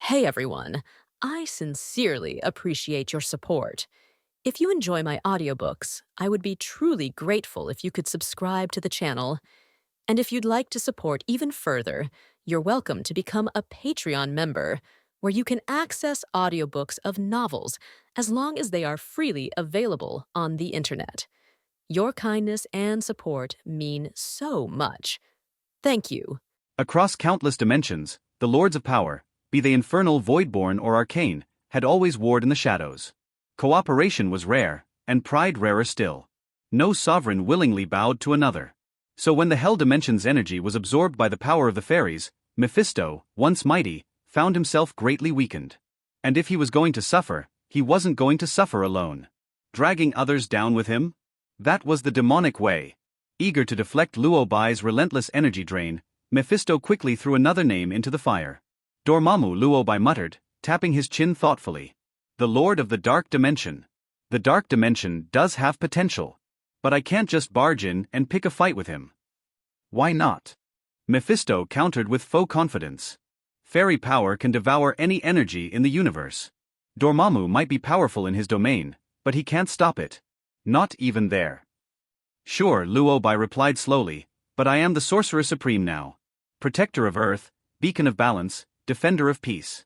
Hey everyone, I sincerely appreciate your support. If you enjoy my audiobooks, I would be truly grateful if you could subscribe to the channel. And if you'd like to support even further, you're welcome to become a Patreon member, where you can access audiobooks of novels as long as they are freely available on the internet. Your kindness and support mean so much. Thank you. Across countless dimensions, the Lords of Power, be they infernal, voidborn, or arcane, had always warred in the shadows. Cooperation was rare, and pride rarer still. No sovereign willingly bowed to another. So when the Hell Dimension's energy was absorbed by the power of the fairies, Mephisto, once mighty, found himself greatly weakened. And if he was going to suffer, he wasn't going to suffer alone. Dragging others down with him? That was the demonic way. Eager to deflect Luo Bai's relentless energy drain, Mephisto quickly threw another name into the fire. Dormammu, Luo Bai muttered, tapping his chin thoughtfully. The Lord of the Dark Dimension. The Dark Dimension does have potential. But I can't just barge in and pick a fight with him. Why not? Mephisto countered with faux confidence. Fairy power can devour any energy in the universe. Dormammu might be powerful in his domain, but he can't stop it. Not even there. Sure, Luo Bai replied slowly, but I am the Sorcerer Supreme now. Protector of Earth, beacon of balance, defender of peace.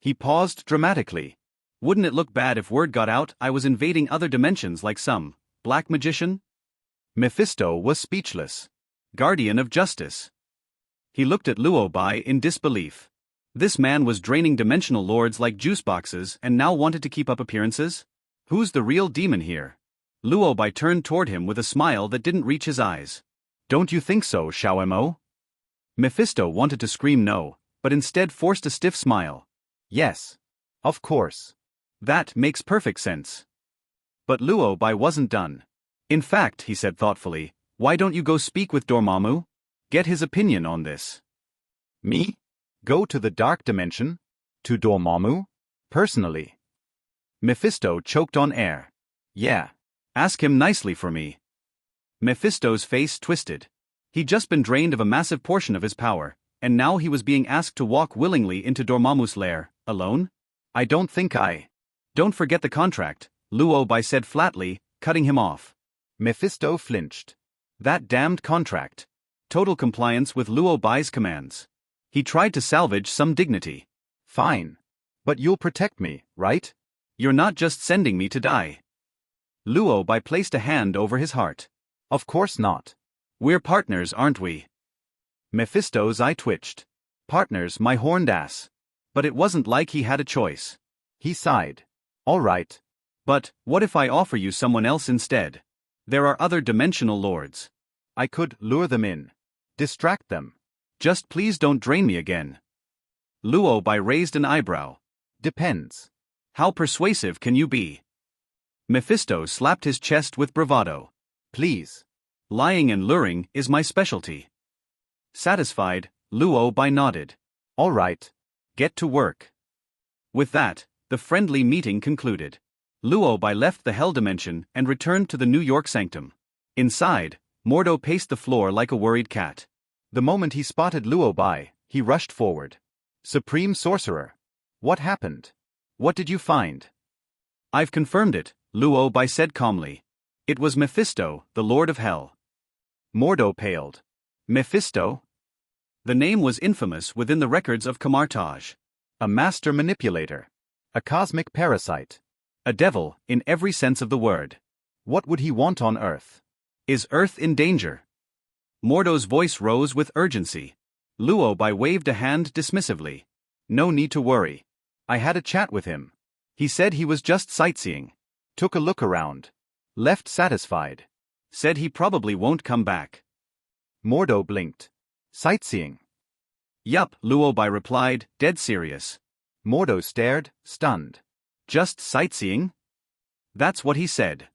He paused dramatically. Wouldn't it look bad if word got out I was invading other dimensions like some black magician? Mephisto was speechless. Guardian of justice. He looked at Luo Bai in disbelief. This man was draining dimensional lords like juice boxes and now wanted to keep up appearances? Who's the real demon here? Luo Bai turned toward him with a smile that didn't reach his eyes. Don't you think so, Xiao-Mo? Mephisto wanted to scream no, but instead forced a stiff smile. Yes. Of course. That makes perfect sense. But Luo Bai wasn't done. In fact, he said thoughtfully, why don't you go speak with Dormammu? Get his opinion on this. Me? Go to the Dark Dimension? To Dormammu? Personally? Mephisto choked on air. Yeah. Ask him nicely for me. Mephisto's face twisted. He'd just been drained of a massive portion of his power, and now he was being asked to walk willingly into Dormammu's lair, alone? I don't think I. Don't forget the contract, Luo Bai said flatly, cutting him off. Mephisto flinched. That damned contract. Total compliance with Luo Bai's commands. He tried to salvage some dignity. Fine. But you'll protect me, right? You're not just sending me to die. Luo Bai placed a hand over his heart. Of course not. We're partners, aren't we? Mephisto's eye twitched. Partners, my horned ass. But it wasn't like he had a choice. He sighed. All right. But, what if I offer you someone else instead? There are other dimensional lords. I could lure them in. Distract them. Just please don't drain me again. Luo Bai raised an eyebrow. Depends. How persuasive can you be? Mephisto slapped his chest with bravado. Please. Lying and luring is my specialty. Satisfied, Luo Bai nodded. All right. Get to work. With that, the friendly meeting concluded. Luo Bai left the Hell Dimension and returned to the New York Sanctum. Inside, Mordo paced the floor like a worried cat. The moment he spotted Luo Bai, he rushed forward. Supreme Sorcerer. What happened? What did you find? I've confirmed it, Luo Bai said calmly. It was Mephisto, the Lord of Hell. Mordo paled. Mephisto? The name was infamous within the records of Kamar-Taj. A master manipulator. A cosmic parasite. A devil, in every sense of the word. What would he want on Earth? Is Earth in danger? Mordo's voice rose with urgency. Luo Bai waved a hand dismissively. No need to worry. I had a chat with him. He said he was just sightseeing. Took a look around. Left satisfied. Said he probably won't come back. Mordo blinked. Sightseeing? Yup, Luo Bai replied, dead serious. Mordo stared, stunned. Just sightseeing? That's what he said.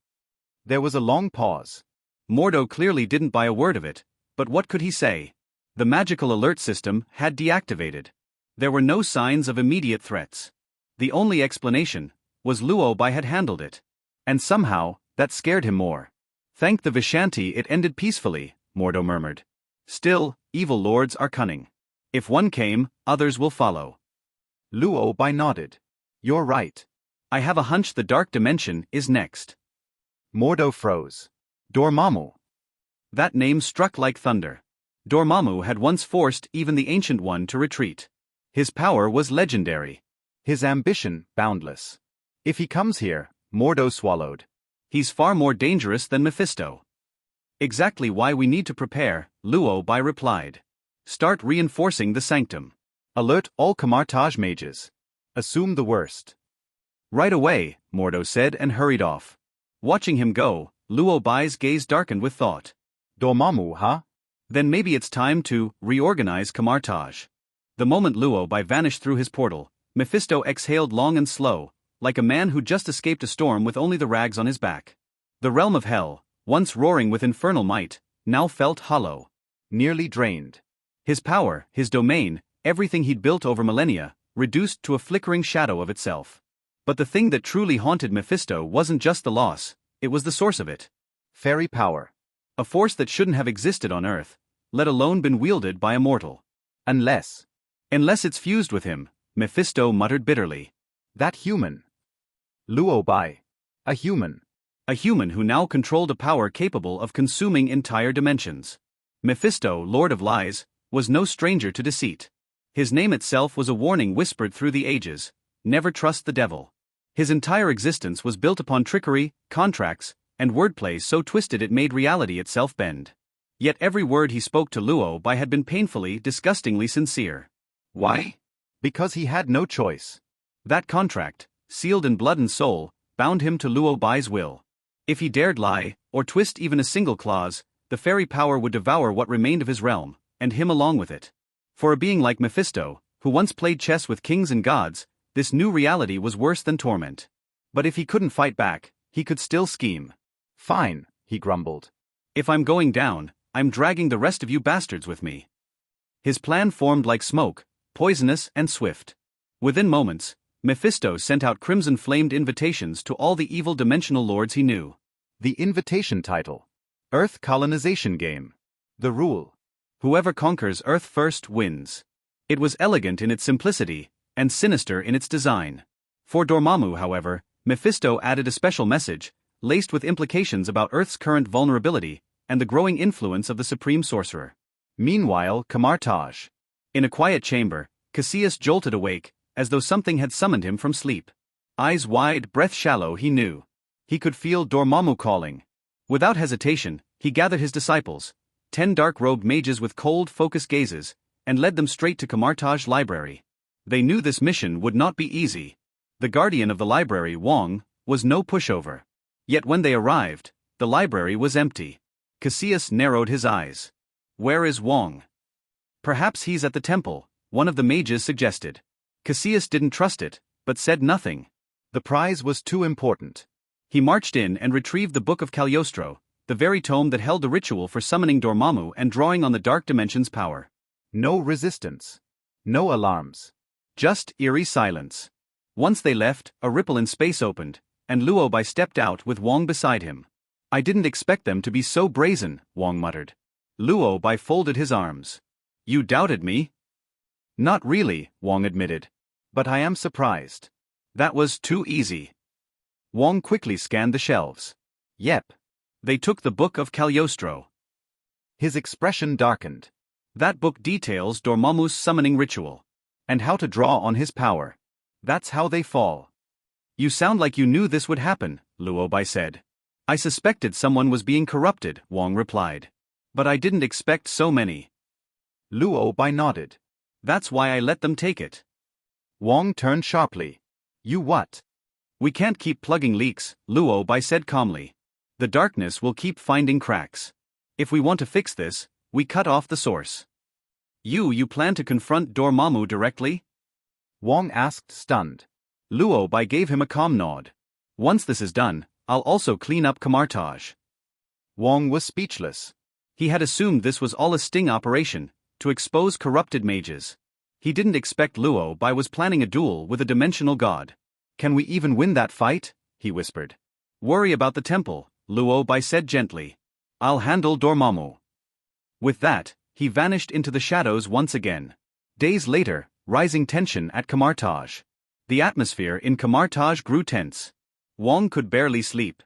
There was a long pause. Mordo clearly didn't buy a word of it, but what could he say? The magical alert system had deactivated. There were no signs of immediate threats. The only explanation was Luo Bai had handled it. And somehow, that scared him more. Thank the Vishanti it ended peacefully, Mordo murmured. Still, evil lords are cunning. If one came, others will follow. Luo Bai nodded. You're right. I have a hunch the dark dimension is next. Mordo froze. Dormammu. That name struck like thunder. Dormammu had once forced even the Ancient One to retreat. His power was legendary. His ambition boundless. If he comes here, Mordo swallowed. He's far more dangerous than Mephisto. Exactly why we need to prepare, Luo Bai replied. Start reinforcing the Sanctum. Alert all Kamar-Taj mages. Assume the worst. Right away, Mordo said and hurried off. Watching him go, Luo Bai's gaze darkened with thought. Dormammu, huh? Then maybe it's time to reorganize Kamar-Taj. The moment Luo Bai vanished through his portal, Mephisto exhaled long and slow, like a man who just escaped a storm with only the rags on his back. The realm of hell, once roaring with infernal might, now felt hollow. Nearly drained. His power, his domain, everything he'd built over millennia, reduced to a flickering shadow of itself. But the thing that truly haunted Mephisto wasn't just the loss, it was the source of it. Fairy power. A force that shouldn't have existed on Earth, let alone been wielded by a mortal. Unless it's fused with him, Mephisto muttered bitterly. That human. Luo Bai. A human. A human who now controlled a power capable of consuming entire dimensions. Mephisto, Lord of Lies, was no stranger to deceit. His name itself was a warning whispered through the ages: never trust the devil. His entire existence was built upon trickery, contracts, and wordplay so twisted it made reality itself bend. Yet every word he spoke to Luo Bai had been painfully, disgustingly sincere. Why? Because he had no choice. That contract, sealed in blood and soul, bound him to Luo Bai's will. If he dared lie, or twist even a single clause, the fairy power would devour what remained of his realm, and him along with it. For a being like Mephisto, who once played chess with kings and gods, this new reality was worse than torment. But if he couldn't fight back, he could still scheme. Fine, he grumbled. If I'm going down, I'm dragging the rest of you bastards with me. His plan formed like smoke, poisonous and swift. Within moments, Mephisto sent out crimson-flamed invitations to all the evil dimensional lords he knew. The invitation title: Earth Colonization Game. The rule: whoever conquers Earth first wins. It was elegant in its simplicity, and sinister in its design. For Dormammu, however, Mephisto added a special message, laced with implications about Earth's current vulnerability, and the growing influence of the Supreme Sorcerer. Meanwhile, Kamar-Taj. In a quiet chamber, Cassius jolted awake, as though something had summoned him from sleep. Eyes wide, breath shallow, he knew. He could feel Dormammu calling. Without hesitation, he gathered his disciples, 10 dark-robed mages with cold, focused gazes, and led them straight to Kamar-Taj library. They knew this mission would not be easy. The guardian of the library, Wong, was no pushover. Yet when they arrived, the library was empty. Cassius narrowed his eyes. Where is Wong? Perhaps he's at the temple, one of the mages suggested. Cassius didn't trust it, but said nothing. The prize was too important. He marched in and retrieved the Book of Cagliostro, the very tome that held the ritual for summoning Dormammu and drawing on the Dark Dimension's power. No resistance. No alarms. Just eerie silence. Once they left, a ripple in space opened, and Luo Bai stepped out with Wong beside him. I didn't expect them to be so brazen, Wong muttered. Luo Bai folded his arms. You doubted me? Not really, Wong admitted. But I am surprised. That was too easy. Wong quickly scanned the shelves. Yep. They took the Book of Cagliostro. His expression darkened. That book details Dormammu's summoning ritual. And how to draw on his power. That's how they fall. You sound like you knew this would happen, Luo Bai said. I suspected someone was being corrupted, Wong replied. But I didn't expect so many. Luo Bai nodded. That's why I let them take it. Wong turned sharply. You what? We can't keep plugging leaks, Luo Bai said calmly. The darkness will keep finding cracks. If we want to fix this, we cut off the source. You plan to confront Dormammu directly? Wong asked, stunned. Luo Bai gave him a calm nod. Once this is done, I'll also clean up Kamar-Taj. Wong was speechless. He had assumed this was all a sting operation, to expose corrupted mages. He didn't expect Luo Bai was planning a duel with a dimensional god. Can we even win that fight? He whispered. Worry about the temple, Luo Bai said gently. I'll handle Dormammu. With that, he vanished into the shadows once again. Days later, Rising tension at Kamar-Taj. The atmosphere in Kamar-Taj grew tense. Wong could barely sleep.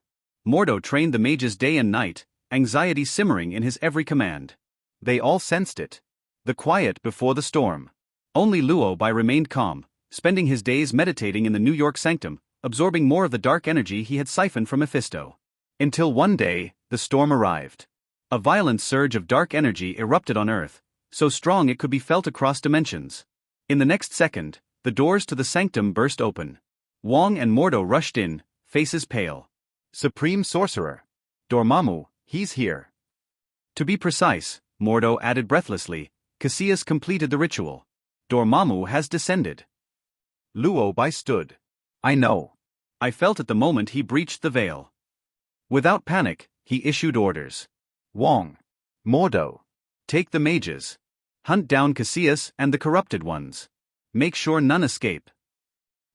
Mordo trained the mages day and night, anxiety simmering in his every command. They all sensed it. The quiet before the storm. Only Luo Bai remained calm, spending his days meditating in the New York Sanctum, absorbing more of the dark energy he had siphoned from Mephisto. Until one day, the storm arrived. A violent surge of dark energy erupted on Earth, so strong it could be felt across dimensions. In the next second, the doors to the Sanctum burst open. Wong and Mordo rushed in, faces pale. Supreme Sorcerer. Dormammu, he's here. To be precise, Mordo added breathlessly, Cassius completed the ritual. Dormammu has descended. Luo Bai stood. I know. I felt at the moment he breached the veil. Without panic, he issued orders. Wong. Mordo. Take the mages. Hunt down Cassius and the corrupted ones. Make sure none escape.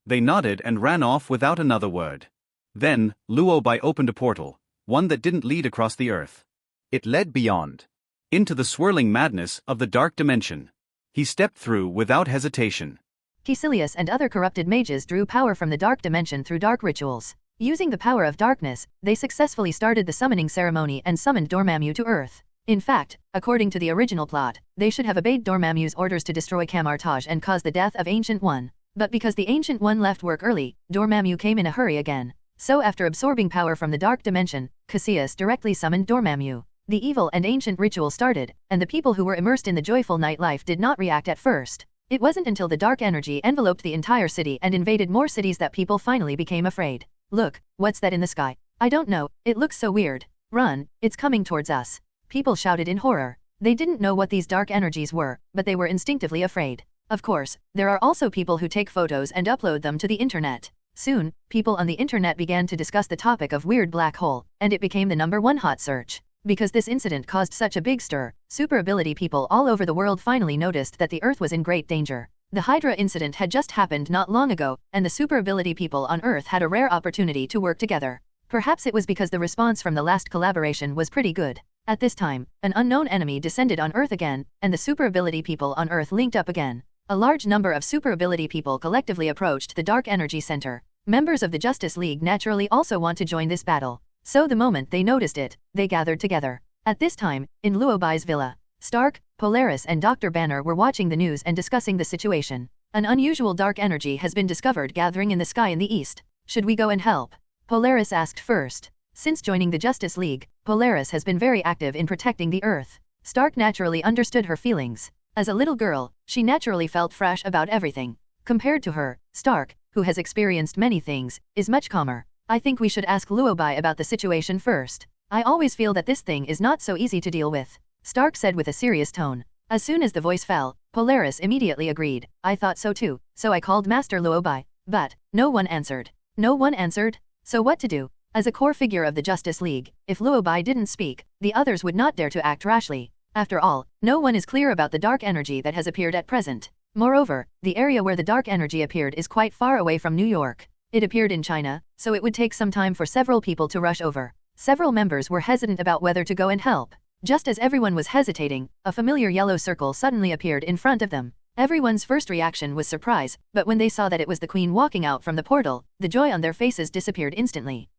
They nodded and ran off without another word. Then, Luo Bai opened a portal, one that didn't lead across the earth. It led beyond. Into the swirling madness of the dark dimension. He stepped through without hesitation. Caecilius and other corrupted mages drew power from the dark dimension through dark rituals. Using the power of darkness, they successfully started the summoning ceremony and summoned Dormammu to Earth. In fact, according to the original plot, they should have obeyed Dormammu's orders to destroy Kamar-Taj and cause the death of Ancient One. But because the Ancient One left work early, Dormammu came in a hurry again. So after absorbing power from the dark dimension, Cassius directly summoned Dormammu. The evil and ancient ritual started, and the people who were immersed in the joyful nightlife did not react at first. It wasn't until the dark energy enveloped the entire city and invaded more cities that people finally became afraid. Look, what's that in the sky? I don't know, it looks so weird. Run, it's coming towards us. People shouted in horror. They didn't know what these dark energies were, but they were instinctively afraid. Of course, there are also people who take photos and upload them to the internet. Soon, people on the internet began to discuss the topic of weird black hole, and it became the #1 hot search. Because this incident caused such a big stir, super ability people all over the world finally noticed that the Earth was in great danger. The Hydra incident had just happened not long ago, and the super ability people on Earth had a rare opportunity to work together. Perhaps it was because the response from the last collaboration was pretty good. At this time, an unknown enemy descended on Earth again, and the super ability people on Earth linked up again. A large number of super ability people collectively approached the Dark Energy Center. Members of the Justice League naturally also want to join this battle. So the moment they noticed it, they gathered together. At this time, in Luo Bai's villa, Stark, Polaris and Dr. Banner were watching the news and discussing the situation. An unusual dark energy has been discovered gathering in the sky in the east. Should we go and help? Polaris asked first. Since joining the Justice League, Polaris has been very active in protecting the Earth. Stark naturally understood her feelings. As a little girl, she naturally felt fresh about everything. Compared to her, Stark, who has experienced many things, is much calmer. I think we should ask Luo Bai about the situation first. I always feel that this thing is not so easy to deal with. Stark said with a serious tone. As soon as the voice fell, Polaris immediately agreed. I thought so too, so I called Master Luo Bai. But, no one answered. No one answered? So what to do? As a core figure of the Justice League, if Luo Bai didn't speak, the others would not dare to act rashly. After all, no one is clear about the dark energy that has appeared at present. Moreover, the area where the dark energy appeared is quite far away from New York. It appeared in China, so it would take some time for several people to rush over. Several members were hesitant about whether to go and help. Just as everyone was hesitating, a familiar yellow circle suddenly appeared in front of them. Everyone's first reaction was surprise, but when they saw that it was the Queen walking out from the portal, the joy on their faces disappeared instantly.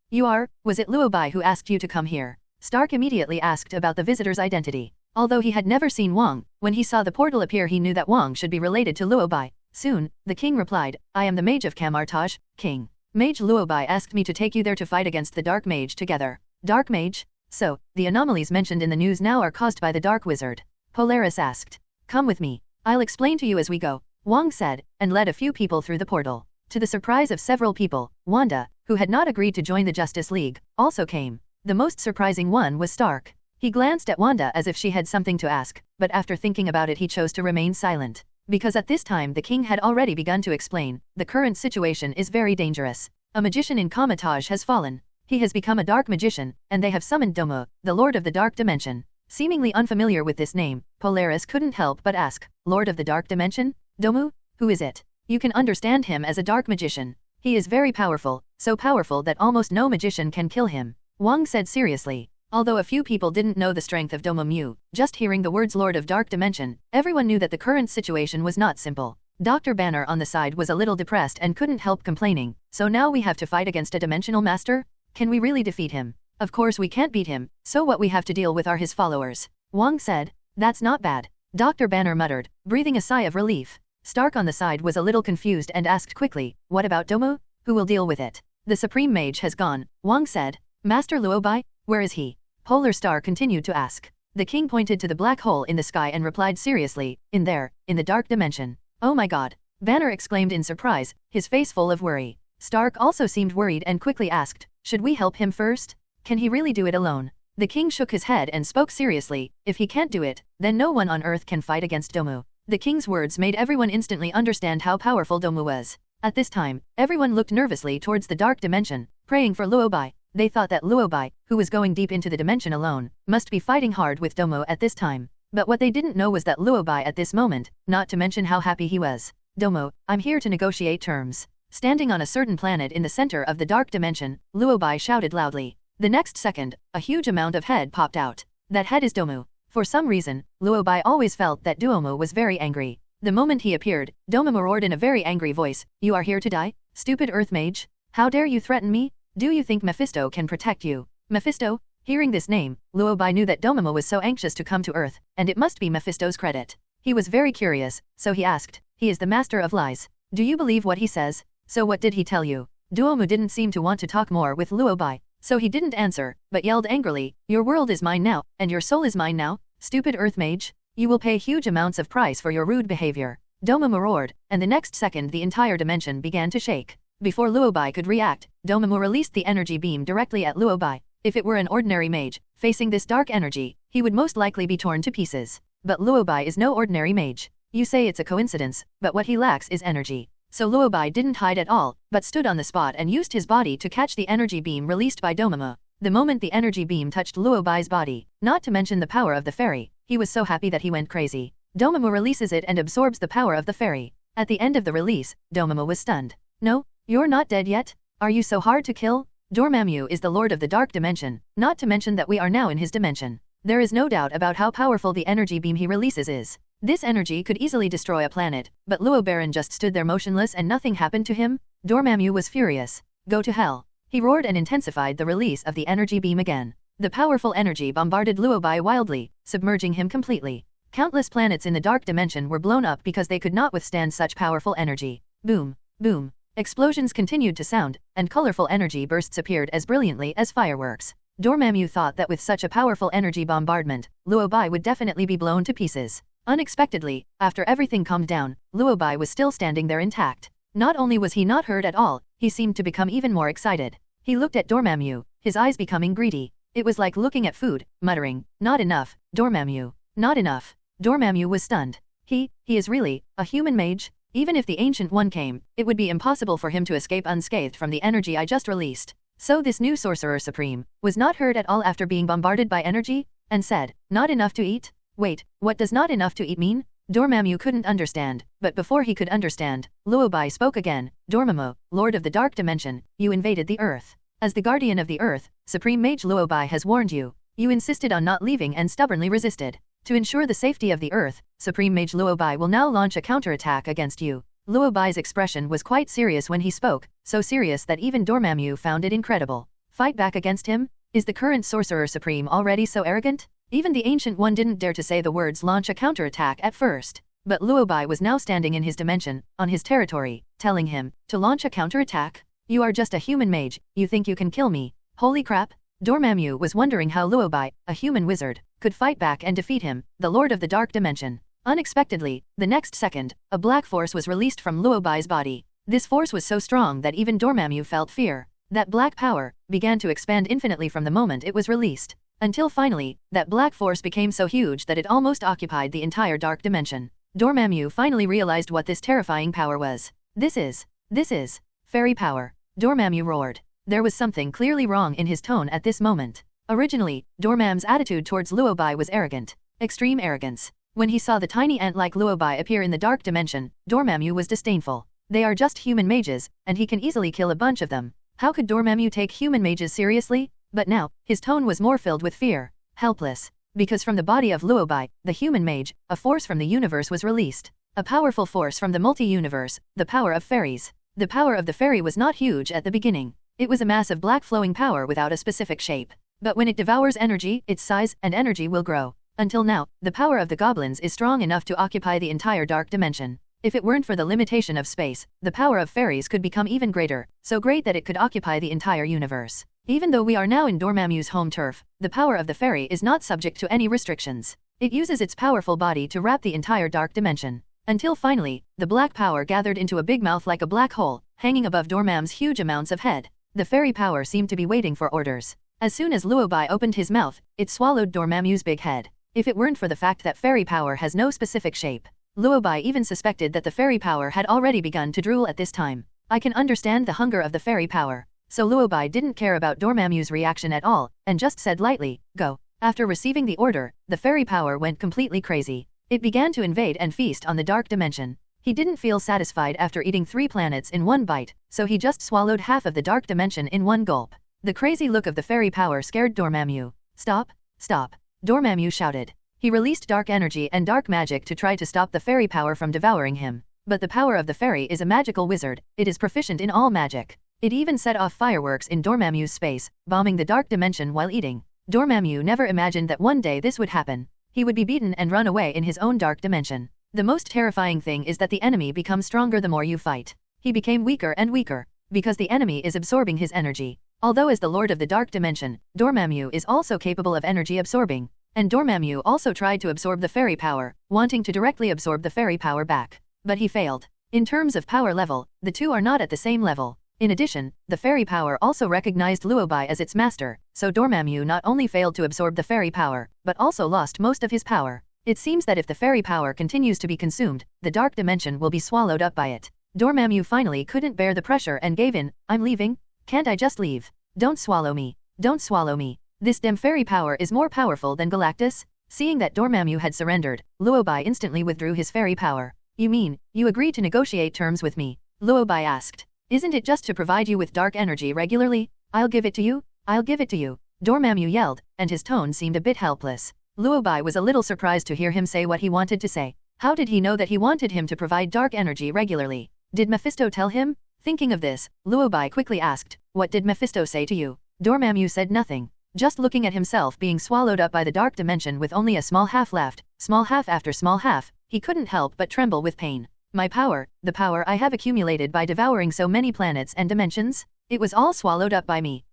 Was it Luo Bai who asked you to come here? Stark immediately asked about the visitor's identity. Although he had never seen Wong, when he saw the portal appear he knew that Wong should be related to Luo Bai. Soon, the king replied, I am the mage of Kamar-Taj, king. Mage Luo Bai asked me to take you there to fight against the dark mage together. Dark mage? So, the anomalies mentioned in the news now are caused by the dark wizard. Polaris asked. Come with me. I'll explain to you as we go, Wong said, and led a few people through the portal. To the surprise of several people, Wanda, who had not agreed to join the Justice League, also came. The most surprising one was Stark. He glanced at Wanda as if she had something to ask, but after thinking about it he chose to remain silent. Because at this time the king had already begun to explain, the current situation is very dangerous. A magician in Kamar-Taj has fallen. He has become a dark magician, and they have summoned Dormammu, the Lord of the Dark Dimension. Seemingly unfamiliar with this name, Polaris couldn't help but ask, Lord of the Dark Dimension? Dormammu? Who is it? You can understand him as a dark magician. He is very powerful, so powerful that almost no magician can kill him. Wong said seriously. Although a few people didn't know the strength of Dormammu, just hearing the words Lord of Dark Dimension, everyone knew that the current situation was not simple. Dr. Banner on the side was a little depressed and couldn't help complaining. So now we have to fight against a dimensional master? Can we really defeat him? Of course we can't beat him, so what we have to deal with are his followers. Wang said. That's not bad. Dr. Banner muttered, breathing a sigh of relief. Stark on the side was a little confused and asked quickly, what about Domu? Who will deal with it? The Supreme Mage has gone, Wang said. Master Luo Bai? Where is he? Polar Star continued to ask. The king pointed to the black hole in the sky and replied seriously, in there, in the dark dimension. Oh my god. Banner exclaimed in surprise, his face full of worry. Stark also seemed worried and quickly asked, should we help him first? Can he really do it alone? The king shook his head and spoke seriously, if he can't do it, then no one on earth can fight against Domu. The king's words made everyone instantly understand how powerful Domu was. At this time, everyone looked nervously towards the dark dimension, praying for Luo Bai. They thought that Luo Bai, who was going deep into the dimension alone, must be fighting hard with Domu at this time. But what they didn't know was that Luo Bai at this moment, not to mention how happy he was. Domu, I'm here to negotiate terms. Standing on a certain planet in the center of the dark dimension, Luo Bai shouted loudly. The next second, a huge amount of head popped out. That head is Domu. For some reason, Luo Bai always felt that Duomu was very angry. The moment he appeared, Dormammu roared in a very angry voice, you are here to die? Stupid Earth Mage? How dare you threaten me? Do you think Mephisto can protect you? Mephisto? Hearing this name, Luo Bai knew that Dormammu was so anxious to come to Earth, and it must be Mephisto's credit. He was very curious, so he asked, he is the master of lies. Do you believe what he says? So what did he tell you? Dormammu didn't seem to want to talk more with Luo Bai, so he didn't answer, but yelled angrily, your world is mine now, and your soul is mine now, stupid Earth Mage. You will pay huge amounts of price for your rude behavior. Dormammu roared, and the next second the entire dimension began to shake. Before Luo Bai could react, Dormammu released the energy beam directly at Luo Bai. If it were an ordinary mage, facing this dark energy, he would most likely be torn to pieces. But Luo Bai is no ordinary mage. You say it's a coincidence, but what he lacks is energy. So Luo Bai didn't hide at all, but stood on the spot and used his body to catch the energy beam released by Dormammu. The moment the energy beam touched Luo Bai's body, not to mention the power of the fairy, he was so happy that he went crazy. Dormammu releases it and absorbs the power of the fairy. At the end of the release, Dormammu was stunned. No, you're not dead yet? Are you so hard to kill? Dormammu is the lord of the dark dimension, not to mention that we are now in his dimension. There is no doubt about how powerful the energy beam he releases is. This energy could easily destroy a planet, but Luo Baron just stood there motionless and nothing happened to him? Dormammu was furious. Go to hell. He roared and intensified the release of the energy beam again. The powerful energy bombarded Luo Bai wildly, submerging him completely. Countless planets in the dark dimension were blown up because they could not withstand such powerful energy. Boom, boom. Explosions continued to sound, and colorful energy bursts appeared as brilliantly as fireworks. Dormammu thought that with such a powerful energy bombardment, Luo Bai would definitely be blown to pieces. Unexpectedly, after everything calmed down, Luo Bai was still standing there intact. Not only was he not hurt at all, he seemed to become even more excited. He looked at Dormammu, his eyes becoming greedy. It was like looking at food, muttering, not enough, Dormammu, not enough. Dormammu was stunned. He is really a human mage? Even if the Ancient One came, it would be impossible for him to escape unscathed from the energy I just released. So this new Sorcerer Supreme was not hurt at all after being bombarded by energy, and said, not enough to eat? Wait, what does not enough to eat mean? Dormammu couldn't understand, but before he could understand, Luo Bai spoke again. Dormammu, Lord of the Dark Dimension, you invaded the Earth. As the guardian of the Earth, Supreme Mage Luo Bai has warned you. You insisted on not leaving and stubbornly resisted. To ensure the safety of the Earth, Supreme Mage Luo Bai will now launch a counterattack against you. Luo Bai's expression was quite serious when he spoke, so serious that even Dormammu found it incredible. Fight back against him? Is the current Sorcerer Supreme already so arrogant? Even the Ancient One didn't dare to say the words launch a counterattack at first. But Luo Bai was now standing in his dimension, on his territory, telling him, to launch a counterattack? You are just a human mage, you think you can kill me? Holy crap! Dormammu was wondering how Luo Bai, a human wizard, could fight back and defeat him, the Lord of the Dark Dimension. Unexpectedly, the next second, a black force was released from Luo Bai's body. This force was so strong that even Dormammu felt fear. That black power began to expand infinitely from the moment it was released, until finally, that black force became so huge that it almost occupied the entire dark dimension. Dormammu finally realized what this terrifying power was. This is fairy power. Dormammu roared. There was something clearly wrong in his tone at this moment. Originally, Dormammu's attitude towards Luo Bai was arrogant. Extreme arrogance. When he saw the tiny ant like Luo Bai appear in the dark dimension, Dormammu was disdainful. They are just human mages, and he can easily kill a bunch of them. How could Dormammu take human mages seriously? But now, his tone was more filled with fear. Helpless. Because from the body of Luo Bai, the human mage, a force from the universe was released. A powerful force from the multi-universe, the power of fairies. The power of the fairy was not huge at the beginning. It was a mass of black flowing power without a specific shape. But when it devours energy, its size and energy will grow. Until now, the power of the goblins is strong enough to occupy the entire dark dimension. If it weren't for the limitation of space, the power of fairies could become even greater, so great that it could occupy the entire universe. Even though we are now in Dormammu's home turf, the power of the fairy is not subject to any restrictions. It uses its powerful body to wrap the entire dark dimension. Until finally, the black power gathered into a big mouth like a black hole, hanging above Dormammu's huge amounts of head. The fairy power seemed to be waiting for orders. As soon as Luo Bai opened his mouth, it swallowed Dormammu's big head. If it weren't for the fact that fairy power has no specific shape, Luo Bai even suspected that the fairy power had already begun to drool at this time. I can understand the hunger of the fairy power. So Luo Bai didn't care about Dormammu's reaction at all, and just said lightly, "Go." After receiving the order, the fairy power went completely crazy. It began to invade and feast on the dark dimension. He didn't feel satisfied after eating 3 planets in one bite, so he just swallowed half of the dark dimension in one gulp. The crazy look of the fairy power scared Dormammu. "Stop, stop," Dormammu shouted. He released dark energy and dark magic to try to stop the fairy power from devouring him. But the power of the fairy is a magical wizard. It is proficient in all magic. It even set off fireworks in Dormammu's space, bombing the dark dimension while eating. Dormammu never imagined that one day this would happen. He would be beaten and run away in his own dark dimension. The most terrifying thing is that the enemy becomes stronger the more you fight. He became weaker and weaker, because the enemy is absorbing his energy. Although as the Lord of the Dark Dimension, Dormammu is also capable of energy absorbing. And Dormammu also tried to absorb the fairy power, wanting to directly absorb the fairy power back. But he failed. In terms of power level, the two are not at the same level. In addition, the fairy power also recognized Luo Bai as its master, so Dormammu not only failed to absorb the fairy power, but also lost most of his power. It seems that if the fairy power continues to be consumed, the dark dimension will be swallowed up by it. Dormammu finally couldn't bear the pressure and gave in. "I'm leaving. Can't I just leave? Don't swallow me. Don't swallow me. This damn fairy power is more powerful than Galactus." Seeing that Dormammu had surrendered, Luo Bai instantly withdrew his fairy power. "You mean, you agreed to negotiate terms with me?" Luo Bai asked. "Isn't it just to provide you with dark energy regularly? I'll give it to you. I'll give it to you," Dormammu yelled, and his tone seemed a bit helpless. Luo Bai was a little surprised to hear him say what he wanted to say. How did he know that he wanted him to provide dark energy regularly? Did Mephisto tell him? Thinking of this, Luo Bai quickly asked, "What did Mephisto say to you?" Dormammu said nothing. Just looking at himself being swallowed up by the dark dimension with only a small half left, small half after small half, he couldn't help but tremble with pain. "My power, the power I have accumulated by devouring so many planets and dimensions, it was all swallowed up by me."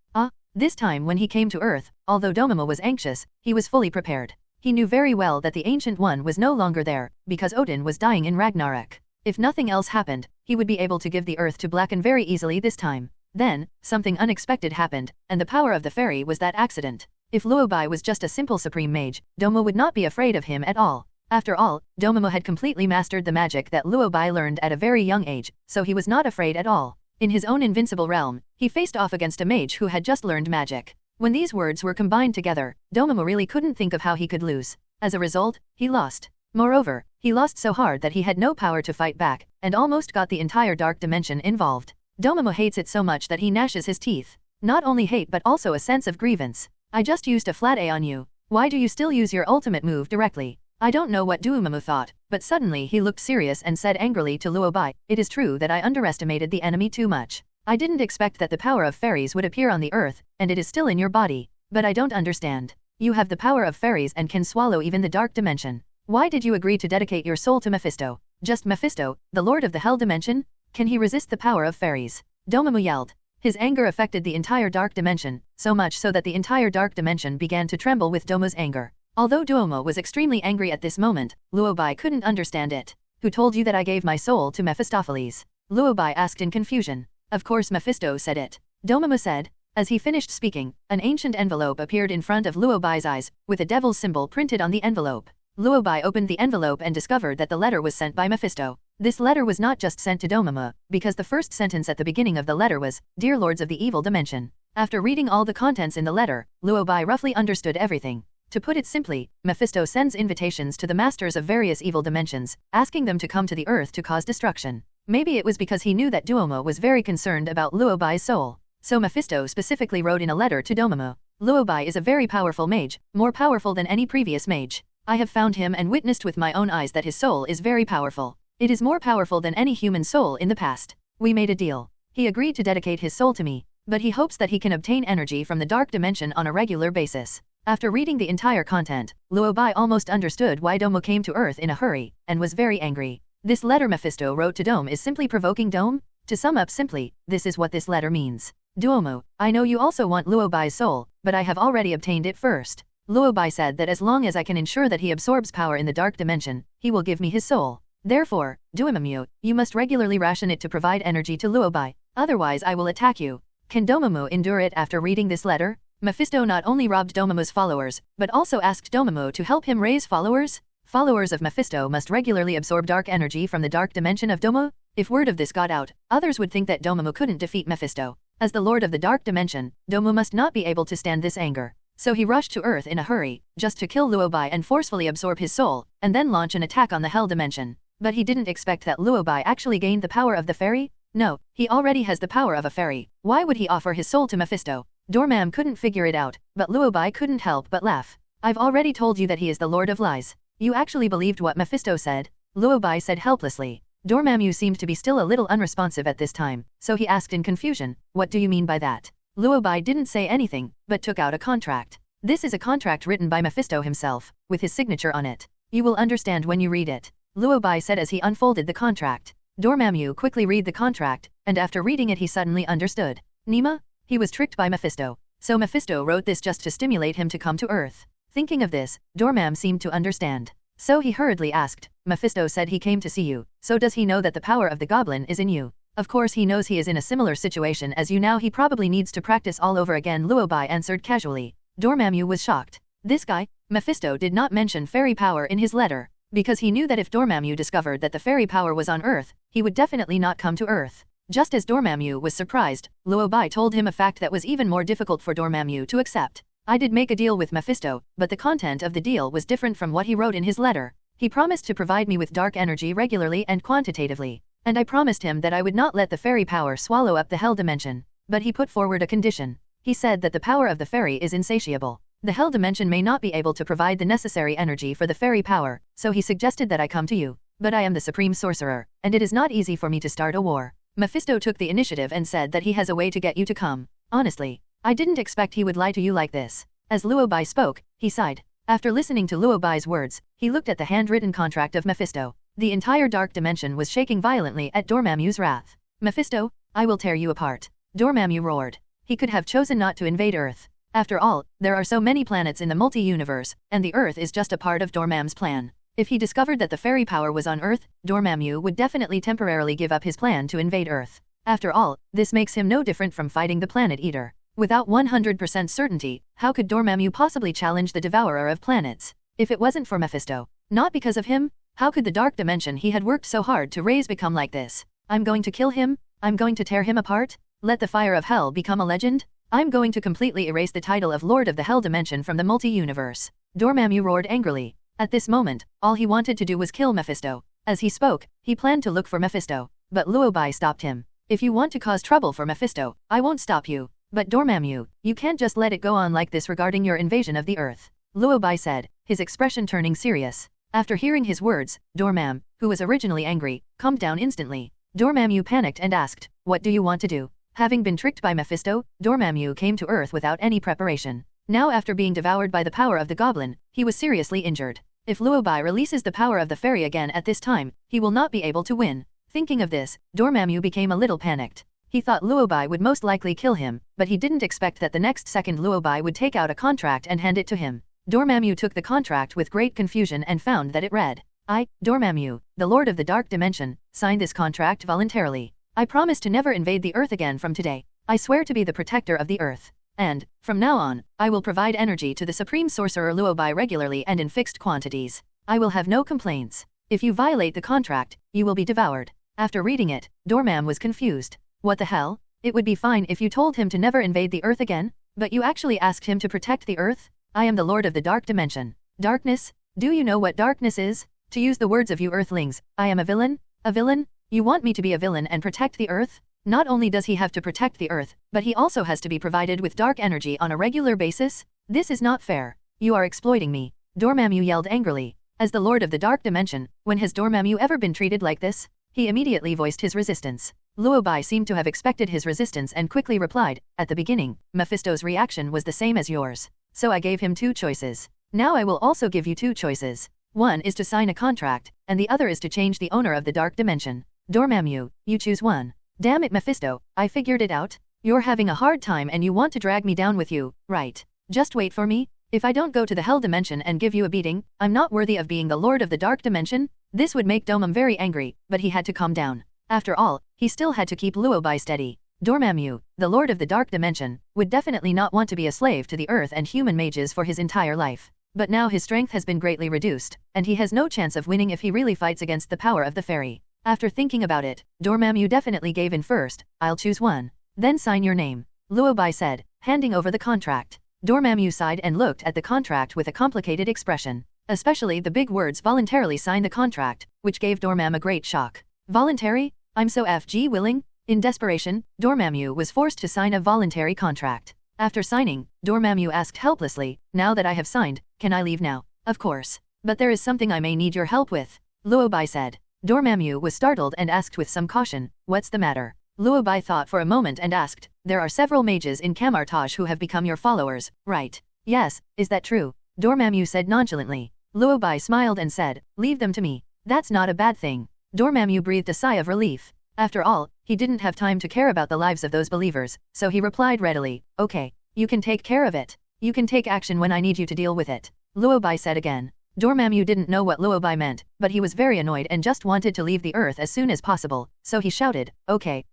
This time when he came to Earth, although Dormammu was anxious, he was fully prepared. He knew very well that the Ancient One was no longer there, because Odin was dying in Ragnarok. If nothing else happened, he would be able to give the Earth to Blacken very easily this time. Then, something unexpected happened, and the power of the fairy was that accident. If Luo Bai was just a simple supreme mage, Dormammu would not be afraid of him at all. After all, Dormammu had completely mastered the magic that Luo Bai learned at a very young age, so he was not afraid at all. In his own invincible realm, he faced off against a mage who had just learned magic. When these words were combined together, Dormammu really couldn't think of how he could lose. As a result, he lost. Moreover, he lost so hard that he had no power to fight back, and almost got the entire dark dimension involved. Dormammu hates it so much that he gnashes his teeth. Not only hate but also a sense of grievance. "I just used a flat A on you. Why do you still use your ultimate move directly?" I don't know what Dormammu thought, but suddenly he looked serious and said angrily to Luo Bai, "It is true that I underestimated the enemy too much. I didn't expect that the power of fairies would appear on the earth, and it is still in your body. But I don't understand. You have the power of fairies and can swallow even the dark dimension. Why did you agree to dedicate your soul to Mephisto? Just Mephisto, the lord of the hell dimension? Can he resist the power of fairies?" Dormammu yelled. His anger affected the entire dark dimension, so much so that the entire dark dimension began to tremble with Dormammu's anger. Although Dormammu was extremely angry at this moment, Luo Bai couldn't understand it. "Who told you that I gave my soul to Mephistopheles?" Luo Bai asked in confusion. "Of course Mephisto said it," Dormammu said. As he finished speaking, an ancient envelope appeared in front of Luo Bai's eyes, with a devil's symbol printed on the envelope. Luo Bai opened the envelope and discovered that the letter was sent by Mephisto. This letter was not just sent to Dormammu, because the first sentence at the beginning of the letter was, "Dear Lords of the Evil Dimension." After reading all the contents in the letter, Luo Bai roughly understood everything. To put it simply, Mephisto sends invitations to the masters of various evil dimensions, asking them to come to the earth to cause destruction. Maybe it was because he knew that Dormammu was very concerned about Luo Bai's soul. So Mephisto specifically wrote in a letter to Dormammu, "Luo Bai is a very powerful mage, more powerful than any previous mage. I have found him and witnessed with my own eyes that his soul is very powerful. It is more powerful than any human soul in the past. We made a deal. He agreed to dedicate his soul to me, but he hopes that he can obtain energy from the dark dimension on a regular basis. After reading the entire content, Luo Bai almost understood why Dormammu came to Earth in a hurry, and was very angry. This letter Mephisto wrote to Dome is simply provoking Dome? To sum up simply, this is what this letter means. Dormammu, I know you also want Luo Bai's soul, but I have already obtained it first. Luo Bai said that as long as I can ensure that he absorbs power in the dark dimension, he will give me his soul. Therefore, Dormammu, you must regularly ration it to provide energy to Luo Bai, otherwise I will attack you. Can Dormammu endure it after reading this letter? Mephisto not only robbed Dormammu's followers, but also asked Dormammu to help him raise followers? Followers of Mephisto must regularly absorb dark energy from the dark dimension of Dormammu? If word of this got out, others would think that Dormammu couldn't defeat Mephisto. As the Lord of the Dark Dimension, Dormammu must not be able to stand this anger. So he rushed to Earth in a hurry, just to kill Luo Bai and forcefully absorb his soul, and then launch an attack on the Hell Dimension. But he didn't expect that Luo Bai actually gained the power of the fairy? No, he already has the power of a fairy. Why would he offer his soul to Mephisto? Dormammu couldn't figure it out, but Luo Bai couldn't help but laugh. I've already told you that he is the Lord of Lies. You actually believed what Mephisto said? Luo Bai said helplessly. Dormammu seemed to be still a little unresponsive at this time, so he asked in confusion, what do you mean by that? Luo Bai didn't say anything, but took out a contract. This is a contract written by Mephisto himself, with his signature on it. You will understand when you read it. Luo Bai said as he unfolded the contract. Dormammu quickly read the contract, and after reading it he suddenly understood. Nima? He was tricked by Mephisto. So Mephisto wrote this just to stimulate him to come to Earth. Thinking of this, Dormammu seemed to understand. So he hurriedly asked, Mephisto said he came to see you, so does he know that the power of the goblin is in you? Of course he knows he is in a similar situation as you now, he probably needs to practice all over again, Luo Bai answered casually. Dormammu was shocked. This guy, Mephisto did not mention fairy power in his letter, because he knew that if Dormammu discovered that the fairy power was on Earth, he would definitely not come to Earth. Just as Dormammu was surprised, Luo Bai told him a fact that was even more difficult for Dormammu to accept. I did make a deal with Mephisto, but the content of the deal was different from what he wrote in his letter. He promised to provide me with dark energy regularly and quantitatively, and I promised him that I would not let the fairy power swallow up the Hell Dimension. But he put forward a condition. He said that the power of the fairy is insatiable. The Hell Dimension may not be able to provide the necessary energy for the fairy power, so he suggested that I come to you. But I am the Supreme Sorcerer, and it is not easy for me to start a war. Mephisto took the initiative and said that he has a way to get you to come. Honestly, I didn't expect he would lie to you like this. As Luo Bai spoke, he sighed. After listening to Luo Bai's words, he looked at the handwritten contract of Mephisto. The entire dark dimension was shaking violently at Dormammu's wrath. Mephisto, I will tear you apart. Dormammu roared. He could have chosen not to invade Earth. After all, there are so many planets in the multi-universe, and the Earth is just a part of Dormammu's plan. If he discovered that the fairy power was on Earth, Dormammu would definitely temporarily give up his plan to invade Earth. After all, this makes him no different from fighting the Planet Eater. Without 100% certainty, how could Dormammu possibly challenge the Devourer of Planets? If it wasn't for Mephisto, not because of him, how could the dark dimension he had worked so hard to raise become like this? I'm going to kill him? I'm going to tear him apart? Let the fire of hell become a legend? I'm going to completely erase the title of Lord of the Hell Dimension from the multi-universe. Dormammu roared angrily. At this moment, all he wanted to do was kill Mephisto. As he spoke, he planned to look for Mephisto, but Luo Bai stopped him. If you want to cause trouble for Mephisto, I won't stop you. But Dormammu, you can't just let it go on like this regarding your invasion of the Earth. Luo Bai said, his expression turning serious. After hearing his words, Dormammu, who was originally angry, calmed down instantly. Dormammu panicked and asked, what do you want to do? Having been tricked by Mephisto, Dormammu came to Earth without any preparation. Now after being devoured by the power of the goblin, he was seriously injured. If Luo Bai releases the power of the fairy again at this time, he will not be able to win. Thinking of this, Dormammu became a little panicked. He thought Luo Bai would most likely kill him, but he didn't expect that the next second Luo Bai would take out a contract and hand it to him. Dormammu took the contract with great confusion and found that it read, I, Dormammu, the Lord of the Dark Dimension, sign this contract voluntarily. I promise to never invade the Earth again from today. I swear to be the protector of the Earth. And, from now on, I will provide energy to the Supreme Sorcerer Luo Bai regularly and in fixed quantities. I will have no complaints. If you violate the contract, you will be devoured. After reading it, Dormammu was confused. What the hell? It would be fine if you told him to never invade the Earth again, but you actually asked him to protect the Earth? I am the Lord of the Dark Dimension. Darkness? Do you know what darkness is? To use the words of you Earthlings, I am a villain? A villain? You want me to be a villain and protect the Earth? Not only does he have to protect the Earth, but he also has to be provided with dark energy on a regular basis? This is not fair. You are exploiting me. Dormammu yelled angrily. As the Lord of the Dark Dimension, when has Dormammu ever been treated like this? He immediately voiced his resistance. Luo Bai seemed to have expected his resistance and quickly replied, at the beginning, Mephisto's reaction was the same as yours. So I gave him 2 choices. Now I will also give you 2 choices. One is to sign a contract, and the other is to change the owner of the Dark Dimension. Dormammu, you choose one. Damn it Mephisto, I figured it out. You're having a hard time and you want to drag me down with you, right? Just wait for me. If I don't go to the Hell Dimension and give you a beating, I'm not worthy of being the Lord of the Dark Dimension? This would make Domam very angry, but he had to calm down. After all, he still had to keep Luo Bai steady. Dormammu, the Lord of the Dark Dimension, would definitely not want to be a slave to the Earth and human mages for his entire life. But now his strength has been greatly reduced, and he has no chance of winning if he really fights against the power of the fairy. After thinking about it, Dormammu definitely gave in first. I'll choose one. Then sign your name. Luo Bai said, handing over the contract. Dormammu sighed and looked at the contract with a complicated expression. Especially the big words voluntarily sign the contract, which gave Dormammu a great shock. Voluntary? I'm so FG willing? In desperation, Dormammu was forced to sign a voluntary contract. After signing, Dormammu asked helplessly, now that I have signed, can I leave now? Of course. But there is something I may need your help with. Luo Bai said. Dormammu was startled and asked with some caution, what's the matter? Luo Bai thought for a moment and asked, there are several mages in Kamar-Taj who have become your followers, right? Yes, is that true? Dormammu said nonchalantly. Luo Bai smiled and said, leave them to me. That's not a bad thing. Dormammu breathed a sigh of relief. After all, he didn't have time to care about the lives of those believers, so he replied readily, okay, you can take care of it. You can take action when I need you to deal with it. Luo Bai said again. Dormammu didn't know what Luo Bai meant, but he was very annoyed and just wanted to leave the earth as soon as possible, so he shouted, okay,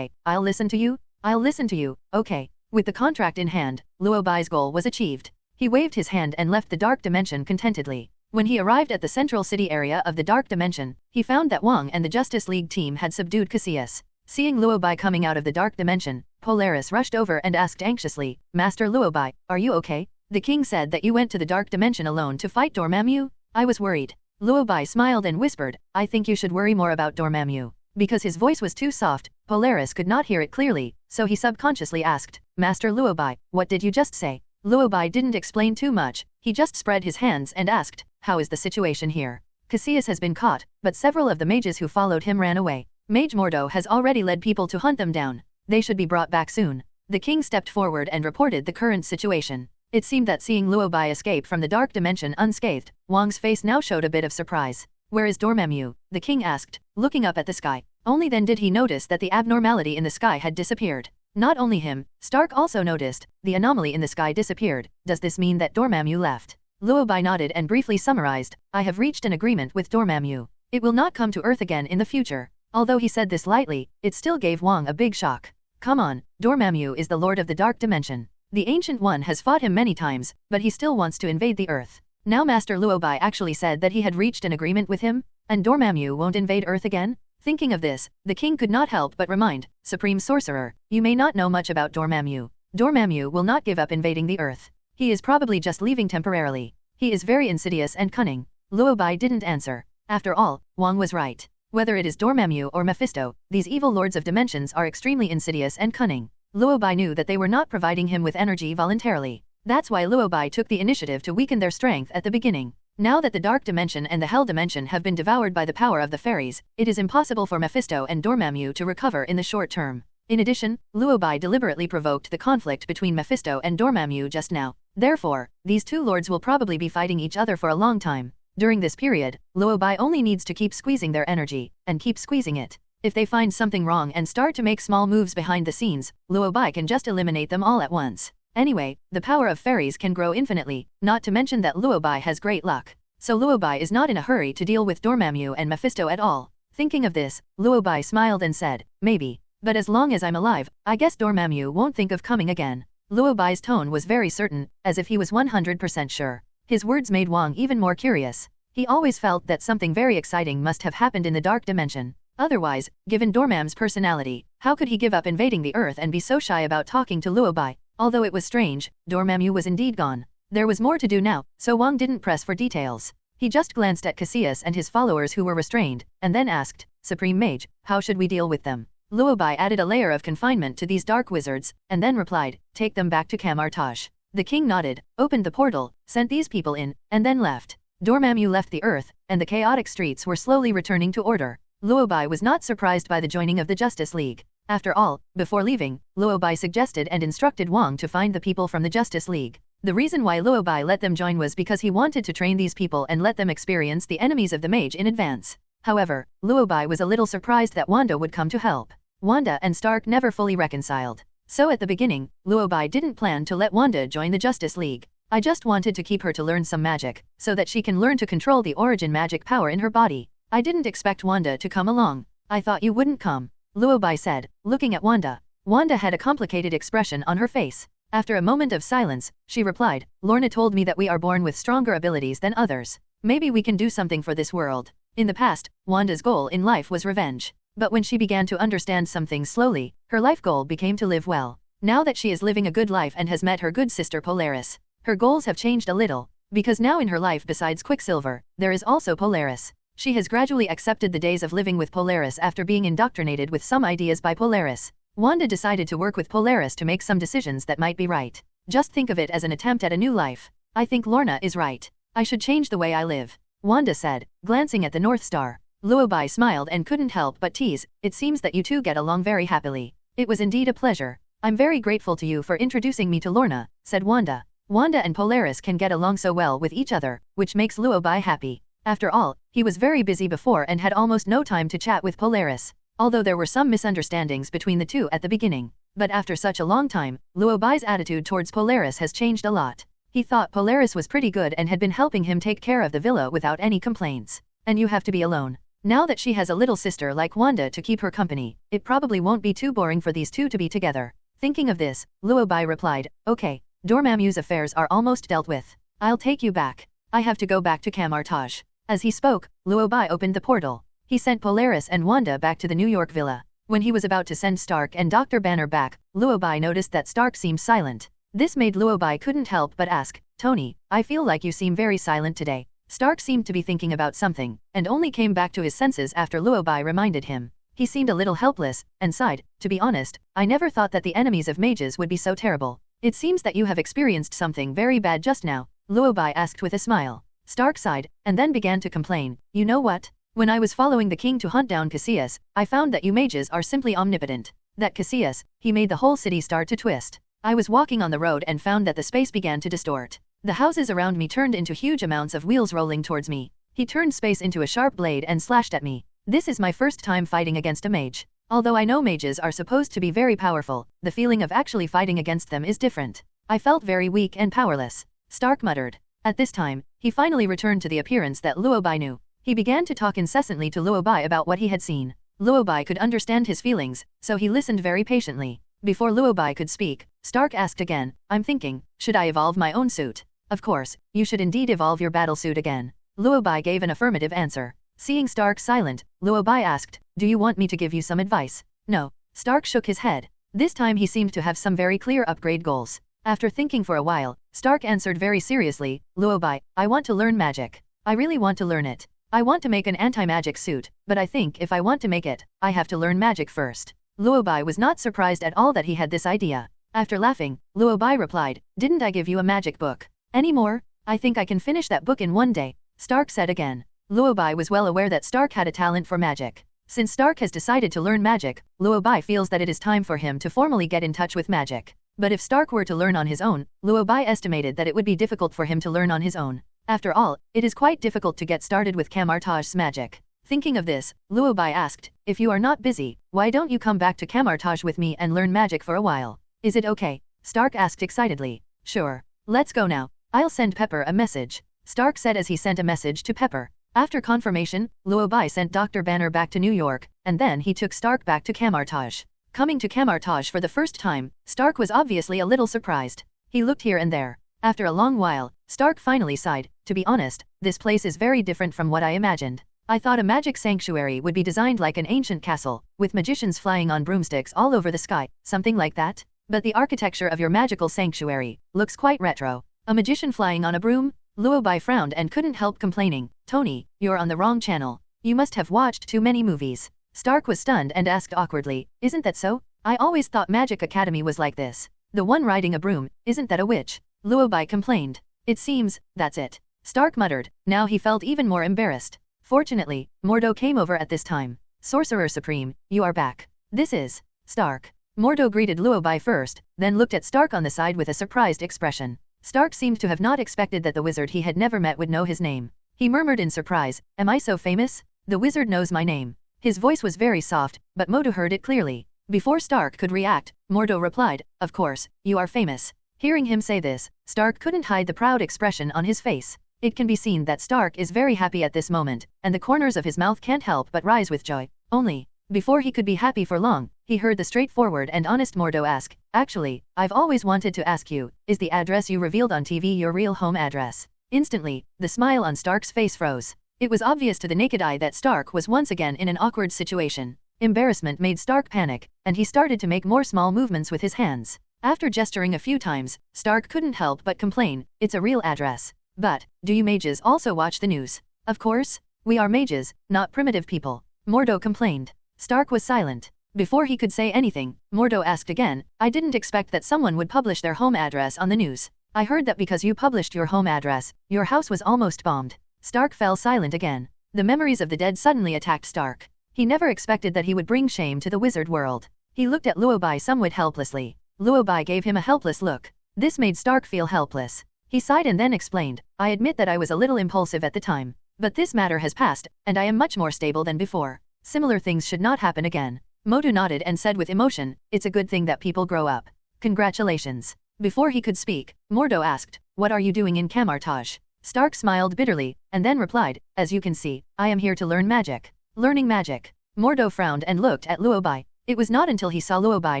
I'll listen to you, okay. With the contract in hand, Luo Bai's goal was achieved. He waved his hand and left the Dark Dimension contentedly. When he arrived at the central city area of the Dark Dimension, he found that Wang and the Justice League team had subdued Cassius. Seeing Luo Bai coming out of the Dark Dimension, Polaris rushed over and asked anxiously, Master Luo Bai, are you okay? The king said that you went to the Dark Dimension alone to fight Dormammu? I was worried. Luo Bai smiled and whispered, I think you should worry more about Dormammu. Because his voice was too soft, Polaris could not hear it clearly, so he subconsciously asked, Master Luo Bai, what did you just say? Luo Bai didn't explain too much, he just spread his hands and asked, how is the situation here? Cassius has been caught, but several of the mages who followed him ran away. Mage Mordo has already led people to hunt them down. They should be brought back soon. The king stepped forward and reported the current situation. It seemed that seeing Luo Bai escape from the Dark Dimension unscathed, Wang's face now showed a bit of surprise. Where is Dormammu? The king asked, looking up at the sky. Only then did he notice that the abnormality in the sky had disappeared. Not only him, Stark also noticed, the anomaly in the sky disappeared. Does this mean that Dormammu left? Luo Bai nodded and briefly summarized, I have reached an agreement with Dormammu. It will not come to Earth again in the future. Although he said this lightly, it still gave Wang a big shock. Come on, Dormammu is the Lord of the Dark Dimension. The Ancient One has fought him many times, but he still wants to invade the Earth. Now Master Luo Bai actually said that he had reached an agreement with him, and Dormammu won't invade Earth again? Thinking of this, the king could not help but remind, Supreme Sorcerer, you may not know much about Dormammu. Dormammu will not give up invading the Earth. He is probably just leaving temporarily. He is very insidious and cunning. Luo Bai didn't answer. After all, Wang was right. Whether it is Dormammu or Mephisto, these evil lords of dimensions are extremely insidious and cunning. Luo Bai knew that they were not providing him with energy voluntarily. That's why Luo Bai took the initiative to weaken their strength at the beginning. Now that the Dark Dimension and the Hell Dimension have been devoured by the power of the fairies, it is impossible for Mephisto and Dormammu to recover in the short term. In addition, Luo Bai deliberately provoked the conflict between Mephisto and Dormammu just now. Therefore, these two lords will probably be fighting each other for a long time. During this period, Luo Bai only needs to keep squeezing their energy, and keep squeezing it. If they find something wrong and start to make small moves behind the scenes, Luo Bai can just eliminate them all at once. Anyway, the power of fairies can grow infinitely, not to mention that Luo Bai has great luck. So Luo Bai is not in a hurry to deal with Dormammu and Mephisto at all. Thinking of this, Luo Bai smiled and said, maybe. But as long as I'm alive, I guess Dormammu won't think of coming again. Luo Bai's tone was very certain, as if he was 100% sure. His words made Wang even more curious. He always felt that something very exciting must have happened in the Dark Dimension. Otherwise, given Dormammu's personality, how could he give up invading the Earth and be so shy about talking to Luo Bai? Although it was strange, Dormammu was indeed gone. There was more to do now, so Wang didn't press for details. He just glanced at Cassius and his followers who were restrained, and then asked, Supreme Mage, how should we deal with them? Luo Bai added a layer of confinement to these dark wizards, and then replied, take them back to Kamar-Taj. The king nodded, opened the portal, sent these people in, and then left. Dormammu left the Earth, and the chaotic streets were slowly returning to order. Luo Bai was not surprised by the joining of the Justice League. After all, before leaving, Luo Bai suggested and instructed Wang to find the people from the Justice League. The reason why Luo Bai let them join was because he wanted to train these people and let them experience the enemies of the mage in advance. However, Luo Bai was a little surprised that Wanda would come to help. Wanda and Stark never fully reconciled. So at the beginning, Luo Bai didn't plan to let Wanda join the Justice League. I just wanted to keep her to learn some magic, so that she can learn to control the origin magic power in her body. I didn't expect Wanda to come along. I thought you wouldn't come, Luo Bai said, looking at Wanda. Wanda had a complicated expression on her face. After a moment of silence, she replied, Lorna told me that we are born with stronger abilities than others. Maybe we can do something for this world. In the past, Wanda's goal in life was revenge. But when she began to understand some things slowly, her life goal became to live well. Now that she is living a good life and has met her good sister Polaris, her goals have changed a little, because now in her life besides Quicksilver, there is also Polaris. She has gradually accepted the days of living with Polaris after being indoctrinated with some ideas by Polaris. Wanda decided to work with Polaris to make some decisions that might be right. Just think of it as an attempt at a new life. I think Lorna is right. I should change the way I live, Wanda said, glancing at the North Star. Luo Bai smiled and couldn't help but tease, it seems that you two get along very happily. It was indeed a pleasure. I'm very grateful to you for introducing me to Lorna, said Wanda. Wanda and Polaris can get along so well with each other, which makes Luo Bai happy. After all, he was very busy before and had almost no time to chat with Polaris, although there were some misunderstandings between the two at the beginning. But after such a long time, Luo Bai's attitude towards Polaris has changed a lot. He thought Polaris was pretty good and had been helping him take care of the villa without any complaints. And you have to be alone. Now that she has a little sister like Wanda to keep her company, it probably won't be too boring for these two to be together. Thinking of this, Luo Bai replied, okay, Dormammu's affairs are almost dealt with. I'll take you back. I have to go back to Kamar-Taj. As he spoke, Luo Bai opened the portal. He sent Polaris and Wanda back to the New York villa. When he was about to send Stark and Dr. Banner back, Luo Bai noticed that Stark seemed silent. This made Luo Bai couldn't help but ask, Tony, I feel like you seem very silent today. Stark seemed to be thinking about something, and only came back to his senses after Luo Bai reminded him. He seemed a little helpless, and sighed, to be honest, I never thought that the enemies of mages would be so terrible. It seems that you have experienced something very bad just now, Luo Bai asked with a smile. Stark sighed, and then began to complain, you know what? When I was following the king to hunt down Cassius, I found that you mages are simply omnipotent. That Cassius, he made the whole city start to twist. I was walking on the road and found that the space began to distort. The houses around me turned into huge amounts of wheels rolling towards me. He turned space into a sharp blade and slashed at me. This is my first time fighting against a mage. Although I know mages are supposed to be very powerful, the feeling of actually fighting against them is different. I felt very weak and powerless, Stark muttered. At this time, he finally returned to the appearance that Luo Bai knew. He began to talk incessantly to Luo Bai about what he had seen. Luo Bai could understand his feelings, so he listened very patiently. Before Luo Bai could speak, Stark asked again, I'm thinking, should I evolve my own suit? Of course, you should indeed evolve your battle suit again. Luo Bai gave an affirmative answer. Seeing Stark silent, Luo Bai asked, do you want me to give you some advice? No. Stark shook his head. This time he seemed to have some very clear upgrade goals. After thinking for a while, Stark answered very seriously, Luo Bai, I want to learn magic. I really want to learn it. I want to make an anti-magic suit, but I think if I want to make it, I have to learn magic first. Luo Bai was not surprised at all that he had this idea. After laughing, Luo Bai replied, didn't I give you a magic book? Any more? I think I can finish that book in one day, Stark said again. Luo Bai was well aware that Stark had a talent for magic. Since Stark has decided to learn magic, Luo Bai feels that it is time for him to formally get in touch with magic. But if Stark were to learn on his own, Luo Bai estimated that it would be difficult for him to learn on his own. After all, it is quite difficult to get started with Kamar-Taj's magic. Thinking of this, Luo Bai asked, if you are not busy, why don't you come back to Kamar-Taj with me and learn magic for a while? Is it okay? Stark asked excitedly. Sure. Let's go now. I'll send Pepper a message, Stark said as he sent a message to Pepper. After confirmation, Luo Bai sent Dr. Banner back to New York, and then he took Stark back to Kamar-Taj. Coming to Kamar-Taj for the first time, Stark was obviously a little surprised. He looked here and there. After a long while, Stark finally sighed, to be honest, this place is very different from what I imagined. I thought a magic sanctuary would be designed like an ancient castle, with magicians flying on broomsticks all over the sky, something like that. But the architecture of your magical sanctuary looks quite retro. A magician flying on a broom? Luo Bai frowned and couldn't help complaining, Tony, you're on the wrong channel. You must have watched too many movies. Stark was stunned and asked awkwardly, isn't that so? I always thought Magic Academy was like this. The one riding a broom, isn't that a witch? Luo Bai complained. It seems, that's it. Stark muttered. Now he felt even more embarrassed. Fortunately, Mordo came over at this time. Sorcerer Supreme, you are back. This is Stark. Mordo greeted Luo Bai first, then looked at Stark on the side with a surprised expression. Stark seemed to have not expected that the wizard he had never met would know his name. He murmured in surprise, "Am I so famous? The wizard knows my name." His voice was very soft, but Mordo heard it clearly. Before Stark could react, Mordo replied, "Of course, you are famous." Hearing him say this, Stark couldn't hide the proud expression on his face. It can be seen that Stark is very happy at this moment, and the corners of his mouth can't help but rise with joy. Only, before he could be happy for long, he heard the straightforward and honest Mordo ask, "Actually, I've always wanted to ask you, is the address you revealed on TV your real home address?" Instantly, the smile on Stark's face froze. It was obvious to the naked eye that Stark was once again in an awkward situation. Embarrassment made Stark panic, and he started to make more small movements with his hands. After gesturing a few times, Stark couldn't help but complain, "It's a real address. But, do you mages also watch the news?" "Of course. We are mages, not primitive people," Mordo complained. Stark was silent. Before he could say anything, Mordo asked again, "I didn't expect that someone would publish their home address on the news. I heard that because you published your home address, your house was almost bombed." Stark fell silent again. The memories of the dead suddenly attacked Stark. He never expected that he would bring shame to the wizard world. He looked at Luo Bai somewhat helplessly. Luo Bai gave him a helpless look. This made Stark feel helpless. He sighed and then explained, "I admit that I was a little impulsive at the time. But this matter has passed, and I am much more stable than before. Similar things should not happen again." Mordo nodded and said with emotion, "It's a good thing that people grow up. Congratulations." Before he could speak, Mordo asked, "What are you doing in Kamar-Taj?" Stark smiled bitterly, and then replied, "As you can see, I am here to learn magic." Learning magic. Mordo frowned and looked at Luo Bai. It was not until he saw Luo Bai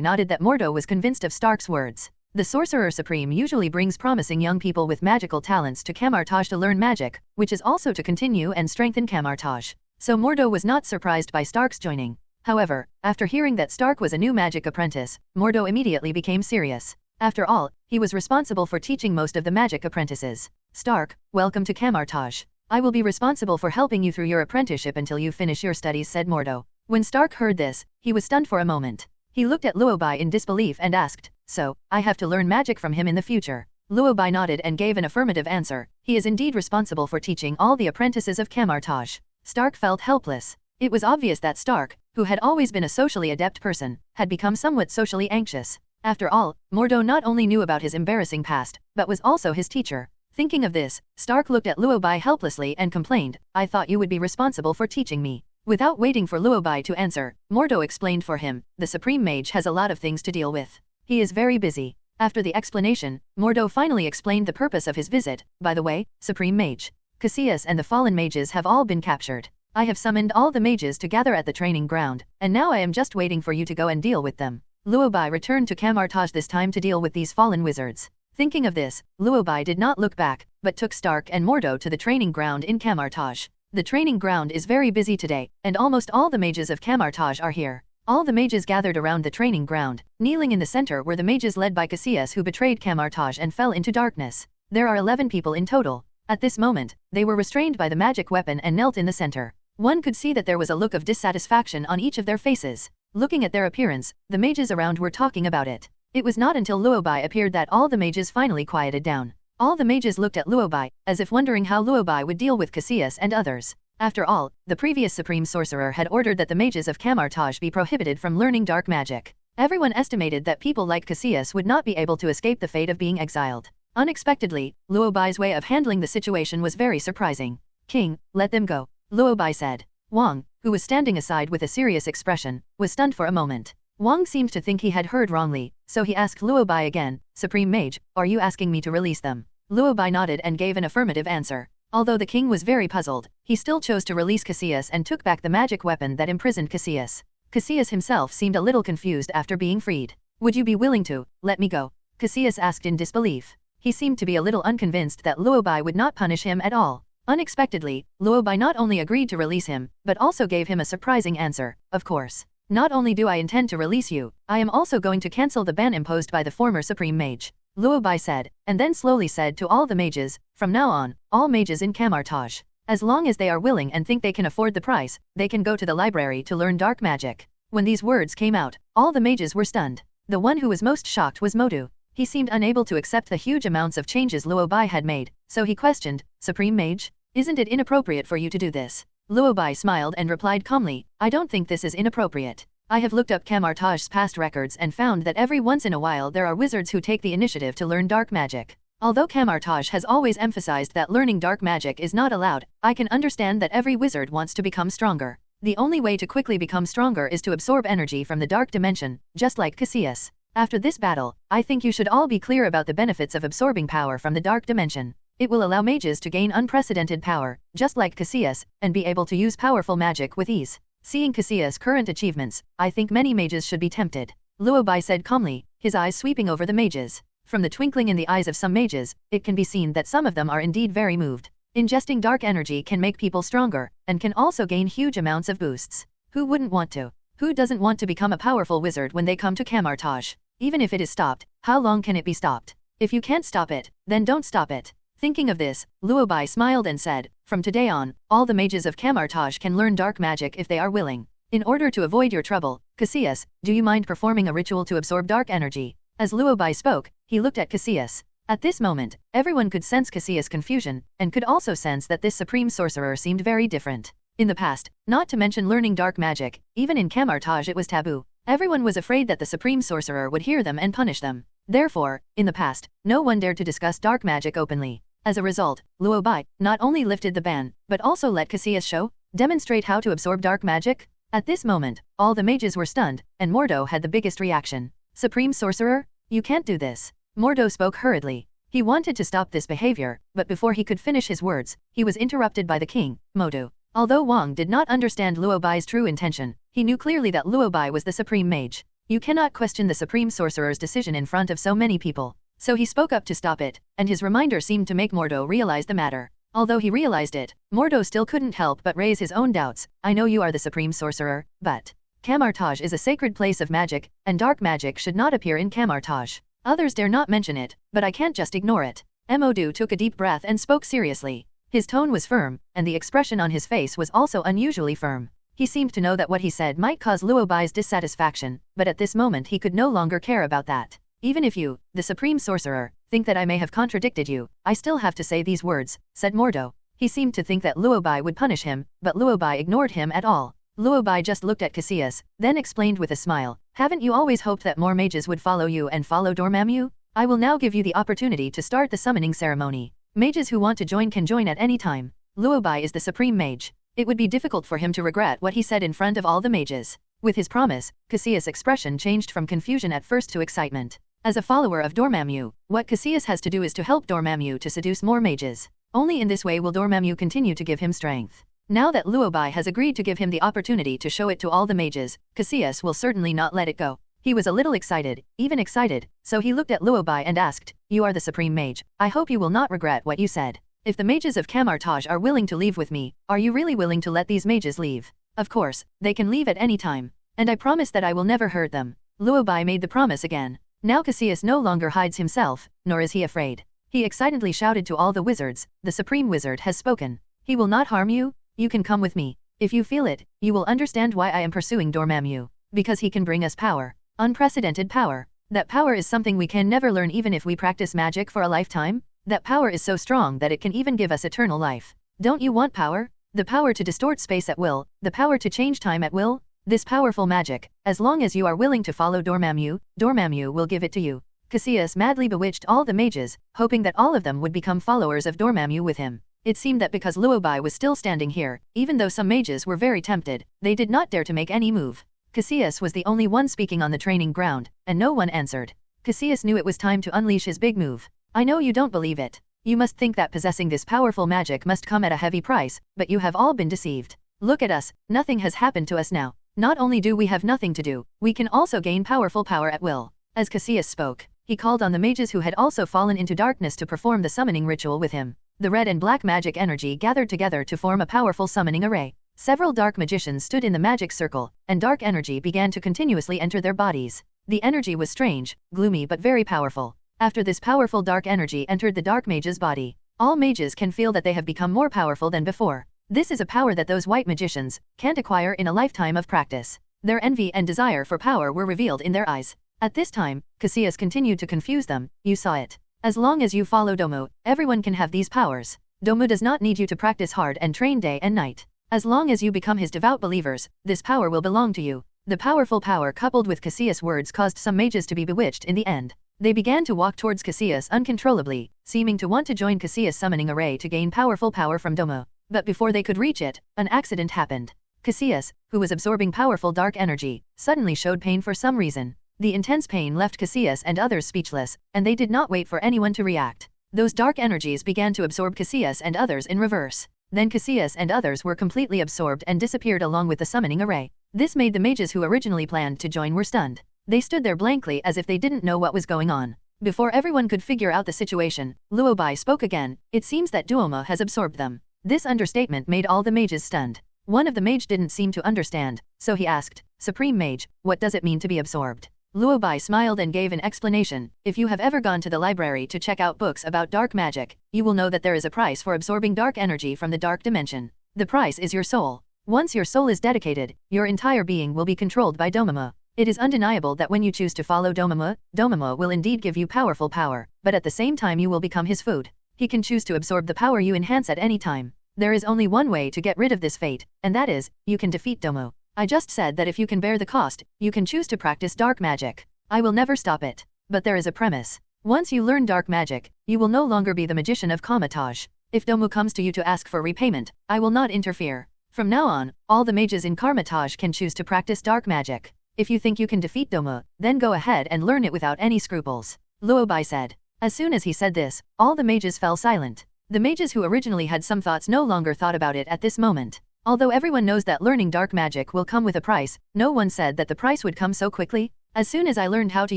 nodded that Mordo was convinced of Stark's words. The Sorcerer Supreme usually brings promising young people with magical talents to Kamar-Taj to learn magic, which is also to continue and strengthen Kamar-Taj. So Mordo was not surprised by Stark's joining. However, after hearing that Stark was a new magic apprentice, Mordo immediately became serious. After all, he was responsible for teaching most of the magic apprentices. "Stark, welcome to Kamar-Taj. I will be responsible for helping you through your apprenticeship until you finish your studies," said Mordo. When Stark heard this, he was stunned for a moment. He looked at Luo Bai in disbelief and asked, "So, I have to learn magic from him in the future?" Luo Bai nodded and gave an affirmative answer. He is indeed responsible for teaching all the apprentices of Kamar-Taj. Stark felt helpless. It was obvious that Stark, who had always been a socially adept person, had become somewhat socially anxious. After all, Mordo not only knew about his embarrassing past, but was also his teacher. Thinking of this, Stark looked at Luo Bai helplessly and complained, "I thought you would be responsible for teaching me." Without waiting for Luo Bai to answer, Mordo explained for him, "The Supreme Mage has a lot of things to deal with. He is very busy." After the explanation, Mordo finally explained the purpose of his visit. "By the way, Supreme Mage, Cassius and the fallen mages have all been captured. I have summoned all the mages to gather at the training ground, and now I am just waiting for you to go and deal with them." Luo Bai returned to Kamar-Taj this time to deal with these fallen wizards. Thinking of this, Luo Bai did not look back, but took Stark and Mordo to the training ground in Kamar-Taj. The training ground is very busy today, and almost all the mages of Kamar-Taj are here. All the mages gathered around the training ground. Kneeling in the center were the mages led by Cassius, who betrayed Kamar-Taj and fell into darkness. There are 11 people in total. At this moment, they were restrained by the magic weapon and knelt in the center. One could see that there was a look of dissatisfaction on each of their faces. Looking at their appearance, the mages around were talking about it. It was not until Luo Bai appeared that all the mages finally quieted down. All the mages looked at Luo Bai, as if wondering how Luo Bai would deal with Cassius and others. After all, the previous Supreme Sorcerer had ordered that the mages of Kamar-Taj be prohibited from learning dark magic. Everyone estimated that people like Cassius would not be able to escape the fate of being exiled. Unexpectedly, Luo Bai's way of handling the situation was very surprising. "King, let them go," Luo Bai said. Wang, who was standing aside with a serious expression, was stunned for a moment. Wang seemed to think he had heard wrongly, so he asked Luo Bai again, "Supreme Mage, are you asking me to release them?" Luo Bai nodded and gave an affirmative answer. Although the king was very puzzled, he still chose to release Cassius and took back the magic weapon that imprisoned Cassius. Cassius himself seemed a little confused after being freed. "Would you be willing to let me go?" Cassius asked in disbelief. He seemed to be a little unconvinced that Luo Bai would not punish him at all. Unexpectedly, Luo Bai not only agreed to release him, but also gave him a surprising answer, "Of course. Not only do I intend to release you, I am also going to cancel the ban imposed by the former Supreme Mage," Luo Bai said, and then slowly said to all the mages, "From now on, all mages in Kamar-Taj, as long as they are willing and think they can afford the price, they can go to the library to learn dark magic." When these words came out, all the mages were stunned. The one who was most shocked was Mordo. He seemed unable to accept the huge amounts of changes Luo Bai had made, so he questioned, Supreme Mage? Isn't it inappropriate for you to do this? Luo Bai smiled and replied calmly, I don't think this is inappropriate. I have looked up Kamar-Taj's past records and found that every once in a while there are wizards who take the initiative to learn dark magic. Although Kamar-Taj has always emphasized that learning dark magic is not allowed, I can understand that every wizard wants to become stronger. The only way to quickly become stronger is to absorb energy from the dark dimension, just like Cassius. After this battle, I think you should all be clear about the benefits of absorbing power from the dark dimension. It will allow mages to gain unprecedented power, just like Cassius, and be able to use powerful magic with ease. Seeing Cassius' current achievements, I think many mages should be tempted. Luo Bai said calmly, his eyes sweeping over the mages. From the twinkling in the eyes of some mages, it can be seen that some of them are indeed very moved. Ingesting dark energy can make people stronger, and can also gain huge amounts of boosts. Who wouldn't want to? Who doesn't want to become a powerful wizard when they come to Kamar-Taj? Even if it is stopped, how long can it be stopped? If you can't stop it, then don't stop it. Thinking of this, Luo Bai smiled and said, from today on, all the mages of Kamar-Taj can learn dark magic if they are willing. In order to avoid your trouble, Cassius, do you mind performing a ritual to absorb dark energy? As Luo Bai spoke, he looked at Cassius. At this moment, everyone could sense Cassius' confusion, and could also sense that this supreme sorcerer seemed very different. In the past, not to mention learning dark magic, even in Kamar-Taj it was taboo. Everyone was afraid that the supreme sorcerer would hear them and punish them. Therefore, in the past, no one dared to discuss dark magic openly. As a result, Luo Bai not only lifted the ban, but also let Cassius demonstrate how to absorb dark magic. At this moment, all the mages were stunned, and Mordo had the biggest reaction. Supreme Sorcerer? You can't do this. Mordo spoke hurriedly. He wanted to stop this behavior, but before he could finish his words, he was interrupted by the king, Mordo. Although Wang did not understand Luo Bai's true intention, he knew clearly that Luo Bai was the Supreme Mage. You cannot question the Supreme Sorcerer's decision in front of so many people. So he spoke up to stop it, and his reminder seemed to make Mordo realize the matter. Although he realized it, Mordo still couldn't help but raise his own doubts. I know you are the Supreme Sorcerer, but Kamar-Taj is a sacred place of magic, and dark magic should not appear in Kamar-Taj. Others dare not mention it, but I can't just ignore it. Modu took a deep breath and spoke seriously. His tone was firm, and the expression on his face was also unusually firm. He seemed to know that what he said might cause Luo Bai's dissatisfaction, but at this moment he could no longer care about that. Even if you, the Supreme Sorcerer, think that I may have contradicted you, I still have to say these words, said Mordo. He seemed to think that Luo Bai would punish him, but Luo Bai ignored him at all. Luo Bai just looked at Cassius, then explained with a smile, haven't you always hoped that more mages would follow you and follow Dormammu? I will now give you the opportunity to start the summoning ceremony. Mages who want to join can join at any time. Luo Bai is the Supreme Mage. It would be difficult for him to regret what he said in front of all the mages. With his promise, Cassius' expression changed from confusion at first to excitement. As a follower of Dormammu, what Cassius has to do is to help Dormammu to seduce more mages. Only in this way will Dormammu continue to give him strength. Now that Luo Bai has agreed to give him the opportunity to show it to all the mages, Cassius will certainly not let it go. He was a little excited, even excited, so he looked at Luo Bai and asked, you are the Supreme Mage, I hope you will not regret what you said. If the mages of Kamar-Taj are willing to leave with me, are you really willing to let these mages leave? Of course, they can leave at any time. And I promise that I will never hurt them. Luo Bai made the promise again. Now Cassius no longer hides himself, nor is he afraid. He excitedly shouted to all the wizards, the Supreme Wizard has spoken. He will not harm you, you can come with me. If you feel it, you will understand why I am pursuing Dormammu. Because he can bring us power. Unprecedented power. That power is something we can never learn even if we practice magic for a lifetime. That power is so strong that it can even give us eternal life. Don't you want power? The power to distort space at will, the power to change time at will? This powerful magic, as long as you are willing to follow Dormammu, Dormammu will give it to you. Cassius madly bewitched all the mages, hoping that all of them would become followers of Dormammu with him. It seemed that because Luo Bai was still standing here, even though some mages were very tempted, they did not dare to make any move. Cassius was the only one speaking on the training ground, and no one answered. Cassius knew it was time to unleash his big move. I know you don't believe it. You must think that possessing this powerful magic must come at a heavy price, but you have all been deceived. Look at us, nothing has happened to us now. Not only do we have nothing to do, we can also gain powerful power at will. As Cassius spoke, he called on the mages who had also fallen into darkness to perform the summoning ritual with him. The red and black magic energy gathered together to form a powerful summoning array. Several dark magicians stood in the magic circle, and dark energy began to continuously enter their bodies. The energy was strange, gloomy but very powerful. After this powerful dark energy entered the dark mage's body, all mages can feel that they have become more powerful than before. This is a power that those white magicians can't acquire in a lifetime of practice. Their envy and desire for power were revealed in their eyes. At this time, Cassius continued to confuse them, you saw it. As long as you follow Domo, everyone can have these powers. Dormammu does not need you to practice hard and train day and night. As long as you become his devout believers, this power will belong to you. The powerful power coupled with Cassius' words caused some mages to be bewitched in the end. They began to walk towards Cassius uncontrollably, seeming to want to join Cassius' summoning array to gain powerful power from Dormammu. But before they could reach it, an accident happened. Cassius, who was absorbing powerful dark energy, suddenly showed pain for some reason. The intense pain left Cassius and others speechless, and they did not wait for anyone to react. Those dark energies began to absorb Cassius and others in reverse. Then Cassius and others were completely absorbed and disappeared along with the summoning array. This made the mages who originally planned to join were stunned. They stood there blankly as if they didn't know what was going on. Before everyone could figure out the situation, Luo Bai spoke again. It seems that Dormammu has absorbed them. This understatement made all the mages stunned. One of the mage didn't seem to understand, so he asked, Supreme Mage, what does it mean to be absorbed? Luo Bai smiled and gave an explanation. If you have ever gone to the library to check out books about dark magic, you will know that there is a price for absorbing dark energy from the dark dimension. The price is your soul. Once your soul is dedicated, your entire being will be controlled by Dormammu. It is undeniable that when you choose to follow Dormammu, Dormammu will indeed give you powerful power, but at the same time you will become his food. He can choose to absorb the power you enhance at any time. There is only one way to get rid of this fate, and that is, you can defeat Dormammu. I just said that if you can bear the cost, you can choose to practice dark magic. I will never stop it. But there is a premise. Once you learn dark magic, you will no longer be the magician of Kamar-Taj. If Dormammu comes to you to ask for repayment, I will not interfere. From now on, all the mages in Kamar-Taj can choose to practice dark magic. If you think you can defeat Dormammu, then go ahead and learn it without any scruples. Luo Bai said. As soon as he said this, all the mages fell silent. The mages who originally had some thoughts no longer thought about it at this moment. Although everyone knows that learning dark magic will come with a price, no one said that the price would come so quickly. As soon as I learned how to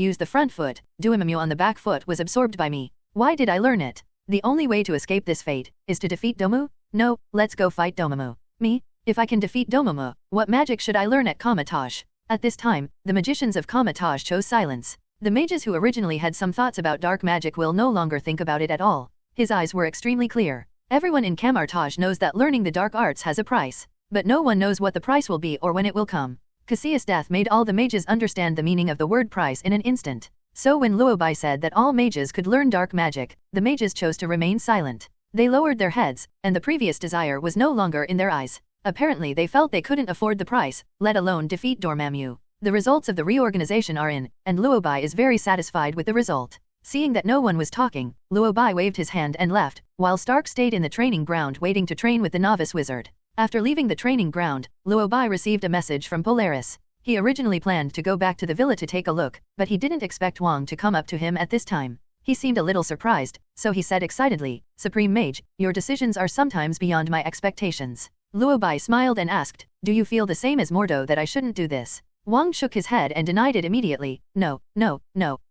use the front foot, Dormammu on the back foot was absorbed by me. Why did I learn it? The only way to escape this fate is to defeat Dormammu? No, let's go fight Dormammu. Me? If I can defeat Dormammu, what magic should I learn at Kamar-Taj? At this time, the magicians of Kamar-Taj chose silence. The mages who originally had some thoughts about dark magic will no longer think about it at all. His eyes were extremely clear. Everyone in Kamar-Taj knows that learning the dark arts has a price, but no one knows what the price will be or when it will come. Cassius' death made all the mages understand the meaning of the word price in an instant. So when Luo Bai said that all mages could learn dark magic, the mages chose to remain silent. They lowered their heads, and the previous desire was no longer in their eyes. Apparently they felt they couldn't afford the price, let alone defeat Dormammu. The results of the reorganization are in, and Luo Bai is very satisfied with the result. Seeing that no one was talking, Luo Bai waved his hand and left, while Stark stayed in the training ground waiting to train with the novice wizard. After leaving the training ground, Luo Bai received a message from Polaris. He originally planned to go back to the villa to take a look, but he didn't expect Wang to come up to him at this time. He seemed a little surprised, so he said excitedly, Supreme Mage, your decisions are sometimes beyond my expectations. Luo Bai smiled and asked, do you feel the same as Mordo that I shouldn't do this? Wang shook his head and denied it immediately. No,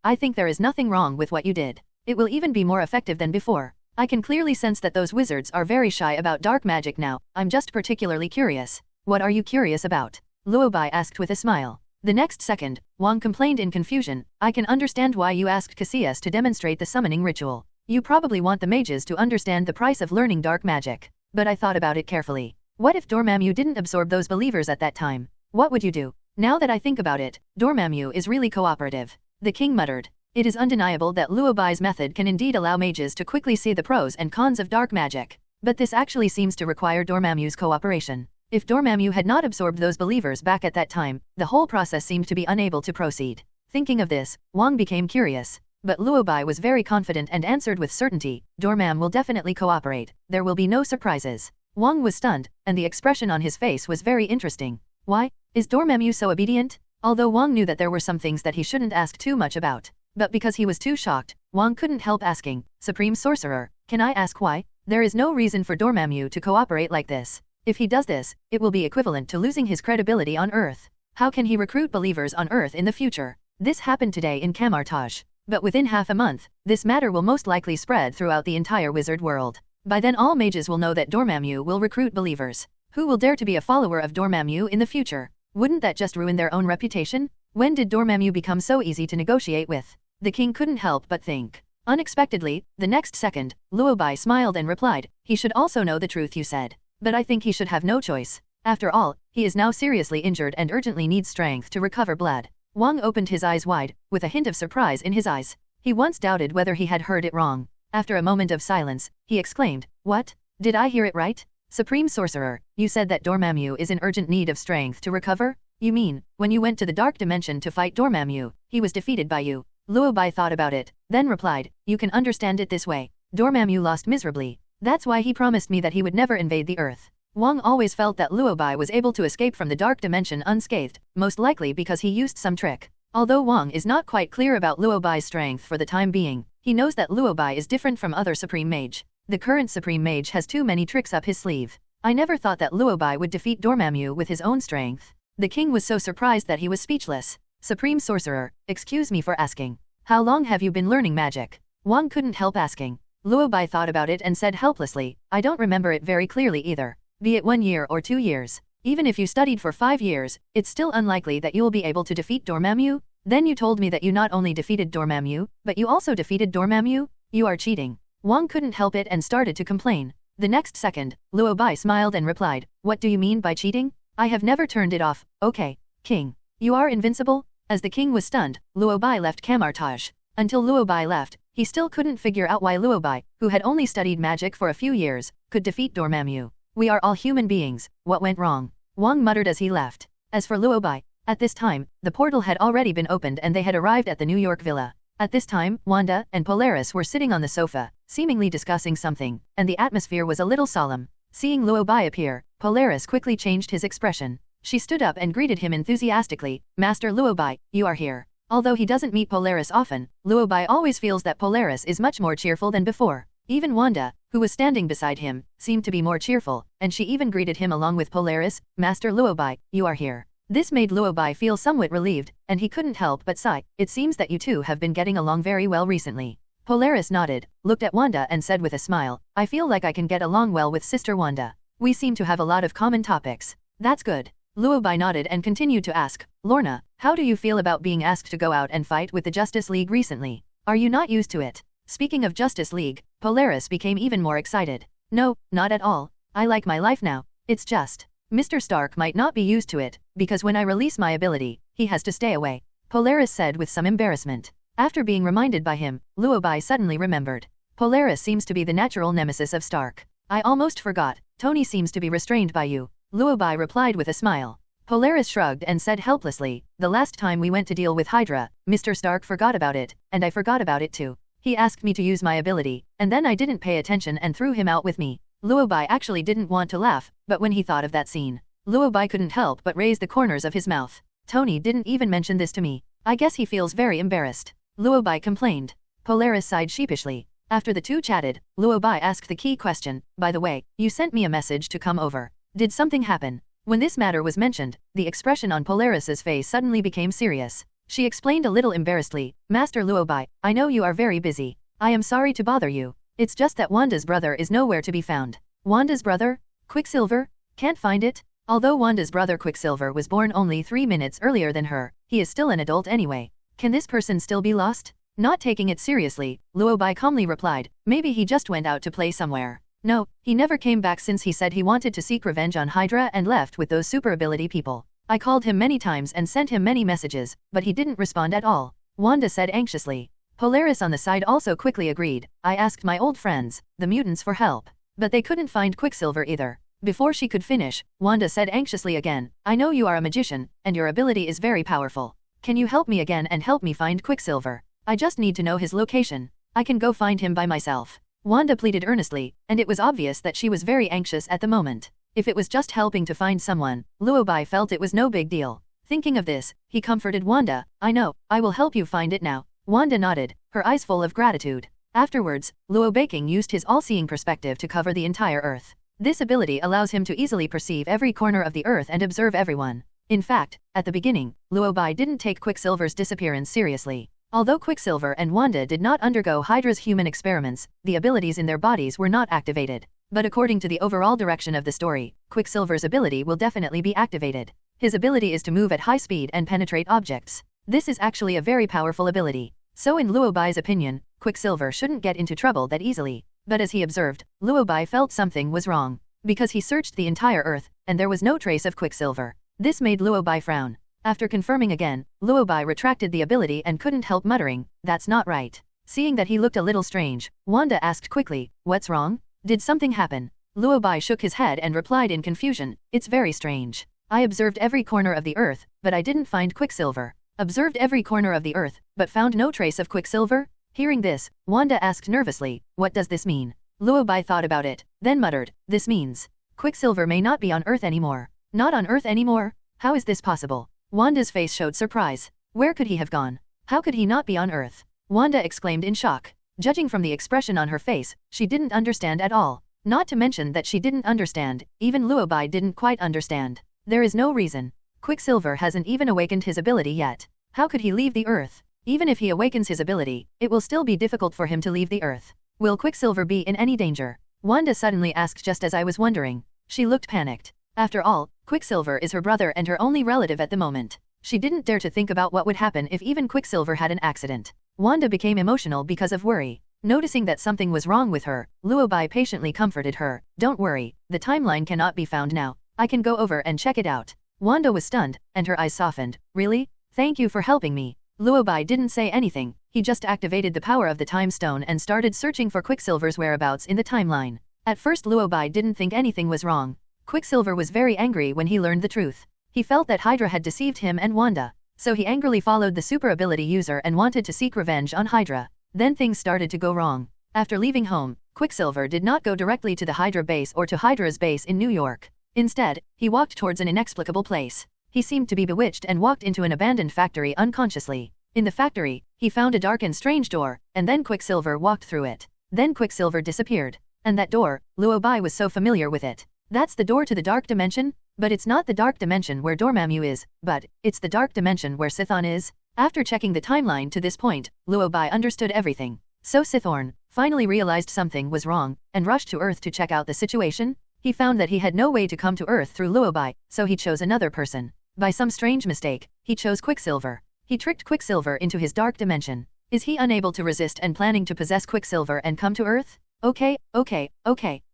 I think there is nothing wrong with what you did. It will even be more effective than before. I can clearly sense that those wizards are very shy about dark magic now. I'm just particularly curious. What are you curious about? Luo Bai asked with a smile. The next second, Wang complained in confusion, I can understand why you asked Cassius to demonstrate the summoning ritual. You probably want the mages to understand the price of learning dark magic. But I thought about it carefully. What if Dormammu didn't absorb those believers at that time? What would you do? Now that I think about it, Dormammu is really cooperative. The king muttered. It is undeniable that Luo Bai's method can indeed allow mages to quickly see the pros and cons of dark magic. But this actually seems to require Dormammu's cooperation. If Dormammu had not absorbed those believers back at that time, the whole process seemed to be unable to proceed. Thinking of this, Wang became curious. But Luo Bai was very confident and answered with certainty, Dormammu will definitely cooperate. There will be no surprises. Wang was stunned, and the expression on his face was very interesting. Why? Is Dormammu so obedient? Although Wang knew that there were some things that he shouldn't ask too much about. But because he was too shocked, Wang couldn't help asking, Supreme Sorcerer, can I ask why? There is no reason for Dormammu to cooperate like this. If he does this, it will be equivalent to losing his credibility on Earth. How can he recruit believers on Earth in the future? This happened today in Kamar-Taj. But within half a month, this matter will most likely spread throughout the entire wizard world. By then all mages will know that Dormammu will recruit believers. Who will dare to be a follower of Dormammu in the future? Wouldn't that just ruin their own reputation? When did Dormammu become so easy to negotiate with? The king couldn't help but think. Unexpectedly, the next second, Luo Bai smiled and replied, he should also know the truth you said. But I think he should have no choice. After all, he is now seriously injured and urgently needs strength to recover blood. Wang opened his eyes wide, with a hint of surprise in his eyes. He once doubted whether he had heard it wrong. After a moment of silence, he exclaimed, what? Did I hear it right? Supreme Sorcerer, you said that Dormammu is in urgent need of strength to recover? You mean, when you went to the Dark Dimension to fight Dormammu, he was defeated by you? Luo Bai thought about it, then replied, you can understand it this way. Dormammu lost miserably. That's why he promised me that he would never invade the Earth. Wang always felt that Luo Bai was able to escape from the Dark Dimension unscathed, most likely because he used some trick. Although Wang is not quite clear about Luo Bai's strength for the time being, he knows that Luo Bai is different from other Supreme Mage. The current Supreme Mage has too many tricks up his sleeve. I never thought that Luo Bai would defeat Dormammu with his own strength. The king was so surprised that he was speechless. Supreme Sorcerer, excuse me for asking. How long have you been learning magic? Wang couldn't help asking. Luo Bai thought about it and said helplessly, I don't remember it very clearly either. Be it 1 year or 2 years. Even if you studied for 5 years, it's still unlikely that you will be able to defeat Dormammu. Then you told me that you not only defeated Dormammu, but you also defeated Dormammu? You are cheating. Wang couldn't help it and started to complain. The next second, Luo Bai smiled and replied, what do you mean by cheating? I have never turned it off. Okay, king. You are invincible? As the king was stunned, Luo Bai left Kamar-Taj. Until Luo Bai left, he still couldn't figure out why Luo Bai, who had only studied magic for a few years, could defeat Dormammu. We are all human beings, what went wrong? Wang muttered as he left. As for Luo Bai, at this time, the portal had already been opened and they had arrived at the New York villa. At this time, Wanda and Polaris were sitting on the sofa, seemingly discussing something, and the atmosphere was a little solemn. Seeing Luo Bai appear, Polaris quickly changed his expression. She stood up and greeted him enthusiastically, Master Luo Bai, you are here. Although he doesn't meet Polaris often, Luo Bai always feels that Polaris is much more cheerful than before. Even Wanda, who was standing beside him, seemed to be more cheerful, and she even greeted him along with Polaris, Master Luo Bai, you are here. This made Luo Bai feel somewhat relieved, and he couldn't help but sigh, it seems that you two have been getting along very well recently. Polaris nodded, looked at Wanda and said with a smile, I feel like I can get along well with Sister Wanda. We seem to have a lot of common topics. That's good. Luo Bai nodded and continued to ask, Lorna, how do you feel about being asked to go out and fight with the Justice League recently? Are you not used to it? Speaking of Justice League, Polaris became even more excited. No, not at all. I like my life now. It's just, Mr. Stark might not be used to it, because when I release my ability, he has to stay away. Polaris said with some embarrassment. After being reminded by him, Luo Bai suddenly remembered. Polaris seems to be the natural nemesis of Stark. I almost forgot, Tony seems to be restrained by you. Luo Bai replied with a smile. Polaris shrugged and said helplessly, the last time we went to deal with Hydra, Mr. Stark forgot about it, and I forgot about it too. He asked me to use my ability, and then I didn't pay attention and threw him out with me. Luo Bai actually didn't want to laugh, but when he thought of that scene, Luo Bai couldn't help but raise the corners of his mouth. Tony didn't even mention this to me. I guess he feels very embarrassed. Luo Bai complained. Polaris sighed sheepishly. After the two chatted, Luo Bai asked the key question, by the way, you sent me a message to come over. Did something happen? When this matter was mentioned, the expression on Polaris's face suddenly became serious. She explained a little embarrassedly, Master Luo Bai, I know you are very busy. I am sorry to bother you. It's just that Wanda's brother is nowhere to be found. Wanda's brother? Quicksilver? Can't find it? Although Wanda's brother Quicksilver was born only 3 minutes earlier than her, he is still an adult anyway. Can this person still be lost? Not taking it seriously, Luo Bai calmly replied, maybe he just went out to play somewhere. No, he never came back since he said he wanted to seek revenge on Hydra and left with those super ability people. I called him many times and sent him many messages, but he didn't respond at all. Wanda said anxiously. Polaris on the side also quickly agreed, I asked my old friends, the mutants, for help. But they couldn't find Quicksilver either. Before she could finish, Wanda said anxiously again, I know you are a magician, and your ability is very powerful. Can you help me again and help me find Quicksilver? I just need to know his location. I can go find him by myself. Wanda pleaded earnestly, and it was obvious that she was very anxious at the moment. If it was just helping to find someone, Luo Bai felt it was no big deal. Thinking of this, he comforted Wanda, I know, I will help you find it now. Wanda nodded, her eyes full of gratitude. Afterwards, Luo Bai used his all-seeing perspective to cover the entire Earth. This ability allows him to easily perceive every corner of the Earth and observe everyone. In fact, at the beginning, Luo Bai didn't take Quicksilver's disappearance seriously. Although Quicksilver and Wanda did not undergo Hydra's human experiments, the abilities in their bodies were not activated. But according to the overall direction of the story, Quicksilver's ability will definitely be activated. His ability is to move at high speed and penetrate objects. This is actually a very powerful ability. So in Luo Bai's opinion, Quicksilver shouldn't get into trouble that easily. But as he observed, Luo Bai felt something was wrong. Because he searched the entire Earth, and there was no trace of Quicksilver. This made Luo Bai frown. After confirming again, Luo Bai retracted the ability and couldn't help muttering, that's not right. Seeing that he looked a little strange, Wanda asked quickly, what's wrong? Did something happen? Luo Bai shook his head and replied in confusion, "It's very strange. I observed every corner of the earth, but I didn't find Quicksilver. Observed every corner of the earth, but found no trace of Quicksilver?" Hearing this, Wanda asked nervously, "What does this mean?" Luo Bai thought about it, then muttered, "This means Quicksilver may not be on Earth anymore." "Not on Earth anymore? How is this possible?" Wanda's face showed surprise. Where could he have gone? How could he not be on Earth? Wanda exclaimed in shock. Judging from the expression on her face, she didn't understand at all. Not to mention that she didn't understand, even Luo Bai didn't quite understand. There is no reason. Quicksilver hasn't even awakened his ability yet. How could he leave the Earth? Even if he awakens his ability, it will still be difficult for him to leave the Earth. Will Quicksilver be in any danger? Wanda suddenly asked just as I was wondering. She looked panicked. After all, Quicksilver is her brother and her only relative at the moment. She didn't dare to think about what would happen if even Quicksilver had an accident. Wanda became emotional because of worry. Noticing that something was wrong with her, Luo Bai patiently comforted her. "Don't worry, the timeline cannot be found now. I can go over and check it out." Wanda was stunned, and her eyes softened. "Really? Thank you for helping me." Luo Bai didn't say anything, he just activated the power of the Time Stone and started searching for Quicksilver's whereabouts in the timeline. At first Luo Bai didn't think anything was wrong. Quicksilver was very angry when he learned the truth. He felt that Hydra had deceived him and Wanda, so he angrily followed the super ability user and wanted to seek revenge on Hydra. Then things started to go wrong. After leaving home, Quicksilver did not go directly to the Hydra base or to Hydra's base in New York. Instead, he walked towards an inexplicable place. He seemed to be bewitched and walked into an abandoned factory unconsciously. In the factory, he found a dark and strange door, and then Quicksilver walked through it. Then Quicksilver disappeared. And that door, Luo Bai was so familiar with it. That's the door to the dark dimension? But it's not the dark dimension where Dormammu is, but it's the dark dimension where Chthon is. After checking the timeline to this point, Luo Bai understood everything. So Chthon finally realized something was wrong, and rushed to Earth to check out the situation. He found that he had no way to come to Earth through Luo Bai, so he chose another person. By some strange mistake, he chose Quicksilver. He tricked Quicksilver into his dark dimension. Is he unable to resist and planning to possess Quicksilver and come to Earth? Okay.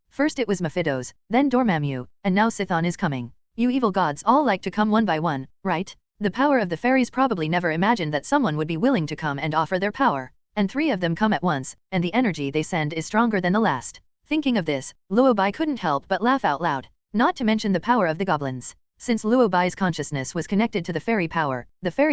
First it was Mephisto's, then Dormammu, and now Chthon is coming. You evil gods all like to come one by one, right? The power of the fairies probably never imagined that someone would be willing to come and offer their power. And 3 of them come at once, and the energy they send is stronger than the last. Thinking of this, Luo Bai couldn't help but laugh out loud. Not to mention the power of the goblins. Since Luo Bai's consciousness was connected to the fairy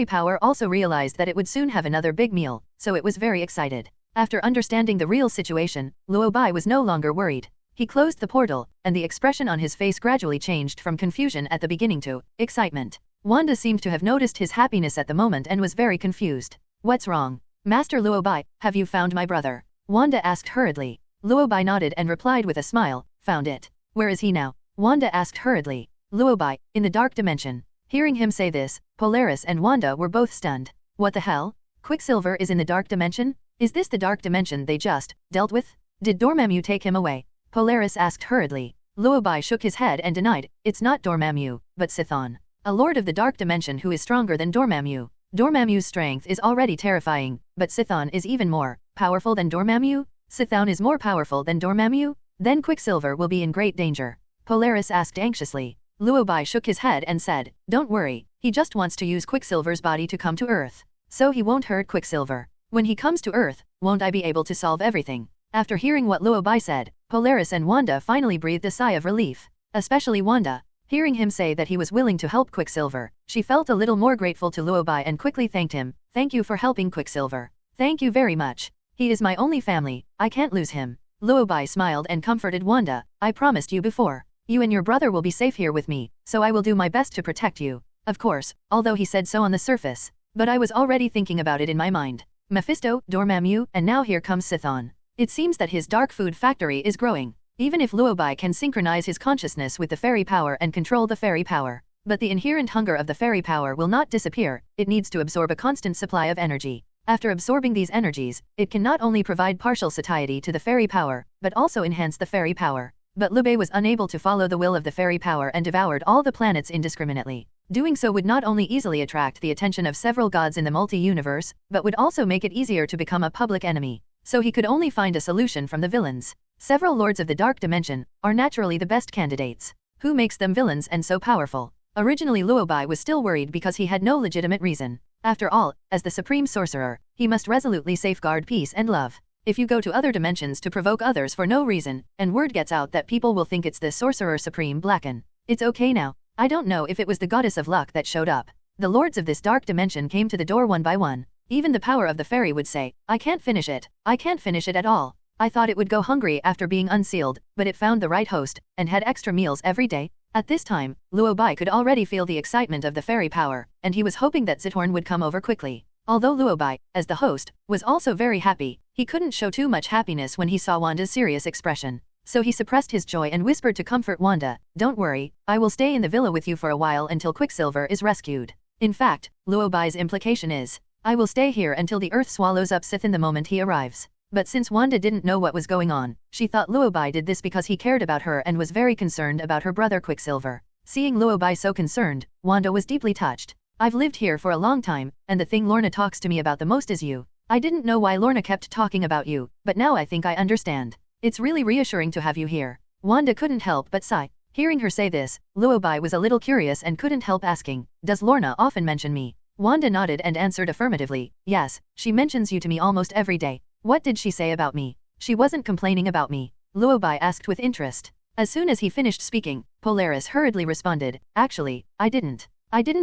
power also realized that it would soon have another big meal, so it was very excited. After understanding the real situation, Luo Bai was no longer worried. He closed the portal, and the expression on his face gradually changed from confusion at the beginning to excitement. Wanda seemed to have noticed his happiness at the moment and was very confused. "What's wrong? Master Luo Bai, have you found my brother?" Wanda asked hurriedly. Luo Bai nodded and replied with a smile, "Found it." "Where is he now?" Wanda asked hurriedly. "Luo Bai, in the dark dimension." Hearing him say this, Polaris and Wanda were both stunned. What the hell? Quicksilver is in the dark dimension? Is this the dark dimension they just dealt with? Did Dormammu take him away? Polaris asked hurriedly. Luo Bai shook his head and denied, "It's not Dormammu, but Chthon. A lord of the dark dimension who is stronger than Dormammu. Dormammu's strength is already terrifying, but Chthon is even more powerful than Dormammu? Chthon is more powerful than Dormammu? Then Quicksilver will be in great danger." Polaris asked anxiously. Luo Bai shook his head and said, "Don't worry, he just wants to use Quicksilver's body to come to Earth. So he won't hurt Quicksilver. When he comes to Earth, won't I be able to solve everything?" After hearing what Luo Bai said, Polaris and Wanda finally breathed a sigh of relief. Especially Wanda. Hearing him say that he was willing to help Quicksilver, she felt a little more grateful to Luo Bai and quickly thanked him. "Thank you for helping Quicksilver. Thank you very much. He is my only family, I can't lose him." Luo Bai smiled and comforted Wanda. "I promised you before. You and your brother will be safe here with me, so I will do my best to protect you." Of course, although he said so on the surface, but I was already thinking about it in my mind. Mephisto, Dormammu, and now here comes Chthon. It seems that his dark food factory is growing. Even if Luo Bai can synchronize his consciousness with the fairy power and control the fairy power, but the inherent hunger of the fairy power will not disappear, it needs to absorb a constant supply of energy. After absorbing these energies, it can not only provide partial satiety to the fairy power, but also enhance the fairy power. But Luo Bai was unable to follow the will of the fairy power and devoured all the planets indiscriminately. Doing so would not only easily attract the attention of several gods in the multi-universe, but would also make it easier to become a public enemy. So he could only find a solution from the villains. Several lords of the dark dimension are naturally the best candidates. Who makes them villains and so powerful? Originally Luo Bai was still worried because he had no legitimate reason. After all, as the supreme sorcerer, he must resolutely safeguard peace and love. If you go to other dimensions to provoke others for no reason, and word gets out that people will think it's the Sorcerer Supreme.No. It's okay now. I don't know if it was the goddess of luck that showed up. The lords of this dark dimension came to the door one by one. Even the power of the fairy would say, I can't finish it. I can't finish it at all. I thought it would go hungry after being unsealed, but it found the right host, and had extra meals every day. At this time, Luo Bai could already feel the excitement of the fairy power, and he was hoping that Chthon would come over quickly. Although Luo Bai, as the host, was also very happy, he couldn't show too much happiness when he saw Wanda's serious expression. So he suppressed his joy and whispered to comfort Wanda, don't worry, I will stay in the villa with you for a while until Quicksilver is rescued. In fact, Luo Bai's implication is, I will stay here until the earth swallows up Chthon the moment he arrives. But since Wanda didn't know what was going on, she thought Luo Bai did this because he cared about her and was very concerned about her brother Quicksilver. Seeing Luo Bai so concerned, Wanda was deeply touched. I've lived here for a long time, and the thing Lorna talks to me about the most is you. I didn't know why Lorna kept talking about you, but now I think I understand. It's really reassuring to have you here. Wanda couldn't help but sigh. Hearing her say this, Luo Bai was a little curious and couldn't help asking, does Lorna often mention me? Wanda nodded and answered affirmatively, yes, she mentions you to me almost every day. What did she say about me? She wasn't complaining about me. Luo Bai asked with interest. As soon as he finished speaking, Polaris hurriedly responded, actually, I didn't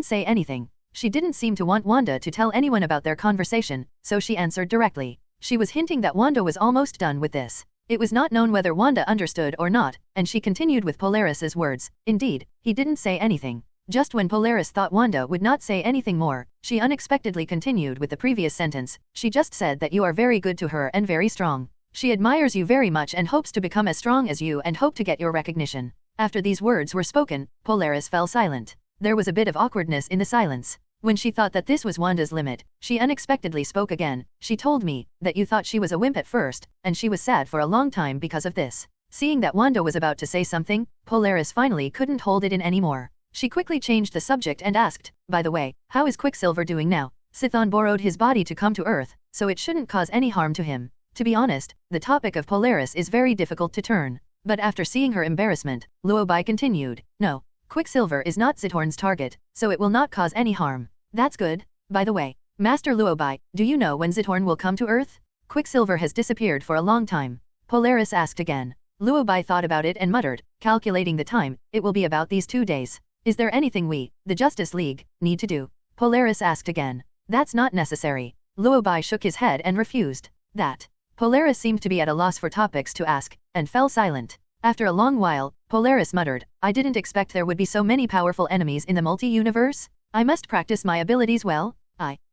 say anything. She didn't seem to want Wanda to tell anyone about their conversation, so she answered directly. She was hinting that Wanda was almost done with this. It was not known whether Wanda understood or not, and she continued with Polaris's words, indeed, he didn't say anything. Just when Polaris thought Wanda would not say anything more, she unexpectedly continued with the previous sentence, she just said that you are very good to her and very strong. She admires you very much and hopes to become as strong as you and hope to get your recognition. After these words were spoken, Polaris fell silent. There was a bit of awkwardness in the silence. When she thought that this was Wanda's limit, she unexpectedly spoke again, she told me that you thought she was a wimp at first, and she was sad for a long time because of this. Seeing that Wanda was about to say something, Polaris finally couldn't hold it in anymore. She quickly changed the subject and asked, by the way, how is Quicksilver doing now? Chthon borrowed his body to come to Earth, so it shouldn't cause any harm to him. To be honest, the topic of Polaris is very difficult to turn. But after seeing her embarrassment, Luo Bai continued, no, Quicksilver is not Chthon's target, so it will not cause any harm. That's good. By the way, Master Luo Bai, do you know when Chthon will come to Earth? Quicksilver has disappeared for a long time. Polaris asked again. Luo Bai thought about it and muttered, calculating the time, it will be about these 2 days. Is there anything we, the Justice League, need to do? Polaris asked again. That's not necessary. Luo Bai shook his head and refused. That. Polaris seemed to be at a loss for topics to ask, and fell silent. After a long while, Polaris muttered, I didn't expect there would be so many powerful enemies in the multi-universe. I must practice my abilities well.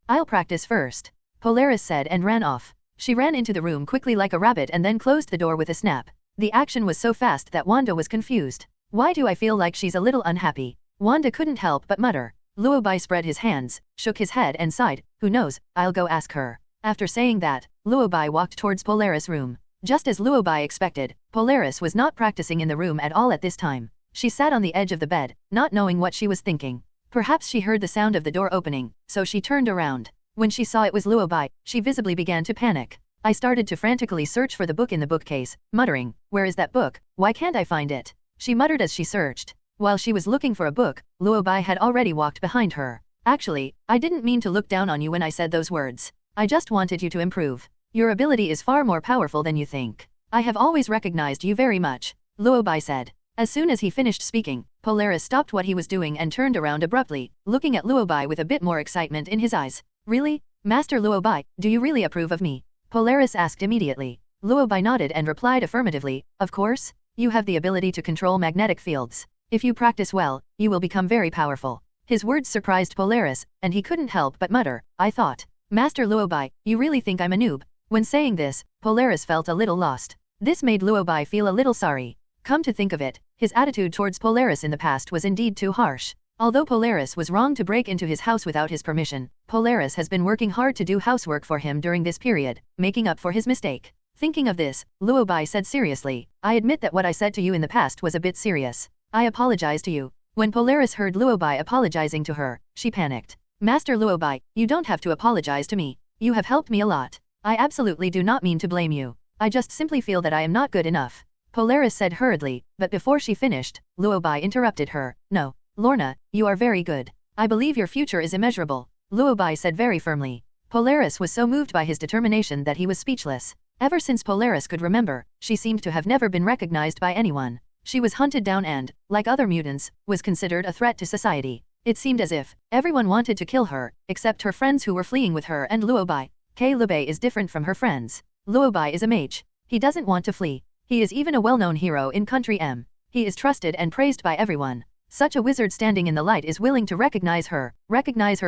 I'll practice first. Polaris said and ran off. She ran into the room quickly like a rabbit and then closed the door with a snap. The action was so fast that Wanda was confused. Why do I feel like she's a little unhappy? Wanda couldn't help but mutter. Luo Bai spread his hands, shook his head and sighed, who knows, I'll go ask her. After saying that, Luo Bai walked towards Polaris' room. Just as Luo Bai expected, Polaris was not practicing in the room at all at this time. She sat on the edge of the bed, not knowing what she was thinking. Perhaps she heard the sound of the door opening, so she turned around. When she saw it was Luo Bai, she visibly began to panic. I started to frantically search for the book in the bookcase, muttering, where is that book? Why can't I find it? She muttered as she searched. While she was looking for a book, Luo Bai had already walked behind her. Actually, I didn't mean to look down on you when I said those words. I just wanted you to improve. Your ability is far more powerful than you think. I have always recognized you very much, Luo Bai said. As soon as he finished speaking, Polaris stopped what he was doing and turned around abruptly, looking at Luo Bai with a bit more excitement in his eyes. Really? Master Luo Bai, do you really approve of me? Polaris asked immediately. Luo Bai nodded and replied affirmatively, of course. You have the ability to control magnetic fields. If you practice well, you will become very powerful. His words surprised Polaris, and he couldn't help but mutter, I thought. Master Luo Bai, you really think I'm a noob? When saying this, Polaris felt a little lost. This made Luo Bai feel a little sorry. Come to think of it, his attitude towards Polaris in the past was indeed too harsh. Although Polaris was wrong to break into his house without his permission, Polaris has been working hard to do housework for him during this period, making up for his mistake. Thinking of this, Luo Bai said seriously, I admit that what I said to you in the past was a bit serious. I apologize to you. When Polaris heard Luo Bai apologizing to her, she panicked. Master Luo Bai, you don't have to apologize to me. You have helped me a lot. I absolutely do not mean to blame you. I just simply feel that I am not good enough. Polaris said hurriedly, but before she finished, Luo Bai interrupted her. No, Lorna, you are very good. I believe your future is immeasurable, Luo Bai said very firmly. Polaris was so moved by his determination that he was speechless. Ever since Polaris could remember, she seemed to have never been recognized by anyone. She was hunted down and, like other mutants, was considered a threat to society. It seemed as if everyone wanted to kill her, except her friends who were fleeing with her and Luo Bai. Luo Bai is different from her friends. Luo Bai is a mage. He doesn't want to flee. He is even a well-known hero in Country M. He is trusted and praised by everyone. Such a wizard standing in the light is willing to recognize her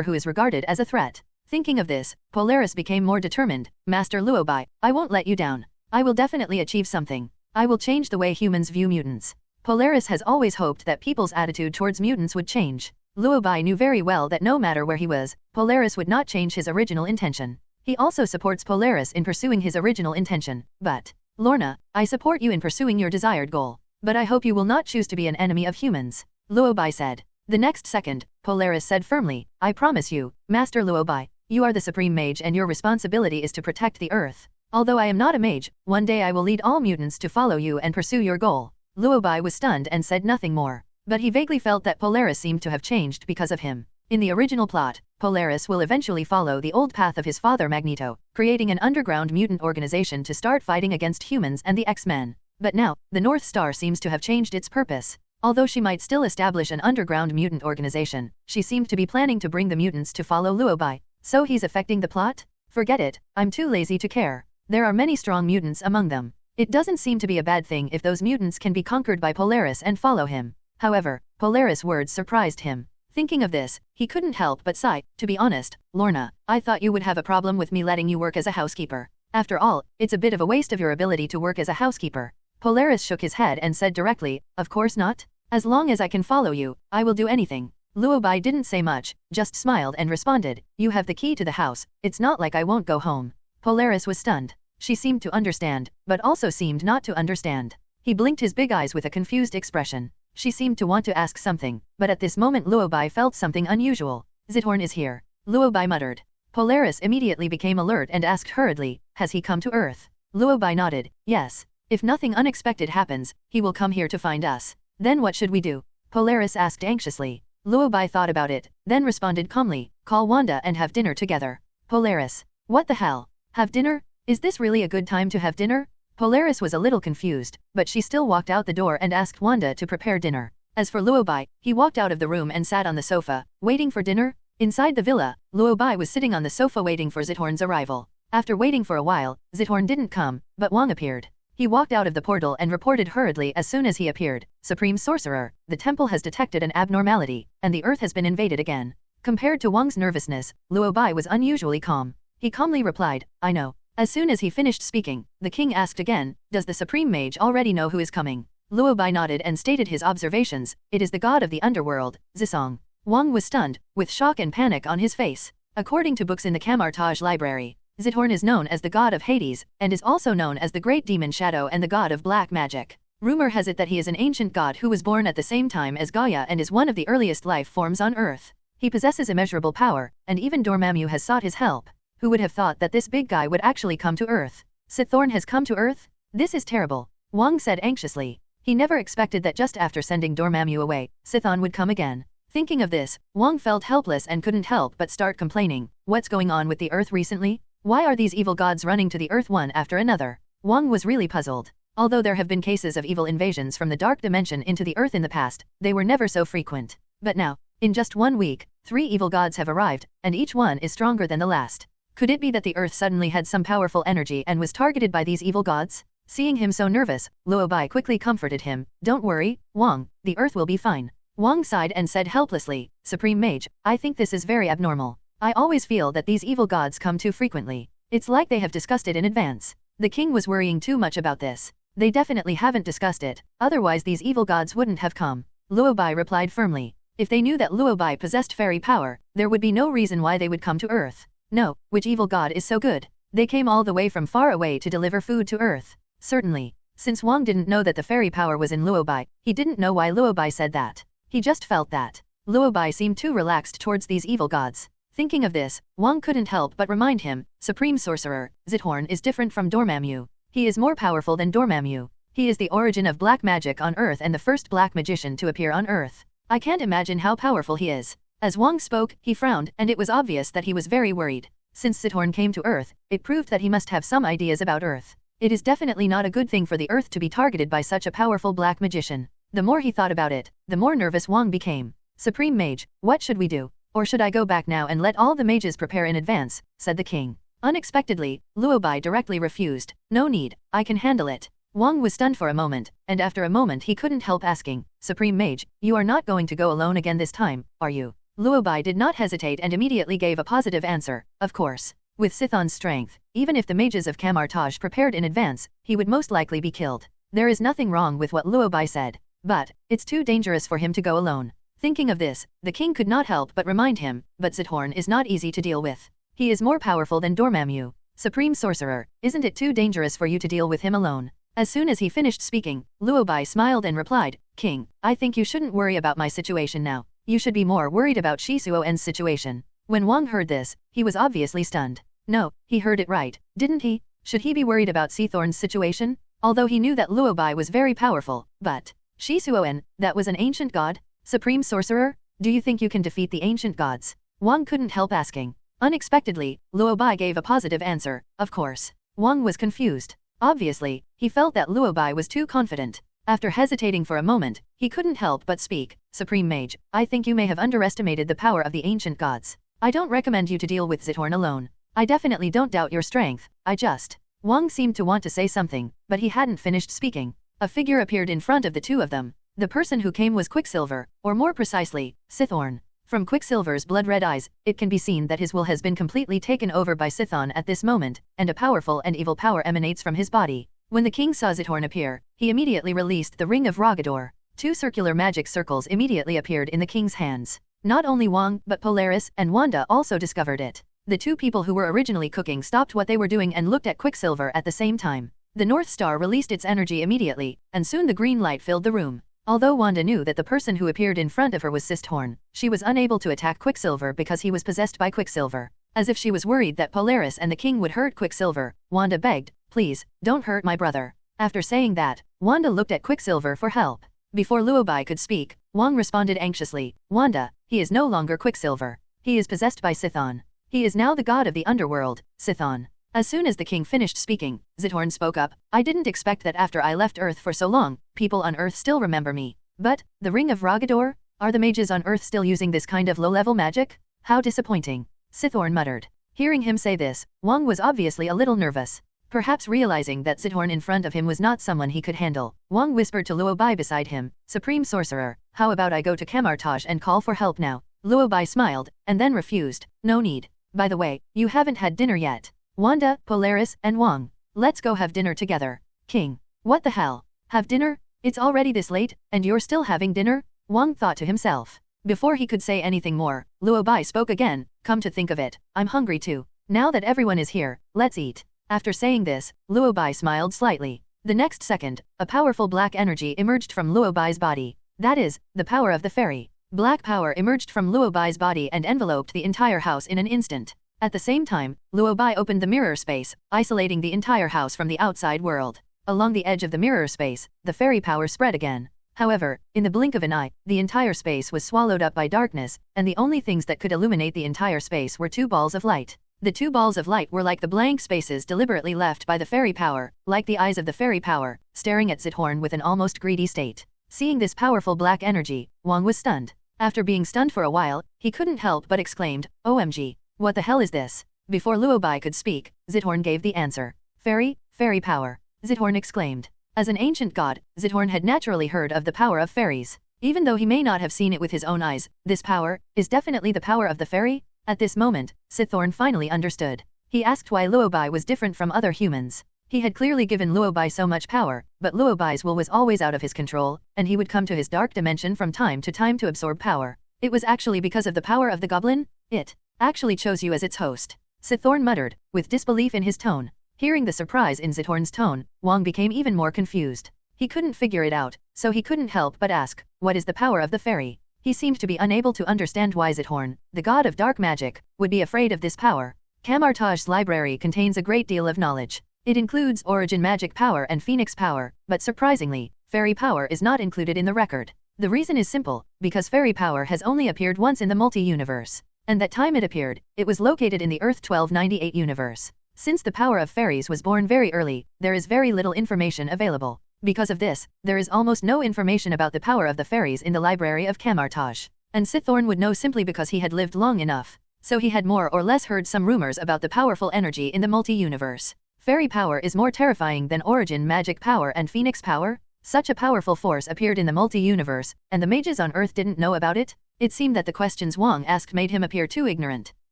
who is regarded as a threat. Thinking of this, Polaris became more determined. Master Luo Bai, I won't let you down. I will definitely achieve something. I will change the way humans view mutants. Polaris has always hoped that people's attitude towards mutants would change. Luo Bai knew very well that no matter where he was, Polaris would not change his original intention. He also supports Polaris in pursuing his original intention. But, Lorna, I support you in pursuing your desired goal. But I hope you will not choose to be an enemy of humans, Luo Bai said. The next second, Polaris said firmly, I promise you, Master Luo Bai, you are the supreme mage and your responsibility is to protect the earth. Although I am not a mage, one day I will lead all mutants to follow you and pursue your goal. Luo Bai was stunned and said nothing more. But he vaguely felt that Polaris seemed to have changed because of him. In the original plot, Polaris will eventually follow the old path of his father Magneto, creating an underground mutant organization to start fighting against humans and the X-Men. But now, the North Star seems to have changed its purpose. Although she might still establish an underground mutant organization, she seemed to be planning to bring the mutants to follow Luo Bai. So he's affecting the plot? Forget it, I'm too lazy to care. There are many strong mutants among them. It doesn't seem to be a bad thing if those mutants can be conquered by Polaris and follow him. However, Polaris' words surprised him. Thinking of this, he couldn't help but sigh. To be honest, Lorna, I thought you would have a problem with me letting you work as a housekeeper. After all, it's a bit of a waste of your ability to work as a housekeeper. Polaris shook his head and said directly, of course not. As long as I can follow you, I will do anything. Luo Bai didn't say much, just smiled and responded, you have the key to the house, it's not like I won't go home. Polaris was stunned. She seemed to understand, but also seemed not to understand. He blinked his big eyes with a confused expression. She seemed to want to ask something, but at this moment Luo Bai felt something unusual. Chthon is here. Luo Bai muttered. Polaris immediately became alert and asked hurriedly, has he come to Earth? Luo Bai nodded, yes. If nothing unexpected happens, he will come here to find us. Then what should we do? Polaris asked anxiously. Luo Bai thought about it, then responded calmly, call Wanda and have dinner together. Polaris. What the hell? Have dinner? Is this really a good time to have dinner? Polaris was a little confused, but she still walked out the door and asked Wanda to prepare dinner. As for Luo Bai, he walked out of the room and sat on the sofa, waiting for dinner. Inside the villa, Luo Bai was sitting on the sofa waiting for Chthon's arrival. After waiting for a while, Chthon didn't come, but Wang appeared. He walked out of the portal and reported hurriedly as soon as he appeared, Supreme Sorcerer, the temple has detected an abnormality, and the earth has been invaded again. Compared to Wang's nervousness, Luo Bai was unusually calm. He calmly replied, I know. As soon as he finished speaking, the king asked again, does the Supreme Mage already know who is coming? Luo Bai nodded and stated his observations, it is the god of the underworld, Zisong. Wang was stunned, with shock and panic on his face. According to books in the Kamar-Taj library, Chthon is known as the god of Hades, and is also known as the great demon Shadow and the god of black magic. Rumor has it that he is an ancient god who was born at the same time as Gaia and is one of the earliest life forms on Earth. He possesses immeasurable power, and even Dormammu has sought his help. Who would have thought that this big guy would actually come to Earth? Chthon has come to Earth? This is terrible, Wang said anxiously. He never expected that just after sending Dormammu away, Chthon would come again. Thinking of this, Wang felt helpless and couldn't help but start complaining. What's going on with the Earth recently? Why are these evil gods running to the Earth one after another? Wang was really puzzled. Although there have been cases of evil invasions from the dark dimension into the Earth in the past, they were never so frequent. But now, in just 1 week, 3 evil gods have arrived, and each one is stronger than the last. Could it be that the Earth suddenly had some powerful energy and was targeted by these evil gods? Seeing him so nervous, Luo Bai quickly comforted him. Don't worry, Wang, the Earth will be fine. Wang sighed and said helplessly, Supreme Mage, I think this is very abnormal. I always feel that these evil gods come too frequently. It's like they have discussed it in advance. The king was worrying too much about this. They definitely haven't discussed it, otherwise these evil gods wouldn't have come. Luo Bai replied firmly. If they knew that Luo Bai possessed fairy power, there would be no reason why they would come to Earth. No, which evil god is so good? They came all the way from far away to deliver food to Earth. Certainly. Since Wang didn't know that the fairy power was in Luo Bai, he didn't know why Luo Bai said that. He just felt that Luo Bai seemed too relaxed towards these evil gods. Thinking of this, Wang couldn't help but remind him, Supreme Sorcerer, Chthon is different from Dormammu. He is more powerful than Dormammu. He is the origin of black magic on Earth and the first black magician to appear on Earth. I can't imagine how powerful he is. As Wang spoke, he frowned, and it was obvious that he was very worried. Since Chthon came to Earth, it proved that he must have some ideas about Earth. It is definitely not a good thing for the Earth to be targeted by such a powerful black magician. The more he thought about it, the more nervous Wang became. Supreme Mage, what should we do? Or should I go back now and let all the mages prepare in advance, said the king. Unexpectedly, Luo Bai directly refused. No need, I can handle it. Wang was stunned for a moment, and after a moment he couldn't help asking, Supreme Mage, you are not going to go alone again this time, are you? Luo Bai did not hesitate and immediately gave a positive answer, of course. With Chthon's strength, even if the mages of Kamar-Taj prepared in advance, he would most likely be killed. There is nothing wrong with what Luo Bai said, but it's too dangerous for him to go alone. Thinking of this, the king could not help but remind him, but Chthon is not easy to deal with. He is more powerful than Dormammu. Supreme Sorcerer, isn't it too dangerous for you to deal with him alone? As soon as he finished speaking, Luo Bai smiled and replied, King, I think you shouldn't worry about my situation now. You should be more worried about Chthon's situation. When Wang heard this, he was obviously stunned. No, he heard it right, didn't he? Should he be worried about Chthon's situation? Although he knew that Luo Bai was very powerful, but Chthon, that was an ancient god? Supreme Sorcerer, do you think you can defeat the ancient gods? Wang couldn't help asking. Unexpectedly, Luo Bai gave a positive answer, of course. Wang was confused. Obviously, he felt that Luo Bai was too confident. After hesitating for a moment, he couldn't help but speak, Supreme Mage, I think you may have underestimated the power of the ancient gods. I don't recommend you to deal with Chthon alone. I definitely don't doubt your strength, I just... Wang seemed to want to say something, but he hadn't finished speaking. A figure appeared in front of the two of them. The person who came was Quicksilver, or more precisely, Chthon. From Quicksilver's blood-red eyes, it can be seen that his will has been completely taken over by Chthon at this moment, and a powerful and evil power emanates from his body. When the king saw Chthon appear, he immediately released the Ring of Rogador. Two circular magic circles immediately appeared in the king's hands. Not only Wang, but Polaris and Wanda also discovered it. The two people who were originally cooking stopped what they were doing and looked at Quicksilver at the same time. The North Star released its energy immediately, and soon the green light filled the room. Although Wanda knew that the person who appeared in front of her was Chthon, she was unable to attack Quicksilver because he was possessed by Quicksilver. As if she was worried that Polaris and the king would hurt Quicksilver, Wanda begged, please, don't hurt my brother. After saying that, Wanda looked at Quicksilver for help. Before Luo Bai could speak, Wang responded anxiously, Wanda, he is no longer Quicksilver. He is possessed by Chthon. He is now the god of the underworld, Chthon. As soon as the king finished speaking, Chthon spoke up, I didn't expect that after I left Earth for so long, people on Earth still remember me. But, the Ring of Rogador? Are the mages on Earth still using this kind of low-level magic? How disappointing. Chthon muttered. Hearing him say this, Wang was obviously a little nervous. Perhaps realizing that Chthon in front of him was not someone he could handle, Wang whispered to Luo Bai beside him, Supreme Sorcerer, how about I go to Kamar-Taj and call for help now? Luo Bai smiled, and then refused, no need. By the way, you haven't had dinner yet. Wanda, Polaris, and Wang. Let's go have dinner together. King. What the hell? Have dinner? It's already this late, and you're still having dinner? Wang thought to himself. Before he could say anything more, Luo Bai spoke again, come to think of it, I'm hungry too. Now that everyone is here, let's eat. After saying this, Luo Bai smiled slightly. The next second, a powerful black energy emerged from Luo Bai's body. That is, the power of the fairy. Black power emerged from Luo Bai's body and enveloped the entire house in an instant. At the same time, Luo Bai opened the mirror space, isolating the entire house from the outside world. Along the edge of the mirror space, the fairy power spread again. However, in the blink of an eye, the entire space was swallowed up by darkness, and the only things that could illuminate the entire space were two balls of light. The two balls of light were like the blank spaces deliberately left by the fairy power, like the eyes of the fairy power, staring at Chthon with an almost greedy state. Seeing this powerful black energy, Wang was stunned. After being stunned for a while, he couldn't help but exclaimed, OMG. What the hell is this? Before Luo Bai could speak, Chthon gave the answer. Fairy power. Chthon exclaimed. As an ancient god, Chthon had naturally heard of the power of fairies. Even though he may not have seen it with his own eyes, this power is definitely the power of the fairy? At this moment, Chthon finally understood. He asked why Luo Bai was different from other humans. He had clearly given Luo Bai so much power, but Luo Bai's will was always out of his control, and he would come to his dark dimension from time to time to absorb power. It was actually because of the power of the goblin? It actually chose you as its host. Chthon muttered, with disbelief in his tone. Hearing the surprise in Chthon's tone, Wang became even more confused. He couldn't figure it out, so he couldn't help but ask, what is the power of the fairy? He seemed to be unable to understand why Chthon, the god of dark magic, would be afraid of this power. Kamar-Taj's library contains a great deal of knowledge. It includes origin magic power and phoenix power, but surprisingly, fairy power is not included in the record. The reason is simple, because fairy power has only appeared once in the multi-universe. And that time it appeared, it was located in the Earth 1298 universe. Since the power of fairies was born very early, there is very little information available. Because of this, there is almost no information about the power of the fairies in the library of Kamar-Taj. And Chthon would know simply because he had lived long enough. So he had more or less heard some rumors about the powerful energy in the multi-universe. Fairy power is more terrifying than origin magic power and phoenix power? Such a powerful force appeared in the multi-universe, and the mages on Earth didn't know about it? It seemed that the questions Wang asked made him appear too ignorant.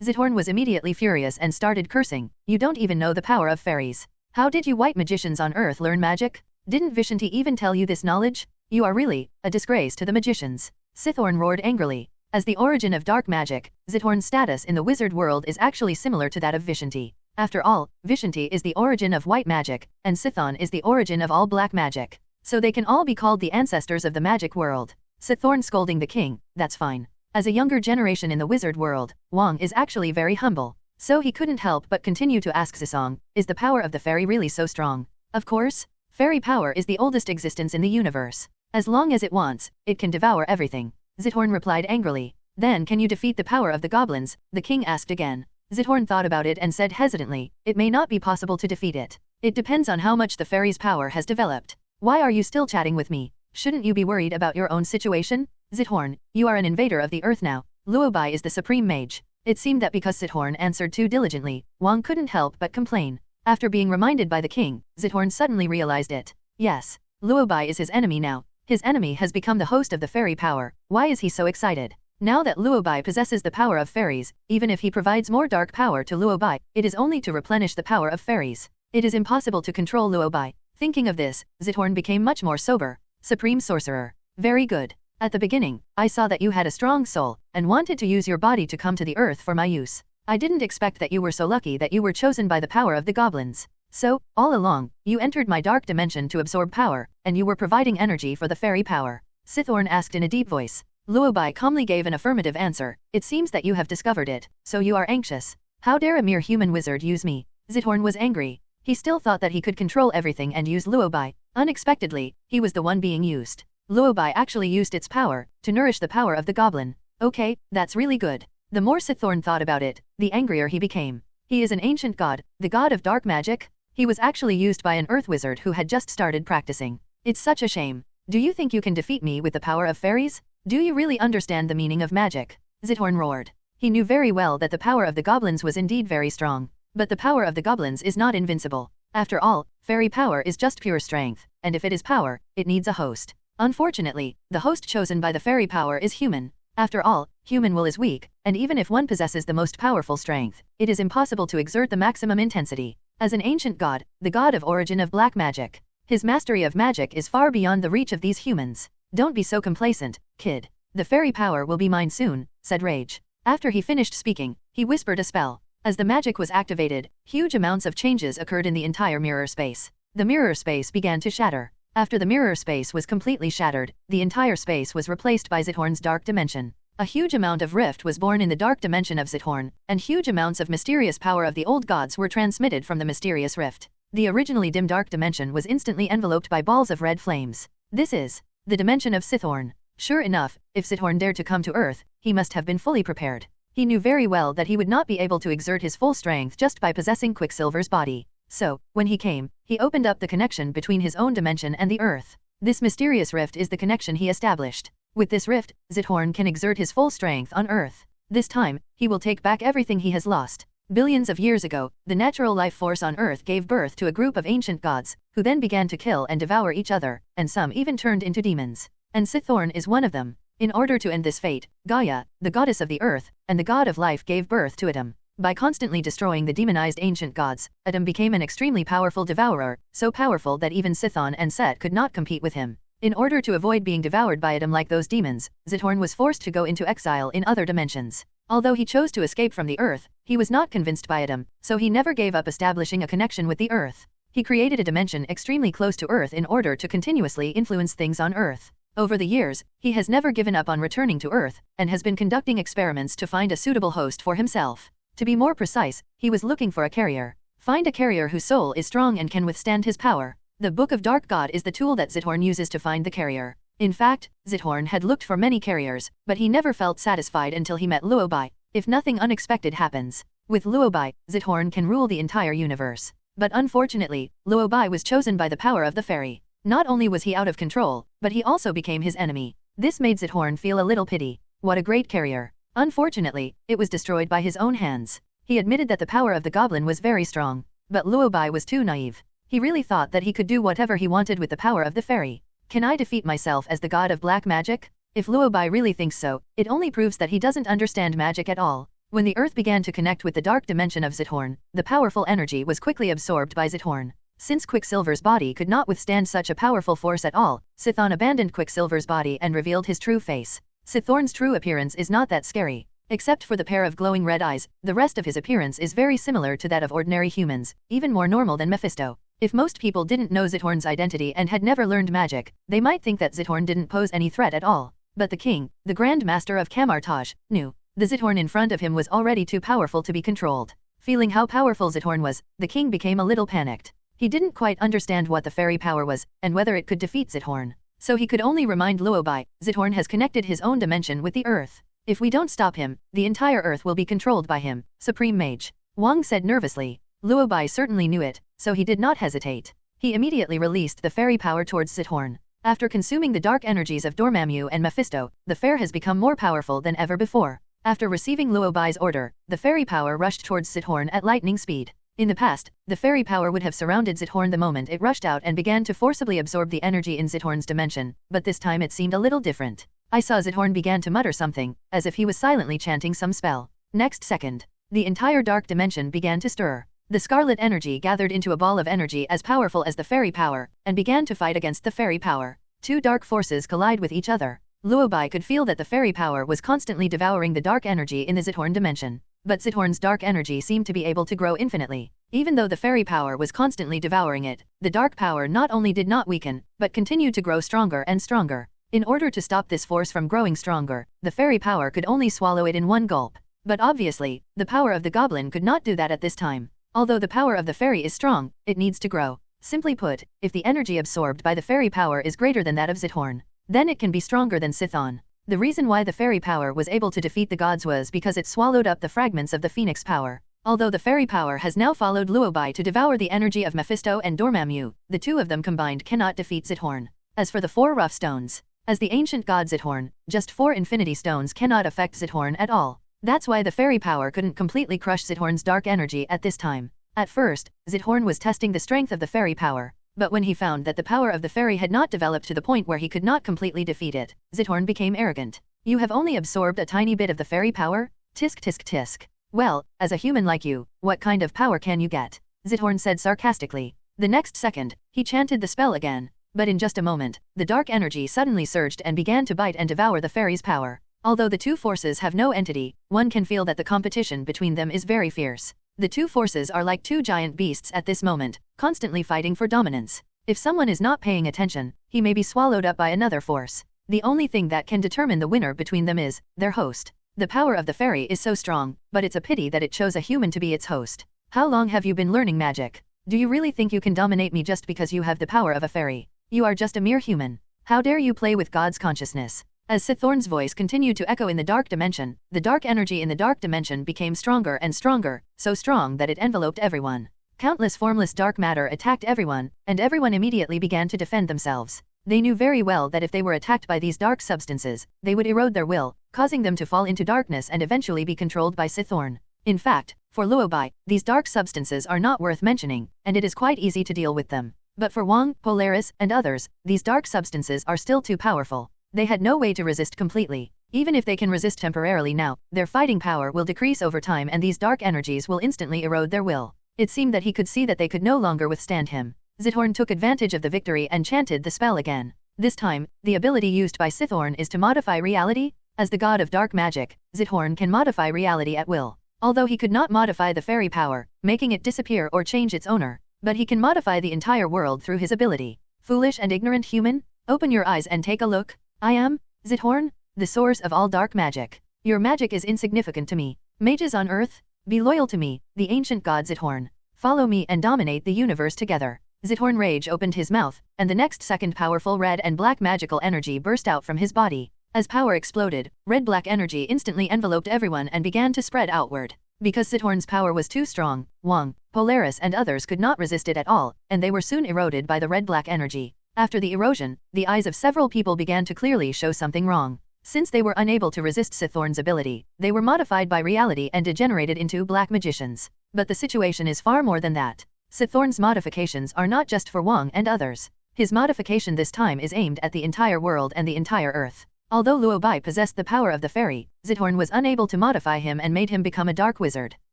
Chthon was immediately furious and started cursing. You don't even know the power of fairies. How did you white magicians on Earth learn magic? Didn't Vishanti even tell you this knowledge? You are really a disgrace to the magicians. Chthon roared angrily. As the origin of dark magic, Chthon's status in the wizard world is actually similar to that of Vishanti. After all, Vishanti is the origin of white magic, and Chthon is the origin of all black magic. So they can all be called the ancestors of the magic world. Chthon scolding the king, that's fine. As a younger generation in the wizard world, Wang is actually very humble. So he couldn't help but continue to ask Zisong, is the power of the fairy really so strong? Of course. Fairy power is the oldest existence in the universe. As long as it wants, it can devour everything. Chthon replied angrily. Then can you defeat the power of the goblins? The king asked again. Chthon thought about it and said hesitantly, it may not be possible to defeat it. It depends on how much the fairy's power has developed. Why are you still chatting with me? Shouldn't you be worried about your own situation? Chthon, you are an invader of the earth now. Luo Bai is the supreme mage. It seemed that because Chthon answered too diligently, Wang couldn't help but complain. After being reminded by the king, Chthon suddenly realized it. Yes, Luo Bai is his enemy now. His enemy has become the host of the fairy power. Why is he so excited? Now that Luo Bai possesses the power of fairies, even if he provides more dark power to Luo Bai, it is only to replenish the power of fairies. It is impossible to control Luo Bai. Thinking of this, Chthon became much more sober. Supreme Sorcerer. Very good. At the beginning, I saw that you had a strong soul, and wanted to use your body to come to the earth for my use. I didn't expect that you were so lucky that you were chosen by the power of the goblins. So, all along, you entered my dark dimension to absorb power, and you were providing energy for the fairy power. Chthon asked in a deep voice. Luo Bai calmly gave an affirmative answer. It seems that you have discovered it, so you are anxious. How dare a mere human wizard use me? Chthon was angry. He still thought that he could control everything and use Luo Bai. Unexpectedly, he was the one being used. Luo Bai actually used its power to nourish the power of the goblin. Okay, that's really good. The more Chthon thought about it, the angrier he became. He is an ancient god, the god of dark magic. He was actually used by an earth wizard who had just started practicing. It's such a shame. Do you think you can defeat me with the power of fairies? Do you really understand the meaning of magic? Chthon roared. He knew very well that the power of the goblins was indeed very strong. But the power of the goblins is not invincible. After all, fairy power is just pure strength, and if it is power, it needs a host. Unfortunately, the host chosen by the fairy power is human. After all, human will is weak, and even if one possesses the most powerful strength, it is impossible to exert the maximum intensity. As an ancient god, the god of origin of black magic, his mastery of magic is far beyond the reach of these humans. Don't be so complacent, kid. The fairy power will be mine soon, said Rage. After he finished speaking, he whispered a spell. As the magic was activated, huge amounts of changes occurred in the entire mirror space. The mirror space began to shatter. After the mirror space was completely shattered, the entire space was replaced by Chthon's dark dimension. A huge amount of rift was born in the dark dimension of Chthon, and huge amounts of mysterious power of the old gods were transmitted from the mysterious rift. The originally dim dark dimension was instantly enveloped by balls of red flames. This is the dimension of Chthon. Sure enough, if Chthon dared to come to Earth, he must have been fully prepared. He knew very well that he would not be able to exert his full strength just by possessing Quicksilver's body. So, when he came, he opened up the connection between his own dimension and the Earth. This mysterious rift is the connection he established. With this rift, Chthon can exert his full strength on Earth. This time, he will take back everything he has lost. Billions of years ago, the natural life force on Earth gave birth to a group of ancient gods, who then began to kill and devour each other, and some even turned into demons. And Chthon is one of them. In order to end this fate, Gaia, the goddess of the earth, and the god of life gave birth to Adam. By constantly destroying the demonized ancient gods, Adam became an extremely powerful devourer, so powerful that even Chthon and Set could not compete with him. In order to avoid being devoured by Adam like those demons, Chthon was forced to go into exile in other dimensions. Although he chose to escape from the earth, he was not convinced by Adam, so he never gave up establishing a connection with the earth. He created a dimension extremely close to earth in order to continuously influence things on earth. Over the years, he has never given up on returning to Earth, and has been conducting experiments to find a suitable host for himself. To be more precise, he was looking for a carrier. Find a carrier whose soul is strong and can withstand his power. The Book of Dark God is the tool that Chthon uses to find the carrier. In fact, Chthon had looked for many carriers, but he never felt satisfied until he met Luo Bai. If nothing unexpected happens, With Luo Bai, Chthon can rule the entire universe. But unfortunately, Luo Bai was chosen by the power of the fairy. Not only was he out of control, but he also became his enemy. This made Chthon feel a little pity. What a great carrier. Unfortunately, it was destroyed by his own hands. He admitted that the power of the goblin was very strong. But Luo Bai was too naive. He really thought that he could do whatever he wanted with the power of the fairy. Can I defeat myself as the god of black magic? If Luo Bai really thinks so, it only proves that he doesn't understand magic at all. When the earth began to connect with the dark dimension of Chthon, the powerful energy was quickly absorbed by Chthon. Since Quicksilver's body could not withstand such a powerful force at all, Chthon abandoned Quicksilver's body and revealed his true face. Chthon's true appearance is not that scary. Except for the pair of glowing red eyes, the rest of his appearance is very similar to that of ordinary humans, even more normal than Mephisto. If most people didn't know Chthon's identity and had never learned magic, they might think that Chthon didn't pose any threat at all. But the king, the Grand Master of Kamar-Taj, knew. The Chthon in front of him was already too powerful to be controlled. Feeling how powerful Chthon was, the king became a little panicked. He didn't quite understand what the fairy power was, and whether it could defeat Chthon. So he could only remind Luo Bai, Chthon has connected his own dimension with the earth. If we don't stop him, the entire earth will be controlled by him, Supreme Mage. Wang said nervously. Luo Bai certainly knew it, so he did not hesitate. He immediately released the fairy power towards Chthon. After consuming the dark energies of Dormammu and Mephisto, the fair has become more powerful than ever before. After receiving Luo Bai's order, the fairy power rushed towards Chthon at lightning speed. In the past, the fairy power would have surrounded Chthon the moment it rushed out and began to forcibly absorb the energy in Chthon's dimension, but this time it seemed a little different. I saw Chthon began to mutter something, as if he was silently chanting some spell. Next second, the entire dark dimension began to stir. The scarlet energy gathered into a ball of energy as powerful as the fairy power, and began to fight against the fairy power. Two dark forces collide with each other. Luo Bai could feel that the fairy power was constantly devouring the dark energy in the Chthon dimension. But Chthon's dark energy seemed to be able to grow infinitely. Even though the fairy power was constantly devouring it, the dark power not only did not weaken, but continued to grow stronger and stronger. In order to stop this force from growing stronger, the fairy power could only swallow it in one gulp. But obviously, the power of the goblin could not do that at this time. Although the power of the fairy is strong, it needs to grow. Simply put, if the energy absorbed by the fairy power is greater than that of Chthon, then it can be stronger than Chthon. The reason why the fairy power was able to defeat the gods was because it swallowed up the fragments of the phoenix power. Although the fairy power has now followed Luo Bai to devour the energy of Mephisto and Dormammu, the two of them combined cannot defeat Chthon. As for the 4 rough stones, as the ancient god Chthon, just 4 infinity stones cannot affect Chthon at all. That's why the fairy power couldn't completely crush Chthon's dark energy at this time. At first, Chthon was testing the strength of the fairy power, but when he found that the power of the fairy had not developed to the point where he could not completely defeat it, Chthon became arrogant. You have only absorbed a tiny bit of the fairy power? Tisk tisk tisk. Well, as a human like you, what kind of power can you get? Chthon said sarcastically. The next second, he chanted the spell again, but in just a moment, the dark energy suddenly surged and began to bite and devour the fairy's power. Although the two forces have no entity, one can feel that the competition between them is very fierce. The two forces are like 2 giant beasts at this moment, constantly fighting for dominance. If someone is not paying attention, he may be swallowed up by another force. The only thing that can determine the winner between them is their host. The power of the fairy is so strong, but it's a pity that it chose a human to be its host. How long have you been learning magic? Do you really think you can dominate me just because you have the power of a fairy? You are just a mere human. How dare you play with God's consciousness? As Chthon's voice continued to echo in the dark dimension, the dark energy in the dark dimension became stronger and stronger, so strong that it enveloped everyone. Countless formless dark matter attacked everyone, and everyone immediately began to defend themselves. They knew very well that if they were attacked by these dark substances, they would erode their will, causing them to fall into darkness and eventually be controlled by Chthon. In fact, for Luo Bai, these dark substances are not worth mentioning, and it is quite easy to deal with them. But for Wang, Polaris, and others, these dark substances are still too powerful. They had no way to resist completely. Even if they can resist temporarily now, their fighting power will decrease over time and these dark energies will instantly erode their will. It seemed that he could see that they could no longer withstand him. Chthon took advantage of the victory and chanted the spell again. This time, the ability used by Chthon is to modify reality. As the god of dark magic, Chthon can modify reality at will. Although he could not modify the fairy power, making it disappear or change its owner, but he can modify the entire world through his ability. Foolish and ignorant human, open your eyes and take a look. I am, Chthon, the source of all dark magic. Your magic is insignificant to me. Mages on earth, be loyal to me, the ancient god Chthon. Follow me and dominate the universe together. Chthon rage opened his mouth, and the next second powerful red and black magical energy burst out from his body. As power exploded, red-black energy instantly enveloped everyone and began to spread outward. Because Chthon's power was too strong, Wong, Polaris and others could not resist it at all, and they were soon eroded by the red-black energy. After the erosion, the eyes of several people began to clearly show something wrong. Since they were unable to resist Chthon's ability, they were modified by reality and degenerated into black magicians. But the situation is far more than that. Chthon's modifications are not just for Wong and others. His modification this time is aimed at the entire world and the entire earth. Although Luo Bai possessed the power of the fairy, Chthon was unable to modify him and made him become a dark wizard.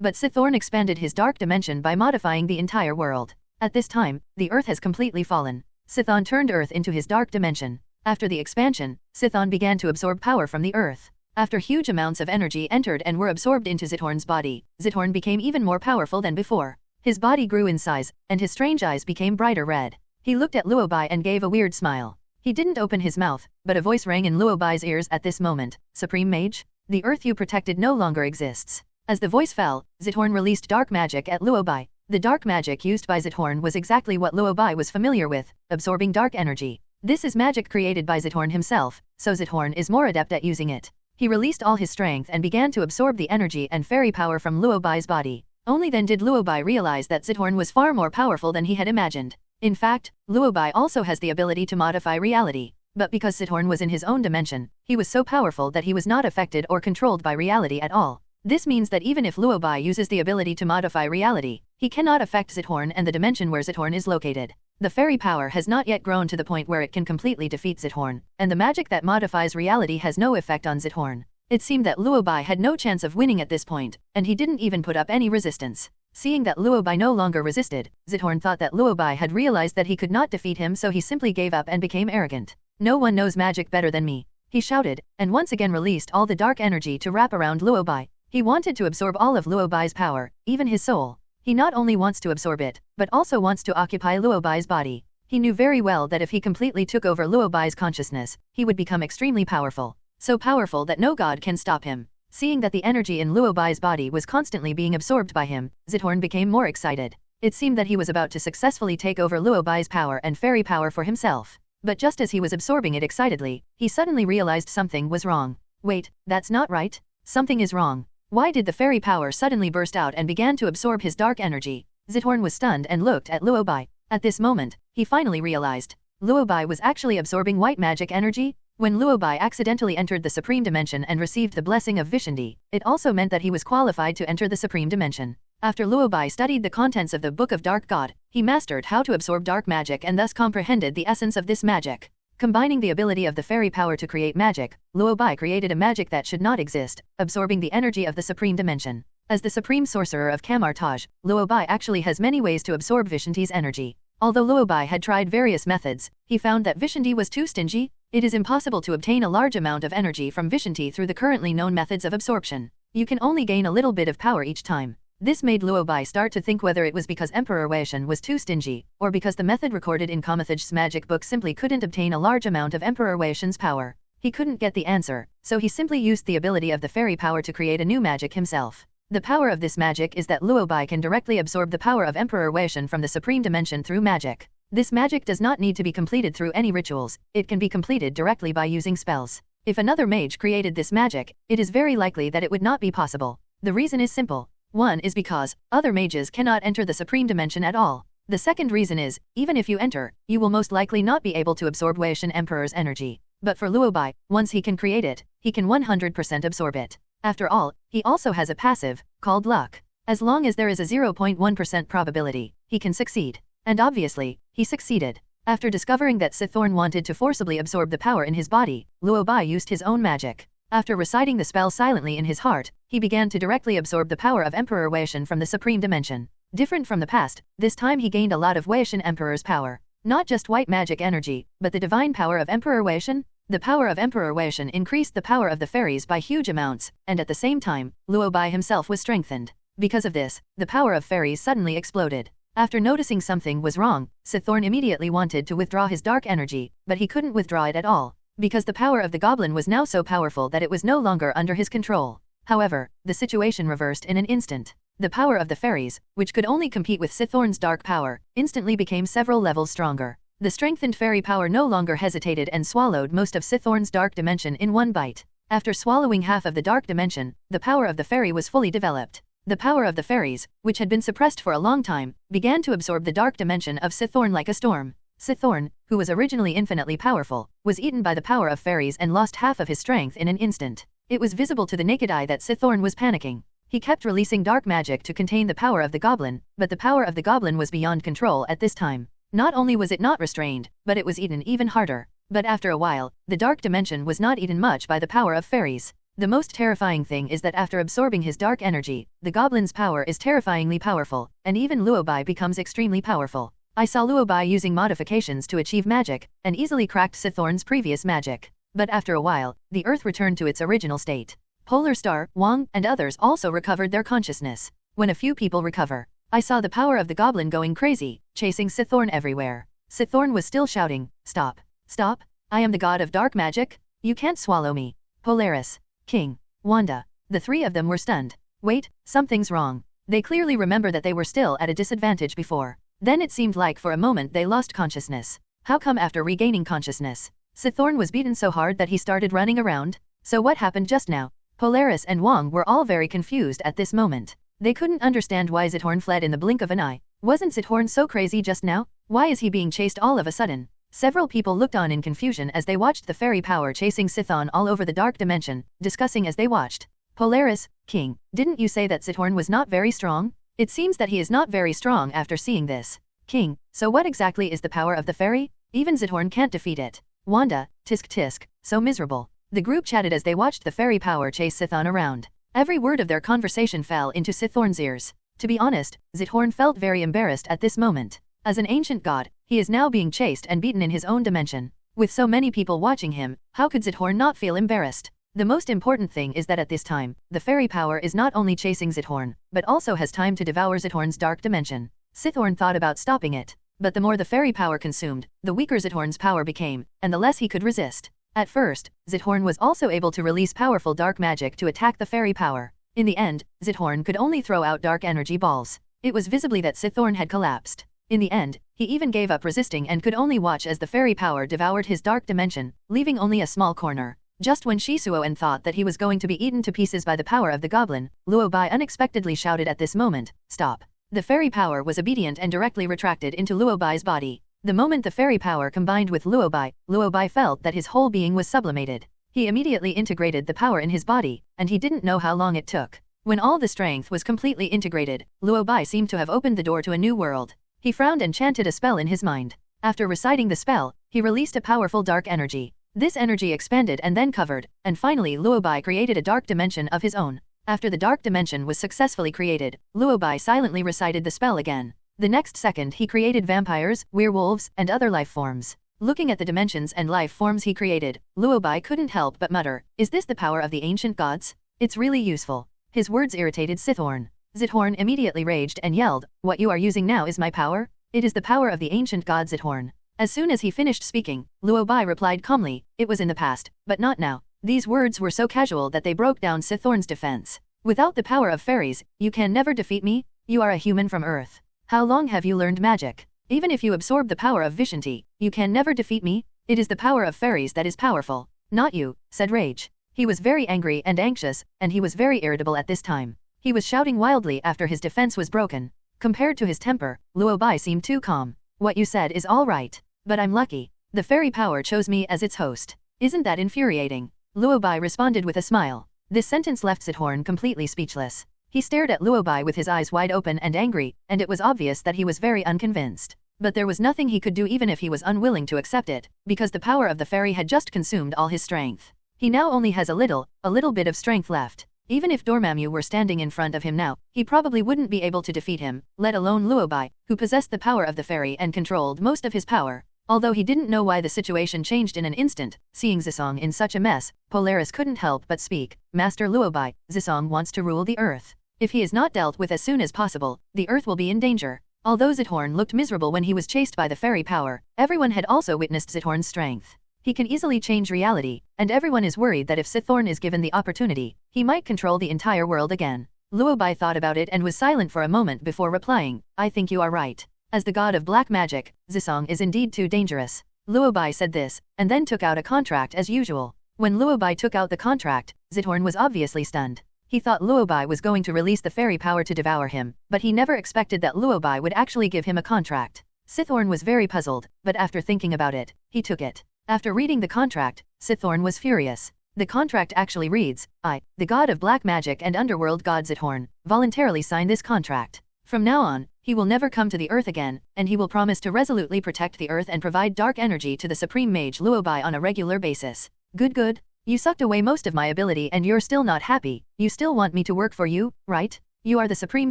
But Chthon expanded his dark dimension by modifying the entire world. At this time, the earth has completely fallen. Chthon turned earth into his dark dimension. After the expansion, Chthon began to absorb power from the earth. After huge amounts of energy entered and were absorbed into Chthon's body, Chthon became even more powerful than before. His body grew in size, and his strange eyes became brighter red. He looked at Luo Bai and gave a weird smile. He didn't open his mouth, but a voice rang in Luo Bai's ears at this moment. Supreme Mage? The earth you protected no longer exists. As the voice fell, Chthon released dark magic at Luo Bai. The dark magic used by Chthon was exactly what Luo Bai was familiar with, absorbing dark energy. This is magic created by Chthon himself, so Chthon is more adept at using it. He released all his strength and began to absorb the energy and fairy power from Luo Bai's body. Only then did Luo Bai realize that Chthon was far more powerful than he had imagined. In fact, Luo Bai also has the ability to modify reality. But because Chthon was in his own dimension, he was so powerful that he was not affected or controlled by reality at all. This means that even if Luo Bai uses the ability to modify reality, he cannot affect Chthon and the dimension where Chthon is located. The fairy power has not yet grown to the point where it can completely defeat Chthon, and the magic that modifies reality has no effect on Chthon. It seemed that Luo Bai had no chance of winning at this point, and he didn't even put up any resistance. Seeing that Luo Bai no longer resisted, Chthon thought that Luo Bai had realized that he could not defeat him, so he simply gave up and became arrogant. No one knows magic better than me, he shouted, and once again released all the dark energy to wrap around Luo Bai. He wanted to absorb all of Luo Bai's power, even his soul. He not only wants to absorb it, but also wants to occupy Luo Bai's body. He knew very well that if he completely took over Luo Bai's consciousness, he would become extremely powerful. So powerful that no god can stop him. Seeing that the energy in Luo Bai's body was constantly being absorbed by him, Chthon became more excited. It seemed that he was about to successfully take over Luo Bai's power and fairy power for himself. But just as he was absorbing it excitedly, he suddenly realized something was wrong. Wait, that's not right. Something is wrong. Why did the fairy power suddenly burst out and began to absorb his dark energy? Chthon was stunned and looked at Luo Bai. At this moment, he finally realized. Luo Bai was actually absorbing white magic energy? When Luo Bai accidentally entered the Supreme Dimension and received the blessing of Vishanti, it also meant that he was qualified to enter the Supreme Dimension. After Luo Bai studied the contents of the Book of Dark God, he mastered how to absorb dark magic and thus comprehended the essence of this magic. Combining the ability of the fairy power to create magic, Luo Bai created a magic that should not exist, absorbing the energy of the Supreme Dimension. As the Supreme Sorcerer of Kamar-Taj, Luo Bai actually has many ways to absorb Vishanti's energy. Although Luo Bai had tried various methods, he found that Vishanti was too stingy. It is impossible to obtain a large amount of energy from Vishanti through the currently known methods of absorption. You can only gain a little bit of power each time. This made Luo Bai start to think whether it was because Emperor Weishan was too stingy, or because the method recorded in Kamar-Taj's magic book simply couldn't obtain a large amount of Emperor Weishan's power. He couldn't get the answer, so he simply used the ability of the fairy power to create a new magic himself. The power of this magic is that Luo Bai can directly absorb the power of Emperor Weishan from the Supreme Dimension through magic. This magic does not need to be completed through any rituals, it can be completed directly by using spells. If another mage created this magic, it is very likely that it would not be possible. The reason is simple. One is because other mages cannot enter the Supreme Dimension at all. The second reason is, even if you enter, you will most likely not be able to absorb Weishan Emperor's energy. But for Luo Bai, once he can create it, he can 100% absorb it. After all, he also has a passive, called luck. As long as there is a 0.1% probability, he can succeed. And obviously, he succeeded. After discovering that Chthon wanted to forcibly absorb the power in his body, Luo Bai used his own magic. After reciting the spell silently in his heart, he began to directly absorb the power of Emperor Weishan from the Supreme Dimension. Different from the past, this time he gained a lot of Weishan Emperor's power. Not just white magic energy, but the divine power of Emperor Weishan. The power of Emperor Weishan increased the power of the fairies by huge amounts, and at the same time, Luo Bai himself was strengthened. Because of this, the power of fairies suddenly exploded. After noticing something was wrong, Chthon immediately wanted to withdraw his dark energy, but he couldn't withdraw it at all, because the power of the goblin was now so powerful that it was no longer under his control. However, the situation reversed in an instant. The power of the fairies, which could only compete with Chthon's dark power, instantly became several levels stronger. The strengthened fairy power no longer hesitated and swallowed most of Chthon's dark dimension in one bite. After swallowing half of the dark dimension, the power of the fairy was fully developed. The power of the fairies, which had been suppressed for a long time, began to absorb the dark dimension of Chthon like a storm. Chthon, who was originally infinitely powerful, was eaten by the power of fairies and lost half of his strength in an instant. It was visible to the naked eye that Chthon was panicking. He kept releasing dark magic to contain the power of the goblin, but the power of the goblin was beyond control at this time. Not only was it not restrained, but it was eaten even harder. But after a while, the dark dimension was not eaten much by the power of fairies. The most terrifying thing is that after absorbing his dark energy, the goblin's power is terrifyingly powerful, and even Luo Bai becomes extremely powerful. I saw Luo Bai using modifications to achieve magic, and easily cracked Chthon's previous magic. But after a while, the earth returned to its original state. Polar Star, Wang, and others also recovered their consciousness. When a few people recover, I saw the power of the goblin going crazy, chasing Chthon everywhere. Chthon was still shouting, "Stop! Stop! I am the god of dark magic! You can't swallow me!" Polaris, King, Wanda. The three of them were stunned. Wait, something's wrong. They clearly remember that they were still at a disadvantage before. Then it seemed like for a moment they lost consciousness. How come after regaining consciousness, Chthon was beaten so hard that he started running around? So what happened just now? Polaris and Wang were all very confused at this moment. They couldn't understand why Chthon fled in the blink of an eye. Wasn't Chthon so crazy just now? Why is he being chased all of a sudden? Several people looked on in confusion as they watched the fairy power chasing Chthon all over the dark dimension, discussing as they watched. Polaris, King, didn't you say that Chthon was not very strong? It seems that he is not very strong after seeing this. King, so what exactly is the power of the fairy? Even Chthon can't defeat it. Wanda, tisk tisk, so miserable. The group chatted as they watched the fairy power chase Chthon around. Every word of their conversation fell into Chthon's ears. To be honest, Chthon felt very embarrassed at this moment. As an ancient god, he is now being chased and beaten in his own dimension. With so many people watching him, how could Chthon not feel embarrassed? The most important thing is that at this time, the fairy power is not only chasing Chthon, but also has time to devour Chthon's dark dimension. Chthon thought about stopping it, but the more the fairy power consumed, the weaker Chthon's power became, and the less he could resist. At first, Chthon was also able to release powerful dark magic to attack the fairy power. In the end, Chthon could only throw out dark energy balls. It was visibly that Chthon had collapsed. In the end, he even gave up resisting and could only watch as the fairy power devoured his dark dimension, leaving only a small corner. Just when Shisuoen thought that he was going to be eaten to pieces by the power of the goblin, Luo Bai unexpectedly shouted at this moment, "Stop!" The fairy power was obedient and directly retracted into Luo Bai's body. The moment the fairy power combined with Luo Bai felt that his whole being was sublimated. He immediately integrated the power in his body, and he didn't know how long it took. When all the strength was completely integrated, Luo Bai seemed to have opened the door to a new world. He frowned and chanted a spell in his mind. After reciting the spell, he released a powerful dark energy. This energy expanded and then covered, and finally Luo Bai created a dark dimension of his own. After the dark dimension was successfully created, Luo Bai silently recited the spell again. The next second he created vampires, werewolves, and other life forms. Looking at the dimensions and life forms he created, Luo Bai couldn't help but mutter, "Is this the power of the ancient gods? It's really useful." His words irritated Chthon. Chthon immediately raged and yelled, "What you are using now is my power? It is the power of the ancient god Chthon." As soon as he finished speaking, Luo Bai replied calmly, "It was in the past, but not now." These words were so casual that they broke down Chthon's defense. "Without the power of fairies, you can never defeat me? You are a human from Earth. How long have you learned magic? Even if you absorb the power of Vishanti, you can never defeat me? It is the power of fairies that is powerful, not you," said Rage. He was very angry and anxious, and he was very irritable at this time. He was shouting wildly after his defense was broken. Compared to his temper, Luo Bai seemed too calm. "What you said is all right, but I'm lucky. The fairy power chose me as its host. Isn't that infuriating?" Luo Bai responded with a smile. This sentence left Chthon completely speechless. He stared at Luo Bai with his eyes wide open and angry, and it was obvious that he was very unconvinced. But there was nothing he could do even if he was unwilling to accept it, because the power of the fairy had just consumed all his strength. He now only has a little bit of strength left. Even if Dormammu were standing in front of him now, he probably wouldn't be able to defeat him, let alone Luo Bai, who possessed the power of the fairy and controlled most of his power. Although he didn't know why the situation changed in an instant, seeing Zisong in such a mess, Polaris couldn't help but speak, "Master Luo Bai, Zisong wants to rule the earth. If he is not dealt with as soon as possible, the earth will be in danger." Although Chthon looked miserable when he was chased by the fairy power, everyone had also witnessed Chthon's strength. He can easily change reality, and everyone is worried that if Chthon is given the opportunity, he might control the entire world again. Luo Bai thought about it and was silent for a moment before replying, "I think you are right. As the god of black magic, Zisong is indeed too dangerous." Luo Bai said this, and then took out a contract as usual. When Luo Bai took out the contract, Chthon was obviously stunned. He thought Luo Bai was going to release the fairy power to devour him, but he never expected that Luo Bai would actually give him a contract. Chthon was very puzzled, but after thinking about it, he took it. After reading the contract, Chthon was furious. The contract actually reads, I, the god of black magic and underworld god Chthon, voluntarily sign this contract. From now on, he will never come to the earth again, and he will promise to resolutely protect the earth and provide dark energy to the supreme mage Luo Bai on a regular basis. Good. You sucked away most of my ability and you're still not happy. You still want me to work for you, right? You are the supreme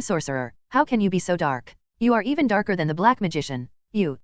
sorcerer. How can you be so dark? You are even darker than the black magician. You.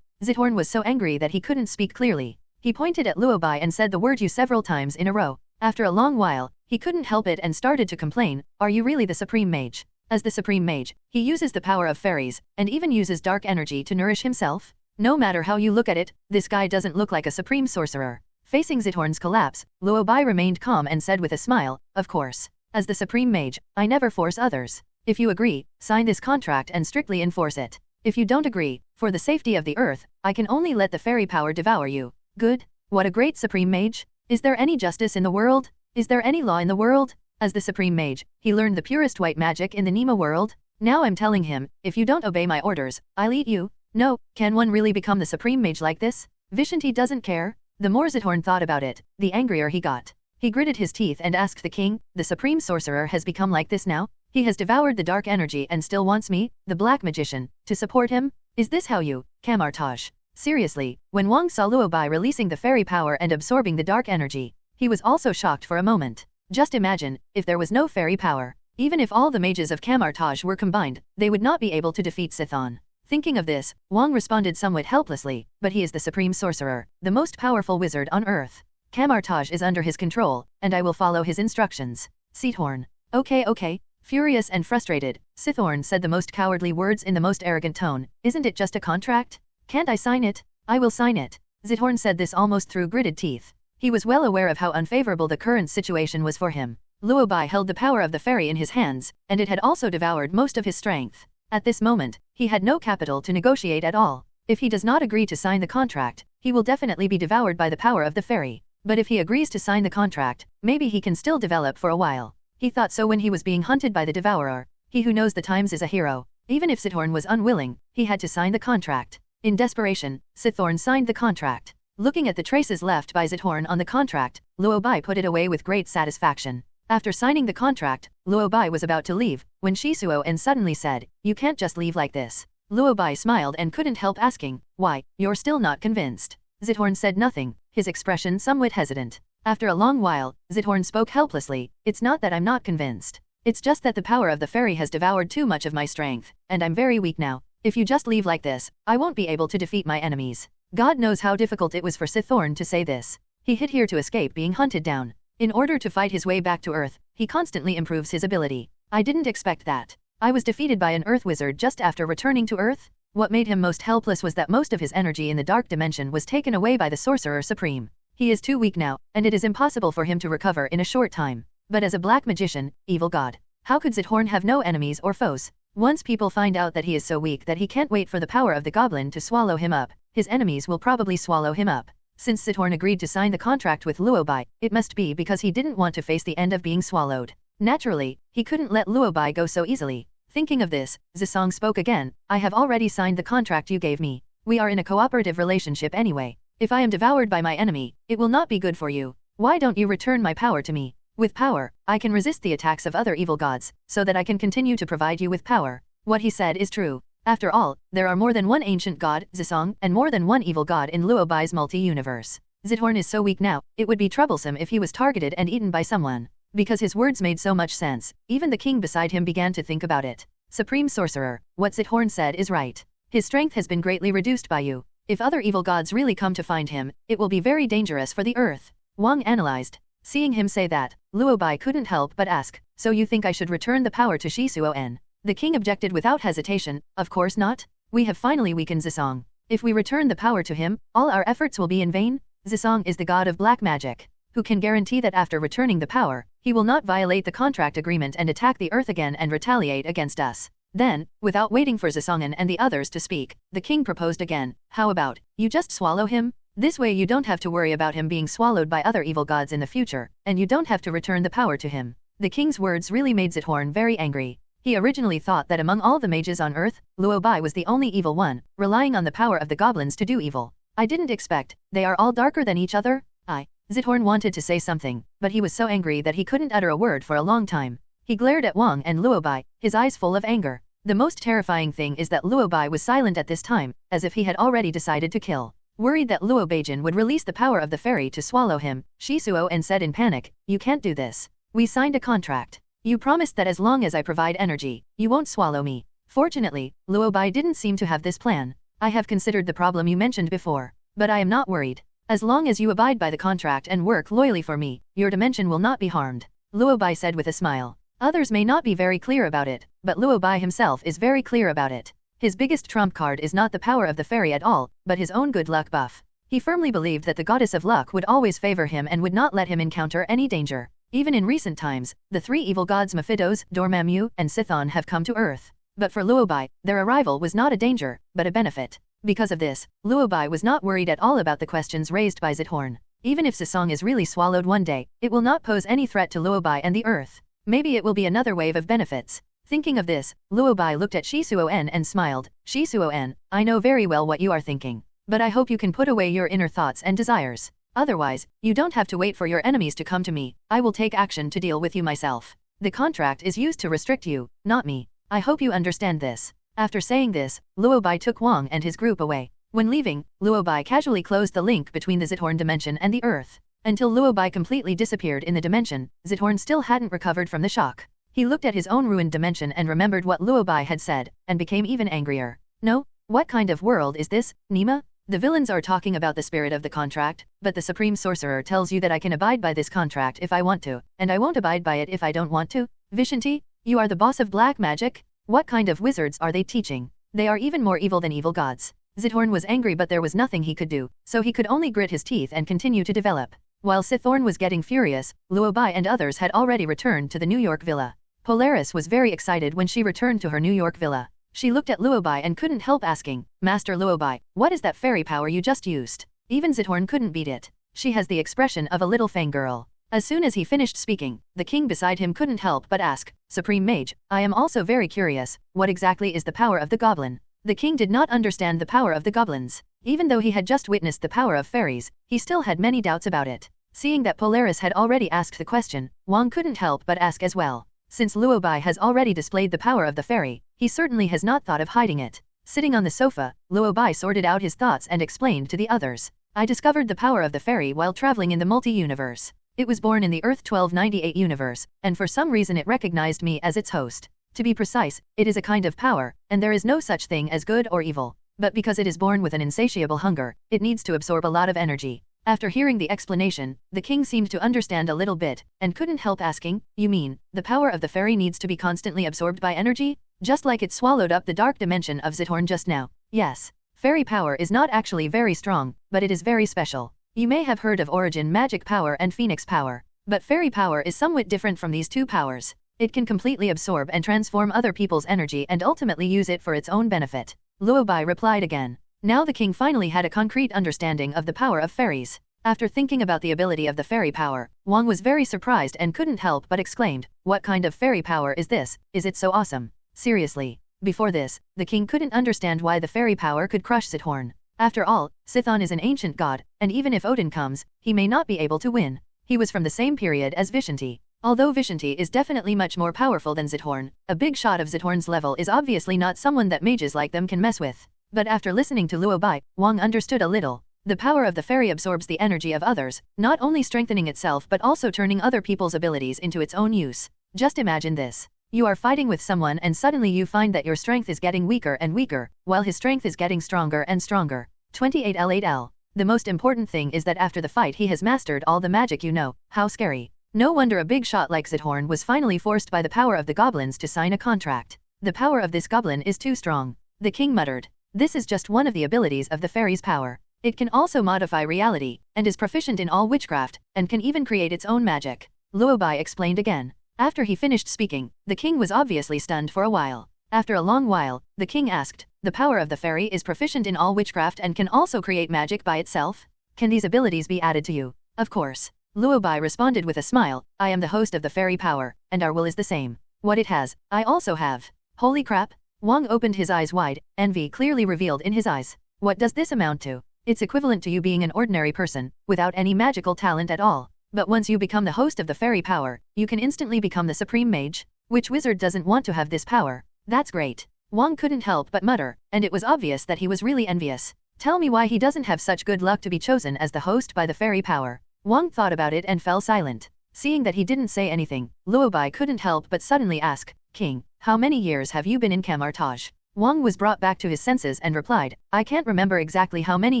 Chthon was so angry that he couldn't speak clearly. He pointed at Luo Bai and said the word you several times in a row. After a long while, he couldn't help it and started to complain, are you really the supreme mage? As the supreme mage, he uses the power of fairies, and even uses dark energy to nourish himself? No matter how you look at it, this guy doesn't look like a supreme sorcerer. Facing Chthon's collapse, Luo Bai remained calm and said with a smile, of course. As the supreme mage, I never force others. If you agree, sign this contract and strictly enforce it. If you don't agree, for the safety of the earth, I can only let the fairy power devour you. Good. What a great supreme mage. Is there any justice in the world? Is there any law in the world? As the supreme mage, he learned the purest white magic in the Nemo world. Now I'm telling him, if you don't obey my orders, I'll eat you. No, can one really become the supreme mage like this? Vishanti doesn't care. The more Chthon thought about it, the angrier he got. He gritted his teeth and asked the king, the supreme sorcerer has become like this now? He has devoured the dark energy and still wants me, the black magician, to support him? Is this how you, Kamar-Taj? Seriously, when Wang saw Luo Bai releasing the fairy power and absorbing the dark energy, he was also shocked for a moment. Just imagine, if there was no fairy power, even if all the mages of Kamar-Taj were combined, they would not be able to defeat Chthon. Thinking of this, Wang responded somewhat helplessly, but he is the supreme sorcerer, the most powerful wizard on earth. Kamar-Taj is under his control, and I will follow his instructions. Chthon. Okay. Furious and frustrated, Chthon said the most cowardly words in the most arrogant tone, isn't it just a contract? Can't I sign it? I will sign it. Chthon said this almost through gritted teeth. He was well aware of how unfavorable the current situation was for him. Luo Bai held the power of the fairy in his hands, and it had also devoured most of his strength. At this moment, he had no capital to negotiate at all. If he does not agree to sign the contract, he will definitely be devoured by the power of the fairy. But if he agrees to sign the contract, maybe he can still develop for a while. He thought so when he was being hunted by the devourer. He who knows the times is a hero. Even if Chthon was unwilling, he had to sign the contract. In desperation, Chthon signed the contract. Looking at the traces left by Chthon on the contract, Luo Bai put it away with great satisfaction. After signing the contract, Luo Bai was about to leave, when Shisuo suddenly said, you can't just leave like this. Luo Bai smiled and couldn't help asking, why, you're still not convinced? Chthon said nothing, his expression somewhat hesitant. After a long while, Chthon spoke helplessly, it's not that I'm not convinced. It's just that the power of the fairy has devoured too much of my strength, and I'm very weak now. If you just leave like this, I won't be able to defeat my enemies. God knows how difficult it was for Chthon to say this. He hid here to escape being hunted down. In order to fight his way back to Earth, he constantly improves his ability. I didn't expect that. I was defeated by an Earth wizard just after returning to Earth. What made him most helpless was that most of his energy in the dark dimension was taken away by the Sorcerer Supreme. He is too weak now, and it is impossible for him to recover in a short time. But as a black magician, evil god, how could Chthon have no enemies or foes? Once people find out that he is so weak that he can't wait for the power of the goblin to swallow him up, his enemies will probably swallow him up. Since Chthon agreed to sign the contract with Luo Bai, it must be because he didn't want to face the end of being swallowed. Naturally, he couldn't let Luo Bai go so easily. Thinking of this, Zisong spoke again, I have already signed the contract you gave me. We are in a cooperative relationship anyway. If I am devoured by my enemy, it will not be good for you. Why don't you return my power to me? With power, I can resist the attacks of other evil gods, so that I can continue to provide you with power. What he said is true. After all, there are more than one ancient god, Zisong, and more than one evil god in Luo Bai's multi-universe. Chthon is so weak now, it would be troublesome if he was targeted and eaten by someone. Because his words made so much sense, even the king beside him began to think about it. Supreme Sorcerer, what Chthon said is right. His strength has been greatly reduced by you. If other evil gods really come to find him, it will be very dangerous for the earth. Wang analyzed. Seeing him say that, Luo Bai couldn't help but ask, so you think I should return the power to Shisuo? The king objected without hesitation, of course not. We have finally weakened Zisong. If we return the power to him, all our efforts will be in vain. Zisong is the god of black magic, who can guarantee that after returning the power, he will not violate the contract agreement and attack the earth again and retaliate against us. Then, without waiting for Zisong and the others to speak, the king proposed again, how about, you just swallow him? This way you don't have to worry about him being swallowed by other evil gods in the future, and you don't have to return the power to him. The king's words really made Chthon very angry. He originally thought that among all the mages on Earth, Luo Bai was the only evil one, relying on the power of the goblins to do evil. I didn't expect, they are all darker than each other? Chthon wanted to say something, but he was so angry that he couldn't utter a word for a long time. He glared at Wang and Luo Bai, his eyes full of anger. The most terrifying thing is that Luo Bai was silent at this time, as if he had already decided to kill. Worried that Luo Baijin would release the power of the fairy to swallow him, Shisuo said in panic, "You can't do this. We signed a contract. You promised that as long as I provide energy, you won't swallow me." Fortunately, Luo Bai didn't seem to have this plan. "I have considered the problem you mentioned before, but I am not worried. As long as you abide by the contract and work loyally for me, your dimension will not be harmed," Luo Bai said with a smile. Others may not be very clear about it, but Luo Bai himself is very clear about it. His biggest trump card is not the power of the fairy at all, but his own good luck buff. He firmly believed that the goddess of luck would always favor him and would not let him encounter any danger. Even in recent times, the three evil gods Mephisto, Dormammu, and Chthon have come to Earth. But for Luo Bai, their arrival was not a danger, but a benefit. Because of this, Luo Bai was not worried at all about the questions raised by Chthon. Even if Sesong is really swallowed one day, it will not pose any threat to Luo Bai and the Earth. Maybe it will be another wave of benefits. Thinking of this, Luo Bai looked at Shisuo and smiled. "Shisuo, I know very well what you are thinking. But I hope you can put away your inner thoughts and desires. Otherwise, you don't have to wait for your enemies to come to me. I will take action to deal with you myself. The contract is used to restrict you, not me. I hope you understand this." After saying this, Luo Bai took Wang and his group away. When leaving, Luo Bai casually closed the link between the Chthon dimension and the Earth. Until Luo Bai completely disappeared in the dimension, Chthon still hadn't recovered from the shock. He looked at his own ruined dimension and remembered what Luo Bai had said, and became even angrier. "No? What kind of world is this, Nima? The villains are talking about the spirit of the contract, but the Supreme Sorcerer tells you that I can abide by this contract if I want to, and I won't abide by it if I don't want to? Vishanti, you are the boss of black magic? What kind of wizards are they teaching? They are even more evil than evil gods." Chthon was angry, but there was nothing he could do, so he could only grit his teeth and continue to develop. While Chthon was getting furious, Luo Bai and others had already returned to the New York villa. Polaris was very excited when she returned to her New York villa. She looked at Luo Bai and couldn't help asking, "Master Luo Bai, what is that fairy power you just used?" Even Chthon couldn't beat it. She has the expression of a little fangirl. As soon as he finished speaking, the king beside him couldn't help but ask, "Supreme Mage, I am also very curious, what exactly is the power of the goblin?" The king did not understand the power of the goblins. Even though he had just witnessed the power of fairies, he still had many doubts about it. Seeing that Polaris had already asked the question, Wang couldn't help but ask as well. Since Luo Bai has already displayed the power of the fairy, he certainly has not thought of hiding it. Sitting on the sofa, Luo Bai sorted out his thoughts and explained to the others. "I discovered the power of the fairy while traveling in the multi-universe. It was born in the Earth 1298 universe, and for some reason it recognized me as its host. To be precise, it is a kind of power, and there is no such thing as good or evil. But because it is born with an insatiable hunger, it needs to absorb a lot of energy." After hearing the explanation, the king seemed to understand a little bit, and couldn't help asking, "You mean, the power of the fairy needs to be constantly absorbed by energy? Just like it swallowed up the dark dimension of Chthon just now?" "Yes. Fairy power is not actually very strong, but it is very special. You may have heard of origin magic power and phoenix power. But fairy power is somewhat different from these two powers. It can completely absorb and transform other people's energy and ultimately use it for its own benefit." Luo Bai replied again. Now the king finally had a concrete understanding of the power of fairies. After thinking about the ability of the fairy power, Wang was very surprised and couldn't help but exclaimed, "What kind of fairy power is this? Is it so awesome?" Seriously. Before this, the king couldn't understand why the fairy power could crush Chthon. After all, Chthon is an ancient god, and even if Odin comes, he may not be able to win. He was from the same period as Vishanti. Although Vishanti is definitely much more powerful than Chthon, a big shot of Chthon's level is obviously not someone that mages like them can mess with. But after listening to Luo Bai, Wang understood a little. The power of the fairy absorbs the energy of others, not only strengthening itself but also turning other people's abilities into its own use. Just imagine this. You are fighting with someone and suddenly you find that your strength is getting weaker and weaker, while his strength is getting stronger and stronger. 28L8L. The most important thing is that after the fight he has mastered all the magic you know. How scary. No wonder a big shot like Chthon was finally forced by the power of the goblins to sign a contract. The power of this goblin is too strong. The king muttered. This is just one of the abilities of the fairy's power. It can also modify reality, and is proficient in all witchcraft, and can even create its own magic. Luo Bai explained again. After he finished speaking, the king was obviously stunned for a while. After a long while, the king asked, "The power of the fairy is proficient in all witchcraft and can also create magic by itself? Can these abilities be added to you?" "Of course. Luo Bai responded with a smile, I am the host of the fairy power, and our will is the same. What it has, I also have. Holy crap! Wang opened his eyes wide, envy clearly revealed in his eyes. What does this amount to? It's equivalent to you being an ordinary person, without any magical talent at all. But once you become the host of the fairy power, you can instantly become the supreme mage. Which wizard doesn't want to have this power? That's great. Wang couldn't help but mutter, and it was obvious that he was really envious. Tell me why he doesn't have such good luck to be chosen as the host by the fairy power. Wang thought about it and fell silent. Seeing that he didn't say anything, Luo Bai couldn't help but suddenly ask, King, how many years have you been in Kamar-Taj? Wang was brought back to his senses and replied, I can't remember exactly how many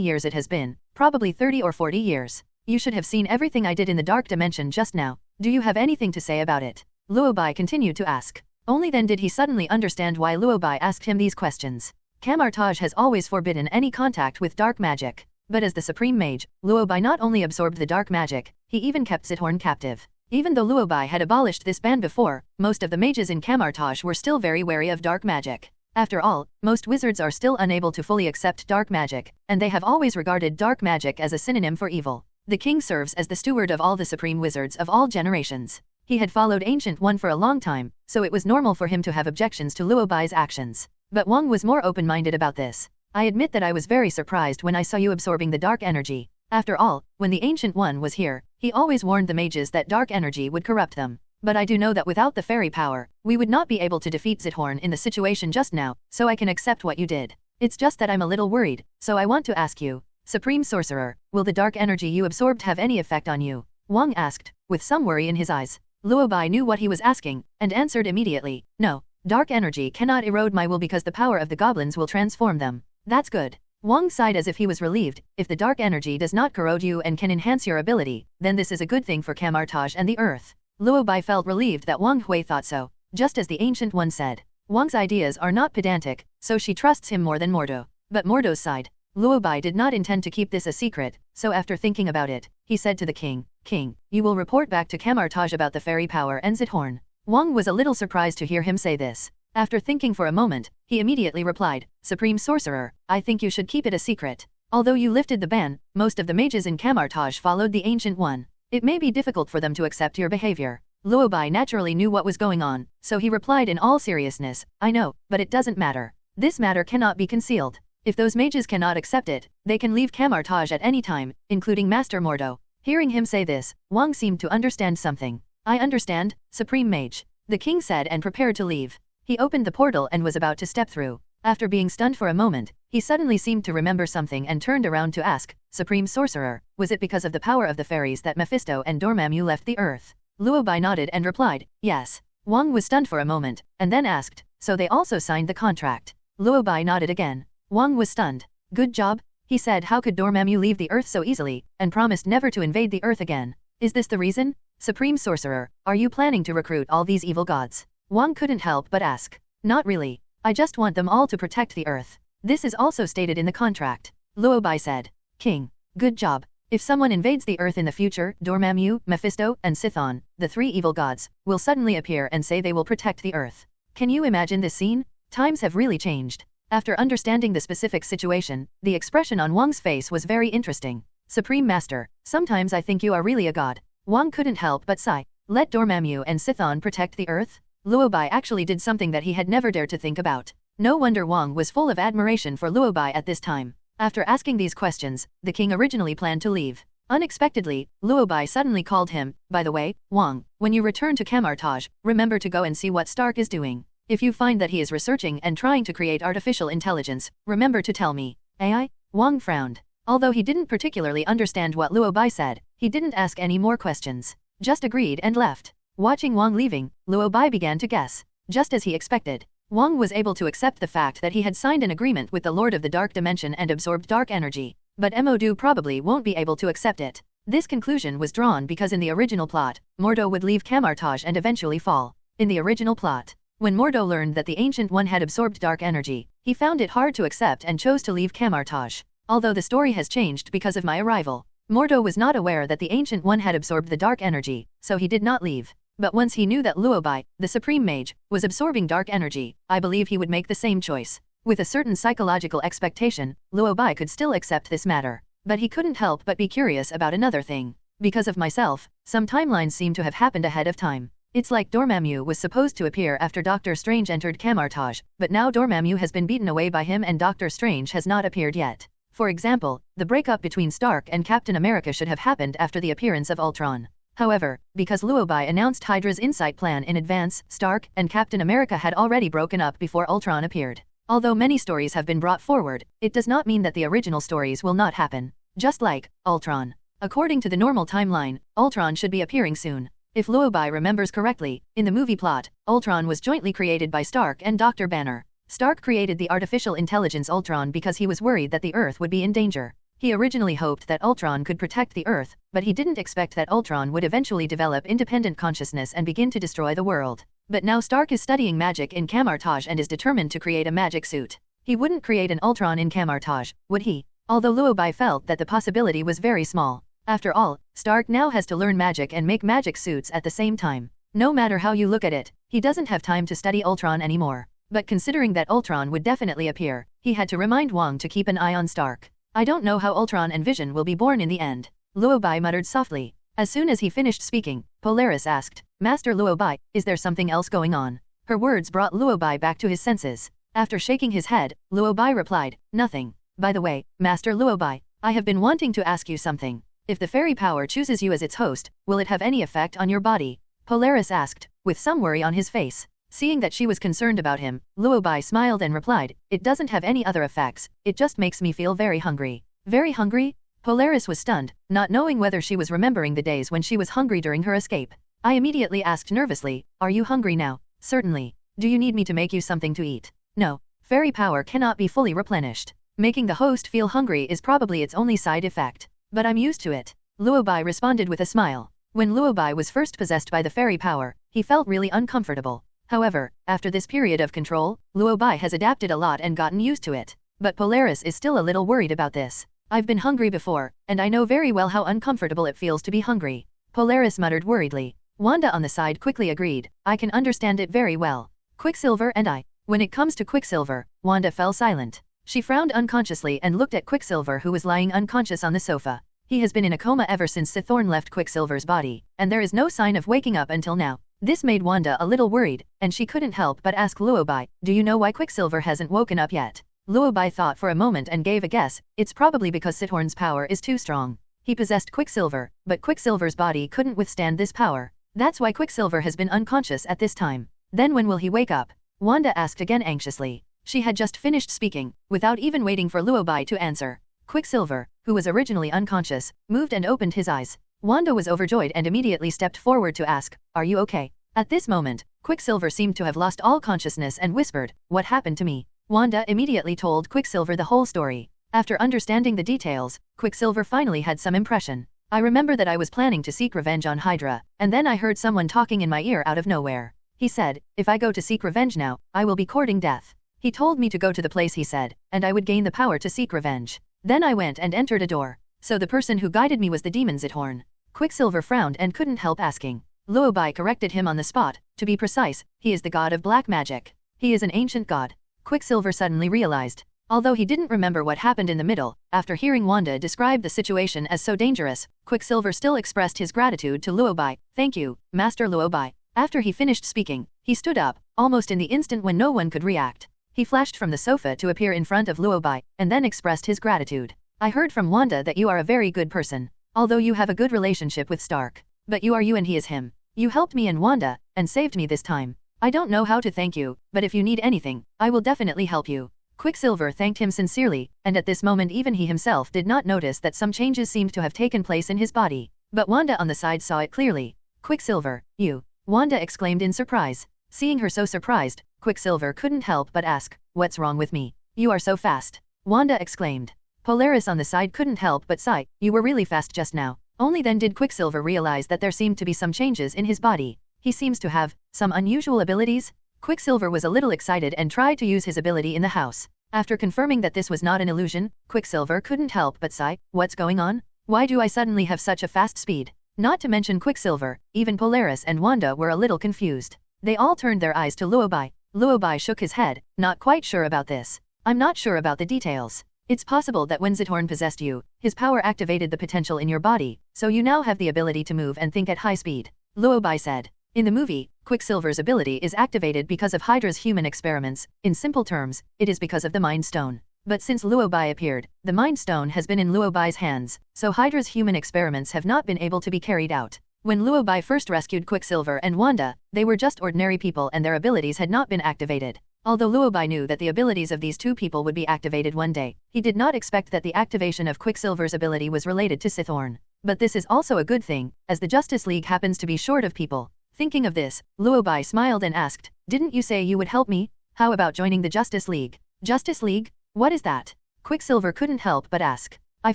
years it has been, probably 30 or 40 years. You should have seen everything I did in the dark dimension just now. Do you have anything to say about it? Luo Bai continued to ask. Only then did he suddenly understand why Luo Bai asked him these questions. Kamar-Taj has always forbidden any contact with dark magic. But as the supreme mage, Luo Bai not only absorbed the dark magic, he even kept Chthon captive. Even though Luo Bai had abolished this ban before, most of the mages in Kamar-Taj were still very wary of dark magic. After all, most wizards are still unable to fully accept dark magic, and they have always regarded dark magic as a synonym for evil. The king serves as the steward of all the supreme wizards of all generations. He had followed Ancient One for a long time, so it was normal for him to have objections to Luo Bai's actions. But Wang was more open-minded about this. I admit that I was very surprised when I saw you absorbing the dark energy. After all, when the Ancient One was here, he always warned the mages that dark energy would corrupt them. But I do know that without the fairy power, we would not be able to defeat Chthon in the situation just now, so I can accept what you did. It's just that I'm a little worried, so I want to ask you, Supreme Sorcerer, will the dark energy you absorbed have any effect on you? Wang asked, with some worry in his eyes. Luo Bai knew what he was asking, and answered immediately, no, dark energy cannot erode my will because the power of the goblins will transform them. That's good. Wang sighed as if he was relieved. If the dark energy does not corrode you and can enhance your ability, then this is a good thing for Kamar-Taj and the earth. Luo Bai felt relieved that Wang Hui thought so, just as the Ancient One said. Wang's ideas are not pedantic, so she trusts him more than Mordo. But Mordo's side, Luo Bai did not intend to keep this a secret, so after thinking about it, he said to the king, King, you will report back to Kamar-Taj about the fairy power and Chthon. Wang was a little surprised to hear him say this. After thinking for a moment, he immediately replied, Supreme Sorcerer, I think you should keep it a secret. Although you lifted the ban, most of the mages in Kamar-Taj followed the Ancient One. It may be difficult for them to accept your behavior. Luo Bai naturally knew what was going on, so he replied in all seriousness, I know, but it doesn't matter. This matter cannot be concealed. If those mages cannot accept it, they can leave Kamar-Taj at any time, including Master Mordo. Hearing him say this, Wang seemed to understand something. I understand, Supreme Mage. The king said and prepared to leave. He opened the portal and was about to step through. After being stunned for a moment, he suddenly seemed to remember something and turned around to ask, Supreme Sorcerer, was it because of the power of the fairies that Mephisto and Dormammu left the earth? Luo Bai nodded and replied, yes. Wang was stunned for a moment, and then asked, so they also signed the contract? Luo Bai nodded again. Wang was stunned. Good job, he said. How could Dormammu leave the earth so easily, and promised never to invade the earth again? Is this the reason? Supreme Sorcerer, are you planning to recruit all these evil gods? Wang couldn't help but ask. Not really. I just want them all to protect the earth. This is also stated in the contract. Luo Bai said. King, good job. If someone invades the earth in the future, Dormammu, Mephisto, and Chthon, the three evil gods, will suddenly appear and say they will protect the earth. Can you imagine this scene? Times have really changed. After understanding the specific situation, the expression on Wang's face was very interesting. Supreme Master, sometimes I think you are really a god. Wang couldn't help but sigh. Let Dormammu and Chthon protect the earth? Luo Bai actually did something that he had never dared to think about. No wonder Wang was full of admiration for Luo Bai at this time. After asking these questions, the king originally planned to leave. Unexpectedly, Luo Bai suddenly called him, by the way, Wang, when you return to Kamar-Taj, remember to go and see what Stark is doing. If you find that he is researching and trying to create artificial intelligence, remember to tell me. AI? Wang frowned. Although he didn't particularly understand what Luo Bai said, he didn't ask any more questions. Just agreed and left. Watching Wang leaving, Luo Bai began to guess. Just as he expected, Wang was able to accept the fact that he had signed an agreement with the Lord of the Dark Dimension and absorbed dark energy. But Modu probably won't be able to accept it. This conclusion was drawn because in the original plot, Mordo would leave Kamar-Taj and eventually fall. In the original plot, when Mordo learned that the Ancient One had absorbed dark energy, he found it hard to accept and chose to leave Kamar-Taj. Although the story has changed because of my arrival, Mordo was not aware that the Ancient One had absorbed the dark energy, so he did not leave. But once he knew that Luo Bai, the Supreme Mage, was absorbing dark energy, I believe he would make the same choice. With a certain psychological expectation, Luo Bai could still accept this matter. But he couldn't help but be curious about another thing. Because of myself, some timelines seem to have happened ahead of time. It's like Dormammu was supposed to appear after Doctor Strange entered Kamar-Taj, but now Dormammu has been beaten away by him and Doctor Strange has not appeared yet. For example, the breakup between Stark and Captain America should have happened after the appearance of Ultron. However, because Luo Bai announced Hydra's Insight plan in advance, Stark and Captain America had already broken up before Ultron appeared. Although many stories have been brought forward, it does not mean that the original stories will not happen. Just like Ultron. According to the normal timeline, Ultron should be appearing soon. If Luo Bai remembers correctly, in the movie plot, Ultron was jointly created by Stark and Dr. Banner. Stark created the artificial intelligence Ultron because he was worried that the Earth would be in danger. He originally hoped that Ultron could protect the Earth, but he didn't expect that Ultron would eventually develop independent consciousness and begin to destroy the world. But now Stark is studying magic in Kamar-Taj and is determined to create a magic suit. He wouldn't create an Ultron in Kamar-Taj, would he? Although Luo Bai felt that the possibility was very small. After all, Stark now has to learn magic and make magic suits at the same time. No matter how you look at it, he doesn't have time to study Ultron anymore. But considering that Ultron would definitely appear, he had to remind Wong to keep an eye on Stark. I don't know how Ultron and Vision will be born in the end, Luo Bai muttered softly. As soon as he finished speaking, Polaris asked, Master Luo Bai, is there something else going on? Her words brought Luo Bai back to his senses. After shaking his head, Luo Bai replied, nothing. By the way, Master Luo Bai, I have been wanting to ask you something. If the fairy power chooses you as its host, will it have any effect on your body? Polaris asked, with some worry on his face. Seeing that she was concerned about him, Luo Bai smiled and replied, it doesn't have any other effects, it just makes me feel very hungry. Very hungry? Polaris was stunned, not knowing whether she was remembering the days when she was hungry during her escape. I immediately asked nervously, are you hungry now? Certainly. Do you need me to make you something to eat? No. Fairy power cannot be fully replenished. Making the host feel hungry is probably its only side effect. But I'm used to it. Luo Bai responded with a smile. When Luo Bai was first possessed by the fairy power, he felt really uncomfortable. However, after this period of control, Luo Bai has adapted a lot and gotten used to it. But Polaris is still a little worried about this. I've been hungry before, and I know very well how uncomfortable it feels to be hungry. Polaris muttered worriedly. Wanda on the side quickly agreed, I can understand it very well. Quicksilver and I. When it comes to Quicksilver, Wanda fell silent. She frowned unconsciously and looked at Quicksilver who was lying unconscious on the sofa. He has been in a coma ever since Chthon left Quicksilver's body, and there is no sign of waking up until now. This made Wanda a little worried, and she couldn't help but ask Luo Bai, do you know why Quicksilver hasn't woken up yet? Luo Bai thought for a moment and gave a guess, it's probably because Chthon's power is too strong. He possessed Quicksilver, but Quicksilver's body couldn't withstand this power. That's why Quicksilver has been unconscious at this time. Then when will he wake up? Wanda asked again anxiously. She had just finished speaking, without even waiting for Luo Bai to answer. Quicksilver, who was originally unconscious, moved and opened his eyes. Wanda was overjoyed and immediately stepped forward to ask, are you okay? At this moment, Quicksilver seemed to have lost all consciousness and whispered, what happened to me? Wanda immediately told Quicksilver the whole story. After understanding the details, Quicksilver finally had some impression. I remember that I was planning to seek revenge on Hydra, and then I heard someone talking in my ear out of nowhere. He said, if I go to seek revenge now, I will be courting death. He told me to go to the place he said, and I would gain the power to seek revenge. Then I went and entered a door. So the person who guided me was the demon Chthon. Quicksilver frowned and couldn't help asking. Luo Bai corrected him on the spot, to be precise, he is the god of black magic. He is an ancient god. Quicksilver suddenly realized. Although he didn't remember what happened in the middle, after hearing Wanda describe the situation as so dangerous, Quicksilver still expressed his gratitude to Luo Bai. Thank you, Master Luo Bai. After he finished speaking, he stood up, almost in the instant when no one could react. He flashed from the sofa to appear in front of Luo Bai, and then expressed his gratitude. I heard from Wanda that you are a very good person. Although you have a good relationship with Stark. But you are you and he is him. You helped me and Wanda, and saved me this time. I don't know how to thank you, but if you need anything, I will definitely help you. Quicksilver thanked him sincerely, and at this moment even he himself did not notice that some changes seemed to have taken place in his body. But Wanda on the side saw it clearly. Quicksilver, you. Wanda exclaimed in surprise. Seeing her so surprised, Quicksilver couldn't help but ask, what's wrong with me? You are so fast. Wanda exclaimed. Polaris on the side couldn't help but sigh, you were really fast just now. Only then did Quicksilver realize that there seemed to be some changes in his body. He seems to have some unusual abilities. Quicksilver was a little excited and tried to use his ability in the house. After confirming that this was not an illusion, Quicksilver couldn't help but sigh, what's going on? Why do I suddenly have such a fast speed? Not to mention Quicksilver, even Polaris and Wanda were a little confused. They all turned their eyes to Luo Bai. Luo Bai shook his head, not quite sure about this. I'm not sure about the details. It's possible that when Chthon possessed you, his power activated the potential in your body, so you now have the ability to move and think at high speed. Luo Bai said. In the movie, Quicksilver's ability is activated because of Hydra's human experiments. In simple terms, it is because of the Mind Stone. But since Luo Bai appeared, the Mind Stone has been in Luo Bai's hands, so Hydra's human experiments have not been able to be carried out. When Luo Bai first rescued Quicksilver and Wanda, they were just ordinary people and their abilities had not been activated. Although Luo Bai knew that the abilities of these two people would be activated one day, he did not expect that the activation of Quicksilver's ability was related to Chthon. But this is also a good thing, as the Justice League happens to be short of people. Thinking of this, Luo Bai smiled and asked, "Didn't you say you would help me? How about joining the Justice League?" Justice League? What is that? Quicksilver couldn't help but ask. "I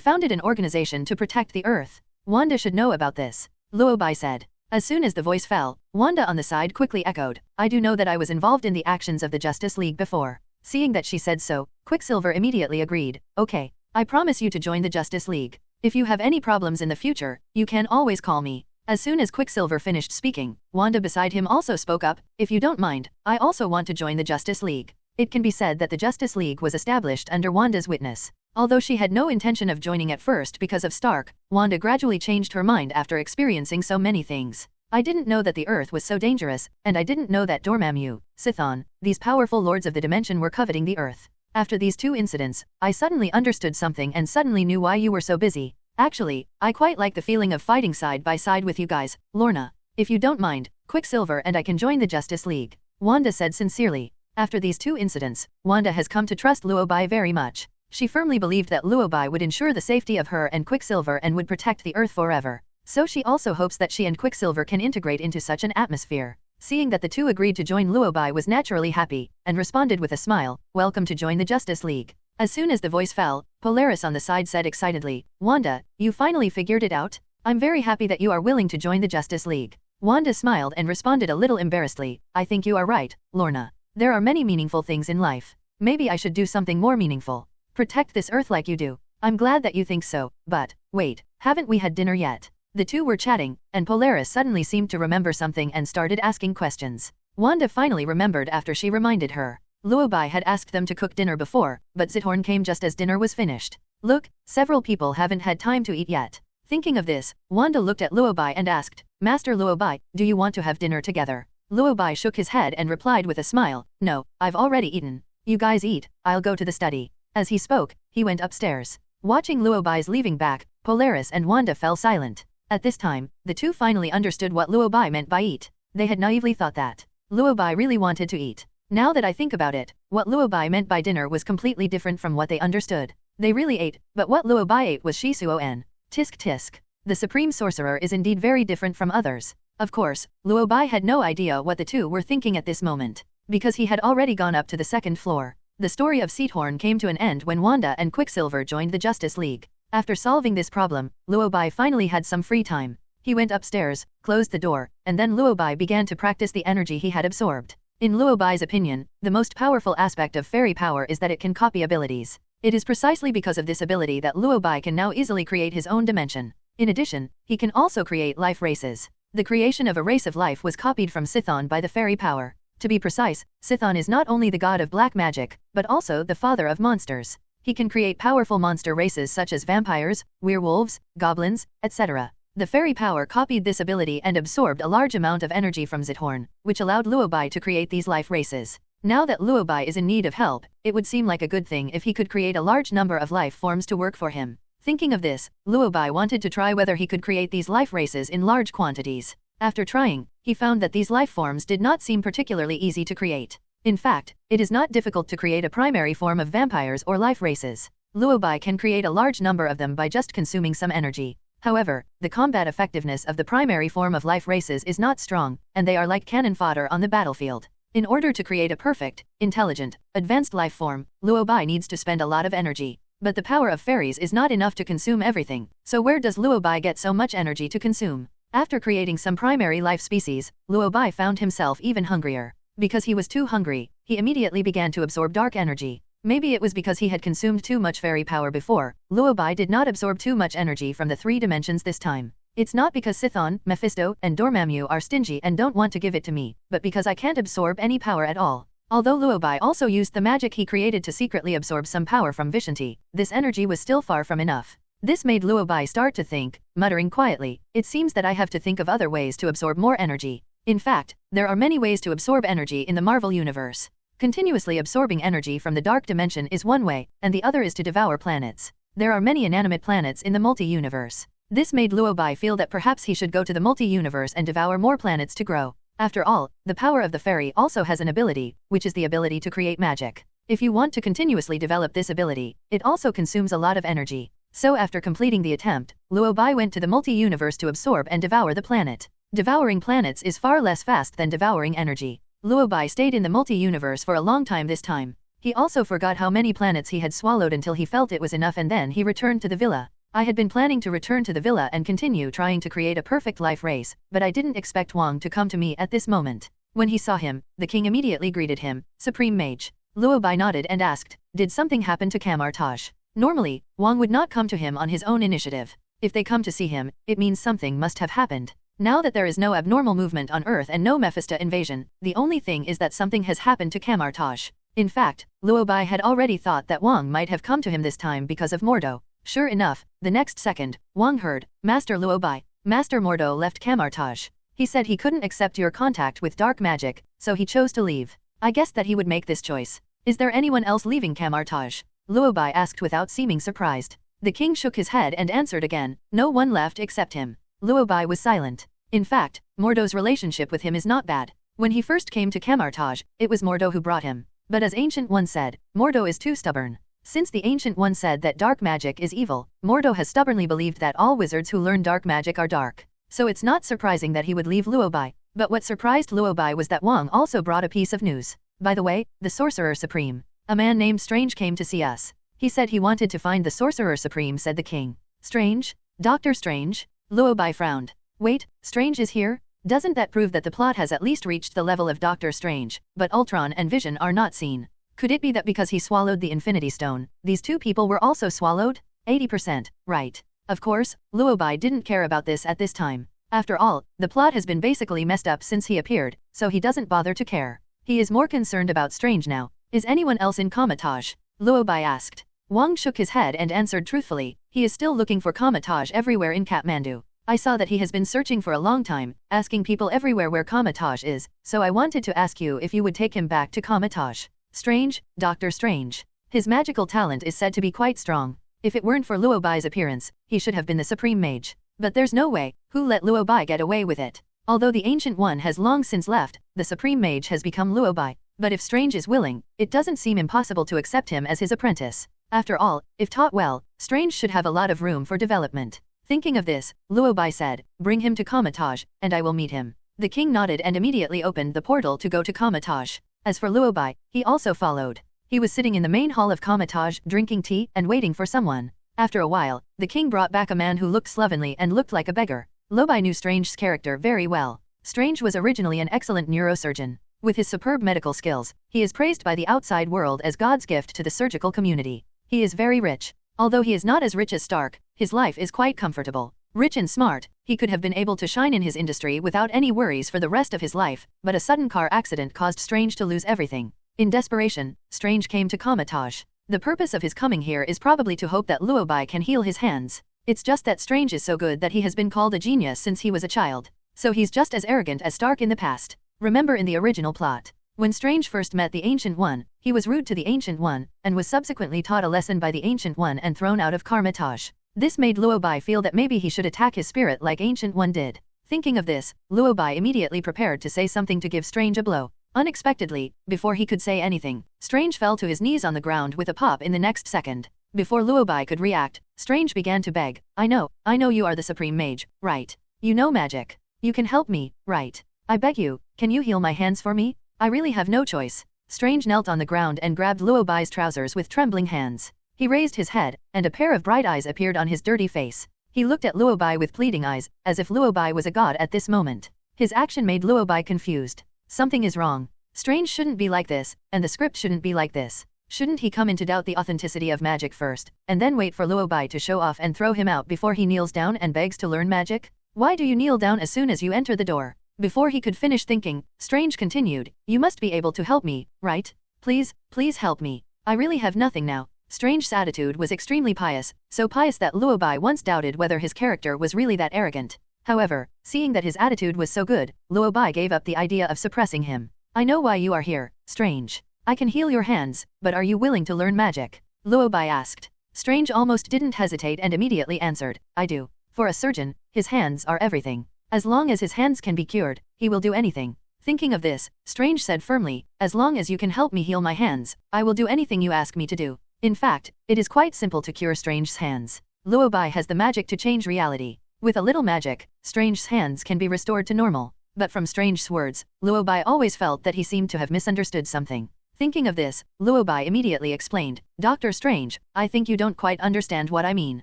founded an organization to protect the Earth. Wanda should know about this," Luo Bai said. As soon as the voice fell, Wanda on the side quickly echoed, "I do know that I was involved in the actions of the Justice League before." Seeing that she said so, Quicksilver immediately agreed, "Okay, I promise you to join the Justice League. If you have any problems in the future, you can always call me." As soon as Quicksilver finished speaking, Wanda beside him also spoke up, "If you don't mind, I also want to join the Justice League." It can be said that the Justice League was established under Wanda's witness. Although she had no intention of joining at first because of Stark, Wanda gradually changed her mind after experiencing so many things. "I didn't know that the Earth was so dangerous, and I didn't know that Dormammu, Chthon, these powerful lords of the dimension were coveting the Earth. After these two incidents, I suddenly understood something and suddenly knew why you were so busy. Actually, I quite like the feeling of fighting side by side with you guys, Lorna. If you don't mind, Quicksilver and I can join the Justice League," Wanda said sincerely. After these two incidents, Wanda has come to trust Luo Bai very much. She firmly believed that Luo Bai would ensure the safety of her and Quicksilver and would protect the Earth forever. So she also hopes that she and Quicksilver can integrate into such an atmosphere. Seeing that the two agreed to join, Luo Bai was naturally happy, and responded with a smile, "Welcome to join the Justice League." As soon as the voice fell, Polaris on the side said excitedly, "Wanda, you finally figured it out? I'm very happy that you are willing to join the Justice League." Wanda smiled and responded a little embarrassedly, "I think you are right, Lorna. There are many meaningful things in life. Maybe I should do something more meaningful. Protect this Earth like you do. I'm glad that you think so, but, wait, haven't we had dinner yet?" The two were chatting, and Polaris suddenly seemed to remember something and started asking questions. Wanda finally remembered after she reminded her. Luo Bai had asked them to cook dinner before, but Chthon came just as dinner was finished. "Look, several people haven't had time to eat yet." Thinking of this, Wanda looked at Luo Bai and asked, "Master Luo Bai, do you want to have dinner together?" Luo Bai shook his head and replied with a smile, "No, I've already eaten. You guys eat, I'll go to the study." As he spoke, he went upstairs. Watching Luo Bai's leaving back, Polaris and Wanda fell silent. At this time, the two finally understood what Luo Bai meant by eat. They had naively thought that Luo Bai really wanted to eat. Now that I think about it, what Luo Bai meant by dinner was completely different from what they understood. They really ate, but what Luo Bai ate was Shisuo-en. Tisk tisk. The Supreme Sorcerer is indeed very different from others. Of course, Luo Bai had no idea what the two were thinking at this moment, because he had already gone up to the second floor. The story of Chthon came to an end when Wanda and Quicksilver joined the Justice League. After solving this problem, Luo Bai finally had some free time. He went upstairs, closed the door, and then Luo Bai began to practice the energy he had absorbed. In Luo Bai's opinion, the most powerful aspect of fairy power is that it can copy abilities. It is precisely because of this ability that Luo Bai can now easily create his own dimension. In addition, he can also create life races. The creation of a race of life was copied from Chthon by the fairy power. To be precise, Chthon is not only the god of black magic, but also the father of monsters. He can create powerful monster races such as vampires, werewolves, goblins, etc. The fairy power copied this ability and absorbed a large amount of energy from Chthon, which allowed Luo Bai to create these life races. Now that Luo Bai is in need of help, it would seem like a good thing if he could create a large number of life forms to work for him. Thinking of this, Luo Bai wanted to try whether he could create these life races in large quantities. After trying, he found that these life forms did not seem particularly easy to create. In fact, it is not difficult to create a primary form of vampires or life races. Luo Bai can create a large number of them by just consuming some energy. However, the combat effectiveness of the primary form of life races is not strong, and they are like cannon fodder on the battlefield. In order to create a perfect, intelligent, advanced life form, Luo Bai needs to spend a lot of energy. But the power of fairies is not enough to consume everything, so where does Luo Bai get so much energy to consume? After creating some primary life species, Luo Bai found himself even hungrier. Because he was too hungry, he immediately began to absorb dark energy. Maybe it was because he had consumed too much fairy power before. Luo Bai did not absorb too much energy from the three dimensions this time. It's not because Chthon, Mephisto, and Dormammu are stingy and don't want to give it to me, but because I can't absorb any power at all. Although Luo Bai also used the magic he created to secretly absorb some power from Vishanti, this energy was still far from enough. This made Luo Bai start to think, muttering quietly, "It seems that I have to think of other ways to absorb more energy." In fact, there are many ways to absorb energy in the Marvel Universe. Continuously absorbing energy from the dark dimension is one way, and the other is to devour planets. There are many inanimate planets in the multi-universe. This made Luo Bai feel that perhaps he should go to the multi-universe and devour more planets to grow. After all, the power of the fairy also has an ability, which is the ability to create magic. If you want to continuously develop this ability, it also consumes a lot of energy. So after completing the attempt, Luo Bai went to the multi-universe to absorb and devour the planet. Devouring planets is far less fast than devouring energy. Luo Bai stayed in the multi-universe for a long time this time. He also forgot how many planets he had swallowed until he felt it was enough, and then he returned to the villa. I had been planning to return to the villa and continue trying to create a perfect life race, but I didn't expect Wang to come to me at this moment. When he saw him, the king immediately greeted him, "Supreme Mage." Luo Bai nodded and asked, "Did something happen to Kamar-Taj?" Normally, Wang would not come to him on his own initiative. If they come to see him, it means something must have happened. Now that there is no abnormal movement on Earth and no Mephisto invasion, the only thing is that something has happened to Kamar-Taj. In fact, Luo Bai had already thought that Wang might have come to him this time because of Mordo. Sure enough, the next second, Wang heard, "Master Luo Bai, Master Mordo left Kamar-Taj. He said he couldn't accept your contact with dark magic, so he chose to leave. I guessed that he would make this choice. Is there anyone else leaving Kamar-Taj?" Luo Bai asked without seeming surprised. The king shook his head and answered again, "No one left except him." Luo Bai was silent. In fact, Mordo's relationship with him is not bad. When he first came to Kamar-Taj, it was Mordo who brought him. But as Ancient One said, Mordo is too stubborn. Since the Ancient One said that dark magic is evil, Mordo has stubbornly believed that all wizards who learn dark magic are dark. So it's not surprising that he would leave Luo Bai. But what surprised Luo Bai was that Wang also brought a piece of news. "By the way, the Sorcerer Supreme. A man named Strange came to see us. He said he wanted to find the Sorcerer Supreme," said the king. "Strange? Dr. Strange?" Luo Bai frowned. "Wait, Strange is here? Doesn't that prove that the plot has at least reached the level of Doctor Strange, but Ultron and Vision are not seen? Could it be that because he swallowed the Infinity Stone, these two people were also swallowed? 80%, right." Of course, Luo Bai didn't care about this at this time. After all, the plot has been basically messed up since he appeared, so he doesn't bother to care. He is more concerned about Strange now. "Is anyone else in Kamar-Taj?" Luo Bai asked. Wang shook his head and answered truthfully, "He is still looking for Kamar-Taj everywhere in Kathmandu. I saw that he has been searching for a long time, asking people everywhere where Kamar-Taj is, so I wanted to ask you if you would take him back to Kamar-Taj." Strange, Dr. Strange. His magical talent is said to be quite strong. If it weren't for Luo Bai's appearance, he should have been the Supreme Mage. But there's no way, who let Luo Bai get away with it? Although the Ancient One has long since left, the Supreme Mage has become Luo Bai. But if Strange is willing, it doesn't seem impossible to accept him as his apprentice. After all, if taught well, Strange should have a lot of room for development. Thinking of this, Luo Bai said, "Bring him to Kamar-Taj, and I will meet him." The king nodded and immediately opened the portal to go to Kamar-Taj. As for Luo Bai, he also followed. He was sitting in the main hall of Kamar-Taj, drinking tea and waiting for someone. After a while, the king brought back a man who looked slovenly and looked like a beggar. Luo Bai knew Strange's character very well. Strange was originally an excellent neurosurgeon. With his superb medical skills, he is praised by the outside world as God's gift to the surgical community. He is very rich. Although he is not as rich as Stark, his life is quite comfortable. Rich and smart, he could have been able to shine in his industry without any worries for the rest of his life, but a sudden car accident caused Strange to lose everything. In desperation, Strange came to Kamar-Taj. The purpose of his coming here is probably to hope that Luo Bai can heal his hands. It's just that Strange is so good that he has been called a genius since he was a child. So he's just as arrogant as Stark in the past. Remember in the original plot, when Strange first met the Ancient One, he was rude to the Ancient One, and was subsequently taught a lesson by the Ancient One and thrown out of Kamar-Taj. This made Luo Bai feel that maybe he should attack his spirit like Ancient One did. Thinking of this, Luo Bai immediately prepared to say something to give Strange a blow. Unexpectedly, before he could say anything, Strange fell to his knees on the ground with a pop in the next second. Before Luo Bai could react, Strange began to beg, I know you are the Supreme Mage, right? You know magic. You can help me, right? I beg you, can you heal my hands for me? I really have no choice." Strange knelt on the ground and grabbed Luo Bai's trousers with trembling hands. He raised his head, and a pair of bright eyes appeared on his dirty face. He looked at Luo Bai with pleading eyes, as if Luo Bai was a god at this moment. His action made Luo Bai confused. Something is wrong. Strange shouldn't be like this, and the script shouldn't be like this. Shouldn't he come in to doubt the authenticity of magic first, and then wait for Luo Bai to show off and throw him out before he kneels down and begs to learn magic? Why do you kneel down as soon as you enter the door? Before he could finish thinking, Strange continued, "You must be able to help me, right? Please, please help me. I really have nothing now." Strange's attitude was extremely pious, so pious that Luo Bai once doubted whether his character was really that arrogant. However, seeing that his attitude was so good, Luo Bai gave up the idea of suppressing him. "I know why you are here, Strange. I can heal your hands, but are you willing to learn magic?" Luo Bai asked. Strange almost didn't hesitate and immediately answered, "I do." For a surgeon, his hands are everything. As long as his hands can be cured, he will do anything. Thinking of this, Strange said firmly, "As long as you can help me heal my hands, I will do anything you ask me to do." In fact, it is quite simple to cure Strange's hands. Luo Bai has the magic to change reality. With a little magic, Strange's hands can be restored to normal. But from Strange's words, Luo Bai always felt that he seemed to have misunderstood something. Thinking of this, Luo Bai immediately explained, "Dr. Strange, I think you don't quite understand what I mean.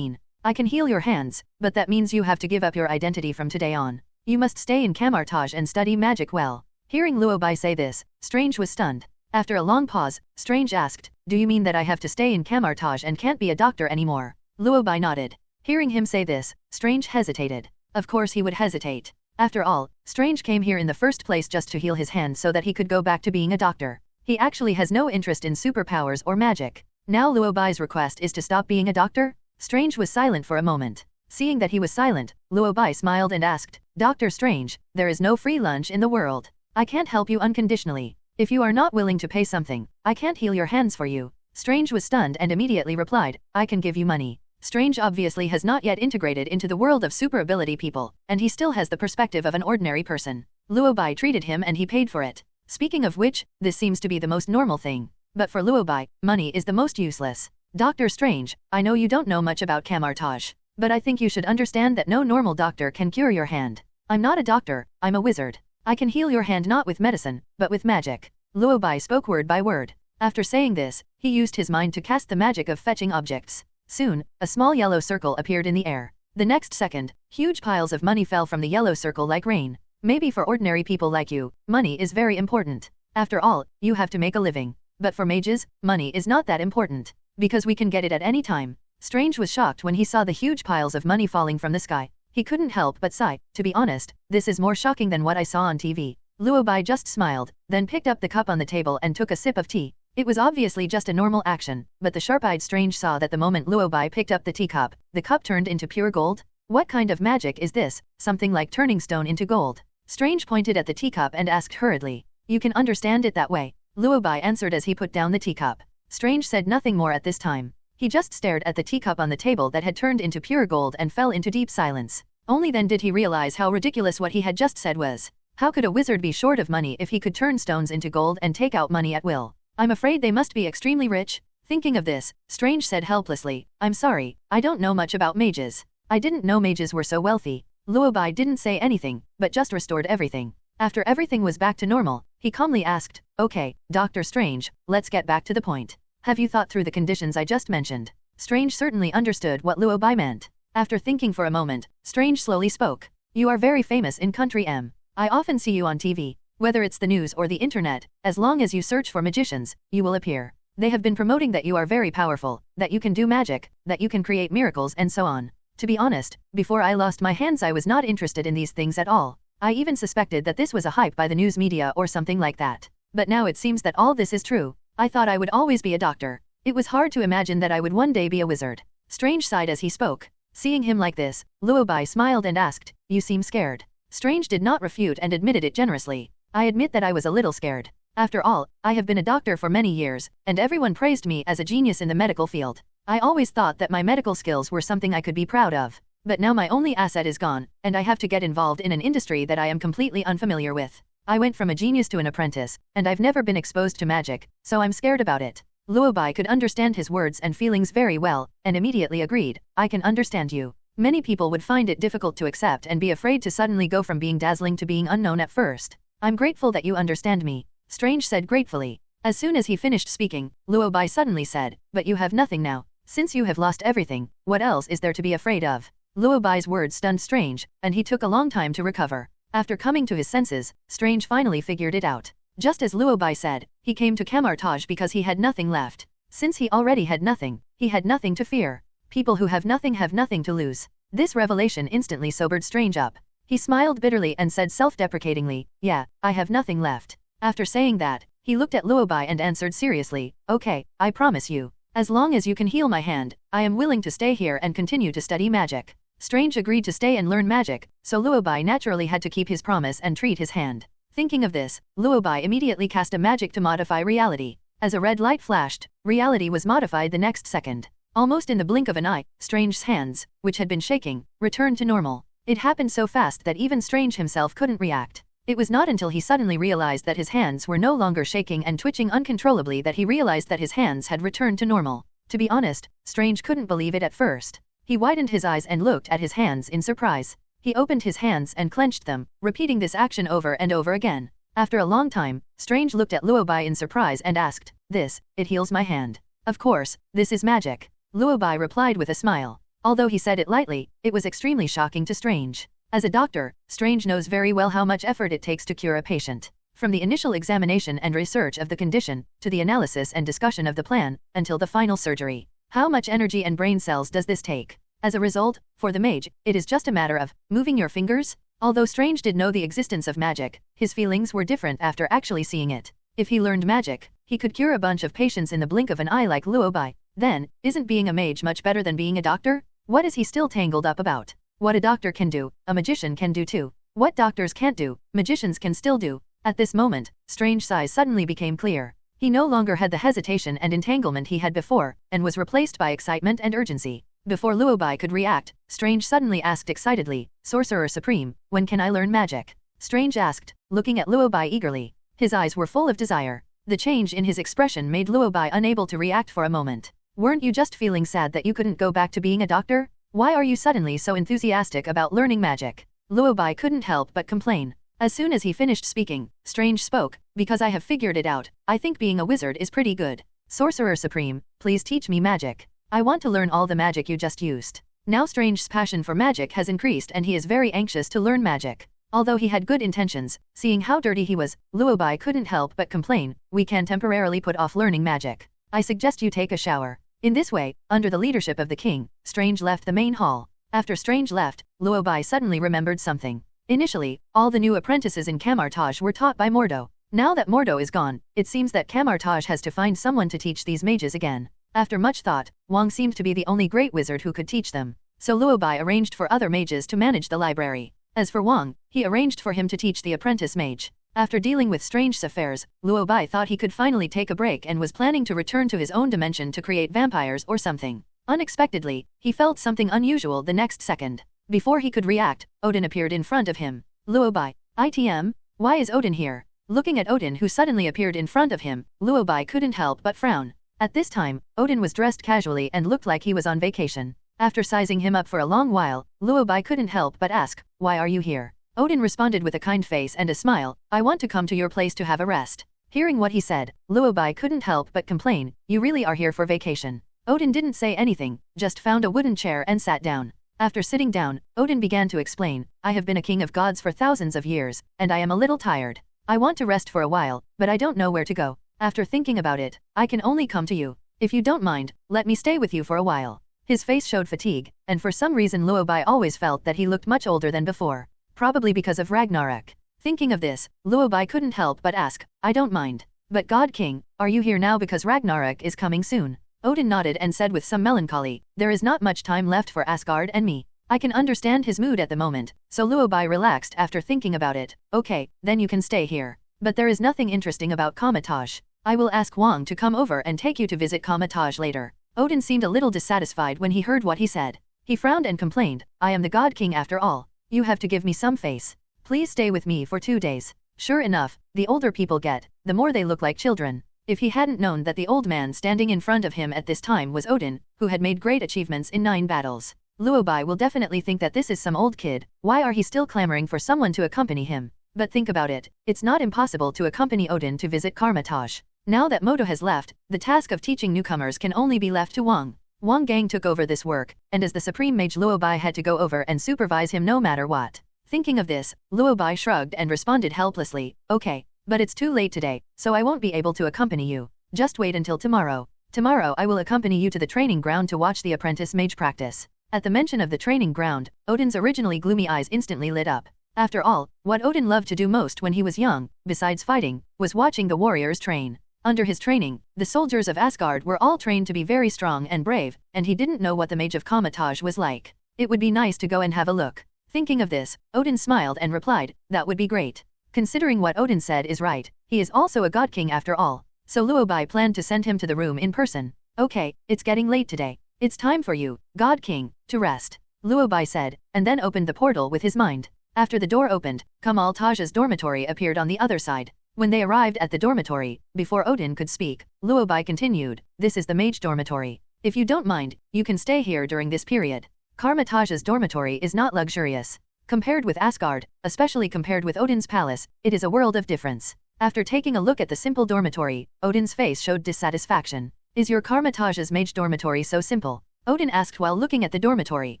I can heal your hands, but that means you have to give up your identity from today on. You must stay in Kamar-Taj and study magic well." Hearing Luo Bai say this, Strange was stunned. After a long pause, Strange asked, "Do you mean that I have to stay in Kamar-Taj and can't be a doctor anymore?" Luo Bai nodded. Hearing him say this, Strange hesitated. Of course he would hesitate. After all, Strange came here in the first place just to heal his hand so that he could go back to being a doctor. He actually has no interest in superpowers or magic. Now Luo Bai's request is to stop being a doctor? Strange was silent for a moment. Seeing that he was silent, Luo Bai smiled and asked, "Dr. Strange, there is no free lunch in the world. I can't help you unconditionally. If you are not willing to pay something, I can't heal your hands for you." Strange was stunned and immediately replied, "I can give you money." Strange obviously has not yet integrated into the world of super ability people, and he still has the perspective of an ordinary person. Luo Bai treated him and he paid for it. Speaking of which, this seems to be the most normal thing. But for Luo Bai, money is the most useless. "Dr. Strange, I know you don't know much about Kamar-Taj, but I think you should understand that no normal doctor can cure your hand. I'm not a doctor, I'm a wizard. I can heal your hand not with medicine, but with magic." Luo Bai spoke word by word. After saying this, he used his mind to cast the magic of fetching objects. Soon, a small yellow circle appeared in the air. The next second, huge piles of money fell from the yellow circle like rain. Maybe for ordinary people like you, money is very important. After all, you have to make a living. But for mages, money is not that important. Because we can get it at any time. Strange was shocked when he saw the huge piles of money falling from the sky. He couldn't help but sigh. "To be honest, this is more shocking than what I saw on TV. Luo Bai just smiled, then picked up the cup on the table and took a sip of tea. It was obviously just a normal action, but the sharp-eyed Strange saw that the moment Luo Bai picked up the teacup, the cup turned into pure gold. What kind of magic is this? Something like turning stone into gold. Strange pointed at the teacup and asked hurriedly, "You can understand it that way?" Luo Bai answered as he put down the teacup. Strange said nothing more at this time. He just stared at the teacup on the table that had turned into pure gold and fell into deep silence. Only then did he realize how ridiculous what he had just said was. How could a wizard be short of money if he could turn stones into gold and take out money at will? "I'm afraid they must be extremely rich." Thinking of this, Strange said helplessly, "I'm sorry, I don't know much about mages. I didn't know mages were so wealthy." Luo Bai didn't say anything, but just restored everything. After everything was back to normal, he calmly asked, "Okay, Dr. Strange, let's get back to the point. Have you thought through the conditions I just mentioned?" Strange certainly understood what Luo Bai meant. After thinking for a moment, Strange slowly spoke. "You are very famous in country M. I often see you on TV. Whether it's the news or the internet, as long as you search for magicians, you will appear. They have been promoting that you are very powerful, that you can do magic, that you can create miracles and so on. To be honest, before I lost my hands I was not interested in these things at all. I even suspected that this was a hype by the news media or something like that. But now it seems that all this is true. I thought I would always be a doctor. It was hard to imagine that I would one day be a wizard." Strange sighed as he spoke. Seeing him like this, Luo Bai smiled and asked, "You seem scared." Strange did not refute and admitted it generously. "I admit that I was a little scared. After all, I have been a doctor for many years, and everyone praised me as a genius in the medical field. I always thought that my medical skills were something I could be proud of. But now my only asset is gone, and I have to get involved in an industry that I am completely unfamiliar with. I went from a genius to an apprentice, and I've never been exposed to magic, so I'm scared about it." Luo Bai could understand his words and feelings very well, and immediately agreed, "I can understand you. Many people would find it difficult to accept and be afraid to suddenly go from being dazzling to being unknown at first. I'm grateful that you understand me," Strange said gratefully. As soon as he finished speaking, Luo Bai suddenly said, "But you have nothing now. Since you have lost everything, what else is there to be afraid of?" Luo Bai's words stunned Strange, and he took a long time to recover. After coming to his senses, Strange finally figured it out. Just as Luo Bai said, he came to Kamar-Taj because he had nothing left. Since he already had nothing, he had nothing to fear. People who have nothing to lose. This revelation instantly sobered Strange up. He smiled bitterly and said self-deprecatingly, yeah, I have nothing left. After saying that, he looked at Luo Bai and answered seriously, okay, I promise you. As long as you can heal my hand, I am willing to stay here and continue to study magic. Strange agreed to stay and learn magic, so Luo Bai naturally had to keep his promise and treat his hand. Thinking of this, Luo Bai immediately cast a magic to modify reality. As a red light flashed, reality was modified the next second. Almost in the blink of an eye, Strange's hands, which had been shaking, returned to normal. It happened so fast that even Strange himself couldn't react. It was not until he suddenly realized that his hands were no longer shaking and twitching uncontrollably that he realized that his hands had returned to normal. To be honest, Strange couldn't believe it at first. He widened his eyes and looked at his hands in surprise. He opened his hands and clenched them, repeating this action over and over again. After a long time, Strange looked at Luo Bai in surprise and asked, it heals my hand. Of course, this is magic. Luo Bai replied with a smile. Although he said it lightly, it was extremely shocking to Strange. As a doctor, Strange knows very well how much effort it takes to cure a patient. From the initial examination and research of the condition, to the analysis and discussion of the plan, until the final surgery. How much energy and brain cells does this take? As a result, for the mage, it is just a matter of moving your fingers. Although Strange did know the existence of magic, his feelings were different after actually seeing it. If he learned magic, he could cure a bunch of patients in the blink of an eye like Luo Bai. Then, isn't being a mage much better than being a doctor? What is he still tangled up about? What a doctor can do, a magician can do too. What doctors can't do, magicians can still do. At this moment, Strange's eyes suddenly became clear. He no longer had the hesitation and entanglement he had before, and was replaced by excitement and urgency. Before Luo Bai could react, Strange suddenly asked excitedly, Sorcerer Supreme, when can I learn magic? Strange asked, looking at Luo Bai eagerly. His eyes were full of desire. The change in his expression made Luo Bai unable to react for a moment. Weren't you just feeling sad that you couldn't go back to being a doctor? Why are you suddenly so enthusiastic about learning magic? Luo Bai couldn't help but complain. As soon as he finished speaking, Strange spoke, because I have figured it out, I think being a wizard is pretty good. Sorcerer Supreme, please teach me magic. I want to learn all the magic you just used. Now Strange's passion for magic has increased and he is very anxious to learn magic. Although he had good intentions, seeing how dirty he was, Luo Bai couldn't help but complain, we can temporarily put off learning magic. I suggest you take a shower. In this way, under the leadership of the king, Strange left the main hall. After Strange left, Luo Bai suddenly remembered something. Initially, all the new apprentices in Kamar-Taj were taught by Mordo. Now that Mordo is gone, it seems that Kamar-Taj has to find someone to teach these mages again. After much thought, Wang seemed to be the only great wizard who could teach them. So Luo Bai arranged for other mages to manage the library. As for Wang, he arranged for him to teach the apprentice mage. After dealing with Strange's affairs, Luo Bai thought he could finally take a break and was planning to return to his own dimension to create vampires or something. Unexpectedly, he felt something unusual the next second. Before he could react, Odin appeared in front of him. Luo Bai, ITM? Why is Odin here? Looking at Odin who suddenly appeared in front of him, Luo Bai couldn't help but frown. At this time, Odin was dressed casually and looked like he was on vacation. After sizing him up for a long while, Luo Bai couldn't help but ask, why are you here? Odin responded with a kind face and a smile, I want to come to your place to have a rest. Hearing what he said, Luo Bai couldn't help but complain, you really are here for vacation. Odin didn't say anything, just found a wooden chair and sat down. After sitting down, Odin began to explain, I have been a king of gods for thousands of years, and I am a little tired. I want to rest for a while, but I don't know where to go. After thinking about it, I can only come to you. If you don't mind, let me stay with you for a while. His face showed fatigue, and for some reason Luo Bai always felt that he looked much older than before. Probably because of Ragnarok. Thinking of this, Luo Bai couldn't help but ask, I don't mind. But God King, are you here now because Ragnarok is coming soon? Odin nodded and said with some melancholy, there is not much time left for Asgard and me. I can understand his mood at the moment, so Luo Bai relaxed after thinking about it. Okay, then you can stay here. But there is nothing interesting about Kamar-Taj. I will ask Wang to come over and take you to visit Kamar-Taj later. Odin seemed a little dissatisfied when he heard what he said. He frowned and complained, I am the God King after all. You have to give me some face. Please stay with me for 2 days. Sure enough, the older people get, the more they look like children. If he hadn't known that the old man standing in front of him at this time was Odin, who had made great achievements in 9 battles, Luo Bai will definitely think that this is some old kid. Why are he still clamoring for someone to accompany him? But think about it, it's not impossible to accompany Odin to visit Kamar-Taj. Now that Moto has left, the task of teaching newcomers can only be left to Wang. Wang Gang took over this work, and as the supreme mage Luo Bai had to go over and supervise him no matter what. Thinking of this, Luo Bai shrugged and responded helplessly, okay, but it's too late today, so I won't be able to accompany you. Just wait until tomorrow. Tomorrow I will accompany you to the training ground to watch the apprentice mage practice. At the mention of the training ground, Odin's originally gloomy eyes instantly lit up. After all, what Odin loved to do most when he was young, besides fighting, was watching the warriors train. Under his training, the soldiers of Asgard were all trained to be very strong and brave, and he didn't know what the mage of Kamar-Taj was like. It would be nice to go and have a look. Thinking of this, Odin smiled and replied, that would be great. Considering what Odin said is right, he is also a god king after all. So Luo Bai planned to send him to the room in person. Okay, it's getting late today. It's time for you, God King, to rest. Luo Bai said, and then opened the portal with his mind. After the door opened, Kamar-Taj's dormitory appeared on the other side. When they arrived at the dormitory, before Odin could speak, Luo Bai continued, this is the mage dormitory. If you don't mind, you can stay here during this period. Kamar-Taj's dormitory is not luxurious. Compared with Asgard, especially compared with Odin's palace, it is a world of difference. After taking a look at the simple dormitory, Odin's face showed dissatisfaction. Is your Kamar-Taj's mage dormitory so simple? Odin asked while looking at the dormitory.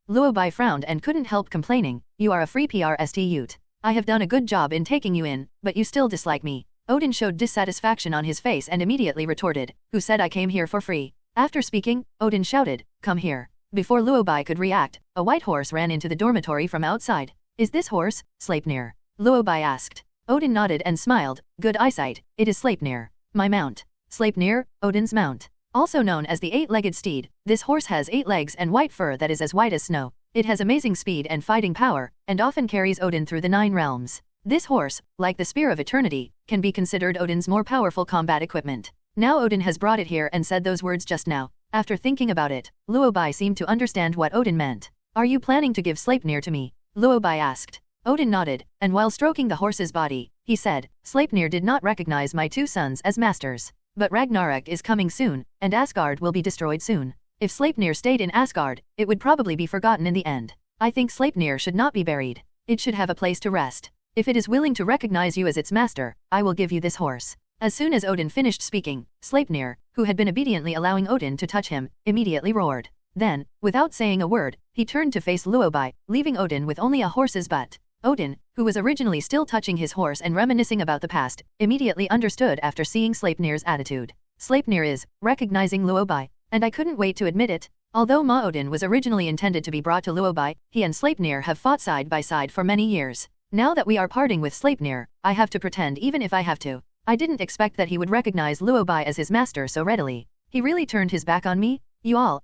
Luo Bai frowned and couldn't help complaining, you are a free PRST Ute. I have done a good job in taking you in, but you still dislike me. Odin showed dissatisfaction on his face and immediately retorted, who said I came here for free? After speaking, Odin shouted, come here. Before Luo Bai could react, a white horse ran into the dormitory from outside. Is this horse, Sleipnir? Luo Bai asked. Odin nodded and smiled, good eyesight, it is Sleipnir. My mount. Sleipnir, Odin's mount. Also known as the eight-legged steed, this horse has 8 legs and white fur that is as white as snow. It has amazing speed and fighting power, and often carries Odin through the 9 realms. This horse, like the Spear of Eternity, can be considered Odin's more powerful combat equipment. Now Odin has brought it here and said those words just now. After thinking about it, Luo Bai seemed to understand what Odin meant. Are you planning to give Sleipnir to me? Luo Bai asked. Odin nodded, and while stroking the horse's body, he said, Sleipnir did not recognize my 2 sons as masters. But Ragnarok is coming soon, and Asgard will be destroyed soon. If Sleipnir stayed in Asgard, it would probably be forgotten in the end. I think Sleipnir should not be buried. It should have a place to rest. If it is willing to recognize you as its master, I will give you this horse. As soon as Odin finished speaking, Sleipnir, who had been obediently allowing Odin to touch him, immediately roared. Then, without saying a word, he turned to face Luo Bai, leaving Odin with only a horse's butt. Odin, who was originally still touching his horse and reminiscing about the past, immediately understood after seeing Sleipnir's attitude. Sleipnir is, recognizing Luo Bai, and I couldn't wait to admit it. Although Odin was originally intended to be brought to Luo Bai, he and Sleipnir have fought side by side for many years. Now that we are parting with Sleipnir, I have to pretend even if I have to. I didn't expect that he would recognize Luo Bai as his master so readily. He really turned his back on me? You all,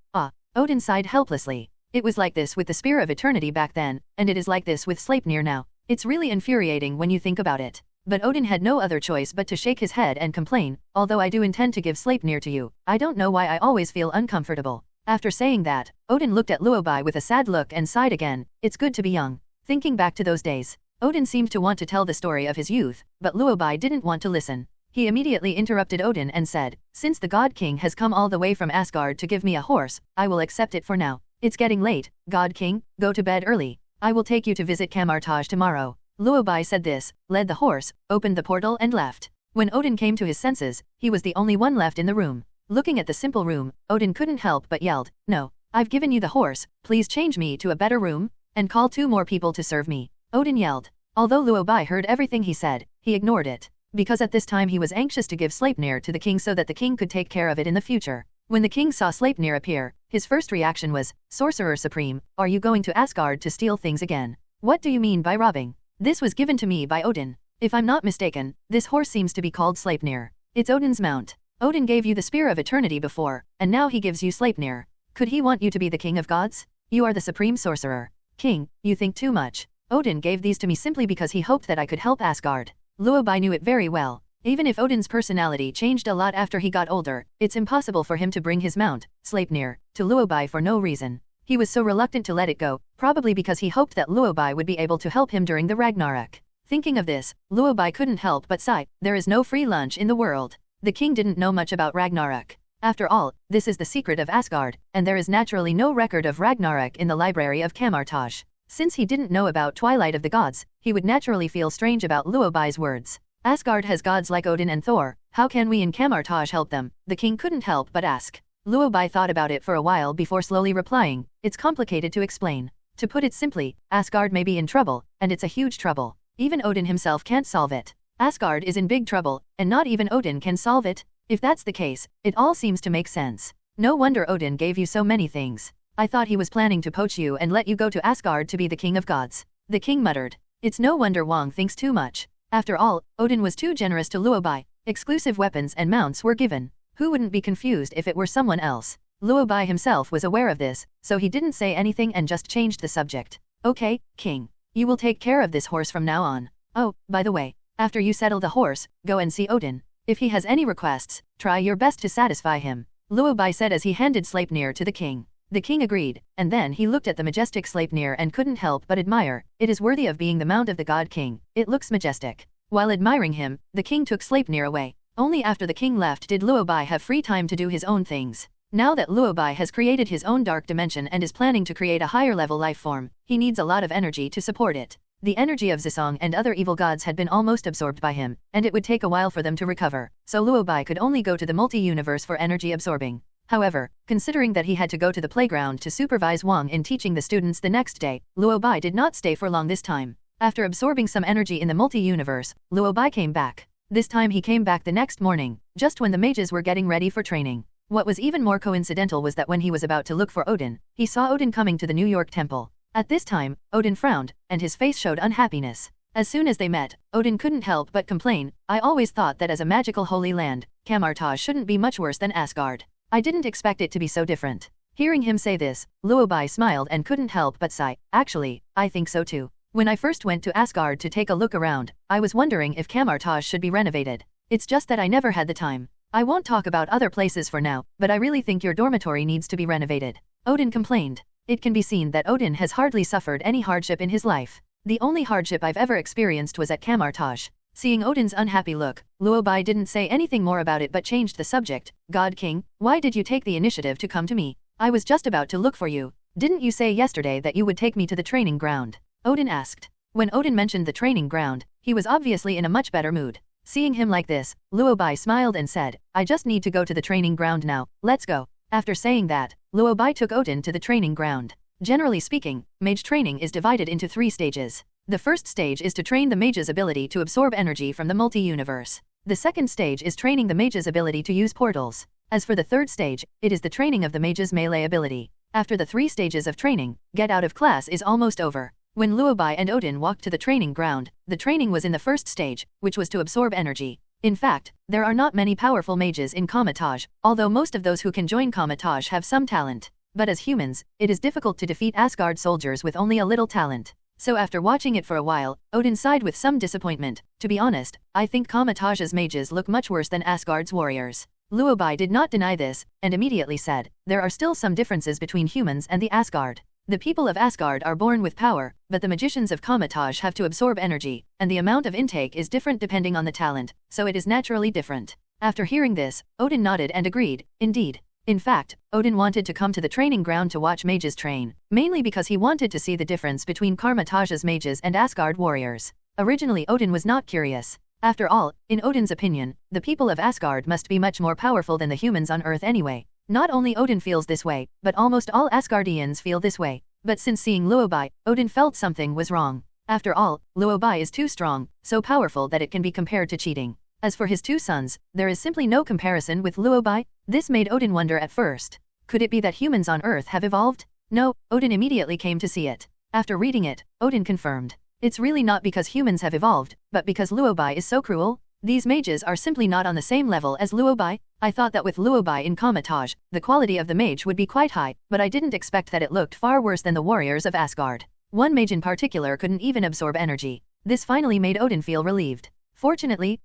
Odin sighed helplessly. It was like this with the Spear of Eternity back then, and it is like this with Sleipnir now. It's really infuriating when you think about it. But Odin had no other choice but to shake his head and complain, although I do intend to give Sleipnir to you, I don't know why I always feel uncomfortable. After saying that, Odin looked at Luo Bai with a sad look and sighed again, it's good to be young. Thinking back to those days, Odin seemed to want to tell the story of his youth, but Luo Bai didn't want to listen. He immediately interrupted Odin and said, since the God King has come all the way from Asgard to give me a horse, I will accept it for now. It's getting late, God King, go to bed early. I will take you to visit Kamar-Taj tomorrow. Luo Bai said this, led the horse, opened the portal and left. When Odin came to his senses, he was the only one left in the room. Looking at the simple room, Odin couldn't help but yelled, no, I've given you the horse, please change me to a better room, and call 2 more people to serve me. Odin yelled. Although Luo Bai heard everything he said, he ignored it. Because at this time he was anxious to give Sleipnir to the king so that the king could take care of it in the future. When the king saw Sleipnir appear, his first reaction was, Sorcerer Supreme, are you going to Asgard to steal things again? What do you mean by robbing? This was given to me by Odin. If I'm not mistaken, this horse seems to be called Sleipnir. It's Odin's mount. Odin gave you the Spear of Eternity before, and now he gives you Sleipnir. Could he want you to be the king of gods? You are the supreme sorcerer. King, you think too much. Odin gave these to me simply because he hoped that I could help Asgard. Luo Bai knew it very well. Even if Odin's personality changed a lot after he got older, it's impossible for him to bring his mount, Sleipnir, to Luo Bai for no reason. He was so reluctant to let it go, probably because he hoped that Luo Bai would be able to help him during the Ragnarok. Thinking of this, Luo Bai couldn't help but sigh, there is no free lunch in the world. The king didn't know much about Ragnarok. After all, this is the secret of Asgard, and there is naturally no record of Ragnarok in the library of Kamar-Taj. Since he didn't know about Twilight of the Gods, he would naturally feel strange about Luo Bai's words. Asgard has gods like Odin and Thor, how can we in Kamar-Taj help them? The king couldn't help but ask. Luo Bai thought about it for a while before slowly replying, it's complicated to explain. To put it simply, Asgard may be in trouble, and it's a huge trouble. Even Odin himself can't solve it. Asgard is in big trouble, and not even Odin can solve it. If that's the case, it all seems to make sense. No wonder Odin gave you so many things. I thought he was planning to poach you and let you go to Asgard to be the king of gods. The king muttered. It's no wonder Wang thinks too much. After all, Odin was too generous to Luo Bai. Exclusive weapons and mounts were given. Who wouldn't be confused if it were someone else? Luo Bai himself was aware of this, so he didn't say anything and just changed the subject. Okay, King. You will take care of this horse from now on. Oh, by the way, after you settle the horse, go and see Odin. If he has any requests, try your best to satisfy him. Luo Bai said as he handed Sleipnir to the king. The king agreed, and then he looked at the majestic Sleipnir and couldn't help but admire. It is worthy of being the mount of the god king. It looks majestic. While admiring him, the king took Sleipnir away. Only after the king left did Luo Bai have free time to do his own things. Now that Luo Bai has created his own dark dimension and is planning to create a higher level life form, he needs a lot of energy to support it. The energy of Zisong and other evil gods had been almost absorbed by him, and it would take a while for them to recover, so Luo Bai could only go to the multi-universe for energy absorbing. However, considering that he had to go to the playground to supervise Wang in teaching the students the next day, Luo Bai did not stay for long this time. After absorbing some energy in the multi-universe, Luo Bai came back. This time he came back the next morning, just when the mages were getting ready for training. What was even more coincidental was that when he was about to look for Odin, he saw Odin coming to the New York temple. At this time, Odin frowned, and his face showed unhappiness. As soon as they met, Odin couldn't help but complain, I always thought that as a magical holy land, Kamar-Taj shouldn't be much worse than Asgard. I didn't expect it to be so different. Hearing him say this, Luo Bai smiled and couldn't help but sigh, actually, I think so too. When I first went to Asgard to take a look around, I was wondering if Kamar-Taj should be renovated. It's just that I never had the time. I won't talk about other places for now, but I really think your dormitory needs to be renovated. Odin complained. It can be seen that Odin has hardly suffered any hardship in his life. The only hardship I've ever experienced was at Kamar-Taj. Seeing Odin's unhappy look, Luo Bai didn't say anything more about it but changed the subject. God King, why did you take the initiative to come to me? I was just about to look for you. Didn't you say yesterday that you would take me to the training ground? Odin asked. When Odin mentioned the training ground, he was obviously in a much better mood. Seeing him like this, Luo Bai smiled and said, I just need to go to the training ground now, let's go. After saying that, Luo Bai took Odin to the training ground. Generally speaking, mage training is divided into 3 stages. The first stage is to train the mage's ability to absorb energy from the multi-universe. The second stage is training the mage's ability to use portals. As for the third stage, it is the training of the mage's melee ability. After the 3 stages of training, get out of class is almost over. When Luo Bai and Odin walked to the training ground, the training was in the first stage, which was to absorb energy. In fact, there are not many powerful mages in Kamar-Taj, although most of those who can join Kamar-Taj have some talent. But as humans, it is difficult to defeat Asgard soldiers with only a little talent. So after watching it for a while, Odin sighed with some disappointment. To be honest, I think Kamar-Taj's mages look much worse than Asgard's warriors. Luo Bai did not deny this, and immediately said, there are still some differences between humans and the Asgard. The people of Asgard are born with power, but the magicians of Kamar-Taj have to absorb energy, and the amount of intake is different depending on the talent, so it is naturally different. After hearing this, Odin nodded and agreed, indeed. In fact, Odin wanted to come to the training ground to watch mages train, mainly because he wanted to see the difference between Kamar-Taj's mages and Asgard warriors. Originally Odin was not curious. After all, in Odin's opinion, the people of Asgard must be much more powerful than the humans on Earth anyway. Not only Odin feels this way, but almost all Asgardians feel this way. But since seeing Luo Bai, Odin felt something was wrong. After all, Luo Bai is too strong, so powerful that it can be compared to cheating. As for his 2 sons, there is simply no comparison with Luo Bai. This made Odin wonder at first. Could it be that humans on Earth have evolved? No, Odin immediately came to see it. After reading it, Odin confirmed. It's really not because humans have evolved, but because Luo Bai is so cruel. These mages are simply not on the same level as Luo Bai. I thought that with Luo Bai in Kamar-Taj, the quality of the mage would be quite high, but I didn't expect that it looked far worse than the warriors of Asgard. One mage in particular couldn't even absorb energy. This finally made Odin feel relieved. Fortunately,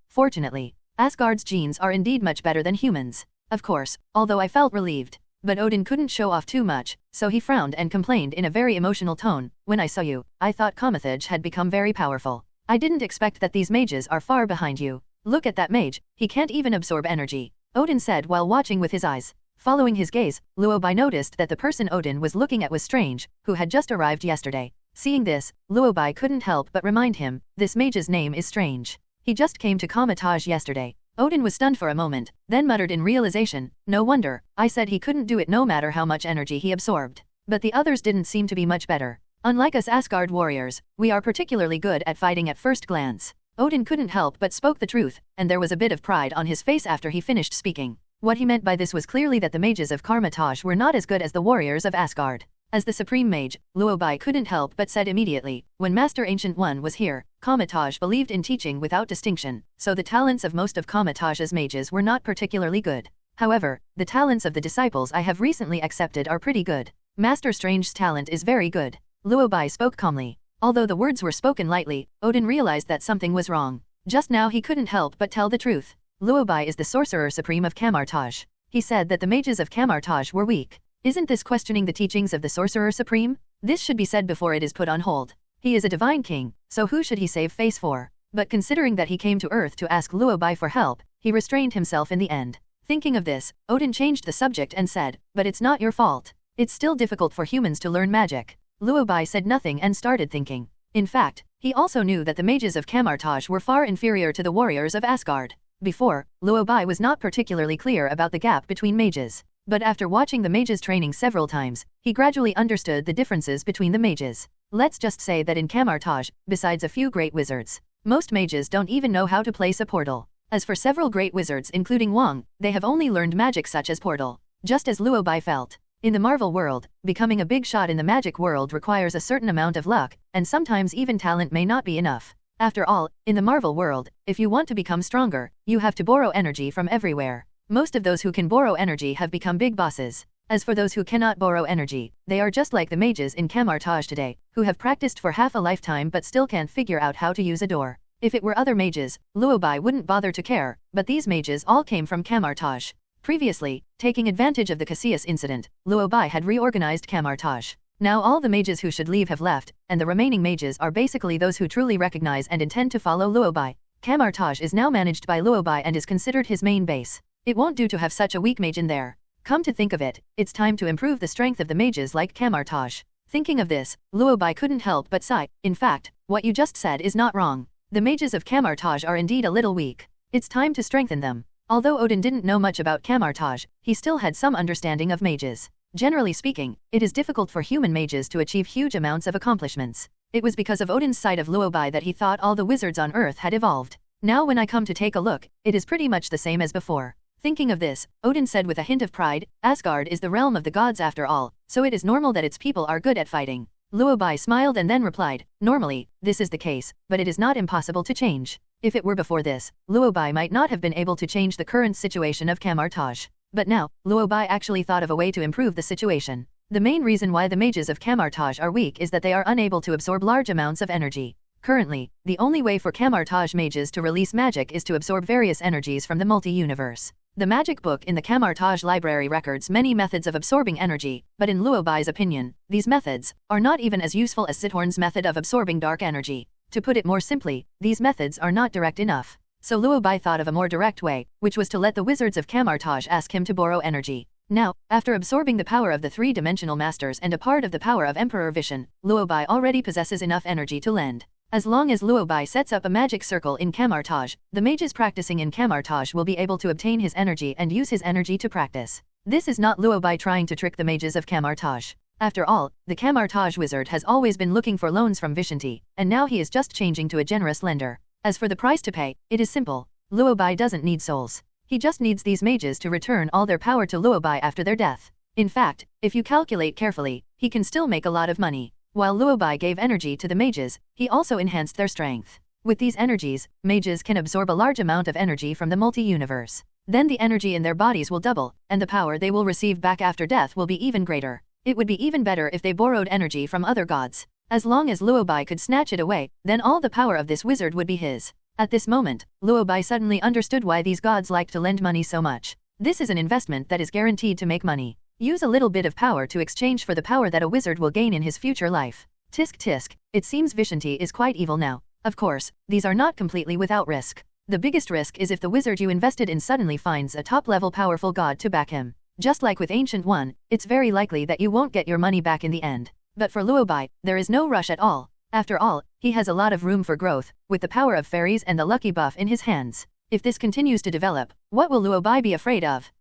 Asgard's genes are indeed much better than humans. Of course, although I felt relieved. But Odin couldn't show off too much, so he frowned and complained in a very emotional tone, when I saw you, I thought Kamar-Taj had become very powerful. I didn't expect that these mages are far behind you. Look at that mage, he can't even absorb energy. Odin said while watching with his eyes. Following his gaze, Luo Bai noticed that the person Odin was looking at was Strange, who had just arrived yesterday. Seeing this, Luo Bai couldn't help but remind him, this mage's name is Strange. He just came to Kamar-Taj yesterday. Odin was stunned for a moment, then muttered in realization, no wonder, I said he couldn't do it no matter how much energy he absorbed. But the others didn't seem to be much better. Unlike us Asgard warriors, we are particularly good at fighting at first glance. Odin couldn't help but spoke the truth, and there was a bit of pride on his face after he finished speaking. What he meant by this was clearly that the mages of Kamar-Taj were not as good as the warriors of Asgard. As the Supreme Mage, Luo Bai couldn't help but said immediately, when Master Ancient One was here, Kamar-Taj believed in teaching without distinction, so the talents of most of Kamar-Taj's mages were not particularly good. However, the talents of the disciples I have recently accepted are pretty good. Master Strange's talent is very good. Luo Bai spoke calmly. Although the words were spoken lightly, Odin realized that something was wrong. Just now he couldn't help but tell the truth. Luo Bai is the Sorcerer Supreme of Kamar-Taj. He said that the mages of Kamar-Taj were weak. Isn't this questioning the teachings of the Sorcerer Supreme? This should be said before it is put on hold. He is a divine king, so who should he save face for? But considering that he came to Earth to ask Luo Bai for help, he restrained himself in the end. Thinking of this, Odin changed the subject and said, "But it's not your fault. It's still difficult for humans to learn magic." Luo Bai said nothing and started thinking. In fact, he also knew that the mages of Kamar-Taj were far inferior to the warriors of Asgard. Before, Luo Bai was not particularly clear about the gap between mages. But after watching the mages training several times, he gradually understood the differences between the mages. Let's just say that in Kamar-Taj, besides a few great wizards, most mages don't even know how to place a portal. As for several great wizards including Wang, they have only learned magic such as portal. Just as Luo Bai felt. In the Marvel world, becoming a big shot in the magic world requires a certain amount of luck, and sometimes even talent may not be enough. After all, in the Marvel world, if you want to become stronger, you have to borrow energy from everywhere. Most of those who can borrow energy have become big bosses. As for those who cannot borrow energy, they are just like the mages in Kamar-Taj today, who have practiced for half a lifetime but still can't figure out how to use a door. If it were other mages, Luo Bai wouldn't bother to care, but these mages all came from Kamar-Taj. Previously, taking advantage of the Cassius incident, Luo Bai had reorganized Kamar-Taj. Now all the mages who should leave have left, and the remaining mages are basically those who truly recognize and intend to follow Luo Bai. Kamar-Taj is now managed by Luo Bai and is considered his main base. It won't do to have such a weak mage in there. Come to think of it, it's time to improve the strength of the mages like Kamar-Taj. Thinking of this, Luo Bai couldn't help but sigh. In fact, what you just said is not wrong. The mages of Kamar-Taj are indeed a little weak. It's time to strengthen them. Although Odin didn't know much about Kamar-Taj, he still had some understanding of mages. Generally speaking, it is difficult for human mages to achieve huge amounts of accomplishments. It was because of Odin's sight of Luo Bai that he thought all the wizards on Earth had evolved. Now when I come to take a look, it is pretty much the same as before. Thinking of this, Odin said with a hint of pride, "Asgard is the realm of the gods after all, so it is normal that its people are good at fighting." Luo Bai smiled and then replied, "Normally, this is the case, but it is not impossible to change." If it were before this, Luo Bai might not have been able to change the current situation of Kamar-Taj. But now, Luo Bai actually thought of a way to improve the situation. The main reason why the mages of Kamar-Taj are weak is that they are unable to absorb large amounts of energy. Currently, the only way for Kamar-Taj mages to release magic is to absorb various energies from the multi-universe. The magic book in the Kamar-Taj library records many methods of absorbing energy, but in Luo Bai's opinion, these methods are not even as useful as Chthon's method of absorbing dark energy. To put it more simply, these methods are not direct enough. So Luo Bai thought of a more direct way, which was to let the wizards of Kamar-Taj ask him to borrow energy. Now, after absorbing the power of the three-dimensional masters and a part of the power of Emperor Vishan, Luo Bai already possesses enough energy to lend. As long as Luo Bai sets up a magic circle in Kamar-Taj, the mages practicing in Kamar-Taj will be able to obtain his energy and use his energy to practice. This is not Luo Bai trying to trick the mages of Kamar-Taj. After all, the Kamar-Taj wizard has always been looking for loans from Vishanti, and now he is just changing to a generous lender. As for the price to pay, it is simple. Luo Bai doesn't need souls. He just needs these mages to return all their power to Luo Bai after their death. In fact, if you calculate carefully, he can still make a lot of money. While Luo Bai gave energy to the mages, he also enhanced their strength. With these energies, mages can absorb a large amount of energy from the multi-universe. Then the energy in their bodies will double, and the power they will receive back after death will be even greater. It would be even better if they borrowed energy from other gods. As long as Luo Bai could snatch it away, then all the power of this wizard would be his. At this moment, Luo Bai suddenly understood why these gods like to lend money so much. This is an investment that is guaranteed to make money. Use a little bit of power to exchange for the power that a wizard will gain in his future life. Tisk tisk, it seems Vishanti is quite evil now. Of course, these are not completely without risk. The biggest risk is if the wizard you invested in suddenly finds a top-level powerful god to back him. Just like with Ancient One, it's very likely that you won't get your money back in the end. But for Luo Bai, there is no rush at all. After all, he has a lot of room for growth, with the power of fairies and the lucky buff in his hands. If this continues to develop, what will Luo Bai be afraid of?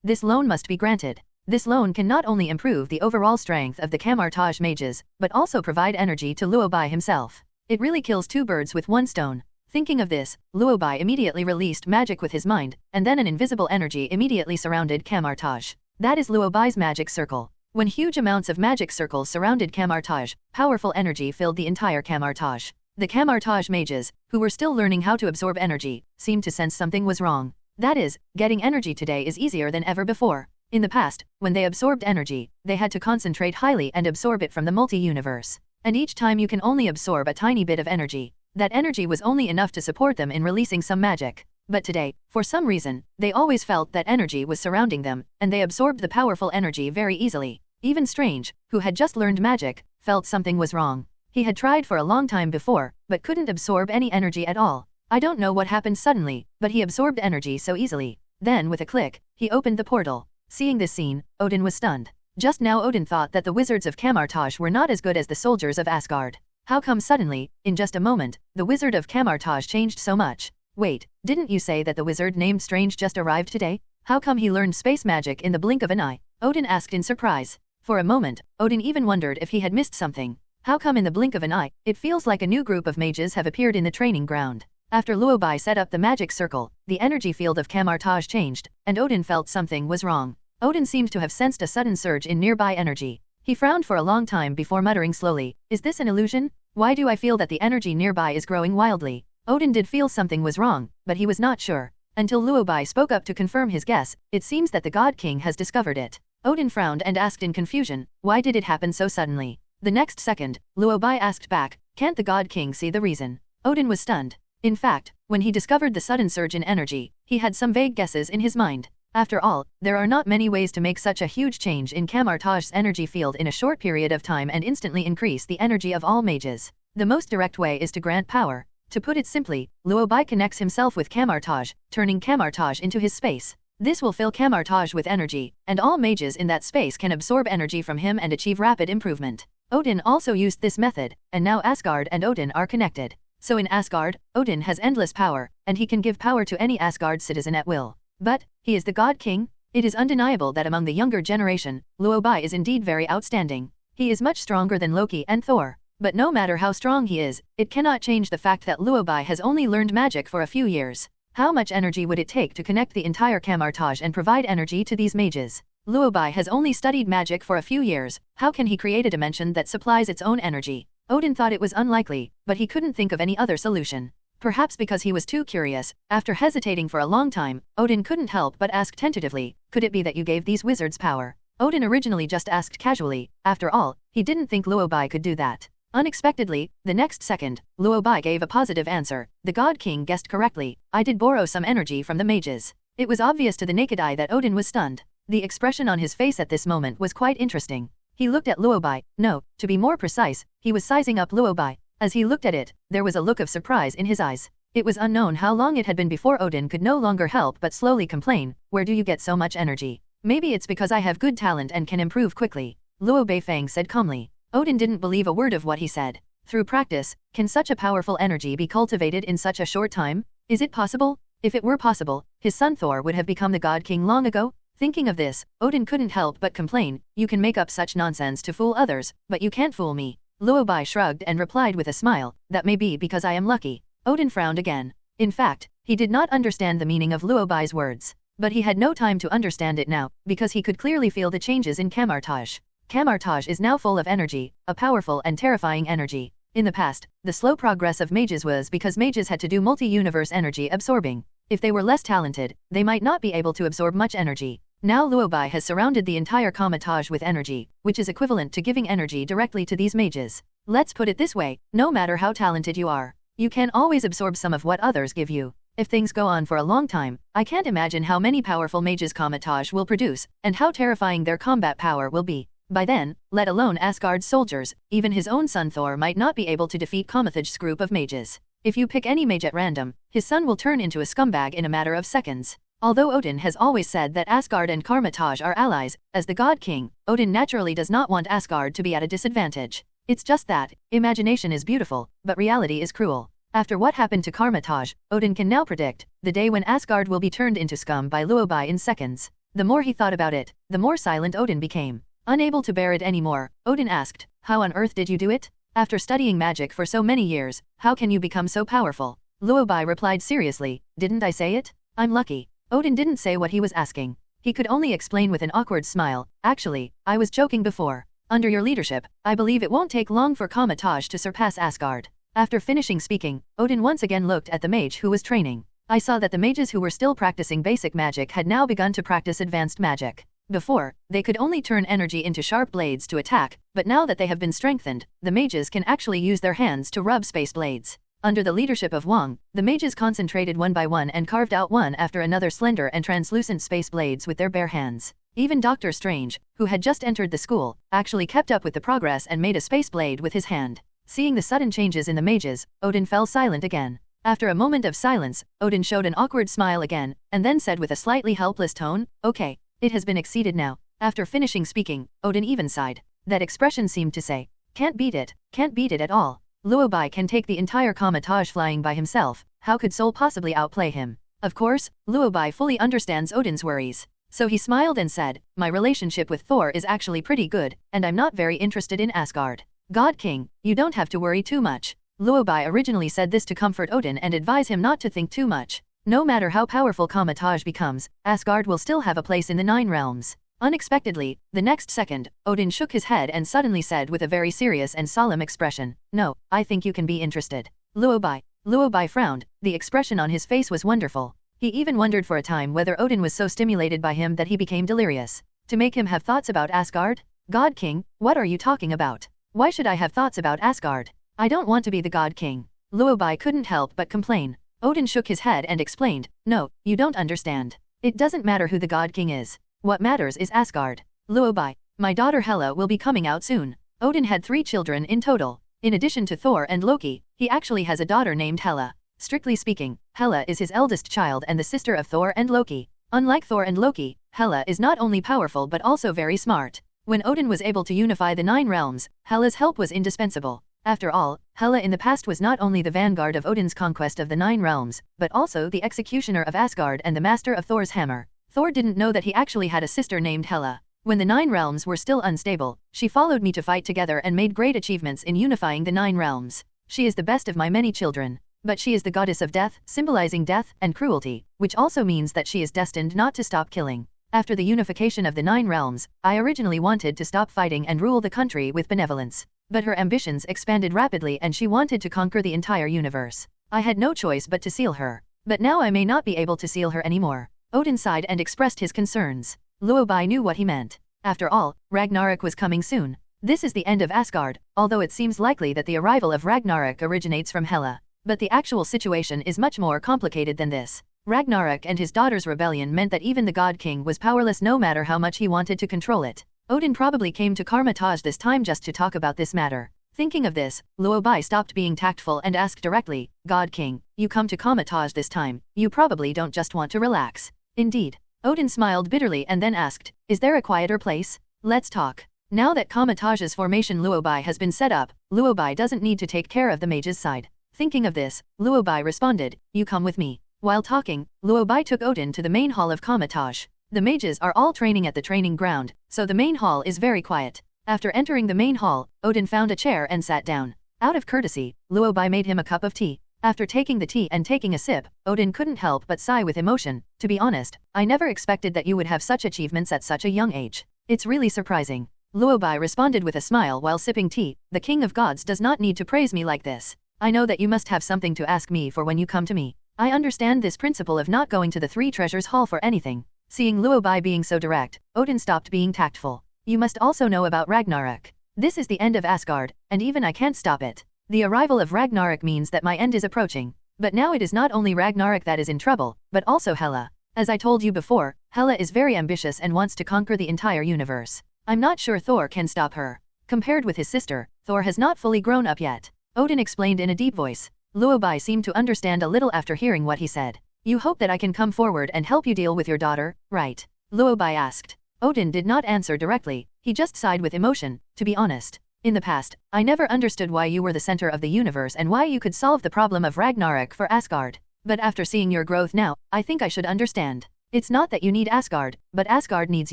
This loan must be granted. This loan can not only improve the overall strength of the Kamar-Taj mages, but also provide energy to Luo Bai himself. It really kills two birds with one stone. Thinking of this, Luo Bai immediately released magic with his mind, and then an invisible energy immediately surrounded Kamar-Taj. That is Luo Bai's magic circle. When huge amounts of magic circles surrounded Kamar-Taj, powerful energy filled the entire Kamar-Taj. The Kamar-Taj mages, who were still learning how to absorb energy, seemed to sense something was wrong. That is, getting energy today is easier than ever before. In the past, when they absorbed energy, they had to concentrate highly and absorb it from the multi-universe. And each time you can only absorb a tiny bit of energy. That energy was only enough to support them in releasing some magic. But today, for some reason, they always felt that energy was surrounding them, and they absorbed the powerful energy very easily. Even Strange, who had just learned magic, felt something was wrong. He had tried for a long time before, but couldn't absorb any energy at all. I don't know what happened suddenly, but he absorbed energy so easily. Then with a click, he opened the portal. Seeing this scene, Odin was stunned. Just now Odin thought that the wizards of Kamar-Taj were not as good as the soldiers of Asgard. How come suddenly, in just a moment, the wizard of Kamar-Taj changed so much? Wait, didn't you say that the wizard named Strange just arrived today? How come he learned space magic in the blink of an eye? Odin asked in surprise. For a moment, Odin even wondered if he had missed something. How come in the blink of an eye, it feels like a new group of mages have appeared in the training ground? After Luo Bai set up the magic circle, the energy field of Kamar-Taj changed, and Odin felt something was wrong. Odin seemed to have sensed a sudden surge in nearby energy. He frowned for a long time before muttering slowly, "Is this an illusion? Why do I feel that the energy nearby is growing wildly?" Odin did feel something was wrong, but he was not sure. Until Luo Bai spoke up to confirm his guess, it seems that the God King has discovered it. Odin frowned and asked in confusion, why did it happen so suddenly? The next second, Luo Bai asked back, can't the God King see the reason? Odin was stunned. In fact, when he discovered the sudden surge in energy, he had some vague guesses in his mind. After all, there are not many ways to make such a huge change in Kamar-Taj's energy field in a short period of time and instantly increase the energy of all mages. The most direct way is to grant power. To put it simply, Luo Bai connects himself with Kamar-Taj, turning Kamar-Taj into his space. This will fill Kamar-Taj with energy, and all mages in that space can absorb energy from him and achieve rapid improvement. Odin also used this method, and now Asgard and Odin are connected. So in Asgard, Odin has endless power, and he can give power to any Asgard citizen at will. But, he is the God King? It is undeniable that among the younger generation, Luo Bai is indeed very outstanding. He is much stronger than Loki and Thor. But no matter how strong he is, it cannot change the fact that Luo Bai has only learned magic for a few years. How much energy would it take to connect the entire Kamar-Taj and provide energy to these mages? Luo Bai has only studied magic for a few years, how can he create a dimension that supplies its own energy? Odin thought it was unlikely, but he couldn't think of any other solution. Perhaps because he was too curious, after hesitating for a long time, Odin couldn't help but ask tentatively, could it be that you gave these wizards power? Odin originally just asked casually, after all, he didn't think Luo Bai could do that. Unexpectedly, the next second, Luo Bai gave a positive answer. The God King guessed correctly. I did borrow some energy from the mages. It was obvious to the naked eye that Odin was stunned. The expression on his face at this moment was quite interesting. He looked at Luo Bai. No, to be more precise, he was sizing up Luo Bai. As he looked at it, there was a look of surprise in his eyes. It was unknown how long it had been before Odin could no longer help but slowly complain, where do you get so much energy? Maybe it's because I have good talent and can improve quickly. Luo Beifang said calmly. Odin didn't believe a word of what he said. Through practice, can such a powerful energy be cultivated in such a short time? Is it possible? If it were possible, his son Thor would have become the God King long ago. Thinking of this, Odin couldn't help but complain, you can make up such nonsense to fool others, but you can't fool me. Luo Bai shrugged and replied with a smile, that may be because I am lucky. Odin frowned again. In fact, he did not understand the meaning of Luo Bai's words. But he had no time to understand it now, because he could clearly feel the changes in Kamar-Taj. Kamar-Taj is now full of energy, a powerful and terrifying energy. In the past, the slow progress of mages was because mages had to do multi-universe energy absorbing. If they were less talented, they might not be able to absorb much energy. Now Luo Bai has surrounded the entire Kamar-Taj with energy, which is equivalent to giving energy directly to these mages. Let's put it this way, no matter how talented you are, you can always absorb some of what others give you. If things go on for a long time, I can't imagine how many powerful mages Kamar-Taj will produce, and how terrifying their combat power will be. By then, let alone Asgard's soldiers, even his own son Thor might not be able to defeat Kamar-Taj's group of mages. If you pick any mage at random, his son will turn into a scumbag in a matter of seconds. Although Odin has always said that Asgard and Kamar-Taj are allies, as the God King, Odin naturally does not want Asgard to be at a disadvantage. It's just that, imagination is beautiful, but reality is cruel. After what happened to Kamar-Taj, Odin can now predict the day when Asgard will be turned into scum by Luo Bai in seconds. The more he thought about it, the more silent Odin became. Unable to bear it anymore, Odin asked, how on earth did you do it? After studying magic for so many years, how can you become so powerful? Luo Bai replied seriously, didn't I say it? I'm lucky. Odin didn't say what he was asking. He could only explain with an awkward smile, actually, I was joking before. Under your leadership, I believe it won't take long for Kamar-Taj to surpass Asgard. After finishing speaking, Odin once again looked at the mage who was training. I saw that the mages who were still practicing basic magic had now begun to practice advanced magic. Before, they could only turn energy into sharp blades to attack, but now that they have been strengthened, the mages can actually use their hands to rub space blades. Under the leadership of Wang, the mages concentrated one by one and carved out one after another slender and translucent space blades with their bare hands. Even Dr. Strange, who had just entered the school, actually kept up with the progress and made a space blade with his hand. Seeing the sudden changes in the mages, Odin fell silent again. After a moment of silence, Odin showed an awkward smile again, and then said with a slightly helpless tone, "Okay, it has been exceeded now." After finishing speaking, Odin even sighed. That expression seemed to say, can't beat it at all. Luo Bai can take the entire Kamar-Taj flying by himself, how could Sol possibly outplay him? Of course, Luo Bai fully understands Odin's worries. So he smiled and said, my relationship with Thor is actually pretty good, and I'm not very interested in Asgard. God King, you don't have to worry too much. Luo Bai originally said this to comfort Odin and advise him not to think too much. No matter how powerful Kamar-Taj becomes, Asgard will still have a place in the 9 realms. Unexpectedly, the next second, Odin shook his head and suddenly said with a very serious and solemn expression, "No, I think you can be interested." Luo Bai frowned, the expression on his face was wonderful. He even wondered for a time whether Odin was so stimulated by him that he became delirious. To make him have thoughts about Asgard? God King, what are you talking about? Why should I have thoughts about Asgard? I don't want to be the God King. Luo Bai couldn't help but complain. Odin shook his head and explained, no, you don't understand. It doesn't matter who the God King is. What matters is Asgard. Luo Bai, my daughter Hela will be coming out soon. Odin had 3 children in total. In addition to Thor and Loki, he actually has a daughter named Hela. Strictly speaking, Hela is his eldest child and the sister of Thor and Loki. Unlike Thor and Loki, Hela is not only powerful but also very smart. When Odin was able to unify the 9 realms, Hela's help was indispensable. After all, Hela in the past was not only the vanguard of Odin's conquest of the 9 realms, but also the executioner of Asgard and the master of Thor's hammer. Thor didn't know that he actually had a sister named Hela. When the 9 realms were still unstable, she followed me to fight together and made great achievements in unifying the 9 realms. She is the best of my many children. But she is the goddess of death, symbolizing death and cruelty, which also means that she is destined not to stop killing. After the unification of the 9 realms, I originally wanted to stop fighting and rule the country with benevolence. But her ambitions expanded rapidly and she wanted to conquer the entire universe. I had no choice but to seal her. But now I may not be able to seal her anymore. Odin sighed and expressed his concerns. Luo Bai knew what he meant. After all, Ragnarok was coming soon. This is the end of Asgard, although it seems likely that the arrival of Ragnarok originates from Hela. But the actual situation is much more complicated than this. Ragnarok and his daughter's rebellion meant that even the God King was powerless no matter how much he wanted to control it. Odin probably came to Kamar-Taj this time just to talk about this matter. Thinking of this, Luo Bai stopped being tactful and asked directly, God King, you come to Kamar-Taj this time, you probably don't just want to relax. Indeed. Odin smiled bitterly and then asked, is there a quieter place? Let's talk. Now that Kamar-Taj's formation Luo Bai has been set up, Luo Bai doesn't need to take care of the mage's side. Thinking of this, Luo Bai responded, you come with me. While talking, Luo Bai took Odin to the main hall of Kamar-Taj. The mages are all training at the training ground, so the main hall is very quiet. After entering the main hall, Odin found a chair and sat down. Out of courtesy, Luo Bai made him a cup of tea. After taking the tea and taking a sip, Odin couldn't help but sigh with emotion. To be honest, I never expected that you would have such achievements at such a young age. It's really surprising. Luo Bai responded with a smile while sipping tea. The king of gods does not need to praise me like this. I know that you must have something to ask me for when you come to me. I understand this principle of not going to the 3 treasures hall for anything. Seeing Luo Bai being so direct, Odin stopped being tactful. You must also know about Ragnarok. This is the end of Asgard, and even I can't stop it. The arrival of Ragnarok means that my end is approaching. But now it is not only Ragnarok that is in trouble, but also Hela. As I told you before, Hela is very ambitious and wants to conquer the entire universe. I'm not sure Thor can stop her. Compared with his sister, Thor has not fully grown up yet. Odin explained in a deep voice. Luo Bai seemed to understand a little after hearing what he said. You hope that I can come forward and help you deal with your daughter, right? Luo Bai asked. Odin did not answer directly, he just sighed with emotion. To be honest, in the past, I never understood why you were the center of the universe and why you could solve the problem of Ragnarok for Asgard. But after seeing your growth now, I think I should understand. It's not that you need Asgard, but Asgard needs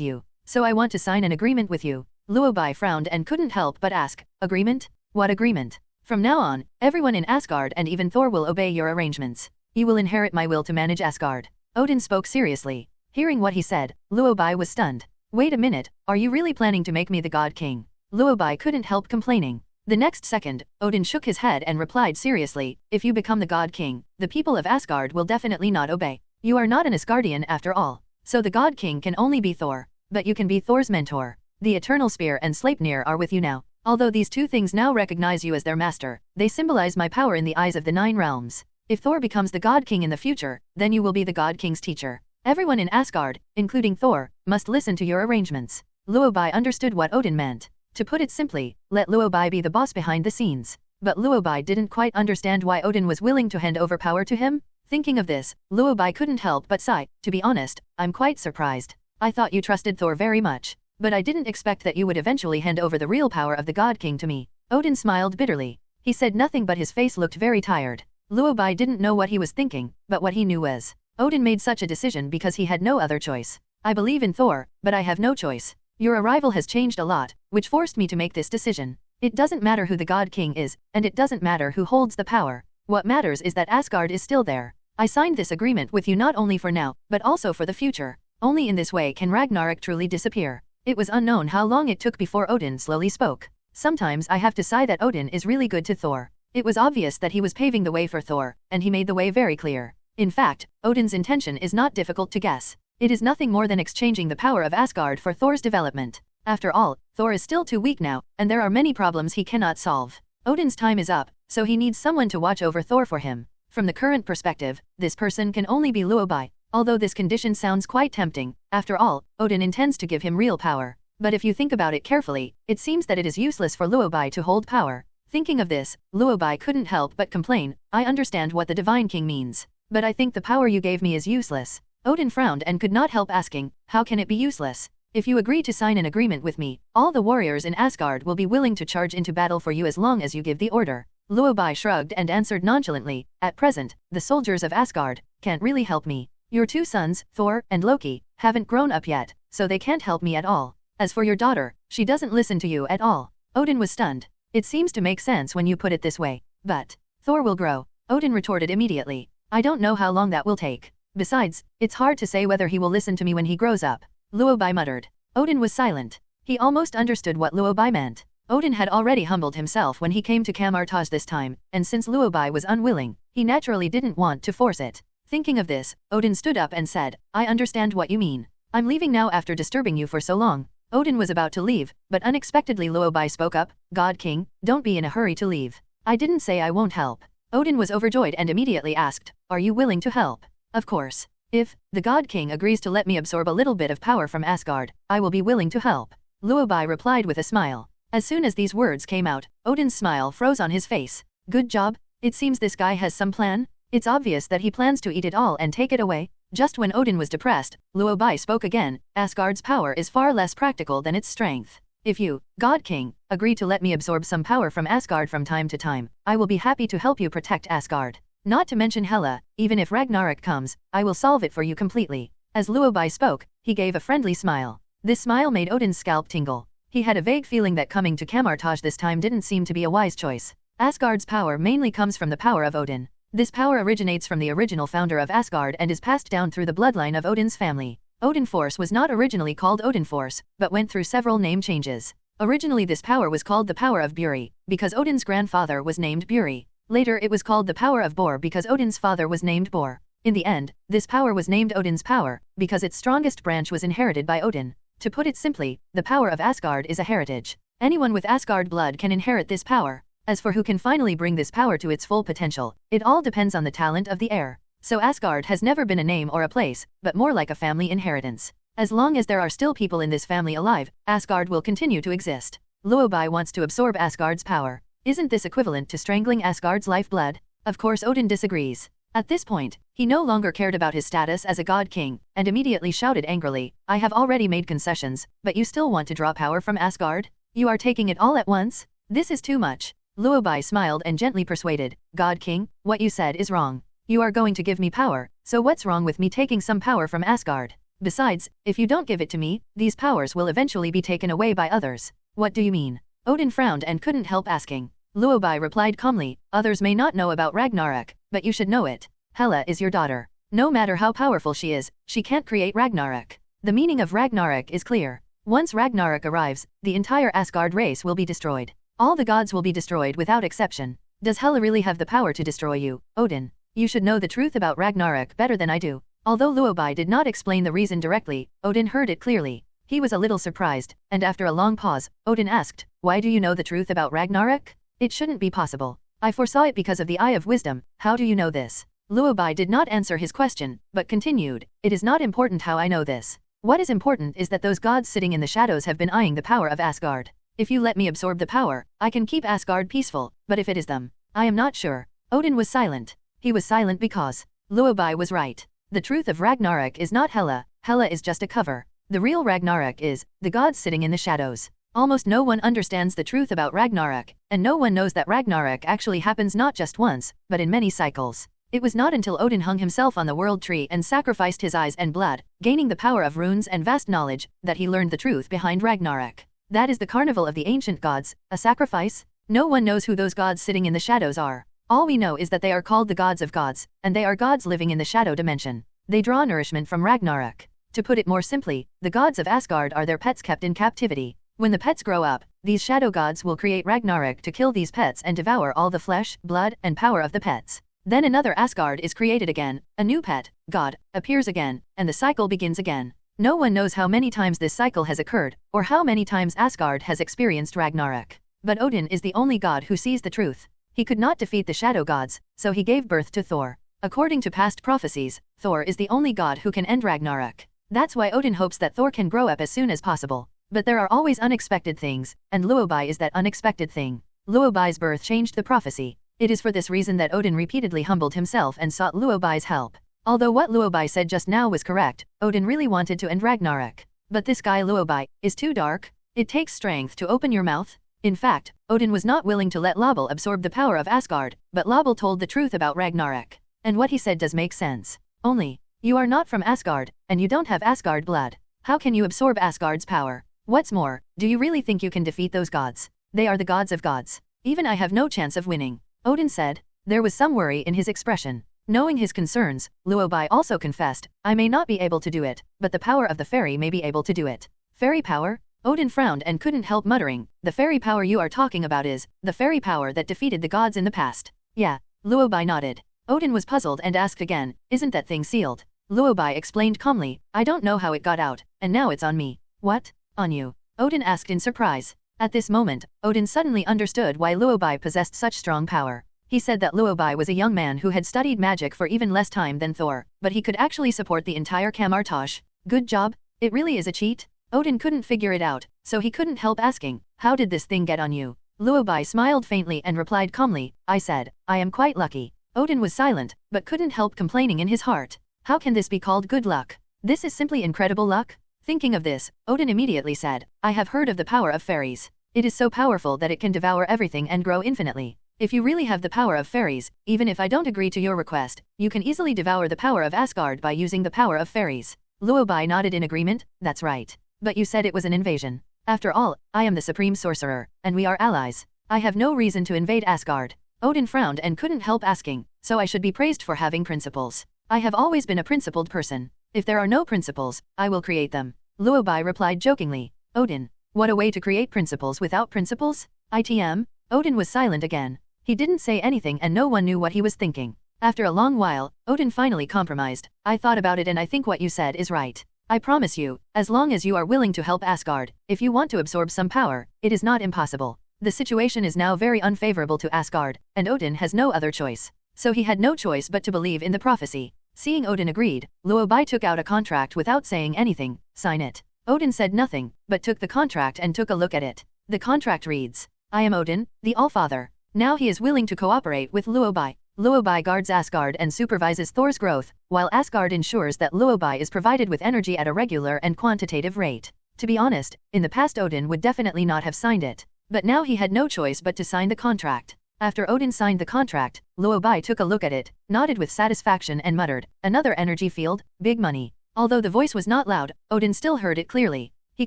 you. So I want to sign an agreement with you. Luo Bai frowned and couldn't help but ask, agreement? What agreement? From now on, everyone in Asgard and even Thor will obey your arrangements. You will inherit my will to manage Asgard. Odin spoke seriously. Hearing what he said, Luo Bai was stunned. Wait a minute, are you really planning to make me the God King? Luo Bai couldn't help complaining. The next second, Odin shook his head and replied seriously, if you become the God King, the people of Asgard will definitely not obey. You are not an Asgardian after all. So the God King can only be Thor. But you can be Thor's mentor. The Eternal Spear and Sleipnir are with you now. Although these two things now recognize you as their master, they symbolize my power in the eyes of the 9 realms. If Thor becomes the God King in the future, then you will be the God King's teacher. Everyone in Asgard, including Thor, must listen to your arrangements. Luo Bai understood what Odin meant. To put it simply, let Luo Bai be the boss behind the scenes. But Luo Bai didn't quite understand why Odin was willing to hand over power to him. Thinking of this, Luo Bai couldn't help but sigh. To be honest, I'm quite surprised. I thought you trusted Thor very much. But I didn't expect that you would eventually hand over the real power of the God King to me. Odin smiled bitterly. He said nothing but his face looked very tired. Luo Bai didn't know what he was thinking, but what he knew was, Odin made such a decision because he had no other choice. I believe in Thor, but I have no choice. Your arrival has changed a lot, which forced me to make this decision. It doesn't matter who the God King is, and it doesn't matter who holds the power. What matters is that Asgard is still there. I signed this agreement with you not only for now, but also for the future. Only in this way can Ragnarok truly disappear. It was unknown how long it took before Odin slowly spoke. Sometimes I have to sigh that Odin is really good to Thor. It was obvious that he was paving the way for Thor, and he made the way very clear. In fact, Odin's intention is not difficult to guess. It is nothing more than exchanging the power of Asgard for Thor's development. After all, Thor is still too weak now, and there are many problems he cannot solve. Odin's time is up, so he needs someone to watch over Thor for him. From the current perspective, this person can only be Luo Bai. Although this condition sounds quite tempting, after all, Odin intends to give him real power. But if you think about it carefully, it seems that it is useless for Luo Bai to hold power. Thinking of this, Luo Bai couldn't help but complain, I understand what the Divine King means. But I think the power you gave me is useless. Odin frowned and could not help asking, how can it be useless? If you agree to sign an agreement with me, all the warriors in Asgard will be willing to charge into battle for you as long as you give the order. Luo Bai shrugged and answered nonchalantly, at present, the soldiers of Asgard can't really help me. Your 2 sons, Thor and Loki, haven't grown up yet, so they can't help me at all. As for your daughter, she doesn't listen to you at all. Odin was stunned. It seems to make sense when you put it this way. But Thor will grow. Odin retorted immediately. I don't know how long that will take. Besides, it's hard to say whether he will listen to me when he grows up. Luo Bai muttered. Odin was silent. He almost understood what Luo Bai meant. Odin had already humbled himself when he came to Kamar-Taj this time, and since Luo Bai was unwilling, he naturally didn't want to force it. Thinking of this, Odin stood up and said, I understand what you mean. I'm leaving now after disturbing you for so long. Odin was about to leave, but unexpectedly Luo Bai spoke up, God King, don't be in a hurry to leave. I didn't say I won't help. Odin was overjoyed and immediately asked, are you willing to help? Of course. If the God King agrees to let me absorb a little bit of power from Asgard, I will be willing to help. Luo Bai replied with a smile. As soon as these words came out, Odin's smile froze on his face. Good job. It seems this guy has some plan. It's obvious that he plans to eat it all and take it away. Just when Odin was depressed, Luo Bai spoke again, Asgard's power is far less practical than its strength. If you, God King, agree to let me absorb some power from Asgard from time to time, I will be happy to help you protect Asgard. Not to mention Hela, even if Ragnarok comes, I will solve it for you completely. As Luo Bai spoke, he gave a friendly smile. This smile made Odin's scalp tingle. He had a vague feeling that coming to Kamar-Taj this time didn't seem to be a wise choice. Asgard's power mainly comes from the power of Odin. This power originates from the original founder of Asgard and is passed down through the bloodline of Odin's family. Odin Force was not originally called Odin Force, but went through several name changes. Originally this power was called the power of Buri, because Odin's grandfather was named Buri. Later it was called the power of Bor because Odin's father was named Bor. In the end, this power was named Odin's power, because its strongest branch was inherited by Odin. To put it simply, the power of Asgard is a heritage. Anyone with Asgard blood can inherit this power. As for who can finally bring this power to its full potential, it all depends on the talent of the heir. So Asgard has never been a name or a place, but more like a family inheritance. As long as there are still people in this family alive, Asgard will continue to exist. Luo Bai wants to absorb Asgard's power. Isn't this equivalent to strangling Asgard's lifeblood? Of course Odin disagrees. At this point, he no longer cared about his status as a god king, and immediately shouted angrily, I have already made concessions, but you still want to draw power from Asgard? You are taking it all at once? This is too much. Luo Bai smiled and gently persuaded, God King, what you said is wrong. You are going to give me power, so what's wrong with me taking some power from Asgard? Besides, if you don't give it to me, these powers will eventually be taken away by others. What do you mean? Odin frowned and couldn't help asking. Luo Bai replied calmly, others may not know about Ragnarok, but you should know it. Hela is your daughter. No matter how powerful she is, she can't create Ragnarok. The meaning of Ragnarok is clear. Once Ragnarok arrives, the entire Asgard race will be destroyed. All the gods will be destroyed without exception. Does Hela really have the power to destroy you, Odin? You should know the truth about Ragnarok better than I do. Although Luo Bai did not explain the reason directly, Odin heard it clearly. He was a little surprised, and after a long pause, Odin asked, "Why do you know the truth about Ragnarok? It shouldn't be possible. I foresaw it because of the Eye of Wisdom. How do you know this?" Luo Bai did not answer his question, but continued, "It is not important how I know this. What is important is that those gods sitting in the shadows have been eyeing the power of Asgard. If you let me absorb the power, I can keep Asgard peaceful, but if it is them, I am not sure." Odin was silent. He was silent because Luo Bai was right. The truth of Ragnarok is not Hela. Hela is just a cover. The real Ragnarok is the gods sitting in the shadows. Almost no one understands the truth about Ragnarok, and no one knows that Ragnarok actually happens not just once, but in many cycles. It was not until Odin hung himself on the world tree and sacrificed his eyes and blood, gaining the power of runes and vast knowledge, that he learned the truth behind Ragnarok. That is the carnival of the ancient gods, a sacrifice? No one knows who those gods sitting in the shadows are. All we know is that they are called the gods of gods, and they are gods living in the shadow dimension. They draw nourishment from Ragnarok. To put it more simply, the gods of Asgard are their pets kept in captivity. When the pets grow up, these shadow gods will create Ragnarok to kill these pets and devour all the flesh, blood, and power of the pets. Then another Asgard is created again, a new pet, god, appears again, and the cycle begins again. No one knows how many times this cycle has occurred, or how many times Asgard has experienced Ragnarok. But Odin is the only god who sees the truth. He could not defeat the shadow gods, so he gave birth to Thor. According to past prophecies, Thor is the only god who can end Ragnarok. That's why Odin hopes that Thor can grow up as soon as possible. But there are always unexpected things, and Luo Bai is that unexpected thing. Luo Bai's birth changed the prophecy. It is for this reason that Odin repeatedly humbled himself and sought Luo Bai's help. Although what Luo Bai said just now was correct, Odin really wanted to end Ragnarok. But this guy Luo Bai is too dark. It takes strength to open your mouth. In fact, Odin was not willing to let laughable absorb the power of Asgard, but laughable told the truth about Ragnarok. And what he said does make sense. Only, you are not from Asgard, and you don't have Asgard blood. How can you absorb Asgard's power? What's more, do you really think you can defeat those gods? They are the gods of gods. Even I have no chance of winning. Odin said. There was some worry in his expression. Knowing his concerns, Luo Bai also confessed, "I may not be able to do it, but the power of the fairy may be able to do it." Fairy power? Odin frowned and couldn't help muttering, "The fairy power you are talking about is the fairy power that defeated the gods in the past." Yeah, Luo Bai nodded. Odin was puzzled and asked again, "Isn't that thing sealed?" Luo Bai explained calmly, "I don't know how it got out, and now it's on me." "What? On you?" Odin asked in surprise. At this moment, Odin suddenly understood why Luo Bai possessed such strong power. He said that Luo Bai was a young man who had studied magic for even less time than Thor, but he could actually support the entire Kamar-Taj. Good job. It really is a cheat? Odin couldn't figure it out, so he couldn't help asking, "How did this thing get on you?" Luo Bai smiled faintly and replied calmly, "I said, I am quite lucky." Odin was silent, but couldn't help complaining in his heart. How can this be called good luck? This is simply incredible luck? Thinking of this, Odin immediately said, "I have heard of the power of fairies. It is so powerful that it can devour everything and grow infinitely. If you really have the power of fairies, even if I don't agree to your request, you can easily devour the power of Asgard by using the power of fairies." Luo Bai nodded in agreement. "That's right. But you said it was an invasion. After all, I am the supreme sorcerer, and we are allies. I have no reason to invade Asgard." Odin frowned and couldn't help asking, "So I should be praised for having principles?" "I have always been a principled person. If there are no principles, I will create them." Luo Bai replied jokingly. "Odin, what a way to create principles without principles? ITM?" Odin was silent again. He didn't say anything and no one knew what he was thinking. After a long while, Odin finally compromised. "I thought about it and I think what you said is right. I promise you, as long as you are willing to help Asgard, if you want to absorb some power, it is not impossible." The situation is now very unfavorable to Asgard, and Odin has no other choice. So he had no choice but to believe in the prophecy. Seeing Odin agreed, Luo Bai took out a contract without saying anything. "Sign it." Odin said nothing, but took the contract and took a look at it. The contract reads, "I am Odin, the Allfather." Now he is willing to cooperate with Luo Bai. Luo Bai guards Asgard and supervises Thor's growth, while Asgard ensures that Luo Bai is provided with energy at a regular and quantitative rate. To be honest, in the past Odin would definitely not have signed it. But now he had no choice but to sign the contract. After Odin signed the contract, Luo Bai took a look at it, nodded with satisfaction and muttered, "Another energy field, big money." Although the voice was not loud, Odin still heard it clearly. He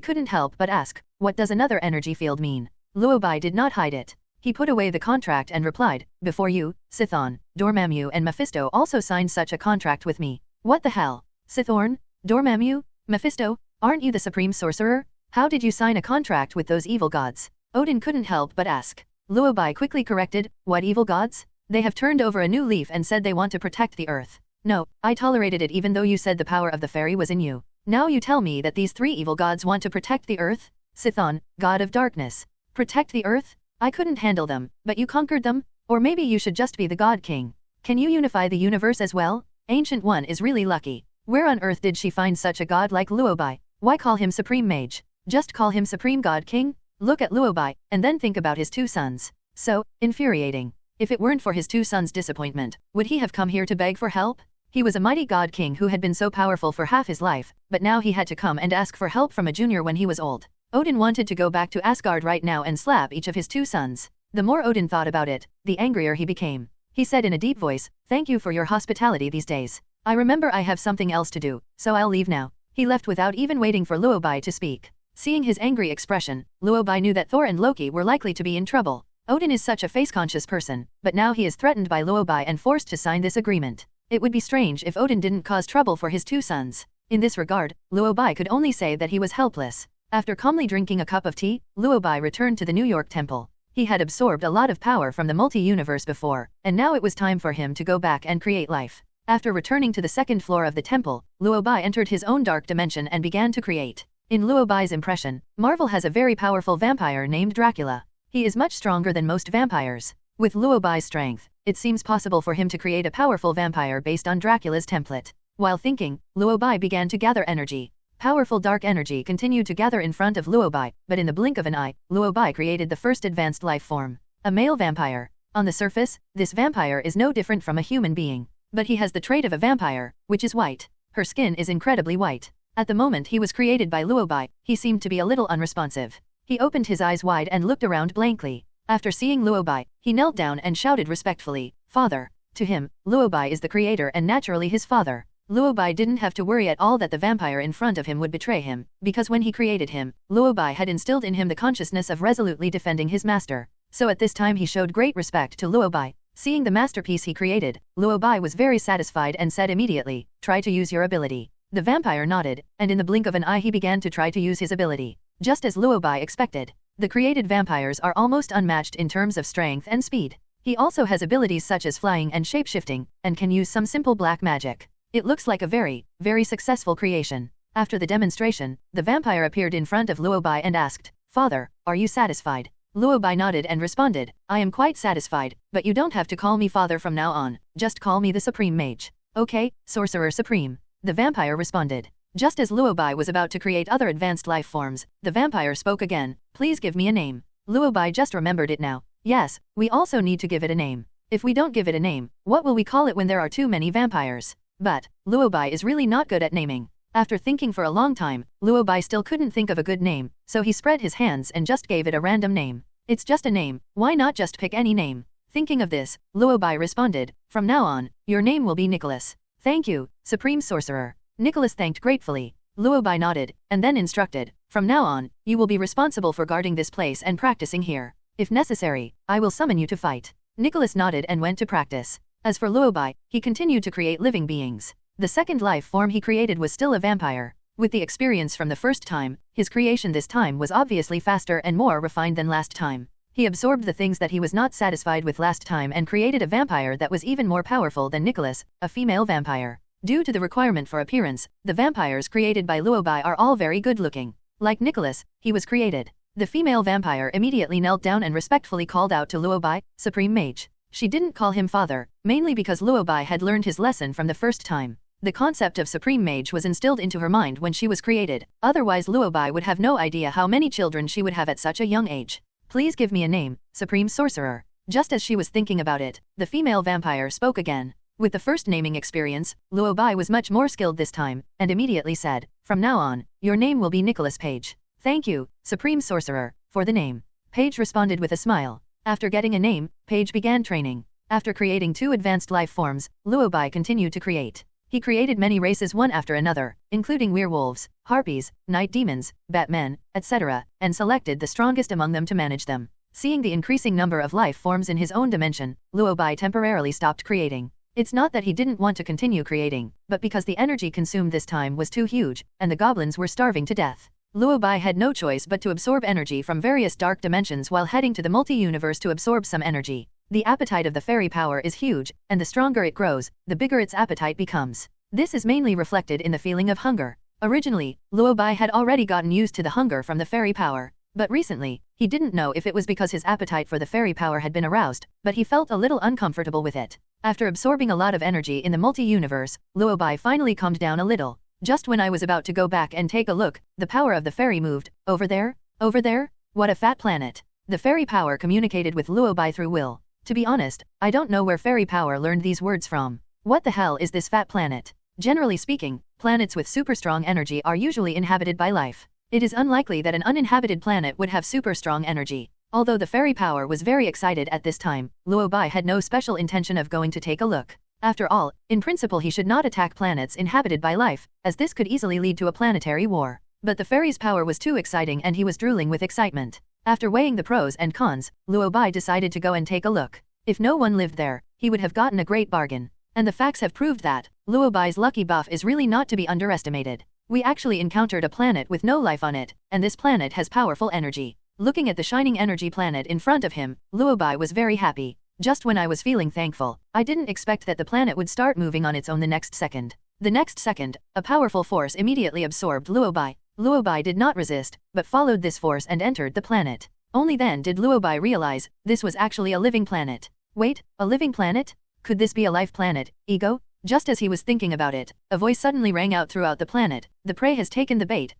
couldn't help but ask, "What does another energy field mean?" Luo Bai did not hide it. He put away the contract and replied, "Before you, Chthon, Dormammu and Mephisto also signed such a contract with me. What the hell? Chthon? Dormammu? Mephisto? Aren't you the supreme sorcerer? How did you sign a contract with those evil gods? Odin couldn't help but ask. Luo Bai quickly corrected, what evil gods? They have turned over a new leaf and said they want to protect the earth. No, I tolerated it even though you said the power of the fairy was in you. Now you tell me that these 3 evil gods want to protect the earth? Chthon, god of darkness. Protect the earth? I couldn't handle them, but you conquered them? Or maybe you should just be the god king. Can you unify the universe as well? Ancient One is really lucky. Where on earth did she find such a god like Luo Bai? Why call him Supreme Mage? Just call him Supreme God King? Look at Luo Bai, and then think about his 2 sons. So, infuriating. If it weren't for his 2 sons' disappointment, would he have come here to beg for help? He was a mighty god king who had been so powerful for half his life, but now he had to come and ask for help from a junior when he was old. Odin wanted to go back to Asgard right now and slap each of his 2 sons. The more Odin thought about it, the angrier he became. He said in a deep voice, "Thank you for your hospitality these days. I remember I have something else to do, so I'll leave now." He left without even waiting for Luo Bai to speak. Seeing his angry expression, Luo Bai knew that Thor and Loki were likely to be in trouble. Odin is such a face-conscious person, but now he is threatened by Luo Bai and forced to sign this agreement. It would be strange if Odin didn't cause trouble for his 2 sons. In this regard, Luo Bai could only say that he was helpless. After calmly drinking a cup of tea, Luo Bai returned to the New York temple. He had absorbed a lot of power from the multi-universe before, and now it was time for him to go back and create life. After returning to the 2nd floor of the temple, Luo Bai entered his own dark dimension and began to create. In Luo Bai's impression, Marvel has a very powerful vampire named Dracula. He is much stronger than most vampires. With Luo Bai's strength, it seems possible for him to create a powerful vampire based on Dracula's template. While thinking, Luo Bai began to gather energy. Powerful dark energy continued to gather in front of Luo Bai, but in the blink of an eye, Luo Bai created the first advanced life form. A male vampire. On the surface, this vampire is no different from a human being. But he has the trait of a vampire, which is white. Her skin is incredibly white. At the moment he was created by Luo Bai, he seemed to be a little unresponsive. He opened his eyes wide and looked around blankly. After seeing Luo Bai, he knelt down and shouted respectfully, "Father." To him, Luo Bai is the creator and naturally his father. Luo Bai didn't have to worry at all that the vampire in front of him would betray him, because when he created him, Luo Bai had instilled in him the consciousness of resolutely defending his master. So at this time he showed great respect to Luo Bai. Seeing the masterpiece he created, Luo Bai was very satisfied and said immediately, "Try to use your ability." The vampire nodded, and in the blink of an eye he began to try to use his ability. Just as Luo Bai expected, the created vampires are almost unmatched in terms of strength and speed. He also has abilities such as flying and shape-shifting, and can use some simple black magic. It looks like a very, very successful creation. After the demonstration, the vampire appeared in front of Luo Bai and asked, "Father, are you satisfied?" Luo Bai nodded and responded, "I am quite satisfied, but you don't have to call me father from now on, just call me the Supreme Mage." "Okay, Sorcerer Supreme," the vampire responded. Just as Luo Bai was about to create other advanced life forms, the vampire spoke again, "Please give me a name." Luo Bai just remembered it now. "Yes, we also need to give it a name. If we don't give it a name, what will we call it when there are too many vampires?" But, Luo Bai is really not good at naming. After thinking for a long time, Luo Bai still couldn't think of a good name, so he spread his hands and just gave it a random name. "It's just a name, why not just pick any name?" Thinking of this, Luo Bai responded, "From now on, your name will be Nicholas." "Thank you, Supreme Sorcerer." Nicholas thanked gratefully. Luo Bai nodded, and then instructed, "From now on, you will be responsible for guarding this place and practicing here. If necessary, I will summon you to fight." Nicholas nodded and went to practice. As for Luo Bai, he continued to create living beings. The second life form he created was still a vampire. With the experience from the first time, his creation this time was obviously faster and more refined than last time. He absorbed the things that he was not satisfied with last time and created a vampire that was even more powerful than Nicholas, a female vampire. Due to the requirement for appearance, the vampires created by Luo Bai are all very good-looking. Like Nicholas, he was created. The female vampire immediately knelt down and respectfully called out to Luo Bai, "Supreme Mage." She didn't call him father, mainly because Luo Bai had learned his lesson from the first time. The concept of Supreme Mage was instilled into her mind when she was created, otherwise Luo Bai would have no idea how many children she would have at such a young age. "Please give me a name, Supreme Sorcerer." Just as she was thinking about it, the female vampire spoke again. With the first naming experience, Luo Bai was much more skilled this time, and immediately said, "From now on, your name will be Nicholas Page." "Thank you, Supreme Sorcerer, for the name." Page responded with a smile. After getting a name, Page began training. After creating 2 advanced life forms, Luo Bai continued to create. He created many races one after another, including werewolves, harpies, night demons, batmen, etc., and selected the strongest among them to manage them. Seeing the increasing number of life forms in his own dimension, Luo Bai temporarily stopped creating. It's not that he didn't want to continue creating, but because the energy consumed this time was too huge, and the goblins were starving to death. Luo Bai had no choice but to absorb energy from various dark dimensions while heading to the multi-universe to absorb some energy. The appetite of the fairy power is huge, and the stronger it grows, the bigger its appetite becomes. This is mainly reflected in the feeling of hunger. Originally, Luo Bai had already gotten used to the hunger from the fairy power. But recently, he didn't know if it was because his appetite for the fairy power had been aroused, but he felt a little uncomfortable with it. After absorbing a lot of energy in the multi-universe, Luo Bai finally calmed down a little. Just when I was about to go back and take a look, the power of the fairy moved. Over there? Over there? What a fat planet. The fairy power communicated with Luo Bai through will. To be honest, I don't know where fairy power learned these words from. What the hell is this fat planet? Generally speaking, planets with super strong energy are usually inhabited by life. It is unlikely that an uninhabited planet would have super strong energy. Although the fairy power was very excited at this time, Luo Bai had no special intention of going to take a look. After all, in principle he should not attack planets inhabited by life, as this could easily lead to a planetary war. But the fairy's power was too exciting and he was drooling with excitement. After weighing the pros and cons, Luo Bai decided to go and take a look. If no one lived there, he would have gotten a great bargain. And the facts have proved that Luo Bai's lucky buff is really not to be underestimated. We actually encountered a planet with no life on it, and this planet has powerful energy. Looking at the shining energy planet in front of him, Luo Bai was very happy. Just when I was feeling thankful, I didn't expect that the planet would start moving on its own the next second. The next second, a powerful force immediately absorbed Luo Bai. Luo Bai did not resist, but followed this force and entered the planet. Only then did Luo Bai realize, this was actually a living planet. Wait, a living planet? Could this be a life planet, ego? Just as he was thinking about it, a voice suddenly rang out throughout the planet. The prey has taken the bait.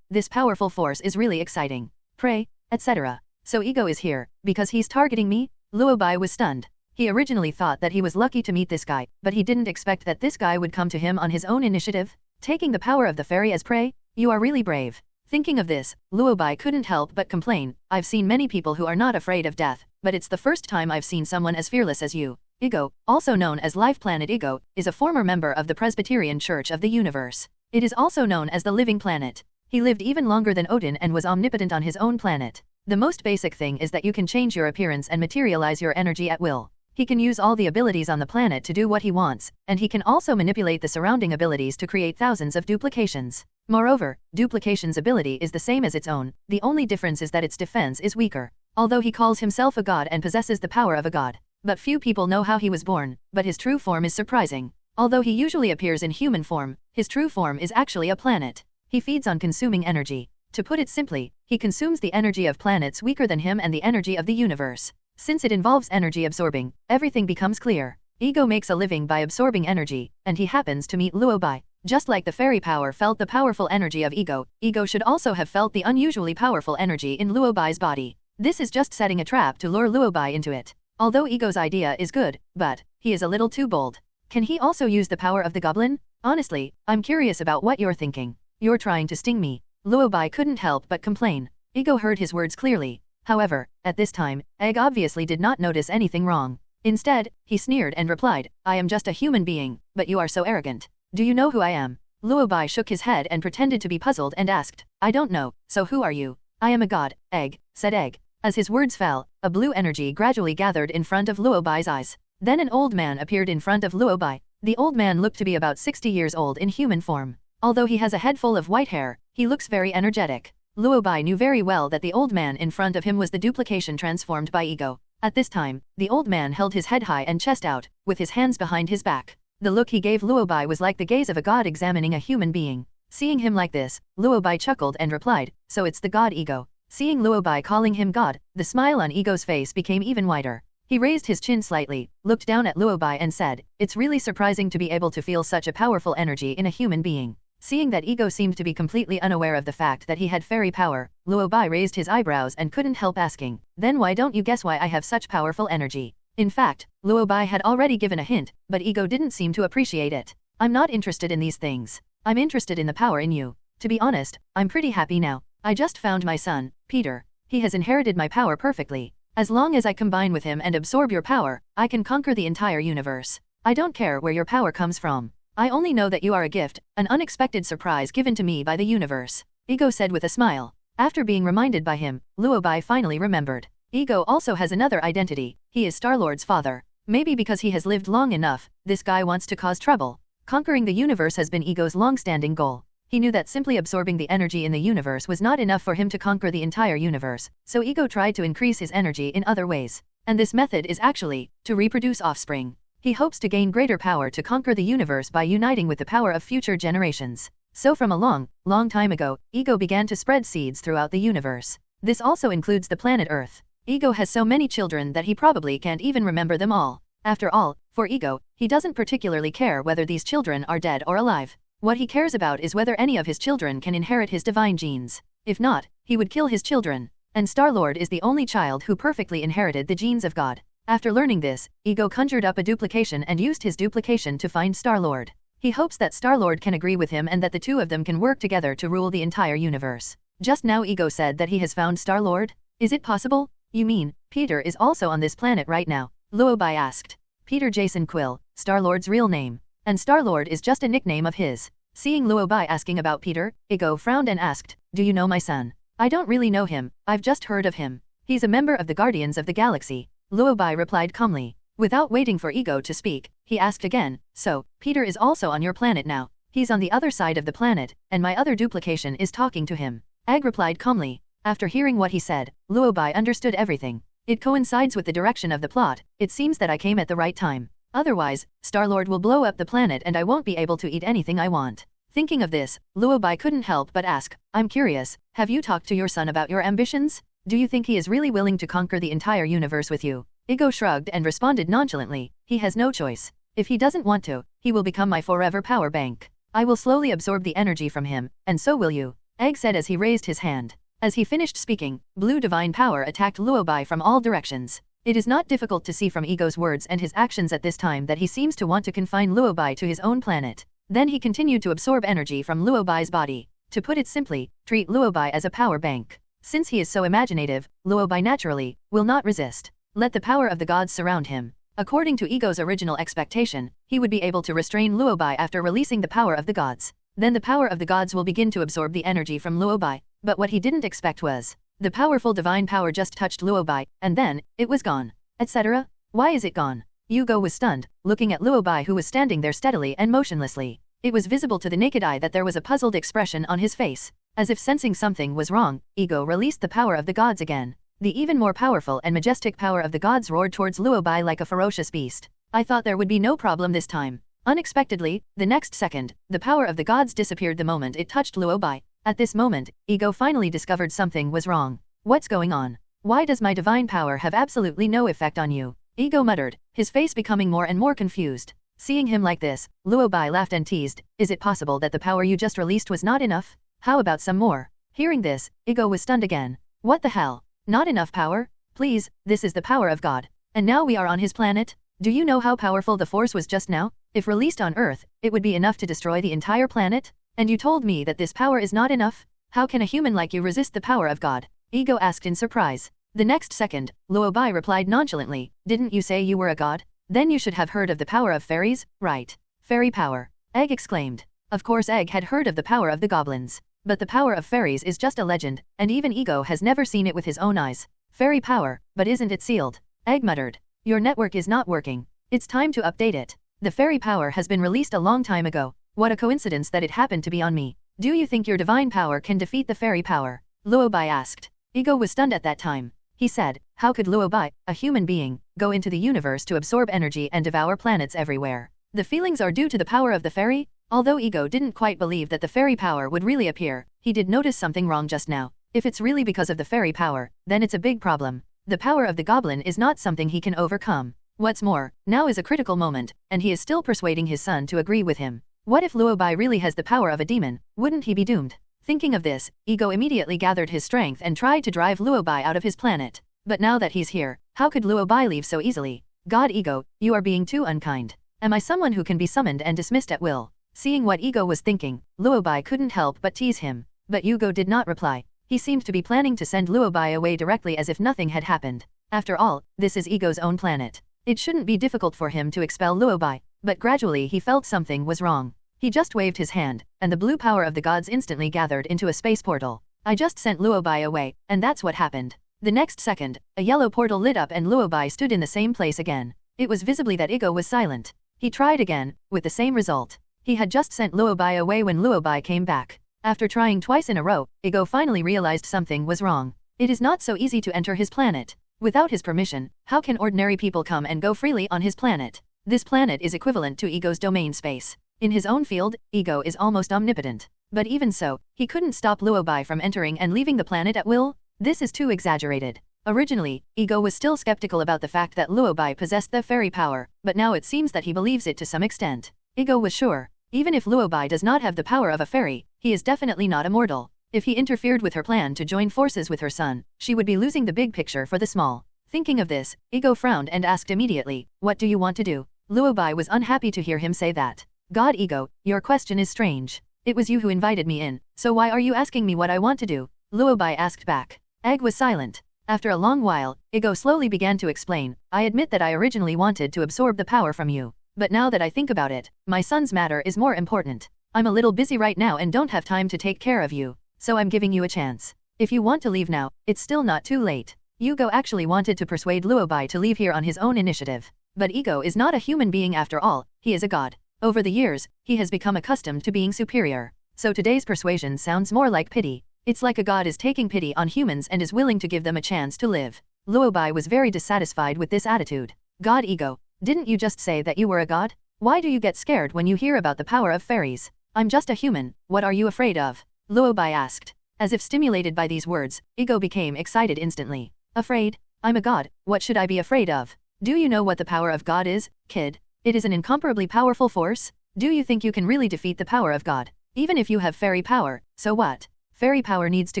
This powerful force is really exciting. Prey, etc. So ego is here, because he's targeting me? Luo Bai was stunned. He originally thought that he was lucky to meet this guy, but he didn't expect that this guy would come to him on his own initiative. Taking the power of the fairy as prey? You are really brave. Thinking of this, Luo Bai couldn't help but complain. I've seen many people who are not afraid of death, but it's the first time I've seen someone as fearless as you. Ego, also known as Life Planet Ego, is a former member of the Presbyterian Church of the Universe. It is also known as the Living Planet. He lived even longer than Odin and was omnipotent on his own planet. The most basic thing is that you can change your appearance and materialize your energy at will. He can use all the abilities on the planet to do what he wants, and he can also manipulate the surrounding abilities to create thousands of duplications. Moreover, duplication's ability is the same as its own, the only difference is that its defense is weaker. Although he calls himself a god and possesses the power of a god. But few people know how he was born, but his true form is surprising. Although he usually appears in human form, his true form is actually a planet. He feeds on consuming energy. To put it simply, he consumes the energy of planets weaker than him and the energy of the universe. Since it involves energy absorbing, everything becomes clear. Ego makes a living by absorbing energy, and he happens to meet Luo Bai. Just like the fairy power felt the powerful energy of Ego, Ego should also have felt the unusually powerful energy in Luo Bai's body. This is just setting a trap to lure Luo Bai into it. Although Ego's idea is good, but he is a little too bold. Can he also use the power of the goblin? Honestly, I'm curious about what you're thinking. You're trying to sting me. Luo Bai couldn't help but complain. Ego heard his words clearly. However, at this time, Egg obviously did not notice anything wrong. Instead, he sneered and replied, I am just a human being, but you are so arrogant. Do you know who I am? Luo Bai shook his head and pretended to be puzzled and asked, I don't know, so who are you? I am a god, Egg, said Egg. As his words fell, a blue energy gradually gathered in front of Luo Bai's eyes. Then an old man appeared in front of Luo Bai. The old man looked to be about 60 years old in human form. Although he has a head full of white hair, he looks very energetic. Luo Bai knew very well that the old man in front of him was the duplication transformed by Ego. At this time, the old man held his head high and chest out, with his hands behind his back. The look he gave Luo Bai was like the gaze of a god examining a human being. Seeing him like this, Luo Bai chuckled and replied, so it's the god Ego. Seeing Luo Bai calling him God, the smile on Ego's face became even wider. He raised his chin slightly, looked down at Luo Bai and said, it's really surprising to be able to feel such a powerful energy in a human being. Seeing that Ego seemed to be completely unaware of the fact that he had fairy power, Luo Bai raised his eyebrows and couldn't help asking, then why don't you guess why I have such powerful energy? In fact, Luo Bai had already given a hint, but Ego didn't seem to appreciate it. I'm not interested in these things. I'm interested in the power in you. To be honest, I'm pretty happy now. I just found my son, Peter. He has inherited my power perfectly. As long as I combine with him and absorb your power, I can conquer the entire universe. I don't care where your power comes from. I only know that you are a gift, an unexpected surprise given to me by the universe. Ego said with a smile. After being reminded by him, Luo Bai finally remembered. Ego also has another identity. He is Star-Lord's father. Maybe because he has lived long enough, this guy wants to cause trouble. Conquering the universe has been Ego's long-standing goal. He knew that simply absorbing the energy in the universe was not enough for him to conquer the entire universe, so Ego tried to increase his energy in other ways. And this method is actually to reproduce offspring. He hopes to gain greater power to conquer the universe by uniting with the power of future generations. So from a long time ago, Ego began to spread seeds throughout the universe. This also includes the planet Earth. Ego has so many children that he probably can't even remember them all. After all, for Ego, he doesn't particularly care whether these children are dead or alive. What he cares about is whether any of his children can inherit his divine genes. If not, he would kill his children. And Star-Lord is the only child who perfectly inherited the genes of God. After learning this, Ego conjured up a duplication and used his duplication to find Star-Lord. He hopes that Star-Lord can agree with him and that the two of them can work together to rule the entire universe. Just now Ego said that he has found Star-Lord? Is it possible? You mean, Peter is also on this planet right now? Luo Bai asked. Peter Jason Quill, Star-Lord's real name. And Star-Lord is just a nickname of his. Seeing Luo Bai asking about Peter, Ego frowned and asked, "Do you know my son?" "I don't really know him, I've just heard of him. He's a member of the Guardians of the Galaxy." Luo Bai replied calmly. Without waiting for Ego to speak, he asked again, "So, Peter is also on your planet now?" "He's on the other side of the planet, and my other duplication is talking to him." Egg replied calmly. After hearing what he said, Luo Bai understood everything. It coincides with the direction of the plot. It seems that I came at the right time. Otherwise, Star-Lord will blow up the planet and I won't be able to eat anything I want. Thinking of this, Luo Bai couldn't help but ask, "I'm curious, have you talked to your son about your ambitions? Do you think he is really willing to conquer the entire universe with you?" Ego shrugged and responded nonchalantly, "He has no choice. If he doesn't want to, he will become my forever power bank. I will slowly absorb the energy from him, and so will you," Egg said as he raised his hand. As he finished speaking, blue divine power attacked Luo Bai from all directions. It is not difficult to see from Ego's words and his actions at this time that he seems to want to confine Luo Bai to his own planet. Then he continued to absorb energy from Luo Bai's body. To put it simply, treat Luo Bai as a power bank. Since he is so imaginative, Luo Bai naturally will not resist. Let the power of the gods surround him. According to Ego's original expectation, he would be able to restrain Luo Bai after releasing the power of the gods. Then the power of the gods will begin to absorb the energy from Luo Bai. But what he didn't expect was, the powerful divine power just touched Luo Bai, and then, it was gone. Etc. Why is it gone? Ego was stunned, looking at Luo Bai who was standing there steadily and motionlessly. It was visible to the naked eye that there was a puzzled expression on his face. As if sensing something was wrong, Ego released the power of the gods again. The even more powerful and majestic power of the gods roared towards Luo Bai like a ferocious beast. I thought there would be no problem this time. Unexpectedly, the next second, the power of the gods disappeared the moment it touched Luo Bai. At this moment, Ego finally discovered something was wrong. What's going on? Why does my divine power have absolutely no effect on you? Ego muttered, his face becoming more and more confused. Seeing him like this, Luo Bai laughed and teased, "Is it possible that the power you just released was not enough? How about some more?" Hearing this, Ego was stunned again. What the hell? Not enough power? Please, this is the power of God. And now we are on his planet? Do you know how powerful the force was just now? If released on Earth, it would be enough to destroy the entire planet? And you told me that this power is not enough? How can a human like you resist the power of God? Ego asked in surprise. The next second, Luo Bai replied nonchalantly, "Didn't you say you were a god? Then you should have heard of the power of fairies, right?" "Fairy power?" Egg exclaimed. Of course Egg had heard of the power of the goblins. But the power of fairies is just a legend, and even Ego has never seen it with his own eyes. Fairy power, but isn't it sealed? Egg muttered. "Your network is not working. It's time to update it. The fairy power has been released a long time ago. What a coincidence that it happened to be on me. Do you think your divine power can defeat the fairy power?" Luo Bai asked. Ego was stunned at that time. He said, how could Luo Bai, a human being, go into the universe to absorb energy and devour planets everywhere? The feelings are due to the power of the fairy? Although Ego didn't quite believe that the fairy power would really appear, he did notice something wrong just now. If it's really because of the fairy power, then it's a big problem. The power of the goblin is not something he can overcome. What's more, now is a critical moment, and he is still persuading his son to agree with him. What if Luo Bai really has the power of a demon? Wouldn't he be doomed? Thinking of this, Ego immediately gathered his strength and tried to drive Luo Bai out of his planet. But now that he's here, how could Luo Bai leave so easily? God Ego, you are being too unkind. Am I someone who can be summoned and dismissed at will? Seeing what Ego was thinking, Luo Bai couldn't help but tease him. But Ego did not reply. He seemed to be planning to send Luo Bai away directly as if nothing had happened. After all, this is Ego's own planet. It shouldn't be difficult for him to expel Luo Bai. But gradually he felt something was wrong. He just waved his hand, and the blue power of the gods instantly gathered into a space portal. I just sent Luo Bai away, and that's what happened. The next second, a yellow portal lit up and Luo Bai stood in the same place again. It was visibly that Ego was silent. He tried again, with the same result. He had just sent Luo Bai away when Luo Bai came back. After trying twice in a row, Ego finally realized something was wrong. It is not so easy to enter his planet. Without his permission, how can ordinary people come and go freely on his planet? This planet is equivalent to Ego's domain space. In his own field, Ego is almost omnipotent. But even so, he couldn't stop Luo Bai from entering and leaving the planet at will? This is too exaggerated. Originally, Ego was still skeptical about the fact that Luo Bai possessed the fairy power, but now it seems that he believes it to some extent. Ego was sure. Even if Luo Bai does not have the power of a fairy, he is definitely not immortal. If he interfered with her plan to join forces with her son, she would be losing the big picture for the small. Thinking of this, Ego frowned and asked immediately, "What do you want to do?" Luo Bai was unhappy to hear him say that. "God Ego, your question is strange. It was you who invited me in, so why are you asking me what I want to do?" Luo Bai asked back. Egg was silent. After a long while, Ego slowly began to explain, "I admit that I originally wanted to absorb the power from you. But now that I think about it, my son's matter is more important. I'm a little busy right now and don't have time to take care of you, so I'm giving you a chance. If you want to leave now, it's still not too late." Ego actually wanted to persuade Luo Bai to leave here on his own initiative. But Ego is not a human being after all, he is a god. Over the years, he has become accustomed to being superior. So today's persuasion sounds more like pity. It's like a god is taking pity on humans and is willing to give them a chance to live. Luo Bai was very dissatisfied with this attitude. "God Ego, didn't you just say that you were a god? Why do you get scared when you hear about the power of fairies? I'm just a human, what are you afraid of?" Luo Bai asked. As if stimulated by these words, Ego became excited instantly. "Afraid? I'm a god, what should I be afraid of? Do you know what the power of God is, kid? It is an incomparably powerful force. Do you think you can really defeat the power of God? Even if you have fairy power, so what? Fairy power needs to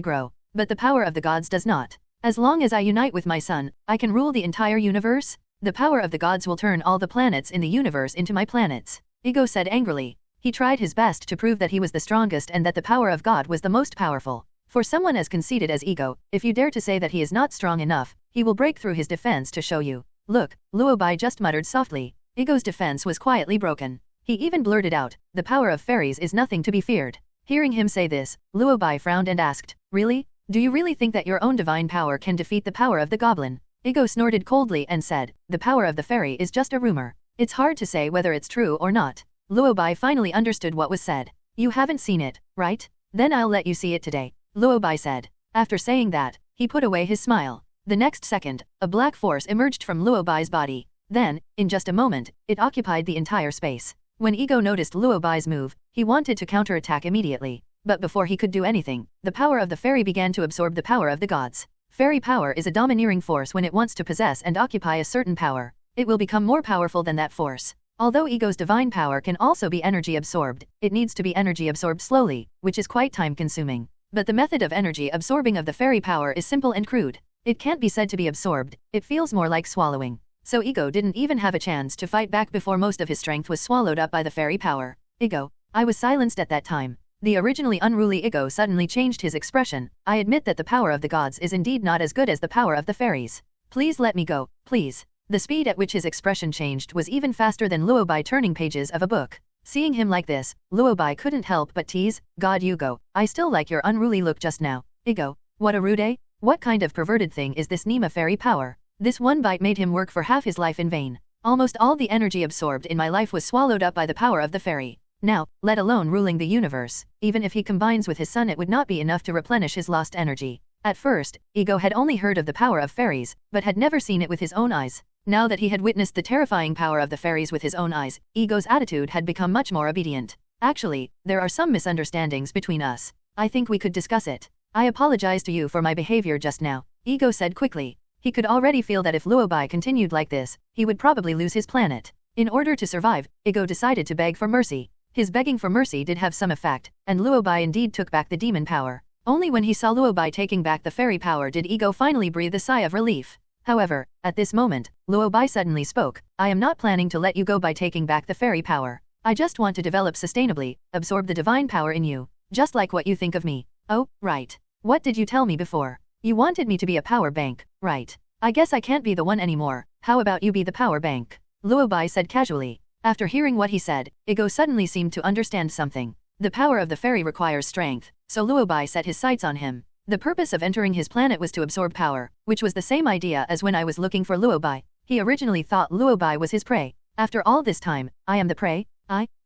grow, but the power of the gods does not. As long as I unite with my son, I can rule the entire universe? The power of the gods will turn all the planets in the universe into my planets." Ego said angrily. He tried his best to prove that he was the strongest and that the power of God was the most powerful. For someone as conceited as Ego, if you dare to say that he is not strong enough, he will break through his defense to show you. "Look," Luo Bai just muttered softly. Ego's defense was quietly broken. He even blurted out, "The power of fairies is nothing to be feared." Hearing him say this, Luo Bai frowned and asked, "Really? Do you really think that your own divine power can defeat the power of the goblin?" Ego snorted coldly and said, "The power of the fairy is just a rumor. It's hard to say whether it's true or not." Luo Bai finally understood what was said. "You haven't seen it, right? Then I'll let you see it today," Luo Bai said. After saying that, he put away his smile. The next second, a black force emerged from Luo Bai's body. Then, in just a moment, it occupied the entire space. When Ego noticed Luo Bai's move, he wanted to counterattack immediately. But before he could do anything, the power of the fairy began to absorb the power of the gods. Fairy power is a domineering force when it wants to possess and occupy a certain power. It will become more powerful than that force. Although Ego's divine power can also be energy absorbed, it needs to be energy absorbed slowly, which is quite time-consuming. But the method of energy absorbing of the fairy power is simple and crude. It can't be said to be absorbed, it feels more like swallowing. So Ego didn't even have a chance to fight back before most of his strength was swallowed up by the fairy power. "Ego, I was silenced at that time." The originally unruly Ego suddenly changed his expression. "I admit that the power of the gods is indeed not as good as the power of the fairies. Please let me go, please." The speed at which his expression changed was even faster than Luo Bai turning pages of a book. Seeing him like this, Luo Bai couldn't help but tease, "God Ego, I still like your unruly look just now." "Ego, what a rude, eh? What kind of perverted thing is this Nima fairy power?" This one bite made him work for half his life in vain. Almost all the energy absorbed in my life was swallowed up by the power of the fairy. Now, let alone ruling the universe, even if he combines with his son it would not be enough to replenish his lost energy. At first, Ego had only heard of the power of fairies, but had never seen it with his own eyes. Now that he had witnessed the terrifying power of the fairies with his own eyes, Ego's attitude had become much more obedient. "Actually, there are some misunderstandings between us. I think we could discuss it. I apologize to you for my behavior just now," Ego said quickly. He could already feel that if Luo Bai continued like this, he would probably lose his planet. In order to survive, Ego decided to beg for mercy. His begging for mercy did have some effect, and Luo Bai indeed took back the demon power. Only when he saw Luo Bai taking back the fairy power did Ego finally breathe a sigh of relief. However, at this moment, Luo Bai suddenly spoke, "I am not planning to let you go by taking back the fairy power. I just want to develop sustainably, absorb the divine power in you, just like what you think of me." "Oh, right. What did you tell me before? You wanted me to be a power bank, right? I guess I can't be the one anymore. How about you be the power bank?" Luo Bai said casually. After hearing what he said, Ego suddenly seemed to understand something. The power of the fairy requires strength, so Luo Bai set his sights on him. The purpose of entering his planet was to absorb power, which was the same idea as when I was looking for Luo Bai. He originally thought Luo Bai was his prey. After all this time, I am the prey?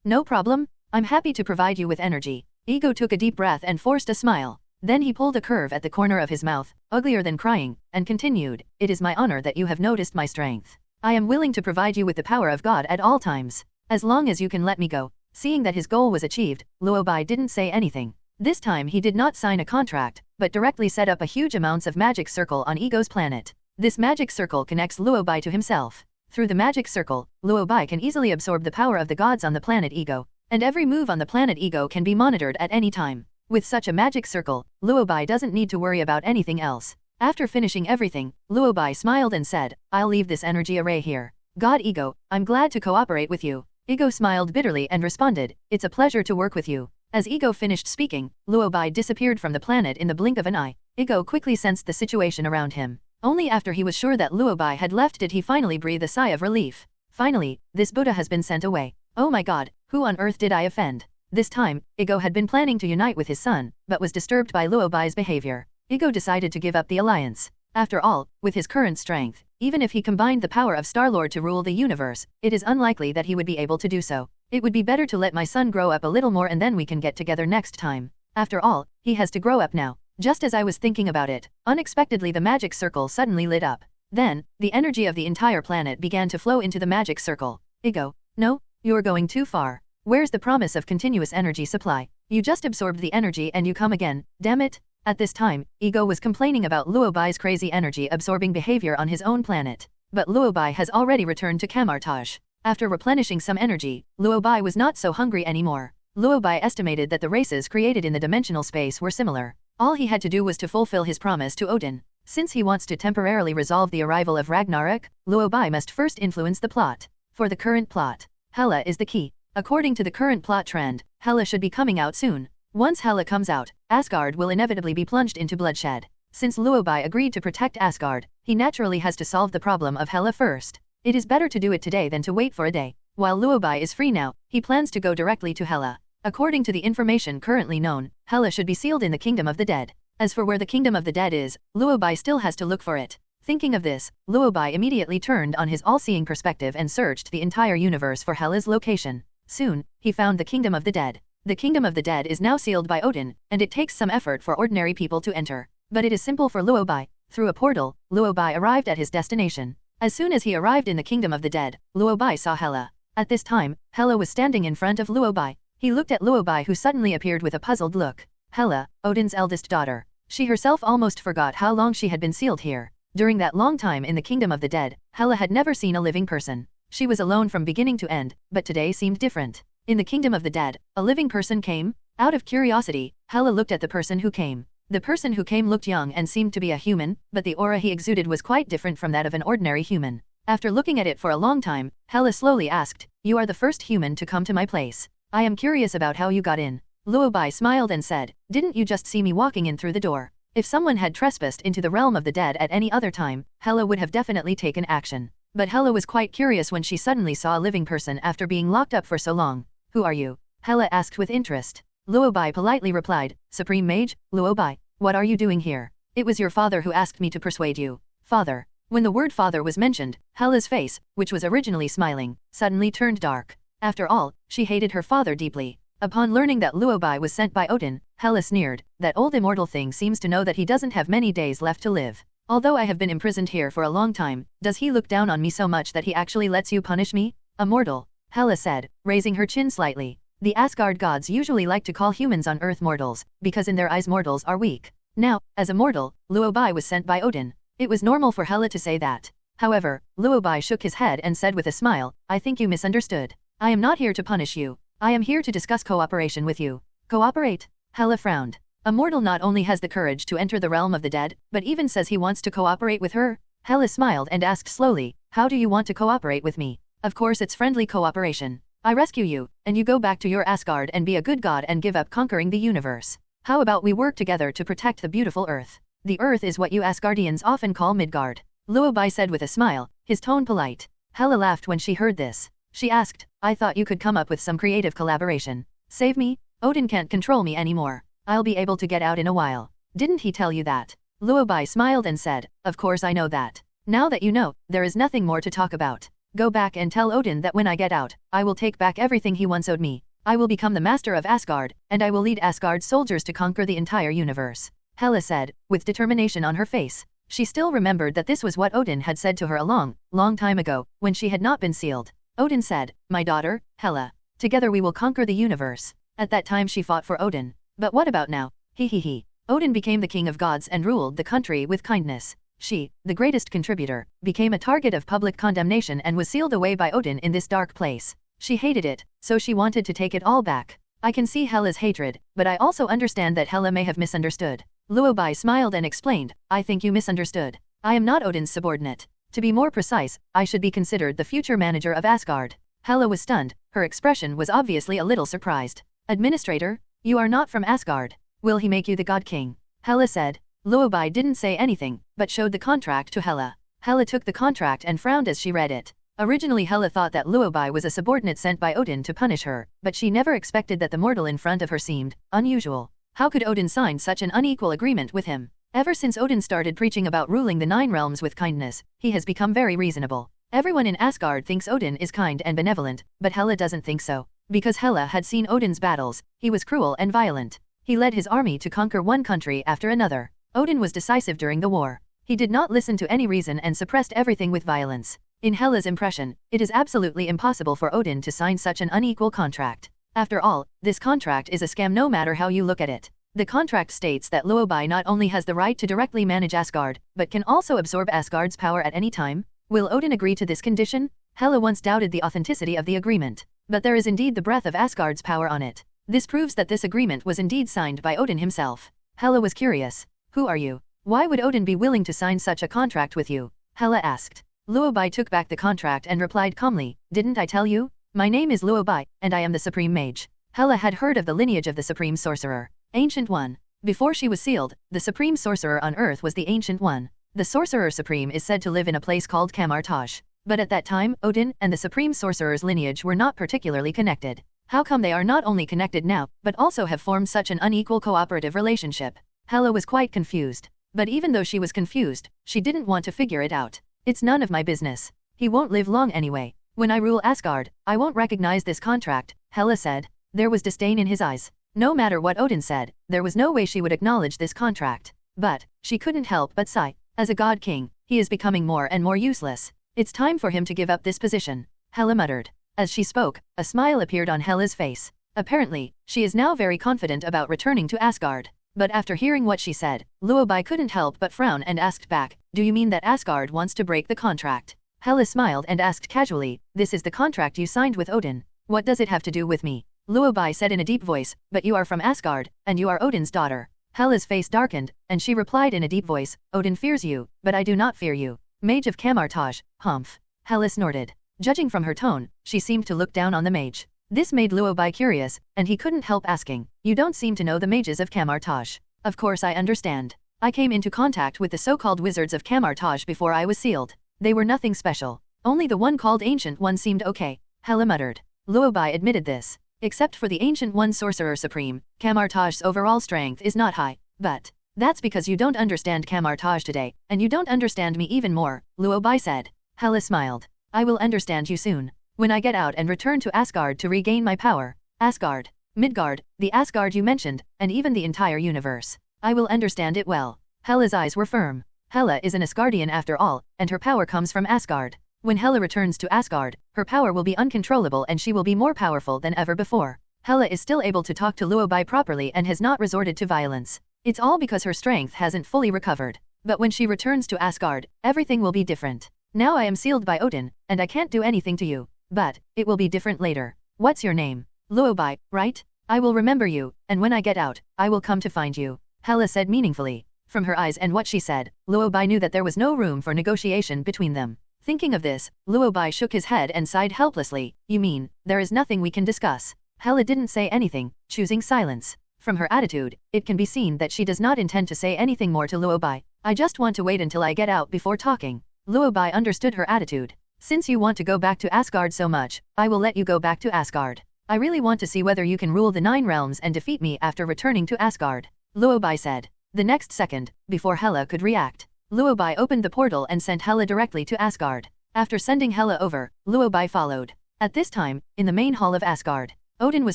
No problem. I'm happy to provide you with energy. Ego took a deep breath and forced a smile. Then he pulled a curve at the corner of his mouth, uglier than crying, and continued, "It is my honor that you have noticed my strength. I am willing to provide you with the power of God at all times, as long as you can let me go." Seeing that his goal was achieved, Luo Bai didn't say anything. This time he did not sign a contract, but directly set up a huge amounts of magic circle on Ego's planet. This magic circle connects Luo Bai to himself. Through the magic circle, Luo Bai can easily absorb the power of the gods on the planet Ego, and every move on the planet Ego can be monitored at any time. With such a magic circle, Luo Bai doesn't need to worry about anything else. After finishing everything, Luo Bai smiled and said, "I'll leave this energy array here. God Ego, I'm glad to cooperate with you." Ego smiled bitterly and responded, "It's a pleasure to work with you." As Ego finished speaking, Luo Bai disappeared from the planet in the blink of an eye. Ego quickly sensed the situation around him. Only after he was sure that Luo Bai had left did he finally breathe a sigh of relief. Finally, this Buddha has been sent away. Oh my god, who on earth did I offend? This time, Ego had been planning to unite with his son, but was disturbed by Luo Bai's behavior. Ego decided to give up the alliance. After all, with his current strength, even if he combined the power of Star-Lord to rule the universe, it is unlikely that he would be able to do so. It would be better to let my son grow up a little more and then we can get together next time. After all, he has to grow up now. Just as I was thinking about it, unexpectedly the magic circle suddenly lit up. Then, the energy of the entire planet began to flow into the magic circle. Ego, no, you're going too far. Where's the promise of continuous energy supply? You just absorbed the energy and you come again, damn it. At this time, Ego was complaining about Luo Bai's crazy energy absorbing behavior on his own planet. But Luo Bai has already returned to Kamar-Taj. After replenishing some energy, Luo Bai was not so hungry anymore. Luo Bai estimated that the races created in the dimensional space were similar. All he had to do was to fulfill his promise to Odin. Since he wants to temporarily resolve the arrival of Ragnarok, Luo Bai must first influence the plot. For the current plot, Hela is the key. According to the current plot trend, Hela should be coming out soon. Once Hela comes out, Asgard will inevitably be plunged into bloodshed. Since Luo Bai agreed to protect Asgard, he naturally has to solve the problem of Hela first. It is better to do it today than to wait for a day. While Luo Bai is free now, he plans to go directly to Hela. According to the information currently known, Hela should be sealed in the Kingdom of the Dead. As for where the Kingdom of the Dead is, Luo Bai still has to look for it. Thinking of this, Luo Bai immediately turned on his all-seeing perspective and searched the entire universe for Hela's location. Soon, he found the Kingdom of the Dead. The Kingdom of the Dead is now sealed by Odin, and it takes some effort for ordinary people to enter. But it is simple for Luo Bai. Through a portal, Luo Bai arrived at his destination. As soon as he arrived in the Kingdom of the Dead, Luo Bai saw Hela. At this time, Hela was standing in front of Luo Bai. He looked at Luo Bai, who suddenly appeared with a puzzled look. Hela, Odin's eldest daughter. She herself almost forgot how long she had been sealed here. During that long time in the Kingdom of the Dead, Hela had never seen a living person. She was alone from beginning to end, but today seemed different. In the Kingdom of the Dead, a living person came. Out of curiosity, Hela looked at the person who came. The person who came looked young and seemed to be a human, but the aura he exuded was quite different from that of an ordinary human. After looking at it for a long time, Hela slowly asked, "You are the first human to come to my place. I am curious about how you got in." Luo Bai smiled and said, "Didn't you just see me walking in through the door?" If someone had trespassed into the realm of the dead at any other time, Hela would have definitely taken action. But Hela was quite curious when she suddenly saw a living person after being locked up for so long. "Who are you?" Hela asked with interest. Luo Bai politely replied, "Supreme Mage, Luo Bai. What are you doing here? It was your father who asked me to persuade you." Father. When the word father was mentioned, Hela's face, which was originally smiling, suddenly turned dark. After all, she hated her father deeply. Upon learning that Luo Bai was sent by Odin, Hela sneered, "That old immortal thing seems to know that he doesn't have many days left to live. Although I have been imprisoned here for a long time, does he look down on me so much that he actually lets you punish me?" "A mortal," Hela said, raising her chin slightly. The Asgard gods usually like to call humans on Earth mortals, because in their eyes mortals are weak. Now, as a mortal, Luo Bai was sent by Odin. It was normal for Hela to say that. However, Luo Bai shook his head and said with a smile, "I think you misunderstood. I am not here to punish you. I am here to discuss cooperation with you." "Cooperate?" Hela frowned. A mortal not only has the courage to enter the realm of the dead, but even says he wants to cooperate with her? Hela smiled and asked slowly, "How do you want to cooperate with me?" "Of course it's friendly cooperation. I rescue you, and you go back to your Asgard and be a good god and give up conquering the universe. How about we work together to protect the beautiful Earth? The Earth is what you Asgardians often call Midgard." Luo Bai said with a smile, his tone polite. Hela laughed when she heard this. She asked, "I thought you could come up with some creative collaboration. Save me? Odin can't control me anymore. I'll be able to get out in a while. Didn't he tell you that?" Luo Bai smiled and said, "Of course I know that. Now that you know, there is nothing more to talk about. Go back and tell Odin that when I get out, I will take back everything he once owed me. I will become the master of Asgard, and I will lead Asgard's soldiers to conquer the entire universe. Hela said, with determination on her face. She still remembered that this was what Odin had said to her a long time ago, when she had not been sealed. Odin said, "My daughter, Hela. Together we will conquer the universe." At that time she fought for Odin. But what about now? He. Odin became the king of gods and ruled the country with kindness. She, the greatest contributor, became a target of public condemnation and was sealed away by Odin in this dark place. She hated it, so she wanted to take it all back. I can see Hela's hatred, but I also understand that Hela may have misunderstood. Luo Bai smiled and explained, "I think you misunderstood. I am not Odin's subordinate. To be more precise, I should be considered the future manager of Asgard." Hela was stunned, her expression was obviously a little surprised. "Administrator? You are not from Asgard. Will he make you the God King?" Hela said. Luo Bai didn't say anything, but showed the contract to Hela. Hela took the contract and frowned as she read it. Originally Hela thought that Luo Bai was a subordinate sent by Odin to punish her, but she never expected that the mortal in front of her seemed unusual. How could Odin sign such an unequal agreement with him? Ever since Odin started preaching about ruling the 9 realms with kindness, he has become very reasonable. Everyone in Asgard thinks Odin is kind and benevolent, but Hela doesn't think so. Because Hela had seen Odin's battles, he was cruel and violent. He led his army to conquer one country after another. Odin was decisive during the war. He did not listen to any reason and suppressed everything with violence. In Hela's impression, it is absolutely impossible for Odin to sign such an unequal contract. After all, this contract is a scam no matter how you look at it. The contract states that Luo Bai not only has the right to directly manage Asgard, but can also absorb Asgard's power at any time. Will Odin agree to this condition? Hela once doubted the authenticity of the agreement. But there is indeed the breath of Asgard's power on it. This proves that this agreement was indeed signed by Odin himself. Hela was curious. "Who are you? Why would Odin be willing to sign such a contract with you?" Hela asked. Luo Bai took back the contract and replied calmly, "Didn't I tell you? My name is Luo Bai, and I am the Supreme Mage." Hela had heard of the lineage of the Supreme Sorcerer, Ancient One. Before she was sealed, the Supreme Sorcerer on Earth was the Ancient One. The Sorcerer Supreme is said to live in a place called Kamar-Taj. But at that time, Odin and the Supreme Sorcerer's lineage were not particularly connected. How come they are not only connected now, but also have formed such an unequal cooperative relationship? Hela was quite confused. But even though she was confused, she didn't want to figure it out. "It's none of my business. He won't live long anyway. When I rule Asgard, I won't recognize this contract," Hela said. There was disdain in his eyes. No matter what Odin said, there was no way she would acknowledge this contract. But she couldn't help but sigh. As a god king, he is becoming more and more useless. It's time for him to give up this position, Hela muttered. As she spoke, a smile appeared on Hela's face. Apparently, she is now very confident about returning to Asgard. But after hearing what she said, Luo Bai couldn't help but frown and asked back, "Do you mean that Asgard wants to break the contract?" Hela smiled and asked casually, "This is the contract you signed with Odin. What does it have to do with me?" Luo Bai said in a deep voice, "But you are from Asgard, and you are Odin's daughter." Hela's face darkened, and she replied in a deep voice, "Odin fears you, but I do not fear you. Mage of Kamar-Taj, humph." Hela snorted. Judging from her tone, she seemed to look down on the mage. This made Luo Bai curious, and he couldn't help asking, "You don't seem to know the mages of Kamar-Taj." "Of course I understand. I came into contact with the so-called wizards of Kamar-Taj before I was sealed. They were nothing special. Only the one called Ancient One seemed okay," Hela muttered. Luo Bai admitted this. Except for the Ancient One Sorcerer Supreme, Kamar-Taj's overall strength is not high. "But that's because you don't understand Kamar-Taj today, and you don't understand me even more," Luo Bai said. Hela smiled. "I will understand you soon. When I get out and return to Asgard to regain my power. Asgard, Midgard, the Asgard you mentioned, and even the entire universe. I will understand it well." Hela's eyes were firm. Hela is an Asgardian after all, and her power comes from Asgard. When Hela returns to Asgard, her power will be uncontrollable and she will be more powerful than ever before. Hela is still able to talk to Luo Bai properly and has not resorted to violence. It's all because her strength hasn't fully recovered. But when she returns to Asgard, everything will be different. Now I am sealed by Odin, and I can't do anything to you. But it will be different later. "What's your name?" "Luo Bai, right? I will remember you, and when I get out, I will come to find you," Hela said meaningfully. From her eyes and what she said, Luo Bai knew that there was no room for negotiation between them. Thinking of this, Luo Bai shook his head and sighed helplessly. "You mean, there is nothing we can discuss?" Hela didn't say anything, choosing silence. From her attitude, it can be seen that she does not intend to say anything more to Luo Bai. "I just want to wait until I get out before talking." Luo Bai understood her attitude. "Since you want to go back to Asgard so much, I will let you go back to Asgard. I really want to see whether you can rule the 9 realms and defeat me after returning to Asgard," Luo Bai said. The next second, before Hela could react, Luo Bai opened the portal and sent Hela directly to Asgard. After sending Hela over, Luo Bai followed. At this time, in the main hall of Asgard, Odin was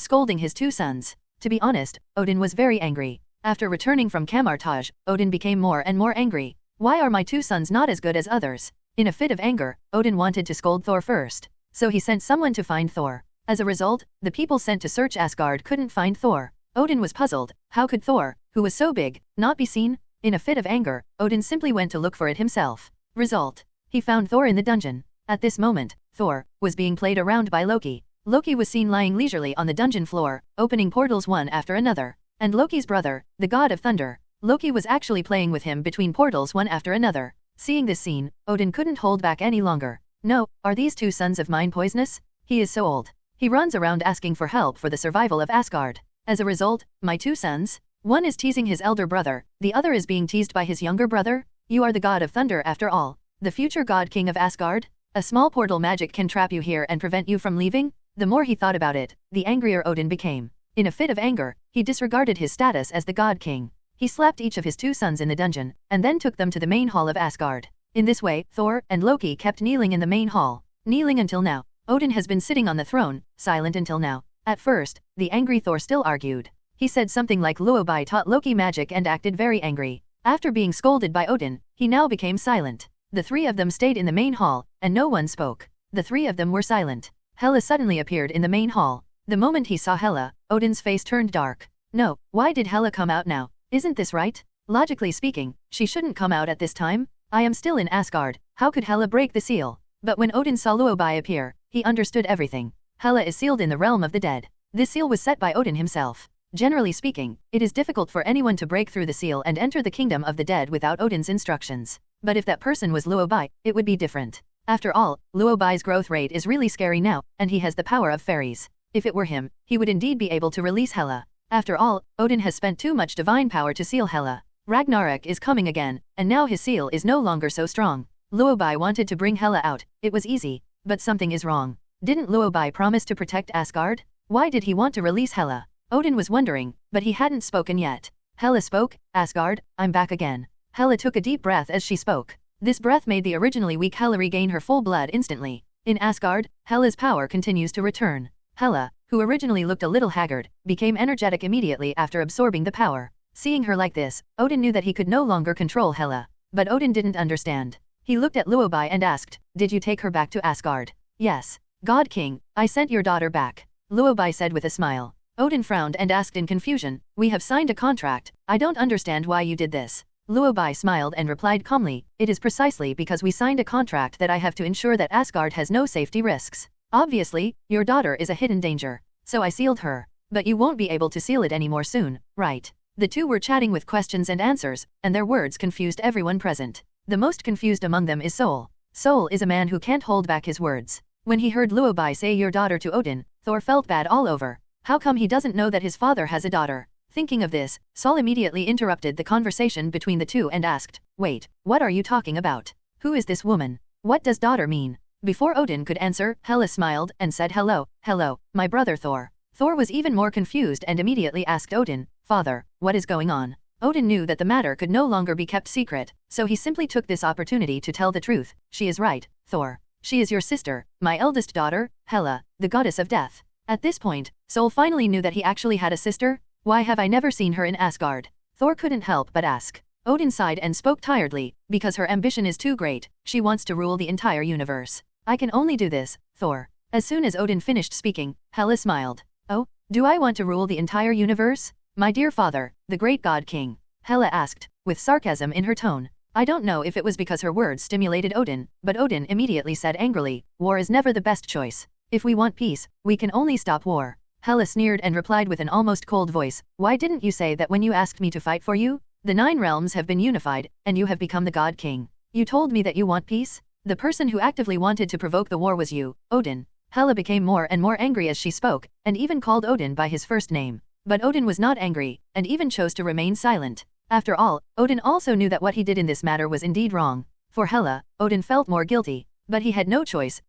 scolding his two sons. To be honest, Odin was very angry. After returning from Kamar-Taj, Odin became more and more angry. Why are my two sons not as good as others? In a fit of anger, Odin wanted to scold Thor first. So he sent someone to find Thor. As a result, the people sent to search Asgard couldn't find Thor. Odin was puzzled. How could Thor, who was so big, not be seen? In a fit of anger, Odin simply went to look for it himself. Result: he found Thor in the dungeon. At this moment, Thor was being played around by Loki. Loki was seen lying leisurely on the dungeon floor, opening portals one after another. And Loki's brother, the god of thunder, Loki was actually playing with him between portals one after another. Seeing this scene, Odin couldn't hold back any longer. No, are these two sons of mine poisonous? He is so old. He runs around asking for help for the survival of Asgard. As a result, my two sons, one is teasing his elder brother, the other is being teased by his younger brother? You are the god of thunder after all. The future god king of Asgard? A small portal magic can trap you here and prevent you from leaving? The more he thought about it, the angrier Odin became. In a fit of anger, he disregarded his status as the god king. He slapped each of his two sons in the dungeon, and then took them to the main hall of Asgard. In this way, Thor and Loki kept kneeling in the main hall. Kneeling until now. Odin has been sitting on the throne, silent until now. At first, the angry Thor still argued. He said something like Luo Bai taught Loki magic and acted very angry. After being scolded by Odin, he now became silent. The three of them stayed in the main hall, and no one spoke. The three of them were silent. Hela suddenly appeared in the main hall. The moment he saw Hela, Odin's face turned dark. No, why did Hela come out now? Isn't this right? Logically speaking, she shouldn't come out at this time. I am still in Asgard, how could Hela break the seal? But when Odin saw Luo Bai appear, he understood everything. Hela is sealed in the realm of the dead. This seal was set by Odin himself. Generally speaking, it is difficult for anyone to break through the seal and enter the kingdom of the dead without Odin's instructions. But if that person was Luo Bai, it would be different. After all, Luo Bai's growth rate is really scary now, and he has the power of fairies. If it were him, he would indeed be able to release Hela. After all, Odin has spent too much divine power to seal Hela. Ragnarok is coming again, and now his seal is no longer so strong. Luo Bai wanted to bring Hela out. It was easy. But something is wrong. Didn't Luo Bai promise to protect Asgard? Why did he want to release Hela? Odin was wondering, but he hadn't spoken yet. Hela spoke. Asgard, I'm back again. Hela took a deep breath as she spoke. This breath made the originally weak Hela regain her full blood instantly. In Asgard, Hela's power continues to return. Hela, who originally looked a little haggard, became energetic immediately after absorbing the power. Seeing her like this, Odin knew that he could no longer control Hela. But Odin didn't understand. He looked at Luo Bai and asked, did you take her back to Asgard? Yes. God King, I sent your daughter back. Luo Bai said with a smile. Odin frowned and asked in confusion, we have signed a contract, I don't understand why you did this. Luo Bai smiled and replied calmly, it is precisely because we signed a contract that I have to ensure that Asgard has no safety risks. Obviously, your daughter is a hidden danger. So I sealed her. But you won't be able to seal it anymore soon, right? The two were chatting with questions and answers, and their words confused everyone present. The most confused among them is Sol. Sol is a man who can't hold back his words. When he heard Luo Bai say your daughter to Odin, Thor felt bad all over. How come he doesn't know that his father has a daughter? Thinking of this, Sol immediately interrupted the conversation between the two and asked, wait, what are you talking about? Who is this woman? What does daughter mean? Before Odin could answer, Hela smiled and said hello, my brother Thor. Thor was even more confused and immediately asked Odin, Father, what is going on? Odin knew that the matter could no longer be kept secret, so he simply took this opportunity to tell the truth. She is right, Thor. She is your sister, my eldest daughter, Hela, the goddess of death. At this point, Sol finally knew that he actually had a sister. Why have I never seen her in Asgard? Thor couldn't help but ask. Odin sighed and spoke tiredly, because her ambition is too great, she wants to rule the entire universe. I can only do this, Thor. As soon as Odin finished speaking, Hela smiled. Oh, do I want to rule the entire universe? My dear father, the great god king. Hela asked, with sarcasm in her tone. I don't know if it was because her words stimulated Odin, but Odin immediately said angrily, war is never the best choice. If we want peace, we can only stop war. Hela sneered and replied with an almost cold voice, why didn't you say that when you asked me to fight for you? The 9 realms have been unified, and you have become the god king. You told me that you want peace? The person who actively wanted to provoke the war was you, Odin. Hela became more and more angry as she spoke, and even called Odin by his first name. But Odin was not angry, and even chose to remain silent. After all, Odin also knew that what he did in this matter was indeed wrong. For Hela, Odin felt more guilty. But he had no choice,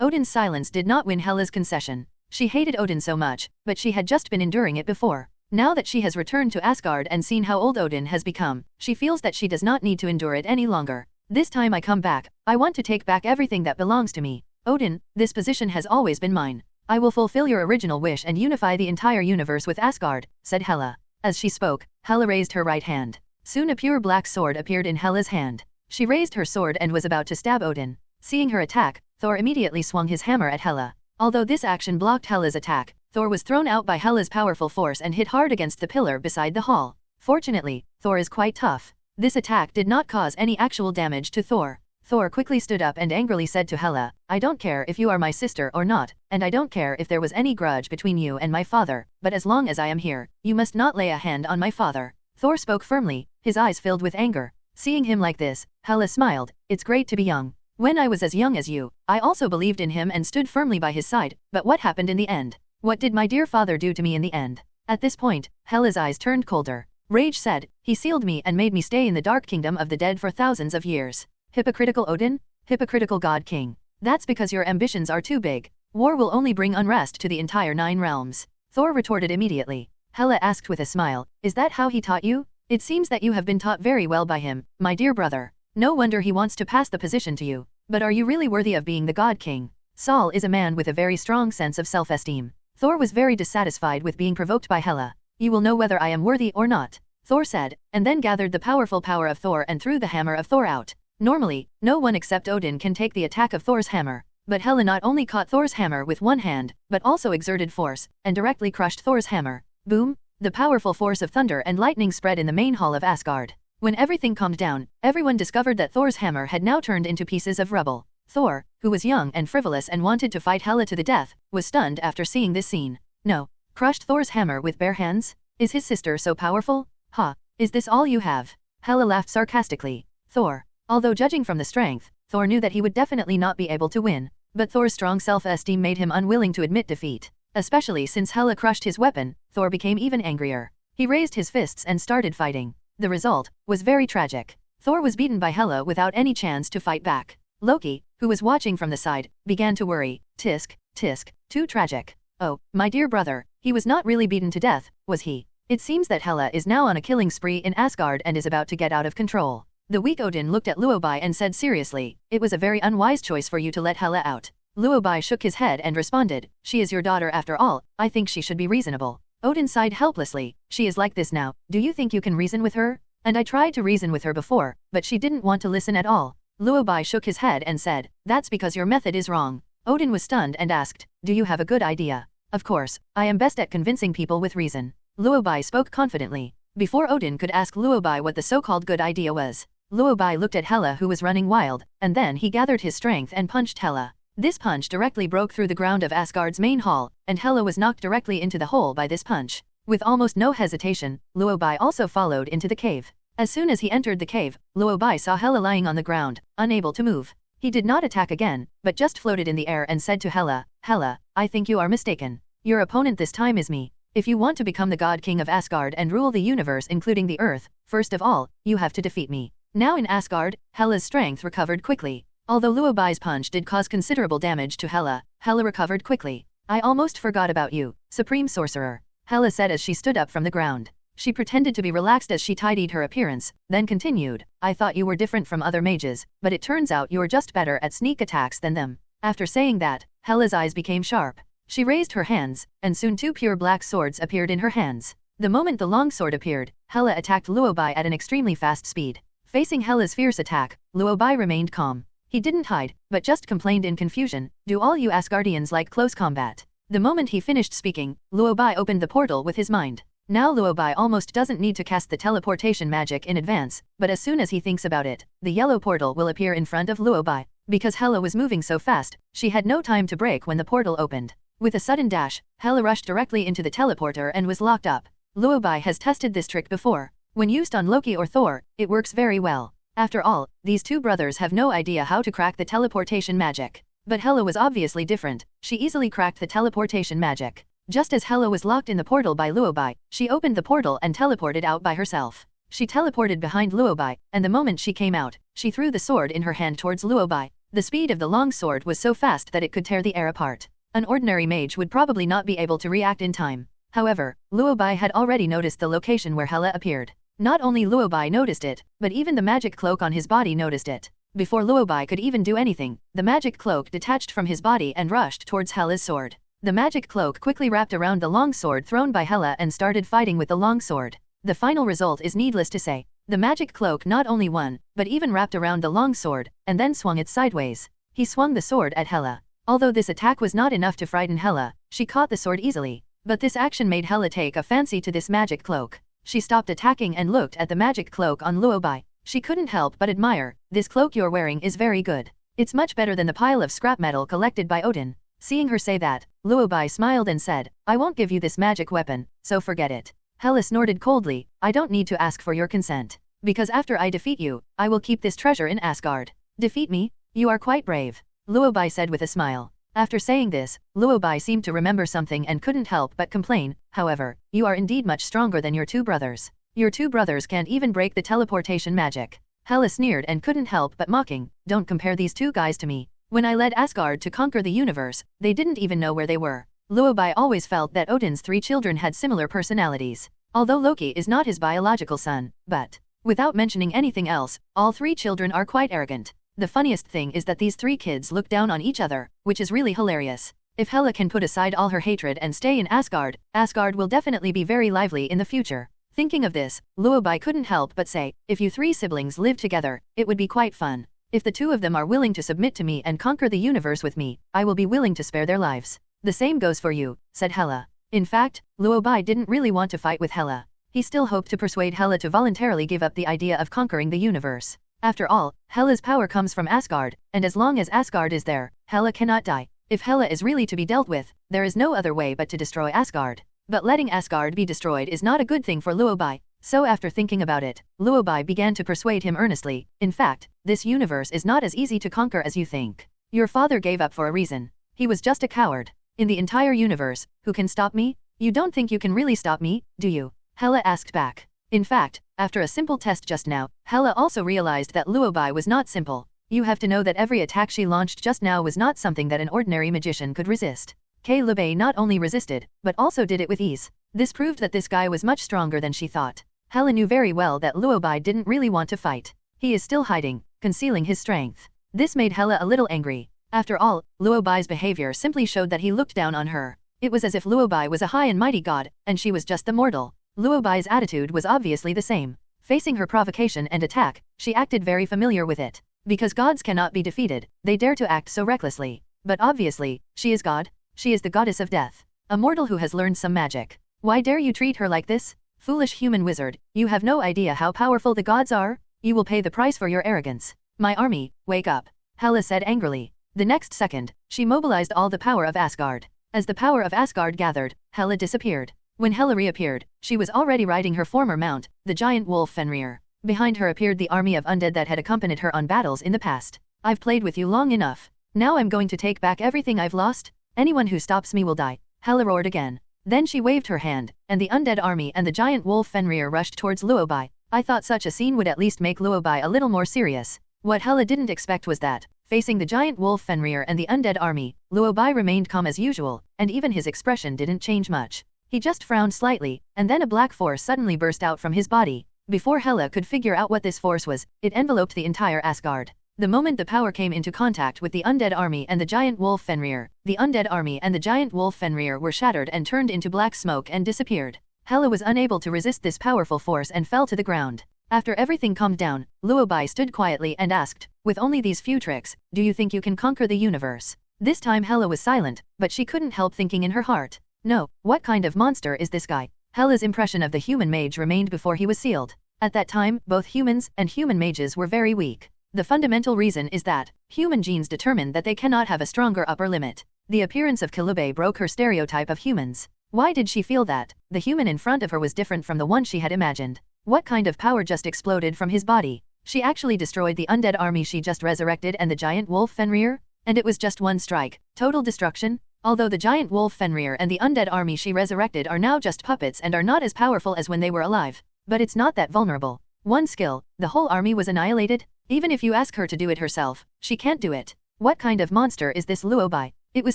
Odin's silence did not win Hela's concession. She hated Odin so much, but she had just been enduring it before. Now that she has returned to Asgard and seen how old Odin has become, she feels that she does not need to endure it any longer. This time I come back, I want to take back everything that belongs to me. Odin, this position has always been mine. I will fulfill your original wish and unify the entire universe with Asgard, said Hela. As she spoke, Hela raised her right hand. Soon a pure black sword appeared in Hela's hand. She raised her sword and was about to stab Odin. Seeing her attack, Thor immediately swung his hammer at Hela. Although this action blocked Hela's attack, Thor was thrown out by Hela's powerful force and hit hard against the pillar beside the hall. Fortunately, Thor is quite tough. This attack did not cause any actual damage to Thor. Thor quickly stood up and angrily said to Hela, I don't care if you are my sister or not, and I don't care if there was any grudge between you and my father, but as long as I am here, you must not lay a hand on my father. Thor spoke firmly, his eyes filled with anger. Seeing him like this, Hela smiled, it's great to be young. When I was as young as you, I also believed in him and stood firmly by his side, but what happened in the end? What did my dear father do to me in the end? At this point, Hela's eyes turned colder. Rage said, he sealed me and made me stay in the dark kingdom of the dead for thousands of years. Hypocritical Odin? Hypocritical God King. That's because your ambitions are too big. War will only bring unrest to the entire 9 realms. Thor retorted immediately. Hela asked with a smile, is that how he taught you? It seems that you have been taught very well by him, my dear brother. No wonder he wants to pass the position to you. But are you really worthy of being the God King? Saul is a man with a very strong sense of self-esteem. Thor was very dissatisfied with being provoked by Hela. You will know whether I am worthy or not, Thor said, and then gathered the powerful power of Thor and threw the hammer of Thor out. Normally, no one except Odin can take the attack of Thor's hammer, but Hela not only caught Thor's hammer with one hand, but also exerted force, and directly crushed Thor's hammer. Boom! The powerful force of thunder and lightning spread in the main hall of Asgard. When everything calmed down, everyone discovered that Thor's hammer had now turned into pieces of rubble. Thor, who was young and frivolous and wanted to fight Hela to the death, was stunned after seeing this scene. No. Crushed Thor's hammer with bare hands? Is his sister so powerful? Ha! Is this all you have? Hela laughed sarcastically. Thor. Although judging from the strength, Thor knew that he would definitely not be able to win. But Thor's strong self-esteem made him unwilling to admit defeat. Especially since Hela crushed his weapon, Thor became even angrier. He raised his fists and started fighting. The result was very tragic. Thor was beaten by Hela without any chance to fight back. Loki, who was watching from the side, began to worry. Tisk, tisk, too tragic. Oh, my dear brother, he was not really beaten to death, was he? It seems that Hela is now on a killing spree in Asgard and is about to get out of control. The weak Odin looked at Luo Bai and said seriously, it was a very unwise choice for you to let Hela out. Luo Bai shook his head and responded, she is your daughter after all, I think she should be reasonable. Odin sighed helplessly, she is like this now, do you think you can reason with her? And I tried to reason with her before, but she didn't want to listen at all. Luo Bai shook his head and said, that's because your method is wrong. Odin was stunned and asked, do you have a good idea? Of course, I am best at convincing people with reason. Luo Bai spoke confidently. Before Odin could ask Luo Bai what the so-called good idea was, Luo Bai looked at Hela who was running wild, and then he gathered his strength and punched Hela. This punch directly broke through the ground of Asgard's main hall, and Hela was knocked directly into the hole by this punch. With almost no hesitation, Luo Bai also followed into the cave. As soon as he entered the cave, Luo Bai saw Hela lying on the ground, unable to move. He did not attack again, but just floated in the air and said to Hela, Hela, I think you are mistaken. Your opponent this time is me. If you want to become the God King of Asgard and rule the universe including the earth, first of all, you have to defeat me. Now in Asgard, Hela's strength recovered quickly. Although Luo Bai's punch did cause considerable damage to Hela, Hela recovered quickly. I almost forgot about you, Supreme Sorcerer, Hela said as she stood up from the ground. She pretended to be relaxed as she tidied her appearance, then continued, I thought you were different from other mages, but it turns out you're just better at sneak attacks than them. After saying that, Hela's eyes became sharp. She raised her hands, and soon 2 pure black swords appeared in her hands. The moment the long sword appeared, Hela attacked Luo Bai at an extremely fast speed. Facing Hela's fierce attack, Luo Bai remained calm. He didn't hide, but just complained in confusion, do all you Asgardians like close combat? The moment he finished speaking, Luo Bai opened the portal with his mind. Now Luo Bai almost doesn't need to cast the teleportation magic in advance, but as soon as he thinks about it, the yellow portal will appear in front of Luo Bai. Because Hela was moving so fast, she had no time to break when the portal opened. With a sudden dash, Hela rushed directly into the teleporter and was locked up. Luo Bai has tested this trick before. When used on Loki or Thor, it works very well. After all, these two brothers have no idea how to crack the teleportation magic. But Hela was obviously different, she easily cracked the teleportation magic. Just as Hela was locked in the portal by Luo Bai, she opened the portal and teleported out by herself. She teleported behind Luo Bai, and the moment she came out, she threw the sword in her hand towards Luo Bai. The speed of the long sword was so fast that it could tear the air apart. An ordinary mage would probably not be able to react in time. However, Luo Bai had already noticed the location where Hela appeared. Not only Luo Bai noticed it, but even the magic cloak on his body noticed it. Before Luo Bai could even do anything, the magic cloak detached from his body and rushed towards Hela's sword. The magic cloak quickly wrapped around the long sword thrown by Hela and started fighting with the long sword. The final result is needless to say. The magic cloak not only won, but even wrapped around the long sword, and then swung it sideways. He swung the sword at Hela. Although this attack was not enough to frighten Hela, she caught the sword easily. But this action made Hela take a fancy to this magic cloak. She stopped attacking and looked at the magic cloak on Luo Bai. She couldn't help but admire. This cloak you're wearing is very good. It's much better than the pile of scrap metal collected by Odin. Seeing her say that, Luo Bai smiled and said, I won't give you this magic weapon, so forget it. Hela snorted coldly, I don't need to ask for your consent. Because after I defeat you, I will keep this treasure in Asgard. Defeat me? You are quite brave. Luo Bai said with a smile. After saying this, Luo Bai seemed to remember something and couldn't help but complain, however, you are indeed much stronger than your two brothers. Your two brothers can't even break the teleportation magic. Hela sneered and couldn't help but mocking, don't compare these two guys to me. When I led Asgard to conquer the universe, they didn't even know where they were. Luo Bai always felt that Odin's 3 children had similar personalities. Although Loki is not his biological son, but, without mentioning anything else, all 3 children are quite arrogant. The funniest thing is that these 3 kids look down on each other, which is really hilarious. If Hela can put aside all her hatred and stay in Asgard, Asgard will definitely be very lively in the future. Thinking of this, Luo Bai couldn't help but say, if you 3 siblings live together, it would be quite fun. If the 2 of them are willing to submit to me and conquer the universe with me, I will be willing to spare their lives. The same goes for you, said Hela. In fact, Luo Bai didn't really want to fight with Hela. He still hoped to persuade Hela to voluntarily give up the idea of conquering the universe. After all, Hela's power comes from Asgard, and as long as Asgard is there, Hela cannot die. If Hela is really to be dealt with, there is no other way but to destroy Asgard. But letting Asgard be destroyed is not a good thing for Luo Bai. So after thinking about it, Luo Bai began to persuade him earnestly, in fact, this universe is not as easy to conquer as you think. Your father gave up for a reason. He was just a coward. In the entire universe, who can stop me? You don't think you can really stop me, do you? Hela asked back. In fact, after a simple test just now, Hela also realized that Luo Bai was not simple. You have to know that every attack she launched just now was not something that an ordinary magician could resist. Luo Bai not only resisted, but also did it with ease. This proved that this guy was much stronger than she thought. Hela knew very well that Luo Bai didn't really want to fight. He is still hiding, concealing his strength. This made Hela a little angry. After all, Luo Bai's behavior simply showed that he looked down on her. It was as if Luo Bai was a high and mighty god, and she was just the mortal. Luo Bai's attitude was obviously the same. Facing her provocation and attack, she acted very familiar with it. Because gods cannot be defeated, they dare to act so recklessly. But obviously, she is God. She is the goddess of death. A mortal who has learned some magic. Why dare you treat her like this? Foolish human wizard, you have no idea how powerful the gods are? You will pay the price for your arrogance. My army, wake up, Hela said angrily. The next second, she mobilized all the power of Asgard. As the power of Asgard gathered, Hela disappeared. When Hela reappeared, she was already riding her former mount, the giant wolf Fenrir. Behind her appeared the army of undead that had accompanied her on battles in the past. I've played with you long enough. Now I'm going to take back everything I've lost. Anyone who stops me will die. Hela roared again. Then she waved her hand, and the undead army and the giant wolf Fenrir rushed towards Luo Bai. I thought such a scene would at least make Luo Bai a little more serious. What Hela didn't expect was that, facing the giant wolf Fenrir and the undead army, Luo Bai remained calm as usual, and even his expression didn't change much. He just frowned slightly, and then a black force suddenly burst out from his body. Before Hela could figure out what this force was, it enveloped the entire Asgard. The moment the power came into contact with the undead army and the giant wolf Fenrir, the undead army and the giant wolf Fenrir were shattered and turned into black smoke and disappeared. Hela was unable to resist this powerful force and fell to the ground. After everything calmed down, Luo Bai stood quietly and asked, with only these few tricks, do you think you can conquer the universe? This time Hela was silent, but she couldn't help thinking in her heart. No, what kind of monster is this guy? Hela's impression of the human mage remained before he was sealed. At that time, both humans and human mages were very weak. The fundamental reason is that, human genes determine that they cannot have a stronger upper limit. The appearance of Luo Bai broke her stereotype of humans. Why did she feel that the human in front of her was different from the one she had imagined? What kind of power just exploded from his body? She actually destroyed the undead army she just resurrected and the giant wolf Fenrir? And it was just one strike. Total destruction? Although the giant wolf Fenrir and the undead army she resurrected are now just puppets and are not as powerful as when they were alive. But it's not that vulnerable. One skill, the whole army was annihilated? Even if you ask her to do it herself, she can't do it. What kind of monster is this Luo Bai? It was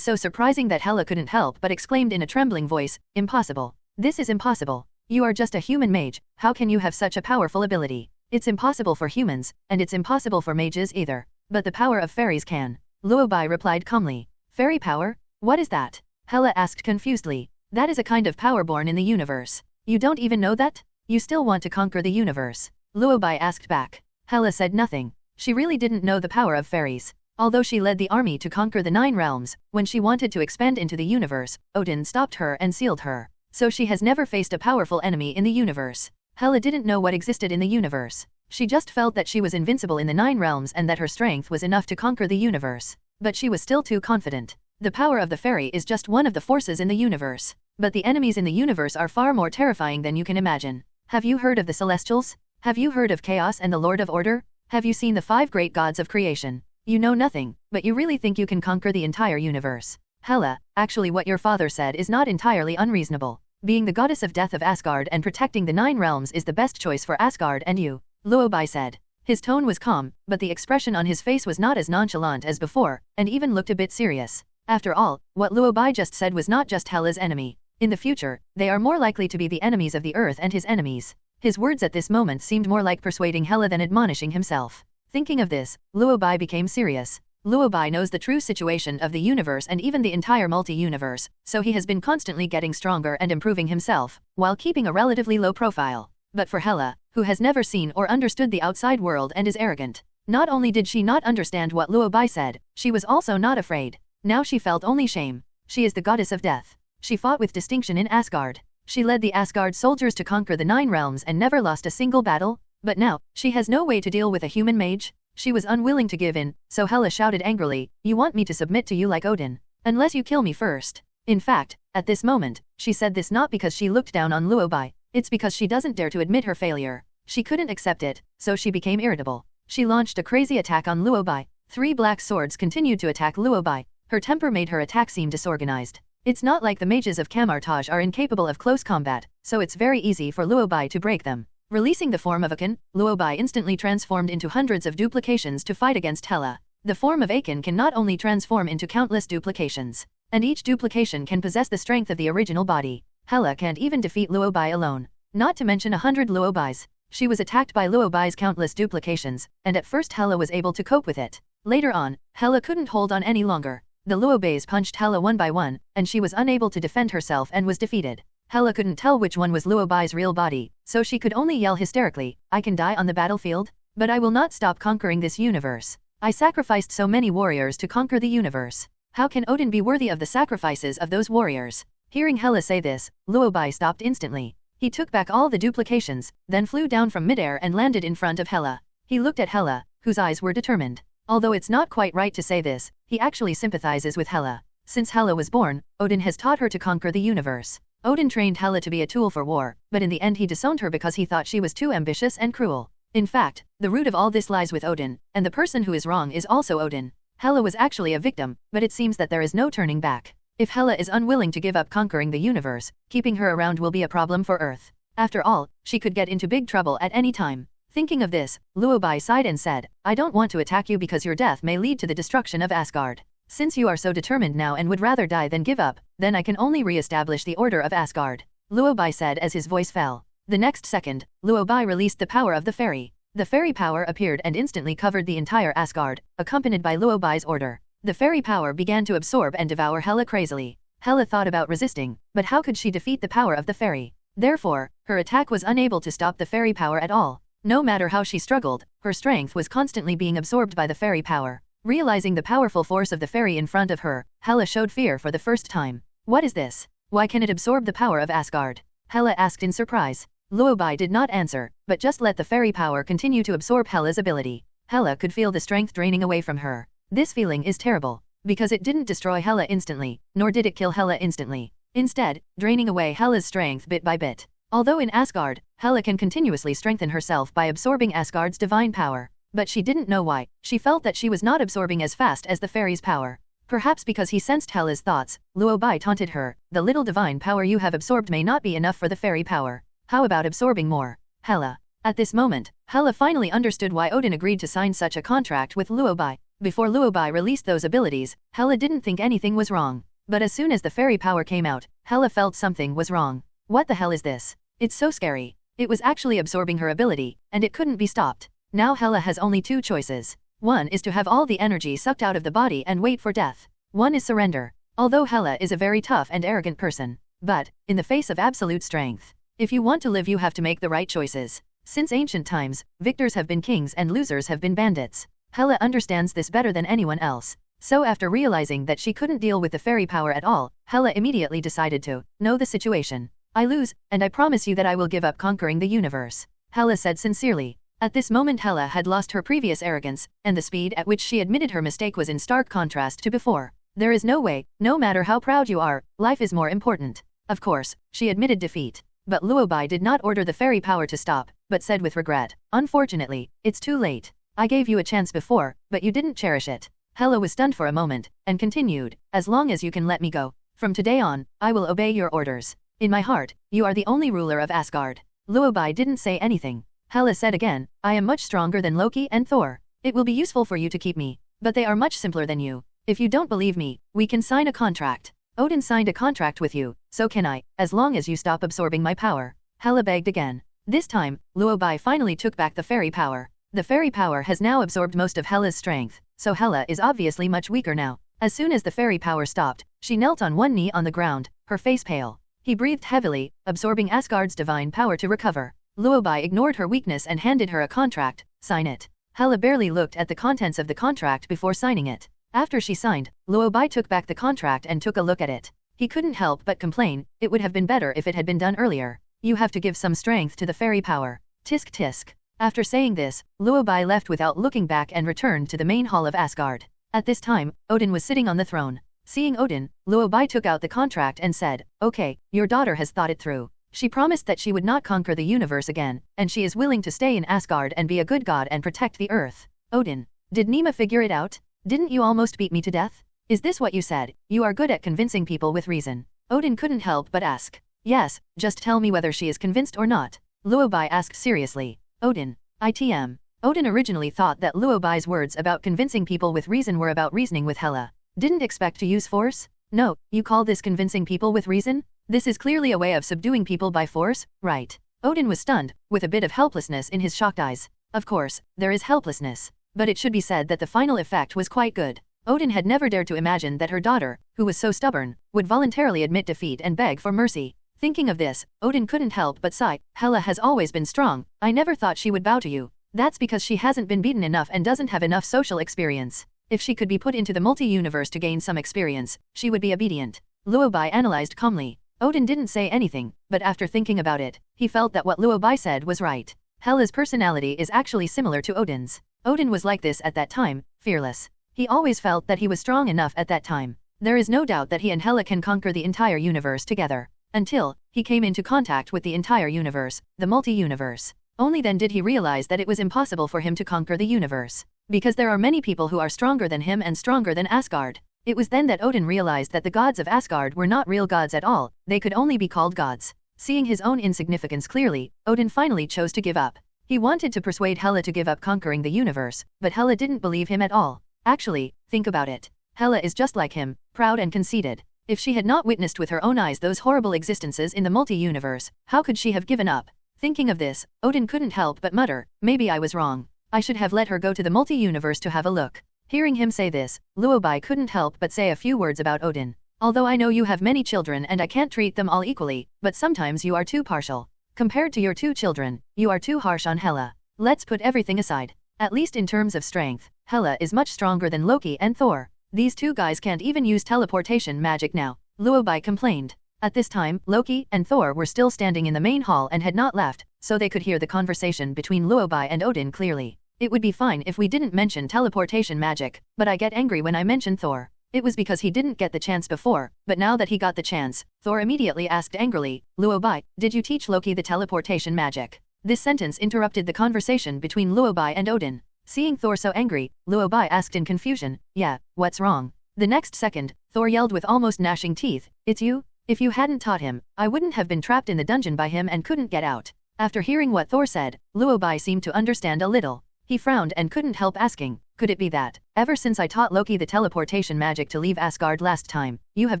so surprising that Hela couldn't help but exclaimed in a trembling voice, impossible. This is impossible. You are just a human mage, how can you have such a powerful ability? It's impossible for humans, and it's impossible for mages either. But the power of fairies can. Luo Bai replied calmly. Fairy power? What is that? Hela asked confusedly. That is a kind of power born in the universe. You don't even know that? You still want to conquer the universe? Luo Bai asked back. Hela said nothing. She really didn't know the power of fairies. Although she led the army to conquer the 9 realms, when she wanted to expand into the universe, Odin stopped her and sealed her. So she has never faced a powerful enemy in the universe. Hela didn't know what existed in the universe. She just felt that she was invincible in the 9 realms and that her strength was enough to conquer the universe. But she was still too confident. The power of the fairy is just one of the forces in the universe. But the enemies in the universe are far more terrifying than you can imagine. Have you heard of the Celestials? Have you heard of Chaos and the Lord of Order? Have you seen the 5 great gods of creation? You know nothing, but you really think you can conquer the entire universe. Hela, actually what your father said is not entirely unreasonable. Being the goddess of death of Asgard and protecting the 9 realms is the best choice for Asgard and you, Luo Bai said. His tone was calm, but the expression on his face was not as nonchalant as before, and even looked a bit serious. After all, what Luo Bai just said was not just Hela's enemy. In the future, they are more likely to be the enemies of the earth and his enemies. His words at this moment seemed more like persuading Hela than admonishing himself. Thinking of this, Luo Bai became serious. Luo Bai knows the true situation of the universe and even the entire multi-universe, so he has been constantly getting stronger and improving himself, while keeping a relatively low profile. But for Hela, who has never seen or understood the outside world and is arrogant, not only did she not understand what Luo Bai said, she was also not afraid. Now she felt only shame. She is the goddess of death. She fought with distinction in Asgard. She led the Asgard soldiers to conquer the 9 realms and never lost a single battle. But now, she has no way to deal with a human mage. She was unwilling to give in, so Hela shouted angrily, you want me to submit to you like Odin? Unless you kill me first. In fact, at this moment, she said this not because she looked down on Luo Bai, it's because she doesn't dare to admit her failure. She couldn't accept it, so she became irritable. She launched a crazy attack on Luo Bai. 3 black swords continued to attack Luo Bai. Her temper made her attack seem disorganized. It's not like the mages of Kamar-Taj are incapable of close combat, so it's very easy for Luo Bai to break them. Releasing the form of Akin, Luo Bai instantly transformed into hundreds of duplications to fight against Hela. The form of Akin can not only transform into countless duplications, and each duplication can possess the strength of the original body. Hela can't even defeat Luo Bai alone. Not to mention 100 Luo Bais. She was attacked by Luo Bai's countless duplications, and at first Hela was able to cope with it. Later on, Hela couldn't hold on any longer. The Luo Bais punched Hela one by one, and she was unable to defend herself and was defeated. Hela couldn't tell which one was Luo Bai's real body, so she could only yell hysterically, I can die on the battlefield, but I will not stop conquering this universe. I sacrificed so many warriors to conquer the universe. How can Odin be worthy of the sacrifices of those warriors? Hearing Hela say this, Luo Bai stopped instantly. He took back all the duplications, then flew down from midair and landed in front of Hela. He looked at Hela, whose eyes were determined. Although it's not quite right to say this, he actually sympathizes with Hela. Since Hela was born, Odin has taught her to conquer the universe. Odin trained Hela to be a tool for war, but in the end he disowned her because he thought she was too ambitious and cruel. In fact, the root of all this lies with Odin, and the person who is wrong is also Odin. Hela was actually a victim, but it seems that there is no turning back. If Hela is unwilling to give up conquering the universe, keeping her around will be a problem for Earth. After all, she could get into big trouble at any time. Thinking of this, Luo Bai sighed and said, I don't want to attack you because your death may lead to the destruction of Asgard. Since you are so determined now and would rather die than give up, then I can only re-establish the order of Asgard. Luo Bai said as his voice fell. The next second, Luo Bai released the power of the fairy. The fairy power appeared and instantly covered the entire Asgard, accompanied by Luo Bai's order. The fairy power began to absorb and devour Hela crazily. Hela thought about resisting, but how could she defeat the power of the fairy? Therefore, her attack was unable to stop the fairy power at all. No matter how she struggled, her strength was constantly being absorbed by the fairy power. Realizing the powerful force of the fairy in front of her, Hela showed fear for the first time. What is this? Why can it absorb the power of Asgard? Hela asked in surprise. Luo Bai did not answer, but just let the fairy power continue to absorb Hela's ability. Hela could feel the strength draining away from her. This feeling is terrible, because it didn't destroy Hela instantly, nor did it kill Hela instantly. Instead, draining away Hela's strength bit by bit. Although in Asgard, Hela can continuously strengthen herself by absorbing Asgard's divine power. But she didn't know why. She felt that she was not absorbing as fast as the fairy's power. Perhaps because he sensed Hela's thoughts, Luo Bai taunted her, the little divine power you have absorbed may not be enough for the fairy power. How about absorbing more? Hela. At this moment, Hela finally understood why Odin agreed to sign such a contract with Luo Bai. Before Luo Bai released those abilities, Hela didn't think anything was wrong. But as soon as the fairy power came out, Hela felt something was wrong. What the hell is this? It's so scary. It was actually absorbing her ability, and it couldn't be stopped. Now Hela has only two choices. One is to have all the energy sucked out of the body and wait for death. One is surrender. Although Hela is a very tough and arrogant person. But, in the face of absolute strength, if you want to live you have to make the right choices. Since ancient times, victors have been kings and losers have been bandits. Hela understands this better than anyone else. So after realizing that she couldn't deal with the fairy power at all, Hela immediately decided to know the situation. I lose, and I promise you that I will give up conquering the universe. Hela said sincerely. At this moment Hela had lost her previous arrogance, and the speed at which she admitted her mistake was in stark contrast to before. There is no way, no matter how proud you are, life is more important. Of course, she admitted defeat. But Luo Bai did not order the fairy power to stop, but said with regret, unfortunately, it's too late. I gave you a chance before, but you didn't cherish it. Hela was stunned for a moment, and continued, as long as you can let me go. From today on, I will obey your orders. In my heart, you are the only ruler of Asgard. Luo Bai didn't say anything. Hela said again, I am much stronger than Loki and Thor. It will be useful for you to keep me, but they are much simpler than you. If you don't believe me, we can sign a contract. Odin signed a contract with you, so can I, as long as you stop absorbing my power. Hela begged again. This time, Luo Bai finally took back the fairy power. The fairy power has now absorbed most of Hela's strength, so Hela is obviously much weaker now. As soon as the fairy power stopped, she knelt on one knee on the ground, her face pale. He breathed heavily, absorbing Asgard's divine power to recover. Luo Bai ignored her weakness and handed her a contract. Sign it. Hela barely looked at the contents of the contract before signing it. After she signed, Luo Bai took back the contract and took a look at it. He couldn't help but complain, it would have been better if it had been done earlier. You have to give some strength to the fairy power. Tisk tisk. After saying this, Luo Bai left without looking back and returned to the main hall of Asgard. At this time, Odin was sitting on the throne. Seeing Odin, Luo Bai took out the contract and said, okay, your daughter has thought it through. She promised that she would not conquer the universe again, and she is willing to stay in Asgard and be a good god and protect the earth. Odin, did Nima figure it out? Didn't you almost beat me to death? Is this what you said? You are good at convincing people with reason. Odin couldn't help but ask. Yes, just tell me whether she is convinced or not. Luo Bai asked seriously. Odin, ITM. Odin originally thought that Luo Bai's words about convincing people with reason were about reasoning with Hela. Didn't expect to use force? No, you call this convincing people with reason? This is clearly a way of subduing people by force, right? Odin was stunned, with a bit of helplessness in his shocked eyes. Of course, there is helplessness. But it should be said that the final effect was quite good. Odin had never dared to imagine that her daughter, who was so stubborn, would voluntarily admit defeat and beg for mercy. Thinking of this, Odin couldn't help but sigh. Hela has always been strong. I never thought she would bow to you. That's because she hasn't been beaten enough and doesn't have enough social experience. If she could be put into the multi-universe to gain some experience, she would be obedient. Luo Bai analyzed calmly. Odin didn't say anything, but after thinking about it, he felt that what Luo Bai said was right. Hela's personality is actually similar to Odin's. Odin was like this at that time, fearless. He always felt that he was strong enough at that time. There is no doubt that he and Hela can conquer the entire universe together. Until he came into contact with the entire universe, the multi-universe. Only then did he realize that it was impossible for him to conquer the universe. Because there are many people who are stronger than him and stronger than Asgard. It was then that Odin realized that the gods of Asgard were not real gods at all, they could only be called gods. Seeing his own insignificance clearly, Odin finally chose to give up. He wanted to persuade Hela to give up conquering the universe, but Hela didn't believe him at all. Actually, think about it. Hela is just like him, proud and conceited. If she had not witnessed with her own eyes those horrible existences in the multi-universe, how could she have given up? Thinking of this, Odin couldn't help but mutter, maybe I was wrong. I should have let her go to the multi-universe to have a look. Hearing him say this, Luo Bai couldn't help but say a few words about Odin. Although I know you have many children and I can't treat them all equally, but sometimes you are too partial. Compared to your two children, you are too harsh on Hela. Let's put everything aside. At least in terms of strength, Hela is much stronger than Loki and Thor. These two guys can't even use teleportation magic now, Luo Bai complained. At this time, Loki and Thor were still standing in the main hall and had not left, so they could hear the conversation between Luo Bai and Odin clearly. It would be fine if we didn't mention teleportation magic, but I get angry when I mention Thor. It was because he didn't get the chance before, but now that he got the chance, Thor immediately asked angrily, Luo Bai, did you teach Loki the teleportation magic? This sentence interrupted the conversation between Luo Bai and Odin. Seeing Thor so angry, Luo Bai asked in confusion, yeah, what's wrong? The next second, Thor yelled with almost gnashing teeth, it's you? If you hadn't taught him, I wouldn't have been trapped in the dungeon by him and couldn't get out. After hearing what Thor said, Luo Bai seemed to understand a little. He frowned and couldn't help asking, could it be that, ever since I taught Loki the teleportation magic to leave Asgard last time, you have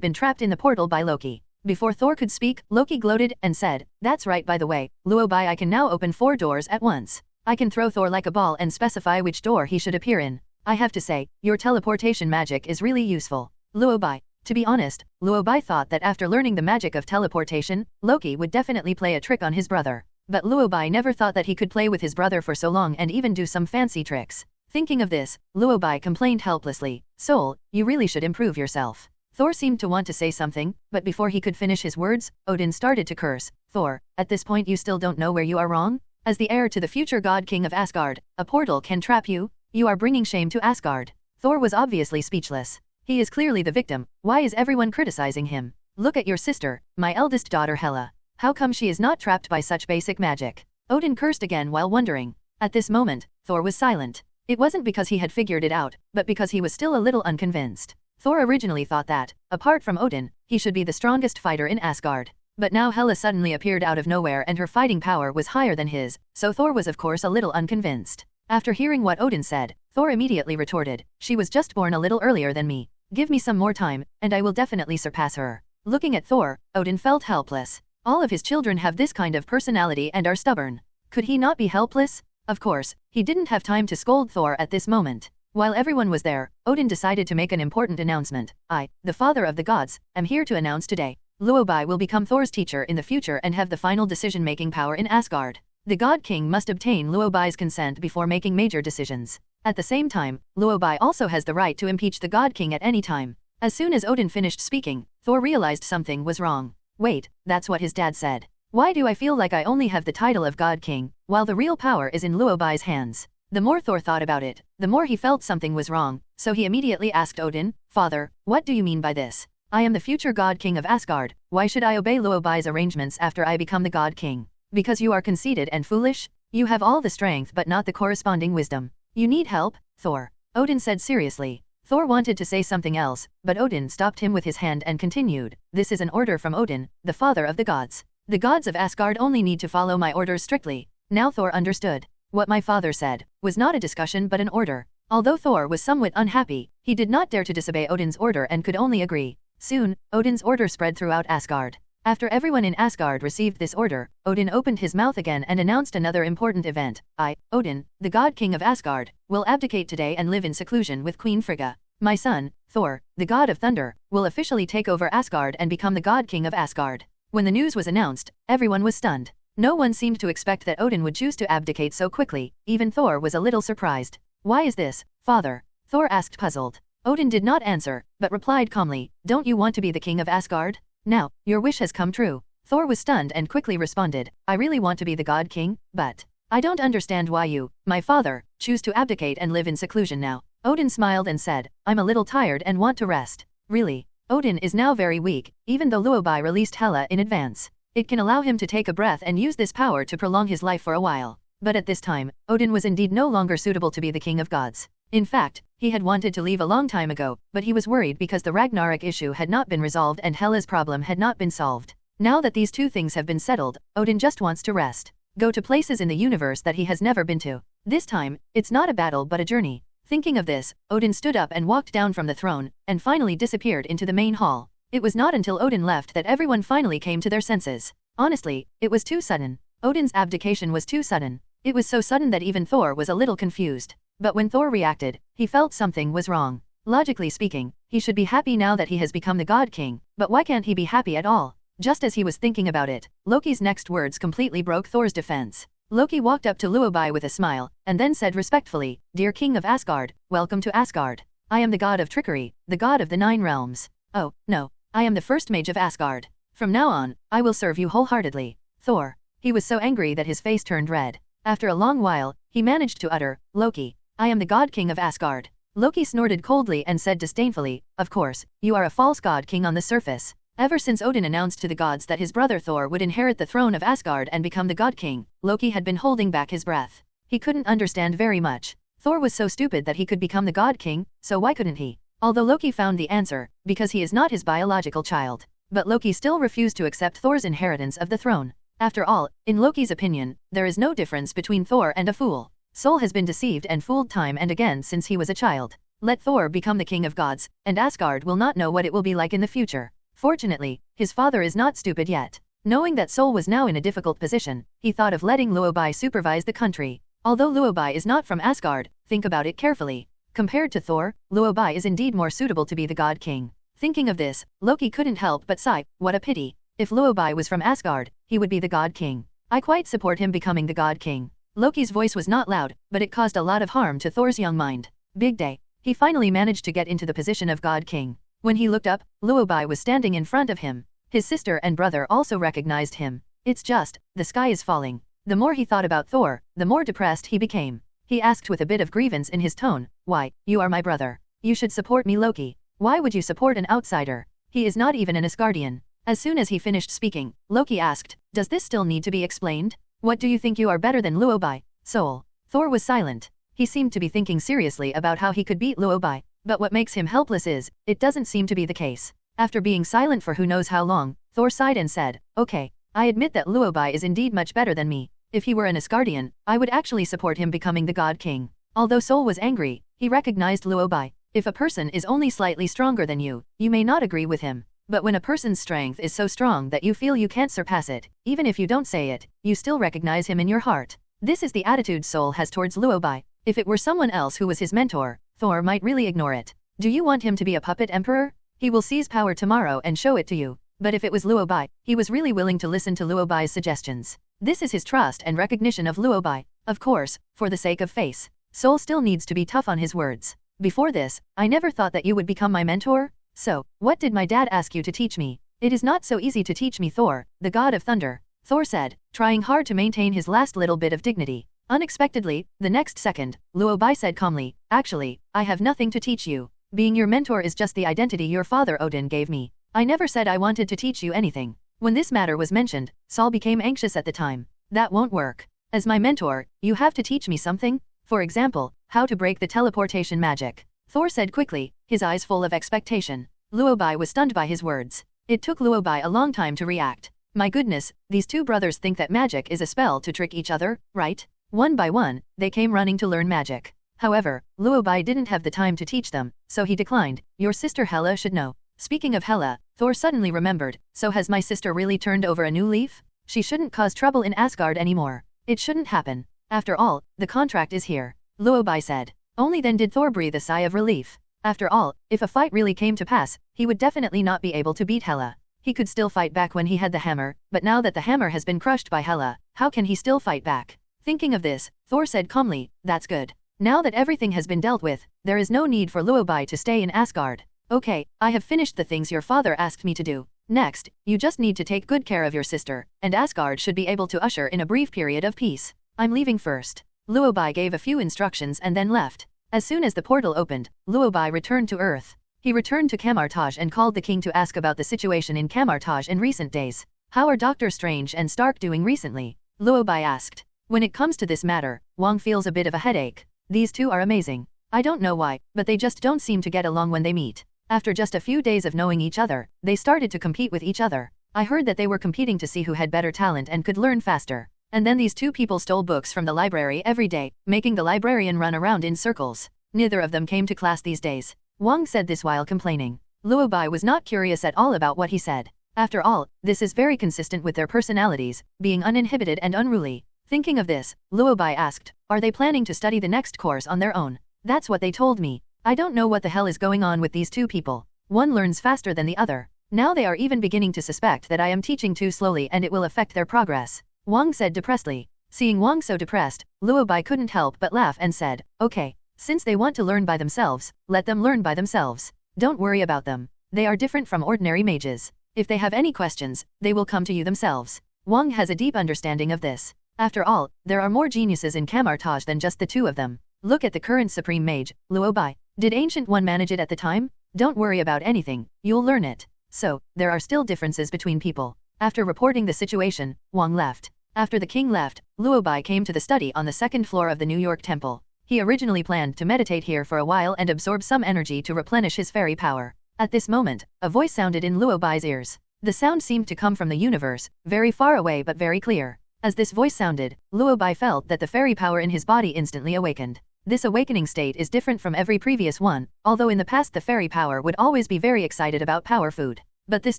been trapped in the portal by Loki? Before Thor could speak, Loki gloated and said, "That's right, by the way, Luo Bai, I can now open 4 doors at once. I can throw Thor like a ball and specify which door he should appear in. I have to say, your teleportation magic is really useful, Luo Bai." To be honest, Luo Bai thought that after learning the magic of teleportation, Loki would definitely play a trick on his brother. But Luo Bai never thought that he could play with his brother for so long and even do some fancy tricks. Thinking of this, Luo Bai complained helplessly, "Soul, you really should improve yourself." Thor seemed to want to say something, but before he could finish his words, Odin started to curse. "Thor, at this point you still don't know where you are wrong? As the heir to the future god king of Asgard, a portal can trap you? You are bringing shame to Asgard." Thor was obviously speechless. He is clearly the victim. Why is everyone criticizing him? Look at your sister, my eldest daughter Hela. How come she is not trapped by such basic magic? Odin cursed again while wondering. At this moment, Thor was silent. It wasn't because he had figured it out, but because he was still a little unconvinced. Thor originally thought that, apart from Odin, he should be the strongest fighter in Asgard. But now Hela suddenly appeared out of nowhere and her fighting power was higher than his, so Thor was of course a little unconvinced. After hearing what Odin said, Thor immediately retorted, "She was just born a little earlier than me. Give me some more time, and I will definitely surpass her." Looking at Thor, Odin felt helpless. All of his children have this kind of personality and are stubborn. Could he not be helpless? Of course, he didn't have time to scold Thor at this moment. While everyone was there, Odin decided to make an important announcement. "I, the father of the gods, am here to announce today. Luo Bai will become Thor's teacher in the future and have the final decision-making power in Asgard. The God King must obtain Luo Bai's consent before making major decisions. At the same time, Luo Bai also has the right to impeach the God King at any time." As soon as Odin finished speaking, Thor realized something was wrong. Wait, that's what his dad said. Why do I feel like I only have the title of God King, while the real power is in Luo Bai's hands? The more Thor thought about it, the more he felt something was wrong, so he immediately asked Odin, "Father, what do you mean by this? I am the future God King of Asgard, why should I obey Luo Bai's arrangements after I become the God King? Because you are conceited and foolish? You have all the strength but not the corresponding wisdom. You need help, Thor," Odin said seriously. Thor wanted to say something else, but Odin stopped him with his hand and continued, "This is an order from Odin, the father of the gods. The gods of Asgard only need to follow my orders strictly." Now Thor understood. What my father said was not a discussion but an order. Although Thor was somewhat unhappy, he did not dare to disobey Odin's order and could only agree. Soon, Odin's order spread throughout Asgard. After everyone in Asgard received this order, Odin opened his mouth again and announced another important event. "I, Odin, the God King of Asgard, will abdicate today and live in seclusion with Queen Frigga. My son, Thor, the God of Thunder, will officially take over Asgard and become the God King of Asgard." When the news was announced, everyone was stunned. No one seemed to expect that Odin would choose to abdicate so quickly. Even Thor was a little surprised. "Why is this, father?" Thor asked puzzled. Odin did not answer, but replied calmly, "Don't you want to be the king of Asgard? Now, your wish has come true." Thor was stunned and quickly responded, "I really want to be the God King, but I don't understand why you, my father, choose to abdicate and live in seclusion now." Odin smiled and said, "I'm a little tired and want to rest." Really? Odin is now very weak, even though Luo Bai released Hela in advance. It can allow him to take a breath and use this power to prolong his life for a while. But at this time, Odin was indeed no longer suitable to be the king of gods. In fact, he had wanted to leave a long time ago, but he was worried because the Ragnarok issue had not been resolved and Hela's problem had not been solved. Now that these two things have been settled, Odin just wants to rest. Go to places in the universe that he has never been to. This time, it's not a battle but a journey. Thinking of this, Odin stood up and walked down from the throne, and finally disappeared into the main hall. It was not until Odin left that everyone finally came to their senses. Honestly, it was too sudden. Odin's abdication was too sudden. It was so sudden that even Thor was a little confused. But when Thor reacted, he felt something was wrong. Logically speaking, he should be happy now that he has become the God King, but why can't he be happy at all? Just as he was thinking about it, Loki's next words completely broke Thor's defense. Loki walked up to Luo Bai with a smile, and then said respectfully, "Dear King of Asgard, welcome to Asgard. I am the god of trickery, the god of the 9 realms. Oh, no, I am the first mage of Asgard. From now on, I will serve you wholeheartedly." Thor. He was so angry that his face turned red. After a long while, he managed to utter, "Loki, I am the God King of Asgard." Loki snorted coldly and said disdainfully, "Of course, you are a false God King on the surface." Ever since Odin announced to the gods that his brother Thor would inherit the throne of Asgard and become the God King, Loki had been holding back his breath. He couldn't understand very much. Thor was so stupid that he could become the God King, so why couldn't he? Although Loki found the answer, because he is not his biological child. But Loki still refused to accept Thor's inheritance of the throne. After all, in Loki's opinion, there is no difference between Thor and a fool. Sol has been deceived and fooled time and again since he was a child. Let Thor become the king of gods, and Asgard will not know what it will be like in the future. Fortunately, his father is not stupid yet. Knowing that Sol was now in a difficult position, he thought of letting Luo Bai supervise the country. Although Luo Bai is not from Asgard, think about it carefully. Compared to Thor, Luo Bai is indeed more suitable to be the God King. Thinking of this, Loki couldn't help but sigh, what a pity. If Luo Bai was from Asgard, he would be the God King. I quite support him becoming the God King. Loki's voice was not loud, but it caused a lot of harm to Thor's young mind. Big day. He finally managed to get into the position of God King. When he looked up, Luo Bai was standing in front of him. His sister and brother also recognized him. It's just, the sky is falling. The more he thought about Thor, the more depressed he became. He asked with a bit of grievance in his tone, why, you are my brother. You should support me, Loki. Why would you support an outsider? He is not even an Asgardian. As soon as he finished speaking, Loki asked, does this still need to be explained? What do you think you are better than Luo Bai, Sol? Thor was silent. He seemed to be thinking seriously about how he could beat Luo Bai, but what makes him helpless is, it doesn't seem to be the case. After being silent for who knows how long, Thor sighed and said, okay, I admit that Luo Bai is indeed much better than me. If he were an Asgardian, I would actually support him becoming the God King. Although Sol was angry, he recognized Luo Bai. If a person is only slightly stronger than you may not agree with him. But when a person's strength is so strong that you feel you can't surpass it, even if you don't say it, you still recognize him in your heart. This is the attitude Sol has towards Luo Bai. If it were someone else who was his mentor, Thor might really ignore it. Do you want him to be a puppet emperor? He will seize power tomorrow and show it to you. But if it was Luo Bai, he was really willing to listen to Luo Bai's suggestions. This is his trust and recognition of Luo Bai. Of course, for the sake of face, Sol still needs to be tough on his words. Before this, I never thought that you would become my mentor. So, what did my dad ask you to teach me? It is not so easy to teach me, Thor, the god of thunder, Thor said, trying hard to maintain his last little bit of dignity. Unexpectedly, the next second, Luo Bai said calmly, actually, I have nothing to teach you. Being your mentor is just the identity your father Odin gave me. I never said I wanted to teach you anything. When this matter was mentioned, Sol became anxious at the time. That won't work. As my mentor, you have to teach me something. For example, how to break the teleportation magic. Thor said quickly, his eyes full of expectation. Luo Bai was stunned by his words. It took Luo Bai a long time to react. My goodness, these two brothers think that magic is a spell to trick each other, right? One by one, they came running to learn magic. However, Luo Bai didn't have the time to teach them, so he declined. Your sister Hela should know. Speaking of Hela, Thor suddenly remembered, so has my sister really turned over a new leaf? She shouldn't cause trouble in Asgard anymore. It shouldn't happen. After all, the contract is here, Luo Bai said. Only then did Thor breathe a sigh of relief. After all, if a fight really came to pass, he would definitely not be able to beat Hela. He could still fight back when he had the hammer, but now that the hammer has been crushed by Hela, how can he still fight back? Thinking of this, Thor said calmly, that's good. Now that everything has been dealt with, there is no need for Luo Bai to stay in Asgard. Okay, I have finished the things your father asked me to do. Next, you just need to take good care of your sister, and Asgard should be able to usher in a brief period of peace. I'm leaving first. Luo Bai gave a few instructions and then left. As soon as the portal opened, Luo Bai returned to Earth. He returned to Kamar-Taj and called the king to ask about the situation in Kamar-Taj in recent days. How are Doctor Strange and Stark doing recently? Luo Bai asked. When it comes to this matter, Wong feels a bit of a headache. These two are amazing. I don't know why, but they just don't seem to get along when they meet. After just a few days of knowing each other, they started to compete with each other. I heard that they were competing to see who had better talent and could learn faster. And then these two people stole books from the library every day, making the librarian run around in circles. Neither of them came to class these days. Wong said this while complaining. Luo Bai was not curious at all about what he said. After all, this is very consistent with their personalities, being uninhibited and unruly. Thinking of this, Luo Bai asked, are they planning to study the next course on their own? That's what they told me. I don't know what the hell is going on with these two people. One learns faster than the other. Now they are even beginning to suspect that I am teaching too slowly and it will affect their progress. Wong said depressedly. Seeing Wong so depressed, Luo Bai couldn't help but laugh and said, okay, since they want to learn by themselves, let them learn by themselves. Don't worry about them. They are different from ordinary mages. If they have any questions, they will come to you themselves. Wong has a deep understanding of this. After all, there are more geniuses in Kamar-Taj than just the two of them. Look at the current Supreme Mage, Luo Bai. Did Ancient One manage it at the time? Don't worry about anything, you'll learn it. So, there are still differences between people. After reporting the situation, Wong left. After the king left, Luo Bai came to the study on the second floor of the New York Temple. He originally planned to meditate here for a while and absorb some energy to replenish his fairy power. At this moment, a voice sounded in Luo Bai's ears. The sound seemed to come from the universe, very far away but very clear. As this voice sounded, Luo Bai felt that the fairy power in his body instantly awakened. This awakening state is different from every previous one, although in the past the fairy power would always be very excited about power food. but this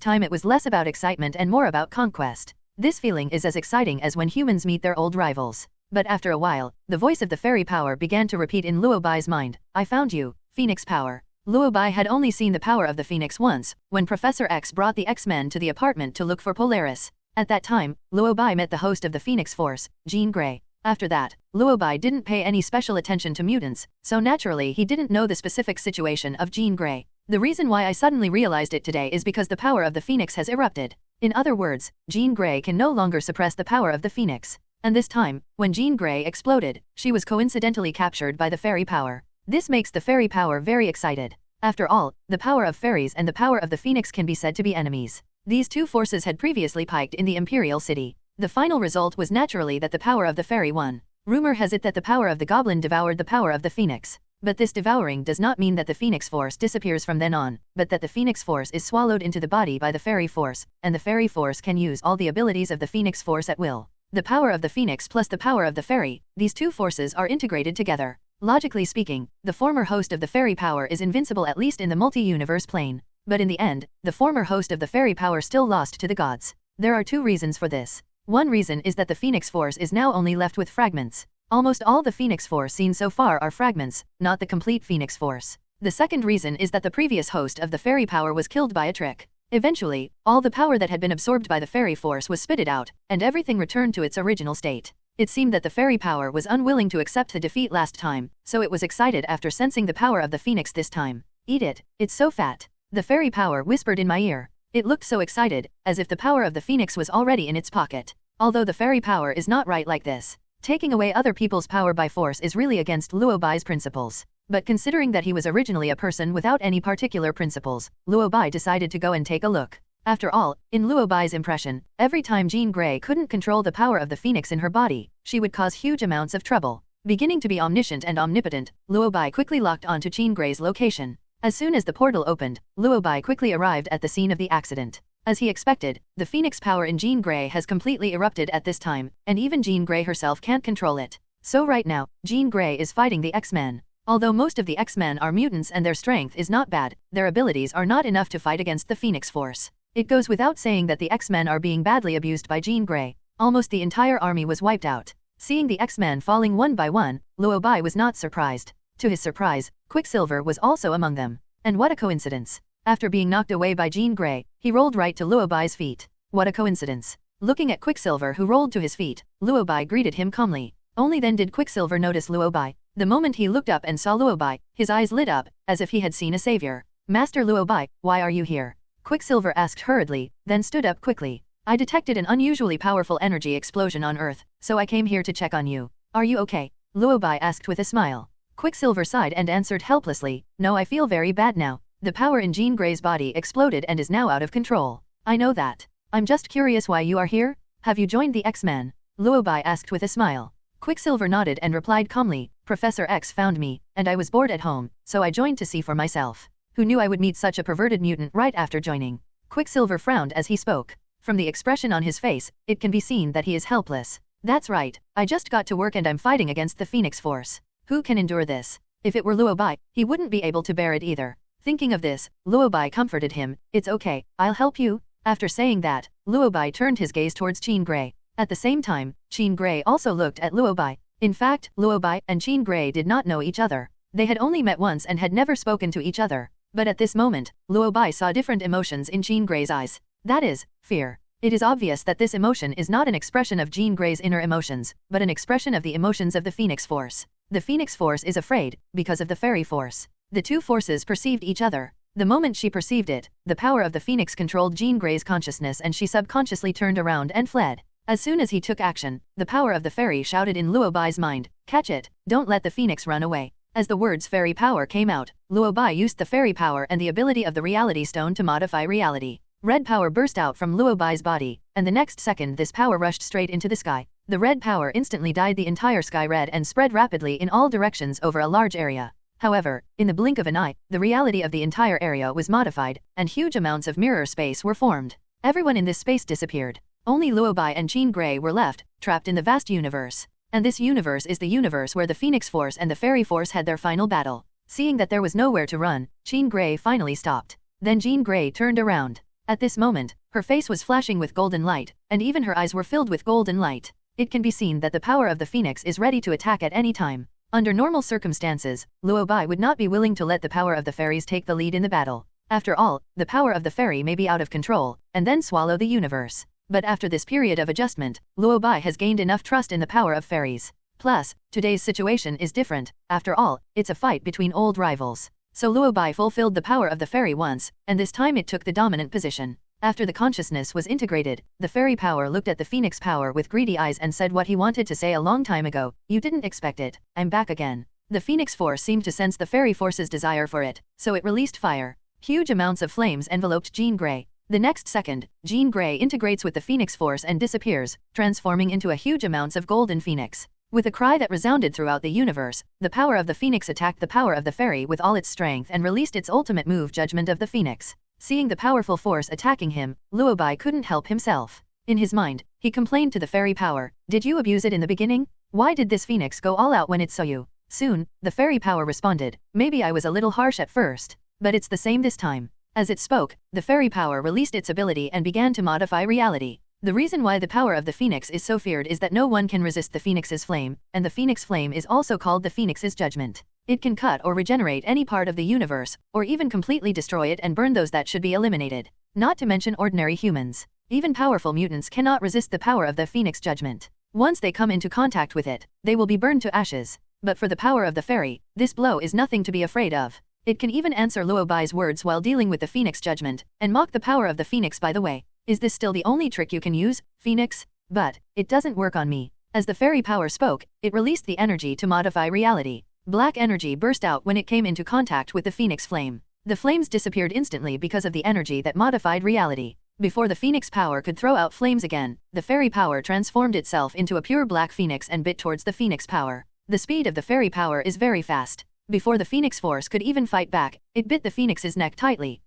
time it was less about excitement and more about conquest. This feeling is as exciting as when humans meet their old rivals. But after a while, the voice of the fairy power began to repeat in Luo Bai's mind. I found you, Phoenix power. Luo Bai had only seen the power of the Phoenix once, when Professor X brought the X-Men to the apartment to look for Polaris. At that time, Luo Bai met the host of the Phoenix Force, Jean Grey. After that, Luo Bai didn't pay any special attention to mutants, so naturally he didn't know the specific situation of Jean Grey. The reason why I suddenly realized it today is because the power of the Phoenix has erupted. In other words, Jean Grey can no longer suppress the power of the Phoenix. And this time, when Jean Grey exploded, she was coincidentally captured by the fairy power. This makes the fairy power very excited. After all, the power of fairies and the power of the Phoenix can be said to be enemies. These two forces had previously piked in the Imperial City. The final result was naturally that the power of the fairy won. Rumor has it that the power of the goblin devoured the power of the Phoenix. But this devouring does not mean that the Phoenix Force disappears from then on, but that the Phoenix Force is swallowed into the body by the Fairy Force, and the Fairy Force can use all the abilities of the Phoenix Force at will. The power of the Phoenix plus the power of the Fairy, these two forces are integrated together. Logically speaking, the former host of the Fairy power is invincible at least in the multi-universe plane. But in the end, the former host of the Fairy power still lost to the gods. There are two reasons for this. One reason is that the Phoenix Force is now only left with fragments. Almost all the Phoenix Force seen so far are fragments, not the complete Phoenix Force. The second reason is that the previous host of the Fairy power was killed by a trick. Eventually, all the power that had been absorbed by the Fairy Force was spitted out, and everything returned to its original state. It seemed that the Fairy power was unwilling to accept the defeat last time, so it was excited after sensing the power of the Phoenix this time. Eat it, it's so fat. The Fairy power whispered in my ear. It looked so excited, as if the power of the Phoenix was already in its pocket. Although the Fairy power is not right like this. Taking away other people's power by force is really against Luo Bai's principles. But considering that he was originally a person without any particular principles, Luo Bai decided to go and take a look. After all, in Luo Bai's impression, every time Jean Grey couldn't control the power of the Phoenix in her body, she would cause huge amounts of trouble. Beginning to be omniscient and omnipotent, Luo Bai quickly locked onto Jean Grey's location. As soon as the portal opened, Luo Bai quickly arrived at the scene of the accident. As he expected, the Phoenix power in Jean Grey has completely erupted at this time, and even Jean Grey herself can't control it. So right now, Jean Grey is fighting the X-Men. Although most of the X-Men are mutants and their strength is not bad, their abilities are not enough to fight against the Phoenix Force. It goes without saying that the X-Men are being badly abused by Jean Grey. Almost the entire army was wiped out. Seeing the X-Men falling one by one, Luo Bai was not surprised. To his surprise, Quicksilver was also among them. And what a coincidence. After being knocked away by Jean Grey, he rolled right to Luo Bai's feet. What a coincidence. Looking at Quicksilver who rolled to his feet, Luo Bai greeted him calmly. Only then did Quicksilver notice Luo Bai. The moment he looked up and saw Luo Bai, his eyes lit up, as if he had seen a savior. Master Luo Bai, why are you here? Quicksilver asked hurriedly, then stood up quickly. I detected an unusually powerful energy explosion on Earth, so I came here to check on you. Are you okay? Luo Bai asked with a smile. Quicksilver sighed and answered helplessly, no, I feel very bad now. The power in Jean Grey's body exploded and is now out of control. I know that. I'm just curious why you are here? Have you joined the X-Men? Luo Bai asked with a smile. Quicksilver nodded and replied calmly, Professor X found me, and I was bored at home, so I joined to see for myself. Who knew I would meet such a perverted mutant right after joining? Quicksilver frowned as he spoke. From the expression on his face, it can be seen that he is helpless. That's right, I just got to work and I'm fighting against the Phoenix Force. Who can endure this? If it were Luo Bai, he wouldn't be able to bear it either. Thinking of this, Luo Bai comforted him, it's okay, I'll help you. After saying that, Luo Bai turned his gaze towards Jean Grey. At the same time, Jean Grey also looked at Luo Bai. In fact, Luo Bai and Jean Grey did not know each other. They had only met once and had never spoken to each other. But at this moment, Luo Bai saw different emotions in Jean Grey's eyes. That is, fear. It is obvious that this emotion is not an expression of Jean Grey's inner emotions, but an expression of the emotions of the Phoenix Force. The Phoenix Force is afraid, because of the Fairy Force. The two forces perceived each other. The moment she perceived it, the power of the Phoenix controlled Jean Grey's consciousness and she subconsciously turned around and fled. As soon as he took action, the power of the Fairy shouted in Luo Bai's mind, catch it, don't let the Phoenix run away. As the words Fairy power came out, Luo Bai used the Fairy power and the ability of the Reality Stone to modify reality. Red power burst out from Luo Bai's body, and the next second this power rushed straight into the sky. The red power instantly dyed the entire sky red and spread rapidly in all directions over a large area. However, in the blink of an eye, the reality of the entire area was modified, and huge amounts of mirror space were formed. Everyone in this space disappeared. Only Luo Bai and Jean Grey were left, trapped in the vast universe. And this universe is the universe where the Phoenix Force and the Fairy Force had their final battle. Seeing that there was nowhere to run, Jean Grey finally stopped. Then Jean Grey turned around. At this moment, her face was flashing with golden light, and even her eyes were filled with golden light. It can be seen that the power of the Phoenix is ready to attack at any time. Under normal circumstances, Luo Bai would not be willing to let the power of the fairies take the lead in the battle. After all, the power of the fairy may be out of control, and then swallow the universe. But after this period of adjustment, Luo Bai has gained enough trust in the power of fairies. Plus, today's situation is different. After all, it's a fight between old rivals. So Luo Bai fulfilled the power of the fairy once, and this time it took the dominant position. After the consciousness was integrated, the fairy power looked at the Phoenix power with greedy eyes and said what he wanted to say a long time ago. You didn't expect it. I'm back again. The Phoenix force seemed to sense the fairy force's desire for it, so it released fire. Huge amounts of flames enveloped Jean Grey. The next second, Jean Grey integrates with the Phoenix force and disappears, transforming into a huge amounts of golden phoenix. With a cry that resounded throughout the universe, the power of the Phoenix attacked the power of the fairy with all its strength and released its ultimate move, Judgment of the Phoenix. Seeing the powerful force attacking him, Luo Bai couldn't help himself. In his mind, he complained to the fairy power, "Did you abuse it in the beginning? Why did this phoenix go all out when it saw you?" Soon, the fairy power responded, "Maybe I was a little harsh at first, but it's the same this time." As it spoke, the fairy power released its ability and began to modify reality. The reason why the power of the phoenix is so feared is that no one can resist the phoenix's flame, and the phoenix flame is also called the phoenix's judgment. It can cut or regenerate any part of the universe, or even completely destroy it and burn those that should be eliminated. Not to mention ordinary humans. Even powerful mutants cannot resist the power of the phoenix judgment. Once they come into contact with it, they will be burned to ashes. But for the power of the fairy, this blow is nothing to be afraid of. It can even answer Luo Bai's words while dealing with the phoenix judgment, and mock the power of the phoenix by the way. Is this still the only trick you can use, Phoenix? But it doesn't work on me. As the fairy power spoke, it released the energy to modify reality. Black energy burst out when it came into contact with the phoenix flame. The flames disappeared instantly because of the energy that modified reality. Before the phoenix power could throw out flames again, the fairy power transformed itself into a pure black phoenix and bit towards the phoenix power. The speed of the fairy power is very fast. Before the phoenix force could even fight back, it bit the phoenix's neck tightly.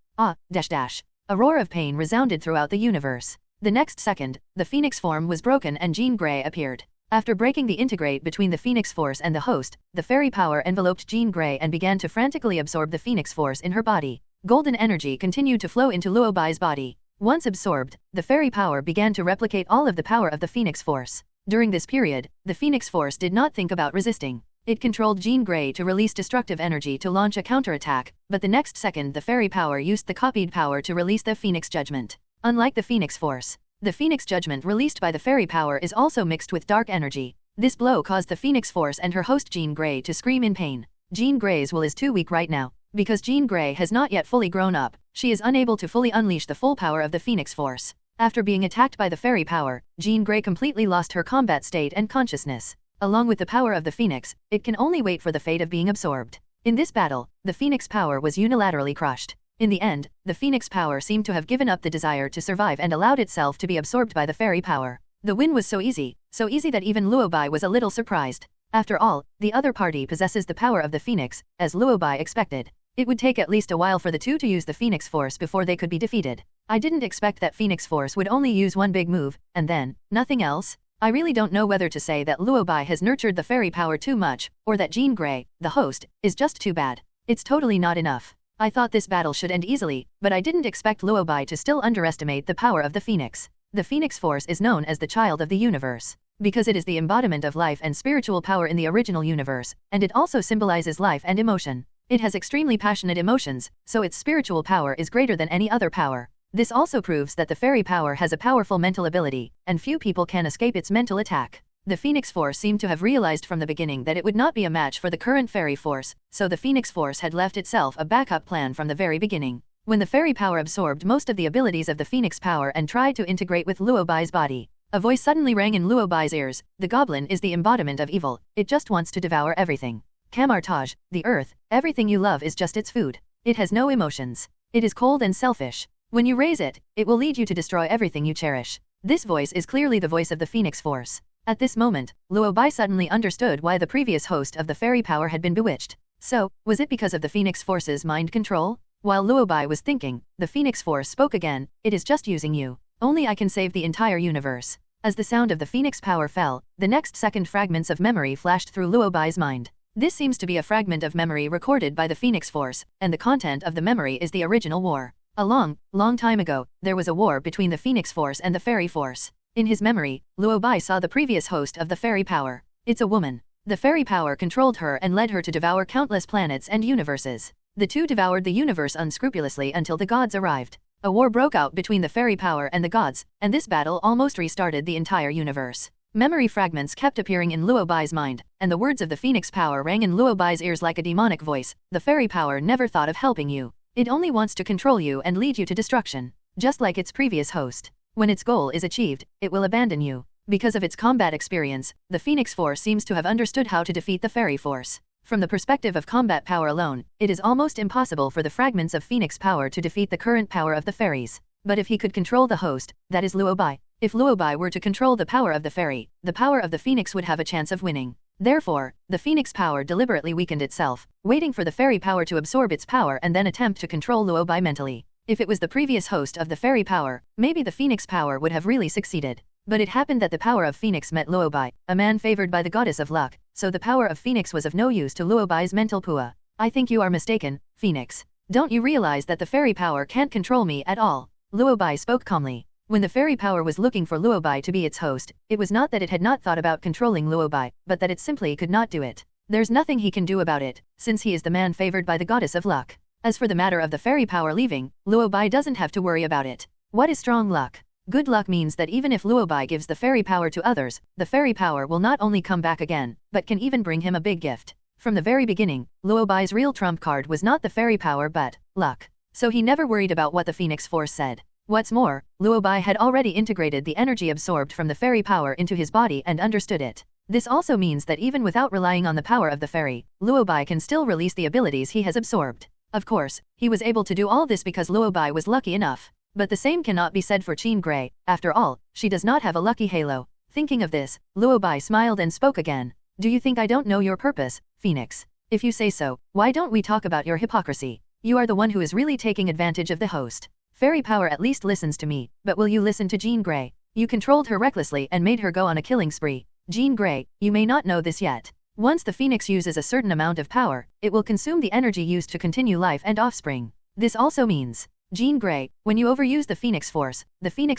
A roar of pain resounded throughout the universe. The next second, the phoenix form was broken and Jean Grey appeared. After breaking the integrate between the phoenix force and the host, the fairy power enveloped Jean Grey and began to frantically absorb the phoenix force in her body. Golden energy continued to flow into Luo Bai's body. Once absorbed, the fairy power began to replicate all of the power of the phoenix force. During this period, the phoenix force did not think about resisting. It controlled Jean Grey to release destructive energy to launch a counterattack, but the next second the fairy power used the copied power to release the phoenix judgment. Unlike the phoenix force, the phoenix judgment released by the fairy power is also mixed with dark energy. This blow caused the phoenix force and her host Jean Grey to scream in pain. Jean Grey's will is too weak right now. Because Jean Grey has not yet fully grown up, she is unable to fully unleash the full power of the phoenix force. After being attacked by the fairy power, Jean Grey completely lost her combat state and consciousness. Along with the power of the phoenix, it can only wait for the fate of being absorbed. In this battle, the phoenix power was unilaterally crushed. In the end, the phoenix power seemed to have given up the desire to survive and allowed itself to be absorbed by the fairy power. The win was so easy that even Luo Bai was a little surprised. After all, the other party possesses the power of the phoenix, as Luo Bai expected. It would take at least a while for the two to use the phoenix force before they could be defeated. I didn't expect that phoenix force would only use one big move, and then, nothing else. I really don't know whether to say that Luo Bai has nurtured the fairy power too much, or that Jean Grey, the host, is just too bad. It's totally not enough. I thought this battle should end easily, but I didn't expect Luo Bai to still underestimate the power of the phoenix. The phoenix force is known as the child of the universe, because it is the embodiment of life and spiritual power in the original universe, and it also symbolizes life and emotion. It has extremely passionate emotions, so its spiritual power is greater than any other power. This also proves that the fairy power has a powerful mental ability, and few people can escape its mental attack. The Phoenix Force seemed to have realized from the beginning that it would not be a match for the current fairy force, so the Phoenix Force had left itself a backup plan from the very beginning. When the fairy power absorbed most of the abilities of the Phoenix power and tried to integrate with Luo Bai's body, a voice suddenly rang in Luo Bai's ears. The goblin is the embodiment of evil, it just wants to devour everything. Kamar-Taj, the earth, everything you love is just its food. It has no emotions. It is cold and selfish. When you raise it, it will lead you to destroy everything you cherish. This voice is clearly the voice of the Phoenix Force. At this moment, Luo Bai suddenly understood why the previous host of the fairy power had been bewitched. So, was it because of the Phoenix Force's mind control? While Luo Bai was thinking, the Phoenix Force spoke again. It is just using you. Only I can save the entire universe. As the sound of the Phoenix power fell, the next second fragments of memory flashed through Luo Bai's mind. This seems to be a fragment of memory recorded by the Phoenix Force, and the content of the memory is the original war. A long, long time ago, there was a war between the Phoenix Force and the Fairy Force. In his memory, Luo Bai saw the previous host of the Fairy Power. It's a woman. The Fairy Power controlled her and led her to devour countless planets and universes. The two devoured the universe unscrupulously until the gods arrived. A war broke out between the Fairy Power and the gods, and this battle almost restarted the entire universe. Memory fragments kept appearing in Luo Bai's mind, and the words of the Phoenix Power rang in Luo Bai's ears like a demonic voice. The Fairy Power never thought of helping you. It only wants to control you and lead you to destruction. Just like its previous host. When its goal is achieved, it will abandon you. Because of its combat experience, the Phoenix Force seems to have understood how to defeat the Fairy Force. From the perspective of combat power alone, it is almost impossible for the fragments of Phoenix power to defeat the current power of the fairies. But if he could control the host, that is Luo Bai. If Luo Bai were to control the power of the fairy, the power of the Phoenix would have a chance of winning. Therefore, the Phoenix power deliberately weakened itself, waiting for the fairy power to absorb its power and then attempt to control Luo Bai mentally. If it was the previous host of the fairy power, maybe the Phoenix power would have really succeeded. But it happened that the power of Phoenix met Luo Bai, a man favored by the goddess of luck, so the power of Phoenix was of no use to Luo Bai's mental pua. I think you are mistaken, Phoenix. Don't you realize that the fairy power can't control me at all? Luo Bai spoke calmly. When the fairy power was looking for Luo Bai to be its host, it was not that it had not thought about controlling Luo Bai, but that it simply could not do it. There's nothing he can do about it, since he is the man favored by the goddess of luck. As for the matter of the fairy power leaving, Luo Bai doesn't have to worry about it. What is strong luck? Good luck means that even if Luo Bai gives the fairy power to others, the fairy power will not only come back again, but can even bring him a big gift. From the very beginning, Luo Bai's real trump card was not the fairy power but luck. So he never worried about what the Phoenix Force said. What's more, Luo Bai had already integrated the energy absorbed from the fairy power into his body and understood it. This also means that even without relying on the power of the fairy, Luo Bai can still release the abilities he has absorbed. Of course, he was able to do all this because Luo Bai was lucky enough. But the same cannot be said for Jean Grey. After all, she does not have a lucky halo. Thinking of this, Luo Bai smiled and spoke again. Do you think I don't know your purpose, Phoenix? If you say so, why don't we talk about your hypocrisy? You are the one who is really taking advantage of the host. Fairy power at least listens to me, but will you listen to Jean Grey? You controlled her recklessly and made her go on a killing spree. Jean Grey, you may not know this yet. Once the Phoenix uses a certain amount of power, it will consume the energy used to continue life and offspring. This also means, Jean Grey, when you overuse the Phoenix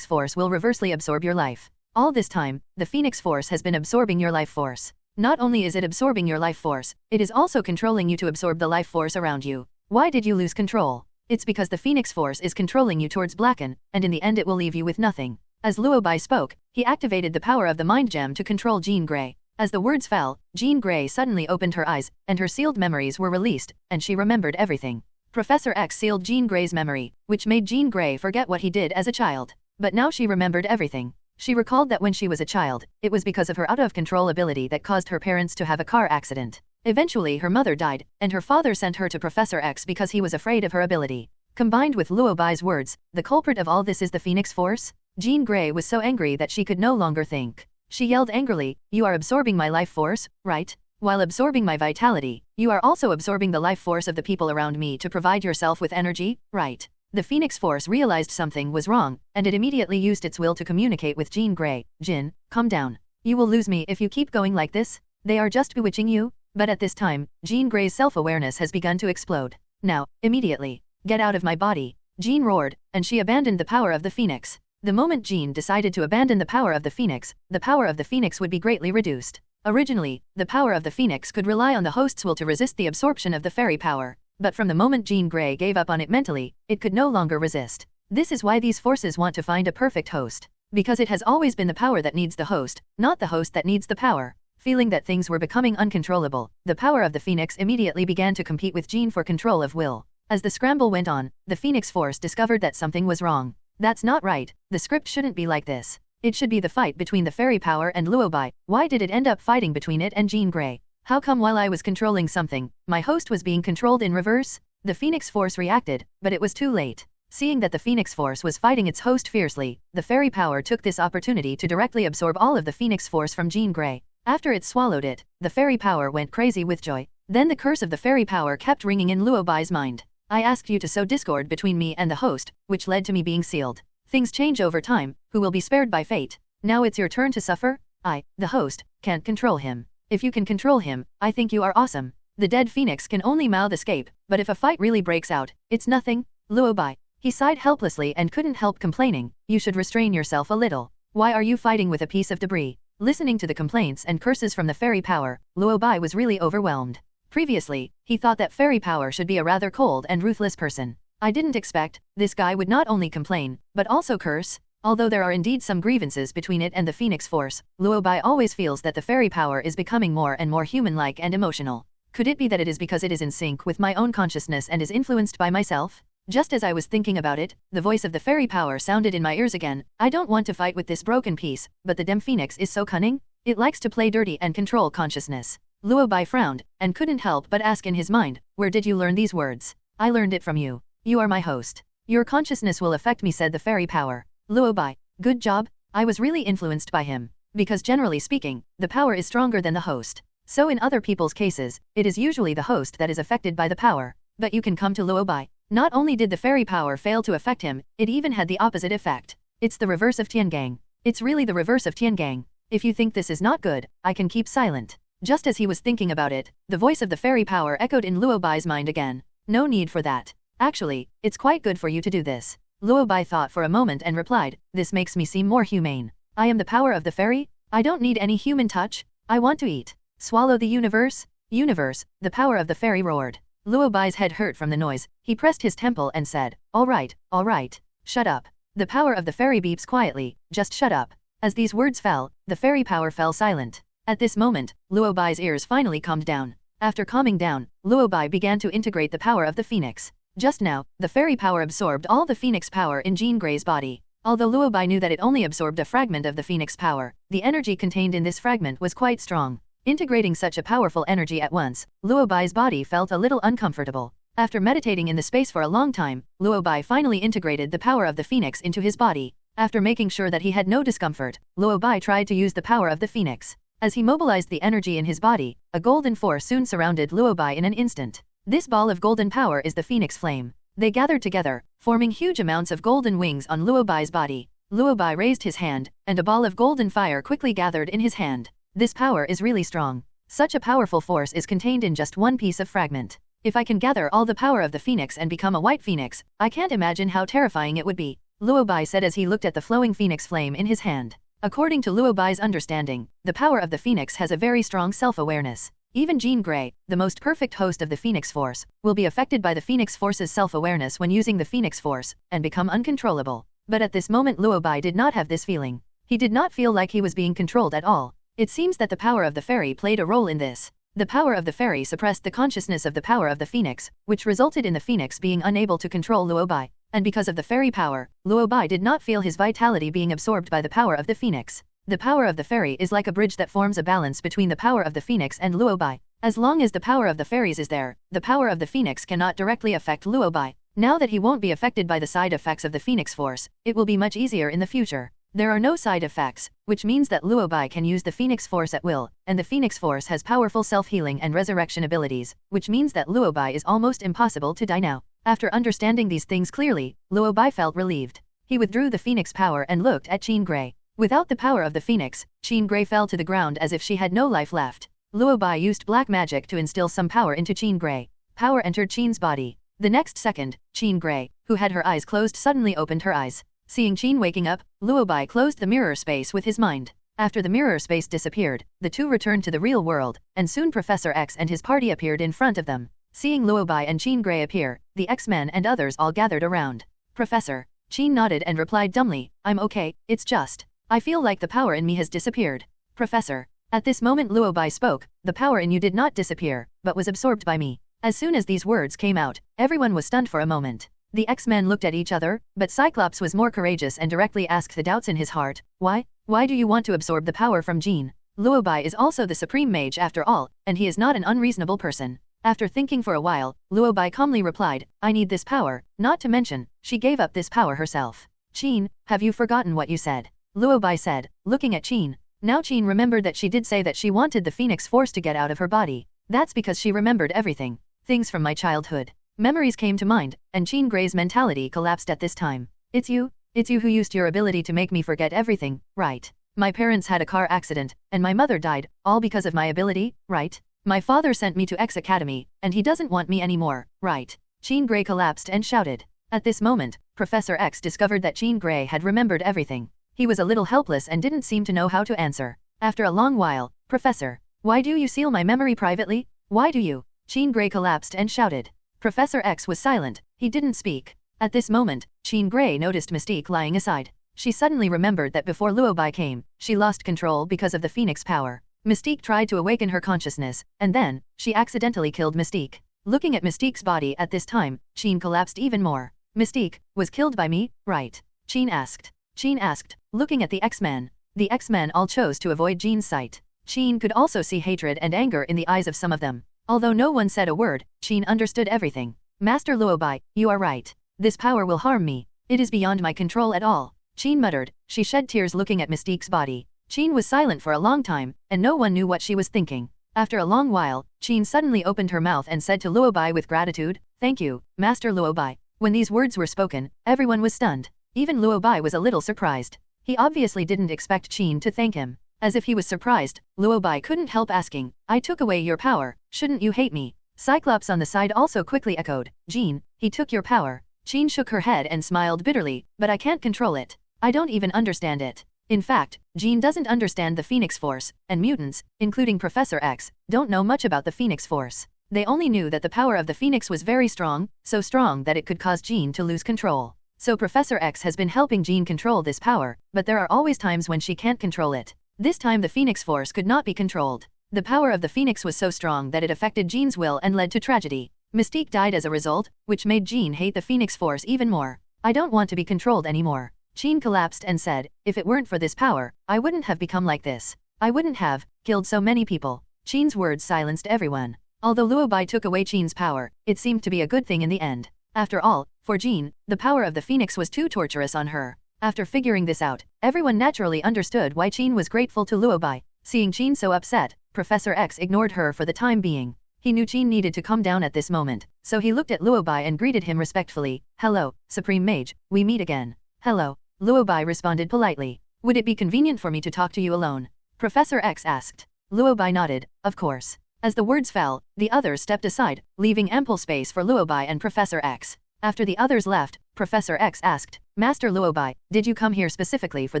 Force will reversely absorb your life. All this time, the Phoenix Force has been absorbing your life force. Not only is it absorbing your life force, it is also controlling you to absorb the life force around you. Why did you lose control? It's because the Phoenix Force is controlling you towards Blacken, and in the end it will leave you with nothing. As Luo Bai spoke, he activated the power of the Mind Gem to control Jean Grey. As the words fell, Jean Grey suddenly opened her eyes, and her sealed memories were released, and she remembered everything. Professor X sealed Jean Grey's memory, which made Jean Grey forget what he did as a child. But now she remembered everything. She recalled that when she was a child, it was because of her out-of-control ability that caused her parents to have a car accident. Eventually her mother died, and her father sent her to Professor X because he was afraid of her ability. Combined with Luo Bai's words, the culprit of all this is the Phoenix Force? Jean Grey was so angry that she could no longer think. She yelled angrily, "You are absorbing my life force, right? While absorbing my vitality, you are also absorbing the life force of the people around me to provide yourself with energy, right?" The Phoenix Force realized something was wrong, and it immediately used its will to communicate with Jean Grey. "Jin, calm down. You will lose me if you keep going like this. They are just bewitching you." But at this time, Jean Grey's self-awareness has begun to explode. "Now, immediately, get out of my body," Jean roared, and she abandoned the power of the Phoenix. The moment Jean decided to abandon the power of the power of the Phoenix would be greatly reduced. Originally, the power of the Phoenix could rely on the host's will to resist the absorption of the fairy power, but from the moment Jean Grey gave up on it mentally, it could no longer resist. This is why these forces want to find a perfect host. Because it has always been the power that needs the host, not the host that needs the power. Feeling that things were becoming uncontrollable, the power of the Phoenix immediately began to compete with Jean for control of will. As the scramble went on, the Phoenix Force discovered that something was wrong. That's not right, the script shouldn't be like this. It should be the fight between the fairy power and Luo Bai. Why did it end up fighting between it and Jean Grey? How come while I was controlling something, my host was being controlled in reverse? The Phoenix Force reacted, but it was too late. Seeing that the Phoenix Force was fighting its host fiercely, the fairy power took this opportunity to directly absorb all of the Phoenix Force from Jean Grey. After it swallowed it, the fairy power went crazy with joy. Then the curse of the fairy power kept ringing in Luo Bai's mind. "I asked you to sow discord between me and the host, which led to me being sealed. Things change over time, who will be spared by fate? Now it's your turn to suffer? I, the host, can't control him. If you can control him, I think you are awesome. The dead Phoenix can only mouth escape, but if a fight really breaks out, it's nothing." Luo Bai. He sighed helplessly and couldn't help complaining, "You should restrain yourself a little. Why are you fighting with a piece of debris?" Listening to the complaints and curses from the fairy power, Luo Bai was really overwhelmed. Previously, he thought that fairy power should be a rather cold and ruthless person. I didn't expect this guy would not only complain, but also curse. Although there are indeed some grievances between it and the Phoenix Force, Luo Bai always feels that the fairy power is becoming more and more human-like and emotional. Could it be that it is because it is in sync with my own consciousness and is influenced by myself? Just as I was thinking about it, the voice of the fairy power sounded in my ears again. "I don't want to fight with this broken piece, but the Phoenix is so cunning. It likes to play dirty and control consciousness." Luo Bai frowned, and couldn't help but ask in his mind, "Where did you learn these words?" "I learned it from you. You are my host. Your consciousness will affect me," said the fairy power. Luo Bai, good job. I was really influenced by him. Because generally speaking, the power is stronger than the host. So in other people's cases, it is usually the host that is affected by the power. But you can come to Luo Bai. Not only did the fairy power fail to affect him, it even had the opposite effect. It's the reverse of Tiangang. It's really the reverse of Tiangang. If you think this is not good, I can keep silent. Just as he was thinking about it, the voice of the fairy power echoed in Luo Bai's mind again. "No need for that. Actually, it's quite good for you to do this." Luo Bai thought for a moment and replied, "This makes me seem more humane. I am the power of the fairy? I don't need any human touch. I want to eat. Swallow the universe?" "Universe," the power of the fairy roared. Luo Bai's head hurt from the noise. He pressed his temple and said, all right, shut up." The power of the fairy beeps quietly, "Just shut up." As these words fell, the fairy power fell silent. At this moment, Luo Bai's ears finally calmed down. After calming down, Luo Bai began to integrate the power of the phoenix. Just now, the fairy power absorbed all the phoenix power in Jean Grey's body. Although Luo Bai knew that it only absorbed a fragment of the phoenix power, the energy contained in this fragment was quite strong. Integrating such a powerful energy at once, Luo Bai's body felt a little uncomfortable. After meditating in the space for a long time, Luo Bai finally integrated the power of the phoenix into his body. After making sure that he had no discomfort, Luo Bai tried to use the power of the phoenix. As he mobilized the energy in his body, a golden force soon surrounded Luo Bai in an instant. This ball of golden power is the phoenix flame. They gathered together, forming huge amounts of golden wings on Luo Bai's body. Luo Bai raised his hand, and a ball of golden fire quickly gathered in his hand. This power is really strong. Such a powerful force is contained in just one piece of fragment. If I can gather all the power of the phoenix and become a white phoenix, I can't imagine how terrifying it would be, Luo Bai said as he looked at the flowing phoenix flame in his hand. According to Luo Bai's understanding, the power of the phoenix has a very strong self-awareness. Even Jean Grey, the most perfect host of the Phoenix Force, will be affected by the Phoenix Force's self-awareness when using the Phoenix Force, and become uncontrollable. But at this moment Luo Bai did not have this feeling. He did not feel like he was being controlled at all. It seems that the power of the fairy played a role in this. The power of the fairy suppressed the consciousness of the power of the phoenix, which resulted in the phoenix being unable to control Luo Bai. And because of the fairy power, Luo Bai did not feel his vitality being absorbed by the power of the phoenix. The power of the fairy is like a bridge that forms a balance between the power of the phoenix and Luo Bai. As long as the power of the fairies is there, the power of the phoenix cannot directly affect Luo Bai. Now that he won't be affected by the side effects of the Phoenix Force, it will be much easier in the future. There are no side effects, which means that Luo Bai can use the Phoenix Force at will, and the Phoenix Force has powerful self-healing and resurrection abilities, which means that Luo Bai is almost impossible to die now. After understanding these things clearly, Luo Bai felt relieved. He withdrew the Phoenix power and looked at Jean Grey. Without the power of the Phoenix, Jean Grey fell to the ground as if she had no life left. Luo Bai used black magic to instill some power into Jean Grey. Power entered Jean's body. The next second, Jean Grey, who had her eyes closed, suddenly opened her eyes. Seeing Jean waking up, Luo Bai closed the mirror space with his mind. After the mirror space disappeared, the two returned to the real world, and soon Professor X and his party appeared in front of them. Seeing Luo Bai and Jean Grey appear, the X-Men and others all gathered around. Professor. Jean nodded and replied dumbly, I'm okay, it's just, I feel like the power in me has disappeared. Professor. At this moment Luo Bai spoke, the power in you did not disappear, but was absorbed by me. As soon as these words came out, everyone was stunned for a moment. The X-Men looked at each other, but Cyclops was more courageous and directly asked the doubts in his heart, why? Why do you want to absorb the power from Jean? Luo Bai is also the Supreme Mage after all, and he is not an unreasonable person. After thinking for a while, Luo Bai calmly replied, I need this power, not to mention, she gave up this power herself. Jean, have you forgotten what you said? Luo Bai said, looking at Jean. Now Jean remembered that she did say that she wanted the Phoenix Force to get out of her body. That's because she remembered everything. Things from my childhood. Memories came to mind, and Jean Grey's mentality collapsed at this time. It's you who used your ability to make me forget everything, right? My parents had a car accident, and my mother died, all because of my ability, right? My father sent me to X Academy, and he doesn't want me anymore, right? Jean Grey collapsed and shouted. At this moment, Professor X discovered that Jean Grey had remembered everything. He was a little helpless and didn't seem to know how to answer. After a long while, Professor, why do you seal my memory privately? Why do you? Jean Grey collapsed and shouted. Professor X was silent, he didn't speak. At this moment, Jean Grey noticed Mystique lying aside. She suddenly remembered that before Luo Bai came, she lost control because of the Phoenix power. Mystique tried to awaken her consciousness, and then, she accidentally killed Mystique. Looking at Mystique's body at this time, Jean collapsed even more. Mystique was killed by me, right? Jean asked. Jean asked, looking at the X-Men. The X-Men all chose to avoid Jean's sight. Jean could also see hatred and anger in the eyes of some of them. Although no one said a word, Jean understood everything. Master Luo Bai, you are right. This power will harm me. It is beyond my control at all. Jean muttered. She shed tears looking at Mystique's body. Jean was silent for a long time, and no one knew what she was thinking. After a long while, Jean suddenly opened her mouth and said to Luo Bai with gratitude, "Thank you, Master Luo Bai." When these words were spoken, everyone was stunned. Even Luo Bai was a little surprised. He obviously didn't expect Jean to thank him. As if he was surprised, Luo Bai couldn't help asking, "I took away your power, shouldn't you hate me?" Cyclops on the side also quickly echoed, "Jean, he took your power." Jean shook her head and smiled bitterly, "But I can't control it. I don't even understand it." In fact, Jean doesn't understand the Phoenix Force, and mutants, including Professor X, don't know much about the Phoenix Force. They only knew that the power of the Phoenix was very strong, so strong that it could cause Jean to lose control. So Professor X has been helping Jean control this power, but there are always times when she can't control it. This time the Phoenix Force could not be controlled. The power of the Phoenix was so strong that it affected Jean's will and led to tragedy. Mystique died as a result, which made Jean hate the Phoenix Force even more. "I don't want to be controlled anymore." Jean collapsed and said, "If it weren't for this power, I wouldn't have become like this. I wouldn't have killed so many people." Jean's words silenced everyone. Although Luo Bai took away Jean's power, it seemed to be a good thing in the end. After all, for Jean, the power of the Phoenix was too torturous on her. After figuring this out, everyone naturally understood why Jean was grateful to Luo Bai. Seeing Jean so upset, Professor X ignored her for the time being. He knew Jean needed to calm down at this moment, so he looked at Luo Bai and greeted him respectfully. "Hello, Supreme Mage, we meet again." "Hello." Luo Bai responded politely. "Would it be convenient for me to talk to you alone?" Professor X asked. Luo Bai nodded, "Of course." As the words fell, the others stepped aside, leaving ample space for Luo Bai and Professor X. After the others left, Professor X asked, "Master Luo Bai, did you come here specifically for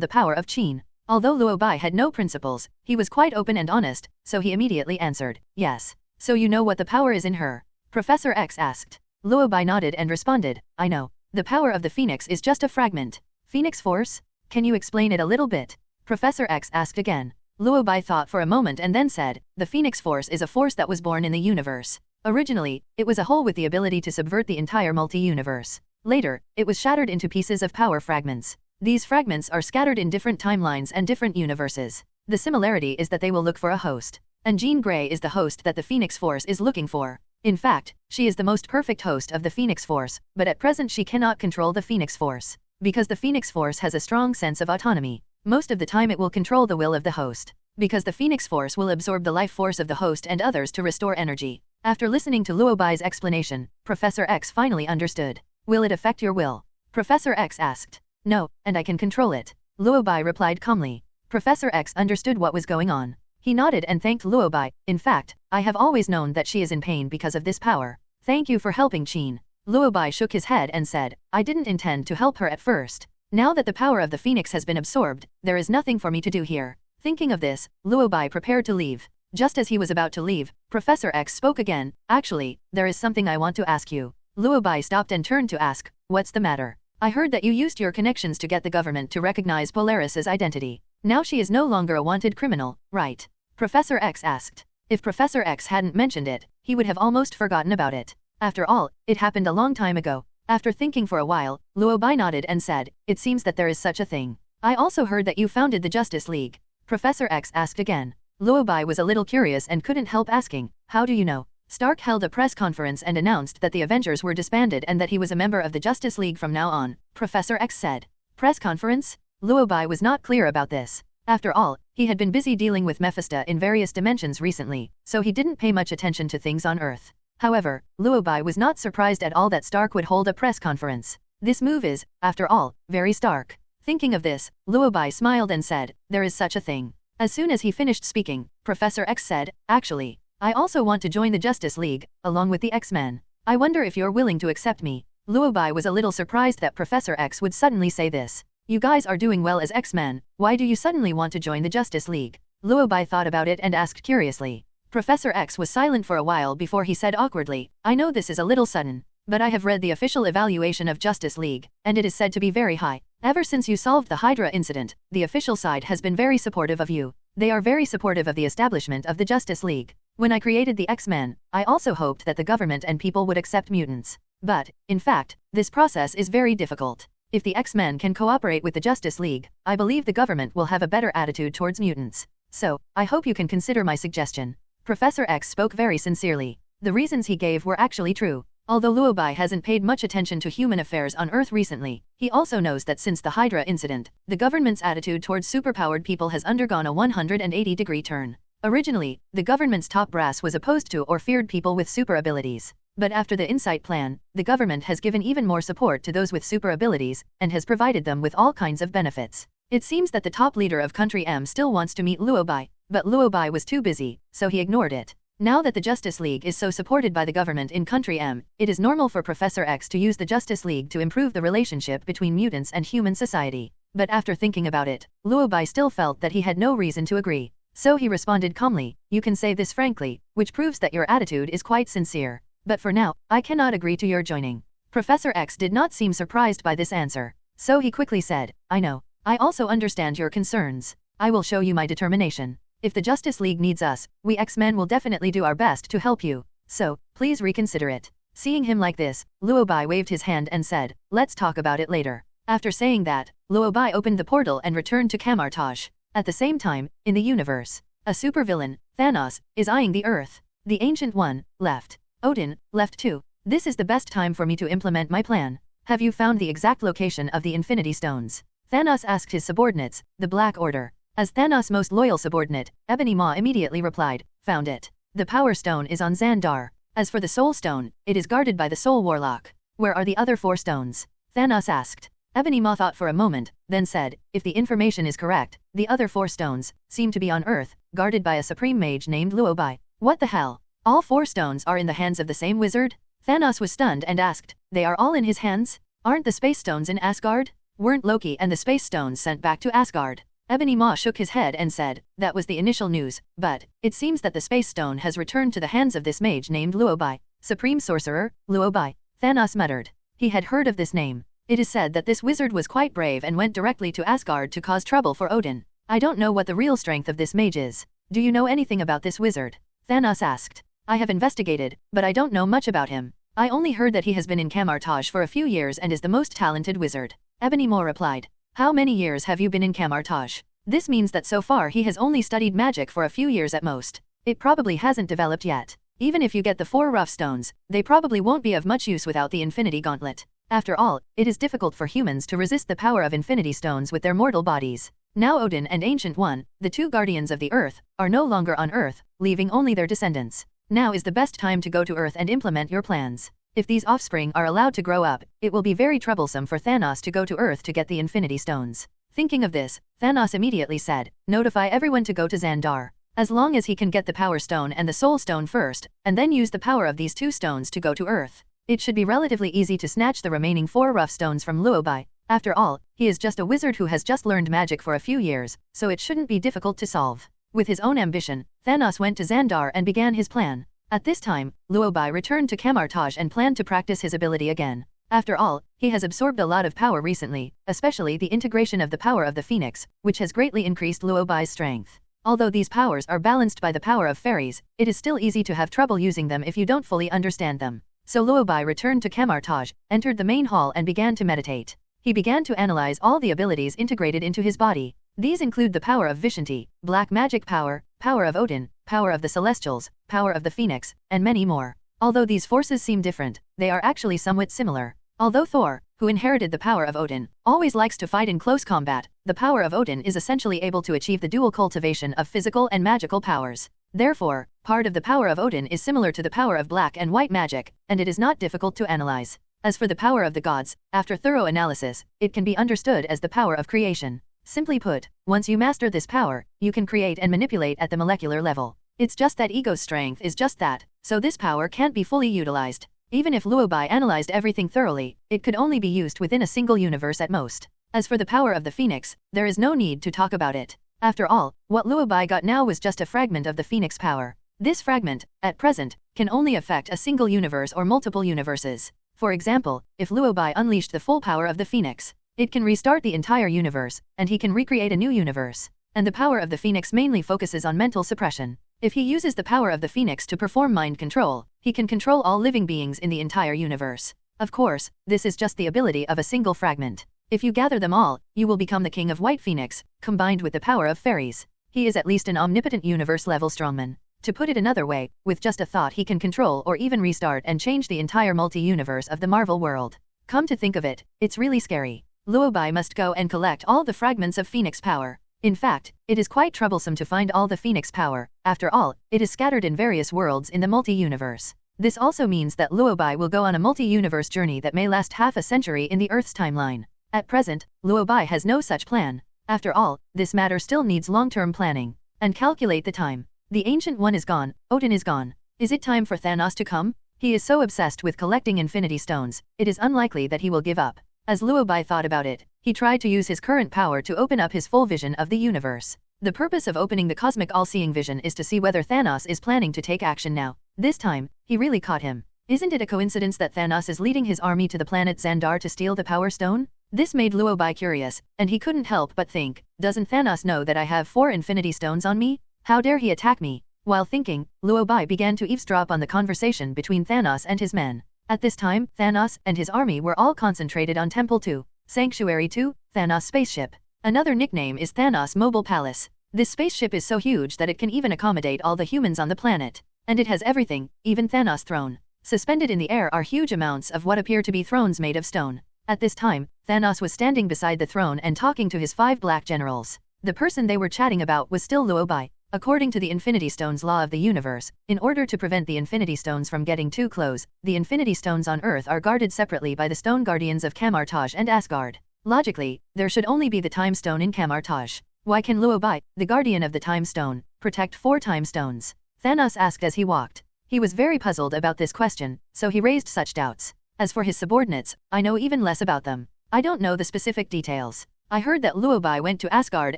the power of Qin?" Although Luo Bai had no principles, he was quite open and honest, so he immediately answered, "Yes." "So you know what the power is in her?" Professor X asked. Luo Bai nodded and responded, "I know. The power of the Phoenix is just a fragment." "Phoenix Force? Can you explain it a little bit?" Professor X asked again. Luo Bai thought for a moment and then said, "The Phoenix Force is a force that was born in the universe. Originally, it was a whole with the ability to subvert the entire multi-universe. Later, it was shattered into pieces of power fragments. These fragments are scattered in different timelines and different universes. The similarity is that they will look for a host. And Jean Grey is the host that the Phoenix Force is looking for. In fact, she is the most perfect host of the Phoenix Force, but at present she cannot control the Phoenix Force. Because the Phoenix Force has a strong sense of autonomy. Most of the time it will control the will of the host. Because the Phoenix Force will absorb the life force of the host and others to restore energy." After listening to Luo Bai's explanation, Professor X finally understood. "Will it affect your will?" Professor X asked. "No, and I can control it." Luo Bai replied calmly. Professor X understood what was going on. He nodded and thanked Luo Bai. "In fact, I have always known that she is in pain because of this power. Thank you for helping Qin." Luo Bai shook his head and said, "I didn't intend to help her at first. Now that the power of the Phoenix has been absorbed, there is nothing for me to do here." Thinking of this, Luo Bai prepared to leave. Just as he was about to leave, Professor X spoke again. "Actually, there is something I want to ask you." Luo Bai stopped and turned to ask, "What's the matter?" "I heard that you used your connections to get the government to recognize Polaris's identity. Now she is no longer a wanted criminal, right?" Professor X asked. If Professor X hadn't mentioned it, he would have almost forgotten about it. After all, it happened a long time ago. After thinking for a while, Luo Bai nodded and said, "It seems that there is such a thing. I also heard that you founded the Justice League." Professor X asked again. Luo Bai was a little curious and couldn't help asking, "How do you know?" Stark held a press conference and announced that the Avengers were disbanded and that he was a member of the Justice League from now on, Professor X said. Press conference? Luo Bai was not clear about this. After all, he had been busy dealing with Mephisto in various dimensions recently, so he didn't pay much attention to things on Earth. However, Luo Bai was not surprised at all that Stark would hold a press conference. This move is, after all, very Stark. Thinking of this, Luo Bai smiled and said, "There is such a thing." As soon as he finished speaking, Professor X said, "Actually, I also want to join the Justice League, along with the X-Men. I wonder if you're willing to accept me." Luo Bai was a little surprised that Professor X would suddenly say this. You guys are doing well as X-Men, why do you suddenly want to join the Justice League? Luo Bai thought about it and asked curiously. Professor X was silent for a while before he said awkwardly, I know this is a little sudden, but I have read the official evaluation of Justice League, and it is said to be very high. Ever since you solved the Hydra incident, the official side has been very supportive of you. They are very supportive of the establishment of the Justice League. When I created the X-Men, I also hoped that the government and people would accept mutants. But, in fact, this process is very difficult. If the X-Men can cooperate with the Justice League, I believe the government will have a better attitude towards mutants. So, I hope you can consider my suggestion. Professor X spoke very sincerely. The reasons he gave were actually true. Although Luo Bai hasn't paid much attention to human affairs on Earth recently, he also knows that since the Hydra incident, the government's attitude towards superpowered people has undergone a 180-degree turn. Originally, the government's top brass was opposed to or feared people with super abilities. But after the Insight Plan, the government has given even more support to those with super abilities, and has provided them with all kinds of benefits. It seems that the top leader of Country M still wants to meet Luo Bai, but Luo Bai was too busy, so he ignored it. Now that the Justice League is so supported by the government in Country M, it is normal for Professor X to use the Justice League to improve the relationship between mutants and human society. But after thinking about it, Luo Bai still felt that he had no reason to agree. So he responded calmly, you can say this frankly, which proves that your attitude is quite sincere. But for now, I cannot agree to your joining. Professor X did not seem surprised by this answer. So he quickly said, I know. I also understand your concerns. I will show you my determination. If the Justice League needs us, we X-Men will definitely do our best to help you. So, please reconsider it. Seeing him like this, Luo Bai waved his hand and said, let's talk about it later. After saying that, Luo Bai opened the portal and returned to Kamar-Taj. At the same time, in the universe, a supervillain, Thanos, is eyeing the Earth. The Ancient One, left. Odin, left too. This is the best time for me to implement my plan. Have you found the exact location of the Infinity Stones? Thanos asked his subordinates, the Black Order. As Thanos' most loyal subordinate, Ebony Maw immediately replied, found it. The Power Stone is on Xandar. As for the Soul Stone, it is guarded by the Soul Warlock. Where are the other 4 stones? Thanos asked. Ebony Maw thought for a moment, then said, if the information is correct, the other 4 stones seem to be on Earth, guarded by a supreme mage named Luo Bai. What the hell? All 4 stones are in the hands of the same wizard? Thanos was stunned and asked, they are all in his hands? Aren't the space stones in Asgard? Weren't Loki and the space stones sent back to Asgard? Ebony Maw shook his head and said, that was the initial news, but it seems that the space stone has returned to the hands of this mage named Luo Bai. Supreme Sorcerer, Luo Bai. Thanos muttered. He had heard of this name. It is said that this wizard was quite brave and went directly to Asgard to cause trouble for Odin. I don't know what the real strength of this mage is. Do you know anything about this wizard? Thanos asked. I have investigated, but I don't know much about him. I only heard that he has been in Kamar-Taj for a few years and is the most talented wizard. Ebony Maw replied. How many years have you been in Kamar-Taj? This means that so far he has only studied magic for a few years at most. It probably hasn't developed yet. Even if you get the 4 rough stones, they probably won't be of much use without the Infinity Gauntlet. After all, it is difficult for humans to resist the power of Infinity Stones with their mortal bodies. Now Odin and Ancient One, the 2 guardians of the Earth, are no longer on Earth, leaving only their descendants. Now is the best time to go to Earth and implement your plans. If these offspring are allowed to grow up, it will be very troublesome for Thanos to go to Earth to get the Infinity Stones. Thinking of this, Thanos immediately said, notify everyone to go to Xandar. As long as he can get the Power Stone and the Soul Stone first, and then use the power of these 2 stones to go to Earth, it should be relatively easy to snatch the remaining 4 rough stones from Luo Bai. After all, he is just a wizard who has just learned magic for a few years, so it shouldn't be difficult to solve. With his own ambition, Thanos went to Xandar and began his plan. At this time, Luo Bai returned to Kamar-Taj and planned to practice his ability again. After all, he has absorbed a lot of power recently, especially the integration of the power of the Phoenix, which has greatly increased Luo Bai's strength. Although these powers are balanced by the power of fairies, it is still easy to have trouble using them if you don't fully understand them. So Luo Bai returned to Kamar-Taj, entered the main hall and began to meditate. He began to analyze all the abilities integrated into his body. These include the power of Vishanti, black magic power, power of Odin, power of the Celestials, power of the Phoenix, and many more. Although these forces seem different, they are actually somewhat similar. Although Thor, who inherited the power of Odin, always likes to fight in close combat, the power of Odin is essentially able to achieve the dual cultivation of physical and magical powers. Therefore, part of the power of Odin is similar to the power of black and white magic, and it is not difficult to analyze. As for the power of the gods, after thorough analysis, it can be understood as the power of creation. Simply put, once you master this power, you can create and manipulate at the molecular level. It's just that ego's strength is just that, so this power can't be fully utilized. Even if Luo Bai analyzed everything thoroughly, it could only be used within a single universe at most. As for the power of the Phoenix, there is no need to talk about it. After all, what Luo Bai got now was just a fragment of the Phoenix power. This fragment, at present, can only affect a single universe or multiple universes. For example, if Luo Bai unleashed the full power of the Phoenix, it can restart the entire universe, and he can recreate a new universe. And the power of the Phoenix mainly focuses on mental suppression. If he uses the power of the Phoenix to perform mind control, he can control all living beings in the entire universe. Of course, this is just the ability of a single fragment. If you gather them all, you will become the king of White Phoenix, combined with the power of fairies. He is at least an omnipotent universe-level strongman. To put it another way, with just a thought he can control or even restart and change the entire multi-universe of the Marvel world. Come to think of it, it's really scary. Luo Bai must go and collect all the fragments of Phoenix power. In fact, it is quite troublesome to find all the Phoenix power. After all, it is scattered in various worlds in the multi-universe. This also means that Luo Bai will go on a multi-universe journey that may last half a century in the Earth's timeline. At present, Luo Bai has no such plan. After all, this matter still needs long-term planning. And calculate the time. The Ancient One is gone, Odin is gone. Is it time for Thanos to come? He is so obsessed with collecting Infinity Stones, it is unlikely that he will give up. As Luo Bai thought about it, he tried to use his current power to open up his full vision of the universe. The purpose of opening the cosmic all-seeing vision is to see whether Thanos is planning to take action now. This time, he really caught him. Isn't it a coincidence that Thanos is leading his army to the planet Xandar to steal the Power Stone? This made Luo Bai curious, and he couldn't help but think, doesn't Thanos know that I have 4 Infinity Stones on me? How dare he attack me? While thinking, Luo Bai began to eavesdrop on the conversation between Thanos and his men. At this time, Thanos and his army were all concentrated on Temple 2, Sanctuary 2, Thanos spaceship. Another nickname is Thanos Mobile Palace. This spaceship is so huge that it can even accommodate all the humans on the planet. And it has everything, even Thanos' throne. Suspended in the air are huge amounts of what appear to be thrones made of stone. At this time, Thanos was standing beside the throne and talking to his 5 black generals. The person they were chatting about was still Luo Bai. According to the Infinity Stones law of the universe, in order to prevent the Infinity Stones from getting too close, the Infinity Stones on Earth are guarded separately by the Stone Guardians of Kamar-Taj and Asgard. Logically, there should only be the Time Stone in Kamar-Taj. Why can Luo Bai, the guardian of the Time Stone, protect 4 Time Stones? Thanos asked as he walked. He was very puzzled about this question, so he raised such doubts. As for his subordinates, I know even less about them. I don't know the specific details. I heard that Luo Bai went to Asgard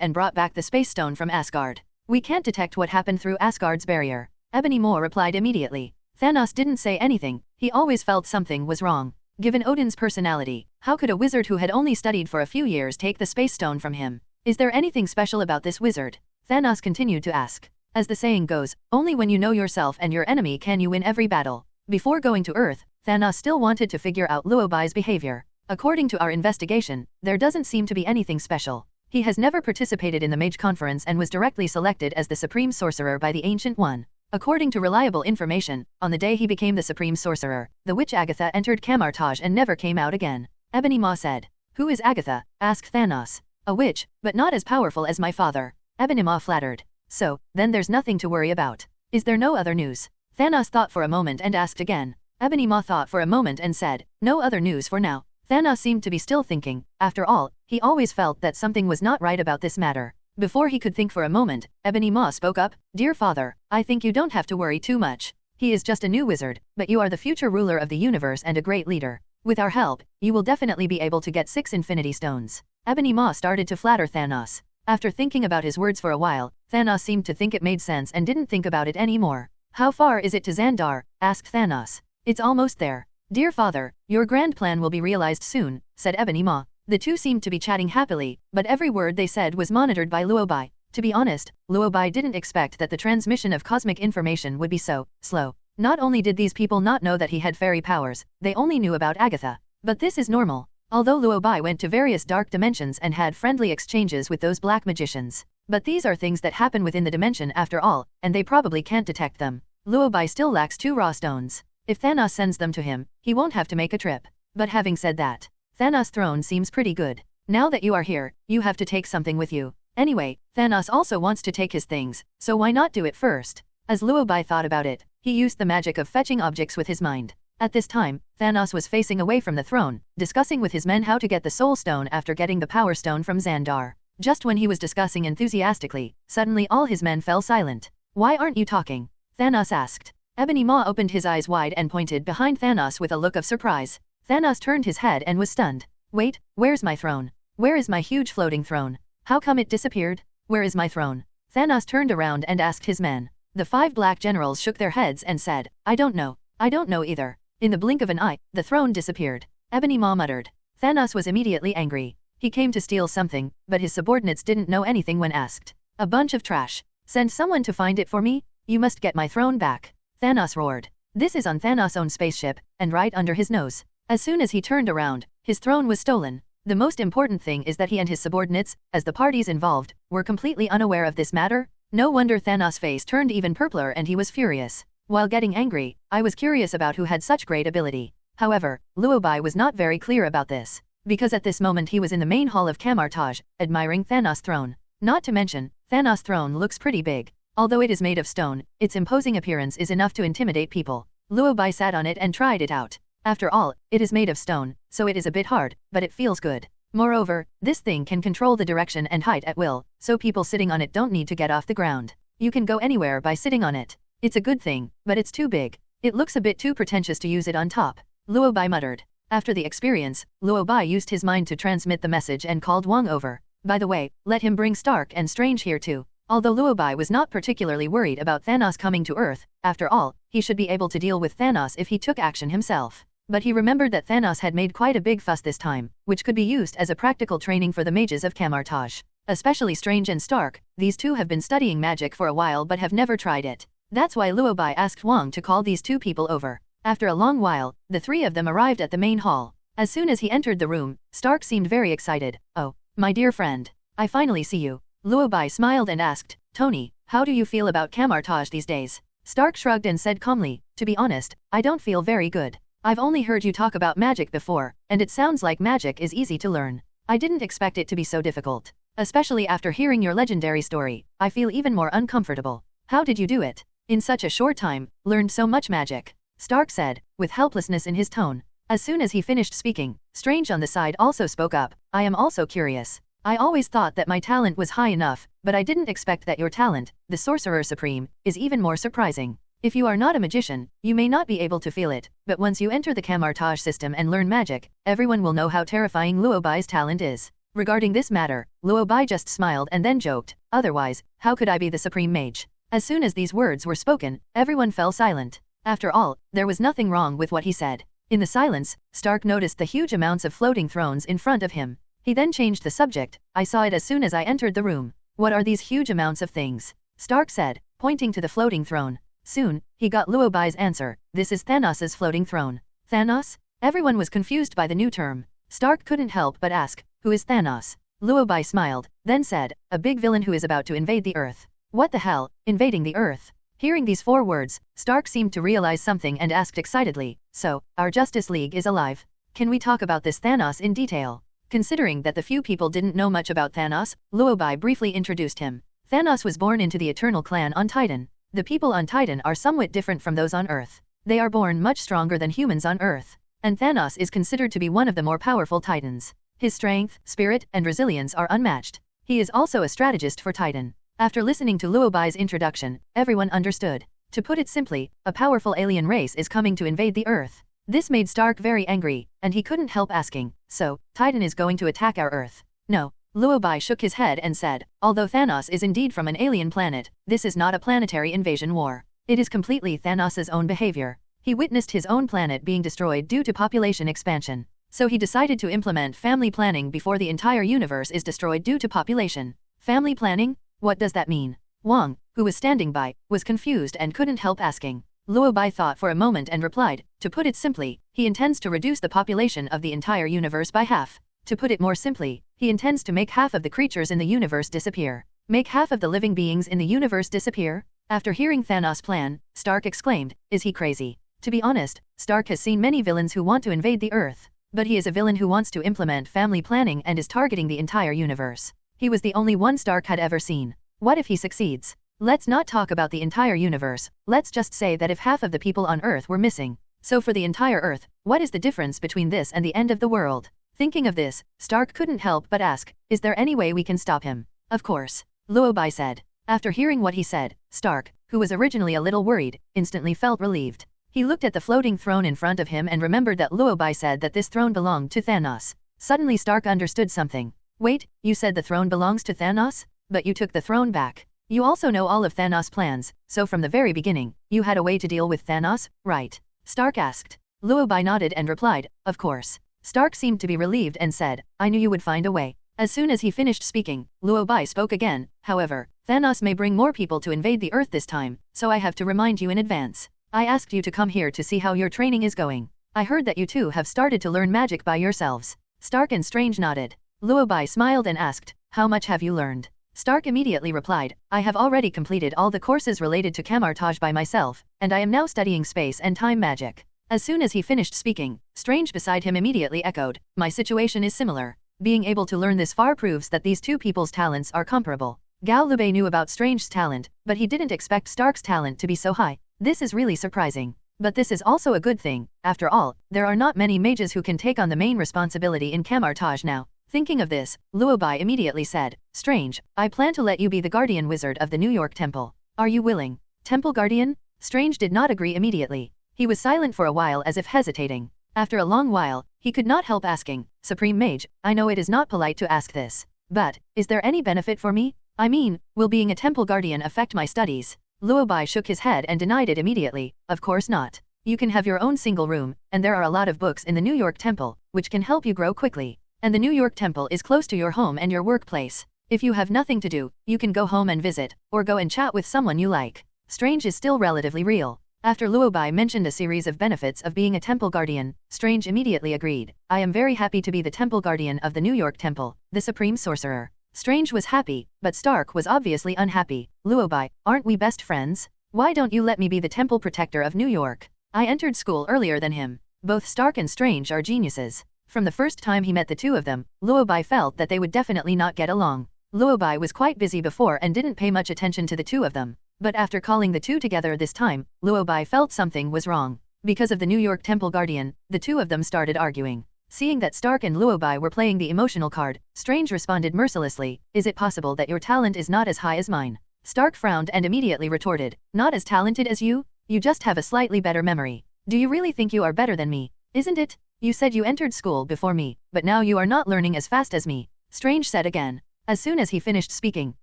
and brought back the Space Stone from Asgard. We can't detect what happened through Asgard's barrier. Ebony Maw replied immediately. Thanos didn't say anything, he always felt something was wrong. Given Odin's personality, how could a wizard who had only studied for a few years take the Space Stone from him? Is there anything special about this wizard? Thanos continued to ask. As the saying goes, only when you know yourself and your enemy can you win every battle. Before going to Earth, Thanos still wanted to figure out Luo Bai's behavior. According to our investigation, there doesn't seem to be anything special. He has never participated in the Mage Conference and was directly selected as the Supreme Sorcerer by the Ancient One. According to reliable information, on the day he became the Supreme Sorcerer, the witch Agatha entered Kamar-Taj and never came out again. Ebony Maw said. Who is Agatha? Asked Thanos. A witch, but not as powerful as my father. Ebony Maw flattered. So, then there's nothing to worry about. Is there no other news? Thanos thought for a moment and asked again. Ebony Maw thought for a moment and said, no other news for now. Thanos seemed to be still thinking. After all, he always felt that something was not right about this matter. Before he could think for a moment, Ebony Maw spoke up. Dear father, I think you don't have to worry too much. He is just a new wizard, but you are the future ruler of the universe and a great leader. With our help, you will definitely be able to get 6 Infinity Stones. Ebony Maw started to flatter Thanos. After thinking about his words for a while, Thanos seemed to think it made sense and didn't think about it anymore. How far is it to Xandar? Asked Thanos. It's almost there. Dear father, your grand plan will be realized soon, said Ebony Maw. The two seemed to be chatting happily, but every word they said was monitored by Luo Bai. To be honest, Luo Bai didn't expect that the transmission of cosmic information would be so slow. Not only did these people not know that he had fairy powers, they only knew about Agatha. But this is normal. Although Luo Bai went to various dark dimensions and had friendly exchanges with those black magicians. But these are things that happen within the dimension after all, and they probably can't detect them. Luo Bai still lacks 2 raw stones. If Thanos sends them to him, he won't have to make a trip. But having said that, Thanos' throne seems pretty good. Now that you are here, you have to take something with you. Anyway, Thanos also wants to take his things, so why not do it first? As Luo Bai thought about it, he used the magic of fetching objects with his mind. At this time, Thanos was facing away from the throne, discussing with his men how to get the Soul Stone after getting the Power Stone from Xandar. Just when he was discussing enthusiastically, suddenly all his men fell silent. Why aren't you talking? Thanos asked. Ebony Maw opened his eyes wide and pointed behind Thanos with a look of surprise. Thanos turned his head and was stunned. Wait, where's my throne? Where is my huge floating throne? How come it disappeared? Where is my throne? Thanos turned around and asked his men. The 5 black generals shook their heads and said, I don't know. I don't know either. In the blink of an eye, the throne disappeared. Ebony Maw muttered. Thanos was immediately angry. He came to steal something, but his subordinates didn't know anything when asked. A bunch of trash. Send someone to find it for me? You must get my throne back. Thanos roared. This is on Thanos' own spaceship, and right under his nose. As soon as he turned around, his throne was stolen. The most important thing is that he and his subordinates, as the parties involved, were completely unaware of this matter. No wonder Thanos' face turned even purpler and he was furious. While getting angry, I was curious about who had such great ability. However, Luo Bai was not very clear about this, because at this moment he was in the main hall of Kamar-Taj, admiring Thanos' throne. Not to mention, Thanos' throne looks pretty big. Although it is made of stone, its imposing appearance is enough to intimidate people. Luo Bai sat on it and tried it out. After all, it is made of stone, so it is a bit hard, but it feels good. Moreover, this thing can control the direction and height at will, so people sitting on it don't need to get off the ground. You can go anywhere by sitting on it. It's a good thing, but it's too big. It looks a bit too pretentious to use it on top. Luo Bai muttered. After the experience, Luo Bai used his mind to transmit the message and called Wang over. By the way, let him bring Stark and Strange here too. Although Luo Bai was not particularly worried about Thanos coming to Earth, after all, he should be able to deal with Thanos if he took action himself. But he remembered that Thanos had made quite a big fuss this time, which could be used as a practical training for the mages of Kamar-Taj. Especially Strange and Stark, these two have been studying magic for a while but have never tried it. That's why Luo Bai asked Wang to call these 2 people over. After a long while, the 3 of them arrived at the main hall. As soon as he entered the room, Stark seemed very excited. Oh, my dear friend. I finally see you. Luo Bai smiled and asked, Tony, how do you feel about Kamar-Taj these days? Stark shrugged and said calmly, to be honest, I don't feel very good. I've only heard you talk about magic before, and it sounds like magic is easy to learn. I didn't expect it to be so difficult. Especially after hearing your legendary story, I feel even more uncomfortable. How did you do it? In such a short time, learned so much magic. Stark said, with helplessness in his tone. As soon as he finished speaking, Strange on the side also spoke up, I am also curious. I always thought that my talent was high enough, but I didn't expect that your talent, the Sorcerer Supreme, is even more surprising. If you are not a magician, you may not be able to feel it, but once you enter the Kamar-Taj system and learn magic, everyone will know how terrifying Luo Bai's talent is. Regarding this matter, Luo Bai just smiled and then joked, otherwise, how could I be the Supreme Mage? As soon as these words were spoken, everyone fell silent. After all, there was nothing wrong with what he said. In the silence, Stark noticed the huge amounts of floating thrones in front of him. He then changed the subject, I saw it as soon as I entered the room. What are these huge amounts of things? Stark said, pointing to the floating throne. Soon, he got Luo Bai's answer, this is Thanos' floating throne. Thanos? Everyone was confused by the new term. Stark couldn't help but ask, who is Thanos? Luo Bai smiled, then said, a big villain who is about to invade the Earth. What the hell, invading the Earth? Hearing these 4 words, Stark seemed to realize something and asked excitedly, so, our Justice League is alive? Can we talk about this Thanos in detail? Considering that the few people didn't know much about Thanos, Luo Bai briefly introduced him. Thanos was born into the Eternal Clan on Titan. The people on Titan are somewhat different from those on Earth. They are born much stronger than humans on Earth. And Thanos is considered to be one of the more powerful Titans. His strength, spirit, and resilience are unmatched. He is also a strategist for Titan. After listening to Luo Bai's introduction, everyone understood. To put it simply, a powerful alien race is coming to invade the Earth. This made Stark very angry, and he couldn't help asking, so, Titan is going to attack our Earth? No. Luo Bai shook his head and said, although Thanos is indeed from an alien planet, this is not a planetary invasion war. It is completely Thanos' own behavior. He witnessed his own planet being destroyed due to population expansion. So he decided to implement family planning before the entire universe is destroyed due to population. Family planning? What does that mean? Wang, who was standing by, was confused and couldn't help asking. Luo Bai thought for a moment and replied, to put it simply, he intends to reduce the population of the entire universe by half. To put it more simply, he intends to make half of the creatures in the universe disappear. Make half of the living beings in the universe disappear? After hearing Thanos' plan, Stark exclaimed, is he crazy? To be honest, Stark has seen many villains who want to invade the Earth. But he is a villain who wants to implement family planning and is targeting the entire universe. He was the only one Stark had ever seen. What if he succeeds? Let's not talk about the entire universe, let's just say that if half of the people on Earth were missing. So for the entire Earth, what is the difference between this and the end of the world? Thinking of this, Stark couldn't help but ask, is there any way we can stop him? Of course. Luo Bai said. After hearing what he said, Stark, who was originally a little worried, instantly felt relieved. He looked at the floating throne in front of him and remembered that Luo Bai said that this throne belonged to Thanos. Suddenly Stark understood something. Wait, you said the throne belongs to Thanos? But you took the throne back. You also know all of Thanos' plans, so from the very beginning, you had a way to deal with Thanos, right? Stark asked. Luo Bai nodded and replied, of course. Stark seemed to be relieved and said, I knew you would find a way. As soon as he finished speaking, Luo Bai spoke again. However, Thanos may bring more people to invade the Earth this time, so I have to remind you in advance. I asked you to come here to see how your training is going. I heard that you two have started to learn magic by yourselves. Stark and Strange nodded. Luo Bai smiled and asked, how much have you learned? Stark immediately replied, I have already completed all the courses related to Kamar-Taj by myself, and I am now studying space and time magic. As soon as he finished speaking, Strange beside him immediately echoed, my situation is similar. Being able to learn this far proves that these two people's talents are comparable. Luo Bai knew about Strange's talent, but he didn't expect Stark's talent to be so high. This is really surprising. But this is also a good thing. After all, there are not many mages who can take on the main responsibility in Kamar-Taj now. Thinking of this, Luo Bai immediately said, Strange, I plan to let you be the guardian wizard of the New York Temple. Are you willing? Temple guardian? Strange did not agree immediately. He was silent for a while as if hesitating. After a long while, he could not help asking, Supreme Mage, I know it is not polite to ask this, but, is there any benefit for me? I mean, will being a temple guardian affect my studies? Luo Bai shook his head and denied it immediately, of course not. You can have your own single room, and there are a lot of books in the New York Temple, which can help you grow quickly. And the New York Temple is close to your home and your workplace. If you have nothing to do, you can go home and visit, or go and chat with someone you like. Strange is still relatively real. After Luo Bai mentioned a series of benefits of being a temple guardian, Strange immediately agreed. I am very happy to be the temple guardian of the New York Temple, the supreme sorcerer. Strange was happy, but Stark was obviously unhappy. Luo Bai, aren't we best friends? Why don't you let me be the temple protector of New York? I entered school earlier than him. Both Stark and Strange are geniuses. From the first time he met the two of them, Luo Bai felt that they would definitely not get along. Luo Bai was quite busy before and didn't pay much attention to the two of them. But after calling the two together this time, Luo Bai felt something was wrong. Because of the New York Temple Guardian, the two of them started arguing. Seeing that Stark and Luo Bai were playing the emotional card, Strange responded mercilessly, is it possible that your talent is not as high as mine? Stark frowned and immediately retorted, not as talented as you? You just have a slightly better memory. Do you really think you are better than me? Isn't it? You said you entered school before me, but now you are not learning as fast as me. Strange said again. As soon as he finished speaking,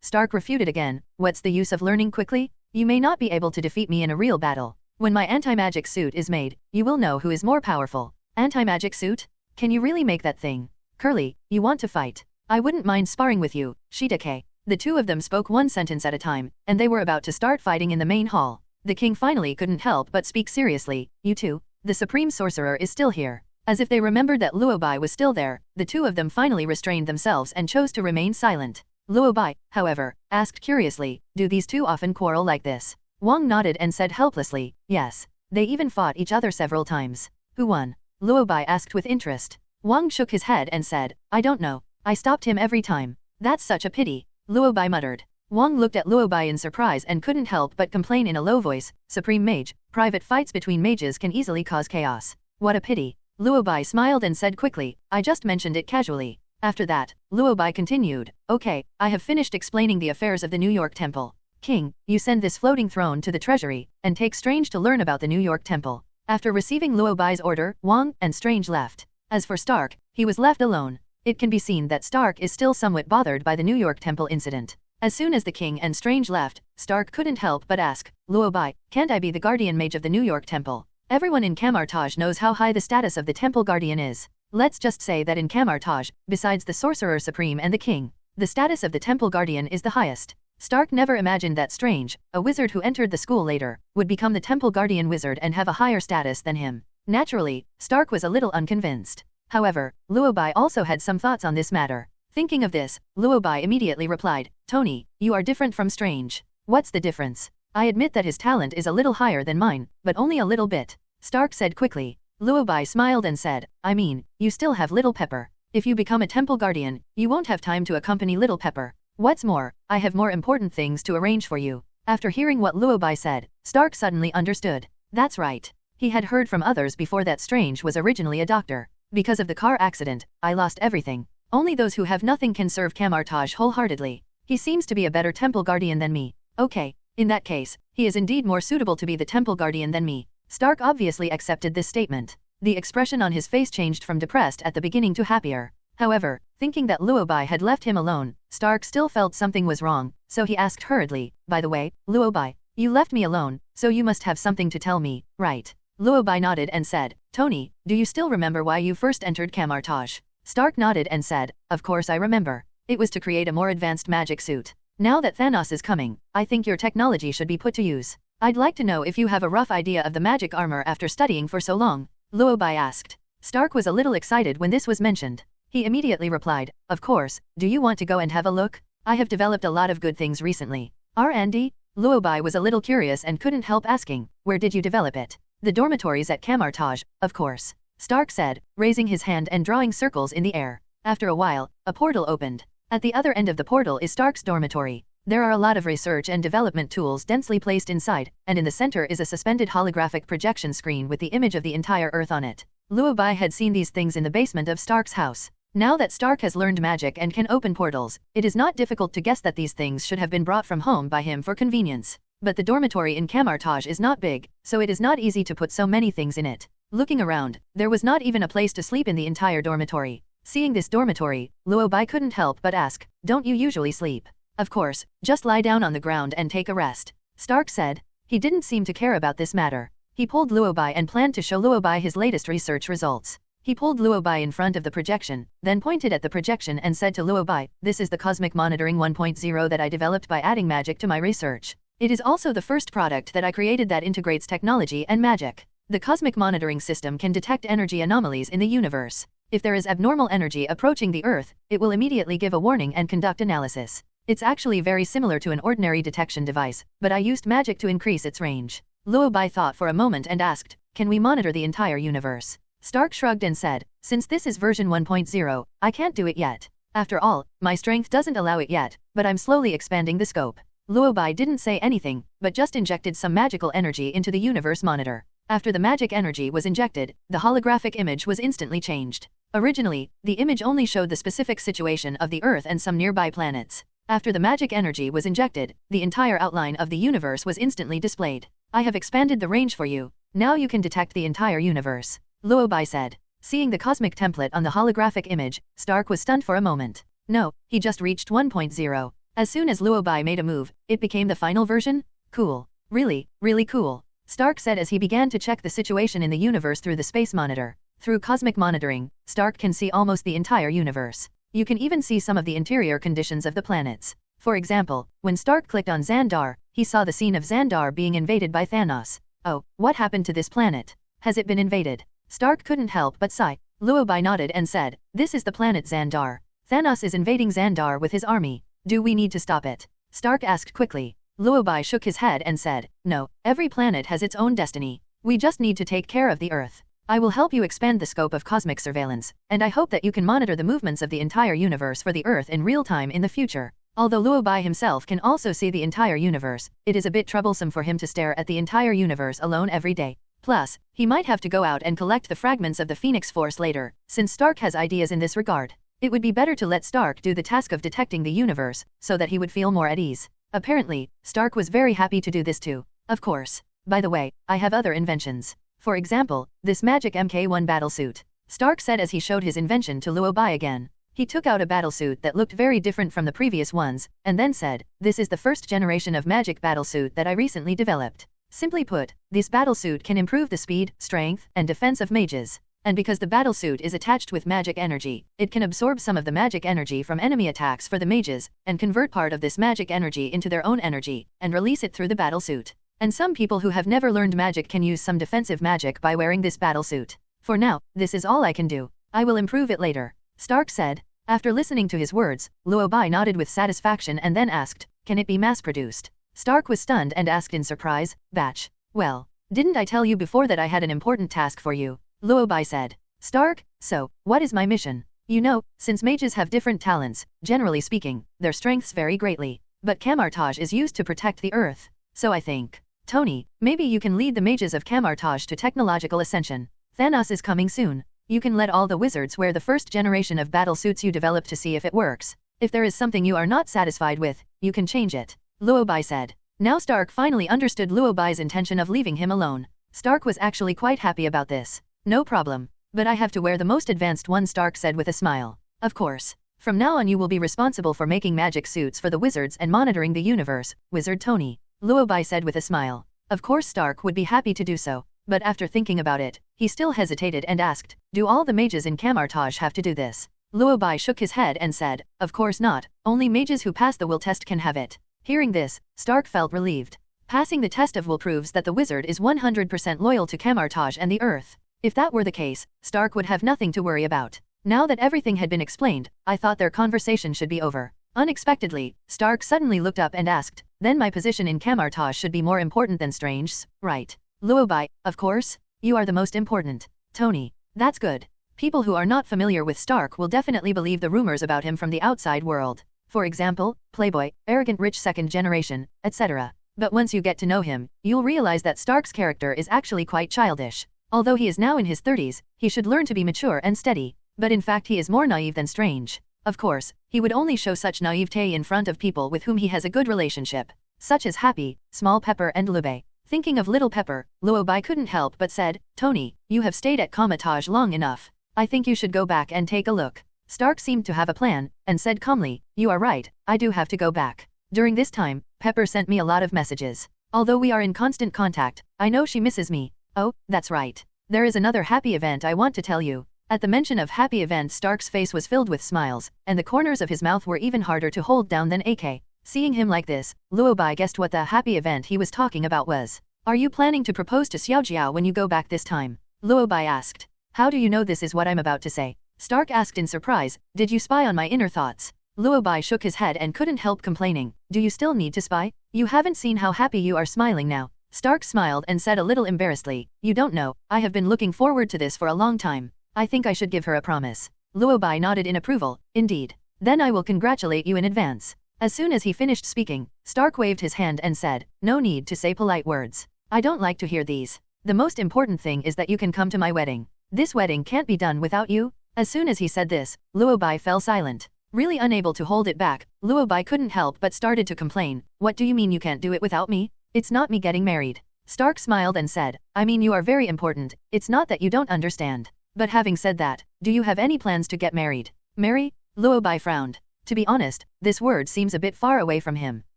Stark refuted again, what's the use of learning quickly? You may not be able to defeat me in a real battle. When my anti-magic suit is made, you will know who is more powerful. Anti-magic suit? Can you really make that thing? Curly, you want to fight? I wouldn't mind sparring with you, Shitake. The two of them spoke one sentence at a time, and they were about to start fighting in the main hall. The king finally couldn't help but speak seriously, you two? The supreme sorcerer is still here. As if they remembered that Luo Bai was still there, the two of them finally restrained themselves and chose to remain silent. Luo Bai, however, asked curiously, do these two often quarrel like this? Wang nodded and said helplessly, yes. They even fought each other several times. Who won? Luo Bai asked with interest. Wang shook his head and said, I don't know. I stopped him every time. That's such a pity. Luo Bai muttered. Wang looked at Luo Bai in surprise and couldn't help but complain in a low voice, Supreme Mage, private fights between mages can easily cause chaos. What a pity. Luo Bai smiled and said quickly, I just mentioned it casually. After that, Luo Bai continued, okay, I have finished explaining the affairs of the New York Temple. King, you send this floating throne to the treasury, and take Strange to learn about the New York Temple. After receiving Luo Bai's order, Wang and Strange left. As for Stark, he was left alone. It can be seen that Stark is still somewhat bothered by the New York Temple incident. As soon as the king and Strange left, Stark couldn't help but ask, Luo Bai, can't I be the guardian mage of the New York Temple? Everyone in Kamar-Taj knows how high the status of the temple guardian is. Let's just say that in Kamar-Taj, besides the Sorcerer Supreme and the king, the status of the temple guardian is the highest. Stark never imagined that Strange, a wizard who entered the school later, would become the temple guardian wizard and have a higher status than him. Naturally, Stark was a little unconvinced. However, Luo Bai also had some thoughts on this matter. Thinking of this, Luo Bai immediately replied, Tony, you are different from Strange. What's the difference? I admit that his talent is a little higher than mine, but only a little bit. Stark said quickly. Luo Bai smiled and said, I mean, you still have Little Pepper. If you become a temple guardian, you won't have time to accompany Little Pepper. What's more, I have more important things to arrange for you. After hearing what Luo Bai said, Stark suddenly understood. That's right. He had heard from others before that Strange was originally a doctor. Because of the car accident, I lost everything. Only those who have nothing can serve Kamar-Taj wholeheartedly. He seems to be a better temple guardian than me. Okay, in that case, he is indeed more suitable to be the temple guardian than me. Stark obviously accepted this statement. The expression on his face changed from depressed at the beginning to happier. However, thinking that Luo Bai had left him alone, Stark still felt something was wrong, so he asked hurriedly, by the way, Luo Bai, you left me alone, so you must have something to tell me, right? Luo Bai nodded and said, Tony, do you still remember why you first entered Kamar-Taj? Stark nodded and said, of course I remember. It was to create a more advanced magic suit. Now that Thanos is coming, I think your technology should be put to use. I'd like to know if you have a rough idea of the magic armor after studying for so long, Luo Bai asked. Stark was a little excited when this was mentioned. He immediately replied, of course, do you want to go and have a look? I have developed a lot of good things recently. R&D? Luo Bai was a little curious and couldn't help asking, where did you develop it? The dormitories at Kamar-Taj, of course. Stark said, raising his hand and drawing circles in the air. After a while, a portal opened. At the other end of the portal is Stark's dormitory. There are a lot of research and development tools densely placed inside, and in the center is a suspended holographic projection screen with the image of the entire Earth on it. Luo Bai had seen these things in the basement of Stark's house. Now that Stark has learned magic and can open portals, it is not difficult to guess that these things should have been brought from home by him for convenience. But the dormitory in Kamar-Taj is not big, so it is not easy to put so many things in it. Looking around, there was not even a place to sleep in the entire dormitory. Seeing this dormitory, Luo Bai couldn't help but ask, don't you usually sleep? Of course, just lie down on the ground and take a rest. Stark said. He didn't seem to care about this matter. He pulled Luo Bai and planned to show Luo Bai his latest research results. He pulled Luo Bai in front of the projection, then pointed at the projection and said to Luo Bai, this is the Cosmic Monitoring 1.0 that I developed by adding magic to my research. It is also the first product that I created that integrates technology and magic. The Cosmic Monitoring System can detect energy anomalies in the universe. If there is abnormal energy approaching the Earth, it will immediately give a warning and conduct analysis. It's actually very similar to an ordinary detection device, but I used magic to increase its range. Luo Bai thought for a moment and asked, can we monitor the entire universe? Stark shrugged and said, since this is version 1.0, I can't do it yet. After all, my strength doesn't allow it yet, but I'm slowly expanding the scope. Luo Bai didn't say anything, but just injected some magical energy into the universe monitor. After the magic energy was injected, the holographic image was instantly changed. Originally, the image only showed the specific situation of the Earth and some nearby planets. After the magic energy was injected, the entire outline of the universe was instantly displayed. I have expanded the range for you. Now you can detect the entire universe, Luo Bai said. Seeing the cosmic template on the holographic image, Stark was stunned for a moment. No, he just reached 1.0. As soon as Luo Bai made a move, it became the final version? Cool. Really, really cool. Stark said as he began to check the situation in the universe through the space monitor. Through cosmic monitoring, Stark can see almost the entire universe. You can even see some of the interior conditions of the planets. For example, when Stark clicked on Xandar, he saw the scene of Xandar being invaded by Thanos. Oh, what happened to this planet? Has it been invaded? Stark couldn't help but sigh. Luo Bai nodded and said, this is the planet Xandar. Thanos is invading Xandar with his army. Do we need to stop it? Stark asked quickly. Luo Bai shook his head and said, no, every planet has its own destiny. We just need to take care of the Earth. I will help you expand the scope of cosmic surveillance, and I hope that you can monitor the movements of the entire universe for the Earth in real time in the future. Although Luo Bai himself can also see the entire universe, it is a bit troublesome for him to stare at the entire universe alone every day. Plus, he might have to go out and collect the fragments of the Phoenix Force later, since Stark has ideas in this regard. It would be better to let Stark do the task of detecting the universe, so that he would feel more at ease. Apparently, Stark was very happy to do this too. Of course. By the way, I have other inventions. For example, this magic Mk1 battlesuit. Stark said as he showed his invention to Luo Bai again. He took out a battlesuit that looked very different from the previous ones, and then said, this is the first generation of magic battlesuit that I recently developed. Simply put, this battlesuit can improve the speed, strength, and defense of mages. And because the battlesuit is attached with magic energy, it can absorb some of the magic energy from enemy attacks for the mages, and convert part of this magic energy into their own energy, and release it through the battlesuit. And some people who have never learned magic can use some defensive magic by wearing this battlesuit. For now, this is all I can do. I will improve it later, Stark said. After listening to his words, Luo Bai nodded with satisfaction and then asked, can it be mass-produced? Stark was stunned and asked in surprise, batch. Well, didn't I tell you before that I had an important task for you? Luo Bai said. Stark, so, what is my mission? You know, since mages have different talents, generally speaking, their strengths vary greatly. But Kamar-Taj is used to protect the Earth. So I think, Tony, maybe you can lead the mages of Kamar-Taj to technological ascension. Thanos is coming soon. You can let all the wizards wear the first generation of battle suits you developed to see if it works. If there is something you are not satisfied with, you can change it, Luo Bai said. Now Stark finally understood Luo Bai's intention of leaving him alone. Stark was actually quite happy about this. No problem. But I have to wear the most advanced one, Stark said with a smile. Of course. From now on you will be responsible for making magic suits for the wizards and monitoring the universe, Wizard Tony, Luo Bai said with a smile. Of course Stark would be happy to do so, but after thinking about it, he still hesitated and asked, do all the mages in Kamar-Taj have to do this? Luo Bai shook his head and said, of course not, only mages who pass the will test can have it. Hearing this, Stark felt relieved. Passing the test of will proves that the wizard is 100% loyal to Kamar-Taj and the Earth. If that were the case, Stark would have nothing to worry about. Now that everything had been explained, I thought their conversation should be over. Unexpectedly, Stark suddenly looked up and asked, then my position in Kamar-Taj should be more important than Strange's, right? Luo Bai, of course. You are the most important. Tony. That's good. People who are not familiar with Stark will definitely believe the rumors about him from the outside world. For example, playboy, arrogant rich second generation, etc. But once you get to know him, you'll realize that Stark's character is actually quite childish. Although he is now in his 30s, he should learn to be mature and steady. But in fact he is more naive than Strange. Of course, he would only show such naivete in front of people with whom he has a good relationship, such as Happy, Small Pepper and Luo Bai. Thinking of Little Pepper, Luo Bai couldn't help but said, Tony, you have stayed at Kamar-Taj long enough. I think you should go back and take a look. Stark seemed to have a plan, and said calmly, you are right, I do have to go back. During this time, Pepper sent me a lot of messages. Although we are in constant contact, I know she misses me. Oh, that's right. There is another happy event I want to tell you. At the mention of happy event, Stark's face was filled with smiles, and the corners of his mouth were even harder to hold down than AK. Seeing him like this, Luo Bai guessed what the happy event he was talking about was. Are you planning to propose to Xiaojiao when you go back this time? Luo Bai asked. How do you know this is what I'm about to say? Stark asked in surprise, did you spy on my inner thoughts? Luo Bai shook his head and couldn't help complaining, do you still need to spy? You haven't seen how happy you are smiling now. Stark smiled and said a little embarrassedly, you don't know, I have been looking forward to this for a long time. I think I should give her a promise. Luo Bai nodded in approval, indeed. Then I will congratulate you in advance. As soon as he finished speaking, Stark waved his hand and said, no need to say polite words. I don't like to hear these. The most important thing is that you can come to my wedding. This wedding can't be done without you. As soon as he said this, Luo Bai fell silent. Really unable to hold it back, Luo Bai couldn't help but started to complain, what do you mean you can't do it without me? It's not me getting married. Stark smiled and said, I mean you are very important, it's not that you don't understand. But having said that, do you have any plans to get married? Marry? Luo Bai frowned. To be honest, this word seems a bit far away from him.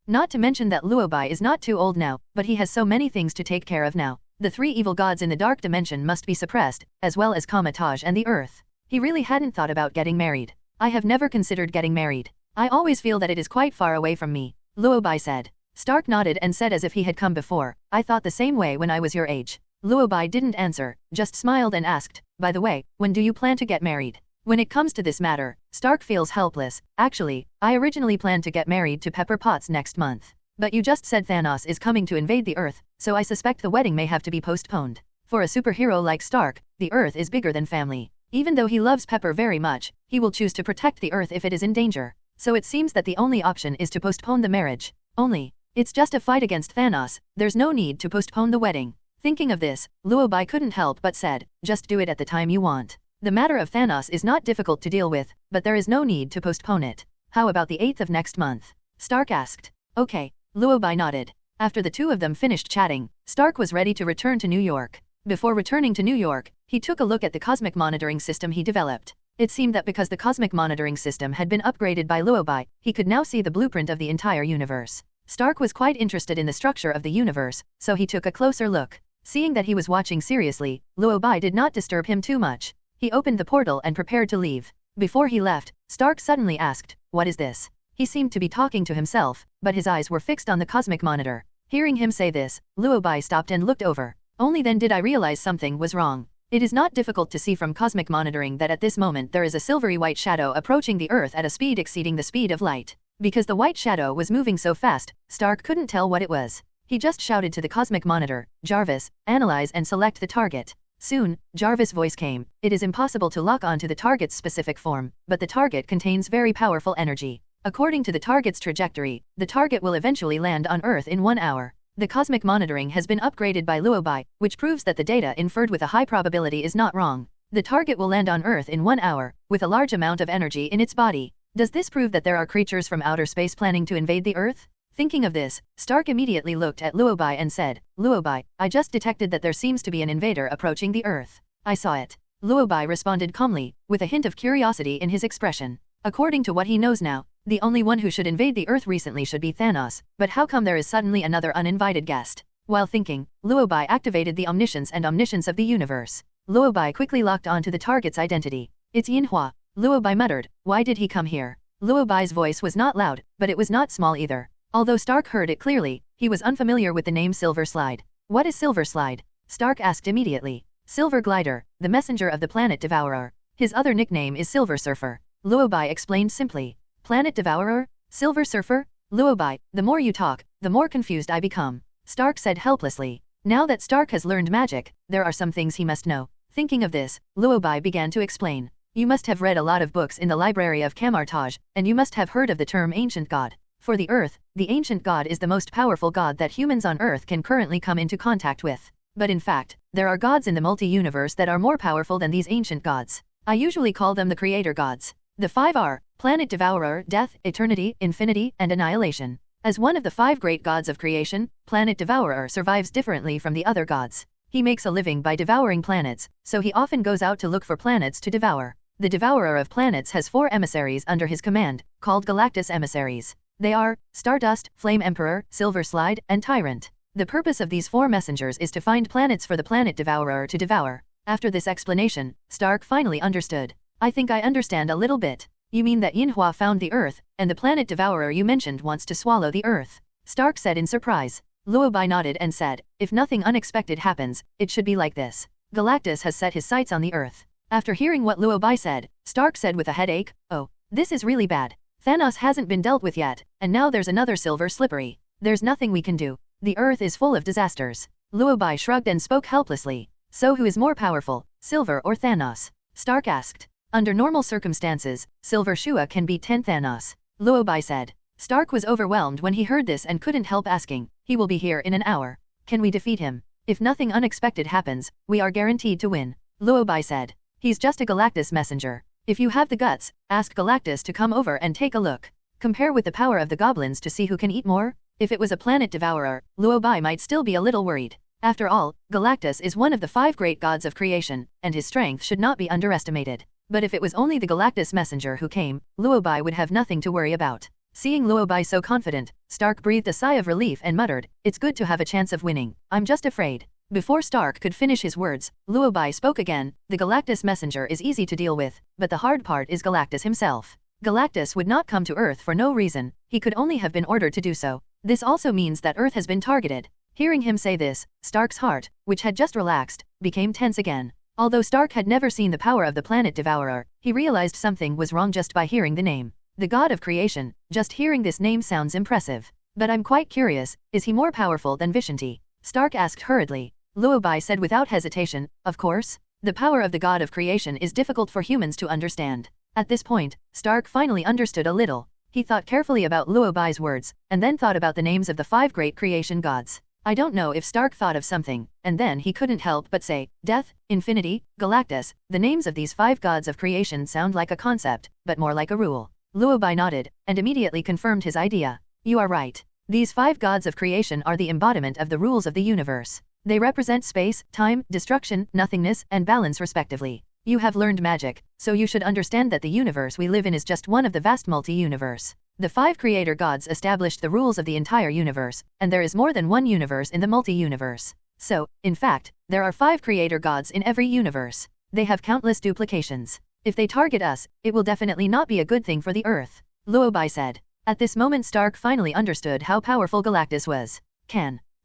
Not to mention that Luo Bai is not too old now, but he has so many things to take care of now. The 3 evil gods in the dark dimension must be suppressed, as well as Kamar-Taj and the Earth. He really hadn't thought about getting married. I have never considered getting married. I always feel that it is quite far away from me, Luo Bai said. Stark nodded and said as if he had come before, I thought the same way when I was your age. Luo Bai didn't answer, just smiled and asked, by the way, when do you plan to get married? When it comes to this matter, Stark feels helpless. Actually, I originally planned to get married to Pepper Potts next month. But you just said Thanos is coming to invade the Earth, so I suspect the wedding may have to be postponed. For a superhero like Stark, the Earth is bigger than family. Even though he loves Pepper very much, he will choose to protect the Earth if it is in danger. So it seems that the only option is to postpone the marriage. Only, it's just a fight against Thanos, there's no need to postpone the wedding. Thinking of this, Luo Bai couldn't help but said, just do it at the time you want. The matter of Thanos is not difficult to deal with, but there is no need to postpone it. How about the 8th of next month? Stark asked. Okay, Luo Bai nodded. After the two of them finished chatting, Stark was ready to return to New York. Before returning to New York, he took a look at the cosmic monitoring system he developed. It seemed that because the cosmic monitoring system had been upgraded by Luo Bai, he could now see the blueprint of the entire universe. Stark was quite interested in the structure of the universe, so he took a closer look. Seeing that he was watching seriously, Luo Bai did not disturb him too much. He opened the portal and prepared to leave. Before he left, Stark suddenly asked, what is this? He seemed to be talking to himself, but his eyes were fixed on the cosmic monitor. Hearing him say this, Luo Bai stopped and looked over. Only then did I realize something was wrong. It is not difficult to see from cosmic monitoring that at this moment there is a silvery white shadow approaching the Earth at a speed exceeding the speed of light. Because the white shadow was moving so fast, Stark couldn't tell what it was. He just shouted to the cosmic monitor, Jarvis, analyze and select the target. Soon, Jarvis' voice came, it is impossible to lock onto the target's specific form, but the target contains very powerful energy. According to the target's trajectory, the target will eventually land on Earth in 1 hour. The cosmic monitoring has been upgraded by Luo Bai, which proves that the data inferred with a high probability is not wrong. The target will land on Earth in 1 hour, with a large amount of energy in its body. Does this prove that there are creatures from outer space planning to invade the Earth? Thinking of this, Stark immediately looked at Luo Bai and said, Luo Bai, I just detected that there seems to be an invader approaching the Earth. I saw it. Luo Bai responded calmly, with a hint of curiosity in his expression. According to what he knows now, the only one who should invade the Earth recently should be Thanos, but how come there is suddenly another uninvited guest? While thinking, Luo Bai activated the omniscience of the universe. Luo Bai quickly locked on to the target's identity. It's Yinhua. Luo Bai muttered, why did he come here? Luo Bai's voice was not loud, but it was not small either. Although Stark heard it clearly, he was unfamiliar with the name Silver Slide. What is Silver Slide? Stark asked immediately. Silver Glider, the messenger of the planet Devourer. His other nickname is Silver Surfer. Luo Bai explained simply. Planet Devourer? Silver Surfer? Luo Bai, the more you talk, the more confused I become. Stark said helplessly. Now that Stark has learned magic, there are some things he must know. Thinking of this, Luo Bai began to explain. You must have read a lot of books in the library of Kamar-Taj, and you must have heard of the term Ancient God. For the Earth, the Ancient God is the most powerful god that humans on Earth can currently come into contact with. But in fact, there are gods in the multi-universe that are more powerful than these ancient gods. I usually call them the creator gods. The 5 are Planet Devourer, Death, Eternity, Infinity, and Annihilation. As one of the 5 great gods of creation, Planet Devourer survives differently from the other gods. He makes a living by devouring planets, so he often goes out to look for planets to devour. The Devourer of Planets has 4 emissaries under his command, called Galactus Emissaries. They are Stardust, Flame Emperor, Silver Slide, and Tyrant. The purpose of these 4 messengers is to find planets for the Planet Devourer to devour. After this explanation, Stark finally understood. I think I understand a little bit. You mean that Yinhua found the Earth, and the Planet Devourer you mentioned wants to swallow the Earth? Stark said in surprise. Luo Bai nodded and said, if nothing unexpected happens, it should be like this. Galactus has set his sights on the Earth. After hearing what Luo Bai said, Stark said with a headache, oh, this is really bad. Thanos hasn't been dealt with yet, and now there's another Silver Slippery. There's nothing we can do. The Earth is full of disasters. Luo Bai shrugged and spoke helplessly. So who is more powerful, Silver or Thanos? Stark asked. Under normal circumstances, Silver Shua can beat 10 Thanos. Luo Bai said. Stark was overwhelmed when he heard this and couldn't help asking, he will be here in an hour. Can we defeat him? If nothing unexpected happens, we are guaranteed to win. Luo Bai said. He's just a Galactus messenger. If you have the guts, ask Galactus to come over and take a look. Compare with the power of the goblins to see who can eat more. If it was a planet devourer, Luo Bai might still be a little worried. After all, Galactus is one of the 5 great gods of creation, and his strength should not be underestimated. But if it was only the Galactus messenger who came, Luo Bai would have nothing to worry about. Seeing Luo Bai so confident, Stark breathed a sigh of relief and muttered, it's good to have a chance of winning. I'm just afraid. Before Stark could finish his words, Luo Bai spoke again. The Galactus messenger is easy to deal with, but the hard part is Galactus himself. Galactus would not come to Earth for no reason, he could only have been ordered to do so. This also means that Earth has been targeted. Hearing him say this, Stark's heart, which had just relaxed, became tense again. Although Stark had never seen the power of the planet Devourer, he realized something was wrong just by hearing the name. The god of creation, just hearing this name sounds impressive. But I'm quite curious, is he more powerful than Vishanti? Stark asked hurriedly. Luo Bai said without hesitation, of course. The power of the god of creation is difficult for humans to understand. At this point, Stark finally understood a little. He thought carefully about Luo Bai's words, and then thought about the names of the 5 great creation gods. I don't know if Stark thought of something, and then he couldn't help but say, Death, Infinity, Galactus. The names of these 5 gods of creation sound like a concept, but more like a rule. Luo Bai nodded, and immediately confirmed his idea. You are right. These 5 gods of creation are the embodiment of the rules of the universe. They represent space, time, destruction, nothingness, and balance respectively. You have learned magic, so you should understand that the universe we live in is just one of the vast multi-universe. The 5 creator gods established the rules of the entire universe, and there is more than one universe in the multi-universe. So, in fact, there are 5 creator gods in every universe. They have countless duplications. If they target us, it will definitely not be a good thing for the Earth. Luo Bai said. At this moment Stark finally understood how powerful Galactus was.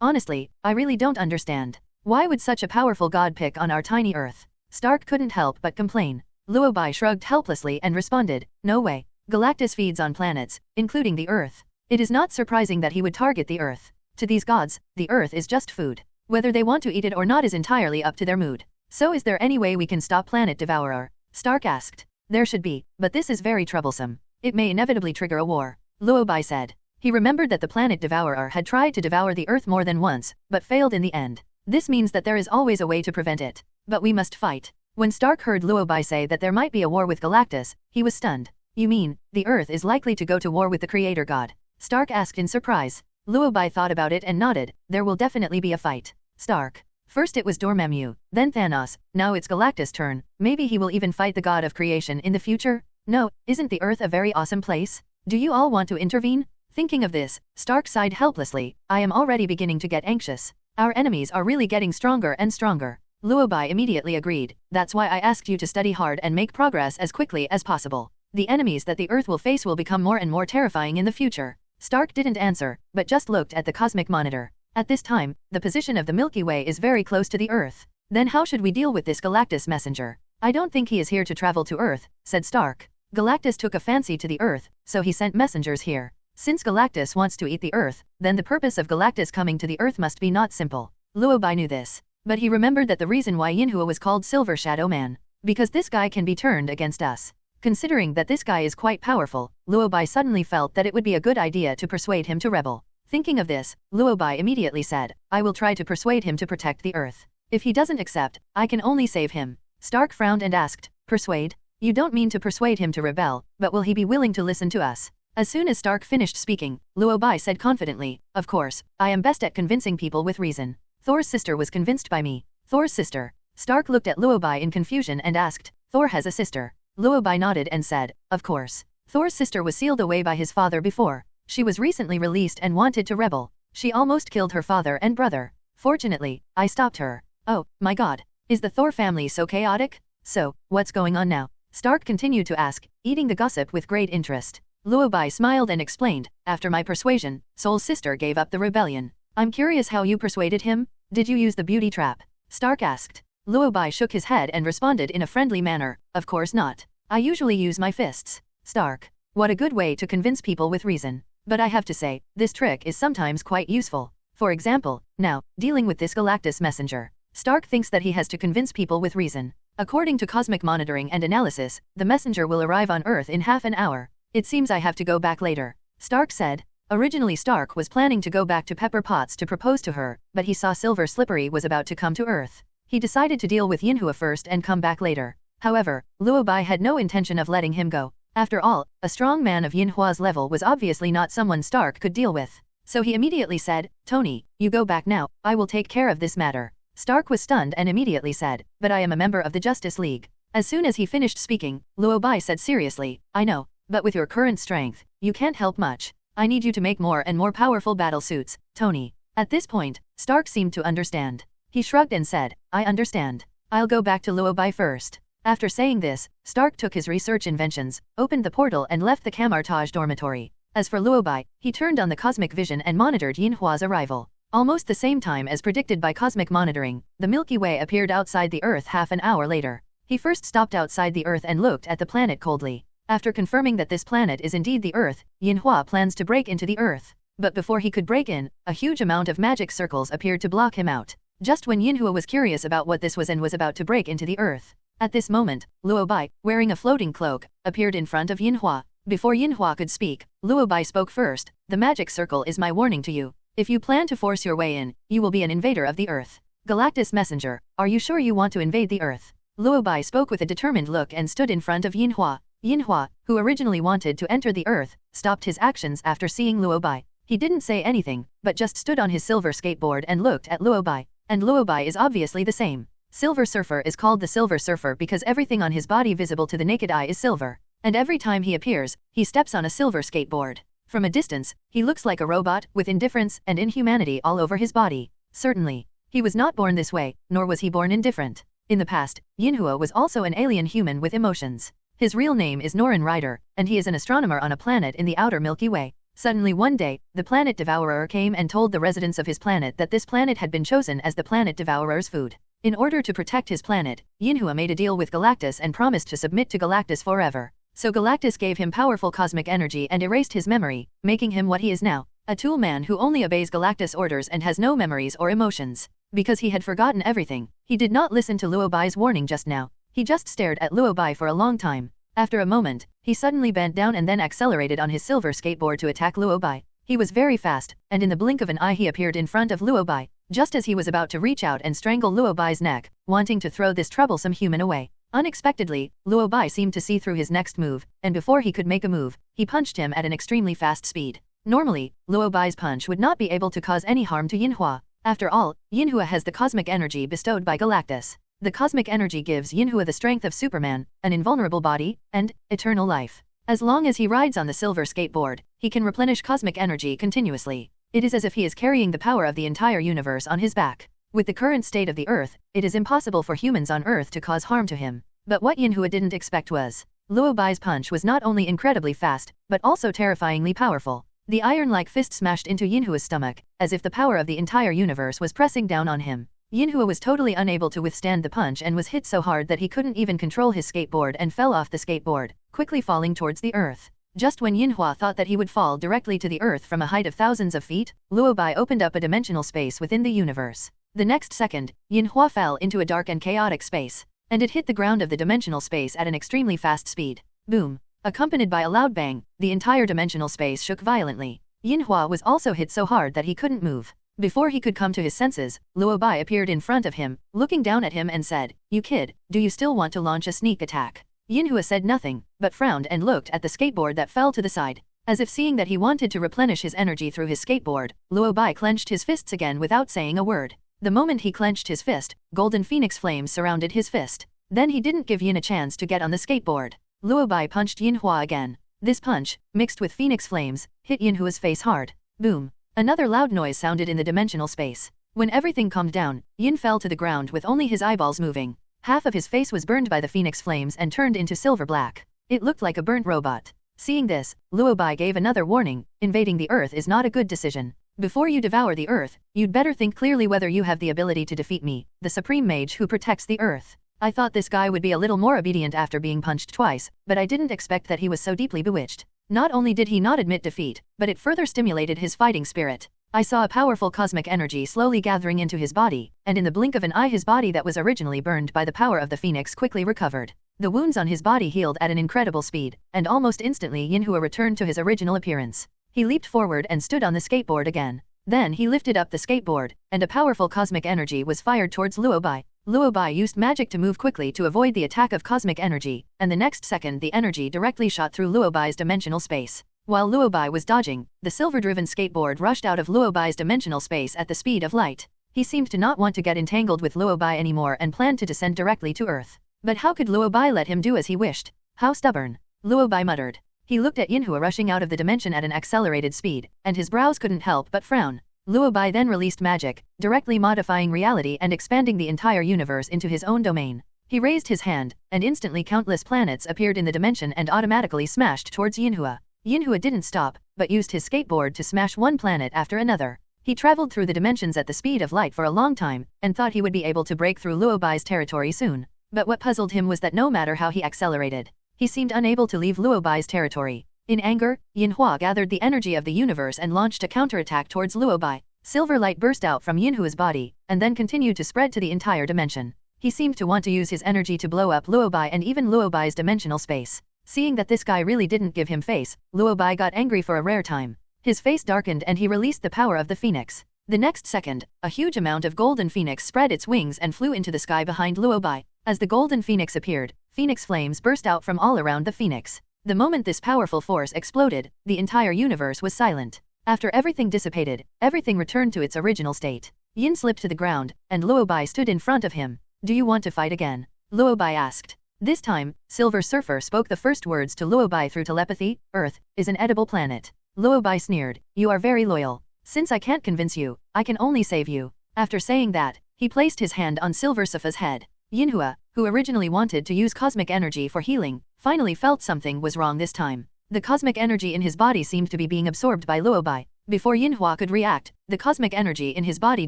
Honestly, I really don't understand. Why would such a powerful god pick on our tiny Earth? Stark couldn't help but complain. Luo Bai shrugged helplessly and responded, no way. Galactus feeds on planets, including the Earth. It is not surprising that he would target the Earth. To these gods, the Earth is just food. Whether they want to eat it or not is entirely up to their mood. So is there any way we can stop Planet Devourer? Stark asked. There should be, but this is very troublesome. It may inevitably trigger a war. Luo Bai said. He remembered that the Planet Devourer had tried to devour the Earth more than once, but failed in the end. This means that there is always a way to prevent it. But we must fight. When Stark heard Luo Bai say that there might be a war with Galactus, he was stunned. You mean, the Earth is likely to go to war with the Creator God? Stark asked in surprise. Luo Bai thought about it and nodded. There will definitely be a fight. Stark. First it was Dormammu, then Thanos, now it's Galactus' turn. Maybe he will even fight the god of creation in the future? No, isn't the Earth a very awesome place? Do you all want to intervene? Thinking of this, Stark sighed helplessly. I am already beginning to get anxious. Our enemies are really getting stronger and stronger. Luo Bai immediately agreed. That's why I asked you to study hard and make progress as quickly as possible. The enemies that the Earth will face will become more and more terrifying in the future. Stark didn't answer, but just looked at the cosmic monitor. At this time, the position of the Milky Way is very close to the Earth. Then how should we deal with this Galactus messenger? I don't think he is here to travel to Earth, said Stark. Galactus took a fancy to the Earth, so he sent messengers here. Since Galactus wants to eat the Earth, then the purpose of Galactus coming to the Earth must be not simple. Luo Bai knew this. But he remembered that the reason why Yinhua was called Silver Shadow Man. Because this guy can be turned against us. Considering that this guy is quite powerful, Luo Bai suddenly felt that it would be a good idea to persuade him to rebel. Thinking of this, Luo Bai immediately said, I will try to persuade him to protect the Earth. If he doesn't accept, I can only save him. Stark frowned and asked, persuade? You don't mean to persuade him to rebel, but will he be willing to listen to us? As soon as Stark finished speaking, Luo Bai said confidently, of course, I am best at convincing people with reason. Thor's sister was convinced by me. Thor's sister. Stark looked at Luo Bai in confusion and asked, Thor has a sister. Luo Bai nodded and said, of course. Thor's sister was sealed away by his father before. She was recently released and wanted to rebel. She almost killed her father and brother. Fortunately, I stopped her. Oh, my god. Is the Thor family so chaotic? So, what's going on now? Stark continued to ask, eating the gossip with great interest. Luo Bai smiled and explained, after my persuasion, Sol's sister gave up the rebellion. I'm curious how you persuaded him? Did you use the beauty trap? Stark asked. Luo Bai shook his head and responded in a friendly manner, of course not. I usually use my fists. Stark. What a good way to convince people with reason. But I have to say, this trick is sometimes quite useful. For example, now, dealing with this Galactus messenger. Stark thinks that he has to convince people with reason. According to cosmic monitoring and analysis, the messenger will arrive on Earth in half an hour. It seems I have to go back later. Stark said. Originally Stark was planning to go back to Pepper Potts to propose to her, but he saw Silver Slippery was about to come to Earth. He decided to deal with Yinhua first and come back later. However, Luo Bai had no intention of letting him go. After all, a strong man of Yinhua's level was obviously not someone Stark could deal with. So he immediately said, Tony, you go back now, I will take care of this matter. Stark was stunned and immediately said, but I am a member of the Justice League. As soon as he finished speaking, Luo Bai said seriously, I know, but with your current strength, you can't help much. I need you to make more and more powerful battle suits, Tony. At this point, Stark seemed to understand. He shrugged and said, I understand. I'll go back to Luo Bai first. After saying this, Stark took his research inventions, opened the portal and left the Kamar-Taj dormitory. As for Luo Bai, he turned on the cosmic vision and monitored Yinhua's arrival. Almost the same time as predicted by cosmic monitoring, the Milky Way appeared outside the Earth half an hour later. He first stopped outside the Earth and looked at the planet coldly. After confirming that this planet is indeed the Earth, Yinhua plans to break into the Earth. But before he could break in, a huge amount of magic circles appeared to block him out. Just when Yinhua was curious about what this was and was about to break into the Earth. At this moment, Luo Bai, wearing a floating cloak, appeared in front of Yinhua. Before Yinhua could speak, Luo Bai spoke first. The magic circle is my warning to you. If you plan to force your way in, you will be an invader of the Earth. Galactus Messenger, are you sure you want to invade the Earth? Luo Bai spoke with a determined look and stood in front of Yinhua. Yinhua, who originally wanted to enter the Earth, stopped his actions after seeing Luo Bai. He didn't say anything, but just stood on his silver skateboard and looked at Luo Bai. And Luo Bai is obviously the same. Silver Surfer is called the Silver Surfer because everything on his body visible to the naked eye is silver. And every time he appears, he steps on a silver skateboard. From a distance, he looks like a robot, with indifference and inhumanity all over his body. Certainly. He was not born this way, nor was he born indifferent. In the past, Yinhua was also an alien human with emotions. His real name is Norin Rider, and he is an astronomer on a planet in the outer Milky Way. Suddenly one day, the planet devourer came and told the residents of his planet that this planet had been chosen as the planet devourer's food. In order to protect his planet, Yinhua made a deal with Galactus and promised to submit to Galactus forever. So Galactus gave him powerful cosmic energy and erased his memory, making him what he is now, a tool man who only obeys Galactus orders and has no memories or emotions. Because he had forgotten everything, he did not listen to Luo Bai's warning just now. He just stared at Luo Bai for a long time. After a moment, he suddenly bent down and then accelerated on his silver skateboard to attack Luo Bai. He was very fast, and in the blink of an eye he appeared in front of Luo Bai, just as he was about to reach out and strangle Luo Bai's neck, wanting to throw this troublesome human away. Unexpectedly, Luo Bai seemed to see through his next move, and before he could make a move, he punched him at an extremely fast speed. Normally, Luo Bai's punch would not be able to cause any harm to Yinhua. After all, Yinhua has the cosmic energy bestowed by Galactus. The cosmic energy gives Yinhua the strength of Superman, an invulnerable body, and eternal life. As long as he rides on the silver skateboard, he can replenish cosmic energy continuously. It is as if he is carrying the power of the entire universe on his back. With the current state of the Earth, it is impossible for humans on Earth to cause harm to him. But what Yinhua didn't expect was, Luo Bai's punch was not only incredibly fast, but also terrifyingly powerful. The iron-like fist smashed into Yinhua's stomach, as if the power of the entire universe was pressing down on him. Yinhua was totally unable to withstand the punch and was hit so hard that he couldn't even control his skateboard and fell off the skateboard, quickly falling towards the earth. Just when Yinhua thought that he would fall directly to the earth from a height of thousands of feet, Luo Bai opened up a dimensional space within the universe. The next second, Yinhua fell into a dark and chaotic space, and it hit the ground of the dimensional space at an extremely fast speed. Boom! Accompanied by a loud bang, the entire dimensional space shook violently. Yinhua was also hit so hard that he couldn't move. Before he could come to his senses, Luo Bai appeared in front of him, looking down at him and said, "You kid, do you still want to launch a sneak attack?" Yinhua said nothing, but frowned and looked at the skateboard that fell to the side. As if seeing that he wanted to replenish his energy through his skateboard, Luo Bai clenched his fists again without saying a word. The moment he clenched his fist, golden phoenix flames surrounded his fist. Then he didn't give Yin a chance to get on the skateboard. Luo Bai punched Yinhua again. This punch, mixed with phoenix flames, hit Yinhua's face hard. Boom! Another loud noise sounded in the dimensional space. When everything calmed down, Yin fell to the ground with only his eyeballs moving. Half of his face was burned by the phoenix flames and turned into silver black. It looked like a burnt robot. Seeing this, Luo Bai gave another warning: invading the earth is not a good decision. Before you devour the earth, you'd better think clearly whether you have the ability to defeat me, the supreme mage who protects the earth. I thought this guy would be a little more obedient after being punched twice, but I didn't expect that he was so deeply bewitched. Not only did he not admit defeat, but it further stimulated his fighting spirit. I saw a powerful cosmic energy slowly gathering into his body, and in the blink of an eye his body that was originally burned by the power of the phoenix quickly recovered. The wounds on his body healed at an incredible speed, and almost instantly Yinhua returned to his original appearance. He leaped forward and stood on the skateboard again. Then he lifted up the skateboard, and a powerful cosmic energy was fired towards Luo Bai. Luo Bai used magic to move quickly to avoid the attack of cosmic energy, and the next second the energy directly shot through Luo Bai's dimensional space. While Luo Bai was dodging, the silver-driven skateboard rushed out of Luo Bai's dimensional space at the speed of light. He seemed to not want to get entangled with Luo Bai anymore and planned to descend directly to Earth. But how could Luo Bai let him do as he wished? How stubborn! Luo Bai muttered. He looked at Yinhua rushing out of the dimension at an accelerated speed, and his brows couldn't help but frown. Luo Bai then released magic, directly modifying reality and expanding the entire universe into his own domain. He raised his hand, and instantly countless planets appeared in the dimension and automatically smashed towards Yinhua. Yinhua didn't stop, but used his skateboard to smash one planet after another. He traveled through the dimensions at the speed of light for a long time, and thought he would be able to break through Luo Bai's territory soon. But what puzzled him was that no matter how he accelerated, he seemed unable to leave Luo Bai's territory. In anger, Yinhua gathered the energy of the universe and launched a counterattack towards Luo Bai. Silver light burst out from Yinhua's body, and then continued to spread to the entire dimension. He seemed to want to use his energy to blow up Luo Bai and even Luo Bai's dimensional space. Seeing that this guy really didn't give him face, Luo Bai got angry for a rare time. His face darkened and he released the power of the phoenix. The next second, a huge amount of golden phoenix spread its wings and flew into the sky behind Luo Bai. As the golden phoenix appeared, phoenix flames burst out from all around the phoenix. The moment this powerful force exploded, the entire universe was silent. After everything dissipated, everything returned to its original state. Yin slipped to the ground, and Luo Bai stood in front of him. "Do you want to fight again?" Luo Bai asked. This time, Silver Surfer spoke the first words to Luo Bai through telepathy: "Earth is an edible planet." Luo Bai sneered, "You are very loyal. Since I can't convince you, I can only save you." After saying that, he placed his hand on Silver Surfer's head. Yinhua, who originally wanted to use cosmic energy for healing, finally felt something was wrong this time. The cosmic energy in his body seemed to be being absorbed by Luo Bai. Before Yinhua could react, the cosmic energy in his body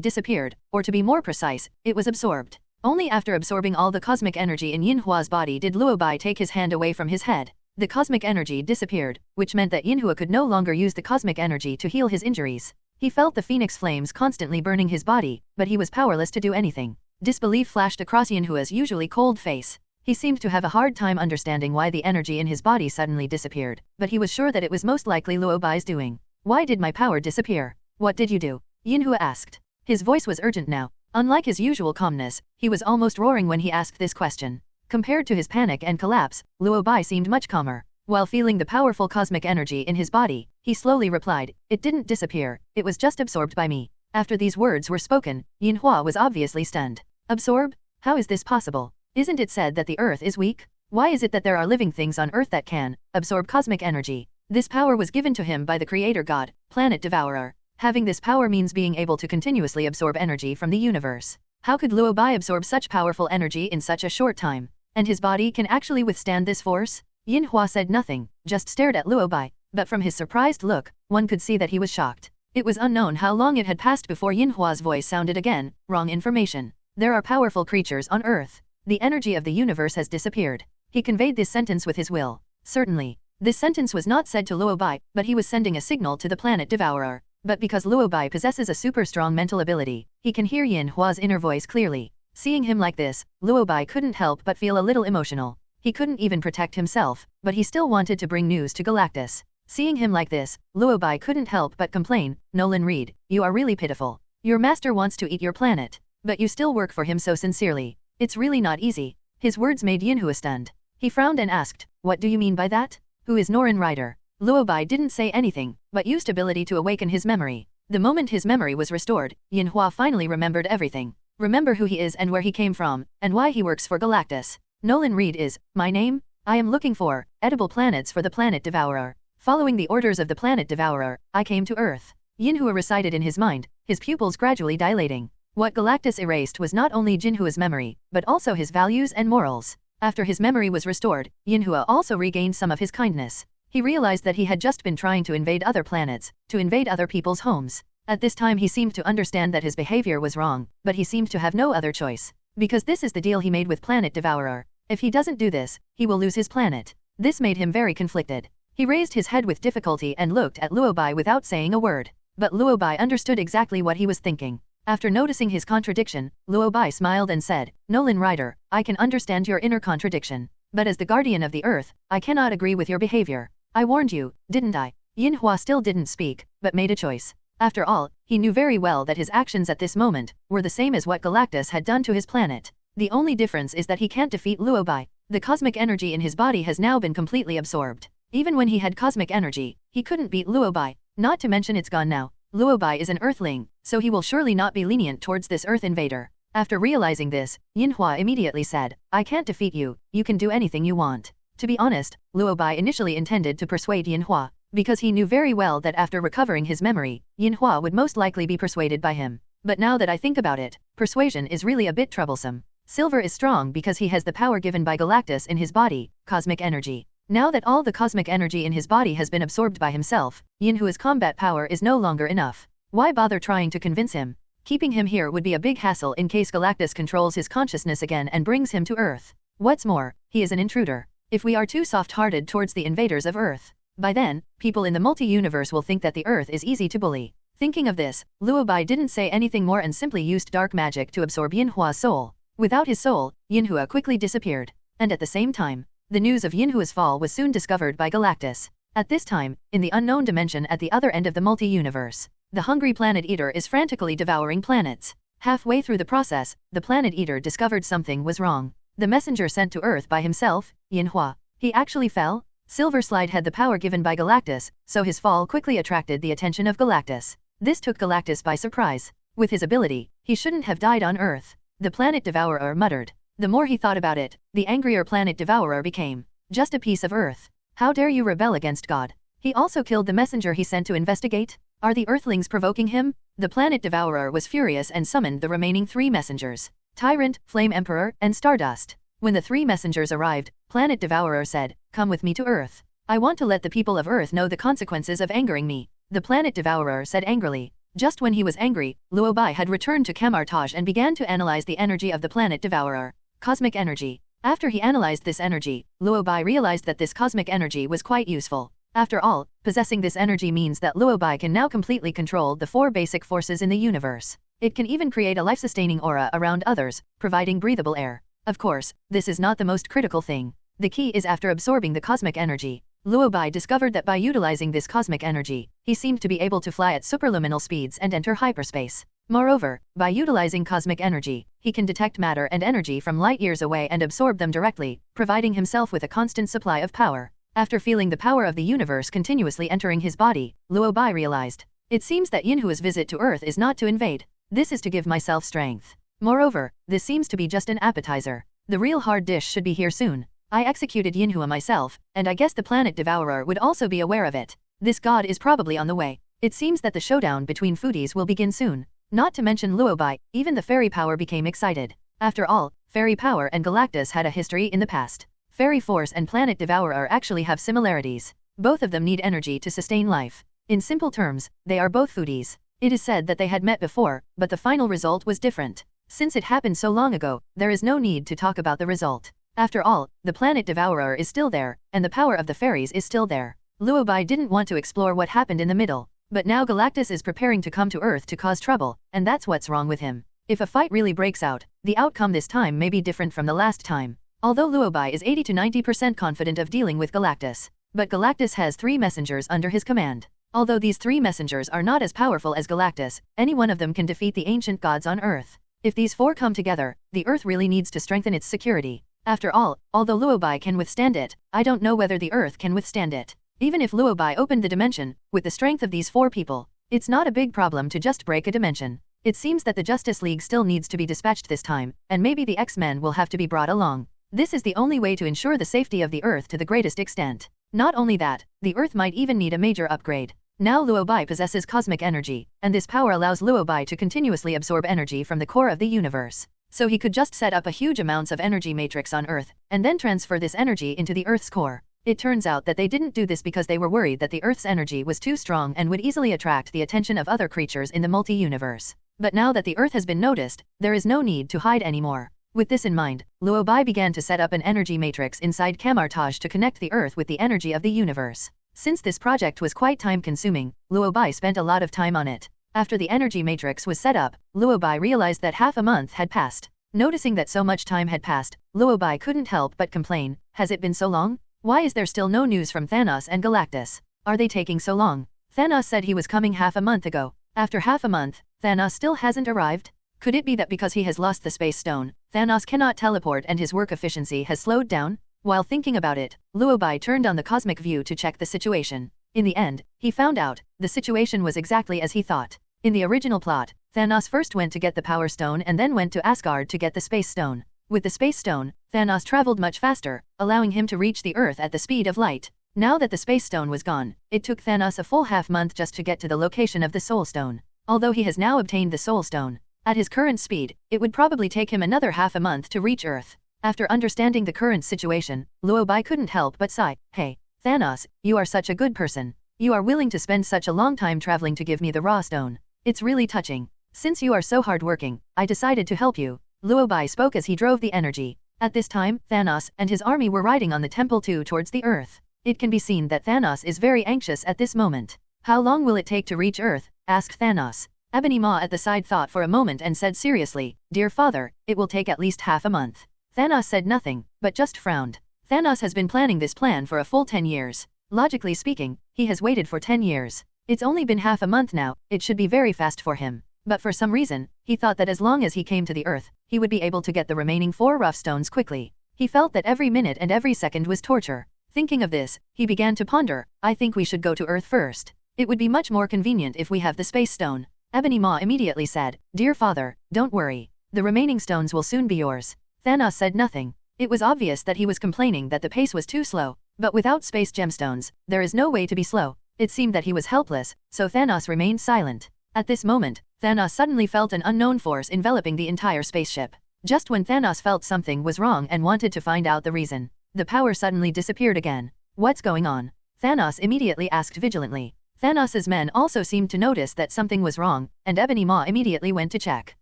disappeared, or to be more precise, it was absorbed. Only after absorbing all the cosmic energy in Yinhua's body did Luo Bai take his hand away from his head. The cosmic energy disappeared, which meant that Yinhua could no longer use the cosmic energy to heal his injuries. He felt the phoenix flames constantly burning his body, but he was powerless to do anything. Disbelief flashed across Yinhua's usually cold face. He seemed to have a hard time understanding why the energy in his body suddenly disappeared, but he was sure that it was most likely Luo Bai's doing. "Why did my power disappear? What did you do?" Yinhua asked. His voice was urgent now. Unlike his usual calmness, he was almost roaring when he asked this question. Compared to his panic and collapse, Luo Bai seemed much calmer. While feeling the powerful cosmic energy in his body, he slowly replied, "It didn't disappear, it was just absorbed by me." After these words were spoken, Yinhua was obviously stunned. Absorb? How is this possible? Isn't it said that the earth is weak? Why is it that there are living things on earth that can absorb cosmic energy? This power was given to him by the creator god, Planet Devourer. Having this power means being able to continuously absorb energy from the universe. How could Luo Bai absorb such powerful energy in such a short time? And his body can actually withstand this force? Yinhua said nothing, just stared at Luo Bai, but from his surprised look, one could see that he was shocked. It was unknown how long it had passed before Yinhua's voice sounded again, "Wrong information. There are powerful creatures on Earth. The energy of the universe has disappeared." He conveyed this sentence with his will. Certainly. This sentence was not said to Luo Bai, but he was sending a signal to the Planet Devourer. But because Luo Bai possesses a super strong mental ability, he can hear Yinhua's inner voice clearly. Seeing him like this, Luo Bai couldn't help but feel a little emotional. He couldn't even protect himself, but he still wanted to bring news to Galactus. Seeing him like this, Luo Bai couldn't help but complain, "Nolan Reed, you are really pitiful. Your master wants to eat your planet, but you still work for him so sincerely. It's really not easy." His words made Yinhua stunned. He frowned and asked, "What do you mean by that? Who is Nolan Rider?" Luo Bai didn't say anything, but used ability to awaken his memory. The moment his memory was restored, Yinhua finally remembered everything. Remember who he is and where he came from, and why he works for Galactus. Nolan Reed is my name? I am looking for edible planets for the Planet Devourer. Following the orders of the Planet Devourer, I came to Earth. Yinhua recited in his mind, his pupils gradually dilating. What Galactus erased was not only Jinhua's memory, but also his values and morals. After his memory was restored, Yinhua also regained some of his kindness. He realized that he had just been trying to invade other planets, to invade other people's homes. At this time he seemed to understand that his behavior was wrong, but he seemed to have no other choice. Because this is the deal he made with Planet Devourer. If he doesn't do this, he will lose his planet. This made him very conflicted. He raised his head with difficulty and looked at Luo Bai without saying a word. But Luo Bai understood exactly what he was thinking. After noticing his contradiction, Luo Bai smiled and said, "Nolan Rider, I can understand your inner contradiction. But as the guardian of the earth, I cannot agree with your behavior. I warned you, didn't I?" Yinhua still didn't speak, but made a choice. After all, he knew very well that his actions at this moment were the same as what Galactus had done to his planet. The only difference is that he can't defeat Luo Bai. The cosmic energy in his body has now been completely absorbed. Even when he had cosmic energy, he couldn't beat Luo Bai. Not to mention it's gone now. Luo Bai is an earthling, so he will surely not be lenient towards this earth invader. After realizing this, Yinhua immediately said, "I can't defeat you, you can do anything you want." To be honest, Luo Bai initially intended to persuade Yinhua, because he knew very well that after recovering his memory, Yinhua would most likely be persuaded by him. But now that I think about it, persuasion is really a bit troublesome. Silver is strong because he has the power given by Galactus in his body, cosmic energy. Now that all the cosmic energy in his body has been absorbed by himself, Yinhua's combat power is no longer enough. Why bother trying to convince him? Keeping him here would be a big hassle in case Galactus controls his consciousness again and brings him to Earth. What's more, he is an intruder. If we are too soft-hearted towards the invaders of Earth, by then, people in the multi-universe will think that the Earth is easy to bully. Thinking of this, Luo Bai didn't say anything more and simply used dark magic to absorb Yinhua's soul. Without his soul, Yinhua quickly disappeared. And at the same time, the news of Yinhua's fall was soon discovered by Galactus. At this time, in the unknown dimension at the other end of the multi-universe, the hungry planet eater is frantically devouring planets. Halfway through the process, the planet eater discovered something was wrong. The messenger sent to Earth by himself, Yinhua, he actually fell? Silver Slide had the power given by Galactus, so his fall quickly attracted the attention of Galactus. This took Galactus by surprise. With his ability, he shouldn't have died on Earth. The Planet Devourer muttered. The more he thought about it, the angrier Planet Devourer became. Just a piece of Earth. How dare you rebel against God? He also killed the messenger he sent to investigate? Are the Earthlings provoking him? The Planet Devourer was furious and summoned the remaining 3 messengers. Tyrant, Flame Emperor, and Stardust. When the 3 messengers arrived, Planet Devourer said, "Come with me to Earth. I want to let the people of Earth know the consequences of angering me." The Planet Devourer said angrily. Just when he was angry, Luo Bai had returned to Kamar-Taj and began to analyze the energy of the Planet Devourer. Cosmic energy. After he analyzed this energy, Luo Bai realized that this cosmic energy was quite useful. After all, possessing this energy means that Luo Bai can now completely control the 4 basic forces in the universe. It can even create a life-sustaining aura around others, providing breathable air. Of course, this is not the most critical thing. The key is after absorbing the cosmic energy. Luo Bai discovered that by utilizing this cosmic energy, he seemed to be able to fly at superluminal speeds and enter hyperspace. Moreover, by utilizing cosmic energy, he can detect matter and energy from light years away and absorb them directly, providing himself with a constant supply of power. After feeling the power of the universe continuously entering his body, Luo Bai realized, it seems that Yinhua's visit to Earth is not to invade. This is to give myself strength. Moreover, this seems to be just an appetizer. The real hard dish should be here soon. I executed Yinhua myself, and I guess the planet devourer would also be aware of it. This god is probably on the way. It seems that the showdown between foodies will begin soon. Not to mention Luo Bai, even the fairy power became excited. After all, fairy power and Galactus had a history in the past. Fairy force and planet devourer actually have similarities. Both of them need energy to sustain life. In simple terms, they are both foodies. It is said that they had met before, but the final result was different. Since it happened so long ago, there is no need to talk about the result. After all, the planet devourer is still there, and the power of the fairies is still there. Luo Bai didn't want to explore what happened in the middle, but now Galactus is preparing to come to Earth to cause trouble, and that's what's wrong with him. If a fight really breaks out, the outcome this time may be different from the last time. Although Luo Bai is 80 to 90% confident of dealing with Galactus, but Galactus has 3 messengers under his command. Although these 3 messengers are not as powerful as Galactus, any one of them can defeat the ancient gods on Earth. If these 4 come together, the Earth really needs to strengthen its security. After all, although Luo Bai can withstand it, I don't know whether the Earth can withstand it. Even if Luo Bai opened the dimension, with the strength of these 4 people, it's not a big problem to just break a dimension. It seems that the Justice League still needs to be dispatched this time, and maybe the X-Men will have to be brought along. This is the only way to ensure the safety of the Earth to the greatest extent. Not only that, the Earth might even need a major upgrade. Now Luo Bai possesses cosmic energy, and this power allows Luo Bai to continuously absorb energy from the core of the universe. So he could just set up a huge amounts of energy matrix on Earth, and then transfer this energy into the Earth's core. It turns out that they didn't do this because they were worried that the Earth's energy was too strong and would easily attract the attention of other creatures in the multi-universe. But now that the Earth has been noticed, there is no need to hide anymore. With this in mind, Luo Bai began to set up an energy matrix inside Kamar-Taj to connect the Earth with the energy of the universe. Since this project was quite time-consuming, Luo Bai spent a lot of time on it. After the energy matrix was set up, Luo Bai realized that half a month had passed. Noticing that so much time had passed, Luo Bai couldn't help but complain, has it been so long? Why is there still no news from Thanos and Galactus? Are they taking so long? Thanos said he was coming half a month ago. After half a month, Thanos still hasn't arrived? Could it be that because he has lost the Space Stone, Thanos cannot teleport and his work efficiency has slowed down? While thinking about it, Luo Bai turned on the cosmic view to check the situation. In the end, he found out, the situation was exactly as he thought. In the original plot, Thanos first went to get the Power Stone and then went to Asgard to get the Space Stone. With the Space Stone, Thanos traveled much faster, allowing him to reach the Earth at the speed of light. Now that the Space Stone was gone, it took Thanos a full half-month just to get to the location of the Soul Stone. Although he has now obtained the Soul Stone, at his current speed, it would probably take him another half a month to reach Earth. After understanding the current situation, Luo Bai couldn't help but sigh. Hey, Thanos, you are such a good person. You are willing to spend such a long time traveling to give me the raw stone. It's really touching. Since you are so hardworking, I decided to help you. Luo Bai spoke as he drove the energy. At this time, Thanos and his army were riding on the Temple 2 towards the Earth. It can be seen that Thanos is very anxious at this moment. How long will it take to reach Earth? Asked Thanos. Ebony Maw at the side thought for a moment and said seriously, Dear father, it will take at least half a month. Thanos said nothing, but just frowned. Thanos has been planning this plan for a full 10 years. Logically speaking, he has waited for 10 years. It's only been half a month now, it should be very fast for him. But for some reason, he thought that as long as he came to the Earth, he would be able to get the remaining 4 rough stones quickly. He felt that every minute and every second was torture. Thinking of this, he began to ponder, I think we should go to Earth first. It would be much more convenient if we have the Space Stone. Ebony Maw immediately said, Dear father, don't worry. The remaining stones will soon be yours. Thanos said nothing. It was obvious that he was complaining that the pace was too slow, but without space gemstones, there is no way to be slow. It seemed that he was helpless, so Thanos remained silent. At this moment, Thanos suddenly felt an unknown force enveloping the entire spaceship. Just when Thanos felt something was wrong and wanted to find out the reason, the power suddenly disappeared again. What's going on? Thanos immediately asked vigilantly. Thanos's men also seemed to notice that something was wrong, and Ebony Maw immediately went to check.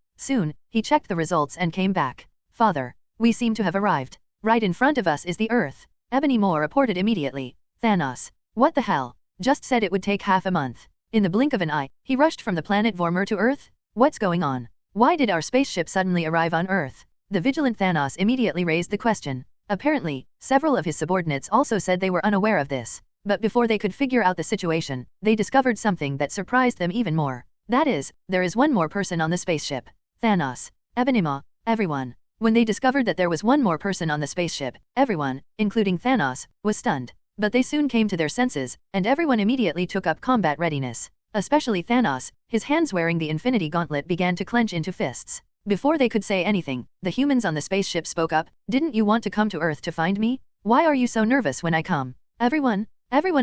Soon, he checked the results and came back. Father, we seem to have arrived. Right in front of us is the Earth. Ebony Maw reported immediately. Thanos, what the hell? Just said it would take half a month. In the blink of an eye, he rushed from the planet Vormir to Earth? What's going on? Why did our spaceship suddenly arrive on Earth? The vigilant Thanos immediately raised the question. Apparently, several of his subordinates also said they were unaware of this. But before they could figure out the situation, they discovered something that surprised them even more. That is, there is one more person on the spaceship. Thanos. Ebonima. Everyone. When they discovered that there was one more person on the spaceship, everyone, including Thanos, was stunned. But they soon came to their senses, and everyone immediately took up combat readiness. Especially Thanos, his hands wearing the Infinity Gauntlet began to clench into fists. Before they could say anything, the humans on the spaceship spoke up. Didn't you want to come to Earth to find me? Why are you so nervous when I come? Everyone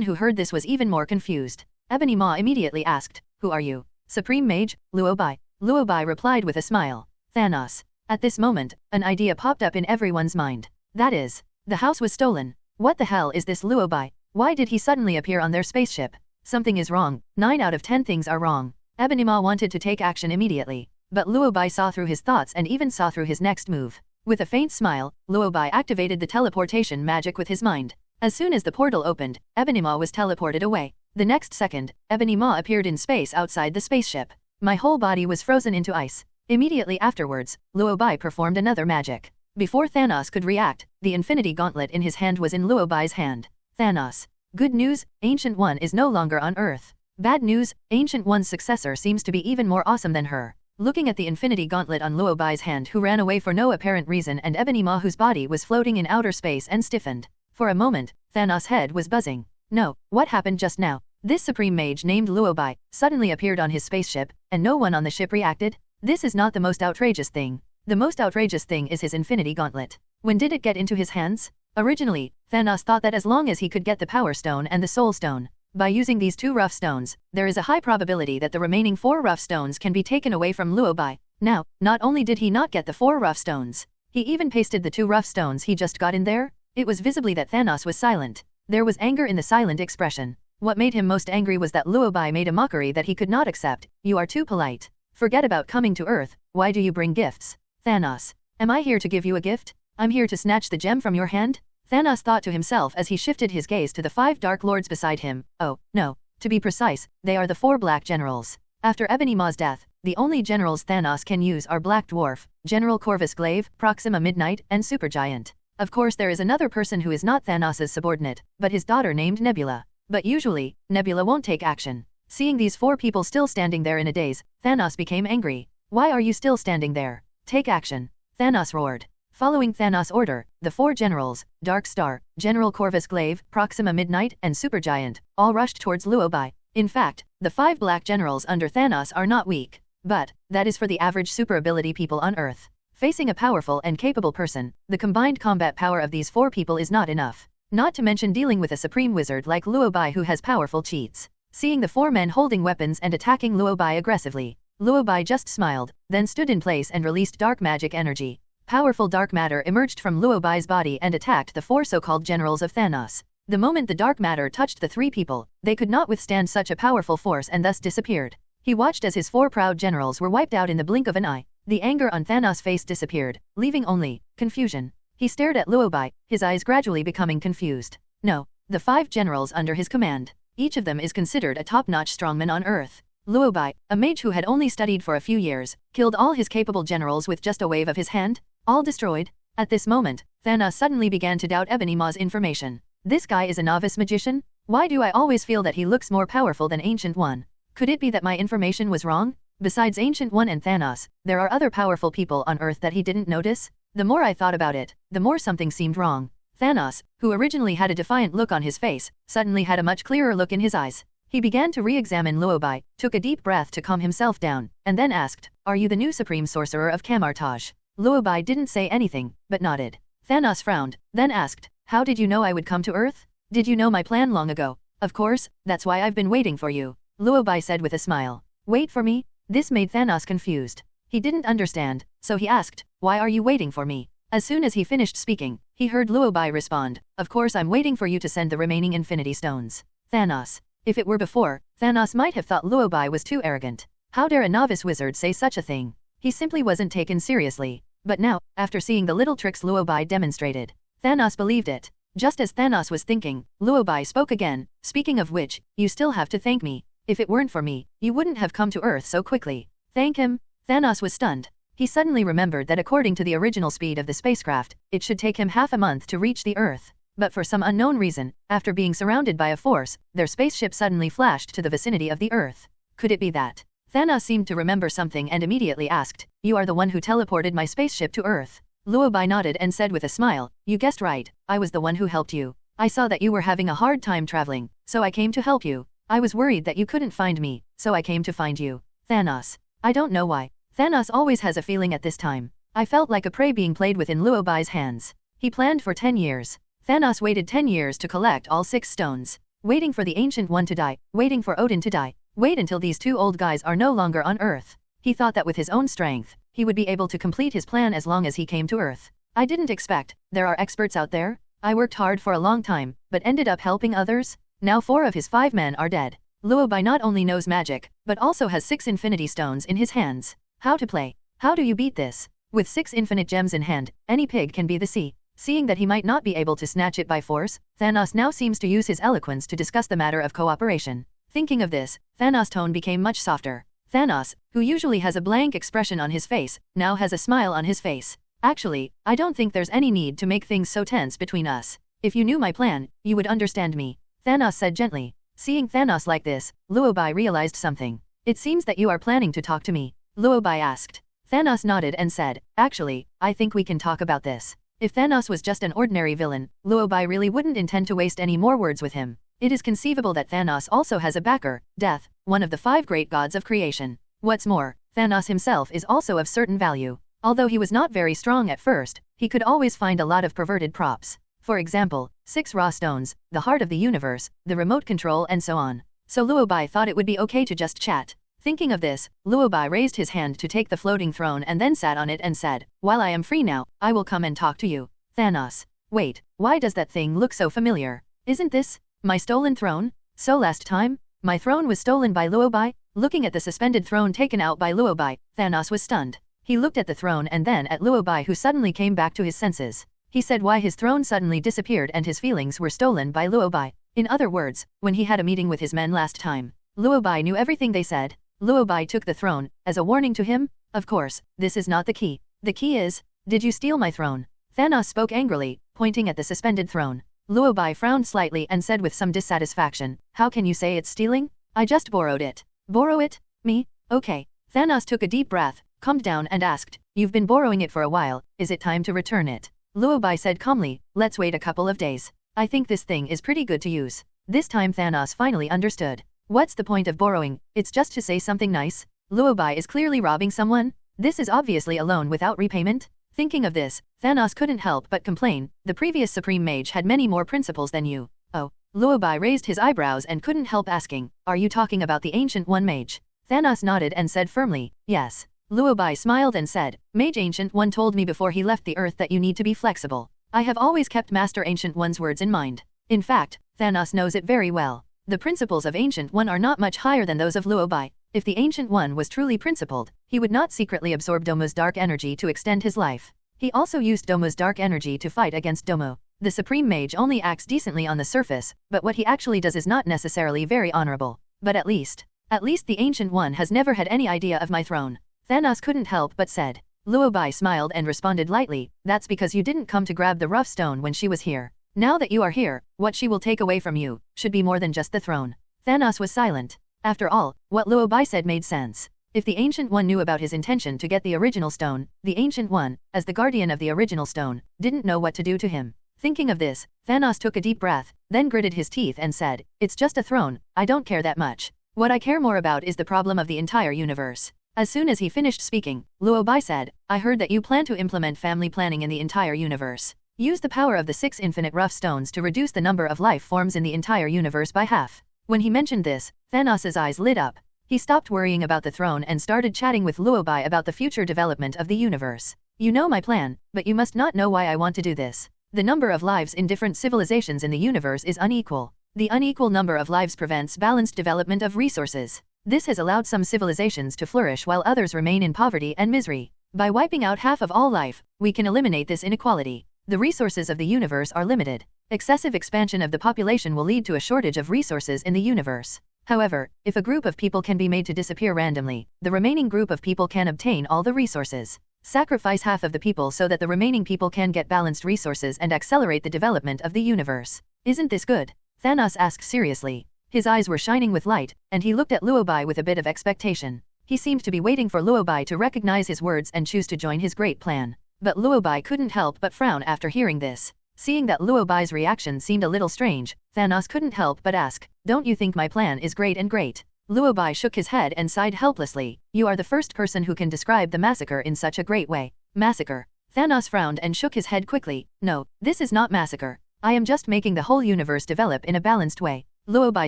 who heard this was even more confused. Ebony Maw immediately asked, who are you? Supreme Mage, Luo Bai. Luo Bai replied with a smile. Thanos. At this moment, an idea popped up in everyone's mind. That is, the house was stolen. What the hell is this Luo Bai? Why did he suddenly appear on their spaceship? Something is wrong. 9 out of 10 things are wrong. Ebony Maw wanted to take action immediately. But Luo Bai saw through his thoughts and even saw through his next move. With a faint smile, Luo Bai activated the teleportation magic with his mind. As soon as the portal opened, Ebony Maw was teleported away. The next second, Ebony Maw appeared in space outside the spaceship. My whole body was frozen into ice. Immediately afterwards, Luo Bai performed another magic. Before Thanos could react, the Infinity Gauntlet in his hand was in Luo Bai's hand. Thanos. Good news, Ancient One is no longer on Earth. Bad news, Ancient One's successor seems to be even more awesome than her. Looking at the Infinity Gauntlet on Luo Bai's hand, who ran away for no apparent reason, and Ebony Maw whose body was floating in outer space and stiffened. For a moment, Thanos' head was buzzing. No, what happened just now? This supreme mage named Luo Bai suddenly appeared on his spaceship, and no one on the ship reacted? This is not the most outrageous thing. The most outrageous thing is his Infinity Gauntlet. When did it get into his hands? Originally, Thanos thought that as long as he could get the Power Stone and the Soul Stone, by using these 2 rough stones, there is a high probability that the remaining 4 rough stones can be taken away from Luo Bai. Now, not only did he not get the 4 rough stones, he even pasted the 2 rough stones he just got in there. It was visibly that Thanos was silent. There was anger in the silent expression. What made him most angry was that Luo Bai made a mockery that he could not accept. You are too polite. Forget about coming to Earth. Why do you bring gifts? Thanos. Am I here to give you a gift? I'm here to snatch the gem from your hand? Thanos thought to himself as he shifted his gaze to the 5 Dark Lords beside him. Oh, no. To be precise, they are the 4 Black Generals. After Ebony Maw's death, the only generals Thanos can use are Black Dwarf, General Corvus Glaive, Proxima Midnight, and Supergiant. Of course there is another person who is not Thanos' subordinate, but his daughter named Nebula. But usually, Nebula won't take action. Seeing these 4 people still standing there in a daze, Thanos became angry. Why are you still standing there? Take action. Thanos roared. Following Thanos' order, the 4 generals, Dark Star, General Corvus Glaive, Proxima Midnight, and Supergiant, all rushed towards Luo Bai. In fact, the 5 black generals under Thanos are not weak. But, that is for the average super ability people on Earth. Facing a powerful and capable person, the combined combat power of these 4 people is not enough. Not to mention dealing with a supreme wizard like Luo Bai who has powerful cheats. Seeing the 4 men holding weapons and attacking Luo Bai aggressively, Luo Bai just smiled, then stood in place and released dark magic energy. Powerful dark matter emerged from Luo Bai's body and attacked the 4 so-called generals of Thanos. The moment the dark matter touched the 3 people, they could not withstand such a powerful force and thus disappeared. He watched as his 4 proud generals were wiped out in the blink of an eye. The anger on Thanos' face disappeared, leaving only confusion. He stared at Luo Bai, his eyes gradually becoming confused. No, the 5 generals under his command. Each of them is considered a top-notch strongman on Earth. Luo Bai, a mage who had only studied for a few years, killed all his capable generals with just a wave of his hand? All destroyed? At this moment, Thanos suddenly began to doubt Ebony Maw's information. This guy is a novice magician? Why do I always feel that he looks more powerful than Ancient One? Could it be that my information was wrong? Besides Ancient One and Thanos, there are other powerful people on Earth that he didn't notice? The more I thought about it, the more something seemed wrong. Thanos, who originally had a defiant look on his face, suddenly had a much clearer look in his eyes. He began to re-examine Luo Bai, took a deep breath to calm himself down, and then asked, "Are you the new Supreme Sorcerer of Kamar-Taj?" Luo Bai didn't say anything, but nodded. Thanos frowned, then asked, "How did you know I would come to Earth? Did you know my plan long ago?" "Of course, that's why I've been waiting for you," Luo Bai said with a smile. "Wait for me?" This made Thanos confused. He didn't understand, so he asked, "Why are you waiting for me?" As soon as he finished speaking, he heard Luo Bai respond, "Of course I'm waiting for you to send the remaining Infinity Stones." Thanos. If it were before, Thanos might have thought Luo Bai was too arrogant. How dare a novice wizard say such a thing? He simply wasn't taken seriously. But now, after seeing the little tricks Luo Bai demonstrated, Thanos believed it. Just as Thanos was thinking, Luo Bai spoke again, "Speaking of which, you still have to thank me. If it weren't for me, you wouldn't have come to Earth so quickly." Thank him? Thanos was stunned. He suddenly remembered that according to the original speed of the spacecraft, it should take him half a month to reach the Earth. But for some unknown reason, after being surrounded by a force, their spaceship suddenly flashed to the vicinity of the Earth. Could it be that Thanos seemed to remember something and immediately asked, "You are the one who teleported my spaceship to Earth?" Luo Bai nodded and said with a smile, "You guessed right, I was the one who helped you. I saw that you were having a hard time traveling, so I came to help you. I was worried that you couldn't find me, so I came to find you." Thanos. I don't know why. Thanos always has a feeling at this time. I felt like a prey being played within Luo Bai's hands. He planned for 10 years. Thanos waited 10 years to collect all 6 stones. Waiting for the Ancient One to die, waiting for Odin to die, wait until these 2 old guys are no longer on Earth. He thought that with his own strength, he would be able to complete his plan as long as he came to Earth. I didn't expect, there are experts out there? I worked hard for a long time, but ended up helping others? Now 4 of his 5 men are dead. Luo Bai not only knows magic, but also has 6 infinity stones in his hands. How to play? How do you beat this? With 6 infinite gems in hand, any pig can be the sea. Seeing that he might not be able to snatch it by force, Thanos now seems to use his eloquence to discuss the matter of cooperation. Thinking of this, Thanos' tone became much softer. Thanos, who usually has a blank expression on his face, now has a smile on his face. Actually, I don't think there's any need to make things so tense between us. If you knew my plan, you would understand me. Thanos said gently. Seeing Thanos like this, Luo Bai realized something. It seems that you are planning to talk to me. Luo Bai asked. Thanos nodded and said, actually, I think we can talk about this. If Thanos was just an ordinary villain, Luo Bai really wouldn't intend to waste any more words with him. It is conceivable that Thanos also has a backer, Death, one of the 5 great gods of creation. What's more, Thanos himself is also of certain value. Although he was not very strong at first, he could always find a lot of perverted props. For example, 6 raw stones, the heart of the universe, the remote control and so on. So Luo Bai thought it would be okay to just chat. Thinking of this, Luo Bai raised his hand to take the floating throne and then sat on it and said, "While I am free now, I will come and talk to you." Thanos. Wait, why does that thing look so familiar? Isn't this my stolen throne? So last time, my throne was stolen by Luo Bai? Looking at the suspended throne taken out by Luo Bai, Thanos was stunned. He looked at the throne and then at Luo Bai, who suddenly came back to his senses. He said why his throne suddenly disappeared and his feelings were stolen by Luo Bai. In other words, when he had a meeting with his men last time, Luo Bai knew everything they said. Luo Bai took the throne, as a warning to him. Of course, this is not the key. The key is, did you steal my throne? Thanos spoke angrily, pointing at the suspended throne. Luo Bai frowned slightly and said with some dissatisfaction, how can you say it's stealing? I just borrowed it. Borrow it? Me? Okay. Thanos took a deep breath, calmed down and asked, you've been borrowing it for a while, is it time to return it? Luo Bai said calmly, let's wait a couple of days. I think this thing is pretty good to use. This time Thanos finally understood. What's the point of borrowing? It's just to say something nice. Luo Bai is clearly robbing someone. This is obviously a loan without repayment. Thinking of this, Thanos couldn't help but complain, the previous Supreme Mage had many more principles than you. Oh. Luo Bai raised his eyebrows and couldn't help asking, are you talking about the Ancient One Mage? Thanos nodded and said firmly, yes. Luo Bai smiled and said, Mage Ancient One told me before he left the Earth that you need to be flexible. I have always kept Master Ancient One's words in mind. In fact, Thanos knows it very well. The principles of Ancient One are not much higher than those of Luo Bai. If the Ancient One was truly principled, he would not secretly absorb Domo's dark energy to extend his life. He also used Domo's dark energy to fight against Domo. The Supreme Mage only acts decently on the surface, but what he actually does is not necessarily very honorable. But at least the Ancient One has never had any idea of my throne. Thanos couldn't help but said. Luo Bai smiled and responded lightly, that's because you didn't come to grab the rough stone when she was here. Now that you are here, what she will take away from you should be more than just the throne. Thanos was silent. After all, what Luo Bai said made sense. If the Ancient One knew about his intention to get the original stone, the Ancient One, as the guardian of the original stone, didn't know what to do to him. Thinking of this, Thanos took a deep breath, then gritted his teeth and said, it's just a throne, I don't care that much. What I care more about is the problem of the entire universe. As soon as he finished speaking, Luo Bai said, I heard that you plan to implement family planning in the entire universe. Use the power of the 6 infinite rough stones to reduce the number of life forms in the entire universe by half. When he mentioned this, Thanos' eyes lit up. He stopped worrying about the throne and started chatting with Luo Bai about the future development of the universe. You know my plan, but you must not know why I want to do this. The number of lives in different civilizations in the universe is unequal. The unequal number of lives prevents balanced development of resources. This has allowed some civilizations to flourish while others remain in poverty and misery. By wiping out half of all life, we can eliminate this inequality. The resources of the universe are limited. Excessive expansion of the population will lead to a shortage of resources in the universe. However, if a group of people can be made to disappear randomly, the remaining group of people can obtain all the resources. Sacrifice half of the people so that the remaining people can get balanced resources and accelerate the development of the universe. Isn't this good? Thanos asked seriously. His eyes were shining with light, and he looked at Luo Bai with a bit of expectation. He seemed to be waiting for Luo Bai to recognize his words and choose to join his great plan. But Luo Bai couldn't help but frown after hearing this. Seeing that Luo Bai's reaction seemed a little strange, Thanos couldn't help but ask, "Don't you think my plan is great and great?" Luo Bai shook his head and sighed helplessly. "You are the first person who can describe the massacre in such a great way." Massacre. Thanos frowned and shook his head quickly. "No, this is not massacre. I am just making the whole universe develop in a balanced way." Luo Bai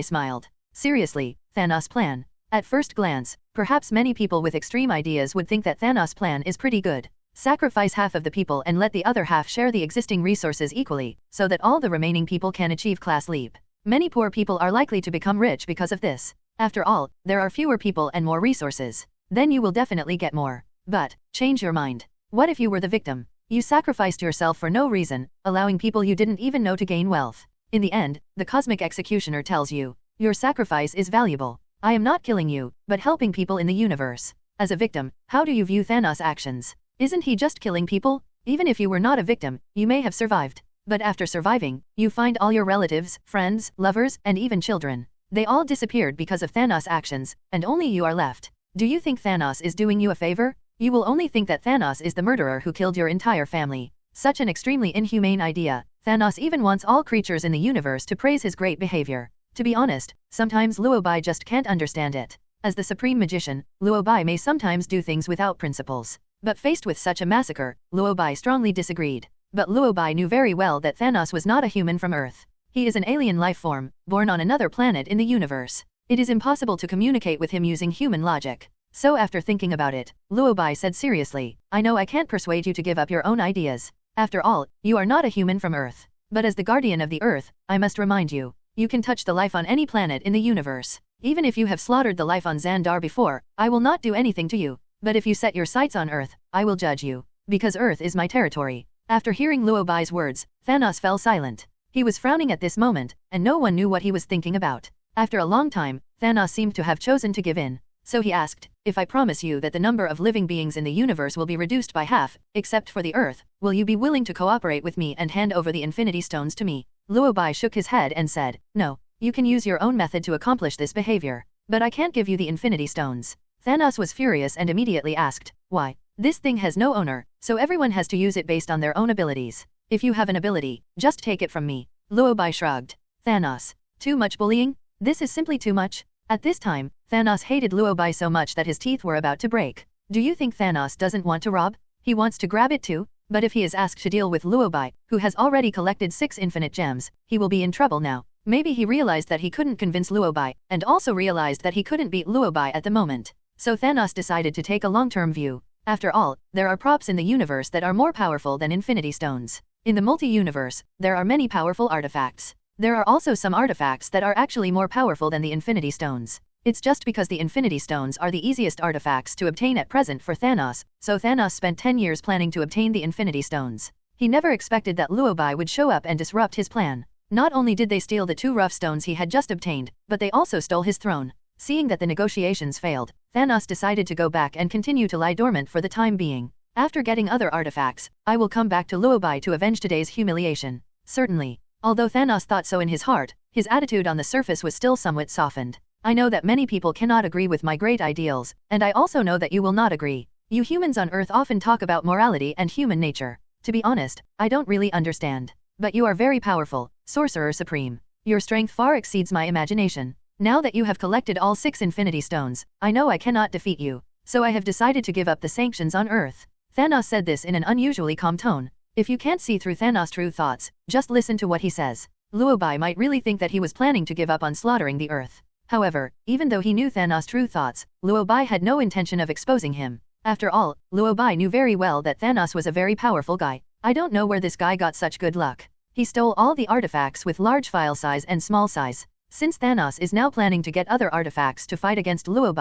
smiled. Seriously, Thanos' plan? At first glance, perhaps many people with extreme ideas would think that Thanos' plan is pretty good. Sacrifice half of the people and let the other half share the existing resources equally, so that all the remaining people can achieve class leap. Many poor people are likely to become rich because of this. After all, there are fewer people and more resources. Then you will definitely get more. But, change your mind. What if you were the victim? You sacrificed yourself for no reason, allowing people you didn't even know to gain wealth. In the end, the cosmic executioner tells you, your sacrifice is valuable. I am not killing you, but helping people in the universe. As a victim, how do you view Thanos' actions? Isn't he just killing people? Even if you were not a victim, you may have survived. But after surviving, you find all your relatives, friends, lovers, and even children. They all disappeared because of Thanos' actions, and only you are left. Do you think Thanos is doing you a favor? You will only think that Thanos is the murderer who killed your entire family. Such an extremely inhumane idea. Thanos even wants all creatures in the universe to praise his great behavior. To be honest, sometimes Luo Bai just can't understand it. As the supreme magician, Luo Bai may sometimes do things without principles. But faced with such a massacre, Luo Bai strongly disagreed. But Luo Bai knew very well that Thanos was not a human from Earth. He is an alien life form, born on another planet in the universe. It is impossible to communicate with him using human logic. So after thinking about it, Luo Bai said seriously, "I know I can't persuade you to give up your own ideas. After all, you are not a human from Earth. But as the guardian of the Earth, I must remind you, you can touch the life on any planet in the universe. Even if you have slaughtered the life on Xandar before, I will not do anything to you. But if you set your sights on Earth, I will judge you. Because Earth is my territory." After hearing Luo Bai's words, Thanos fell silent. He was frowning at this moment, and no one knew what he was thinking about. After a long time, Thanos seemed to have chosen to give in. So he asked, "If I promise you that the number of living beings in the universe will be reduced by half, except for the Earth, will you be willing to cooperate with me and hand over the Infinity Stones to me?" Luo Bai shook his head and said, "No, you can use your own method to accomplish this behavior. But I can't give you the Infinity Stones." Thanos was furious and immediately asked, "Why? This thing has no owner, so everyone has to use it based on their own abilities. If you have an ability, just take it from me." Luo Bai shrugged. Thanos. Too much bullying? This is simply too much. At this time, Thanos hated Luo Bai so much that his teeth were about to break. Do you think Thanos doesn't want to rob? He wants to grab it too? But if he is asked to deal with Luo Bai, who has already collected 6 infinite gems, he will be in trouble now. Maybe he realized that he couldn't convince Luo Bai, and also realized that he couldn't beat Luo Bai at the moment. So Thanos decided to take a long-term view. After all, there are props in the universe that are more powerful than Infinity Stones. In the multi-universe, there are many powerful artifacts. There are also some artifacts that are actually more powerful than the Infinity Stones. It's just because the Infinity Stones are the easiest artifacts to obtain at present for Thanos, so Thanos spent 10 years planning to obtain the Infinity Stones. He never expected that Luo Bai would show up and disrupt his plan. Not only did they steal the 2 rough stones he had just obtained, but they also stole his throne. Seeing that the negotiations failed, Thanos decided to go back and continue to lie dormant for the time being. After getting other artifacts, I will come back to Luo Bai to avenge today's humiliation. Certainly. Although Thanos thought so in his heart, his attitude on the surface was still somewhat softened. I know that many people cannot agree with my great ideals, and I also know that you will not agree. You humans on Earth often talk about morality and human nature. To be honest, I don't really understand. But you are very powerful, Sorcerer Supreme. Your strength far exceeds my imagination. Now that you have collected all 6 Infinity Stones, I know I cannot defeat you. So I have decided to give up the sanctions on Earth. Thanos said this in an unusually calm tone. If you can't see through Thanos' true thoughts, just listen to what he says. Luo Bai might really think that he was planning to give up on slaughtering the Earth. However, even though he knew Thanos' true thoughts, Luo Bai had no intention of exposing him. After all, Luo Bai knew very well that Thanos was a very powerful guy. I don't know where this guy got such good luck. He stole all the artifacts with large file size and small size. Since Thanos is now planning to get other artifacts to fight against Luo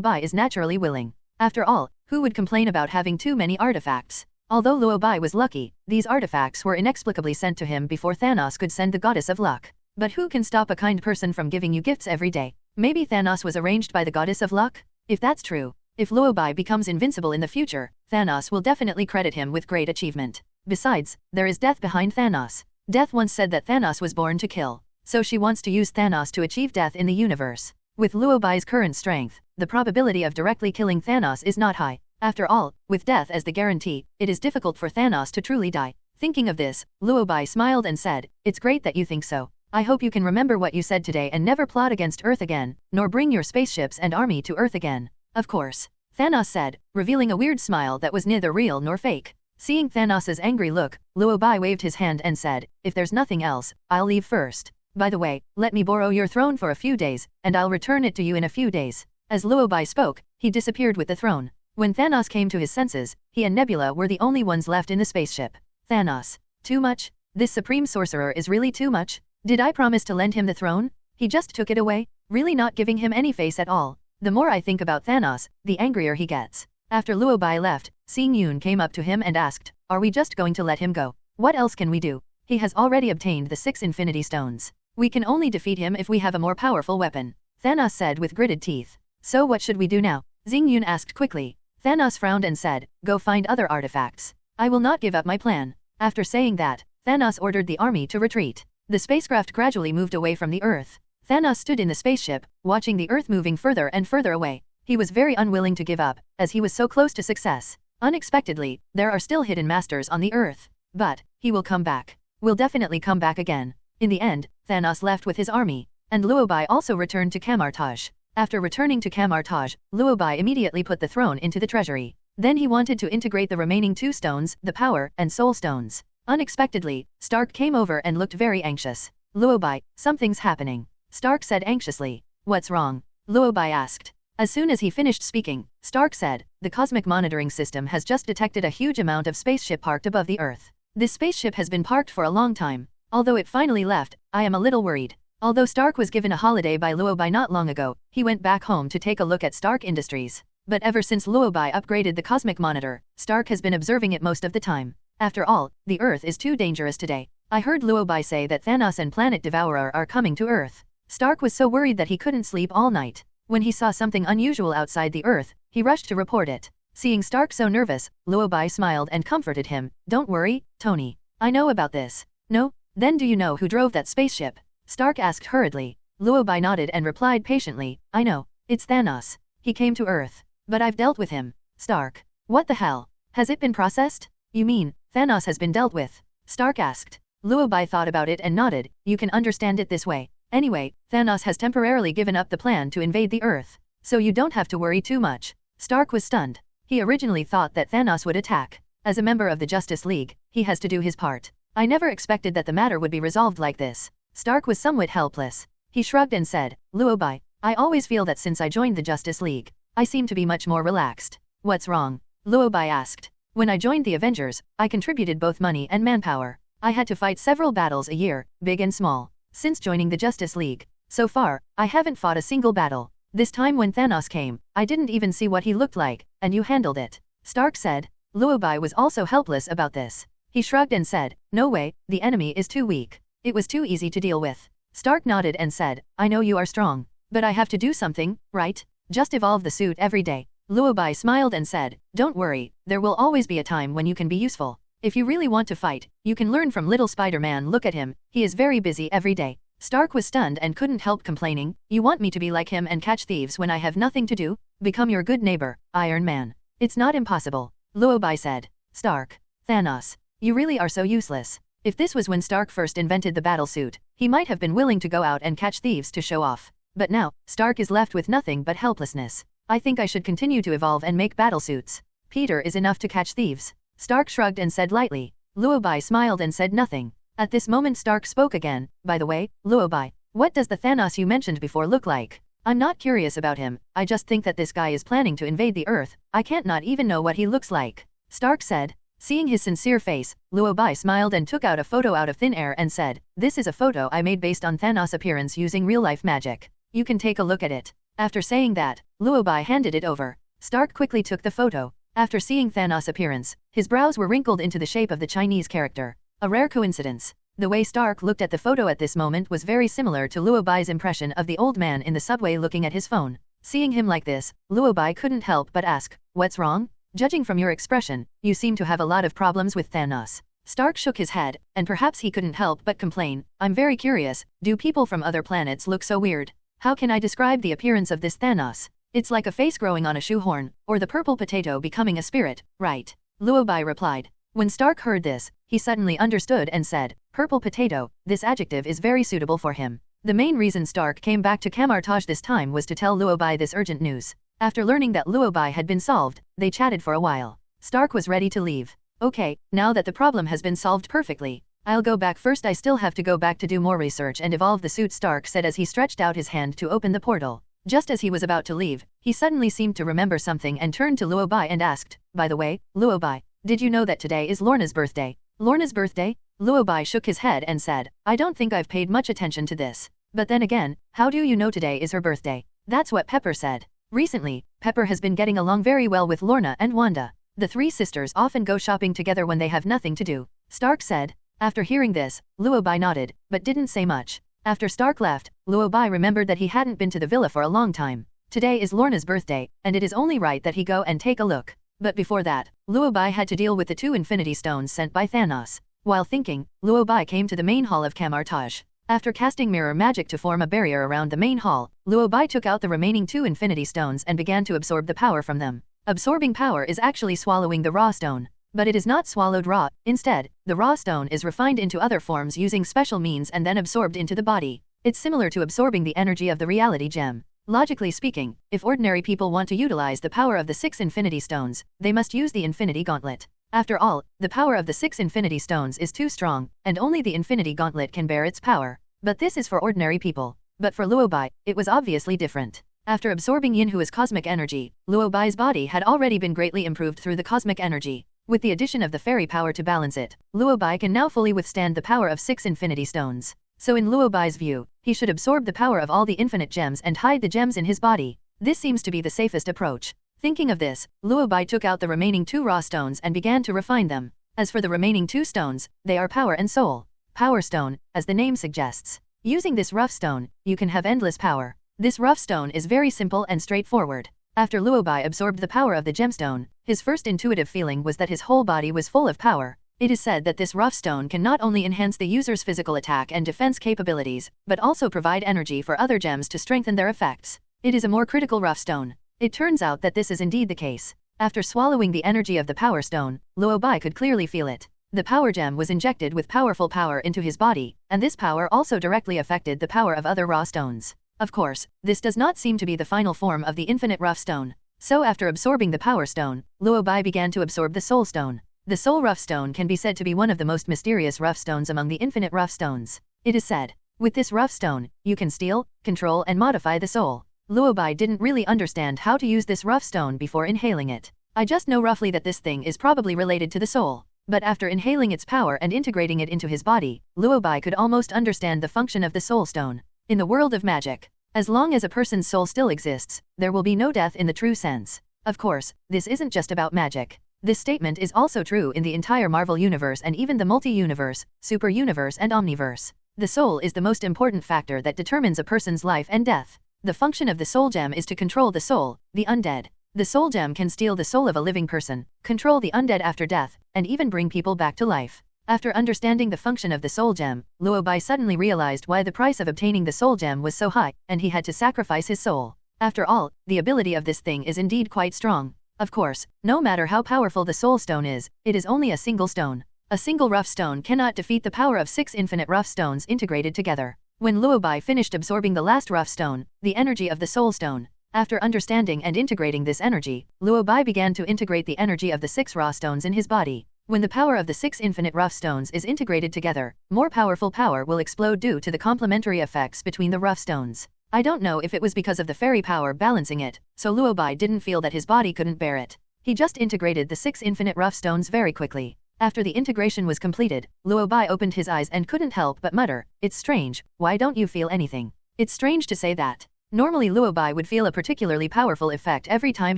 Bai is naturally willing. After all, who would complain about having too many artifacts? Although Luo Bai was lucky, these artifacts were inexplicably sent to him before Thanos could send the goddess of luck. But who can stop a kind person from giving you gifts every day? Maybe Thanos was arranged by the goddess of luck? If that's true, if Luo Bai becomes invincible in the future, Thanos will definitely credit him with great achievement. Besides, there is death behind Thanos. Death once said that Thanos was born to kill. So she wants to use Thanos to achieve death in the universe. With Luo Bai's current strength, the probability of directly killing Thanos is not high. After all, with death as the guarantee, it is difficult for Thanos to truly die. Thinking of this, Luo Bai smiled and said, "It's great that you think so. I hope you can remember what you said today and never plot against Earth again, nor bring your spaceships and army to Earth again." "Of course," Thanos said, revealing a weird smile that was neither real nor fake. Seeing Thanos's angry look, Luo Bai waved his hand and said, "If there's nothing else, I'll leave first. By the way, let me borrow your throne for a few days, and I'll return it to you in a few days." As Luo Bai spoke, he disappeared with the throne. When Thanos came to his senses, he and Nebula were the only ones left in the spaceship. Thanos. Too much? This supreme sorcerer is really too much? Did I promise to lend him the throne? He just took it away, really not giving him any face at all. The more I think about Thanos, the angrier he gets. After Luo Bai left, Xing Yun came up to him and asked, "Are we just going to let him go? What else can we do? He has already obtained the 6 Infinity Stones. We can only defeat him if we have a more powerful weapon," Thanos said with gritted teeth. "So what should we do now?" Xing Yun asked quickly. Thanos frowned and said, "Go find other artifacts. I will not give up my plan." After saying that, Thanos ordered the army to retreat. The spacecraft gradually moved away from the Earth. Thanos stood in the spaceship, watching the Earth moving further and further away. He was very unwilling to give up, as he was so close to success. Unexpectedly, there are still hidden masters on the Earth. But, he will come back. Will definitely come back again. In the end, Thanos left with his army, and Luo Bai also returned to Kamar-Taj. After returning to Kamar-Taj, Luo Bai immediately put the throne into the treasury. Then he wanted to integrate the remaining 2 stones, the Power and Soul Stones. Unexpectedly, Stark came over and looked very anxious. "Luo Bai, something's happening," Stark said anxiously. "What's wrong?" Luo Bai asked. As soon as he finished speaking, Stark said, "The cosmic monitoring system has just detected a huge amount of spaceship parked above the Earth. This spaceship has been parked for a long time. Although it finally left, I am a little worried." Although Stark was given a holiday by Luo Bai not long ago, he went back home to take a look at Stark Industries. But ever since Luo Bai upgraded the cosmic monitor, Stark has been observing it most of the time. After all, the Earth is too dangerous today. I heard Luo Bai say that Thanos and Planet Devourer are coming to Earth. Stark was so worried that he couldn't sleep all night. When he saw something unusual outside the Earth, he rushed to report it. Seeing Stark so nervous, Luo Bai smiled and comforted him. "Don't worry, Tony. I know about this." "No? Then do you know who drove that spaceship?" Stark asked hurriedly. Luo Bai nodded and replied patiently, "I know. It's Thanos. He came to Earth. But I've dealt with him." Stark. "What the hell? Has it been processed?" "You mean, Thanos has been dealt with?" Stark asked. Luo Bai thought about it and nodded. "You can understand it this way. Anyway, Thanos has temporarily given up the plan to invade the Earth. So you don't have to worry too much." Stark was stunned. He originally thought that Thanos would attack. As a member of the Justice League, he has to do his part. "I never expected that the matter would be resolved like this." Stark was somewhat helpless. He shrugged and said, "Luo Bai, I always feel that since I joined the Justice League, I seem to be much more relaxed." "What's wrong?" Luo Bai asked. "When I joined the Avengers, I contributed both money and manpower. I had to fight several battles a year, big and small. Since joining the Justice League, so far, I haven't fought a single battle. This time when Thanos came, I didn't even see what he looked like, and you handled it." Stark said. Luo Bai was also helpless about this. He shrugged and said, "No way, the enemy is too weak. It was too easy to deal with." Stark nodded and said, "I know you are strong. But I have to do something, right? Just evolve the suit every day." Luo Bai smiled and said, "Don't worry, there will always be a time when you can be useful. If you really want to fight, you can learn from little Spider-Man. Look at him, he is very busy every day." Stark was stunned and couldn't help complaining, "You want me to be like him and catch thieves when I have nothing to do? Become your good neighbor, Iron Man. It's not impossible." Luo Bai said. Stark. Thanos. You really are so useless. If this was when Stark first invented the battle suit, he might have been willing to go out and catch thieves to show off. But now, Stark is left with nothing but helplessness. "I think I should continue to evolve and make battle suits. Peter is enough to catch thieves." Stark shrugged and said lightly. Luo Bai smiled and said nothing. At this moment Stark spoke again. "By the way, Luo Bai, what does the Thanos you mentioned before look like? I'm not curious about him, I just think that this guy is planning to invade the Earth. I can't not even know what he looks like." Stark said. Seeing his sincere face, Luo Bai smiled and took out a photo out of thin air and said, "This is a photo I made based on Thanos' appearance using real-life magic. You can take a look at it." After saying that, Luo Bai handed it over. Stark quickly took the photo. After seeing Thanos' appearance, his brows were wrinkled into the shape of the Chinese character. A rare coincidence. The way Stark looked at the photo at this moment was very similar to Luo Bai's impression of the old man in the subway looking at his phone. Seeing him like this, Luo Bai couldn't help but ask, "What's wrong? Judging from your expression, you seem to have a lot of problems with Thanos." Stark shook his head, and perhaps he couldn't help but complain, "I'm very curious, do people from other planets look so weird? How can I describe the appearance of this Thanos? It's like a face growing on a shoehorn, or the purple potato becoming a spirit, right? Luo Bai replied. When Stark heard this, he suddenly understood and said, purple potato, this adjective is very suitable for him. The main reason Stark came back to Kamar-Taj this time was to tell Luo Bai this urgent news. After learning that Luo Bai had been solved, they chatted for a while. Stark was ready to leave. Okay, now that the problem has been solved perfectly, I'll go back first. I still have to go back to do more research and evolve the suit, Stark said as he stretched out his hand to open the portal. Just as he was about to leave, he suddenly seemed to remember something and turned to Luo Bai and asked, by the way, Luo Bai, did you know that today is Lorna's birthday? Lorna's birthday? Luo Bai shook his head and said, I don't think I've paid much attention to this. But then again, how do you know today is her birthday? That's what Pepper said. Recently, Pepper has been getting along very well with Lorna and Wanda. The three sisters often go shopping together when they have nothing to do, Stark said. After hearing this, Luo Bai nodded, but didn't say much. After Stark left, Luo Bai remembered that he hadn't been to the villa for a long time. Today is Lorna's birthday, and it is only right that he go and take a look. But before that, Luo Bai had to deal with the 2 Infinity Stones sent by Thanos. While thinking, Luo Bai came to the main hall of Kamar-Taj. After casting mirror magic to form a barrier around the main hall, Luo Bai took out the remaining 2 Infinity Stones and began to absorb the power from them. Absorbing power is actually swallowing the raw stone. But it is not swallowed raw. Instead, the raw stone is refined into other forms using special means and then absorbed into the body. It's similar to absorbing the energy of the reality gem. Logically speaking, if ordinary people want to utilize the power of the 6 Infinity Stones, they must use the Infinity Gauntlet. After all, the power of the 6 Infinity Stones is too strong, and only the Infinity Gauntlet can bear its power. But this is for ordinary people. But for Luo Bai, it was obviously different. After absorbing Yinhua's cosmic energy, Luo Bai's body had already been greatly improved through the cosmic energy. With the addition of the fairy power to balance it, Luo Bai can now fully withstand the power of 6 Infinity Stones. So in Luo Bai's view, he should absorb the power of all the infinite gems and hide the gems in his body. This seems to be the safest approach. Thinking of this, Luo Bai took out the remaining 2 raw stones and began to refine them. As for the remaining 2 stones, they are power and soul. Power stone, as the name suggests. Using this rough stone, you can have endless power. This rough stone is very simple and straightforward. After Luo Bai absorbed the power of the gemstone, his first intuitive feeling was that his whole body was full of power. It is said that this rough stone can not only enhance the user's physical attack and defense capabilities, but also provide energy for other gems to strengthen their effects. It is a more critical rough stone. It turns out that this is indeed the case. After swallowing the energy of the power stone, Luo Bai could clearly feel it. The power gem was injected with powerful power into his body, and this power also directly affected the power of other raw stones. Of course, this does not seem to be the final form of the infinite rough stone. So after absorbing the power stone, Luo Bai began to absorb the soul stone. The soul rough stone can be said to be one of the most mysterious rough stones among the infinite rough stones. It is said, with this rough stone, you can steal, control and modify the soul. Luo Bai didn't really understand how to use this rough stone before inhaling it. I just know roughly that this thing is probably related to the soul. But after inhaling its power and integrating it into his body, Luo Bai could almost understand the function of the soul stone. In the world of magic, as long as a person's soul still exists, there will be no death in the true sense. Of course, this isn't just about magic. This statement is also true in the entire Marvel universe and even the multi-universe, super-universe and omniverse. The soul is the most important factor that determines a person's life and death. The function of the soul gem is to control the soul, the undead. The soul gem can steal the soul of a living person, control the undead after death, and even bring people back to life. After understanding the function of the soul gem, Luo Bai suddenly realized why the price of obtaining the soul gem was so high, and he had to sacrifice his soul. After all, the ability of this thing is indeed quite strong. Of course, no matter how powerful the soul stone is, it is only a single stone. A single rough stone cannot defeat the power of 6 infinite rough stones integrated together. When Luo Bai finished absorbing the last rough stone, the energy of the soul stone. After understanding and integrating this energy, Luo Bai began to integrate the energy of the 6 raw stones in his body. When the power of the 6 infinite rough stones is integrated together, more powerful power will explode due to the complementary effects between the rough stones. I don't know if it was because of the fairy power balancing it, so Luo Bai didn't feel that his body couldn't bear it. He just integrated the 6 infinite rough stones very quickly. After the integration was completed, Luo Bai opened his eyes and couldn't help but mutter, "It's strange, why don't you feel anything?" It's strange to say that. Normally Luo Bai would feel a particularly powerful effect every time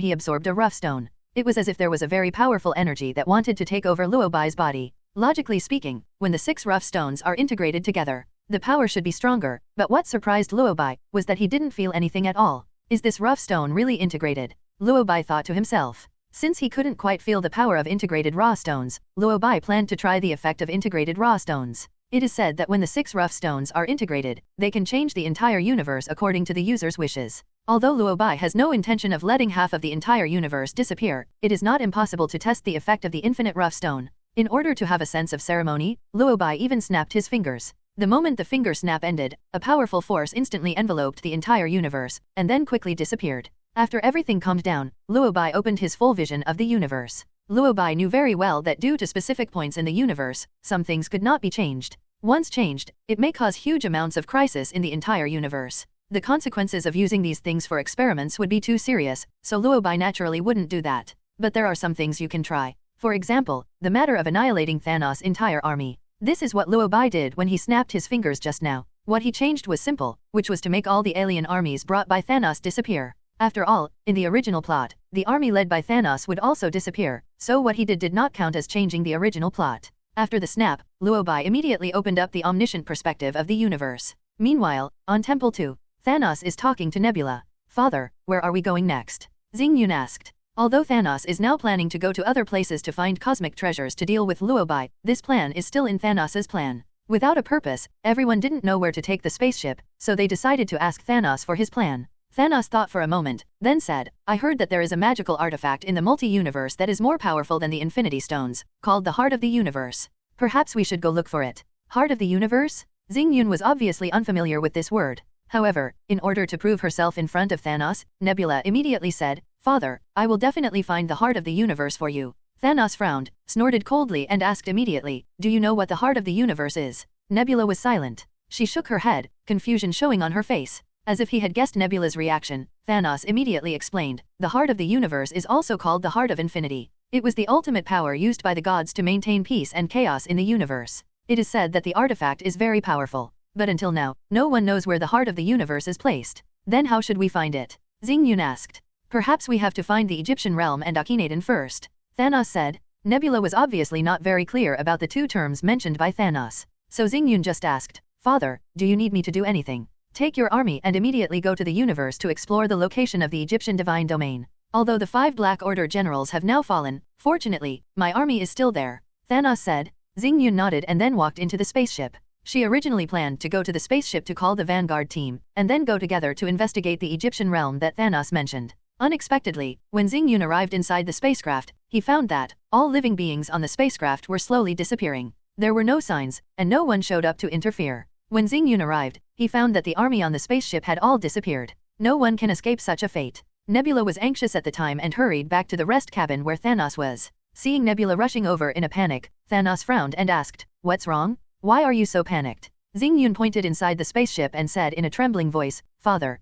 he absorbed a rough stone. It was as if there was a very powerful energy that wanted to take over Luo Bai's body. Logically speaking, when the 6 rough stones are integrated together, the power should be stronger, but what surprised Luo Bai was that he didn't feel anything at all. Is this rough stone really integrated? Luo Bai thought to himself. Since he couldn't quite feel the power of integrated raw stones, Luo Bai planned to try the effect of integrated raw stones. It is said that when the 6 rough stones are integrated, they can change the entire universe according to the user's wishes. Although Luo Bai has no intention of letting half of the entire universe disappear, it is not impossible to test the effect of the infinite rough stone. In order to have a sense of ceremony, Luo Bai even snapped his fingers. The moment the finger snap ended, a powerful force instantly enveloped the entire universe, and then quickly disappeared. After everything calmed down, Luo Bai opened his full vision of the universe. Luo Bai knew very well that due to specific points in the universe, some things could not be changed. Once changed, it may cause huge amounts of crisis in the entire universe. The consequences of using these things for experiments would be too serious, so Luo Bai naturally wouldn't do that. But there are some things you can try. For example, the matter of annihilating Thanos' entire army. This is what Luo Bai did when he snapped his fingers just now. What he changed was simple, which was to make all the alien armies brought by Thanos disappear. After all, in the original plot, the army led by Thanos would also disappear, so what he did not count as changing the original plot. After the snap, Luo Bai immediately opened up the omniscient perspective of the universe. Meanwhile, on Temple 2, Thanos is talking to Nebula. "Father, where are we going next?" Xingyun asked. Although Thanos is now planning to go to other places to find cosmic treasures to deal with Luo Bai, this plan is still in Thanos' plan. Without a purpose, everyone didn't know where to take the spaceship, so they decided to ask Thanos for his plan. Thanos thought for a moment, then said, "I heard that there is a magical artifact in the multi-universe that is more powerful than the Infinity Stones, called the Heart of the Universe. Perhaps we should go look for it." Heart of the Universe? Xingyun was obviously unfamiliar with this word. However, in order to prove herself in front of Thanos, Nebula immediately said, "Father, I will definitely find the heart of the universe for you." Thanos frowned, snorted coldly and asked immediately, "Do you know what the heart of the universe is?" Nebula was silent. She shook her head, confusion showing on her face. As if he had guessed Nebula's reaction, Thanos immediately explained, "The heart of the universe is also called the heart of infinity. It was the ultimate power used by the gods to maintain peace and chaos in the universe. It is said that the artifact is very powerful. But until now, no one knows where the heart of the universe is placed. Then how should we find it?" Xingyun asked. "Perhaps we have to find the Egyptian realm and Akhenaten first," Thanos said. Nebula was obviously not very clear about the two terms mentioned by Thanos. So Xingyun just asked, "Father, do you need me to do anything? Take your army and immediately go to the universe to explore the location of the Egyptian divine domain. Although the 5 Black Order generals have now fallen, fortunately, my army is still there," Thanos said. Xingyun nodded and then walked into the spaceship. She originally planned to go to the spaceship to call the Vanguard team, and then go together to investigate the Egyptian realm that Thanos mentioned. Unexpectedly, when Xingyun arrived inside the spacecraft, he found that all living beings on the spacecraft were slowly disappearing. There were no signs, and no one showed up to interfere. When Xingyun arrived, he found that the army on the spaceship had all disappeared. No one can escape such a fate. Nebula was anxious at the time and hurried back to the rest cabin where Thanos was. Seeing Nebula rushing over in a panic, Thanos frowned and asked, "What's wrong? Why are you so panicked?" Xingyun pointed inside the spaceship and said in a trembling voice, "Father,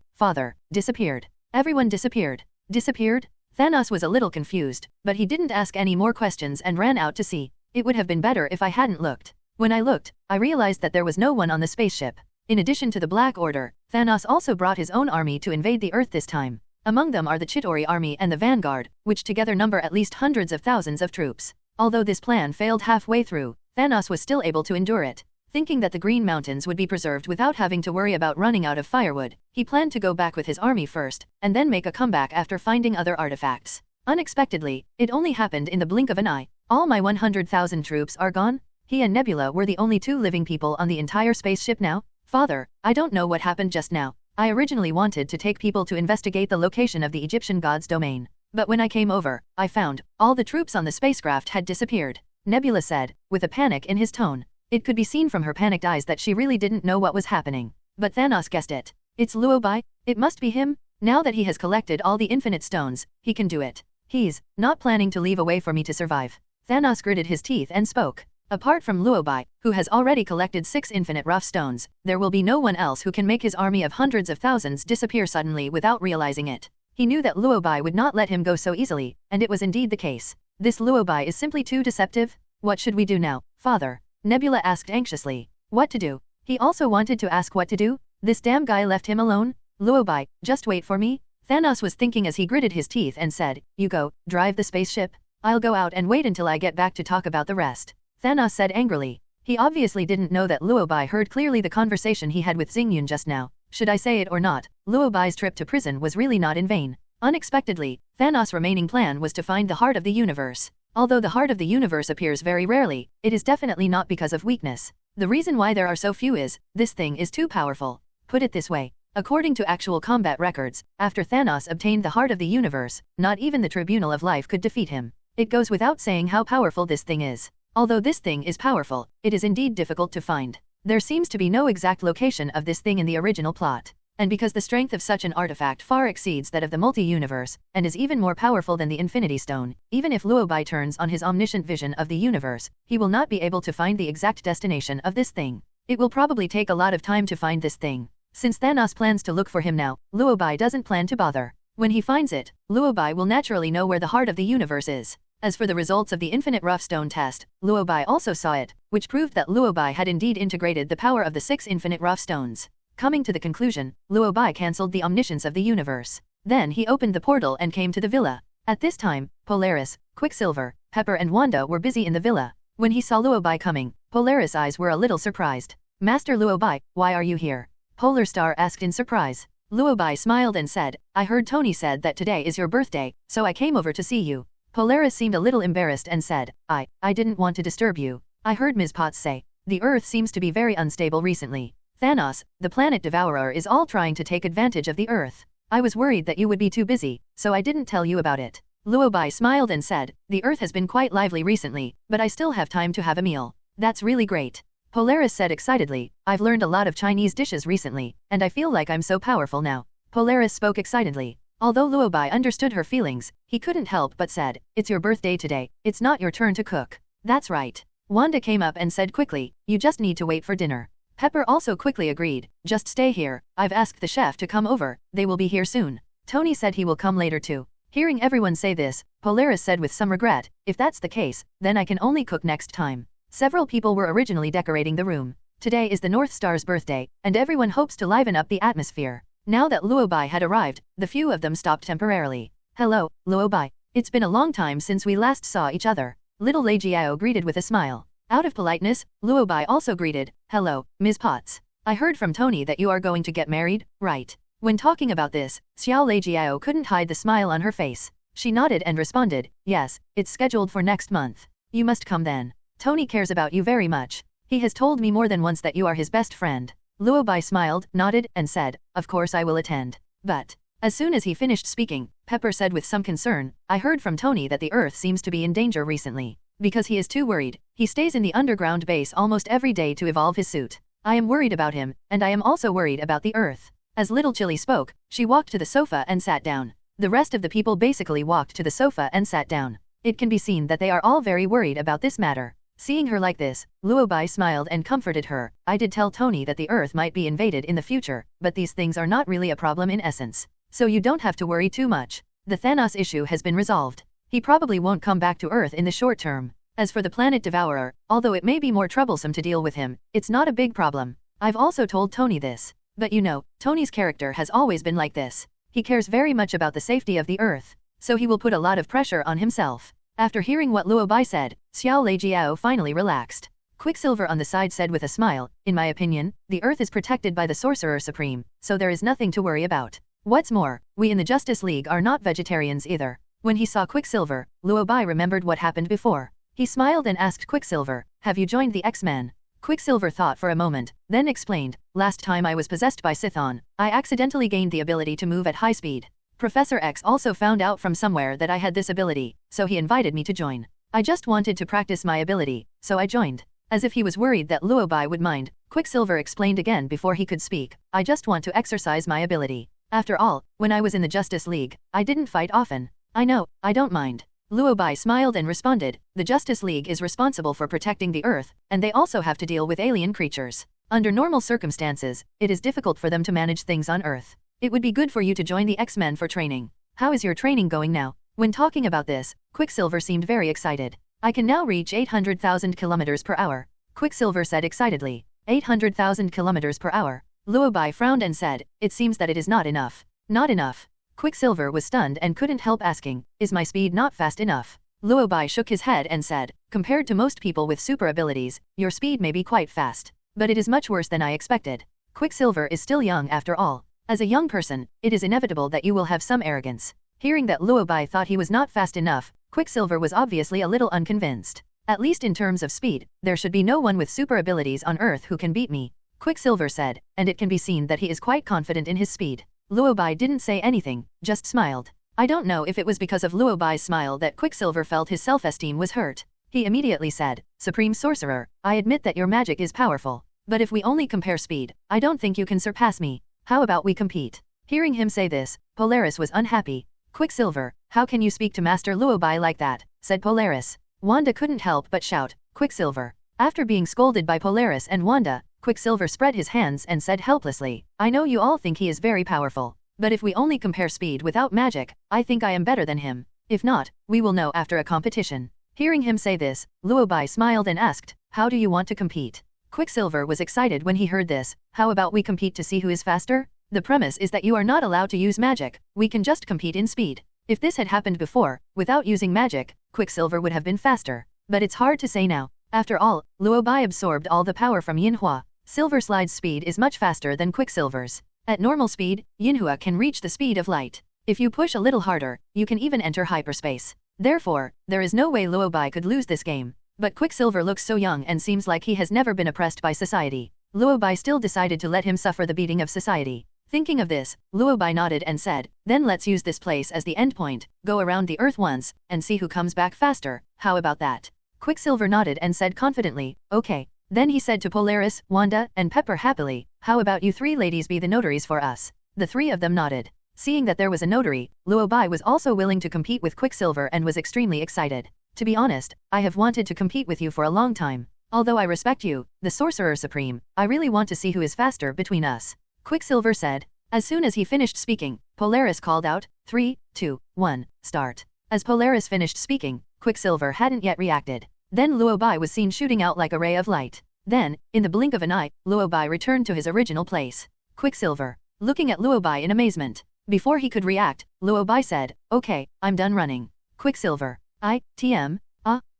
disappeared. Everyone disappeared." Disappeared? Thanos was a little confused, but he didn't ask any more questions and ran out to see. It would have been better if I hadn't looked. When I looked, I realized that there was no one on the spaceship. In addition to the Black Order, Thanos also brought his own army to invade the Earth this time. Among them are the Chitauri army and the Vanguard, which together number at least hundreds of thousands of troops. Although this plan failed halfway through, Thanos was still able to endure it. Thinking that the Green Mountains would be preserved without having to worry about running out of firewood, he planned to go back with his army first, and then make a comeback after finding other artifacts. Unexpectedly, it only happened in the blink of an eye. All my 100,000 troops are gone? He and Nebula were the only 2 living people on the entire spaceship now? Father, I don't know what happened just now. I originally wanted to take people to investigate the location of the Egyptian god's domain. But when I came over, I found all the troops on the spacecraft had disappeared. Nebula said, with a panic in his tone. It could be seen from her panicked eyes that she really didn't know what was happening. But Thanos guessed it. It's Luo Bai? It must be him? Now that he has collected all the infinite stones, he can do it. He's not planning to leave a way for me to survive. Thanos gritted his teeth and spoke. Apart from Luo Bai, who has already collected 6 infinite rough stones, there will be no one else who can make his army of hundreds of thousands disappear suddenly without realizing it. He knew that Luo Bai would not let him go so easily, and it was indeed the case. This Luo Bai is simply too deceptive. What should we do now, Father? Nebula asked anxiously. What to do? He also wanted to ask what to do. This damn guy left him alone? Luo Bai, just wait for me. Thanos was thinking as he gritted his teeth and said, "You go, drive the spaceship. I'll go out and wait until I get back to talk about the rest." Thanos said angrily. He obviously didn't know that Luo Bai heard clearly the conversation he had with Xingyun just now. Should I say it or not, Luo Bai's trip to prison was really not in vain. Unexpectedly, Thanos' remaining plan was to find the heart of the universe. Although the heart of the universe appears very rarely, it is definitely not because of weakness. The reason why there are so few is, this thing is too powerful. Put it this way, According to actual combat records, after Thanos obtained the heart of the universe, not even the Tribunal of Life could defeat him. It goes without saying how powerful this thing is. Although this thing is powerful, it is indeed difficult to find. There seems to be no exact location of this thing in the original plot. And because the strength of such an artifact far exceeds that of the multi-universe, and is even more powerful than the Infinity Stone, even if Luo Bai turns on his omniscient vision of the universe, he will not be able to find the exact destination of this thing. It will probably take a lot of time to find this thing. Since Thanos plans to look for him now, Luo Bai doesn't plan to bother. When he finds it, Luo Bai will naturally know where the heart of the universe is. As for the results of the infinite rough stone test, Luo Bai also saw it, which proved that Luo Bai had indeed integrated the power of the 6 infinite rough stones. Coming to the conclusion, Luo Bai cancelled the omniscience of the universe. Then he opened the portal and came to the villa. At this time, Polaris, Quicksilver, Pepper and Wanda were busy in the villa. When he saw Luo Bai coming, Polaris' eyes were a little surprised. "Master Luo Bai, why are you here?" Polar Star asked in surprise. Luo Bai smiled and said, "I heard Tony said that today is your birthday, so I came over to see you." Polaris seemed a little embarrassed and said, I didn't want to disturb you. I heard Ms. Potts say, the Earth seems to be very unstable recently. Thanos, the planet devourer, is all trying to take advantage of the Earth. I was worried that you would be too busy, so I didn't tell you about it." Luo Bai smiled and said, "The Earth has been quite lively recently, but I still have time to have a meal." "That's really great." Polaris said excitedly, "I've learned a lot of Chinese dishes recently, and I feel like I'm so powerful now." Polaris spoke excitedly. Although Luo Bai understood her feelings, he couldn't help but said, "It's your birthday today, it's not your turn to cook." "That's right." Wanda came up and said quickly, "You just need to wait for dinner." Pepper also quickly agreed, "Just stay here, I've asked the chef to come over, they will be here soon." Tony said he will come later too. Hearing everyone say this, Polaris said with some regret, "If that's the case, then I can only cook next time." Several people were originally decorating the room. Today is the North Star's birthday, and everyone hopes to liven up the atmosphere. Now that Luo Bai had arrived, the few of them stopped temporarily. "Hello, Luo Bai. It's been a long time since we last saw each other." Little Lei Jiao greeted with a smile. Out of politeness, Luo Bai also greeted, "Hello, Ms. Potts. I heard from Tony that you are going to get married, right?" When talking about this, Xiao Lei Jiao couldn't hide the smile on her face. She nodded and responded, "Yes, it's scheduled for next month. You must come then. Tony cares about you very much. He has told me more than once that you are his best friend." Luo Bai smiled, nodded, and said, "Of course I will attend." But, as soon as he finished speaking, Pepper said with some concern, "I heard from Tony that the Earth seems to be in danger recently. Because he is too worried, he stays in the underground base almost every day to evolve his suit. I am worried about him, and I am also worried about the Earth." As Little Chili spoke, she walked to the sofa and sat down. The rest of the people basically walked to the sofa and sat down. It can be seen that they are all very worried about this matter. Seeing her like this, Luo Bai smiled and comforted her. "I did tell Tony that the Earth might be invaded in the future, but these things are not really a problem in essence. So you don't have to worry too much. The Thanos issue has been resolved. He probably won't come back to Earth in the short term. As for the planet devourer, although it may be more troublesome to deal with him, it's not a big problem. I've also told Tony this. But you know, Tony's character has always been like this. He cares very much about the safety of the Earth. So he will put a lot of pressure on himself." After hearing what Luo Bai said, Xiao Lei Jiao finally relaxed. Quicksilver on the side said with a smile, "In my opinion, the Earth is protected by the Sorcerer Supreme, so there is nothing to worry about. What's more, we in the Justice League are not vegetarians either." When he saw Quicksilver, Luo Bai remembered what happened before. He smiled and asked Quicksilver, "Have you joined the X-Men?" Quicksilver thought for a moment, then explained, "Last time I was possessed by Chthon, I accidentally gained the ability to move at high speed. Professor X also found out from somewhere that I had this ability, so he invited me to join. I just wanted to practice my ability, so I joined." As if he was worried that Luo Bai would mind, Quicksilver explained again before he could speak, "I just want to exercise my ability. After all, when I was in the Justice League, I didn't fight often. I know, I don't mind." Luo Bai smiled and responded, "The Justice League is responsible for protecting the Earth, and they also have to deal with alien creatures. Under normal circumstances, it is difficult for them to manage things on Earth. It would be good for you to join the X-Men for training. How is your training going now?" When talking about this, Quicksilver seemed very excited. "I can now reach 800,000 kilometers per hour." Quicksilver said excitedly. 800,000 kilometers per hour. Luo Bai frowned and said, "It seems that it is not enough." "Not enough?" Quicksilver was stunned and couldn't help asking, "Is my speed not fast enough?" Luo Bai shook his head and said, "Compared to most people with super abilities, your speed may be quite fast. But it is much worse than I expected. Quicksilver is still young after all. As a young person, it is inevitable that you will have some arrogance." Hearing that Luo Bai thought he was not fast enough, Quicksilver was obviously a little unconvinced. "At least in terms of speed, there should be no one with super abilities on Earth who can beat me." Quicksilver said, and it can be seen that he is quite confident in his speed. Luo Bai didn't say anything, just smiled. I don't know if it was because of Luo Bai's smile that Quicksilver felt his self-esteem was hurt. He immediately said, Supreme Sorcerer, I admit that your magic is powerful. But if we only compare speed, I don't think you can surpass me. How about we compete? Hearing him say this, Polaris was unhappy. Quicksilver, how can you speak to Master Luo Bai like that? Said Polaris. Wanda couldn't help but shout, Quicksilver. After being scolded by Polaris and Wanda, Quicksilver spread his hands and said helplessly, I know you all think he is very powerful. But if we only compare speed without magic, I think I am better than him. If not, we will know after a competition. Hearing him say this, Luo Bai smiled and asked, how do you want to compete? Quicksilver was excited when he heard this. How about we compete to see who is faster? The premise is that you are not allowed to use magic, we can just compete in speed. If this had happened before, without using magic, Quicksilver would have been faster. But it's hard to say now. After all, Luo Bai absorbed all the power from Yinhua. Silver Slide's speed is much faster than Quicksilver's. At normal speed, Yinhua can reach the speed of light. If you push a little harder, you can even enter hyperspace. Therefore, there is no way Luo Bai could lose this game. But Quicksilver looks so young and seems like he has never been oppressed by society. Luo Bai still decided to let him suffer the beating of society. Thinking of this, Luo Bai nodded and said, then let's use this place as the endpoint, go around the earth once, and see who comes back faster, how about that? Quicksilver nodded and said confidently, okay. Then he said to Polaris, Wanda, and Pepper happily, how about you three ladies be the notaries for us? The three of them nodded. Seeing that there was a notary, Luo Bai was also willing to compete with Quicksilver and was extremely excited. To be honest, I have wanted to compete with you for a long time. Although I respect you, the Sorcerer Supreme, I really want to see who is faster between us. Quicksilver said. As soon as he finished speaking, Polaris called out, 3, 2, 1, start. As Polaris finished speaking, Quicksilver hadn't yet reacted. Then Luo Bai was seen shooting out like a ray of light. Then, in the blink of an eye, Luo Bai returned to his original place. Quicksilver, looking at Luo Bai in amazement. Before he could react, Luo Bai said, okay, I'm done running. Quicksilver,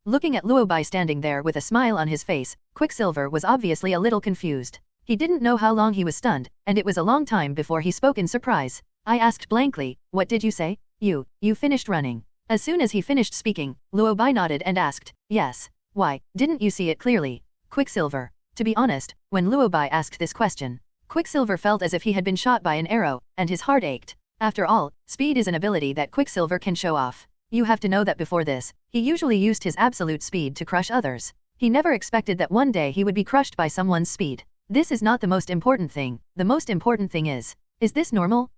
looking at Luo Bai standing there with a smile on his face, Quicksilver was obviously a little confused. He didn't know how long he was stunned, and it was a long time before he spoke in surprise. I asked blankly, what did you say? You finished running. As soon as he finished speaking, Luo Bai nodded and asked, yes. Why, didn't you see it clearly? Quicksilver. To be honest, when Luo Bai asked this question, Quicksilver felt as if he had been shot by an arrow, and his heart ached. After all, speed is an ability that Quicksilver can show off. You have to know that before this, he usually used his absolute speed to crush others. He never expected that one day he would be crushed by someone's speed. This is not the most important thing. The most important thing is this normal?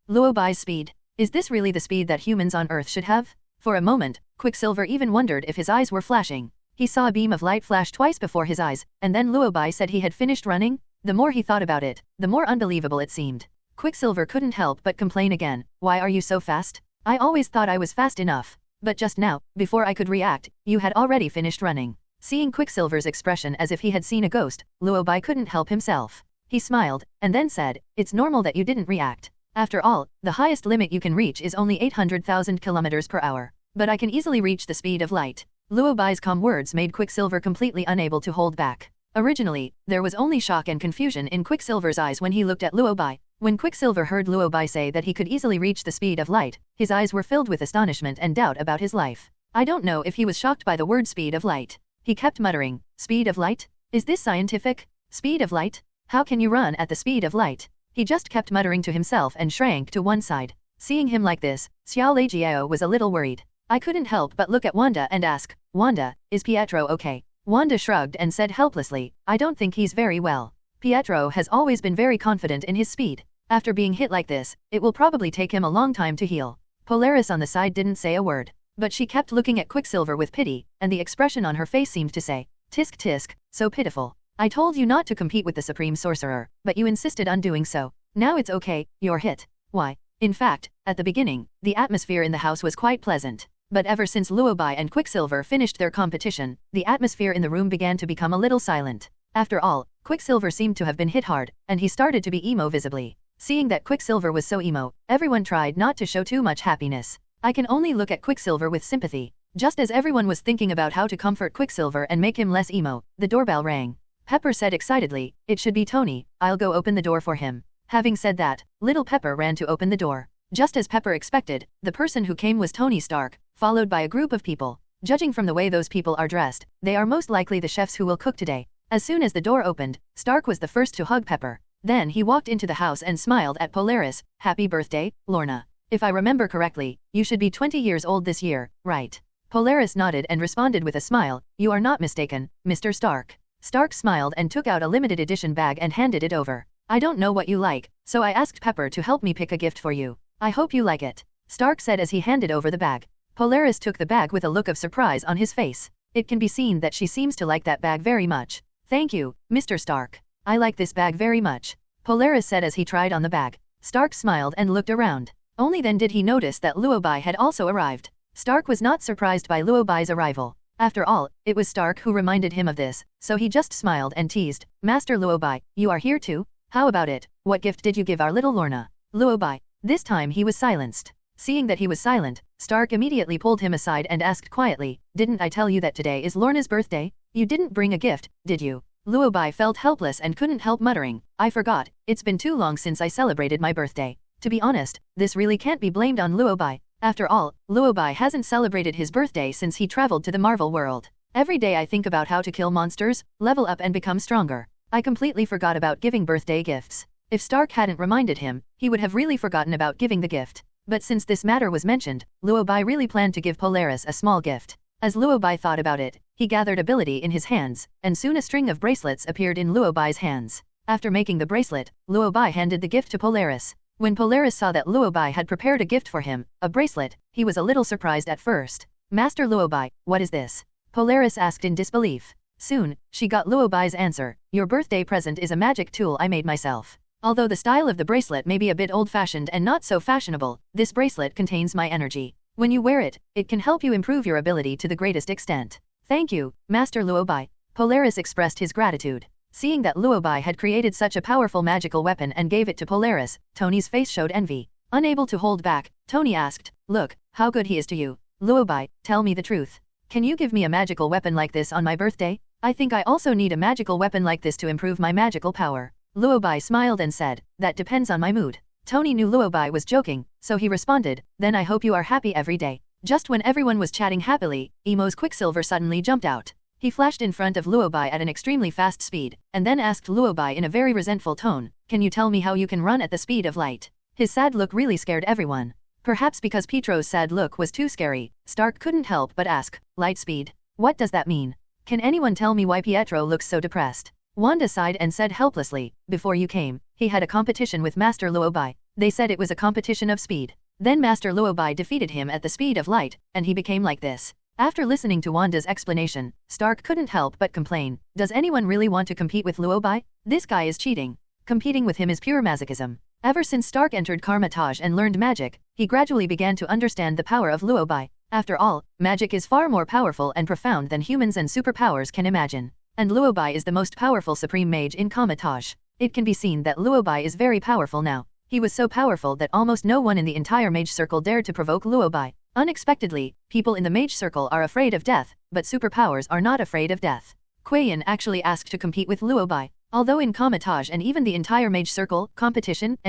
Luo Bai's speed. Is this really the speed that humans on Earth should have? For a moment, Quicksilver even wondered if his eyes were flashing. He saw a beam of light flash twice before his eyes, and then Luo Bai said he had finished running. The more he thought about it, the more unbelievable it seemed. Quicksilver couldn't help but complain again, why are you so fast? I always thought I was fast enough. But just now, before I could react, you had already finished running. Seeing Quicksilver's expression as if he had seen a ghost, Luo Bai couldn't help himself. He smiled, and then said, it's normal that you didn't react. After all, the highest limit you can reach is only 800,000 kilometers per hour. But I can easily reach the speed of light. Luo Bai's calm words made Quicksilver completely unable to hold back. Originally, there was only shock and confusion in Quicksilver's eyes when he looked at Luo Bai. When Quicksilver heard Luo Bai say that he could easily reach the speed of light, his eyes were filled with astonishment and doubt about his life. I don't know if he was shocked by the word speed of light. He kept muttering, speed of light? Is this scientific? Speed of light? How can you run at the speed of light? He just kept muttering to himself and shrank to one side. Seeing him like this, Xiao Leijiao was a little worried. I couldn't help but look at Wanda and ask, Wanda, is Pietro okay? Wanda shrugged and said helplessly, I don't think he's very well. Pietro has always been very confident in his speed. After being hit like this, it will probably take him a long time to heal. Polaris on the side didn't say a word, but she kept looking at Quicksilver with pity, and the expression on her face seemed to say, tisk tisk, so pitiful. I told you not to compete with the Supreme Sorcerer, but you insisted on doing so. Now it's okay, you're hit. Why? In fact, at the beginning, the atmosphere in the house was quite pleasant. But ever since Luo Bai and Quicksilver finished their competition, the atmosphere in the room began to become a little silent. After all, Quicksilver seemed to have been hit hard, and he started to be emo visibly. Seeing that Quicksilver was so emo, everyone tried not to show too much happiness. I can only look at Quicksilver with sympathy. Just as everyone was thinking about how to comfort Quicksilver and make him less emo, the doorbell rang. Pepper said excitedly, it should be Tony, I'll go open the door for him. Having said that, little Pepper ran to open the door. Just as Pepper expected, the person who came was Tony Stark, followed by a group of people. Judging from the way those people are dressed, they are most likely the chefs who will cook today. As soon as the door opened, Stark was the first to hug Pepper. Then he walked into the house and smiled at Polaris. Happy birthday, Lorna. If I remember correctly, you should be 20 years old this year, right? Polaris nodded and responded with a smile. You are not mistaken, Mr. Stark. Stark smiled and took out a limited edition bag and handed it over. I don't know what you like, so I asked Pepper to help me pick a gift for you. I hope you like it, Stark said as he handed over the bag. Polaris took the bag with a look of surprise on his face. It can be seen that she seems to like that bag very much. Thank you, Mr. Stark. I like this bag very much, Polaris said as he tried on the bag. Stark smiled and looked around. Only then did he notice that Luo Bai had also arrived. Stark was not surprised by Luo Bai's arrival. After all, it was Stark who reminded him of this, so he just smiled and teased, Master Luo Bai, you are here too? How about it? What gift did you give our little Lorna? Luo Bai. This time he was silenced. Seeing that he was silent, Stark immediately pulled him aside and asked quietly, didn't I tell you that today is Lorna's birthday? You didn't bring a gift, did you? Luo Bai felt helpless and couldn't help muttering, I forgot, it's been too long since I celebrated my birthday. To be honest, this really can't be blamed on Luo Bai. After all, Luo Bai hasn't celebrated his birthday since he traveled to the Marvel world. Every day I think about how to kill monsters, level up and become stronger. I completely forgot about giving birthday gifts. If Stark hadn't reminded him, he would have really forgotten about giving the gift. But since this matter was mentioned, Luo Bai really planned to give Polaris a small gift. As Luo Bai thought about it, he gathered ability in his hands, and soon a string of bracelets appeared in Luo Bai's hands. After making the bracelet, Luo Bai handed the gift to Polaris. When Polaris saw that Luo Bai had prepared a gift for him, a bracelet, he was a little surprised at first. Master Luo Bai, what is this? Polaris asked in disbelief. Soon, she got Luo Bai's answer, your birthday present is a magic tool I made myself. Although the style of the bracelet may be a bit old-fashioned and not so fashionable, this bracelet contains my energy. When you wear it, it can help you improve your ability to the greatest extent. Thank you, Master Luo Bai. Polaris expressed his gratitude. Seeing that Luo Bai had created such a powerful magical weapon and gave it to Polaris, Tony's face showed envy. Unable to hold back, Tony asked, look, how good he is to you. Luo Bai, tell me the truth. Can you give me a magical weapon like this on my birthday? I think I also need a magical weapon like this to improve my magical power. Luo Bai smiled and said, that depends on my mood. Tony knew Luo Bai was joking, so he responded, then I hope you are happy every day. Just when everyone was chatting happily, Emo's Quicksilver suddenly jumped out. He flashed in front of Luo Bai at an extremely fast speed, and then asked Luo Bai in a very resentful tone, can you tell me how you can run at the speed of light? His sad look really scared everyone. Perhaps because Pietro's sad look was too scary, Stark couldn't help but ask, light speed? What does that mean? Can anyone tell me why Pietro looks so depressed? Wanda sighed and said helplessly, before you came, he had a competition with Master Luo Bai. They said it was a competition of speed. Then Master Luo Bai defeated him at the speed of light, and he became like this. After listening to Wanda's explanation, Stark couldn't help but complain, does anyone really want to compete with Luo Bai? This guy is cheating. Competing with him is pure masochism. Ever since Stark entered Kamar-Taj and learned magic, he gradually began to understand the power of Luo Bai. After all, magic is far more powerful and profound than humans and superpowers can imagine. And Luo Bai is the most powerful supreme mage in Kamar-Taj. It can be seen that Luo Bai is very powerful now. He was so powerful that almost no one in the entire mage circle dared to provoke Luo Bai. Unexpectedly, people in the mage circle are afraid of death, but superpowers are not afraid of death. Quicksilver actually asked to compete with Luo Bai. Although in Kamar-Taj and even the entire mage circle, competition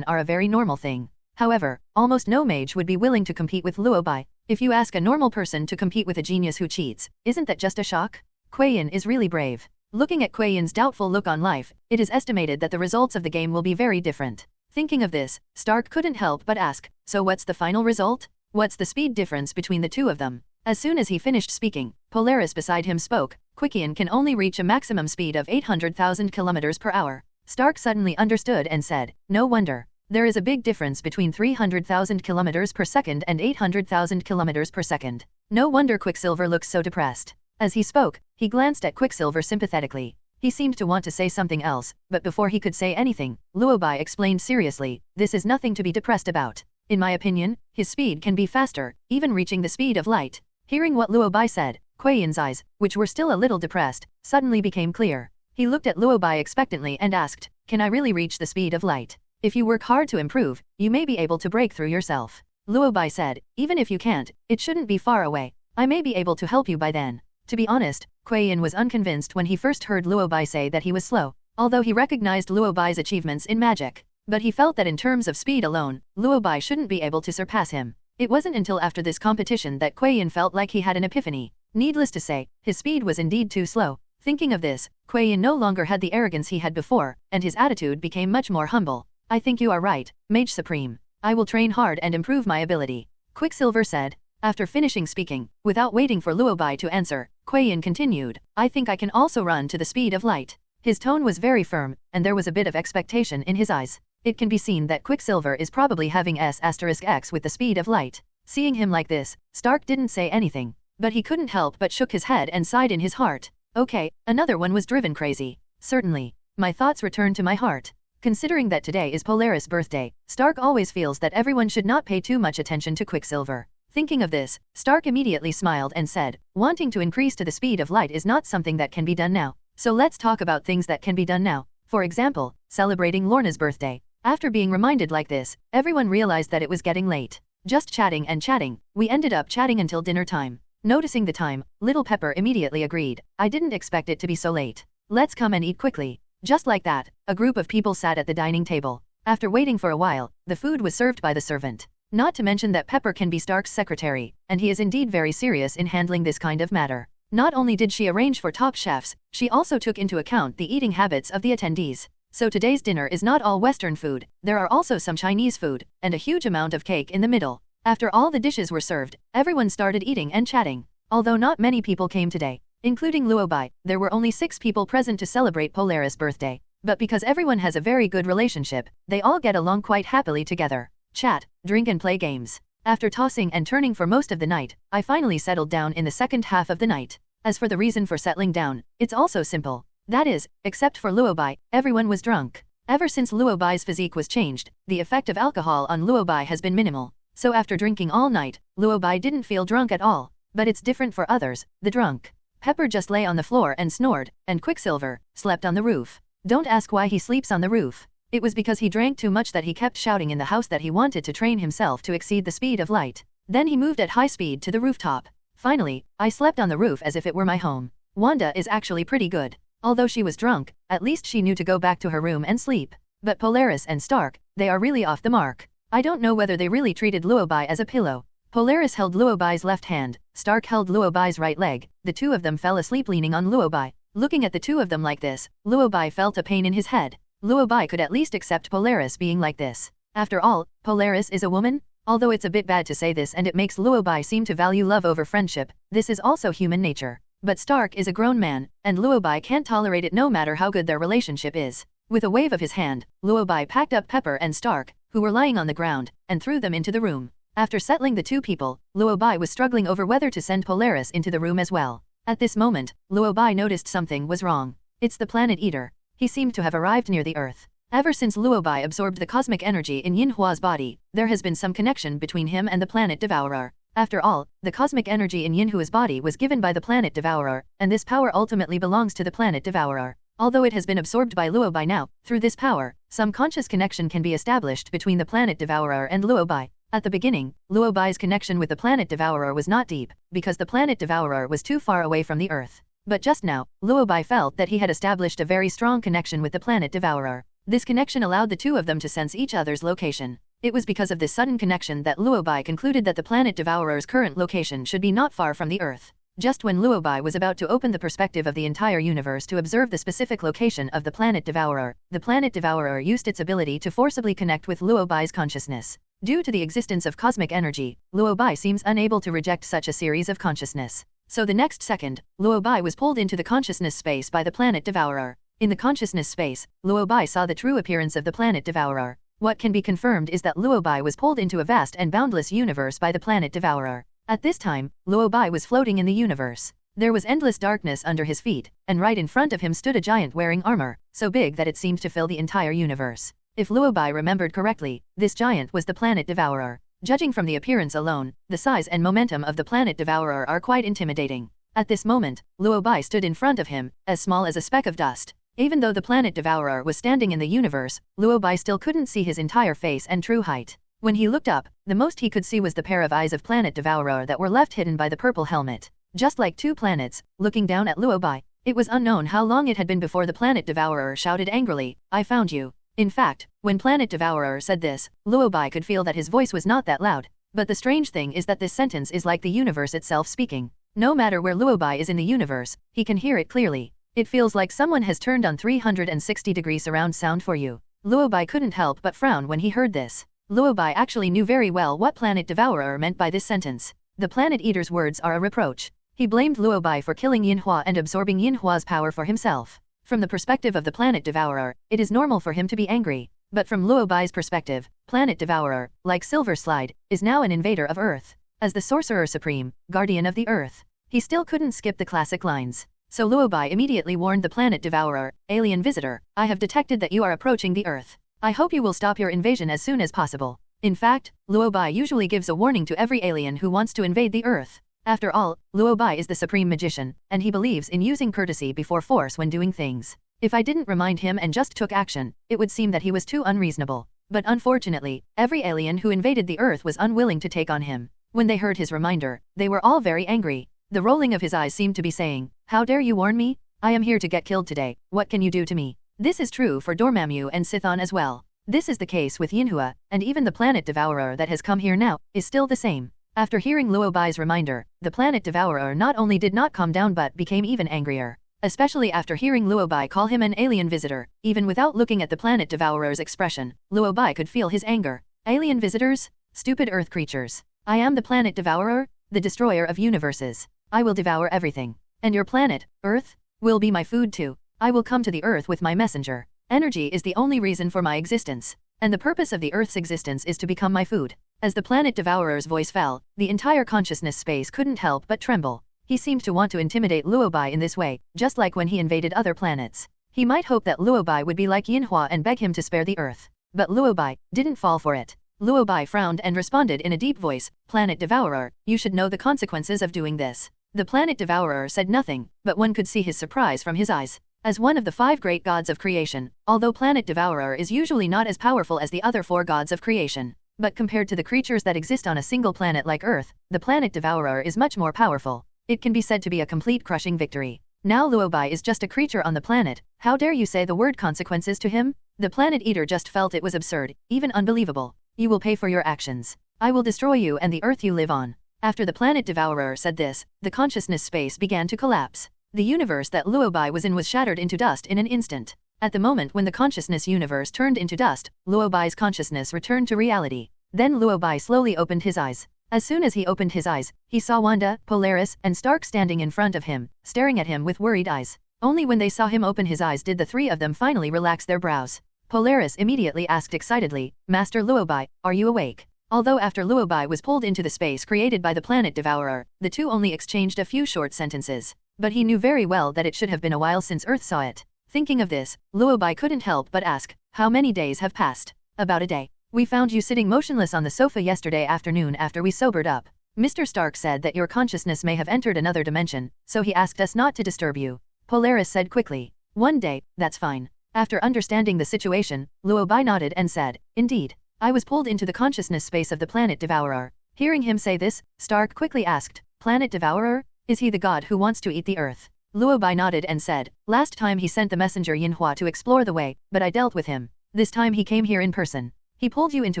are a very normal thing. However, almost no mage would be willing to compete with Luo Bai. If you ask a normal person to compete with a genius who cheats, isn't that just a shock? Quicksilver is really brave. Looking at Quicksilver's doubtful look on life, it is estimated that the results of the game will be very different. Thinking of this, Stark couldn't help but ask, so what's the final result? What's the speed difference between the two of them? As soon as he finished speaking, Polaris beside him spoke, Quicksilver can only reach a maximum speed of 800,000 kilometers per hour. Stark suddenly understood and said, no wonder. There is a big difference between 300,000 kilometers per second and 800,000 kilometers per second. No wonder Quicksilver looks so depressed. As he spoke, he glanced at Quicksilver sympathetically. He seemed to want to say something else, but before he could say anything, Luo Bai explained seriously, this is nothing to be depressed about. In my opinion, his speed can be faster, even reaching the speed of light. Hearing what Luo Bai said, Quicksilver's eyes, which were still a little depressed, suddenly became clear. He looked at Luo Bai expectantly and asked, can I really reach the speed of light? If you work hard to improve, you may be able to break through yourself. Luo Bai said, even if you can't, it shouldn't be far away. I may be able to help you by then. To be honest, Quicksilver was unconvinced when he first heard Luo Bai say that he was slow, although he recognized Luo Bai's achievements in magic. But he felt that in terms of speed alone, Luo Bai shouldn't be able to surpass him. It wasn't until after this competition that Quicksilver felt like he had an epiphany. Needless to say, his speed was indeed too slow. Thinking of this, Yin no longer had the arrogance he had before, and his attitude became much more humble. I think you are right, Mage Supreme. I will train hard and improve my ability, Quicksilver said. After finishing speaking, without waiting for Luo Bai to answer, Yin continued, I think I can also run to the speed of light. His tone was very firm, and there was a bit of expectation in his eyes. It can be seen that Quicksilver is probably having S*X with the speed of light. Seeing him like this, Stark didn't say anything, but he couldn't help but shook his head and sighed in his heart. Okay, another one was driven crazy. Certainly. My thoughts returned to my heart. Considering that today is Polaris' birthday, Stark always feels that everyone should not pay too much attention to Quicksilver. Thinking of this, Stark immediately smiled and said, wanting to increase to the speed of light is not something that can be done now. So let's talk about things that can be done now. For example, celebrating Lorna's birthday. After being reminded like this, everyone realized that it was getting late. Just chatting and chatting, we ended up chatting until dinner time. Noticing the time, Little Pepper immediately agreed. I didn't expect it to be so late. Let's come and eat quickly. Just like that, a group of people sat at the dining table. After waiting for a while, the food was served by the servant. Not to mention that Pepper can be Stark's secretary, and he is indeed very serious in handling this kind of matter. Not only did she arrange for top chefs, she also took into account the eating habits of the attendees. So today's dinner is not all Western food, there are also some Chinese food, and a huge amount of cake in the middle. After all the dishes were served, everyone started eating and chatting. Although not many people came today, including Luo Bai, there were only 6 people present to celebrate Polaris' birthday. But because everyone has a very good relationship, they all get along quite happily together. Chat, drink and play games. After tossing and turning for most of the night, I finally settled down in the second half of the night. As for the reason for settling down, it's also simple. That is, except for Luo Bai, everyone was drunk. Ever since Luo Bai's physique was changed, the effect of alcohol on Luo Bai has been minimal. So after drinking all night, Luo Bai didn't feel drunk at all. But it's different for others, the drunk. Pepper just lay on the floor and snored, and Quicksilver slept on the roof. Don't ask why he sleeps on the roof. It was because he drank too much that he kept shouting in the house that he wanted to train himself to exceed the speed of light. Then he moved at high speed to the rooftop. Finally, I slept on the roof as if it were my home. Wanda is actually pretty good. Although she was drunk, at least she knew to go back to her room and sleep. But Polaris and Stark, they are really off the mark. I don't know whether they really treated Luo Bai as a pillow. Polaris held Luo Bai's left hand, Stark held Luo Bai's right leg, the two of them fell asleep leaning on Luo Bai. Looking at the two of them like this, Luo Bai felt a pain in his head. Luo Bai could at least accept Polaris being like this. After all, Polaris is a woman? Although it's a bit bad to say this and it makes Luo Bai seem to value love over friendship, this is also human nature. But Stark is a grown man, and Luo Bai can't tolerate it no matter how good their relationship is. With a wave of his hand, Luo Bai packed up Pepper and Stark, who were lying on the ground, and threw them into the room. After settling the two people, Luo Bai was struggling over whether to send Polaris into the room as well. At this moment, Luo Bai noticed something was wrong. It's the planet Eater. He seemed to have arrived near the Earth. Ever since Luo Bai absorbed the cosmic energy in Yin Hua's body, there has been some connection between him and the planet Devourer. After all, the cosmic energy in Yin Hua's body was given by the planet Devourer, and this power ultimately belongs to the planet Devourer. Although it has been absorbed by Luo Bai now, through this power, some conscious connection can be established between the planet Devourer and Luo Bai. At the beginning, Luo Bai's connection with the planet Devourer was not deep, because the planet Devourer was too far away from the Earth. But just now, Luo Bai felt that he had established a very strong connection with the planet Devourer. This connection allowed the two of them to sense each other's location. It was because of this sudden connection that Luo Bai concluded that the planet Devourer's current location should be not far from the Earth. Just when Luo Bai was about to open the perspective of the entire universe to observe the specific location of the planet Devourer used its ability to forcibly connect with Luo Bai's consciousness. Due to the existence of cosmic energy, Luo Bai seems unable to reject such a series of consciousness. So the next second, Luo Bai was pulled into the consciousness space by the planet Devourer. In the consciousness space, Luo Bai saw the true appearance of the planet Devourer. What can be confirmed is that Luo Bai was pulled into a vast and boundless universe by the planet Devourer. At this time, Luo Bai was floating in the universe. There was endless darkness under his feet, and right in front of him stood a giant wearing armor, so big that it seemed to fill the entire universe. If Luo Bai remembered correctly, this giant was the planet Devourer. Judging from the appearance alone, the size and momentum of the planet Devourer are quite intimidating. At this moment, Luo Bai stood in front of him, as small as a speck of dust. Even though the planet Devourer was standing in the universe, Luo Bai still couldn't see his entire face and true height. When he looked up, the most he could see was the pair of eyes of planet Devourer that were left hidden by the purple helmet. Just like two planets, looking down at Luo Bai. It was unknown how long it had been before the planet Devourer shouted angrily, "I found you." In fact, when planet Devourer said this, Luo Bai could feel that his voice was not that loud. But the strange thing is that this sentence is like the universe itself speaking. No matter where Luo Bai is in the universe, he can hear it clearly. It feels like someone has turned on 360-degree surround sound for you. Luo Bai couldn't help but frown when he heard this. Luo Bai actually knew very well what Planet Devourer meant by this sentence. The Planet Eater's words are a reproach. He blamed Luo Bai for killing Yinhua and absorbing Yinhua's power for himself. From the perspective of the Planet Devourer, it is normal for him to be angry. But from Luo Bai's perspective, Planet Devourer, like Silver Slide, is now an invader of Earth. As the Sorcerer Supreme, Guardian of the Earth, he still couldn't skip the classic lines. So Luo Bai immediately warned the Planet Devourer, "Alien visitor, I have detected that you are approaching the Earth. I hope you will stop your invasion as soon as possible." In fact, Luo Bai usually gives a warning to every alien who wants to invade the Earth. After all, Luo Bai is the supreme magician, and he believes in using courtesy before force when doing things. If I didn't remind him and just took action, it would seem that he was too unreasonable. But unfortunately, every alien who invaded the Earth was unwilling to take on him. When they heard his reminder, they were all very angry. The rolling of his eyes seemed to be saying, "How dare you warn me? I am here to get killed today, what can you do to me?" This is true for Dormammu and Chthon as well. This is the case with Yinhua, and even the Planet Devourer that has come here now, is still the same. After hearing Luo Bai's reminder, the Planet Devourer not only did not calm down but became even angrier. Especially after hearing Luo Bai call him an alien visitor, even without looking at the Planet Devourer's expression, Luo Bai could feel his anger. Alien visitors? Stupid Earth creatures. I am the Planet Devourer, the destroyer of universes. I will devour everything. And your planet, Earth, will be my food too. I will come to the Earth with my messenger. Energy is the only reason for my existence. And the purpose of the Earth's existence is to become my food. As the Planet Devourer's voice fell, the entire consciousness space couldn't help but tremble. He seemed to want to intimidate Luo Bai in this way, just like when he invaded other planets. He might hope that Luo Bai would be like Yinhua and beg him to spare the Earth. But Luo Bai didn't fall for it. Luo Bai frowned and responded in a deep voice, "Planet Devourer, you should know the consequences of doing this." The Planet Devourer said nothing, but one could see his surprise from his eyes. As one of the 5 great gods of creation, although Planet Devourer is usually not as powerful as the other 4 gods of creation, but compared to the creatures that exist on a single planet like Earth, the Planet Devourer is much more powerful. It can be said to be a complete crushing victory. Now Luo Bai is just a creature on the planet, how dare you say the word consequences to him? The Planet Eater just felt it was absurd, even unbelievable. You will pay for your actions. I will destroy you and the Earth you live on. After the Planet Devourer said this, the consciousness space began to collapse. The universe that Luo Bai was in was shattered into dust in an instant. At the moment when the consciousness universe turned into dust, Luo Bai's consciousness returned to reality. Then Luo Bai slowly opened his eyes. As soon as he opened his eyes, he saw Wanda, Polaris, and Stark standing in front of him, staring at him with worried eyes. Only when they saw him open his eyes did the 3 of them finally relax their brows. Polaris immediately asked excitedly, "Master Luo Bai, are you awake?" Although after Luo Bai was pulled into the space created by the Planet Devourer, the 2 only exchanged a few short sentences. But he knew very well that it should have been a while since Earth saw it. Thinking of this, Luo Bai couldn't help but ask, "How many days have passed?" "About a day. We found you sitting motionless on the sofa yesterday afternoon after we sobered up. Mr. Stark said that your consciousness may have entered another dimension, so he asked us not to disturb you." Polaris said quickly. "1 day, that's fine." After understanding the situation, Luo Bai nodded and said, "Indeed. I was pulled into the consciousness space of the Planet Devourer." Hearing him say this, Stark quickly asked, "Planet Devourer? Is he the god who wants to eat the Earth?" Luo Bai nodded and said, "Last time he sent the messenger Yinhua to explore the way, but I dealt with him. This time he came here in person. He pulled you into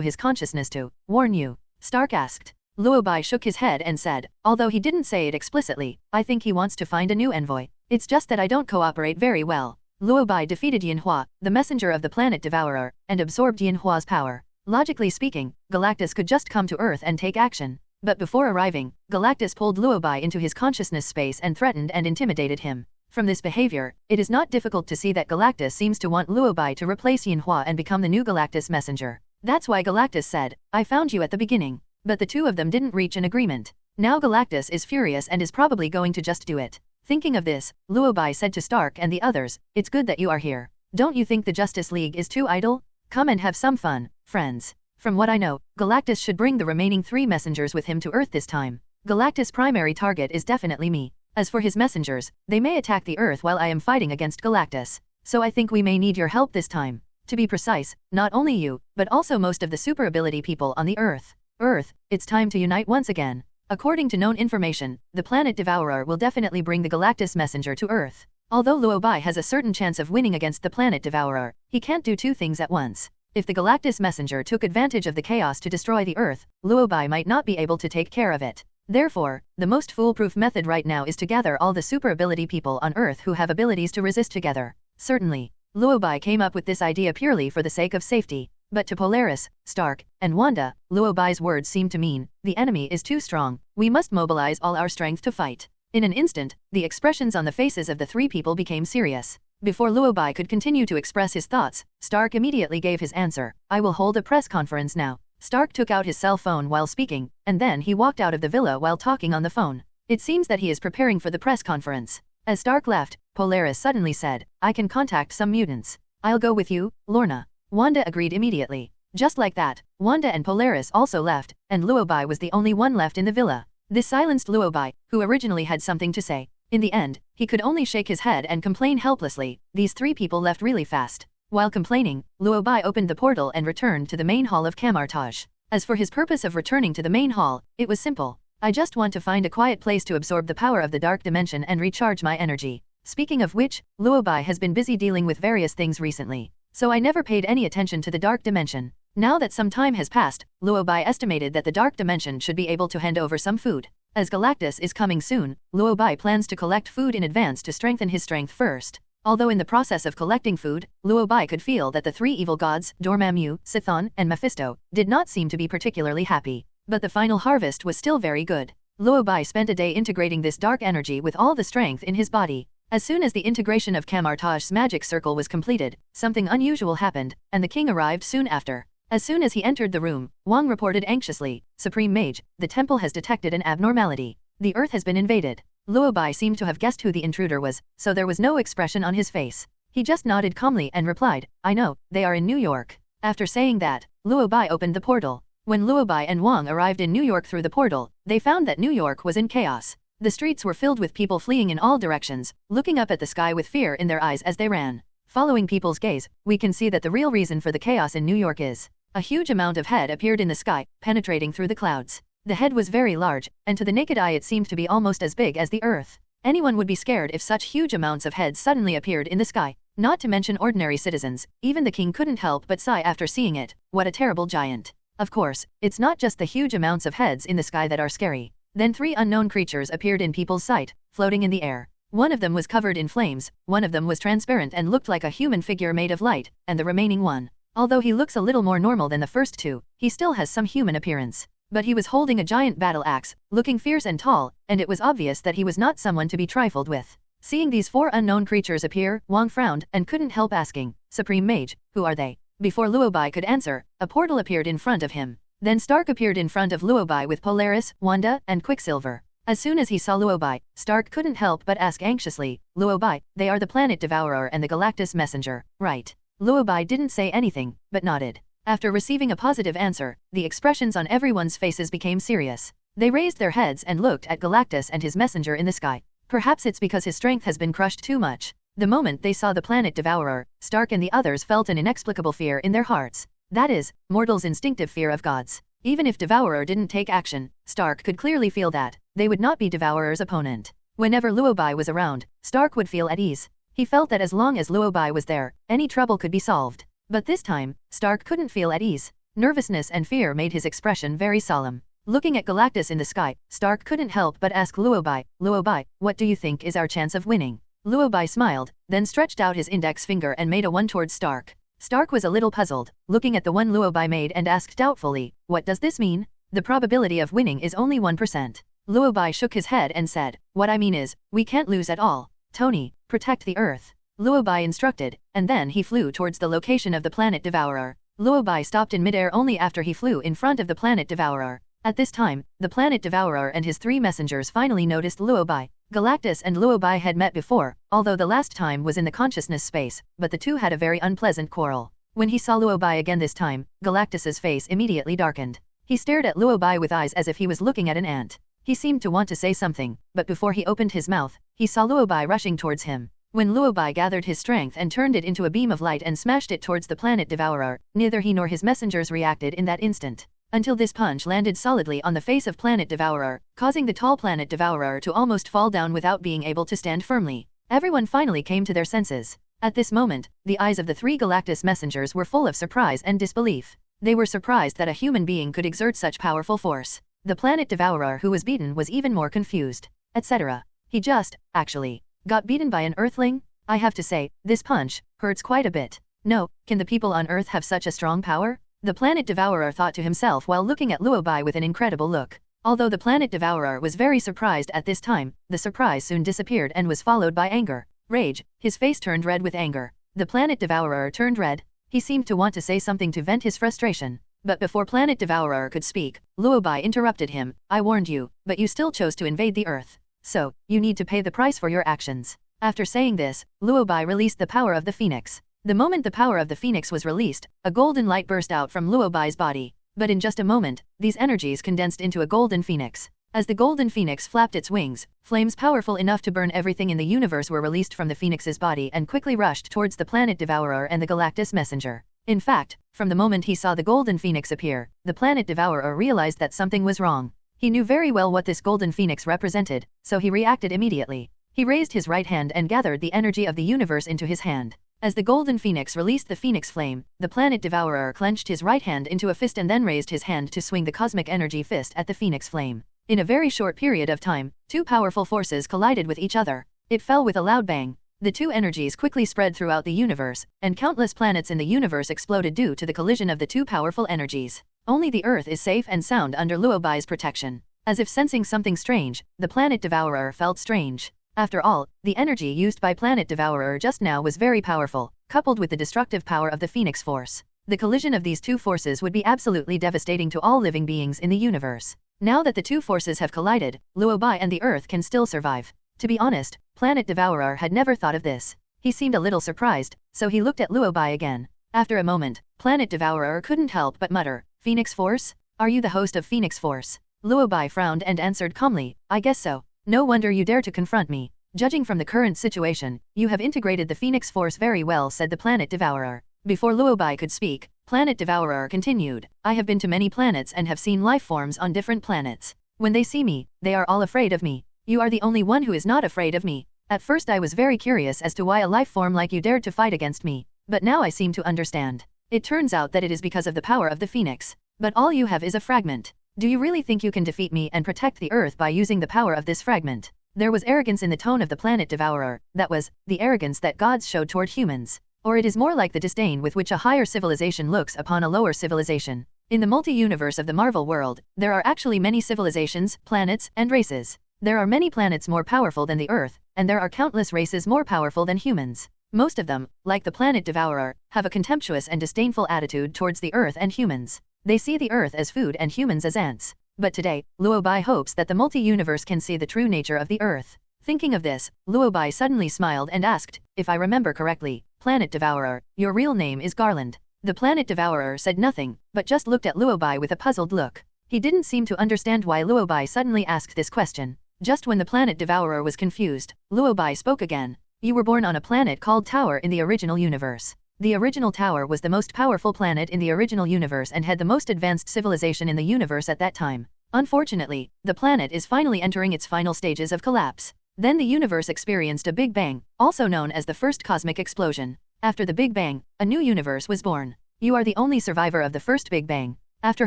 his consciousness to warn you?" Stark asked. Luo Bai shook his head and said, "Although he didn't say it explicitly, I think he wants to find a new envoy. It's just that I don't cooperate very well." Luo Bai defeated Yinhua, the messenger of the Planet Devourer, and absorbed Yinhua's power. Logically speaking, Galactus could just come to Earth and take action. But before arriving, Galactus pulled Luo Bai into his consciousness space and threatened and intimidated him. From this behavior, it is not difficult to see that Galactus seems to want Luo Bai to replace Yinhua and become the new Galactus messenger. That's why Galactus said, "I found you at the beginning." But the 2 of them didn't reach an agreement. Now Galactus is furious and is probably going to just do it. Thinking of this, Luo Bai said to Stark and the others, "It's good that you are here. Don't you think the Justice League is too idle? Come and have some fun, friends. From what I know, Galactus should bring the remaining 3 messengers with him to Earth this time. Galactus' primary target is definitely me. As for his messengers, they may attack the Earth while I am fighting against Galactus. So I think we may need your help this time. To be precise, not only you, but also most of the super ability people on the Earth. Earth, it's time to unite once again." According to known information, the Planet Devourer will definitely bring the Galactus messenger to Earth. Although Luo Bai has a certain chance of winning against the Planet Devourer, he can't do 2 things at once. If the Galactus messenger took advantage of the chaos to destroy the Earth, Luo Bai might not be able to take care of it. Therefore, the most foolproof method right now is to gather all the super ability people on Earth who have abilities to resist together. Certainly, Luo Bai came up with this idea purely for the sake of safety. But to Polaris, Stark, and Wanda, Luo Bai's words seemed to mean, the enemy is too strong, we must mobilize all our strength to fight. In an instant, the expressions on the faces of the three people became serious. Before Luo Bai could continue to express his thoughts, Stark immediately gave his answer, I will hold a press conference now. Stark took out his cell phone while speaking, and then he walked out of the villa while talking on the phone. It seems that he is preparing for the press conference. As Stark left, Polaris suddenly said, I can contact some mutants. I'll go with you, Lorna. Wanda agreed immediately. Just like that, Wanda and Polaris also left, and Luo Bai was the only one left in the villa. This silenced Luo Bai, who originally had something to say. In the end, he could only shake his head and complain helplessly. These three people left really fast. While complaining, Luo Bai opened the portal and returned to the main hall of Kamar-Taj. As for his purpose of returning to the main hall, it was simple. I just want to find a quiet place to absorb the power of the dark dimension and recharge my energy. Speaking of which, Luo Bai has been busy dealing with various things recently, so I never paid any attention to the dark dimension. Now that some time has passed, Luo Bai estimated that the dark dimension should be able to hand over some food. As Galactus is coming soon, Luo Bai plans to collect food in advance to strengthen his strength first. Although in the process of collecting food, Luo Bai could feel that the three evil gods, Dormammu, Chthon, and Mephisto, did not seem to be particularly happy. But the final harvest was still very good. Luo Bai spent a day integrating this dark energy with all the strength in his body. As soon as the integration of Kamar-Taj's magic circle was completed, something unusual happened, and the king arrived soon after. As soon as he entered the room, Wang reported anxiously, Supreme Mage, the temple has detected an abnormality. The earth has been invaded. Luo Bai seemed to have guessed who the intruder was, so there was no expression on his face. He just nodded calmly and replied, I know, they are in New York. After saying that, Luo Bai opened the portal. When Luo Bai and Wang arrived in New York through the portal, they found that New York was in chaos. The streets were filled with people fleeing in all directions, looking up at the sky with fear in their eyes as they ran. Following people's gaze, we can see that the real reason for the chaos in New York is a huge amount of head appeared in the sky, penetrating through the clouds. The head was very large, and to the naked eye it seemed to be almost as big as the earth. Anyone would be scared if such huge amounts of heads suddenly appeared in the sky. Not to mention ordinary citizens, even the king couldn't help but sigh after seeing it. What a terrible giant. Of course, it's not just the huge amounts of heads in the sky that are scary. Then three unknown creatures appeared in people's sight, floating in the air. One of them was covered in flames, one of them was transparent and looked like a human figure made of light, and the remaining one, although he looks a little more normal than the first two, he still has some human appearance. But he was holding a giant battle axe, looking fierce and tall, and it was obvious that he was not someone to be trifled with. Seeing these four unknown creatures appear, Wang frowned and couldn't help asking, Supreme Mage, who are they? Before Luo Bai could answer, a portal appeared in front of him. Then Stark appeared in front of Luo Bai with Polaris, Wanda, and Quicksilver. As soon as he saw Luo Bai, Stark couldn't help but ask anxiously, Luo Bai, they are the Planet Devourer and the Galactus Messenger, right? Luo Bai didn't say anything, but nodded. After receiving a positive answer, the expressions on everyone's faces became serious. They raised their heads and looked at Galactus and his messenger in the sky. Perhaps it's because his strength has been crushed too much. The moment they saw the Planet Devourer, Stark and the others felt an inexplicable fear in their hearts. That is, mortals' instinctive fear of gods. Even if Devourer didn't take action, Stark could clearly feel that they would not be Devourer's opponent. Whenever Luo Bai was around, Stark would feel at ease. He felt that as long as Luo Bai was there, any trouble could be solved. But this time, Stark couldn't feel at ease. Nervousness and fear made his expression very solemn. Looking at Galactus in the sky, Stark couldn't help but ask Luo Bai, what do you think is our chance of winning? Luo Bai smiled, then stretched out his index finger and made a 1 towards Stark. Stark was a little puzzled, looking at the one Luo Bai made and asked doubtfully, what does this mean? The probability of winning is only 1%. Luo Bai shook his head and said, what I mean is, we can't lose at all. Tony, protect the earth. Luo Bai instructed, and then he flew towards the location of the Planet Devourer. Luo Bai stopped in midair only after he flew in front of the Planet Devourer. At this time, the Planet Devourer and his three messengers finally noticed Luo Bai. Galactus and Luo Bai had met before, although the last time was in the consciousness space, but the two had a very unpleasant quarrel. When he saw Luo Bai again this time, Galactus's face immediately darkened. He stared at Luo Bai with eyes as if he was looking at an ant. He seemed to want to say something, but before he opened his mouth, he saw Luo Bai rushing towards him. When Luo Bai gathered his strength and turned it into a beam of light and smashed it towards the Planet Devourer, neither he nor his messengers reacted in that instant. Until this punch landed solidly on the face of Planet Devourer, causing the tall Planet Devourer to almost fall down without being able to stand firmly. Everyone finally came to their senses. At this moment, the eyes of the three Galactus messengers were full of surprise and disbelief. They were surprised that a human being could exert such powerful force. The planet devourer who was beaten was even more confused, etc. He just, actually, got beaten by an earthling? I have to say, this punch hurts quite a bit. No, can the people on Earth have such a strong power? The planet devourer thought to himself while looking at Luo Bai with an incredible look. Although the planet devourer was very surprised at this time, the surprise soon disappeared and was followed by anger. Rage, his face turned red with anger. The planet devourer turned red. He seemed to want to say something to vent his frustration. But before planet devourer could speak, Luo Bai interrupted him. I warned you, but you still chose to invade the Earth. So, you need to pay the price for your actions. After saying this, Luo Bai released the power of the Phoenix. The moment the power of the Phoenix was released, a golden light burst out from Luo Bai's body. But in just a moment, these energies condensed into a golden phoenix. As the golden phoenix flapped its wings, flames powerful enough to burn everything in the universe were released from the phoenix's body and quickly rushed towards the planet devourer and the Galactus messenger. In fact, from the moment he saw the golden phoenix appear, the planet devourer realized that something was wrong. He knew very well what this golden phoenix represented, so he reacted immediately. He raised his right hand and gathered the energy of the universe into his hand. As the golden phoenix released the phoenix flame, the planet devourer clenched his right hand into a fist and then raised his hand to swing the cosmic energy fist at the phoenix flame. In a very short period of time, two powerful forces collided with each other. It fell with a loud bang. The two energies quickly spread throughout the universe, and countless planets in the universe exploded due to the collision of the two powerful energies. Only the Earth is safe and sound under Luo Bai's protection. As if sensing something strange, the planet devourer felt strange. After all, the energy used by planet devourer just now was very powerful, coupled with the destructive power of the Phoenix Force. The collision of these two forces would be absolutely devastating to all living beings in the universe. Now that the two forces have collided, Luo Bai and the Earth can still survive. To be honest, planet devourer had never thought of this. He seemed a little surprised, so he looked at Luo Bai again. After a moment, planet devourer couldn't help but mutter, Phoenix Force? Are you the host of Phoenix Force? Luo Bai frowned and answered calmly, I guess so. No wonder you dare to confront me. Judging from the current situation, you have integrated the Phoenix Force very well, said the planet devourer. Before Luo Bai could speak, planet devourer continued, I have been to many planets and have seen life forms on different planets. When they see me, they are all afraid of me. You are the only one who is not afraid of me. At first I was very curious as to why a life form like you dared to fight against me, but now I seem to understand. It turns out that it is because of the power of the Phoenix. But all you have is a fragment. Do you really think you can defeat me and protect the Earth by using the power of this fragment? There was arrogance in the tone of the planet devourer, that was, the arrogance that gods showed toward humans. Or it is more like the disdain with which a higher civilization looks upon a lower civilization. In the multi-universe of the Marvel world, there are actually many civilizations, planets, and races. There are many planets more powerful than the Earth, and there are countless races more powerful than humans. Most of them, like the planet devourer, have a contemptuous and disdainful attitude towards the Earth and humans. They see the Earth as food and humans as ants. But today, Luo Bai hopes that the multi-universe can see the true nature of the Earth. Thinking of this, Luo Bai suddenly smiled and asked, if I remember correctly, Planet Devourer, your real name is Garland. The Planet Devourer said nothing, but just looked at Luo Bai with a puzzled look. He didn't seem to understand why Luo Bai suddenly asked this question. Just when the Planet Devourer was confused, Luo Bai spoke again. You were born on a planet called Tower in the original universe. The original Tower was the most powerful planet in the original universe and had the most advanced civilization in the universe at that time. Unfortunately, the planet is finally entering its final stages of collapse. Then the universe experienced a Big Bang, also known as the first cosmic explosion. After the Big Bang, a new universe was born. You are the only survivor of the first Big Bang. After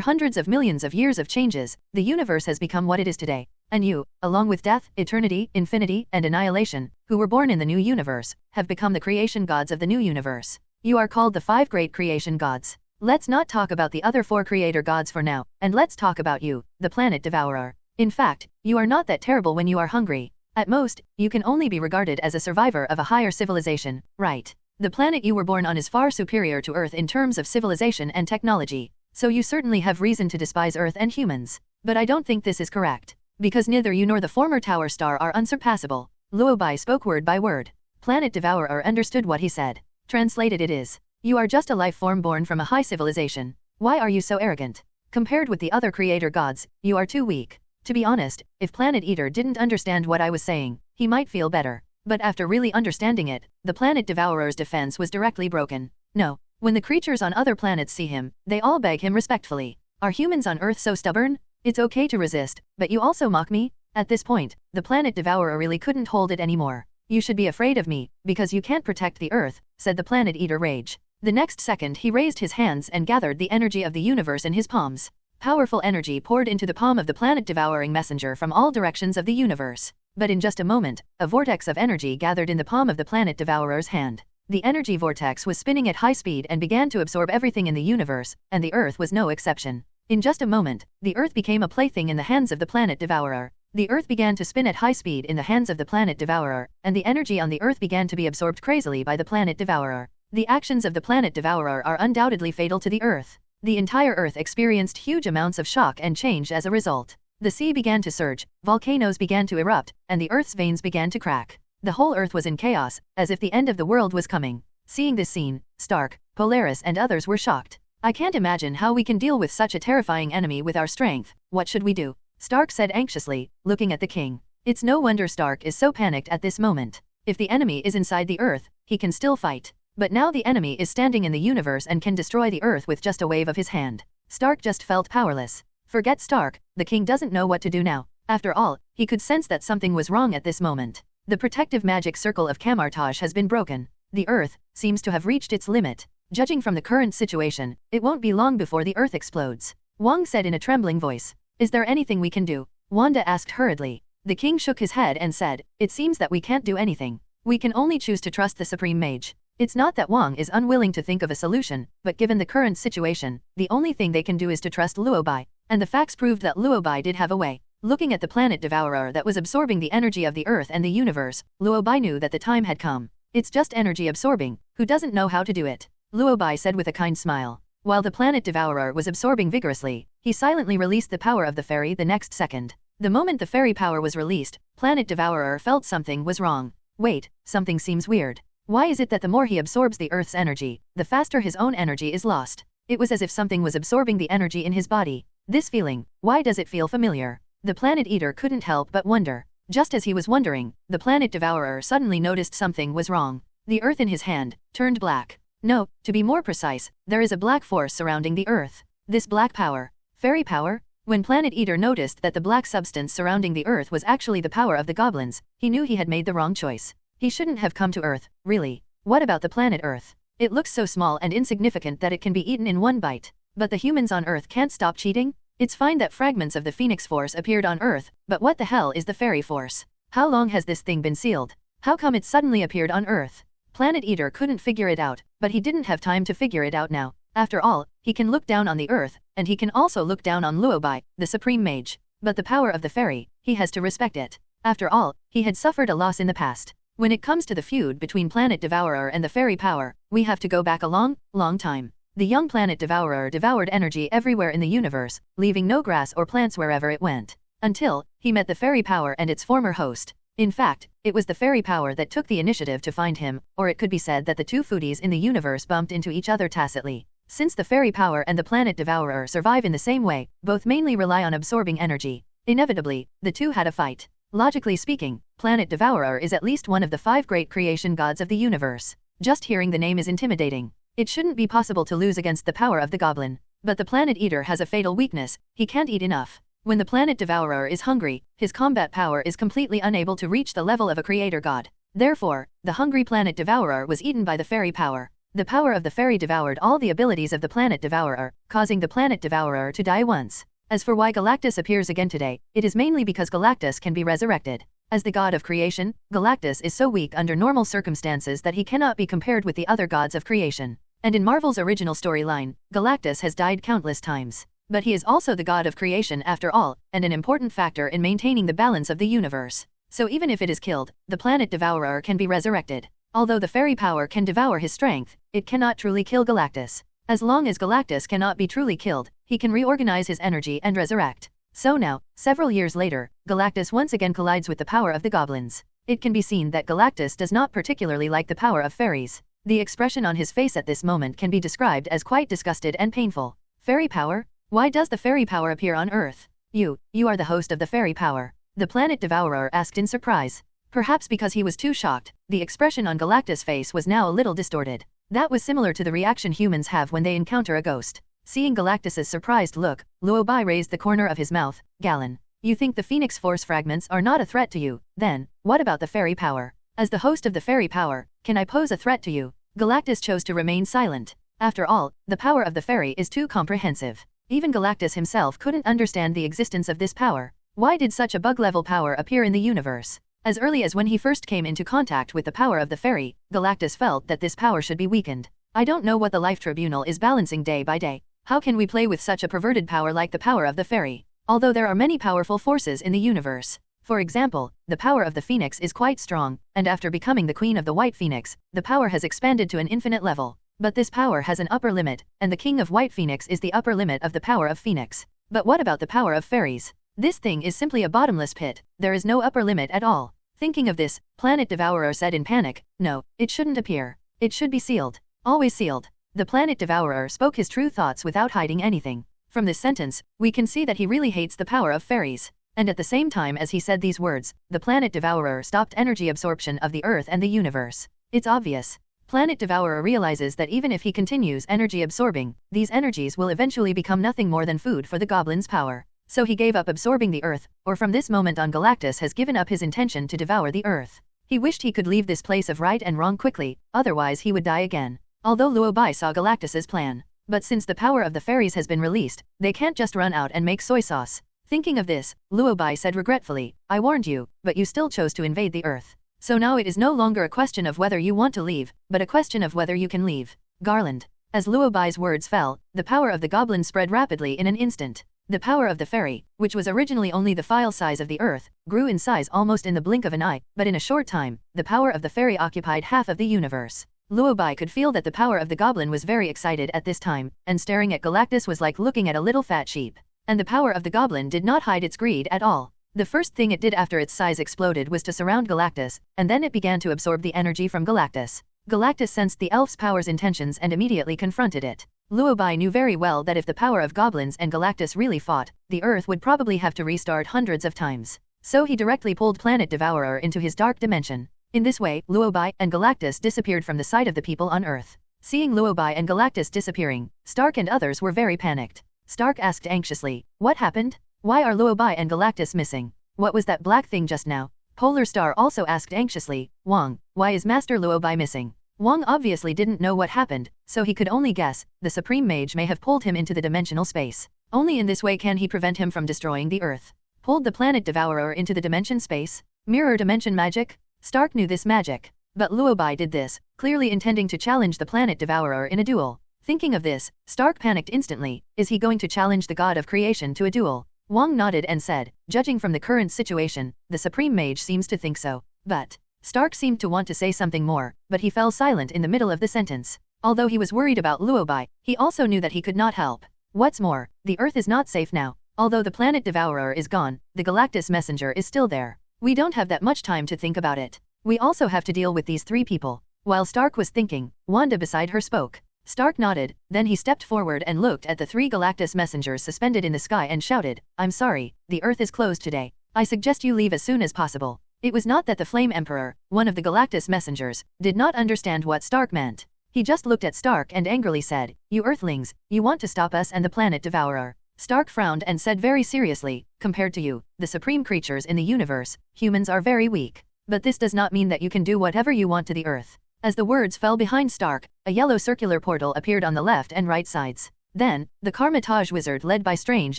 hundreds of millions of years of changes, the universe has become what it is today. And you, along with death, eternity, infinity, and annihilation, who were born in the new universe, have become the creation gods of the new universe. You are called the 5 great creation gods. Let's not talk about the other 4 creator gods for now, and let's talk about you, the Planet Devourer. In fact, you are not that terrible when you are hungry. At most, you can only be regarded as a survivor of a higher civilization, right? The planet you were born on is far superior to Earth in terms of civilization and technology, so you certainly have reason to despise Earth and humans. But I don't think this is correct, because neither you nor the former Tower Star are unsurpassable. Luo Bai spoke word by word. Planet Devourer understood what he said. Translated it is, you are just a life form born from a high civilization. Why are you so arrogant? Compared with the other creator gods, you are too weak. To be honest, if Planet Eater didn't understand what I was saying, he might feel better. But after really understanding it, the Planet Devourer's defense was directly broken. No, when the creatures on other planets see him, they all beg him respectfully. Are humans on Earth so stubborn? It's okay to resist, but you also mock me? At this point, the Planet Devourer really couldn't hold it anymore. You should be afraid of me, because you can't protect the Earth, said the Planet Eater Rage. The next second he raised his hands and gathered the energy of the universe in his palms. Powerful energy poured into the palm of the planet-devouring messenger from all directions of the universe. But in just a moment, a vortex of energy gathered in the palm of the planet devourer's hand. The energy vortex was spinning at high speed and began to absorb everything in the universe, and the Earth was no exception. In just a moment, the Earth became a plaything in the hands of the planet devourer. The Earth began to spin at high speed in the hands of the planet devourer, and the energy on the Earth began to be absorbed crazily by the planet devourer. The actions of the planet devourer are undoubtedly fatal to the Earth. The entire Earth experienced huge amounts of shock and change as a result. The sea began to surge, volcanoes began to erupt, and the Earth's veins began to crack. The whole Earth was in chaos, as if the end of the world was coming. Seeing this scene, Stark, Polaris and others were shocked. I can't imagine how we can deal with such a terrifying enemy with our strength. What should we do? Stark said anxiously, looking at the king. It's no wonder Stark is so panicked at this moment. If the enemy is inside the Earth, he can still fight. But now the enemy is standing in the universe and can destroy the Earth with just a wave of his hand. Stark just felt powerless. Forget Stark, the king doesn't know what to do now. After all, he could sense that something was wrong at this moment. The protective magic circle of Kamar-Taj has been broken. The Earth seems to have reached its limit. Judging from the current situation, it won't be long before the Earth explodes. Wang said in a trembling voice. Is there anything we can do? Wanda asked hurriedly. The king shook his head and said, it seems that we can't do anything. We can only choose to trust the Supreme Mage. It's not that Wang is unwilling to think of a solution, but given the current situation, the only thing they can do is to trust Luo Bai. And the facts proved that Luo Bai did have a way. Looking at the planet devourer that was absorbing the energy of the Earth and the universe, Luo Bai knew that the time had come. It's just energy absorbing, who doesn't know how to do it? Luo Bai said with a kind smile. While the planet devourer was absorbing vigorously, he silently released the power of the fairy the next second. The moment the fairy power was released, planet devourer felt something was wrong. Wait, something seems weird. Why is it that the more he absorbs the Earth's energy, the faster his own energy is lost? It was as if something was absorbing the energy in his body. This feeling, why does it feel familiar? The planet eater couldn't help but wonder. Just as he was wondering, the planet devourer suddenly noticed something was wrong. The Earth in his hand turned black. No, to be more precise, there is a black force surrounding the Earth. This black power, fairy power? When Planet Eater noticed that the black substance surrounding the Earth was actually the power of the goblins, he knew he had made the wrong choice. He shouldn't have come to Earth, really. What about the planet Earth? It looks so small and insignificant that it can be eaten in one bite. But the humans on Earth can't stop cheating? It's fine that fragments of the Phoenix Force appeared on Earth, but what the hell is the Fairy Force? How long has this thing been sealed? How come it suddenly appeared on Earth? Planet Eater couldn't figure it out, but he didn't have time to figure it out now. After all, he can look down on the Earth, and he can also look down on Luo Bai, the Supreme Mage. But the power of the fairy, he has to respect it. After all, he had suffered a loss in the past. When it comes to the feud between Planet Devourer and the fairy power, we have to go back a long, long time. The young Planet Devourer devoured energy everywhere in the universe, leaving no grass or plants wherever it went. Until he met the fairy power and its former host. In fact, it was the fairy power that took the initiative to find him, or it could be said that the two foodies in the universe bumped into each other tacitly. Since the fairy power and the Planet Devourer survive in the same way, both mainly rely on absorbing energy. Inevitably, the two had a fight. Logically speaking, Planet Devourer is at least one of the 5 great creation gods of the universe. Just hearing the name is intimidating. It shouldn't be possible to lose against the power of the goblin. But the Planet Eater has a fatal weakness: he can't eat enough. When the Planet Devourer is hungry, his combat power is completely unable to reach the level of a creator god. Therefore, the hungry Planet Devourer was eaten by the fairy power. The power of the fairy devoured all the abilities of the Planet Devourer, causing the Planet Devourer to die once. As for why Galactus appears again today, it is mainly because Galactus can be resurrected. As the god of creation, Galactus is so weak under normal circumstances that he cannot be compared with the other gods of creation. And in Marvel's original storyline, Galactus has died countless times. But he is also the god of creation after all, and an important factor in maintaining the balance of the universe. So even if it is killed, the Planet Devourer can be resurrected. Although the fairy power can devour his strength, it cannot truly kill Galactus. As long as Galactus cannot be truly killed, he can reorganize his energy and resurrect. So now, several years later, Galactus once again collides with the power of the goblins. It can be seen that Galactus does not particularly like the power of fairies. The expression on his face at this moment can be described as quite disgusted and painful. Fairy power? Why does the fairy power appear on Earth? You are the host of the fairy power. The Planet Devourer asked in surprise. Perhaps because he was too shocked, the expression on Galactus' face was now a little distorted. That was similar to the reaction humans have when they encounter a ghost. Seeing Galactus' surprised look, Luo Bai raised the corner of his mouth. Galen, you think the Phoenix Force fragments are not a threat to you? Then, what about the fairy power? As the host of the fairy power, can I pose a threat to you? Galactus chose to remain silent. After all, the power of the fairy is too comprehensive. Even Galactus himself couldn't understand the existence of this power. Why did such a bug-level power appear in the universe? As early as when he first came into contact with the power of the fairy, Galactus felt that this power should be weakened. I don't know what the Life Tribunal is balancing day by day. How can we play with such a perverted power like the power of the fairy? Although there are many powerful forces in the universe. For example, the power of the Phoenix is quite strong, and after becoming the Queen of the White Phoenix, the power has expanded to an infinite level. But this power has an upper limit, and the King of White Phoenix is the upper limit of the power of Phoenix. But what about the power of fairies? This thing is simply a bottomless pit, there is no upper limit at all. Thinking of this, Planet Devourer said in panic, no, it shouldn't appear. It should be sealed. Always sealed. The Planet Devourer spoke his true thoughts without hiding anything. From this sentence, we can see that he really hates the power of fairies. And at the same time as he said these words, the Planet Devourer stopped energy absorption of the Earth and the universe. It's obvious. Planet Devourer realizes that even if he continues energy absorbing, these energies will eventually become nothing more than food for the goblin's power. So he gave up absorbing the Earth, or from this moment on Galactus has given up his intention to devour the Earth. He wished he could leave this place of right and wrong quickly, otherwise he would die again. Although Luo Bai saw Galactus's plan. But since the power of the fairies has been released, they can't just run out and make soy sauce. Thinking of this, Luo Bai said regretfully, I warned you, but you still chose to invade the Earth. So now it is no longer a question of whether you want to leave, but a question of whether you can leave. Garland. As Luo Bai's words fell, the power of the goblin spread rapidly in an instant. The power of the fairy, which was originally only the file size of the Earth, grew in size almost in the blink of an eye, but in a short time, the power of the fairy occupied half of the universe. Luo Bai could feel that the power of the goblin was very excited at this time, and staring at Galactus was like looking at a little fat sheep. And the power of the goblin did not hide its greed at all. The first thing it did after its size exploded was to surround Galactus, and then it began to absorb the energy from Galactus. Galactus sensed the elf's power's intentions and immediately confronted it. Luo Bai knew very well that if the power of goblins and Galactus really fought, the Earth would probably have to restart hundreds of times. So he directly pulled Planet Devourer into his dark dimension. In this way, Luo Bai and Galactus disappeared from the sight of the people on Earth. Seeing Luo Bai and Galactus disappearing, Stark and others were very panicked. Stark asked anxiously, what happened? Why are Luo Bai and Galactus missing? What was that black thing just now? Polar Star also asked anxiously, Wong, why is Master Luo Bai missing? Wong obviously didn't know what happened, so he could only guess, the Supreme Mage may have pulled him into the dimensional space. Only in this way can he prevent him from destroying the Earth. Pulled the Planet Devourer into the dimension space? Mirror dimension magic? Stark knew this magic. But Luo Bai did this, clearly intending to challenge the Planet Devourer in a duel. Thinking of this, Stark panicked instantly, is he going to challenge the god of creation to a duel? Wong nodded and said, judging from the current situation, the Supreme Mage seems to think so. But Stark seemed to want to say something more, but he fell silent in the middle of the sentence. Although he was worried about Luo Bai, he also knew that he could not help. What's more, the Earth is not safe now. Although the Planet Devourer is gone, the Galactus Messenger is still there. We don't have that much time to think about it. We also have to deal with these three people. While Stark was thinking, Wanda beside her spoke. Stark nodded, then he stepped forward and looked at the three Galactus messengers suspended in the sky and shouted, I'm sorry, the Earth is closed today. I suggest you leave as soon as possible. It was not that the Flame Emperor, one of the Galactus messengers, did not understand what Stark meant. He just looked at Stark and angrily said, you Earthlings, you want to stop us and the Planet Devourer. Stark frowned and said very seriously, compared to you, the supreme creatures in the universe, humans are very weak. But this does not mean that you can do whatever you want to the Earth. As the words fell behind Stark, a yellow circular portal appeared on the left and right sides. Then, the Kamar-Taj wizard led by Strange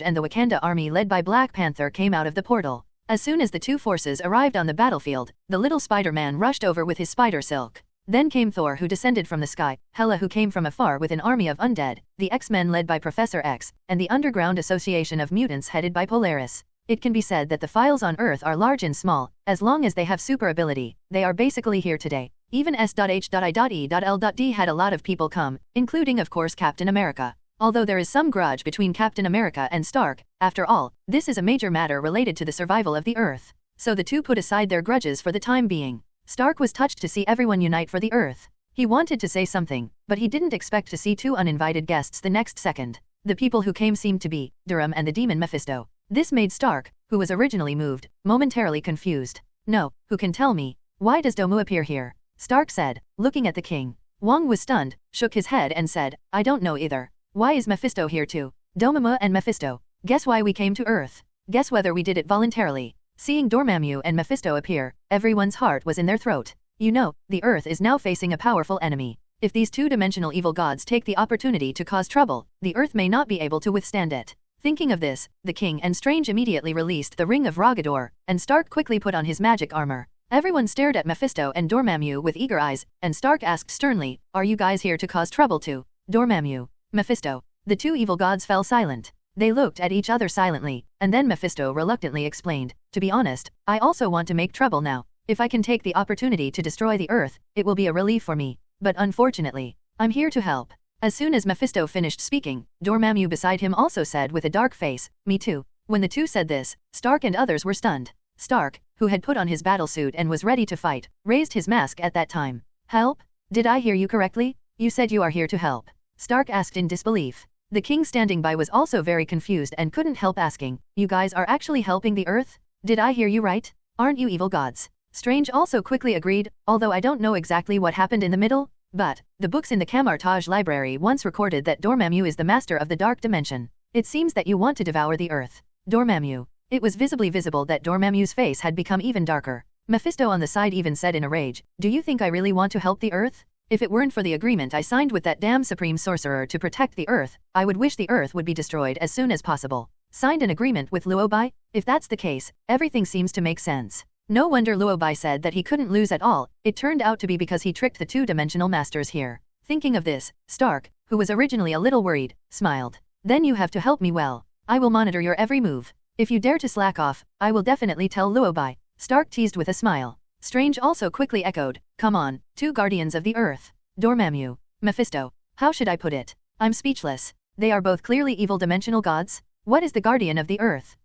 and the Wakanda army led by Black Panther came out of the portal. As soon as the two forces arrived on the battlefield, the little Spider-Man rushed over with his spider silk. Then came Thor who descended from the sky, Hela who came from afar with an army of undead, the X-Men led by Professor X, and the Underground Association of Mutants headed by Polaris. It can be said that the files on Earth are large and small, as long as they have super ability, they are basically here today. Even S.H.I.E.L.D. had a lot of people come, including of course Captain America. Although there is some grudge between Captain America and Stark, after all, this is a major matter related to the survival of the Earth. So the two put aside their grudges for the time being. Stark was touched to see everyone unite for the Earth. He wanted to say something, but he didn't expect to see two uninvited guests the next second. The people who came seemed to be Durham and the demon Mephisto. This made Stark, who was originally moved, momentarily confused. No, who can tell me? Why does Dormammu appear here? Stark said, looking at the king. Wong was stunned, shook his head and said, I don't know either. Why is Mephisto here too? Dormammu and Mephisto. Guess why we came to Earth. Guess whether we did it voluntarily. Seeing Dormammu and Mephisto appear, everyone's heart was in their throat. You know, the Earth is now facing a powerful enemy. If these two-dimensional evil gods take the opportunity to cause trouble, the earth may not be able to withstand it. Thinking of this, the king and Strange immediately released the Ring of Rogador, and Stark quickly put on his magic armor. Everyone stared at Mephisto and Dormammu with eager eyes, and Stark asked sternly, "Are you guys here to cause trouble too?" Dormammu, Mephisto. The two evil gods fell silent. They looked at each other silently, and then Mephisto reluctantly explained, "To be honest, I also want to make trouble now. If I can take the opportunity to destroy the earth, it will be a relief for me. But unfortunately, I'm here to help." As soon as Mephisto finished speaking, Dormammu beside him also said with a dark face, "Me too." When the two said this, Stark and others were stunned. Stark, who had put on his battlesuit and was ready to fight, raised his mask at that time. "Help? Did I hear you correctly? You said you are here to help?" Stark asked in disbelief. The king standing by was also very confused and couldn't help asking, "You guys are actually helping the earth? Did I hear you right? Aren't you evil gods?" Strange also quickly agreed, although I don't know exactly what happened in the middle, but the books in the Kamar-Taj library once recorded that Dormammu is the master of the dark dimension. It seems that you want to devour the earth. Dormammu. It was visibly visible that Dormammu's face had become even darker. Mephisto on the side even said in a rage, "Do you think I really want to help the earth? If it weren't for the agreement I signed with that damn supreme sorcerer to protect the earth, I would wish the earth would be destroyed as soon as possible." Signed an agreement with Luo Bai? If that's the case, everything seems to make sense. No wonder Luo Bai said that he couldn't lose at all. It turned out to be because he tricked the two-dimensional masters here. Thinking of this, Stark, who was originally a little worried, smiled. "Then you have to help me well. I will monitor your every move. If you dare to slack off, I will definitely tell Luo Bai." Stark teased with a smile. Strange also quickly echoed, "Come on, two guardians of the earth." Dormammu, Mephisto. How should I put it? I'm speechless. They are both clearly evil dimensional gods? What is the guardian of the earth?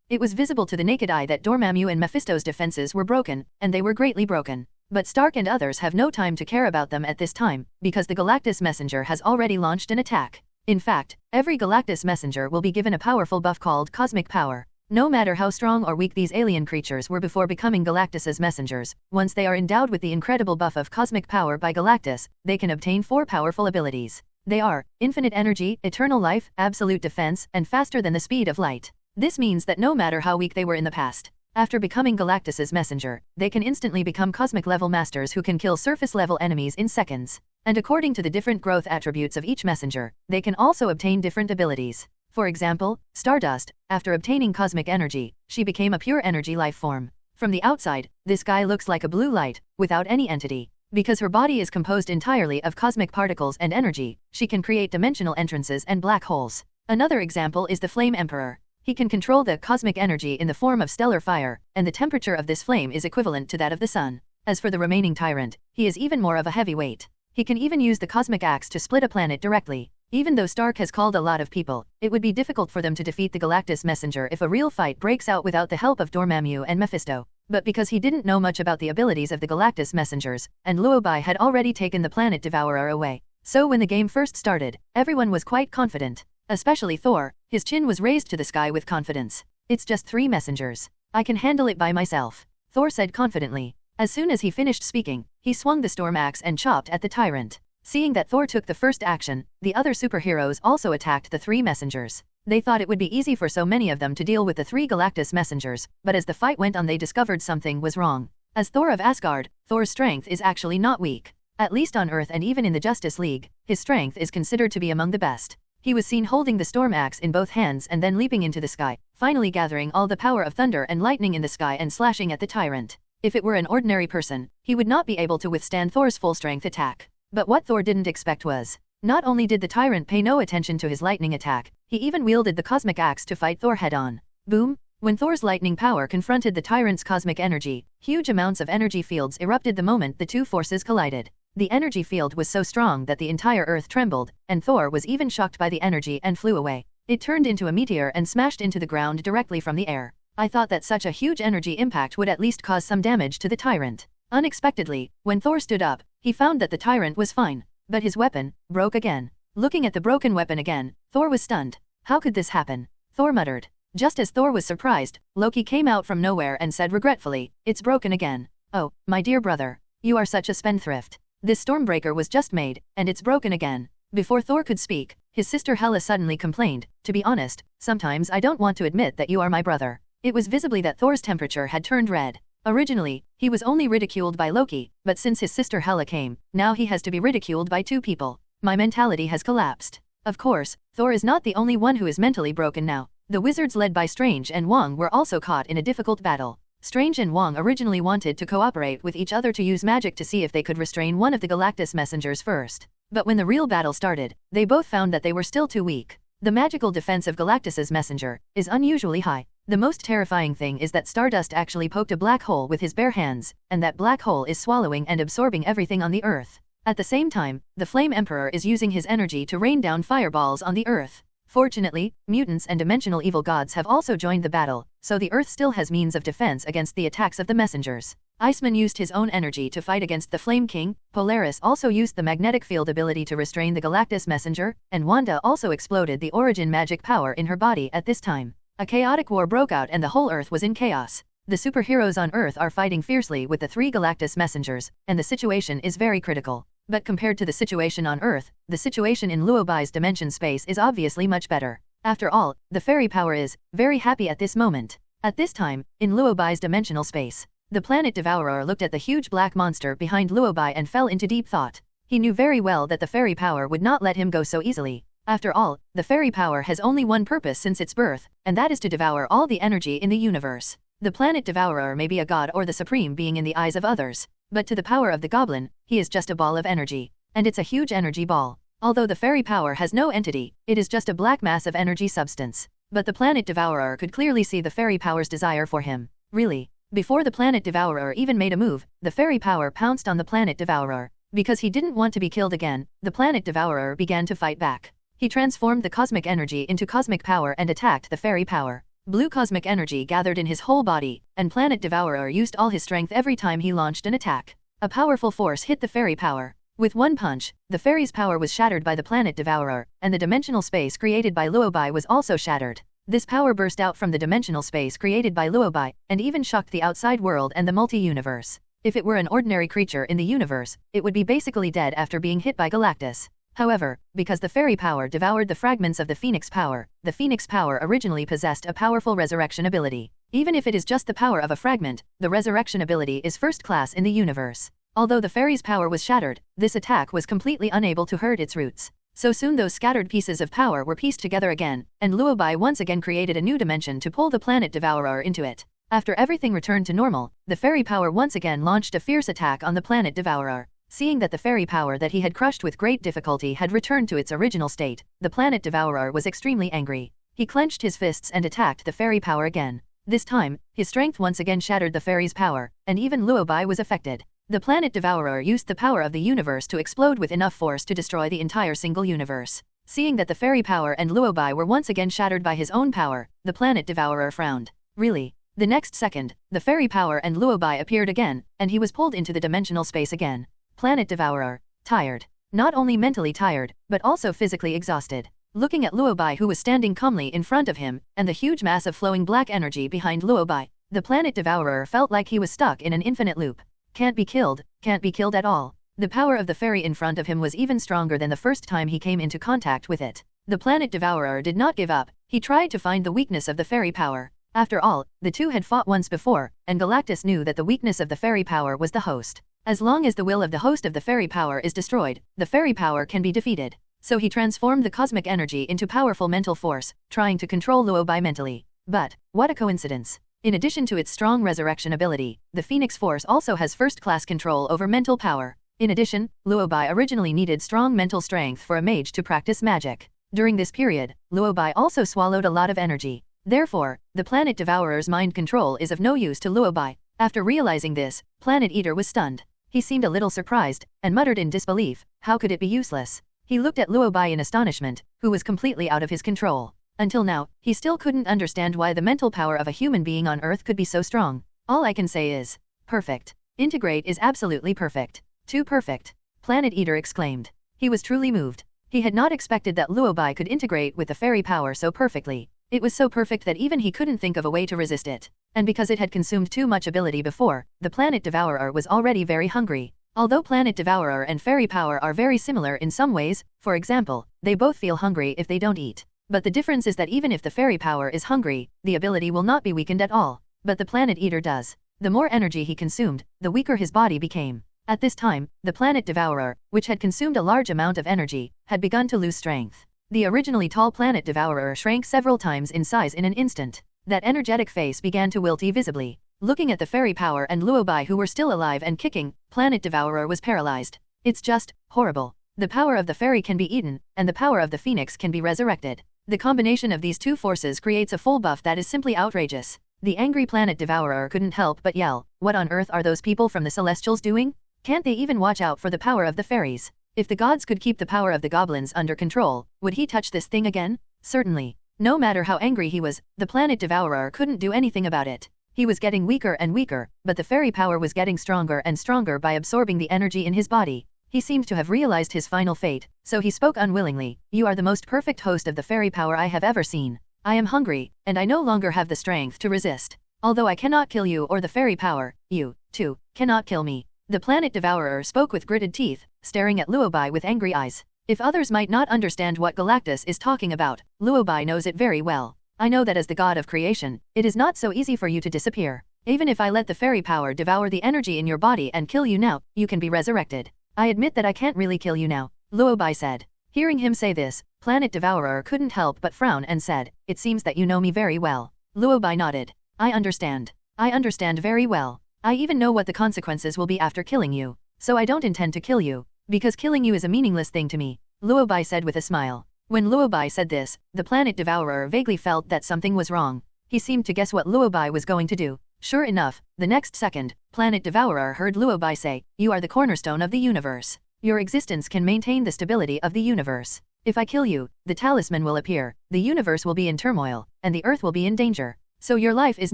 It was visible to the naked eye that Dormammu and Mephisto's defenses were broken, and they were greatly broken. But Stark and others have no time to care about them at this time, because the Galactus Messenger has already launched an attack. In fact, every Galactus Messenger will be given a powerful buff called Cosmic Power. No matter how strong or weak these alien creatures were before becoming Galactus's messengers, once they are endowed with the incredible buff of Cosmic Power by Galactus, they can obtain 4 powerful abilities. They are Infinite Energy, Eternal Life, Absolute Defense, and Faster than the Speed of Light. This means that no matter how weak they were in the past, after becoming Galactus's messenger, they can instantly become cosmic-level masters who can kill surface-level enemies in seconds. And according to the different growth attributes of each messenger, they can also obtain different abilities. For example, Stardust, after obtaining cosmic energy, she became a pure energy life form. From the outside, this guy looks like a blue light, without any entity. Because her body is composed entirely of cosmic particles and energy, she can create dimensional entrances and black holes. Another example is the Flame Emperor. He can control the cosmic energy in the form of stellar fire, and the temperature of this flame is equivalent to that of the sun. As for the remaining tyrant, he is even more of a heavyweight. He can even use the cosmic axe to split a planet directly. Even though Stark has called a lot of people, it would be difficult for them to defeat the Galactus Messenger if a real fight breaks out without the help of Dormammu and Mephisto. But because he didn't know much about the abilities of the Galactus Messengers, and Luo Bai had already taken the planet Devourer away, so when the game first started, everyone was quite confident. Especially Thor, his chin was raised to the sky with confidence. "It's just 3 messengers. I can handle it by myself," Thor said confidently. As soon as he finished speaking, he swung the storm axe and chopped at the tyrant. Seeing that Thor took the first action, the other superheroes also attacked the 3 messengers. They thought it would be easy for so many of them to deal with the 3 Galactus messengers, but as the fight went on they discovered something was wrong. As Thor of Asgard, Thor's strength is actually not weak. At least on Earth and even in the Justice League, his strength is considered to be among the best. He was seen holding the storm axe in both hands and then leaping into the sky, finally gathering all the power of thunder and lightning in the sky and slashing at the tyrant. If it were an ordinary person, he would not be able to withstand Thor's full-strength attack. But what Thor didn't expect was, not only did the tyrant pay no attention to his lightning attack, he even wielded the cosmic axe to fight Thor head-on. Boom! When Thor's lightning power confronted the tyrant's cosmic energy, huge amounts of energy fields erupted the moment the two forces collided. The energy field was so strong that the entire Earth trembled, and Thor was even shocked by the energy and flew away. It turned into a meteor and smashed into the ground directly from the air. I thought that such a huge energy impact would at least cause some damage to the tyrant. Unexpectedly, when Thor stood up, he found that the tyrant was fine, but his weapon broke again. Looking at the broken weapon again, Thor was stunned. How could this happen? Thor muttered. Just as Thor was surprised, Loki came out from nowhere and said regretfully, "It's broken again. Oh, my dear brother, you are such a spendthrift. This Stormbreaker was just made, and it's broken again." Before Thor could speak, his sister Hela suddenly complained, "To be honest, sometimes I don't want to admit that you are my brother." It was visibly that Thor's temperature had turned red. Originally, he was only ridiculed by Loki, but since his sister Hela came, now he has to be ridiculed by two people. My mentality has collapsed. Of course, Thor is not the only one who is mentally broken now. The wizards led by Strange and Wong were also caught in a difficult battle. Strange and Wong originally wanted to cooperate with each other to use magic to see if they could restrain one of the Galactus messengers first. But when the real battle started, they both found that they were still too weak. The magical defense of Galactus's messenger is unusually high. The most terrifying thing is that Stardust actually poked a black hole with his bare hands, and that black hole is swallowing and absorbing everything on the Earth. At the same time, the Flame Emperor is using his energy to rain down fireballs on the Earth. Fortunately, mutants and dimensional evil gods have also joined the battle, so the Earth still has means of defense against the attacks of the messengers. Iceman used his own energy to fight against the Flame King, Polaris also used the magnetic field ability to restrain the Galactus messenger, and Wanda also exploded the origin magic power in her body at this time. A chaotic war broke out and the whole Earth was in chaos. The superheroes on Earth are fighting fiercely with the three Galactus messengers, and the situation is very critical. But compared to the situation on Earth, the situation in Luo Bai's dimension space is obviously much better. After all, the fairy power is very happy at this moment. At this time, in Luo Bai's dimensional space, the planet Devourer looked at the huge black monster behind Luo Bai and fell into deep thought. He knew very well that the fairy power would not let him go so easily. After all, the fairy power has only one purpose since its birth, and that is to devour all the energy in the universe. The planet Devourer may be a god or the supreme being in the eyes of others, but to the power of the goblin, he is just a ball of energy. And it's a huge energy ball. Although the fairy power has no entity, it is just a black mass of energy substance. But the planet Devourer could clearly see the fairy power's desire for him. Really. Before the planet Devourer even made a move, the fairy power pounced on the planet Devourer. Because he didn't want to be killed again, the planet Devourer began to fight back. He transformed the cosmic energy into cosmic power and attacked the fairy power. Blue cosmic energy gathered in his whole body, and Planet Devourer used all his strength every time he launched an attack. A powerful force hit the fairy power. With one punch, the fairy's power was shattered by the Planet Devourer, and the dimensional space created by Luo Bai was also shattered. This power burst out from the dimensional space created by Luo Bai, and even shocked the outside world and the multi-universe. If it were an ordinary creature in the universe, it would be basically dead after being hit by Galactus. However, because the fairy power devoured the fragments of the Phoenix power originally possessed a powerful resurrection ability. Even if it is just the power of a fragment, the resurrection ability is first class in the universe. Although the fairy's power was shattered, this attack was completely unable to hurt its roots. So soon those scattered pieces of power were pieced together again, and Luo Bai once again created a new dimension to pull the planet Devourer into it. After everything returned to normal, the fairy power once again launched a fierce attack on the planet Devourer. Seeing that the fairy power that he had crushed with great difficulty had returned to its original state, the planet Devourer was extremely angry. He clenched his fists and attacked the fairy power again. This time, his strength once again shattered the fairy's power, and even Luo Bai was affected. The planet Devourer used the power of the universe to explode with enough force to destroy the entire single universe. Seeing that the fairy power and Luo Bai were once again shattered by his own power, the planet Devourer frowned. Really? The next second, the fairy power and Luo Bai appeared again, and he was pulled into the dimensional space again. Planet Devourer, tired. Not only mentally tired, but also physically exhausted. Looking at Luo Bai who was standing calmly in front of him, and the huge mass of flowing black energy behind Luo Bai, the planet Devourer felt like he was stuck in an infinite loop. Can't be killed at all. The power of the fairy in front of him was even stronger than the first time he came into contact with it. The planet Devourer did not give up. He tried to find the weakness of the fairy power. After all, the two had fought once before, and Galactus knew that the weakness of the fairy power was the host. As long as the will of the host of the fairy power is destroyed, the fairy power can be defeated. So he transformed the cosmic energy into powerful mental force, trying to control Luo Bai mentally. But, what a coincidence. In addition to its strong resurrection ability, the Phoenix Force also has first-class control over mental power. In addition, Luo Bai originally needed strong mental strength for a mage to practice magic. During this period, Luo Bai also swallowed a lot of energy. Therefore, the Planet Devourer's mind control is of no use to Luo Bai. After realizing this, Planet Eater was stunned. He seemed a little surprised, and muttered in disbelief, how could it be useless? He looked at Luo Bai in astonishment, who was completely out of his control. Until now, he still couldn't understand why the mental power of a human being on Earth could be so strong. All I can say is, perfect. Integrate is absolutely perfect. Too perfect. Planet Eater exclaimed. He was truly moved. He had not expected that Luo Bai could integrate with the fairy power so perfectly. It was so perfect that even he couldn't think of a way to resist it. And because it had consumed too much ability before, the Planet Devourer was already very hungry. Although Planet Devourer and fairy power are very similar in some ways, for example, they both feel hungry if they don't eat. But the difference is that even if the fairy power is hungry, the ability will not be weakened at all. But the Planet Eater does. The more energy he consumed, the weaker his body became. At this time, the planet Devourer, which had consumed a large amount of energy, had begun to lose strength. The originally tall planet Devourer shrank several times in size in an instant. That energetic face began to wilt visibly. Looking at the fairy power and Luo Bai who were still alive and kicking, planet Devourer was paralyzed. It's just horrible. The power of the fairy can be eaten, and the power of the phoenix can be resurrected. The combination of these two forces creates a full buff that is simply outrageous. The angry planet Devourer couldn't help but yell, "What on earth are those people from the Celestials doing? Can't they even watch out for the power of the fairies? If the gods could keep the power of the goblins under control, would he touch this thing again? Certainly. No matter how angry he was, the planet Devourer couldn't do anything about it. He was getting weaker and weaker, but the fairy power was getting stronger and stronger by absorbing the energy in his body. He seemed to have realized his final fate, so he spoke unwillingly, "You are the most perfect host of the fairy power I have ever seen. I am hungry, and I no longer have the strength to resist. Although I cannot kill you or the fairy power, you, too, cannot kill me." The planet Devourer spoke with gritted teeth, staring at Luo Bai with angry eyes. If others might not understand what Galactus is talking about, Luo Bai knows it very well. "I know that as the god of creation, it is not so easy for you to disappear. Even if I let the fairy power devour the energy in your body and kill you now, you can be resurrected. I admit that I can't really kill you now," Luo Bai said. Hearing him say this, planet Devourer couldn't help but frown and said, "It seems that you know me very well." Luo Bai nodded. I understand very well. I even know what the consequences will be after killing you. So I don't intend to kill you, because killing you is a meaningless thing to me," Luo Bai said with a smile. When Luo Bai said this, the planet Devourer vaguely felt that something was wrong. He seemed to guess what Luo Bai was going to do. Sure enough, the next second, planet Devourer heard Luo Bai say, "You are the cornerstone of the universe. Your existence can maintain the stability of the universe. If I kill you, the talisman will appear, the universe will be in turmoil, and the earth will be in danger. So your life is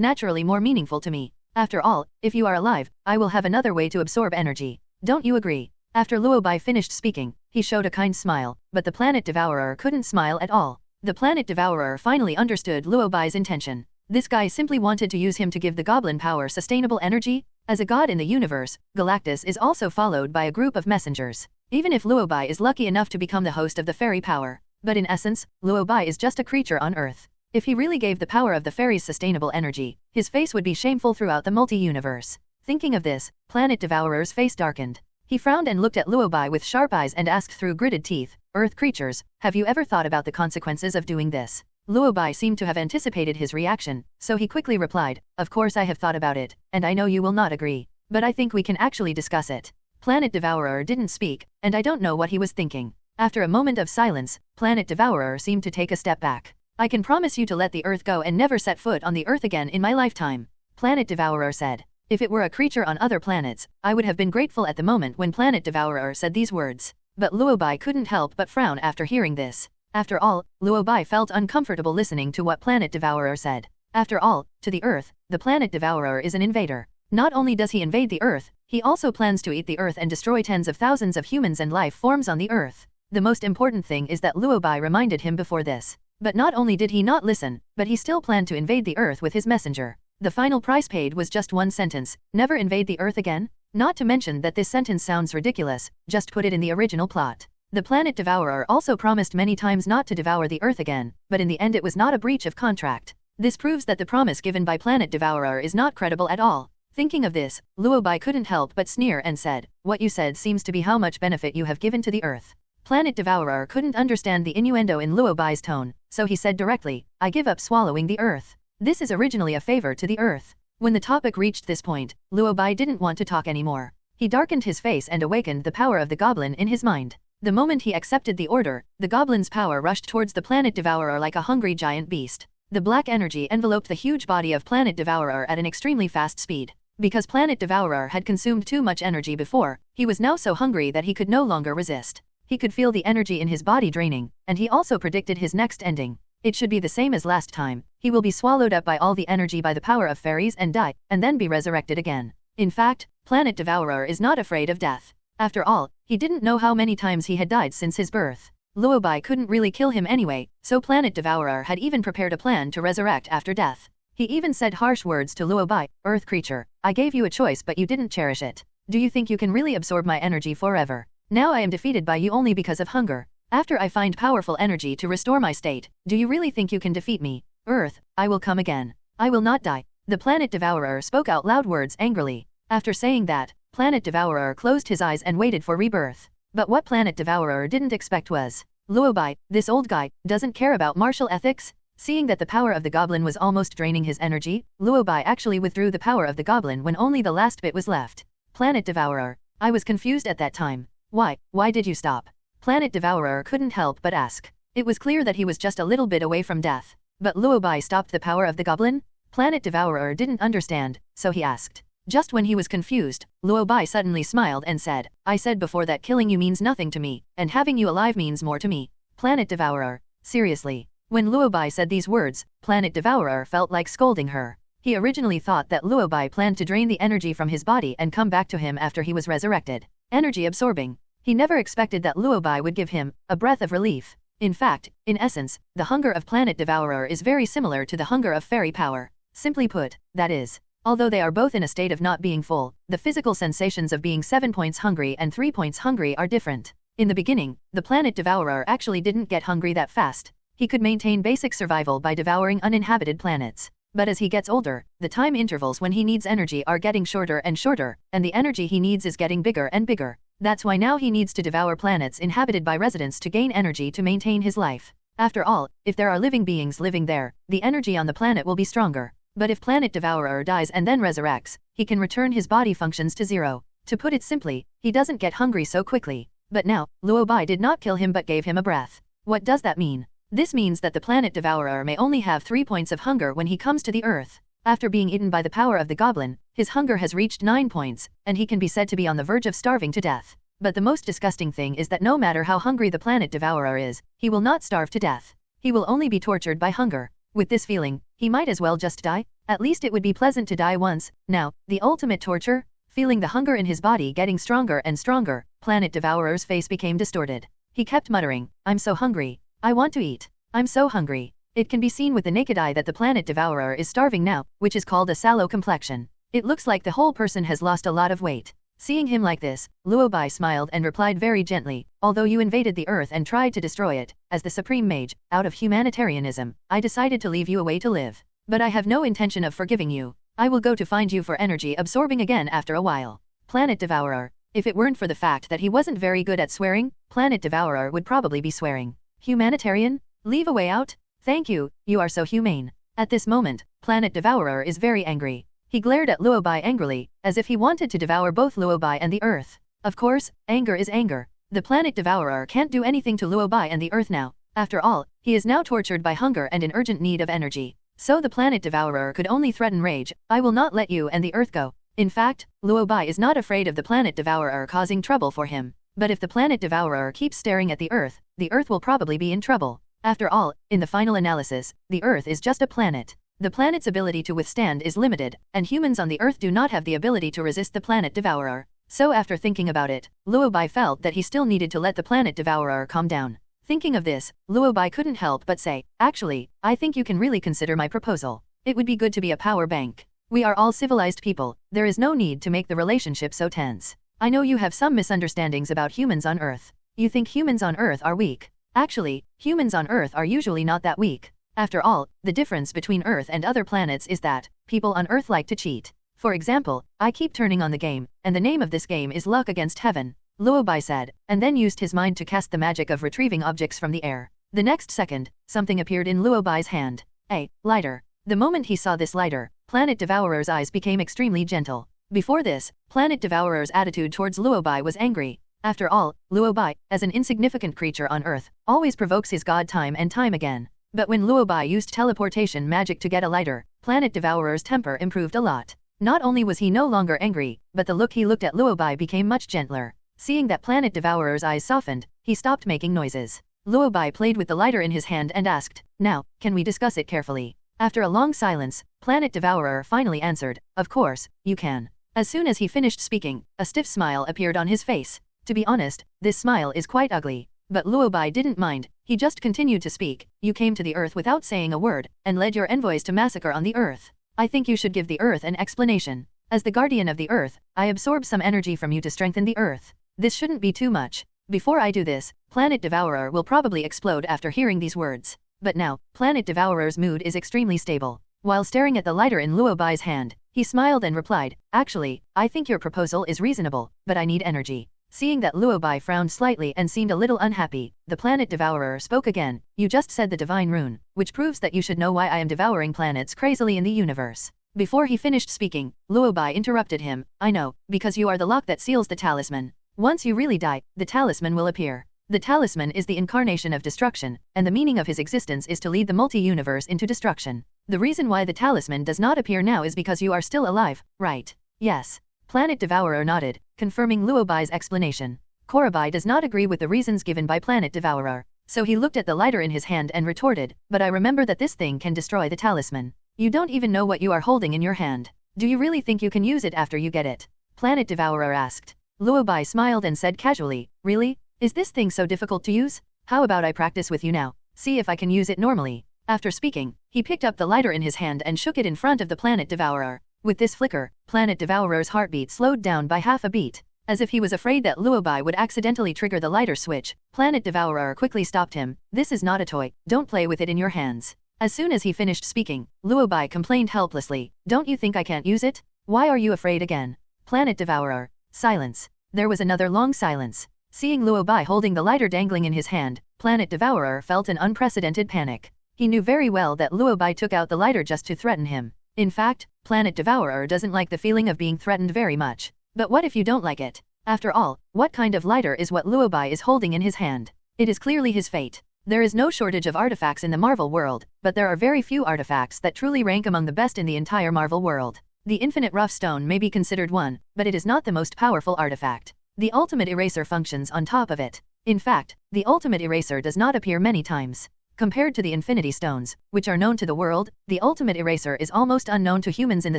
naturally more meaningful to me. After all, if you are alive, I will have another way to absorb energy. Don't you agree?" After Luo Bai finished speaking, he showed a kind smile, but the planet Devourer couldn't smile at all. The planet Devourer finally understood Luo Bai's intention. This guy simply wanted to use him to give the goblin power sustainable energy. As a god in the universe, Galactus is also followed by a group of messengers. Even if Luo Bai is lucky enough to become the host of the fairy power, but in essence, Luo Bai is just a creature on Earth. If he really gave the power of the fairies sustainable energy, his face would be shameful throughout the multi-universe. Thinking of this, planet Devourer's face darkened. He frowned and looked at Luo Bai with sharp eyes and asked through gritted teeth, "Earth creatures, have you ever thought about the consequences of doing this?" Luo Bai seemed to have anticipated his reaction, so he quickly replied, "Of course I have thought about it, and I know you will not agree. But I think we can actually discuss it." Planet Devourer didn't speak, and I don't know what he was thinking. After a moment of silence, Planet Devourer seemed to take a step back. "I can promise you to let the Earth go and never set foot on the Earth again in my lifetime," Planet Devourer said. If it were a creature on other planets, I would have been grateful at the moment when Planet Devourer said these words. But Luo Bai couldn't help but frown after hearing this. After all, Luo Bai felt uncomfortable listening to what Planet Devourer said. After all, to the Earth, the Planet Devourer is an invader. Not only does he invade the Earth, he also plans to eat the Earth and destroy tens of thousands of humans and life forms on the Earth. The most important thing is that Luo Bai reminded him before this. But not only did he not listen, but he still planned to invade the Earth with his messenger. The final price paid was just one sentence: never invade the Earth again? Not to mention that this sentence sounds ridiculous, just put it in the original plot. The Planet Devourer also promised many times not to devour the Earth again, but in the end it was not a breach of contract. This proves that the promise given by Planet Devourer is not credible at all. Thinking of this, Luo Bai couldn't help but sneer and said, "What you said seems to be how much benefit you have given to the Earth." Planet Devourer couldn't understand the innuendo in Luo Bai's tone, so he said directly, "I give up swallowing the Earth. This is originally a favor to the Earth." When the topic reached this point, Luo Bai didn't want to talk anymore. He darkened his face and awakened the power of the goblin in his mind. The moment he accepted the order, the goblin's power rushed towards the Planet Devourer like a hungry giant beast. The black energy enveloped the huge body of Planet Devourer at an extremely fast speed. Because Planet Devourer had consumed too much energy before, he was now so hungry that he could no longer resist. He could feel the energy in his body draining, and he also predicted his next ending. It should be the same as last time. He will be swallowed up by all the energy by the power of fairies and die, and then be resurrected again. In fact, Planet Devourer is not afraid of death. After all, he didn't know how many times he had died since his birth. Luo Bai couldn't really kill him anyway, so Planet Devourer had even prepared a plan to resurrect after death. He even said harsh words to Luo Bai, "Earth creature, I gave you a choice but you didn't cherish it. Do you think you can really absorb my energy forever? Now I am defeated by you only because of hunger. After I find powerful energy to restore my state, do you really think you can defeat me? Earth, I will come again. I will not die. The Planet Devourer spoke out loud words angrily. After saying that, Planet Devourer closed his eyes and waited for rebirth. But what Planet Devourer didn't expect was, Luo Bai, this old guy, doesn't care about martial ethics? Seeing that the power of the goblin was almost draining his energy, Luo Bai actually withdrew the power of the goblin when only the last bit was left. Planet Devourer, I was confused at that time. Why did you stop? Planet Devourer couldn't help but ask. It was clear that he was just a little bit away from death. But Luo Bai stopped the power of the goblin? Planet Devourer didn't understand, so he asked. Just when he was confused, Luo Bai suddenly smiled and said, I said before that killing you means nothing to me, and having you alive means more to me. Planet Devourer, seriously. When Luo Bai said these words, Planet Devourer felt like scolding her. He originally thought that Luo Bai planned to drain the energy from his body and come back to him after he was resurrected. Energy absorbing. He never expected that Luo Bai would give him a breath of relief. In fact, in essence, the hunger of Planet Devourer is very similar to the hunger of fairy power. Simply put, that is, although they are both in a state of not being full, the physical sensations of being 7 points hungry and 3 points hungry are different. In the beginning, the Planet Devourer actually didn't get hungry that fast. He could maintain basic survival by devouring uninhabited planets. But as he gets older, the time intervals when he needs energy are getting shorter and shorter, and the energy he needs is getting bigger and bigger. That's why now he needs to devour planets inhabited by residents to gain energy to maintain his life. After all, if there are living beings living there, the energy on the planet will be stronger. But if Planet Devourer dies and then resurrects, he can return his body functions to zero. To put it simply, he doesn't get hungry so quickly. But now, Luo Bai did not kill him but gave him a breath. What does that mean? This means that the Planet Devourer may only have 3 points of hunger when he comes to the Earth. After being eaten by the power of the goblin, his hunger has reached 9 points, and he can be said to be on the verge of starving to death. But the most disgusting thing is that no matter how hungry the Planet Devourer is, he will not starve to death. He will only be tortured by hunger. With this feeling, he might as well just die. At least it would be pleasant to die once. Now, the ultimate torture? Feeling the hunger in his body getting stronger and stronger, Planet Devourer's face became distorted. He kept muttering, I'm so hungry. I want to eat. I'm so hungry. It can be seen with the naked eye that the Planet Devourer is starving now, which is called a sallow complexion. It looks like the whole person has lost a lot of weight. Seeing him like this, Luo Bai smiled and replied very gently, although you invaded the earth and tried to destroy it, as the Supreme Mage, out of humanitarianism, I decided to leave you a way to live. But I have no intention of forgiving you. I will go to find you for energy absorbing again after a while. Planet Devourer. If it weren't for the fact that he wasn't very good at swearing, Planet Devourer would probably be swearing. Humanitarian? Leave a way out? Thank you, you are so humane. At this moment, Planet Devourer is very angry. He glared at Luo Bai angrily, as if he wanted to devour both Luo Bai and the earth. Of course, anger is anger. The Planet Devourer can't do anything to Luo Bai and the earth now. After all, he is now tortured by hunger and in urgent need of energy. So the Planet Devourer could only threaten rage, I will not let you and the earth go. In fact, Luo Bai is not afraid of the Planet Devourer causing trouble for him. But if the Planet Devourer keeps staring at the earth will probably be in trouble. After all, in the final analysis, the earth is just a planet. The planet's ability to withstand is limited, and humans on the earth do not have the ability to resist the Planet Devourer. So after thinking about it, Luo Bai felt that he still needed to let the Planet Devourer calm down. Thinking of this, Luo Bai couldn't help but say, actually, I think you can really consider my proposal. It would be good to be a power bank. We are all civilized people, there is no need to make the relationship so tense. I know you have some misunderstandings about humans on Earth. You think humans on Earth are weak. Actually, humans on Earth are usually not that weak. After all, the difference between Earth and other planets is that people on Earth like to cheat. For example, I keep turning on the game, and the name of this game is Luck Against Heaven, Luo Bai said, and then used his mind to cast the magic of retrieving objects from the air. The next second, something appeared in Luo Bai's hand. A lighter. The moment he saw this lighter, Planet Devourer's eyes became extremely gentle. Before this, Planet Devourer's attitude towards Luo Bai was angry. After all, Luo Bai, as an insignificant creature on Earth, always provokes his god time and time again. But when Luo Bai used teleportation magic to get a lighter, Planet Devourer's temper improved a lot. Not only was he no longer angry, but the look he looked at Luo Bai became much gentler. Seeing that Planet Devourer's eyes softened, he stopped making noises. Luo Bai played with the lighter in his hand and asked, now, can we discuss it carefully? After a long silence, Planet Devourer finally answered, of course, you can. As soon as he finished speaking, a stiff smile appeared on his face. To be honest, this smile is quite ugly. But Luo Bai didn't mind, he just continued to speak, you came to the earth without saying a word, and led your envoys to massacre on the earth. I think you should give the earth an explanation. As the guardian of the earth, I absorb some energy from you to strengthen the earth. This shouldn't be too much. Before I do this, Planet Devourer will probably explode after hearing these words. But now, Planet Devourer's mood is extremely stable. While staring at the lighter in Luo Bai's hand, he smiled and replied, "Actually, I think your proposal is reasonable, but I need energy." Seeing that Luo Bai frowned slightly and seemed a little unhappy, the planet devourer spoke again. "You just said the divine rune, which proves that you should know why I am devouring planets crazily in the universe." Before he finished speaking, Luo Bai interrupted him, "I know, because you are the lock that seals the talisman. Once you really die, the talisman will appear. The talisman is the incarnation of destruction, and the meaning of his existence is to lead the multi-universe into destruction. The reason why the talisman does not appear now is because you are still alive, right?" "Yes." Planet Devourer nodded, confirming Luo Bai's explanation. Korabai does not agree with the reasons given by Planet Devourer, so he looked at the lighter in his hand and retorted, "But I remember that this thing can destroy the talisman. You don't even know what you are holding in your hand. Do you really think you can use it after you get it?" Planet Devourer asked. Luo Bai smiled and said casually, "Really? Is this thing so difficult to use? How about I practice with you now, see if I can use it normally." After speaking, he picked up the lighter in his hand and shook it in front of the Planet Devourer. With this flicker, Planet Devourer's heartbeat slowed down by half a beat. As if he was afraid that Luo Bai would accidentally trigger the lighter switch, Planet Devourer quickly stopped him. "This is not a toy, don't play with it in your hands." As soon as he finished speaking, Luo Bai complained helplessly, "Don't you think I can't use it? Why are you afraid again?" Planet Devourer. Silence. There was another long silence. Seeing Luo Bai holding the lighter dangling in his hand, Planet Devourer felt an unprecedented panic. He knew very well that Luo Bai took out the lighter just to threaten him. In fact, Planet Devourer doesn't like the feeling of being threatened very much. But what if you don't like it? After all, what kind of lighter is what Luo Bai is holding in his hand? It is clearly his fate. There is no shortage of artifacts in the Marvel world, but there are very few artifacts that truly rank among the best in the entire Marvel world. The Infinite Rough Stone may be considered one, but it is not the most powerful artifact. The Ultimate Eraser functions on top of it. In fact, the Ultimate Eraser does not appear many times. Compared to the Infinity Stones, which are known to the world, the Ultimate Eraser is almost unknown to humans in the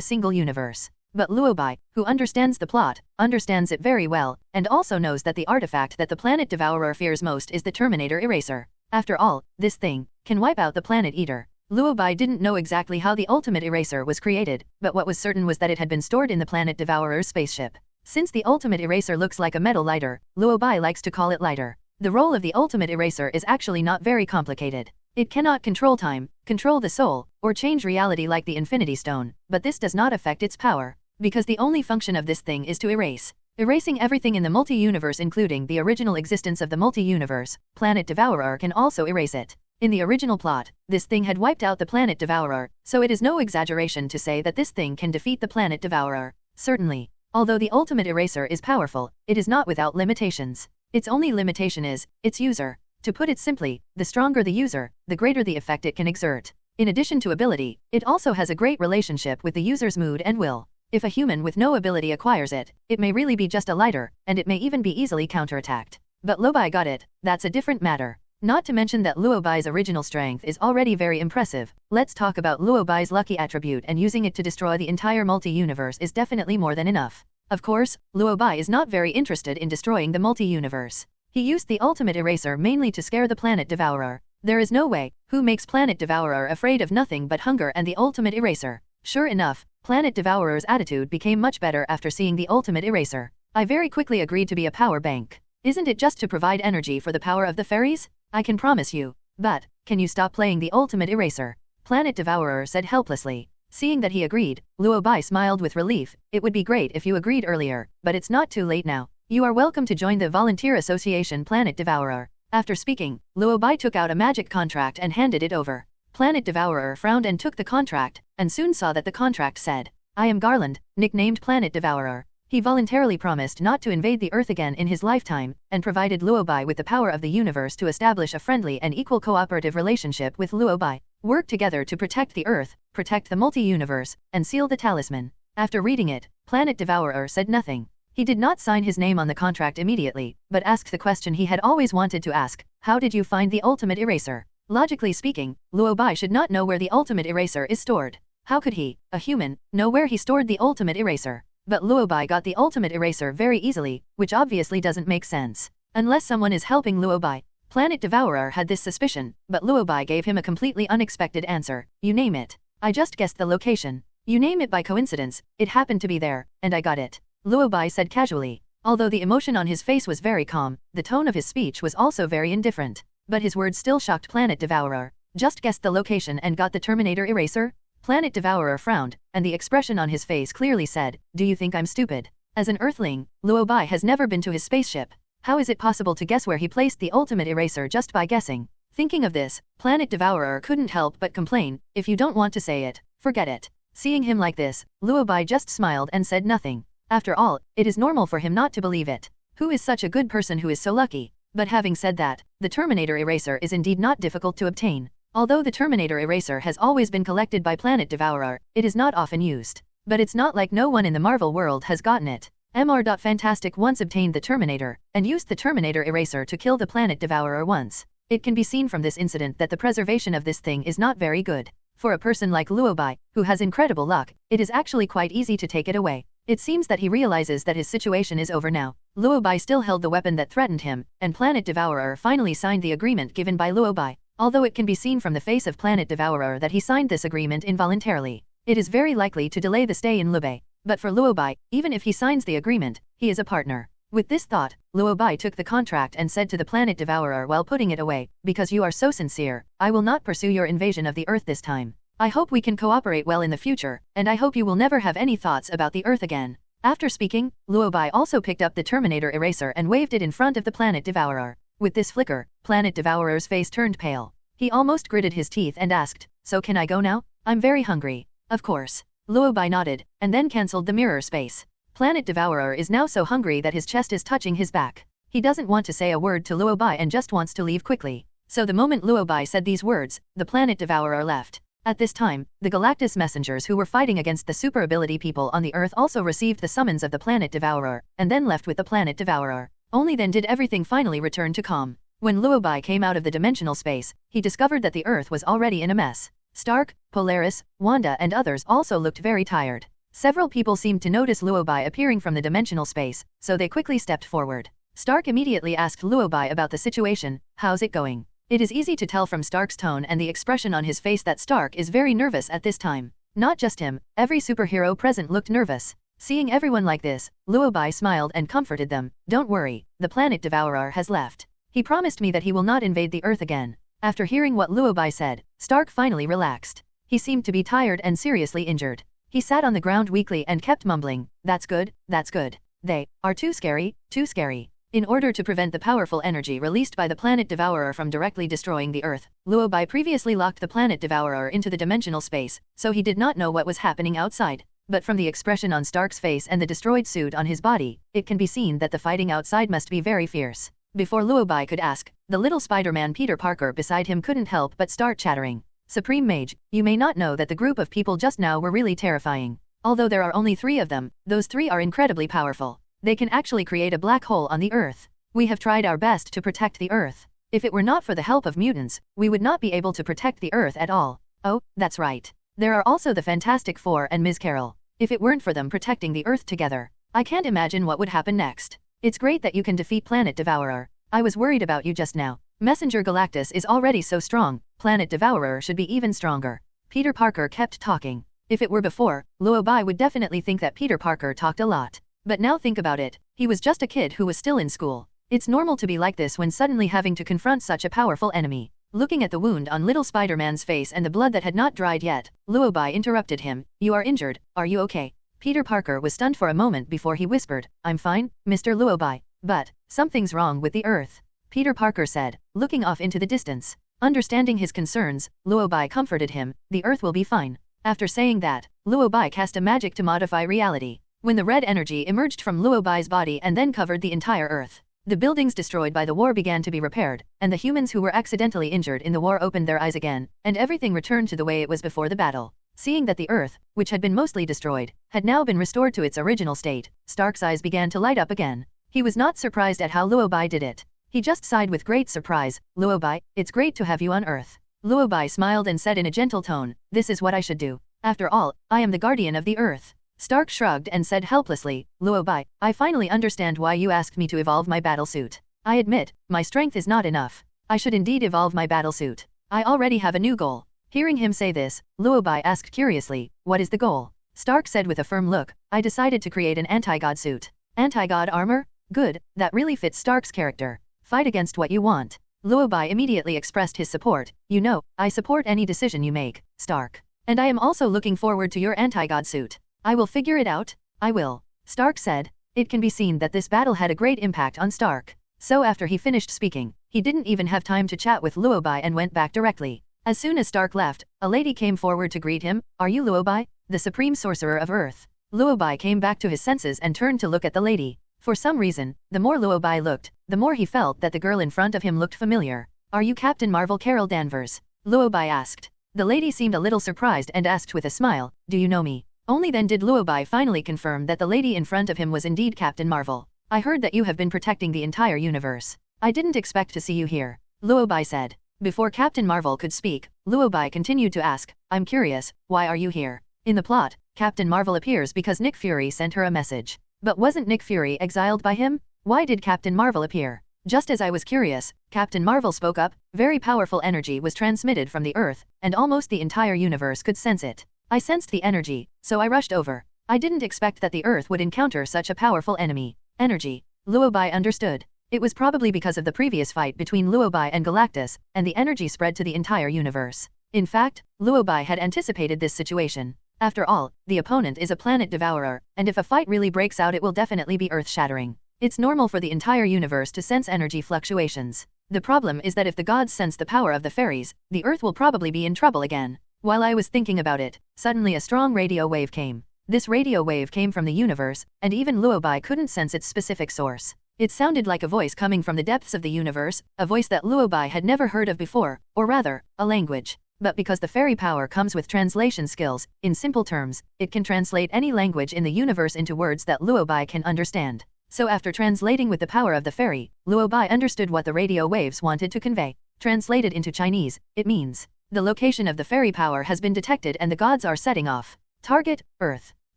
single universe. But Luo Bai, who understands the plot, understands it very well, and also knows that the artifact that the Planet Devourer fears most is the Terminator Eraser. After all, this thing can wipe out the Planet Eater. Luo Bai didn't know exactly how the Ultimate Eraser was created, but what was certain was that it had been stored in the Planet Devourer's spaceship. Since the Ultimate Eraser looks like a metal lighter, Luo Bai likes to call it lighter. The role of the Ultimate Eraser is actually not very complicated. It cannot control time, control the soul, or change reality like the Infinity Stone, but this does not affect its power, because the only function of this thing is to erase. Erasing everything in the multi-universe including the original existence of the multi-universe, Planet Devourer can also erase it. In the original plot, this thing had wiped out the Planet Devourer, so it is no exaggeration to say that this thing can defeat the Planet Devourer. Certainly. Although the Ultimate Eraser is powerful, it is not without limitations. Its only limitation is its user. To put it simply, the stronger the user, the greater the effect it can exert. In addition to ability, it also has a great relationship with the user's mood and will. If a human with no ability acquires it, it may really be just a lighter, and it may even be easily counterattacked. But Luo Bai got it, that's a different matter. Not to mention that Luo Bai's original strength is already very impressive. Let's talk about Luo Bai's lucky attribute, and using it to destroy the entire multi-universe is definitely more than enough. Of course, Luo Bai is not very interested in destroying the multi-universe. He used the Ultimate Eraser mainly to scare the Planet Devourer. There is no way, who makes Planet Devourer afraid of nothing but hunger and the Ultimate Eraser. Sure enough, Planet Devourer's attitude became much better after seeing the Ultimate Eraser. "I very quickly agreed to be a power bank. Isn't it just to provide energy for the power of the fairies? I can promise you. But, can you stop playing the Ultimate Eraser?" Planet Devourer said helplessly. Seeing that he agreed, Luo Bai smiled with relief. "It would be great if you agreed earlier, but it's not too late now. You are welcome to join the Volunteer Association Planet Devourer." After speaking, Luo Bai took out a magic contract and handed it over. Planet Devourer frowned and took the contract, and soon saw that the contract said, "I am Garland, nicknamed Planet Devourer." He voluntarily promised not to invade the Earth again in his lifetime, and provided Luo Bai with the power of the universe to establish a friendly and equal cooperative relationship with Luo Bai. Work together to protect the Earth, protect the multi-universe, and seal the talisman. After reading it, Planet Devourer said nothing. He did not sign his name on the contract immediately, but asked the question he had always wanted to ask: "How did you find the Ultimate Eraser?" Logically speaking, Luo Bai should not know where the Ultimate Eraser is stored. How could he, a human, know where he stored the Ultimate Eraser? But Luo Bai got the Ultimate Eraser very easily, which obviously doesn't make sense. Unless someone is helping Luo Bai. Planet Devourer had this suspicion, but Luo Bai gave him a completely unexpected answer. "You name it. I just guessed the location. You name it by coincidence, it happened to be there, and I got it," Luo Bai said casually. Although the emotion on his face was very calm, the tone of his speech was also very indifferent. But his words still shocked Planet Devourer. "Just guessed the location and got the Terminator Eraser?" Planet Devourer frowned, and the expression on his face clearly said, "Do you think I'm stupid? As an Earthling, Luo Bai has never been to his spaceship. How is it possible to guess where he placed the ultimate eraser just by guessing?" Thinking of this, Planet Devourer couldn't help but complain, "If you don't want to say it, forget it." Seeing him like this, Luo Bai just smiled and said nothing. After all, it is normal for him not to believe it. Who is such a good person who is so lucky? But having said that, the Terminator eraser is indeed not difficult to obtain. Although the Terminator eraser has always been collected by Planet Devourer, it is not often used. But it's not like no one in the Marvel world has gotten it. Fantastic once obtained the Terminator, and used the Terminator eraser to kill the Planet Devourer once. It can be seen from this incident that the preservation of this thing is not very good. For a person like Luo Bai, who has incredible luck, it is actually quite easy to take it away. It seems that he realizes that his situation is over now. Luo Bai still held the weapon that threatened him, and Planet Devourer finally signed the agreement given by Luo Bai. Although it can be seen from the face of Planet Devourer that he signed this agreement involuntarily, it is very likely to delay the stay in Luo Bai. But for Luo Bai, even if he signs the agreement, he is a partner. With this thought, Luo Bai took the contract and said to the Planet Devourer while putting it away, "Because you are so sincere, I will not pursue your invasion of the Earth this time. I hope we can cooperate well in the future, and I hope you will never have any thoughts about the Earth again." After speaking, Luo Bai also picked up the Terminator eraser and waved it in front of the Planet Devourer. With this flicker, Planet Devourer's face turned pale. He almost gritted his teeth and asked, "So can I go now? I'm very hungry." "Of course." Luo Bai nodded, and then cancelled the mirror space. Planet Devourer is now so hungry that his chest is touching his back. He doesn't want to say a word to Luo Bai and just wants to leave quickly. So the moment Luo Bai said these words, the Planet Devourer left. At this time, the Galactus messengers who were fighting against the super ability people on the Earth also received the summons of the Planet Devourer, and then left with the Planet Devourer. Only then did everything finally return to calm. When Luo Bai came out of the dimensional space, he discovered that the Earth was already in a mess. Stark, Polaris, Wanda and others also looked very tired. Several people seemed to notice Luo Bai appearing from the dimensional space, so they quickly stepped forward. Stark immediately asked Luo Bai about the situation. "How's it going?" It is easy to tell from Stark's tone and the expression on his face that Stark is very nervous at this time. Not just him, every superhero present looked nervous. Seeing everyone like this, Luo Bai smiled and comforted them. "Don't worry, the Planet Devourer has left. He promised me that he will not invade the Earth again." After hearing what Luo Bai said, Stark finally relaxed. He seemed to be tired and seriously injured. He sat on the ground weakly and kept mumbling, "That's good, that's good. They are too scary, too scary." In order to prevent the powerful energy released by the Planet Devourer from directly destroying the Earth, Luo Bai previously locked the Planet Devourer into the dimensional space, so he did not know what was happening outside. But from the expression on Stark's face and the destroyed suit on his body, it can be seen that the fighting outside must be very fierce. Before Luo Bai could ask, the little Spider-Man Peter Parker beside him couldn't help but start chattering. "Supreme Mage, you may not know that the group of people just now were really terrifying. Although there are only 3 of them, those 3 are incredibly powerful. They can actually create a black hole on the Earth. We have tried our best to protect the Earth. If it were not for the help of mutants, we would not be able to protect the Earth at all. Oh, that's right. There are also the Fantastic Four and Ms. Carol. If it weren't for them protecting the Earth together, I can't imagine what would happen next. It's great that you can defeat Planet Devourer. I was worried about you just now. Messenger Galactus is already so strong, Planet Devourer should be even stronger." Peter Parker kept talking. If it were before, Luo Bai would definitely think that Peter Parker talked a lot. But now think about it, he was just a kid who was still in school. It's normal to be like this when suddenly having to confront such a powerful enemy. Looking at the wound on little Spider-Man's face and the blood that had not dried yet, Luo Bai interrupted him. "You are injured, are you okay?" Peter Parker was stunned for a moment before he whispered, "I'm fine, Mr. Luo Bai. But, something's wrong with the Earth," Peter Parker said, looking off into the distance. Understanding his concerns, Luo Bai comforted him, "The Earth will be fine." After saying that, Luo Bai cast a magic to modify reality. When the red energy emerged from Luo Bai's body and then covered the entire Earth, the buildings destroyed by the war began to be repaired, and the humans who were accidentally injured in the war opened their eyes again, and everything returned to the way it was before the battle. Seeing that the Earth, which had been mostly destroyed, had now been restored to its original state, Stark's eyes began to light up again. He was not surprised at how Luo Bai did it. He just sighed with great surprise. "Luo Bai, it's great to have you on Earth." Luo Bai smiled and said in a gentle tone, "This is what I should do. After all, I am the guardian of the Earth." Stark shrugged and said helplessly, "Luo Bai, I finally understand why you asked me to evolve my battlesuit. I admit, my strength is not enough. I should indeed evolve my battlesuit. I already have a new goal." Hearing him say this, Luo Bai asked curiously, "What is the goal?" Stark said with a firm look, "I decided to create an anti-god suit." Anti-god armor? Good, that really fits Stark's character. Fight against what you want. Luo Bai immediately expressed his support. "You know, I support any decision you make, Stark." And I am also looking forward to your anti-god suit. I will figure it out. I will. Stark said. It can be seen that this battle had a great impact on Stark. So after he finished speaking, he didn't even have time to chat with Luo Bai and went back directly. As soon as Stark left, a lady came forward to greet him. Are you Luo Bai, the Supreme Sorcerer of Earth? Luo Bai came back to his senses and turned to look at the lady. For some reason, the more Luo Bai looked, the more he felt that the girl in front of him looked familiar. Are you Captain Marvel Carol Danvers? Luo Bai asked. The lady seemed a little surprised and asked with a smile, do you know me? Only then did Luo Bai finally confirm that the lady in front of him was indeed Captain Marvel. I heard that you have been protecting the entire universe. I didn't expect to see you here, Luo Bai said. Before Captain Marvel could speak, Luo Bai continued to ask, I'm curious, why are you here? In the plot, Captain Marvel appears because Nick Fury sent her a message. But wasn't Nick Fury exiled by him? Why did Captain Marvel appear? Just as I was curious, Captain Marvel spoke up. Very powerful energy was transmitted from the Earth, and almost the entire universe could sense it. I sensed the energy, so I rushed over. I didn't expect that the Earth would encounter such a powerful enemy. Energy. Luo Bai understood. It was probably because of the previous fight between Luo Bai and Galactus, and the energy spread to the entire universe. In fact, Luo Bai had anticipated this situation. After all, the opponent is a planet devourer, and if a fight really breaks out it will definitely be earth-shattering. It's normal for the entire universe to sense energy fluctuations. The problem is that if the gods sense the power of the fairies, the Earth will probably be in trouble again. While I was thinking about it, suddenly a strong radio wave came. This radio wave came from the universe, and even Luo Bai couldn't sense its specific source. It sounded like a voice coming from the depths of the universe, a voice that Luo Bai had never heard of before, or rather, a language. But because the fairy power comes with translation skills, in simple terms, it can translate any language in the universe into words that Luo Bai can understand. So after translating with the power of the fairy, Luo Bai understood what the radio waves wanted to convey. Translated into Chinese, it means, the location of the fairy power has been detected and the gods are setting off. Target, Earth.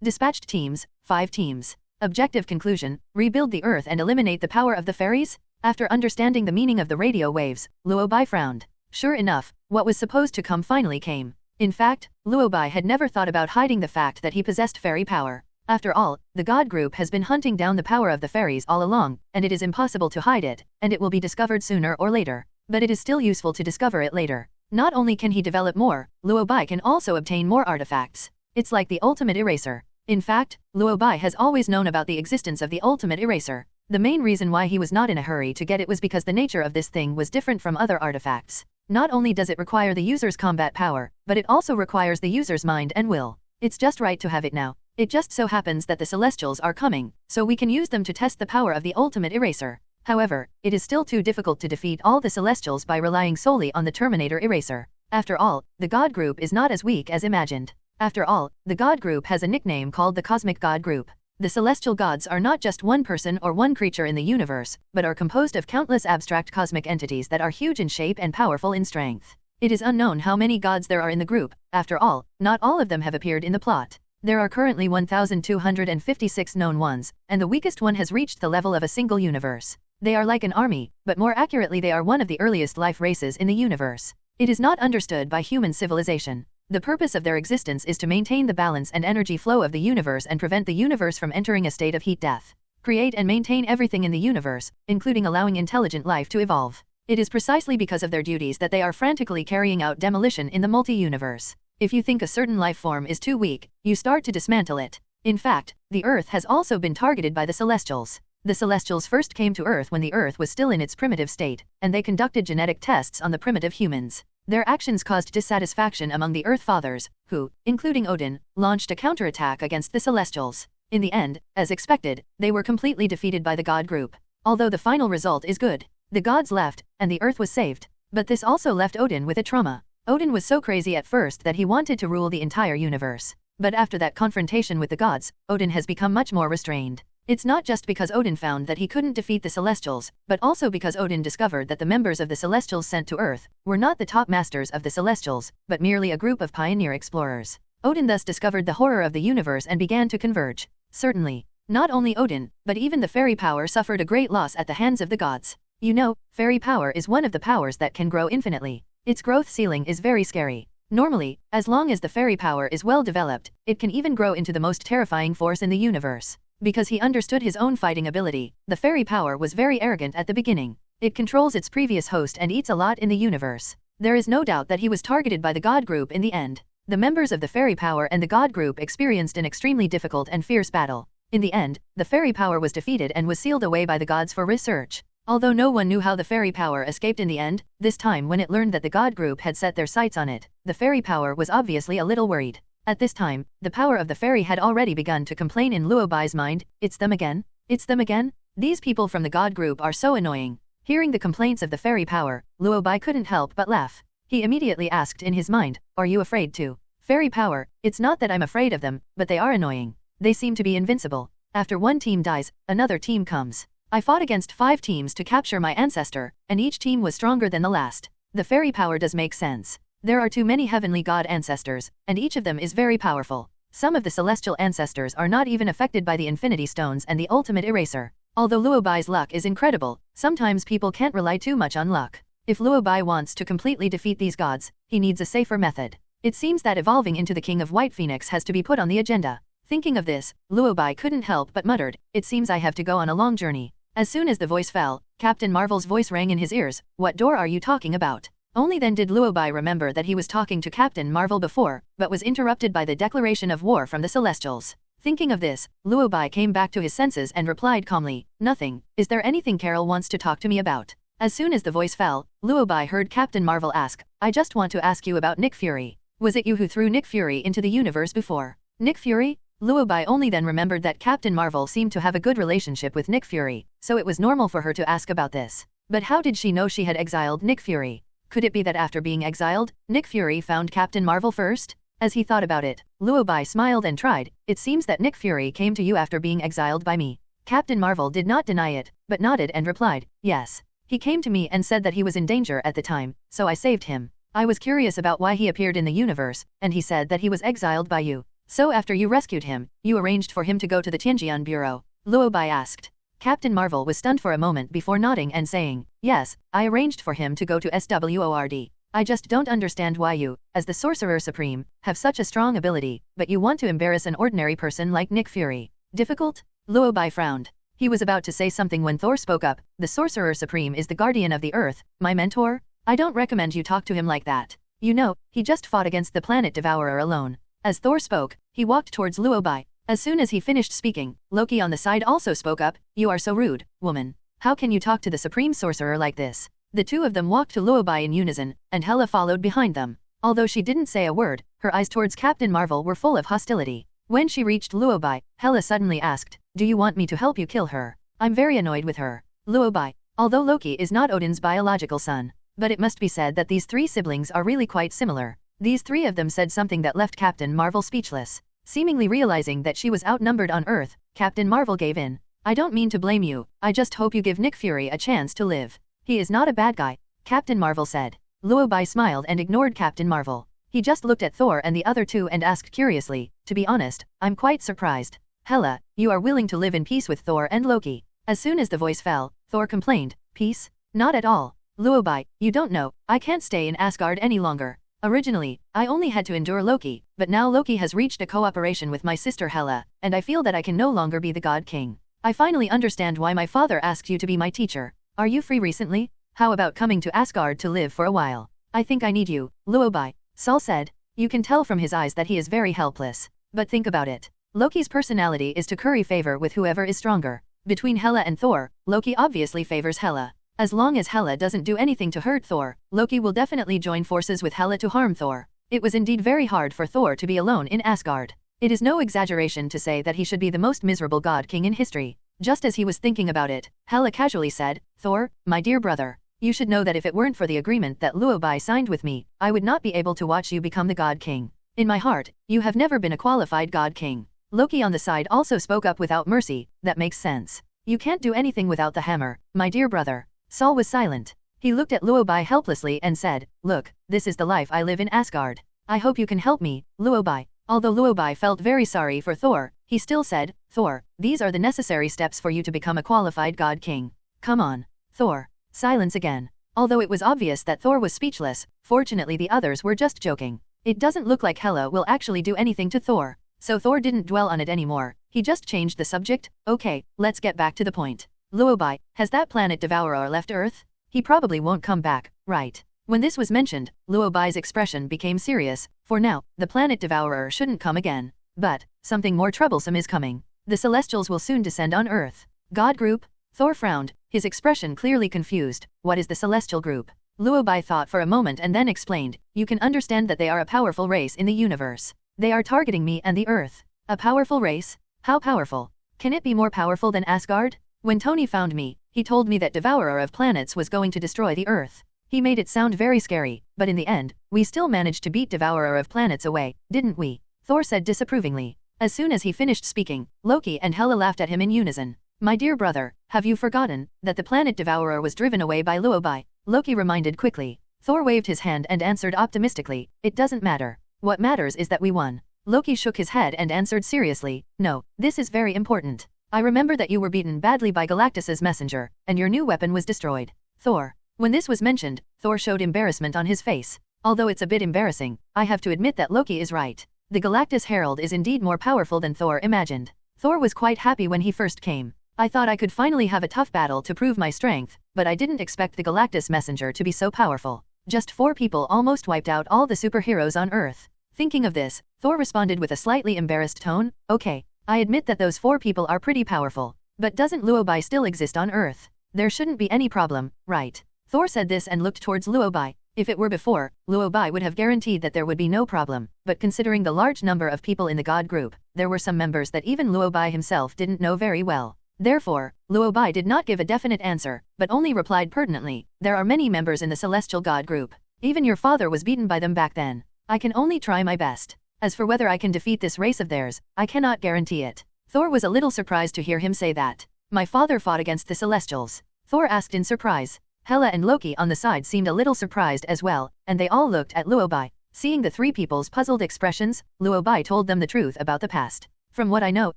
Dispatched teams, 5 teams. Objective conclusion, rebuild the Earth and eliminate the power of the fairies? After understanding the meaning of the radio waves, Luo Bai frowned. Sure enough, what was supposed to come finally came. In fact, Luo Bai had never thought about hiding the fact that he possessed fairy power. After all, the god group has been hunting down the power of the fairies all along, and it is impossible to hide it, and it will be discovered sooner or later. But it is still useful to discover it later. Not only can he develop more, Luo Bai can also obtain more artifacts. It's like the ultimate eraser. In fact, Luo Bai has always known about the existence of the ultimate eraser. The main reason why he was not in a hurry to get it was because the nature of this thing was different from other artifacts. Not only does it require the user's combat power, but it also requires the user's mind and will. It's just right to have it now. It just so happens that the Celestials are coming, so we can use them to test the power of the ultimate eraser. However, it is still too difficult to defeat all the Celestials by relying solely on the Terminator eraser. After all, the God group is not as weak as imagined. After all, the God group has a nickname called the Cosmic God Group. The celestial gods are not just one person or one creature in the universe, but are composed of countless abstract cosmic entities that are huge in shape and powerful in strength. It is unknown how many gods there are in the group. After all, not all of them have appeared in the plot. There are currently 1,256 known ones, and the weakest one has reached the level of a single universe. They are like an army, but more accurately they are one of the earliest life races in the universe. It is not understood by human civilization. The purpose of their existence is to maintain the balance and energy flow of the universe and prevent the universe from entering a state of heat death. Create and maintain everything in the universe, including allowing intelligent life to evolve. It is precisely because of their duties that they are frantically carrying out demolition in the multi-universe. If you think a certain life form is too weak, you start to dismantle it. In fact, the Earth has also been targeted by the Celestials. The Celestials first came to Earth when the Earth was still in its primitive state, and they conducted genetic tests on the primitive humans. Their actions caused dissatisfaction among the Earth Fathers, who, including Odin, launched a counterattack against the Celestials. In the end, as expected, they were completely defeated by the God group. Although the final result is good. The gods left, and the Earth was saved. But this also left Odin with a trauma. Odin was so crazy at first that he wanted to rule the entire universe. But after that confrontation with the gods, Odin has become much more restrained. It's not just because Odin found that he couldn't defeat the Celestials, but also because Odin discovered that the members of the Celestials sent to Earth were not the top masters of the Celestials, but merely a group of pioneer explorers. Odin thus discovered the horror of the universe and began to converge. Certainly, not only Odin, but even the fairy power suffered a great loss at the hands of the gods. You know, fairy power is one of the powers that can grow infinitely. Its growth ceiling is very scary. Normally, as long as the fairy power is well developed, it can even grow into the most terrifying force in the universe. Because he understood his own fighting ability, the fairy power was very arrogant at the beginning. It controls its previous host and eats a lot in the universe. There is no doubt that he was targeted by the God group in the end. The members of the fairy power and the god group experienced an extremely difficult and fierce battle. In the end, the fairy power was defeated and was sealed away by the gods for research. Although no one knew how the fairy power escaped in the end, this time when it learned that the god group had set their sights on it, the fairy power was obviously a little worried. At this time, the power of the fairy had already begun to complain in Luo Bai's mind. It's them again? It's them again? These people from the god group are so annoying. Hearing the complaints of the fairy power, Luo Bai couldn't help but laugh. He immediately asked in his mind, are you afraid too? Fairy power, it's not that I'm afraid of them, but they are annoying. They seem to be invincible. After one team dies, another team comes. I fought against 5 teams to capture my ancestor, and each team was stronger than the last. The fairy power does make sense. There are too many heavenly god ancestors, and each of them is very powerful. Some of the celestial ancestors are not even affected by the infinity stones and the ultimate eraser. Although Luo Bai's luck is incredible, sometimes people can't rely too much on luck. If Luo Bai wants to completely defeat these gods, he needs a safer method. It seems that evolving into the King of White Phoenix has to be put on the agenda. Thinking of this, Luo Bai couldn't help but muttered, it seems I have to go on a long journey. As soon as the voice fell, Captain Marvel's voice rang in his ears, what door are you talking about? Only then did Luo Bai remember that he was talking to Captain Marvel before, but was interrupted by the declaration of war from the Celestials. Thinking of this, Luo Bai came back to his senses and replied calmly, nothing. Is there anything Carol wants to talk to me about? As soon as the voice fell, Luo Bai heard Captain Marvel ask, I just want to ask you about Nick Fury. Was it you who threw Nick Fury into the universe before? Nick Fury? Luo Bai only then remembered that Captain Marvel seemed to have a good relationship with Nick Fury, so it was normal for her to ask about this. But how did she know she had exiled Nick Fury? Could it be that after being exiled, Nick Fury found Captain Marvel first? As he thought about it, Luo Bai smiled and tried, it seems that Nick Fury came to you after being exiled by me. Captain Marvel did not deny it, but nodded and replied, yes. He came to me and said that he was in danger at the time, so I saved him. I was curious about why he appeared in the universe, and he said that he was exiled by you. So after you rescued him, you arranged for him to go to the Tianjian Bureau? Luo Bai asked. Captain Marvel was stunned for a moment before nodding and saying, yes, I arranged for him to go to SWORD. I just don't understand why you, as the Sorcerer Supreme, have such a strong ability, but you want to embarrass an ordinary person like Nick Fury. Difficult? Luo Bai frowned. He was about to say something when Thor spoke up, the Sorcerer Supreme is the guardian of the earth, my mentor? I don't recommend you talk to him like that. You know, he just fought against the planet Devourer alone. As Thor spoke, he walked towards Luo Bai. As soon as he finished speaking, Loki on the side also spoke up, you are so rude, woman. How can you talk to the Supreme Sorcerer like this? The two of them walked to Luo Bai in unison, and Hela followed behind them. Although she didn't say a word, her eyes towards Captain Marvel were full of hostility. When she reached Luo Bai, Hela suddenly asked, do you want me to help you kill her? I'm very annoyed with her. Luo Bai. Although Loki is not Odin's biological son, but it must be said that these 3 siblings are really quite similar. These 3 of them said something that left Captain Marvel speechless. Seemingly realizing that she was outnumbered on Earth, Captain Marvel gave in. I don't mean to blame you, I just hope you give Nick Fury a chance to live. He is not a bad guy, Captain Marvel said. Luo Bai smiled and ignored Captain Marvel. He just looked at Thor and the other 2 and asked curiously, to be honest, I'm quite surprised. Hela, you are willing to live in peace with Thor and Loki. As soon as the voice fell, Thor complained, peace? Not at all. Luo Bai, you don't know, I can't stay in Asgard any longer. Originally, I only had to endure Loki, but now Loki has reached a cooperation with my sister Hela, and I feel that I can no longer be the God King. I finally understand why my father asked you to be my teacher. Are you free recently? How about coming to Asgard to live for a while? I think I need you, Luo Bai. Saul said. You can tell from his eyes that he is very helpless. But think about it. Loki's personality is to curry favor with whoever is stronger. Between Hela and Thor, Loki obviously favors Hela. As long as Hela doesn't do anything to hurt Thor, Loki will definitely join forces with Hela to harm Thor. It was indeed very hard for Thor to be alone in Asgard. It is no exaggeration to say that he should be the most miserable god king in history. Just as he was thinking about it, Hela casually said, Thor, my dear brother, you should know that if it weren't for the agreement that Luo Bai signed with me, I would not be able to watch you become the god king. In my heart, you have never been a qualified god king. Loki on the side also spoke up without mercy, that makes sense. You can't do anything without the hammer, my dear brother. Saul was silent. He looked at Luo Bai helplessly and said, look, this is the life I live in Asgard. I hope you can help me, Luo Bai. Although Luo Bai felt very sorry for Thor, he still said, Thor, these are the necessary steps for you to become a qualified god king. Come on. Thor. Silence again. Although it was obvious that Thor was speechless, fortunately the others were just joking. It doesn't look like Hela will actually do anything to Thor. So Thor didn't dwell on it anymore. He just changed the subject. Okay, let's get back to the point. Luo Bai, has that planet Devourer left Earth? He probably won't come back, right? When this was mentioned, Luo Bai's expression became serious. For now, the planet devourer shouldn't come again. But something more troublesome is coming. The Celestials will soon descend on Earth. God group? Thor frowned, his expression clearly confused. What is the Celestial group? Luo Bai thought for a moment and then explained, you can understand that they are a powerful race in the universe. They are targeting me and the Earth. A powerful race? How powerful? Can it be more powerful than Asgard? When Tony found me, he told me that Devourer of Planets was going to destroy the Earth. He made it sound very scary, but in the end, we still managed to beat Devourer of Planets away, didn't we? Thor said disapprovingly. As soon as he finished speaking, Loki and Hela laughed at him in unison. My dear brother, have you forgotten that the planet Devourer was driven away by Luo Bai? Loki reminded quickly. Thor waved his hand and answered optimistically, it doesn't matter. What matters is that we won. Loki shook his head and answered seriously, no, this is very important. I remember that you were beaten badly by Galactus's messenger, and your new weapon was destroyed. Thor. When this was mentioned, Thor showed embarrassment on his face. Although it's a bit embarrassing, I have to admit that Loki is right. The Galactus Herald is indeed more powerful than Thor imagined. Thor was quite happy when he first came. I thought I could finally have a tough battle to prove my strength, but I didn't expect the Galactus messenger to be so powerful. Just 4 people almost wiped out all the superheroes on Earth. Thinking of this, Thor responded with a slightly embarrassed tone, okay, I admit that those 4 people are pretty powerful. But doesn't Luo Bai still exist on Earth? There shouldn't be any problem, right? Thor said this and looked towards Luo Bai. If it were before, Luo Bai would have guaranteed that there would be no problem, but considering the large number of people in the God group, there were some members that even Luo Bai himself didn't know very well. Therefore, Luo Bai did not give a definite answer, but only replied pertinently, there are many members in the Celestial God group. Even your father was beaten by them back then. I can only try my best. As for whether I can defeat this race of theirs, I cannot guarantee it. Thor was a little surprised to hear him say that. My father fought against the Celestials. Thor asked in surprise. Hela and Loki on the side seemed a little surprised as well, and they all looked at Luo Bai. Seeing the 3 people's puzzled expressions, Luo Bai told them the truth about the past. From what I know,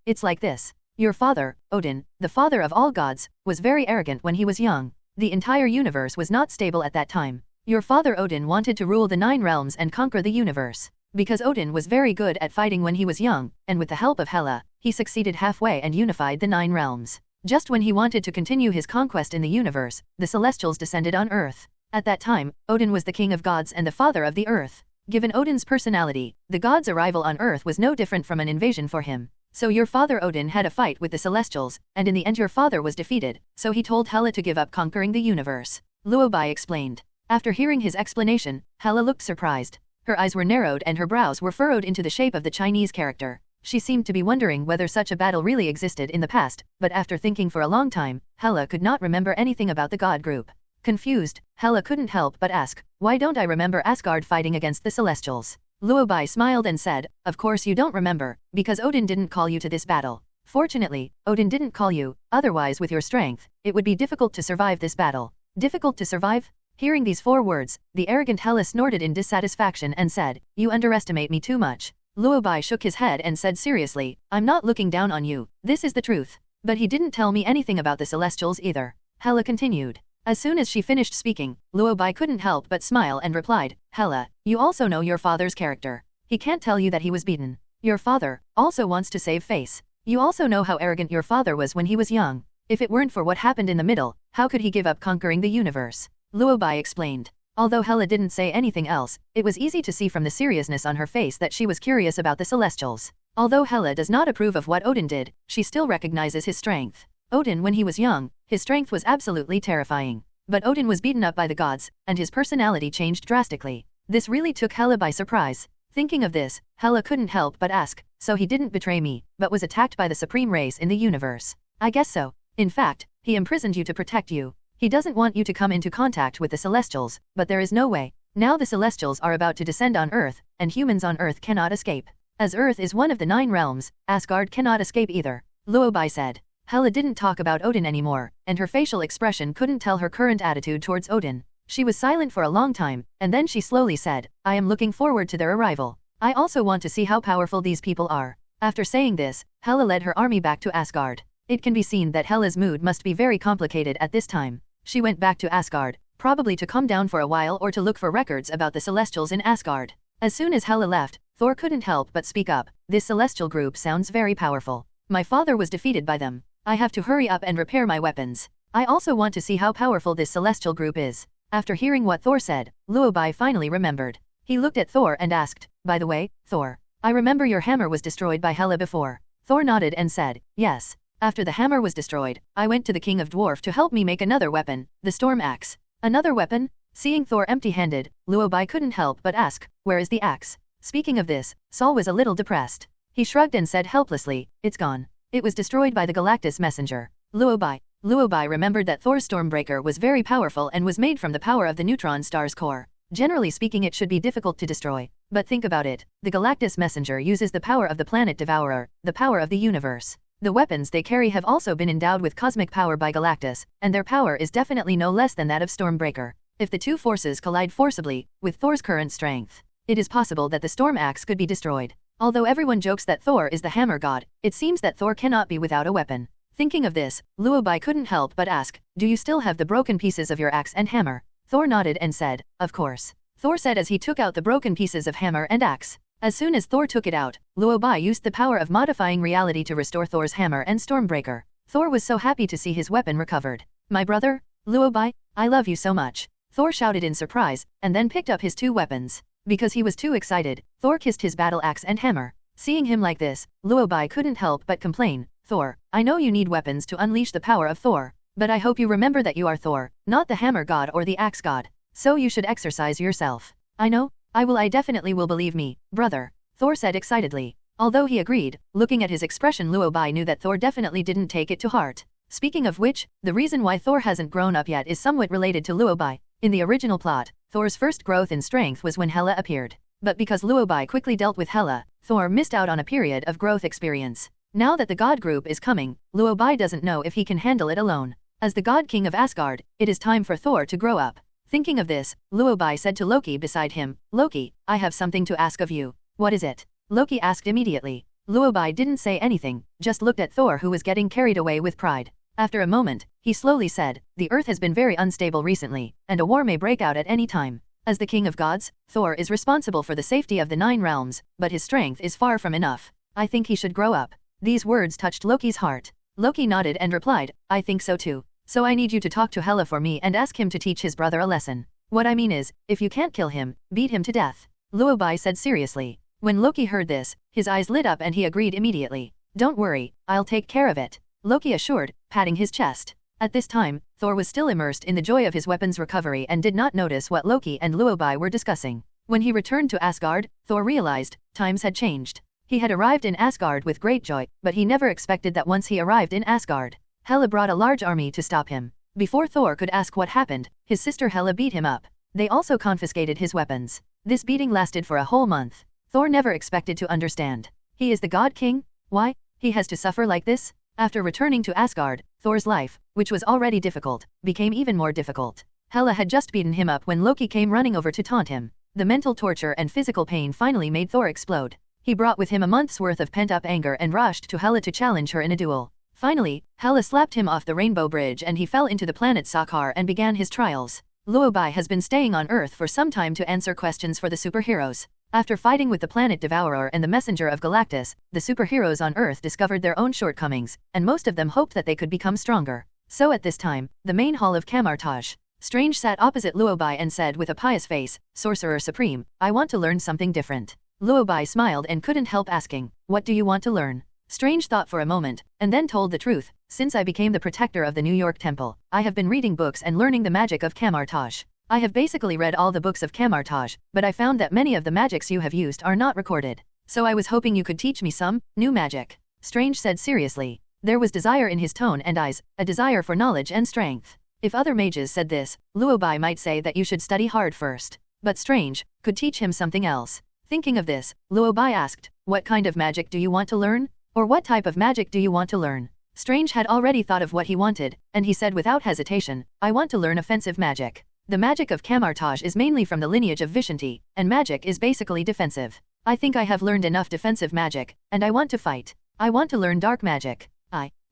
it's like this. Your father, Odin, the father of all gods, was very arrogant when he was young. The entire universe was not stable at that time. Your father Odin wanted to rule the 9 realms and conquer the universe. Because Odin was very good at fighting when he was young, and with the help of Hela, he succeeded halfway and unified the 9 realms. Just when he wanted to continue his conquest in the universe, the Celestials descended on Earth. At that time, Odin was the king of gods and the father of the Earth. Given Odin's personality, the gods' arrival on Earth was no different from an invasion for him. So your father Odin had a fight with the Celestials, and in the end your father was defeated, so he told Hela to give up conquering the universe. Luo Bai explained. After hearing his explanation, Hela looked surprised. Her eyes were narrowed and her brows were furrowed into the shape of the Chinese character. She seemed to be wondering whether such a battle really existed in the past, but after thinking for a long time, Hela could not remember anything about the God group. Confused, Hela couldn't help but ask, why don't I remember Asgard fighting against the Celestials? Luo Bai smiled and said, of course you don't remember, because Odin didn't call you to this battle. Fortunately, Odin didn't call you, otherwise with your strength, it would be difficult to survive this battle. Difficult to survive? Hearing these 4 words, the arrogant Hela snorted in dissatisfaction and said, you underestimate me too much. Luo Bai shook his head and said seriously, I'm not looking down on you, this is the truth. But he didn't tell me anything about the Celestials either. Hela continued. As soon as she finished speaking, Luo Bai couldn't help but smile and replied, Hela, you also know your father's character. He can't tell you that he was beaten. Your father also wants to save face. You also know how arrogant your father was when he was young. If it weren't for what happened in the middle, how could he give up conquering the universe? Luo Bai explained. Although Hela didn't say anything else, it was easy to see from the seriousness on her face that she was curious about the Celestials. Although Hela does not approve of what Odin did, she still recognizes his strength. Odin when he was young, his strength was absolutely terrifying. But Odin was beaten up by the gods, and his personality changed drastically. This really took Hela by surprise. Thinking of this, Hela couldn't help but ask, so he didn't betray me, but was attacked by the supreme race in the universe. I guess so. In fact, he imprisoned you to protect you. He doesn't want you to come into contact with the Celestials, but there is no way. Now the Celestials are about to descend on Earth, and humans on Earth cannot escape. As Earth is one of the 9 realms, Asgard cannot escape either. Luo Bai said. Hela didn't talk about Odin anymore, and her facial expression couldn't tell her current attitude towards Odin. She was silent for a long time, and then she slowly said, I am looking forward to their arrival. I also want to see how powerful these people are. After saying this, Hela led her army back to Asgard. It can be seen that Hela's mood must be very complicated at this time. She went back to Asgard, probably to calm down for a while or to look for records about the Celestials in Asgard. As soon as Hela left, Thor couldn't help but speak up. This Celestial group sounds very powerful. My father was defeated by them. I have to hurry up and repair my weapons. I also want to see how powerful this Celestial group is. After hearing what Thor said, Luo Bai finally remembered. He looked at Thor and asked, "By the way, Thor, I remember your hammer was destroyed by Hela before." Thor nodded and said, "Yes. After the hammer was destroyed, I went to the King of Dwarf to help me make another weapon, the Storm Axe." "Another weapon?" Seeing Thor empty-handed, Luo Bai couldn't help but ask, "Where is the axe?" Speaking of this, Saul was a little depressed. He shrugged and said helplessly, "It's gone. It was destroyed by the Galactus messenger." Luo Bai remembered that Thor's Stormbreaker was very powerful and was made from the power of the neutron star's core. Generally speaking, it should be difficult to destroy. But think about it, the Galactus messenger uses the power of the planet Devourer, the power of the universe. The weapons they carry have also been endowed with cosmic power by Galactus, and their power is definitely no less than that of Stormbreaker. If the two forces collide forcibly, with Thor's current strength, it is possible that the Storm Axe could be destroyed. Although everyone jokes that Thor is the hammer god, it seems that Thor cannot be without a weapon. Thinking of this, Luo Bai couldn't help but ask, "Do you still have the broken pieces of your axe and hammer?" Thor nodded and said, "Of course." Thor said as he took out the broken pieces of hammer and axe. As soon as Thor took it out, Luo Bai used the power of modifying reality to restore Thor's hammer and Stormbreaker. Thor was so happy to see his weapon recovered. "My brother, Luo Bai, I love you so much," Thor shouted in surprise, and then picked up his two weapons. Because he was too excited, Thor kissed his battle axe and hammer. Seeing him like this, Luo Bai couldn't help but complain, "Thor, I know you need weapons to unleash the power of Thor, but I hope you remember that you are Thor, not the hammer god or the axe god. So you should exercise yourself." "I know, I definitely will, believe me, brother," Thor said excitedly. Although he agreed, looking at his expression, Luo Bai knew that Thor definitely didn't take it to heart. Speaking of which, the reason why Thor hasn't grown up yet is somewhat related to Luo Bai. In the original plot, Thor's first growth in strength was when Hela appeared. But because Luo Bai quickly dealt with Hela, Thor missed out on a period of growth experience. Now that the God group is coming, Luo Bai doesn't know if he can handle it alone. As the God King of Asgard, it is time for Thor to grow up. Thinking of this, Luo Bai said to Loki beside him, "Loki, I have something to ask of you." "What is it?" Loki asked immediately. Luo Bai didn't say anything, just looked at Thor, who was getting carried away with pride. After a moment, he slowly said, "The earth has been very unstable recently, and a war may break out at any time. As the king of gods, Thor is responsible for the safety of the 9 realms, but his strength is far from enough. I think he should grow up." These words touched Loki's heart. Loki nodded and replied, "I think so too. So I need you to talk to Hela for me and ask him to teach his brother a lesson. What I mean is, if you can't kill him, beat him to death," Luo Bai said seriously. When Loki heard this, his eyes lit up and he agreed immediately. "Don't worry, I'll take care of it," Loki assured, patting his chest. At this time, Thor was still immersed in the joy of his weapon's recovery and did not notice what Loki and Luo Bai were discussing. When he returned to Asgard, Thor realized, times had changed. He had arrived in Asgard with great joy, but he never expected that once he arrived in Asgard, Hela brought a large army to stop him. Before Thor could ask what happened, his sister Hela beat him up. They also confiscated his weapons. This beating lasted for a whole month. Thor never expected to understand. He is the God King? Why? He has to suffer like this? After returning to Asgard, Thor's life, which was already difficult, became even more difficult. Hela had just beaten him up when Loki came running over to taunt him. The mental torture and physical pain finally made Thor explode. He brought with him a month's worth of pent-up anger and rushed to Hela to challenge her in a duel. Finally, Hela slapped him off the Rainbow Bridge and he fell into the planet Sakaar and began his trials. Luo Bai has been staying on Earth for some time to answer questions for the superheroes. After fighting with the planet Devourer and the messenger of Galactus, the superheroes on Earth discovered their own shortcomings, and most of them hoped that they could become stronger. So at this time, the main hall of Kamar-Taj, Strange sat opposite Luo Bai and said with a pious face, "Sorcerer Supreme, I want to learn something different." Luo Bai smiled and couldn't help asking, "What do you want to learn?" Strange thought for a moment, and then told the truth, "Since I became the protector of the New York Temple, I have been reading books and learning the magic of Kamar-Taj. I have basically read all the books of Kamar-Taj, but I found that many of the magics you have used are not recorded. So I was hoping you could teach me some new magic." Strange said seriously. There was desire in his tone and eyes, a desire for knowledge and strength. If other mages said this, Luo Bai might say that you should study hard first. But Strange could teach him something else. Thinking of this, Luo Bai asked, "What kind of magic do you want to learn? Or what type of magic do you want to learn?" Strange had already thought of what he wanted, and he said without hesitation, "I want to learn offensive magic. The magic of Kamar-Taj is mainly from the lineage of Vishanti, and magic is basically defensive. I think I have learned enough defensive magic, and I want to fight. I want to learn dark magic."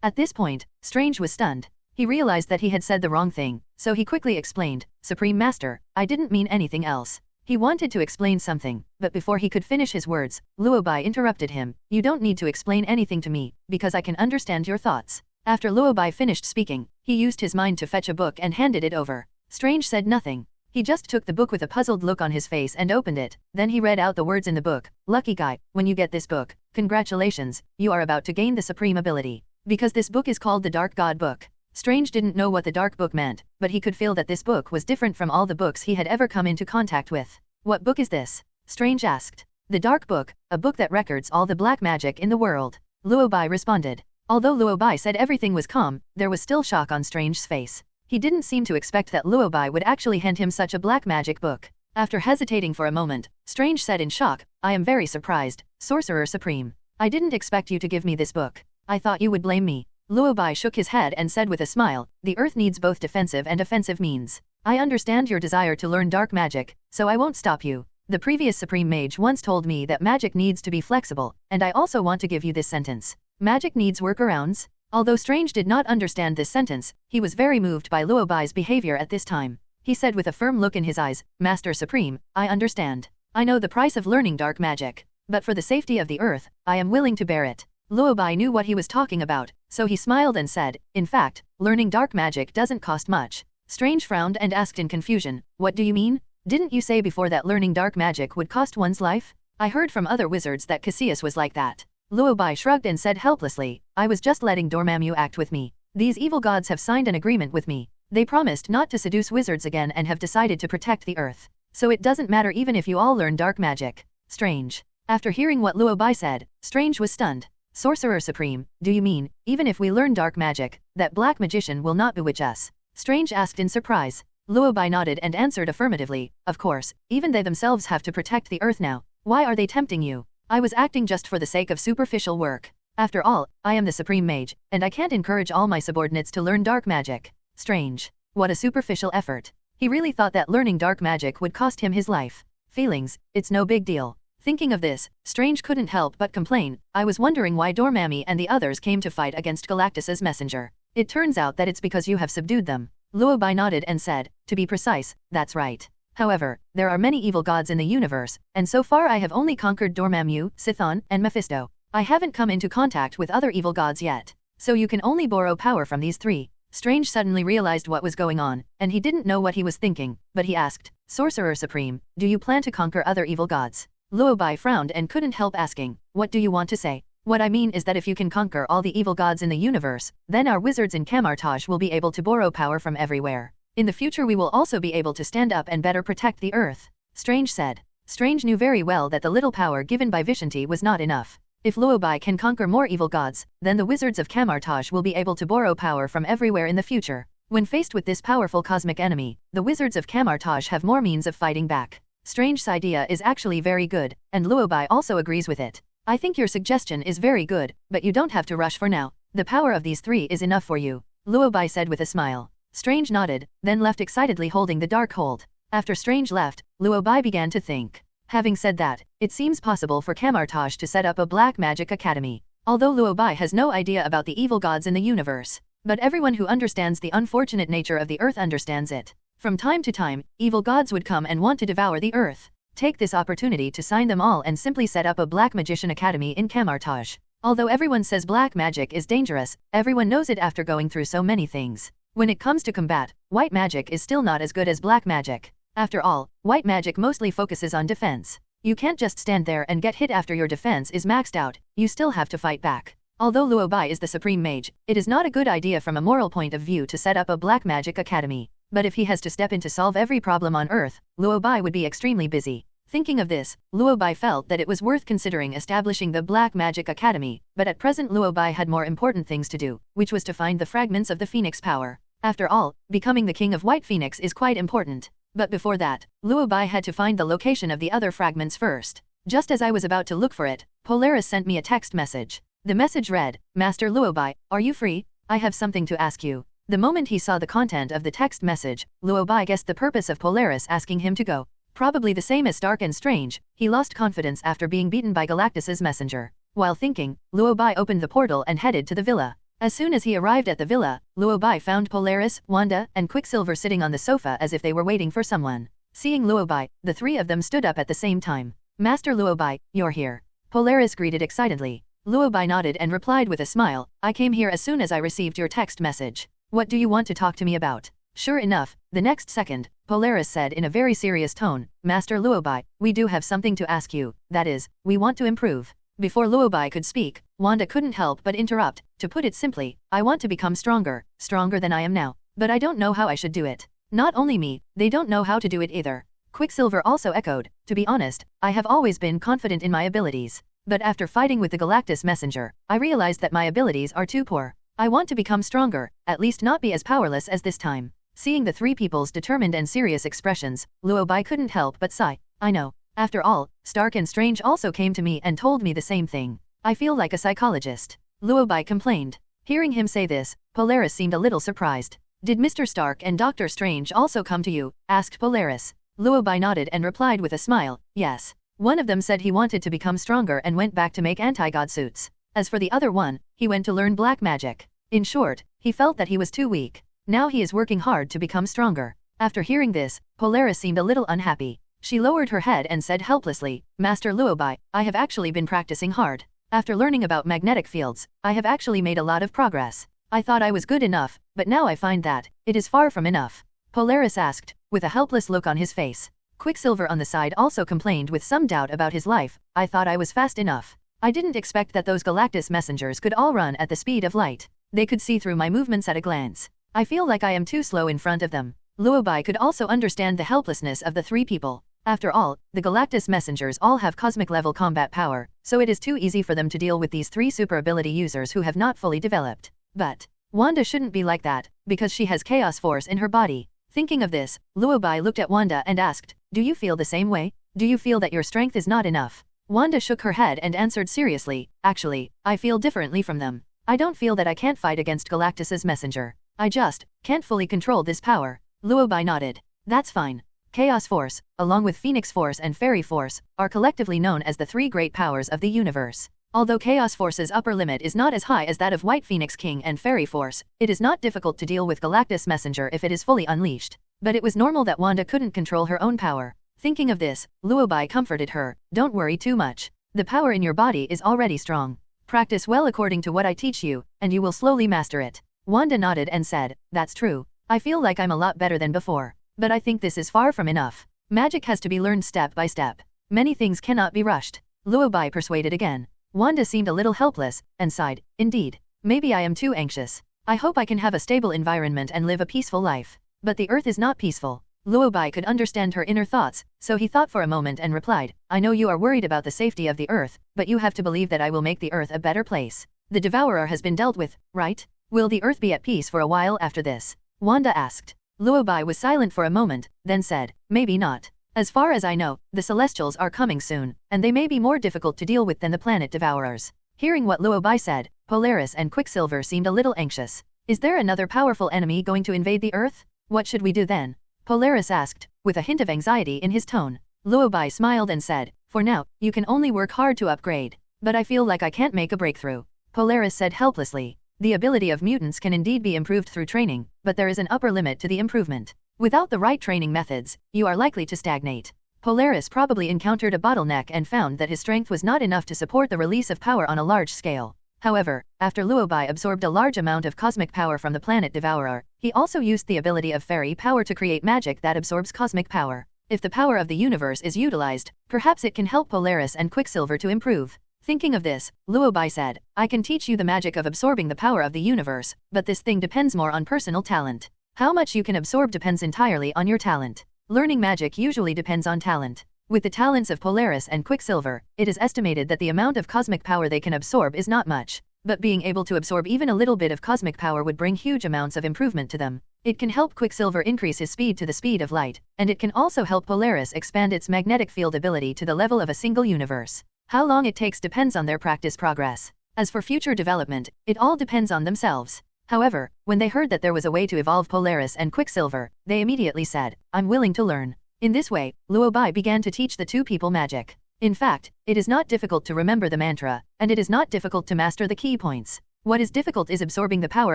At this point, Strange was stunned. He realized that he had said the wrong thing, so he quickly explained, "Supreme Master, I didn't mean anything else." He wanted to explain something, but before he could finish his words, Luo Bai interrupted him, "You don't need to explain anything to me, because I can understand your thoughts." After Luo Bai finished speaking, he used his mind to fetch a book and handed it over. Strange said nothing. He just took the book with a puzzled look on his face and opened it, then he read out the words in the book. Lucky guy, when you get this book, congratulations, you are about to gain the supreme ability. Because this book is called the Dark God Book. Strange didn't know what the Dark Book meant, but he could feel that this book was different from all the books he had ever come into contact with. What book is this? Strange asked. The Dark Book, a book that records all the black magic in the world. Luo Bai responded. Although Luo Bai said everything was calm, there was still shock on Strange's face. He didn't seem to expect that Luo Bai would actually hand him such a black magic book. After hesitating for a moment, Strange said in shock, I am very surprised, Sorcerer Supreme. I didn't expect you to give me this book. I thought you would blame me. Luo Bai shook his head and said with a smile, the earth needs both defensive and offensive means. I understand your desire to learn dark magic, so I won't stop you. The previous Supreme Mage once told me that magic needs to be flexible, and I also want to give you this sentence. Magic needs workarounds? Although Strange did not understand this sentence, he was very moved by Luo Bai's behavior at this time. He said with a firm look in his eyes, Master Supreme, I understand. I know the price of learning dark magic. But for the safety of the earth, I am willing to bear it. Luo Bai knew what he was talking about, so he smiled and said, in fact, learning dark magic doesn't cost much. Strange frowned and asked in confusion, what do you mean? Didn't you say before that learning dark magic would cost one's life? I heard from other wizards that Cassius was like that. Luo Bai shrugged and said helplessly, I was just letting Dormammu act with me. These evil gods have signed an agreement with me. They promised not to seduce wizards again and have decided to protect the earth. So it doesn't matter even if you all learn dark magic. Strange. After hearing what Luo Bai said, Strange was stunned. Sorcerer Supreme, do you mean, even if we learn dark magic, that black magician will not bewitch us? Strange asked in surprise. Luo Bai nodded and answered affirmatively, of course, even they themselves have to protect the earth now. Why are they tempting you? I was acting just for the sake of superficial work. After all, I am the Supreme Mage, and I can't encourage all my subordinates to learn dark magic. Strange. What a superficial effort. He really thought that learning dark magic would cost him his life. Feelings, it's no big deal. Thinking of this, Strange couldn't help but complain, I was wondering why Dormammu and the others came to fight against Galactus's messenger. It turns out that it's because you have subdued them. Luo Bai nodded and said, to be precise, that's right. However, there are many evil gods in the universe, and so far I have only conquered Dormammu, Chthon, and Mephisto. I haven't come into contact with other evil gods yet. So you can only borrow power from these three. Strange suddenly realized what was going on, and he didn't know what he was thinking, but he asked, Sorcerer Supreme, do you plan to conquer other evil gods? Luo Bai frowned and couldn't help asking, what do you want to say? What I mean is that if you can conquer all the evil gods in the universe, then our wizards in Kamar-Taj will be able to borrow power from everywhere. In the future we will also be able to stand up and better protect the earth. Strange said. Strange knew very well that the little power given by Vishanti was not enough. If Luo Bai can conquer more evil gods, then the wizards of Kamar-Taj will be able to borrow power from everywhere in the future. When faced with this powerful cosmic enemy, the wizards of Kamar-Taj have more means of fighting back. Strange's idea is actually very good, and Luo Bai also agrees with it. I think your suggestion is very good, but you don't have to rush for now. The power of these three is enough for you, Luo Bai said with a smile. Strange nodded, then left excitedly holding the dark hold. After Strange left, Luo Bai began to think. Having said that, it seems possible for Kamar-Taj to set up a black magic academy. Although Luo Bai has no idea about the evil gods in the universe, but everyone who understands the unfortunate nature of the earth understands it. From time to time, evil gods would come and want to devour the earth. Take this opportunity to sign them all and simply set up a black magician academy in Kamar-Taj. Although everyone says black magic is dangerous, everyone knows it after going through so many things. When it comes to combat, white magic is still not as good as black magic. After all, white magic mostly focuses on defense. You can't just stand there and get hit after your defense is maxed out, you still have to fight back. Although Luo Bai is the Supreme Mage, it is not a good idea from a moral point of view to set up a black magic academy. But if he has to step in to solve every problem on Earth, Luo Bai would be extremely busy. Thinking of this, Luo Bai felt that it was worth considering establishing the Black Magic Academy, but at present Luo Bai had more important things to do, which was to find the fragments of the Phoenix power. After all, becoming the King of White Phoenix is quite important. But before that, Luo Bai had to find the location of the other fragments first. Just as I was about to look for it, Polaris sent me a text message. The message read, Master Luo Bai, are you free? I have something to ask you. The moment he saw the content of the text message, Luo Bai guessed the purpose of Polaris asking him to go. Probably the same as Dark and Strange, he lost confidence after being beaten by Galactus's messenger. While thinking, Luo Bai opened the portal and headed to the villa. As soon as he arrived at the villa, Luo Bai found Polaris, Wanda, and Quicksilver sitting on the sofa as if they were waiting for someone. Seeing Luo Bai, the three of them stood up at the same time. Master Luo Bai, you're here. Polaris greeted excitedly. Luo Bai nodded and replied with a smile, I came here as soon as I received your text message. What do you want to talk to me about? Sure enough, the next second, Polaris said in a very serious tone, Master Luo Bai, we do have something to ask you, that is, we want to improve. Before Luo Bai could speak, Wanda couldn't help but interrupt. To put it simply, I want to become stronger than I am now. But I don't know how I should do it. Not only me, they don't know how to do it either. Quicksilver also echoed, to be honest, I have always been confident in my abilities. But after fighting with the Galactus Messenger, I realized that my abilities are too poor. I want to become stronger, at least not be as powerless as this time. Seeing the three people's determined and serious expressions, Luo Bai couldn't help but sigh. I know. After all, Stark and Strange also came to me and told me the same thing. I feel like a psychologist. Luo Bai complained. Hearing him say this, Polaris seemed a little surprised. Did Mr. Stark and Dr. Strange also come to you? Asked Polaris. Luo Bai nodded and replied with a smile, yes. One of them said he wanted to become stronger and went back to make anti-god suits. As for the other one, he went to learn black magic. In short, he felt that he was too weak. Now he is working hard to become stronger. After hearing this, Polaris seemed a little unhappy. She lowered her head and said helplessly, Master Luo Bai, I have actually been practicing hard. After learning about magnetic fields, I have actually made a lot of progress. I thought I was good enough, but now I find that it is far from enough. Polaris asked, with a helpless look on his face. Quicksilver on the side also complained with some doubt about his life. I thought I was fast enough. I didn't expect that those Galactus messengers could all run at the speed of light. They could see through my movements at a glance. I feel like I am too slow in front of them. Luo Bai could also understand the helplessness of the three people. After all, the Galactus messengers all have cosmic-level combat power, so it is too easy for them to deal with these three super ability users who have not fully developed. But Wanda shouldn't be like that, because she has chaos force in her body. Thinking of this, Luo Bai looked at Wanda and asked, do you feel the same way? Do you feel that your strength is not enough? Wanda shook her head and answered seriously, actually, I feel differently from them. I don't feel that I can't fight against Galactus's messenger. I just can't fully control this power. Luo Bai nodded. That's fine. Chaos Force, along with Phoenix Force and Fairy Force, are collectively known as the three great powers of the universe. Although Chaos Force's upper limit is not as high as that of White Phoenix King and Fairy Force, it is not difficult to deal with Galactus Messenger if it is fully unleashed. But it was normal that Wanda couldn't control her own power. Thinking of this, Luo Bai comforted her, don't worry too much. The power in your body is already strong. Practice well according to what I teach you, and you will slowly master it. Wanda nodded and said, that's true. I feel like I'm a lot better than before. But I think this is far from enough. Magic has to be learned step by step. Many things cannot be rushed. Luo Bai persuaded again. Wanda seemed a little helpless, and sighed, indeed. Maybe I am too anxious. I hope I can have a stable environment and live a peaceful life. But the earth is not peaceful. Luo Bai could understand her inner thoughts, so he thought for a moment and replied, I know you are worried about the safety of the earth, but you have to believe that I will make the earth a better place. The devourer has been dealt with, right? Will the earth be at peace for a while after this? Wanda asked. Luo Bai was silent for a moment, then said, maybe not. As far as I know, the Celestials are coming soon, and they may be more difficult to deal with than the planet devourers. Hearing what Luo Bai said, Polaris and Quicksilver seemed a little anxious. Is there another powerful enemy going to invade the earth? What should we do then? Polaris asked, with a hint of anxiety in his tone. Luo Bai smiled and said, for now, you can only work hard to upgrade. But I feel like I can't make a breakthrough. Polaris said helplessly. The ability of mutants can indeed be improved through training, but there is an upper limit to the improvement. Without the right training methods, you are likely to stagnate. Polaris probably encountered a bottleneck and found that his strength was not enough to support the release of power on a large scale. However, after Luo Bai absorbed a large amount of cosmic power from the planet devourer, he also used the ability of fairy power to create magic that absorbs cosmic power. If the power of the universe is utilized, perhaps it can help Polaris and Quicksilver to improve. Thinking of this, Luo Bai said, I can teach you the magic of absorbing the power of the universe, but this thing depends more on personal talent. How much you can absorb depends entirely on your talent. Learning magic usually depends on talent. With the talents of Polaris and Quicksilver, it is estimated that the amount of cosmic power they can absorb is not much, but being able to absorb even a little bit of cosmic power would bring huge amounts of improvement to them. It can help Quicksilver increase his speed to the speed of light, and it can also help Polaris expand its magnetic field ability to the level of a single universe. How long it takes depends on their practice progress. As for future development, it all depends on themselves. However, when they heard that there was a way to evolve Polaris and Quicksilver, they immediately said, I'm willing to learn. In this way, Luo Bai began to teach the two people magic. In fact, it is not difficult to remember the mantra, and it is not difficult to master the key points. What is difficult is absorbing the power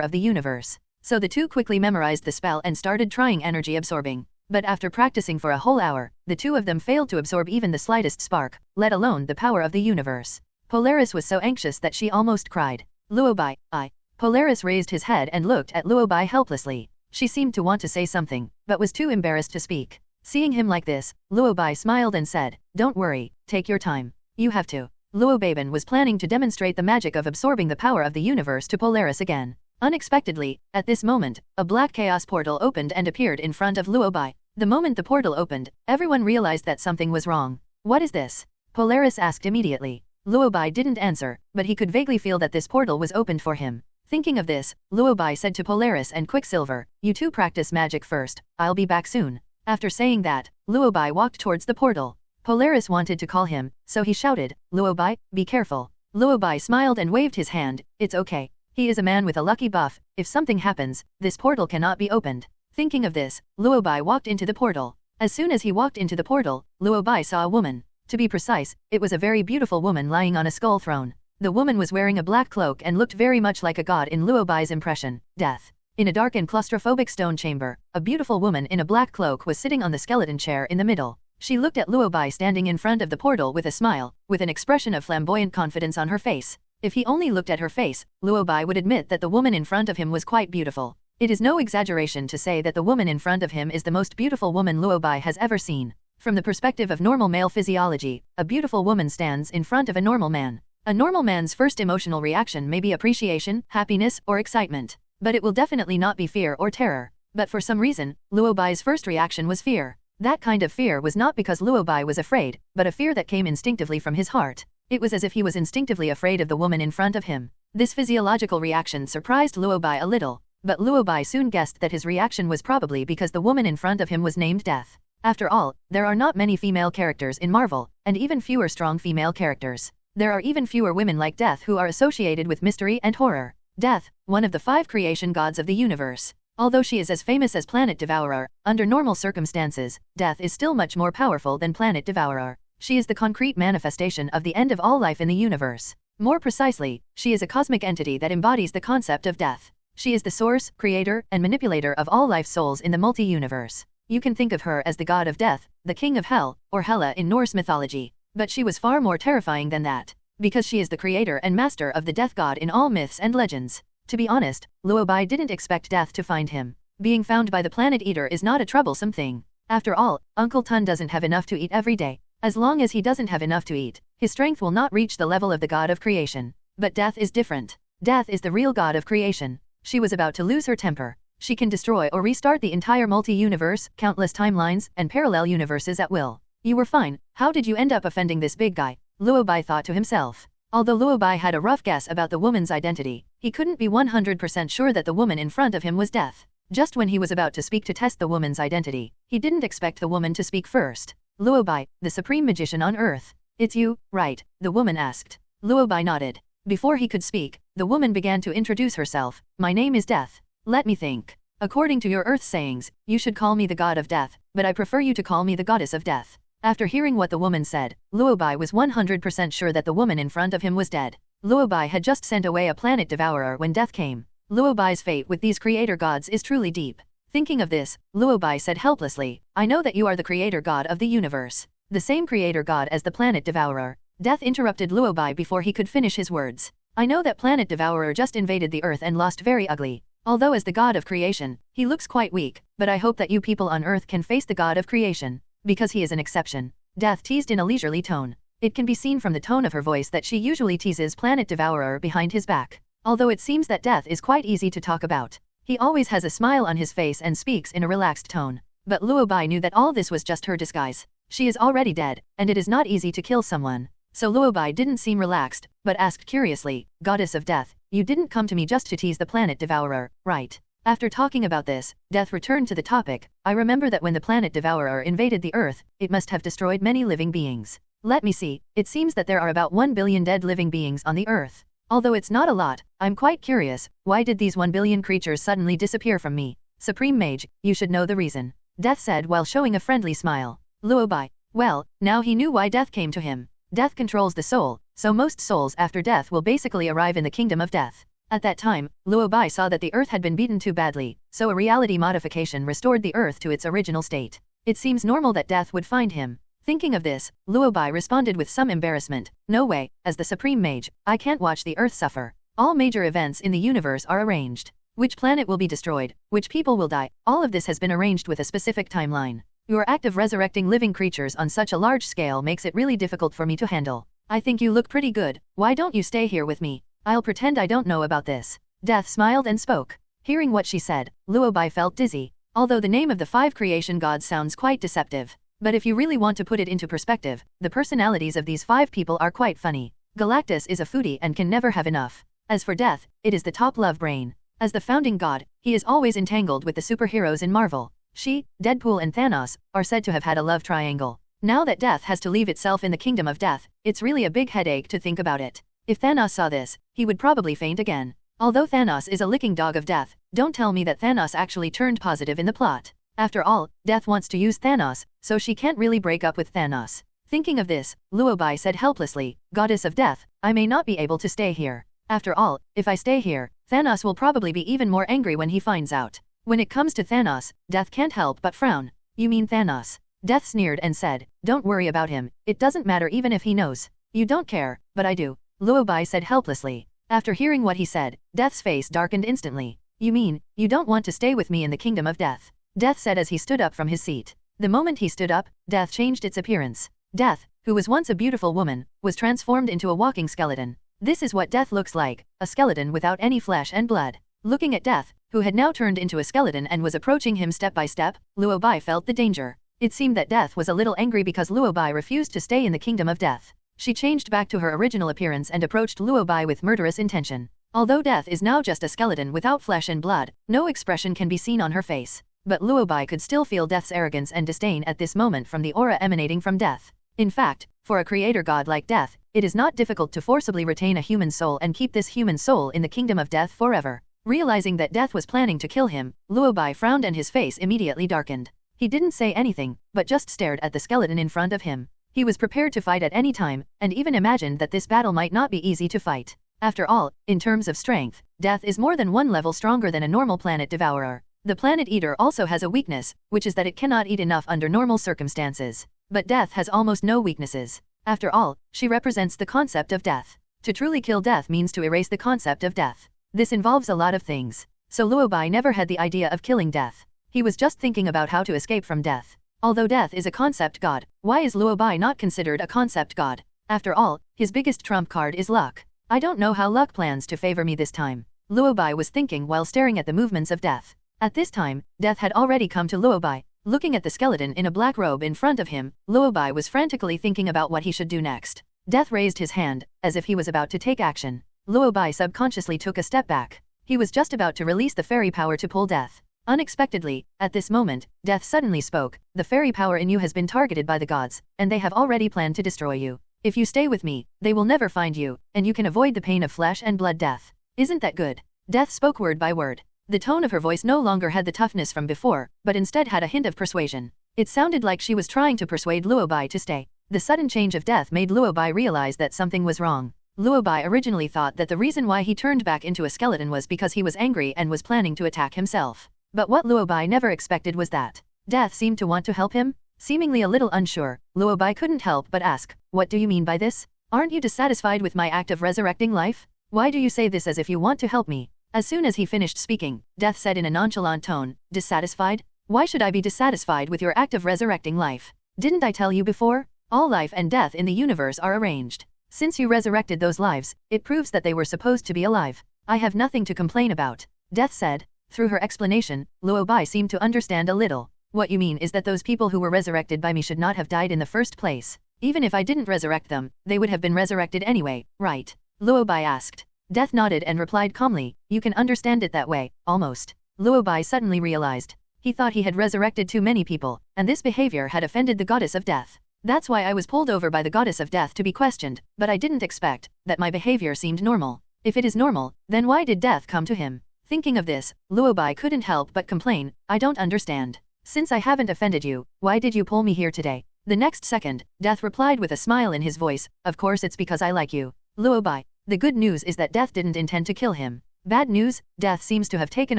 of the universe. So the two quickly memorized the spell and started trying energy absorbing. But after practicing for a whole hour, the two of them failed to absorb even the slightest spark, let alone the power of the universe. Polaris was so anxious that she almost cried. Luo Bai, Polaris raised his head and looked at Luo Bai helplessly. She seemed to want to say something, but was too embarrassed to speak. Seeing him like this, Luo Bai smiled and said, "Don't worry, take your time. You have to." Luo Bai was planning to demonstrate the magic of absorbing the power of the universe to Polaris again. Unexpectedly, at this moment, a black chaos portal opened and appeared in front of Luo Bai. The moment the portal opened, everyone realized that something was wrong. "What is this?" Polaris asked immediately. Luo Bai didn't answer, but he could vaguely feel that this portal was opened for him. Thinking of this, Luo Bai said to Polaris and Quicksilver, "You two practice magic first, I'll be back soon." After saying that, Luo Bai walked towards the portal. Polaris wanted to call him, so he shouted, "Luo Bai, be careful." Luo Bai smiled and waved his hand, "It's okay. He is a man with a lucky buff, if something happens, this portal cannot be opened." Thinking of this, Luo Bai walked into the portal. As soon as he walked into the portal, Luo Bai saw a woman. To be precise, it was a very beautiful woman lying on a skull throne. The woman was wearing a black cloak and looked very much like a god in Luo Bai's impression, Death. In a dark and claustrophobic stone chamber, a beautiful woman in a black cloak was sitting on the skeleton chair in the middle. She looked at Luo Bai standing in front of the portal with a smile, with an expression of flamboyant confidence on her face. If he only looked at her face, Luo Bai would admit that the woman in front of him was quite beautiful. It is no exaggeration to say that the woman in front of him is the most beautiful woman Luo Bai has ever seen. From the perspective of normal male physiology, a beautiful woman stands in front of a normal man. A normal man's first emotional reaction may be appreciation, happiness, or excitement. But it will definitely not be fear or terror. But for some reason, Luo Bai's first reaction was fear. That kind of fear was not because Luo Bai was afraid, but a fear that came instinctively from his heart. It was as if he was instinctively afraid of the woman in front of him. This physiological reaction surprised Luo Bai a little, but Luo Bai soon guessed that his reaction was probably because the woman in front of him was named Death. After all, there are not many female characters in Marvel, and even fewer strong female characters. There are even fewer women like Death who are associated with mystery and horror. Death, one of the 5 creation gods of the universe. Although she is as famous as Planet Devourer, under normal circumstances, Death is still much more powerful than Planet Devourer. She is the concrete manifestation of the end of all life in the universe. More precisely, she is a cosmic entity that embodies the concept of death. She is the source, creator, and manipulator of all life souls in the multi-universe. You can think of her as the god of death, the king of hell, or Hela in Norse mythology. But she was far more terrifying than that. Because she is the creator and master of the death god in all myths and legends. To be honest, Luo Bai didn't expect Death to find him. Being found by the Planet Eater is not a troublesome thing. After all, Uncle Tun doesn't have enough to eat every day. As long as he doesn't have enough to eat, his strength will not reach the level of the god of creation. But Death is different. Death is the real god of creation. She was about to lose her temper. She can destroy or restart the entire multi-universe, countless timelines, and parallel universes at will. "You were fine, how did you end up offending this big guy?" Luo Bai thought to himself. Although Luo Bai had a rough guess about the woman's identity, he couldn't be 100% sure that the woman in front of him was Death. Just when he was about to speak to test the woman's identity, he didn't expect the woman to speak first. "Luo Bai, the supreme magician on earth. It's you, right?" the woman asked. Luo Bai nodded. Before he could speak, the woman began to introduce herself. "My name is Death. Let me think. According to your earth sayings, you should call me the god of death, but I prefer you to call me the goddess of death." After hearing what the woman said, Luo Bai was 100% sure that the woman in front of him was dead. Luo Bai had just sent away a planet devourer when death came. Luo Bai's fate with these creator gods is truly deep. Thinking of this, Luo Bai said helplessly, "I know that you are the creator god of the universe. The same creator god as the planet devourer." Death interrupted Luo Bai before he could finish his words. "I know that planet devourer just invaded the earth and lost very ugly. Although as the god of creation, he looks quite weak, but I hope that you people on earth can face the god of creation. Because he is an exception." Death teased in a leisurely tone. It can be seen from the tone of her voice that she usually teases Planet Devourer behind his back. Although it seems that Death is quite easy to talk about. He always has a smile on his face and speaks in a relaxed tone. But Luo Bai knew that all this was just her disguise. She is already dead, and it is not easy to kill someone. So Luo Bai didn't seem relaxed, but asked curiously, "Goddess of Death, you didn't come to me just to tease the Planet Devourer, right?" After talking about this, Death returned to the topic. "I remember that when the Planet Devourer invaded the Earth, it must have destroyed many living beings. Let me see, it seems that there are about 1 billion dead living beings on the Earth. Although it's not a lot, I'm quite curious, why did these 1 billion creatures suddenly disappear from me? Supreme Mage, you should know the reason," Death said while showing a friendly smile. Luo Bai. Well, now he knew why Death came to him. Death controls the soul, so most souls after death will basically arrive in the kingdom of death. At that time, Luo Bai saw that the Earth had been beaten too badly, so a reality modification restored the Earth to its original state. It seems normal that Death would find him. Thinking of this, Luo Bai responded with some embarrassment, "No way, as the Supreme Mage, I can't watch the Earth suffer. All major events in the universe are arranged." which planet will be destroyed, which people will die. All of this has been arranged with a specific timeline. Your act of resurrecting living creatures on such a large scale makes it really difficult for me to handle. I think you look pretty good. Why don't you stay here with me? I'll pretend I don't know about this. Death smiled and spoke. Hearing what she said, Luo Bai felt dizzy. Although the name of the 5 creation gods sounds quite deceptive. But if you really want to put it into perspective, the personalities of these 5 people are quite funny. Galactus is a foodie and can never have enough. As for Death, it is the top love brain. As the founding god, he is always entangled with the superheroes in Marvel. She, Deadpool and Thanos, are said to have had a love triangle. Now that Death has to leave itself in the kingdom of death, it's really a big headache to think about it. If Thanos saw this, he would probably faint again. Although Thanos is a licking dog of death, don't tell me that Thanos actually turned positive in the plot. After all, Death wants to use Thanos, so she can't really break up with Thanos. Thinking of this, Luo Bai said helplessly, Goddess of Death, I may not be able to stay here. After all, if I stay here, Thanos will probably be even more angry when he finds out. When it comes to Thanos, Death can't help but frown. You mean Thanos? Death sneered and said, don't worry about him, it doesn't matter even if he knows. You don't care, but I do. Luo Bai said helplessly. After hearing what he said, Death's face darkened instantly. You mean, you don't want to stay with me in the kingdom of death? Death said as he stood up from his seat. The moment he stood up, Death changed its appearance. Death, who was once a beautiful woman, was transformed into a walking skeleton. This is what Death looks like, a skeleton without any flesh and blood. Looking at Death, who had now turned into a skeleton and was approaching him step by step, Luo Bai felt the danger. It seemed that Death was a little angry because Luo Bai refused to stay in the kingdom of death. She changed back to her original appearance and approached Luo Bai with murderous intention. Although Death is now just a skeleton without flesh and blood, no expression can be seen on her face. But Luo Bai could still feel Death's arrogance and disdain at this moment from the aura emanating from Death. In fact, for a creator god like Death, it is not difficult to forcibly retain a human soul and keep this human soul in the kingdom of death forever. Realizing that Death was planning to kill him, Luo Bai frowned and his face immediately darkened. He didn't say anything, but just stared at the skeleton in front of him. He was prepared to fight at any time, and even imagined that this battle might not be easy to fight. After all, in terms of strength, Death is more than 1 level stronger than a normal planet devourer. The Planet Eater also has a weakness, which is that it cannot eat enough under normal circumstances. But Death has almost no weaknesses. After all, she represents the concept of death. To truly kill Death means to erase the concept of death. This involves a lot of things. So Luo Bai never had the idea of killing Death. He was just thinking about how to escape from Death. Although Death is a concept god, why is Luo Bai not considered a concept god? After all, his biggest trump card is luck. I don't know how luck plans to favor me this time. Luo Bai was thinking while staring at the movements of Death. At this time, Death had already come to Luo Bai. Looking at the skeleton in a black robe in front of him, Luo Bai was frantically thinking about what he should do next. Death raised his hand, as if he was about to take action. Luo Bai subconsciously took a step back. He was just about to release the fairy power to pull Death. Unexpectedly, at this moment, Death suddenly spoke, the fairy power in you has been targeted by the gods, and they have already planned to destroy you. If you stay with me, they will never find you, and you can avoid the pain of flesh and blood death. Isn't that good? Death spoke word by word. The tone of her voice no longer had the toughness from before, but instead had a hint of persuasion. It sounded like she was trying to persuade Luo Bai to stay. The sudden change of Death made Luo Bai realize that something was wrong. Luo Bai originally thought that the reason why he turned back into a skeleton was because he was angry and was planning to attack himself. But what Luo Bai never expected was that Death seemed to want to help him. Seemingly a little unsure, Luo Bai couldn't help but ask, what do you mean by this? Aren't you dissatisfied with my act of resurrecting life? Why do you say this as if you want to help me? As soon as he finished speaking, Death said in a nonchalant tone, dissatisfied? Why should I be dissatisfied with your act of resurrecting life? Didn't I tell you before? All life and death in the universe are arranged. Since you resurrected those lives, it proves that they were supposed to be alive. I have nothing to complain about. Death said. Through her explanation, Luo Bai seemed to understand a little. What you mean is that those people who were resurrected by me should not have died in the first place. Even if I didn't resurrect them, they would have been resurrected anyway, right? Luo Bai asked. Death nodded and replied calmly, you can understand it that way, almost. Luo Bai suddenly realized. He thought he had resurrected too many people, and this behavior had offended the goddess of death. That's why I was pulled over by the goddess of death to be questioned, but I didn't expect that my behavior seemed normal. If it is normal, then why did death come to him? Thinking of this, Luo Bai couldn't help but complain, I don't understand. Since I haven't offended you, why did you pull me here today? The next second, Death replied with a smile in his voice, of course it's because I like you. Luo Bai. The good news is that Death didn't intend to kill him. Bad news, Death seems to have taken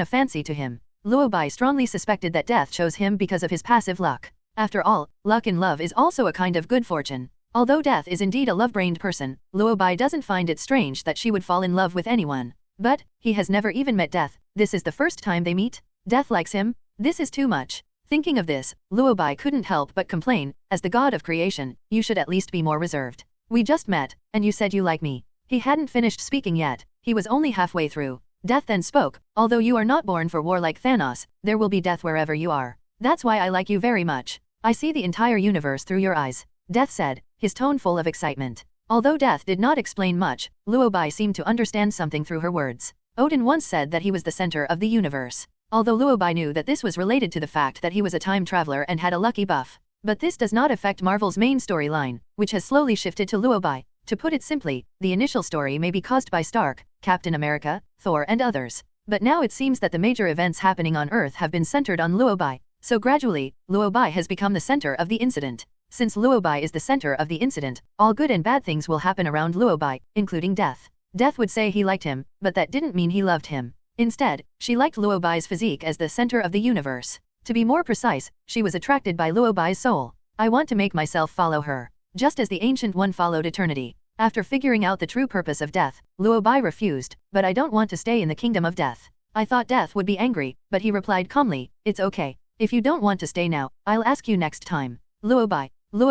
a fancy to him. Luo Bai strongly suspected that Death chose him because of his passive luck. After all, luck in love is also a kind of good fortune. Although Death is indeed a love-brained person, Luo Bai doesn't find it strange that she would fall in love with anyone. But, he has never even met Death, This is the first time they meet? Death likes him? This is too much. Thinking of this, Luo Bai couldn't help but complain, as the god of creation, you should at least be more reserved. We just met, and you said you like me. He hadn't finished speaking yet, he was only halfway through. Death then spoke, although you are not born for war like Thanos, there will be death wherever you are. That's why I like you very much. I see the entire universe through your eyes. Death said, his tone full of excitement. Although Death did not explain much, Luo Bai seemed to understand something through her words. Odin once said that he was the center of the universe. Although Luo Bai knew that this was related to the fact that he was a time traveler and had a lucky buff. But this does not affect Marvel's main storyline, which has slowly shifted to Luo Bai. To put it simply, the initial story may be caused by Stark, Captain America, Thor and others. But now it seems that the major events happening on Earth have been centered on Luo Bai. So gradually, Luo Bai has become the center of the incident. Since Luo Bai is the center of the incident, all good and bad things will happen around Luo Bai, including death. Death would say he liked him, but that didn't mean he loved him. Instead, she liked Luo Bai's physique as the center of the universe. To be more precise, she was attracted by Luo Bai's soul. I want to make myself follow her. Just as the Ancient One followed eternity. After figuring out the true purpose of death, Luo Bai refused, but I don't want to stay in the kingdom of death. I thought Death would be angry, but he replied calmly, it's okay. If you don't want to stay now, I'll ask you next time. Luo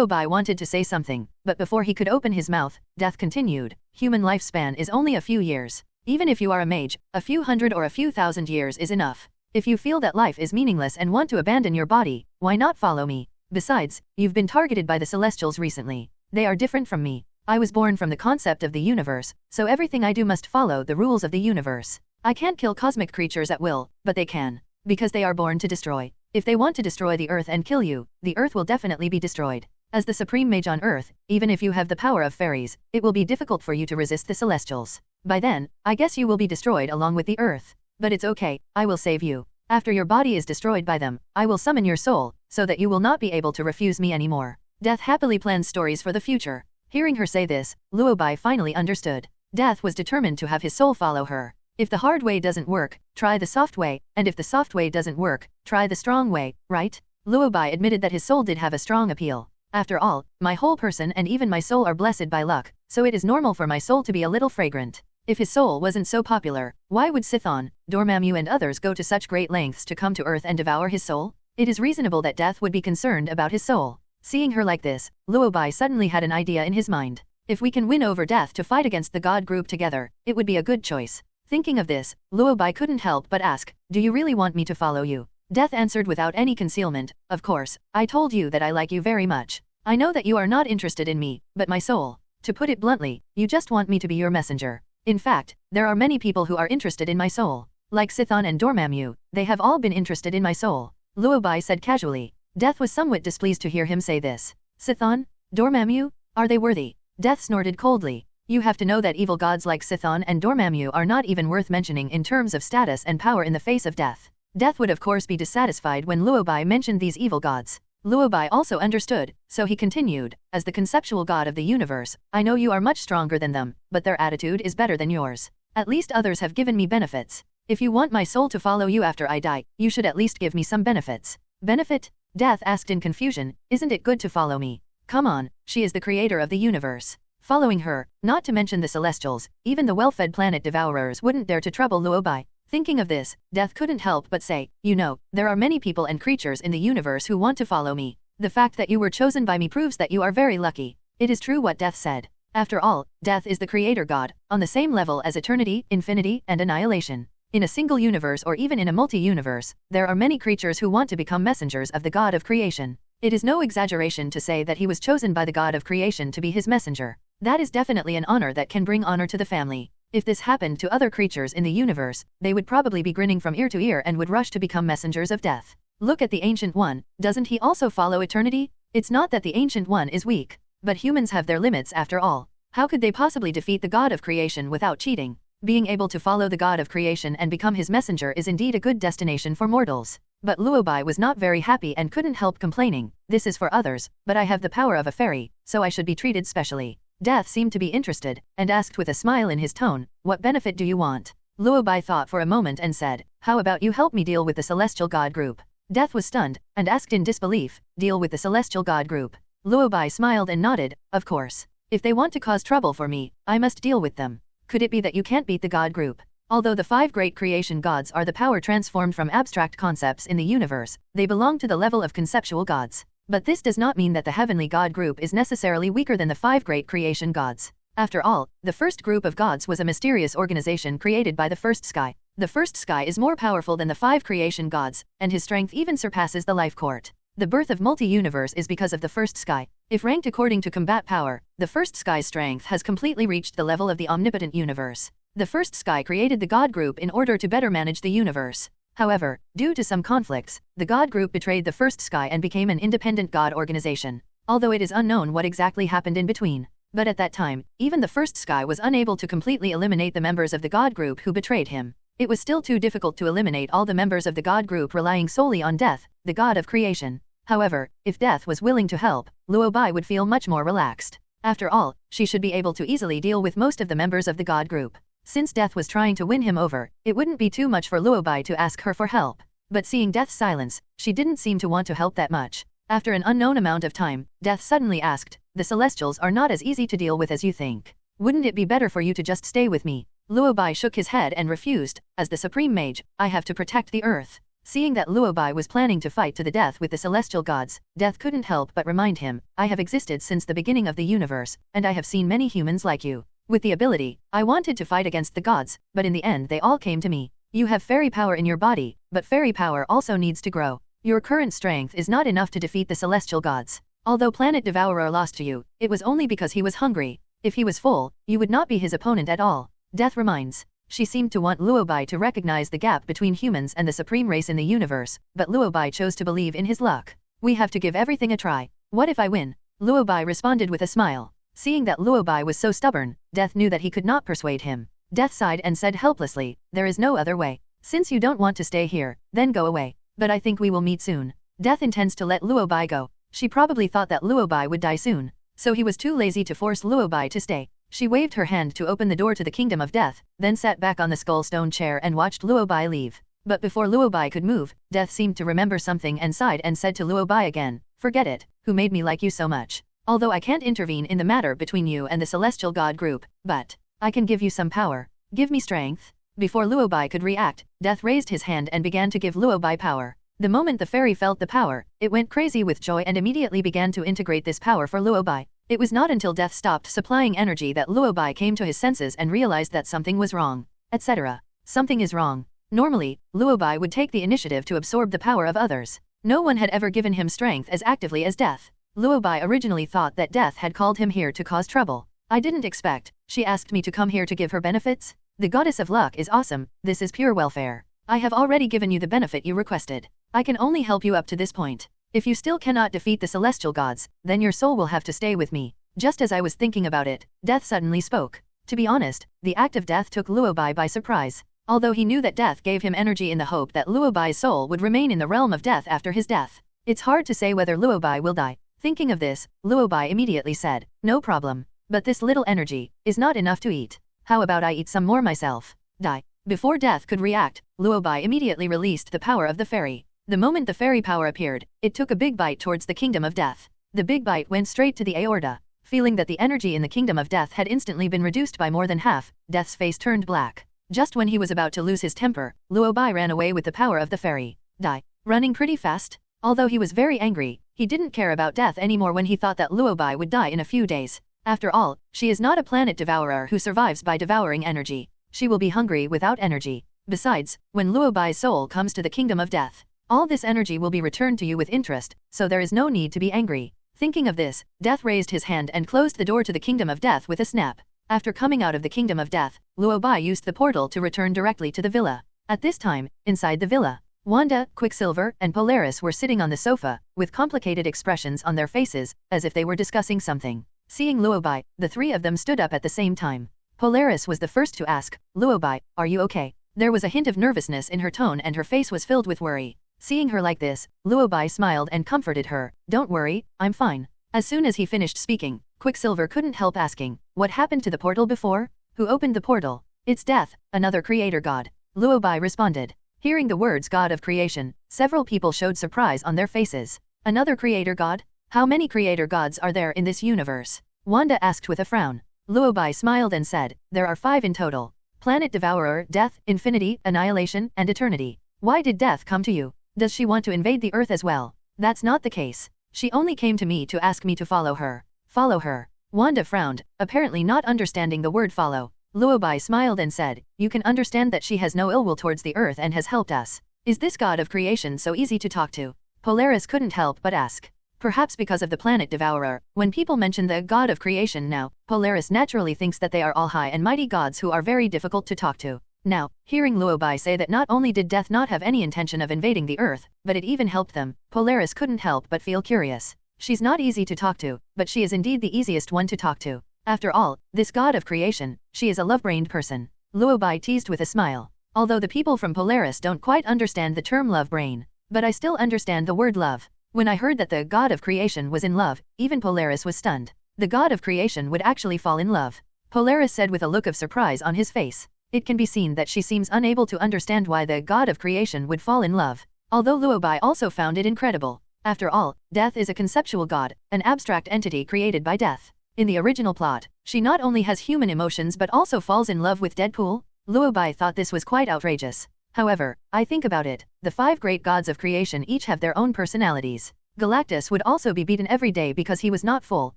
Bai wanted to say something, but before he could open his mouth, Death continued, human lifespan is only a few years. Even if you are a mage, a few hundred or a few thousand years is enough. If you feel that life is meaningless and want to abandon your body, why not follow me? Besides, you've been targeted by the Celestials recently. They are different from me. I was born from the concept of the universe, so everything I do must follow the rules of the universe. I can't kill cosmic creatures at will, but they can. Because they are born to destroy. If they want to destroy the Earth and kill you, the Earth will definitely be destroyed. As the Supreme Mage on Earth, even if you have the power of fairies, it will be difficult for you to resist the Celestials. By then, I guess you will be destroyed along with the Earth. But it's okay, I will save you. After your body is destroyed by them, I will summon your soul, so that you will not be able to refuse me anymore. Death happily plans stories for the future. Hearing her say this, Luo Bai finally understood. Death was determined to have his soul follow her. If the hard way doesn't work, try the soft way, and if the soft way doesn't work, try the strong way, right? Luo Bai admitted that his soul did have a strong appeal. After all, my whole person and even my soul are blessed by luck, so it is normal for my soul to be a little fragrant. If his soul wasn't so popular, why would Chthon, Dormammu and others go to such great lengths to come to Earth and devour his soul? It is reasonable that Death would be concerned about his soul. Seeing her like this, Luo Bai suddenly had an idea in his mind. If we can win over Death to fight against the god group together, it would be a good choice. Thinking of this, Luo Bai couldn't help but ask, do you really want me to follow you? Death answered without any concealment, of course, I told you that I like you very much. I know that you are not interested in me, but my soul. To put it bluntly, you just want me to be your messenger. In fact, there are many people who are interested in my soul. Like Chthon and Dormammu, they have all been interested in my soul. Luo Bai said casually. Death was somewhat displeased to hear him say this. Chthon? Dormammu? Are they worthy? Death snorted coldly. You have to know that evil gods like Chthon and Dormammu are not even worth mentioning in terms of status and power in the face of Death. Death would of course be dissatisfied when Luo Bai mentioned these evil gods. Luo Bai also understood, so he continued, as the conceptual god of the universe, I know you are much stronger than them, but their attitude is better than yours. At least others have given me benefits. If you want my soul to follow you after I die, you should at least give me some benefits. Benefit? Death asked in confusion, isn't it good to follow me? Come on, she is the creator of the universe. Following her, not to mention the Celestials, even the well-fed planet devourers wouldn't dare to trouble Luo Bai. Thinking of this, Death couldn't help but say, you know, there are many people and creatures in the universe who want to follow me. The fact that you were chosen by me proves that you are very lucky. It is true what Death said. After all, Death is the creator god, on the same level as eternity, infinity, and annihilation. In a single universe or even in a multi-universe, there are many creatures who want to become messengers of the god of creation. It is no exaggeration to say that he was chosen by the god of creation to be his messenger. That is definitely an honor that can bring honor to the family. If this happened to other creatures in the universe, they would probably be grinning from ear to ear and would rush to become messengers of death. Look at the Ancient One, doesn't he also follow eternity? It's not that the Ancient One is weak, but humans have their limits after all. How could they possibly defeat the god of creation without cheating? Being able to follow the god of creation and become his messenger is indeed a good destination for mortals. But Luo Bai was not very happy and couldn't help complaining, this is for others, but I have the power of a fairy, so I should be treated specially. Death seemed to be interested, and asked with a smile in his tone, what benefit do you want? Luo Bai thought for a moment and said, how about you help me deal with the celestial god group? Death was stunned, and asked in disbelief, deal with the celestial god group. Luo Bai smiled and nodded, of course. If they want to cause trouble for me, I must deal with them. Could it be that you can't beat the god group? Although the 5 great creation gods are the power transformed from abstract concepts in the universe, they belong to the level of conceptual gods. But this does not mean that the heavenly god group is necessarily weaker than the 5 great creation gods. After all, the first group of gods was a mysterious organization created by the first sky. The first sky is more powerful than the 5 creation gods, and his strength even surpasses the life court. The birth of multi-universe is because of the first sky. If ranked according to combat power, the first sky's strength has completely reached the level of the omnipotent universe. The first sky created the god group in order to better manage the universe. However, due to some conflicts, the god group betrayed the first sky and became an independent god organization. Although it is unknown what exactly happened in between. But at that time, even the first sky was unable to completely eliminate the members of the god group who betrayed him. It was still too difficult to eliminate all the members of the god group relying solely on Death, the god of creation. However, if Death was willing to help, Luo Bai would feel much more relaxed. After all, she should be able to easily deal with most of the members of the god group. Since Death was trying to win him over, it wouldn't be too much for Luo Bai to ask her for help. But seeing Death's silence, she didn't seem to want to help that much. After an unknown amount of time, Death suddenly asked, "The Celestials are not as easy to deal with as you think. Wouldn't it be better for you to just stay with me?" Luo Bai shook his head and refused. "As the Supreme Mage, I have to protect the Earth." Seeing that Luo Bai was planning to fight to the death with the celestial gods, Death couldn't help but remind him, "I have existed since the beginning of the universe, and I have seen many humans like you. With the ability, I wanted to fight against the gods, but in the end they all came to me. You have fairy power in your body, but fairy power also needs to grow. Your current strength is not enough to defeat the celestial gods. Although Planet Devourer lost to you, it was only because he was hungry. If he was full, you would not be his opponent at all." Death reminds. She seemed to want Luo Bai to recognize the gap between humans and the supreme race in the universe, but Luo Bai chose to believe in his luck. "We have to give everything a try. What if I win?" Luo Bai responded with a smile. Seeing that Luo Bai was so stubborn, Death knew that he could not persuade him. Death sighed and said helplessly, "There is no other way. Since you don't want to stay here, then go away. But I think we will meet soon." Death intends to let Luo Bai go. She probably thought that Luo Bai would die soon, so he was too lazy to force Luo Bai to stay. She waved her hand to open the door to the kingdom of Death, then sat back on the skull stone chair and watched Luo Bai leave. But before Luo Bai could move, Death seemed to remember something and sighed and said to Luo Bai again, "Forget it, who made me like you so much. Although I can't intervene in the matter between you and the celestial god group, but I can give you some power. Give me strength." Before Luo Bai could react, Death raised his hand and began to give Luo Bai power. The moment the fairy felt the power, it went crazy with joy and immediately began to integrate this power for Luo Bai. It was not until Death stopped supplying energy that Luo Bai came to his senses and realized that something was wrong. Etc. Something is wrong. Normally, Luo Bai would take the initiative to absorb the power of others. No one had ever given him strength as actively as Death. Luo Bai originally thought that Death had called him here to cause trouble. "I didn't expect. She asked me to come here to give her benefits? The goddess of luck is awesome. This is pure welfare. I have already given you the benefit you requested. I can only help you up to this point. If you still cannot defeat the celestial gods, then your soul will have to stay with me." Just as I was thinking about it, Death suddenly spoke. To be honest, the act of Death took Luo Bai by surprise. Although he knew that Death gave him energy in the hope that Luo Bai's soul would remain in the realm of death after his death. It's hard to say whether Luo Bai will die. Thinking of this, Luo Bai immediately said, "No problem. But this little energy is not enough to eat. How about I eat some more myself?" Die. Before Death could react, Luo Bai immediately released the power of the fairy. The moment the fairy power appeared, it took a big bite towards the kingdom of Death. The big bite went straight to the aorta. Feeling that the energy in the kingdom of Death had instantly been reduced by more than half, Death's face turned black. Just when he was about to lose his temper, Luo Bai ran away with the power of the fairy. Die. Running pretty fast? Although he was very angry, he didn't care about Death anymore when he thought that Luo Bai would die in a few days. After all, she is not a planet devourer who survives by devouring energy. She will be hungry without energy. Besides, when Luo Bai's soul comes to the kingdom of Death, all this energy will be returned to you with interest, so there is no need to be angry. Thinking of this, Death raised his hand and closed the door to the kingdom of Death with a snap. After coming out of the kingdom of Death, Luo Bai used the portal to return directly to the villa. At this time, inside the villa, Wanda, Quicksilver, and Polaris were sitting on the sofa, with complicated expressions on their faces, as if they were discussing something. Seeing Luo Bai, the three of them stood up at the same time. Polaris was the first to ask, "Luo Bai, are you okay?" There was a hint of nervousness in her tone and her face was filled with worry. Seeing her like this, Luo Bai smiled and comforted her, "Don't worry, I'm fine." As soon as he finished speaking, Quicksilver couldn't help asking, "What happened to the portal before? Who opened the portal?" "It's Death, another creator god." Luo Bai responded. Hearing the words God of Creation, several people showed surprise on their faces. "Another creator god? How many creator gods are there in this universe?" Wanda asked with a frown. Luo Bai smiled and said, "There are 5 in total. Planet Devourer, death, infinity, annihilation, and eternity. Why did death come to you? Does she want to invade the earth as well? That's not the case. She only came to me to ask me to follow her. Follow her. Wanda frowned, apparently not understanding the word follow. Luo Bai smiled and said, you can understand that she has no ill will towards the earth and has helped us. Is this god of creation so easy to talk to? Polaris couldn't help but ask. Perhaps because of the planet Devourer, when people mention the god of creation now, Polaris naturally thinks that they are all high and mighty gods who are very difficult to talk to. Now, hearing Luo Bai say that not only did death not have any intention of invading the earth, but it even helped them, Polaris couldn't help but feel curious. She's not easy to talk to, but she is indeed the easiest one to talk to. After all, this god of creation, she is a love-brained person. Luo Bai teased with a smile. Although the people from Polaris don't quite understand the term love brain, but I still understand the word love. When I heard that the god of creation was in love, even Polaris was stunned. The god of creation would actually fall in love. Polaris said with a look of surprise on his face. It can be seen that she seems unable to understand why the god of creation would fall in love. Although Luo Bai also found it incredible. After all, death is a conceptual god, an abstract entity created by death. In the original plot, she not only has human emotions but also falls in love with Deadpool. Luo Bai thought this was quite outrageous. However, I think about it, the 5 great gods of creation each have their own personalities. Galactus would also be beaten every day because he was not full,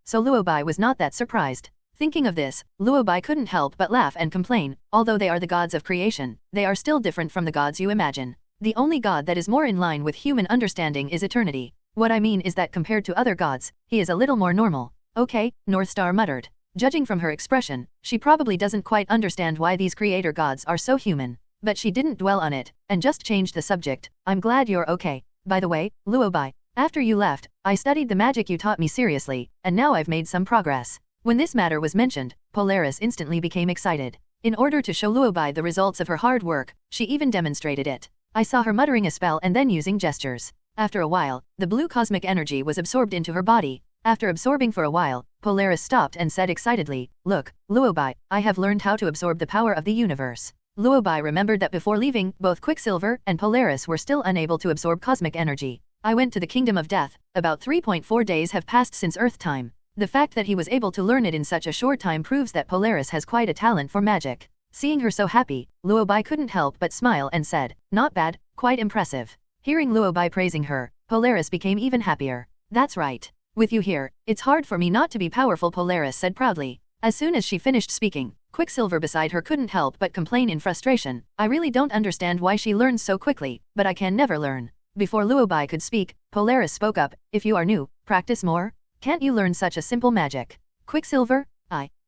so Luo Bai was not that surprised. Thinking of this, Luo Bai couldn't help but laugh and complain, although they are the gods of creation, they are still different from the gods you imagine. The only god that is more in line with human understanding is eternity. What I mean is that compared to other gods, he is a little more normal. Okay, North Star muttered. Judging from her expression, she probably doesn't quite understand why these creator gods are so human. But she didn't dwell on it, and just changed the subject. I'm glad you're okay. By the way, Luo Bai, after you left, I studied the magic you taught me seriously, and now I've made some progress. When this matter was mentioned, Polaris instantly became excited. In order to show Luo Bai the results of her hard work, she even demonstrated it. I saw her muttering a spell and then using gestures. After a while, the blue cosmic energy was absorbed into her body. After absorbing for a while, Polaris stopped and said excitedly, look, Luo Bai, I have learned how to absorb the power of the universe. Luo Bai remembered that before leaving, both Quicksilver and Polaris were still unable to absorb cosmic energy. I went to the Kingdom of Death, about 3.4 days have passed since Earth time. The fact that he was able to learn it in such a short time proves that Polaris has quite a talent for magic. Seeing her so happy, Luo Bai couldn't help but smile and said, not bad, quite impressive. Hearing Luo Bai praising her, Polaris became even happier. That's right. With you here, it's hard for me not to be powerful, Polaris said proudly. As soon as she finished speaking, Quicksilver beside her couldn't help but complain in frustration. I really don't understand why she learns so quickly, but I can never learn. Before Luo Bai could speak, Polaris spoke up, if you are new, practice more. Can't you learn such a simple magic? Quicksilver?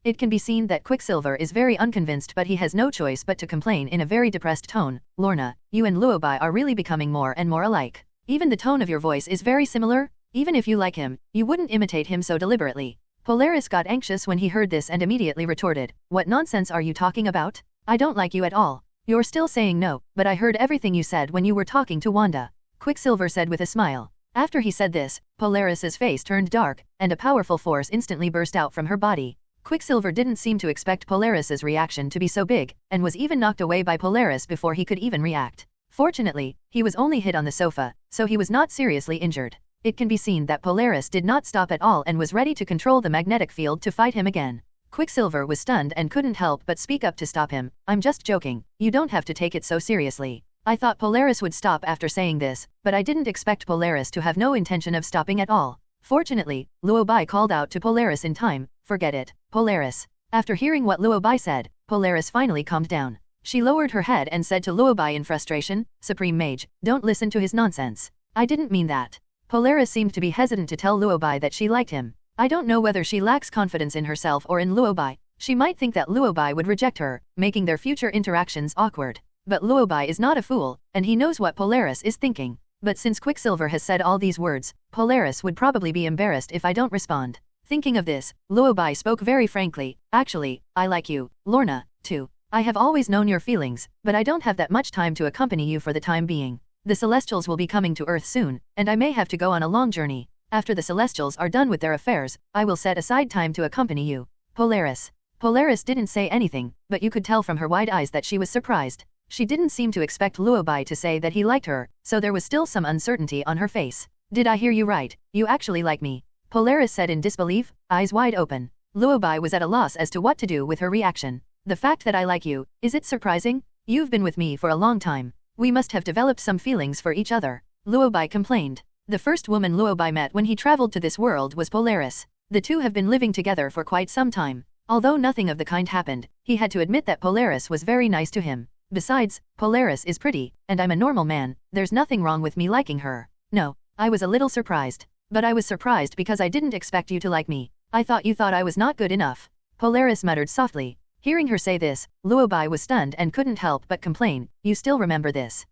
It can be seen that Quicksilver is very unconvinced, but he has no choice but to complain in a very depressed tone. Lorna, you and Luo Bai are really becoming more and more alike. Even the tone of your voice is very similar. Even if you like him, you wouldn't imitate him so deliberately. Polaris got anxious when he heard this and immediately retorted, what nonsense are you talking about? I don't like you at all. You're still saying no, but I heard everything you said when you were talking to Wanda. Quicksilver said with a smile. After he said this, Polaris's face turned dark, and a powerful force instantly burst out from her body. Quicksilver didn't seem to expect Polaris's reaction to be so big, and was even knocked away by Polaris before he could even react. Fortunately, he was only hit on the sofa, so he was not seriously injured. It can be seen that Polaris did not stop at all and was ready to control the magnetic field to fight him again. Quicksilver was stunned and couldn't help but speak up to stop him. I'm just joking, you don't have to take it so seriously. I thought Polaris would stop after saying this, but I didn't expect Polaris to have no intention of stopping at all. Fortunately, Luo Bai called out to Polaris in time, forget it, Polaris. After hearing what Luo Bai said, Polaris finally calmed down. She lowered her head and said to Luo Bai in frustration, Supreme Mage, don't listen to his nonsense. I didn't mean that. Polaris seemed to be hesitant to tell Luo Bai that she liked him. I don't know whether she lacks confidence in herself or in Luo Bai. She might think that Luo Bai would reject her, making their future interactions awkward. But Luo Bai is not a fool, and he knows what Polaris is thinking. But since Quicksilver has said all these words, Polaris would probably be embarrassed if I don't respond. Thinking of this, Luo Bai spoke very frankly, actually, I like you, Lorna, too. I have always known your feelings, but I don't have that much time to accompany you for the time being. The Celestials will be coming to Earth soon, and I may have to go on a long journey. After the Celestials are done with their affairs, I will set aside time to accompany you. Polaris. Polaris didn't say anything, but you could tell from her wide eyes that she was surprised. She didn't seem to expect Luo Bai to say that he liked her, so there was still some uncertainty on her face. Did I hear you right? You actually like me? Polaris said in disbelief, eyes wide open. Luo Bai was at a loss as to what to do with her reaction. The fact that I like you, is it surprising? You've been with me for a long time. We must have developed some feelings for each other. Luo Bai complained. The first woman Luo Bai met when he traveled to this world was Polaris. The two have been living together for quite some time. Although nothing of the kind happened, he had to admit that Polaris was very nice to him. Besides, Polaris is pretty, and I'm a normal man, there's nothing wrong with me liking her. No, I was a little surprised. But I was surprised because I didn't expect you to like me. I thought you thought I was not good enough. Polaris muttered softly. Hearing her say this, Luo Bai was stunned and couldn't help but complain, you still remember this?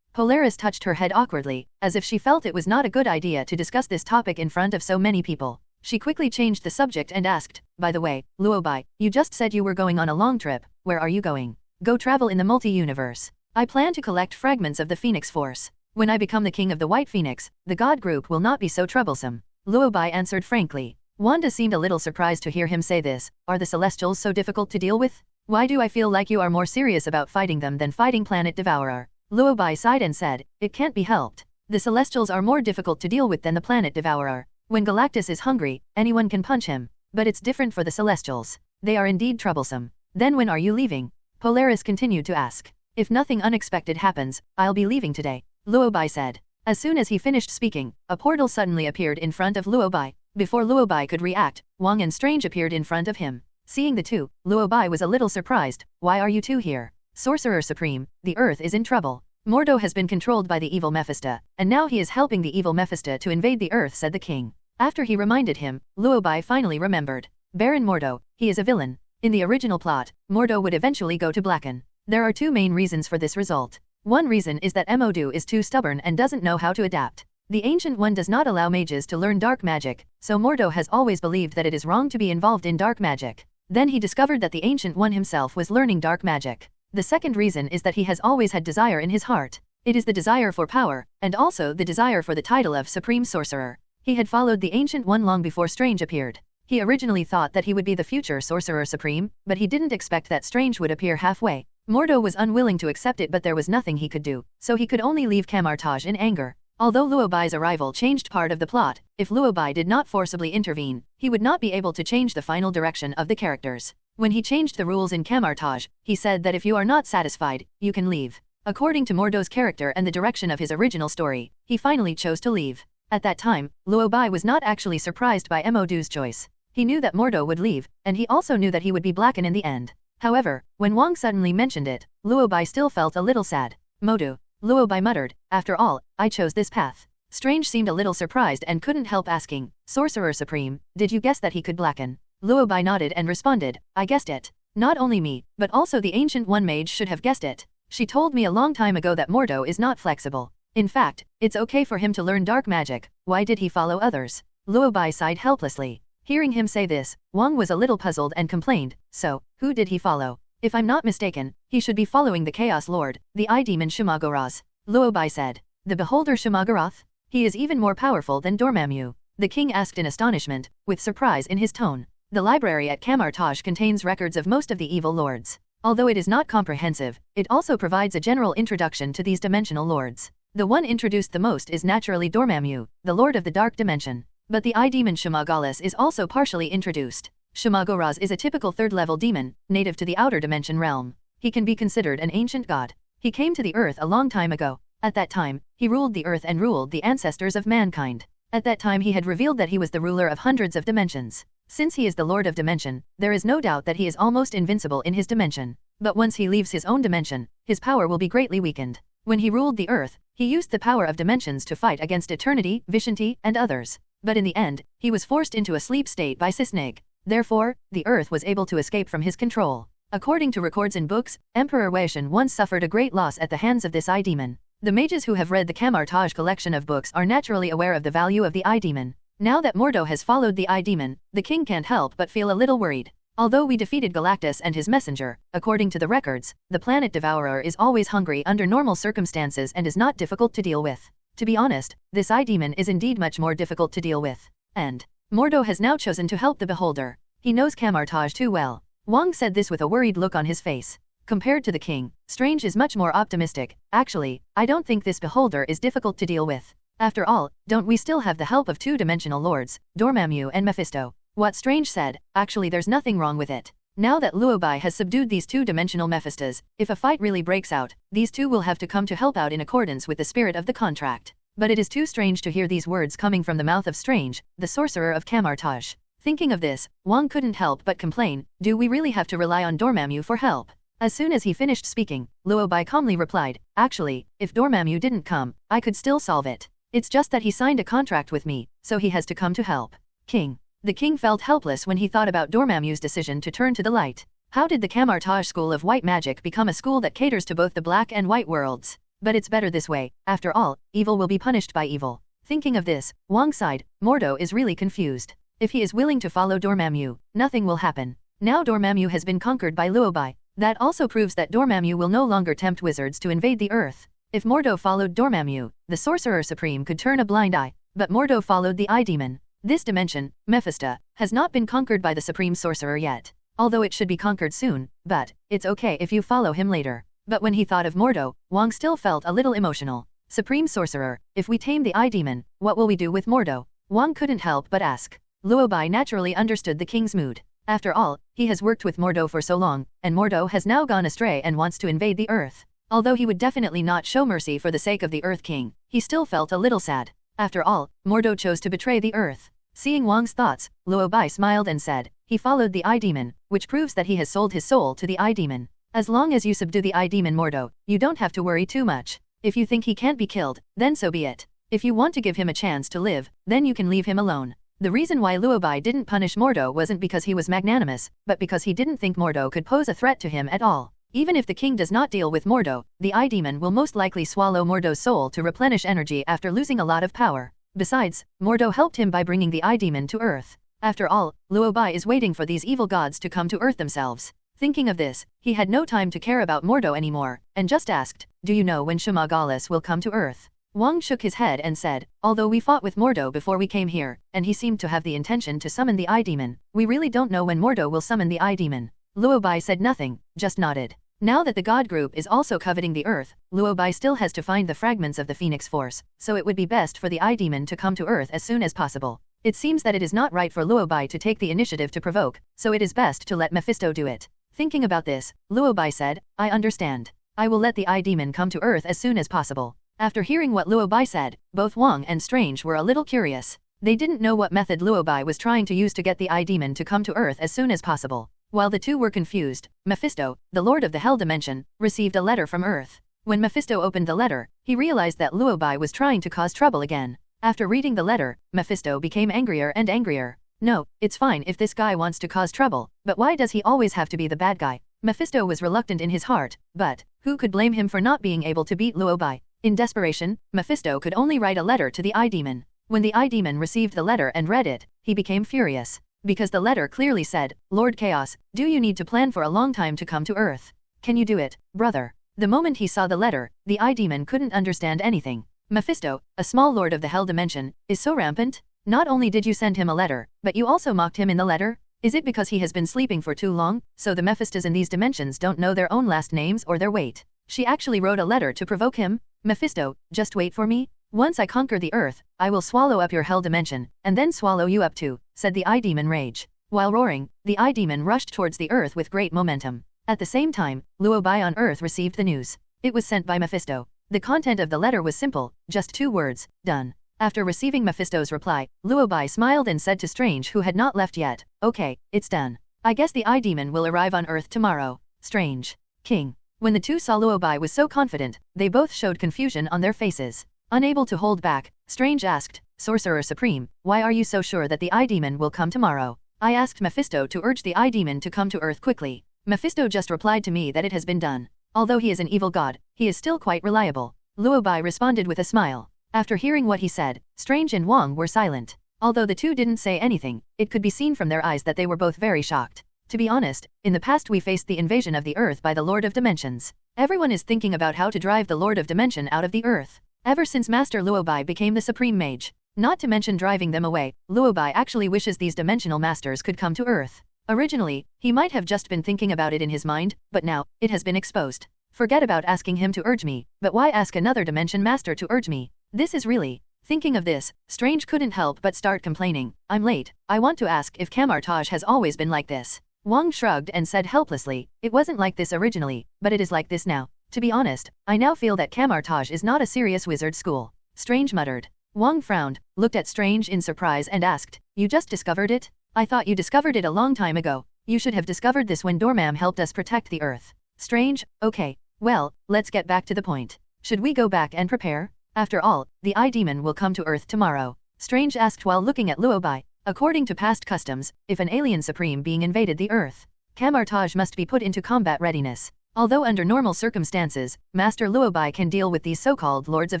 Polaris touched her head awkwardly, as if she felt it was not a good idea to discuss this topic in front of so many people. She quickly changed the subject and asked, by the way, Luo Bai, you just said you were going on a long trip, where are you going? Go travel in the multi-universe. I plan to collect fragments of the Phoenix Force. When I become the king of the White Phoenix, the God group will not be so troublesome. Luo Bai answered frankly. Wanda seemed a little surprised to hear him say this. Are the Celestials so difficult to deal with? Why do I feel like you are more serious about fighting them than fighting Planet Devourer? Luo Bai sighed and said, it can't be helped. The Celestials are more difficult to deal with than the Planet Devourer. When Galactus is hungry, anyone can punch him. But it's different for the Celestials. They are indeed troublesome. Then when are you leaving? Polaris continued to ask. If nothing unexpected happens, I'll be leaving today, Luo Bai said. As soon as he finished speaking, a portal suddenly appeared in front of Luo Bai. Before Luo Bai could react, Wang and Strange appeared in front of him. Seeing the two, Luo Bai was a little surprised. Why are you two here? Sorcerer Supreme, the Earth is in trouble. Mordo has been controlled by the evil Mephisto, and now he is helping the evil Mephisto to invade the Earth, said the king. After he reminded him, Luo Bai finally remembered. Baron Mordo, he is a villain. In the original plot, Mordo would eventually go to Blacken. There are two main reasons for this result. One reason is that Mordo is too stubborn and doesn't know how to adapt. The Ancient One does not allow mages to learn dark magic, so Mordo has always believed that it is wrong to be involved in dark magic. Then he discovered that the Ancient One himself was learning dark magic. The second reason is that he has always had desire in his heart. It is the desire for power, and also the desire for the title of Supreme Sorcerer. He had followed the Ancient One long before Strange appeared. He originally thought that he would be the future Sorcerer Supreme, but he didn't expect that Strange would appear halfway. Mordo was unwilling to accept it, but there was nothing he could do, so he could only leave Kamar-Taj in anger. Although Luo Bai's arrival changed part of the plot, if Luo Bai did not forcibly intervene, he would not be able to change the final direction of the characters. When he changed the rules in Kamar-Taj, he said that if you are not satisfied, you can leave. According to Mordo's character and the direction of his original story, he finally chose to leave. At that time, Luo Bai was not actually surprised by Mordo's choice. He knew that Mordo would leave, and he also knew that he would be Blacken in the end. However, when Wang suddenly mentioned it, Luo Bai still felt a little sad. Mordo, Luo Bai muttered, after all, I chose this path. Strange seemed a little surprised and couldn't help asking, Sorcerer Supreme, did you guess that he could Blacken? Luo Bai nodded and responded, I guessed it. Not only me, but also the Ancient One mage should have guessed it. She told me a long time ago that Mordo is not flexible. In fact, it's okay for him to learn dark magic, why did he follow others? Luo Bai sighed helplessly. Hearing him say this, Wang was a little puzzled and complained, so, who did he follow? If I'm not mistaken, he should be following the Chaos Lord, the Eye-Demon Shumagorath. Luo Bai said. The Beholder Shumagorath? He is even more powerful than Dormammu. The king asked in astonishment, with surprise in his tone. The library at Kamar-Taj contains records of most of the evil lords. Although it is not comprehensive, it also provides a general introduction to these dimensional lords. The one introduced the most is naturally Dormammu, the lord of the dark dimension. But the Eye-Demon Shumagorath is also partially introduced. Shumagorath is a typical third-level demon, native to the outer dimension realm. He can be considered an ancient god. He came to the earth a long time ago. At that time, he ruled the earth and ruled the ancestors of mankind. At that time he had revealed that he was the ruler of hundreds of dimensions. Since he is the Lord of Dimension, there is no doubt that he is almost invincible in his dimension. But once he leaves his own dimension, his power will be greatly weakened. When he ruled the earth, he used the power of dimensions to fight against Eternity, Vishanti, and others. But in the end, he was forced into a sleep state by Sisneg. Therefore, the earth was able to escape from his control. According to records in books, Emperor Weishan once suffered a great loss at the hands of this eye demon. The mages who have read the Kamar-Taj collection of books are naturally aware of the value of the eye demon. Now that Mordo has followed the eye demon, the king can't help but feel a little worried. Although we defeated Galactus and his messenger, according to the records, the planet Devourer is always hungry under normal circumstances and is not difficult to deal with. To be honest, this eye demon is indeed much more difficult to deal with. And Mordo has now chosen to help the beholder. He knows Kamar-Taj too well. Wang said this with a worried look on his face. Compared to the king, Strange is much more optimistic. Actually, I don't think this beholder is difficult to deal with. After all, don't we still have the help of two-dimensional lords, Dormammu and Mephisto? What Strange said, actually there's nothing wrong with it. Now that Luo Bai has subdued these two-dimensional Mephistos, if a fight really breaks out, these two will have to come to help out in accordance with the spirit of the contract. But it is too strange to hear these words coming from the mouth of Strange, the sorcerer of Kamar-Taj. Thinking of this, Wang couldn't help but complain, do we really have to rely on Dormammu for help? As soon as he finished speaking, Luo Bai calmly replied, actually, if Dormammu didn't come, I could still solve it. It's just that he signed a contract with me, so he has to come to help. King. The king felt helpless when he thought about Dormammu's decision to turn to the light. How did the Kamar-Taj school of white magic become a school that caters to both the black and white worlds? But it's better this way, after all, evil will be punished by evil. Thinking of this, Wang sighed, Mordo is really confused. If he is willing to follow Dormammu, nothing will happen. Now Dormammu has been conquered by Luo Bai. That also proves that Dormammu will no longer tempt wizards to invade the earth. If Mordo followed Dormammu, the Sorcerer Supreme could turn a blind eye, but Mordo followed the Eye Demon. This dimension, Mephisto, has not been conquered by the Supreme Sorcerer yet, although it should be conquered soon, but it's okay if you follow him later. But when he thought of Mordo, Wang still felt a little emotional. Supreme Sorcerer, if we tame the Eye Demon, what will we do with Mordo? Wang couldn't help but ask. Luo Bai naturally understood the king's mood. After all, he has worked with Mordo for so long, and Mordo has now gone astray and wants to invade the earth. Although he would definitely not show mercy for the sake of the Earth King, he still felt a little sad. After all, Mordo chose to betray the earth. Seeing Wang's thoughts, Luo Bai smiled and said, he followed the Eye Demon, which proves that he has sold his soul to the Eye Demon. As long as you subdue the Eye Demon Mordo, you don't have to worry too much. If you think he can't be killed, then so be it. If you want to give him a chance to live, then you can leave him alone. The reason why Luo Bai didn't punish Mordo wasn't because he was magnanimous, but because he didn't think Mordo could pose a threat to him at all. Even if the king does not deal with Mordo, the Eye Demon will most likely swallow Mordo's soul to replenish energy after losing a lot of power. Besides, Mordo helped him by bringing the Eye Demon to Earth. After all, Luo Bai is waiting for these evil gods to come to Earth themselves. Thinking of this, he had no time to care about Mordo anymore, and just asked, do you know when Shumagalis will come to Earth? Wang shook his head and said, although we fought with Mordo before we came here, and he seemed to have the intention to summon the Eye Demon, we really don't know when Mordo will summon the Eye Demon. Luo Bai said nothing, just nodded. Now that the god group is also coveting the earth, Luo Bai still has to find the fragments of the Phoenix Force, so it would be best for the Eye Demon to come to Earth as soon as possible. It seems that it is not right for Luo Bai to take the initiative to provoke, so it is best to let Mephisto do it. Thinking about this, Luo Bai said, I understand. I will let the Eye Demon come to Earth as soon as possible. After hearing what Luo Bai said, both Wang and Strange were a little curious. They didn't know what method Luo Bai was trying to use to get the Eye Demon to come to Earth as soon as possible. While the two were confused, Mephisto, the Lord of the Hell Dimension, received a letter from Earth. When Mephisto opened the letter, he realized that Luo Bai was trying to cause trouble again. After reading the letter, Mephisto became angrier and angrier. No, it's fine if this guy wants to cause trouble, but why does he always have to be the bad guy? Mephisto was reluctant in his heart, but who could blame him for not being able to beat Luo Bai? In desperation, Mephisto could only write a letter to the Eye Demon. When the Eye Demon received the letter and read it, he became furious. Because the letter clearly said, Lord Chaos, do you need to plan for a long time to come to Earth? Can you do it, brother? The moment he saw the letter, the Eye Demon couldn't understand anything. Mephisto, a small lord of the Hell Dimension, is so rampant? Not only did you send him a letter, but you also mocked him in the letter? Is it because he has been sleeping for too long, so the Mephistos in these dimensions don't know their own last names or their weight? She actually wrote a letter to provoke him? Mephisto, just wait for me. Once I conquer the Earth, I will swallow up your Hell Dimension, and then swallow you up too, said the Eye Demon rage. While roaring, the Eye Demon rushed towards the Earth with great momentum. At the same time, Luo Bai on Earth received the news. It was sent by Mephisto. The content of the letter was simple, just 2 words, done. After receiving Mephisto's reply, Luo Bai smiled and said to Strange, who had not left yet, okay, it's done. I guess the Eye Demon will arrive on Earth tomorrow. Strange. King. When the two saw Luo Bai was so confident, they both showed confusion on their faces. Unable to hold back, Strange asked, Sorcerer Supreme, why are you so sure that the Eye Demon will come tomorrow? I asked Mephisto to urge the Eye Demon to come to Earth quickly. Mephisto just replied to me that it has been done. Although he is an evil god, he is still quite reliable. Luo Bai responded with a smile. After hearing what he said, Strange and Wang were silent. Although the two didn't say anything, it could be seen from their eyes that they were both very shocked. To be honest, in the past we faced the invasion of the Earth by the Lord of Dimensions. Everyone is thinking about how to drive the Lord of Dimension out of the Earth. Ever since Master Luo Bai became the Supreme Mage. Not to mention driving them away, Luo Bai actually wishes these dimensional masters could come to Earth. Originally, he might have just been thinking about it in his mind, but now, it has been exposed. Forget about asking him to urge me, but why ask another dimension master to urge me? This is really... Thinking of this, Strange couldn't help but start complaining. I'm late. I want to ask if Kamar-Taj has always been like this. Wang shrugged and said helplessly, "It wasn't like this originally, but it is like this now. To be honest, I now feel that Kamar-Taj is not a serious wizard school." Strange muttered. Wang frowned, looked at Strange in surprise and asked, "You just discovered it? I thought you discovered it a long time ago. You should have discovered this when Dormammu helped us protect the Earth." Strange, okay. Well, let's get back to the point. Should we go back and prepare? After all, the Eye Demon will come to Earth tomorrow. Strange asked while looking at Luo Bai. According to past customs, if an alien supreme being invaded the Earth, Kamar-Taj must be put into combat readiness. Although under normal circumstances, Master Luo Bai can deal with these so-called Lords of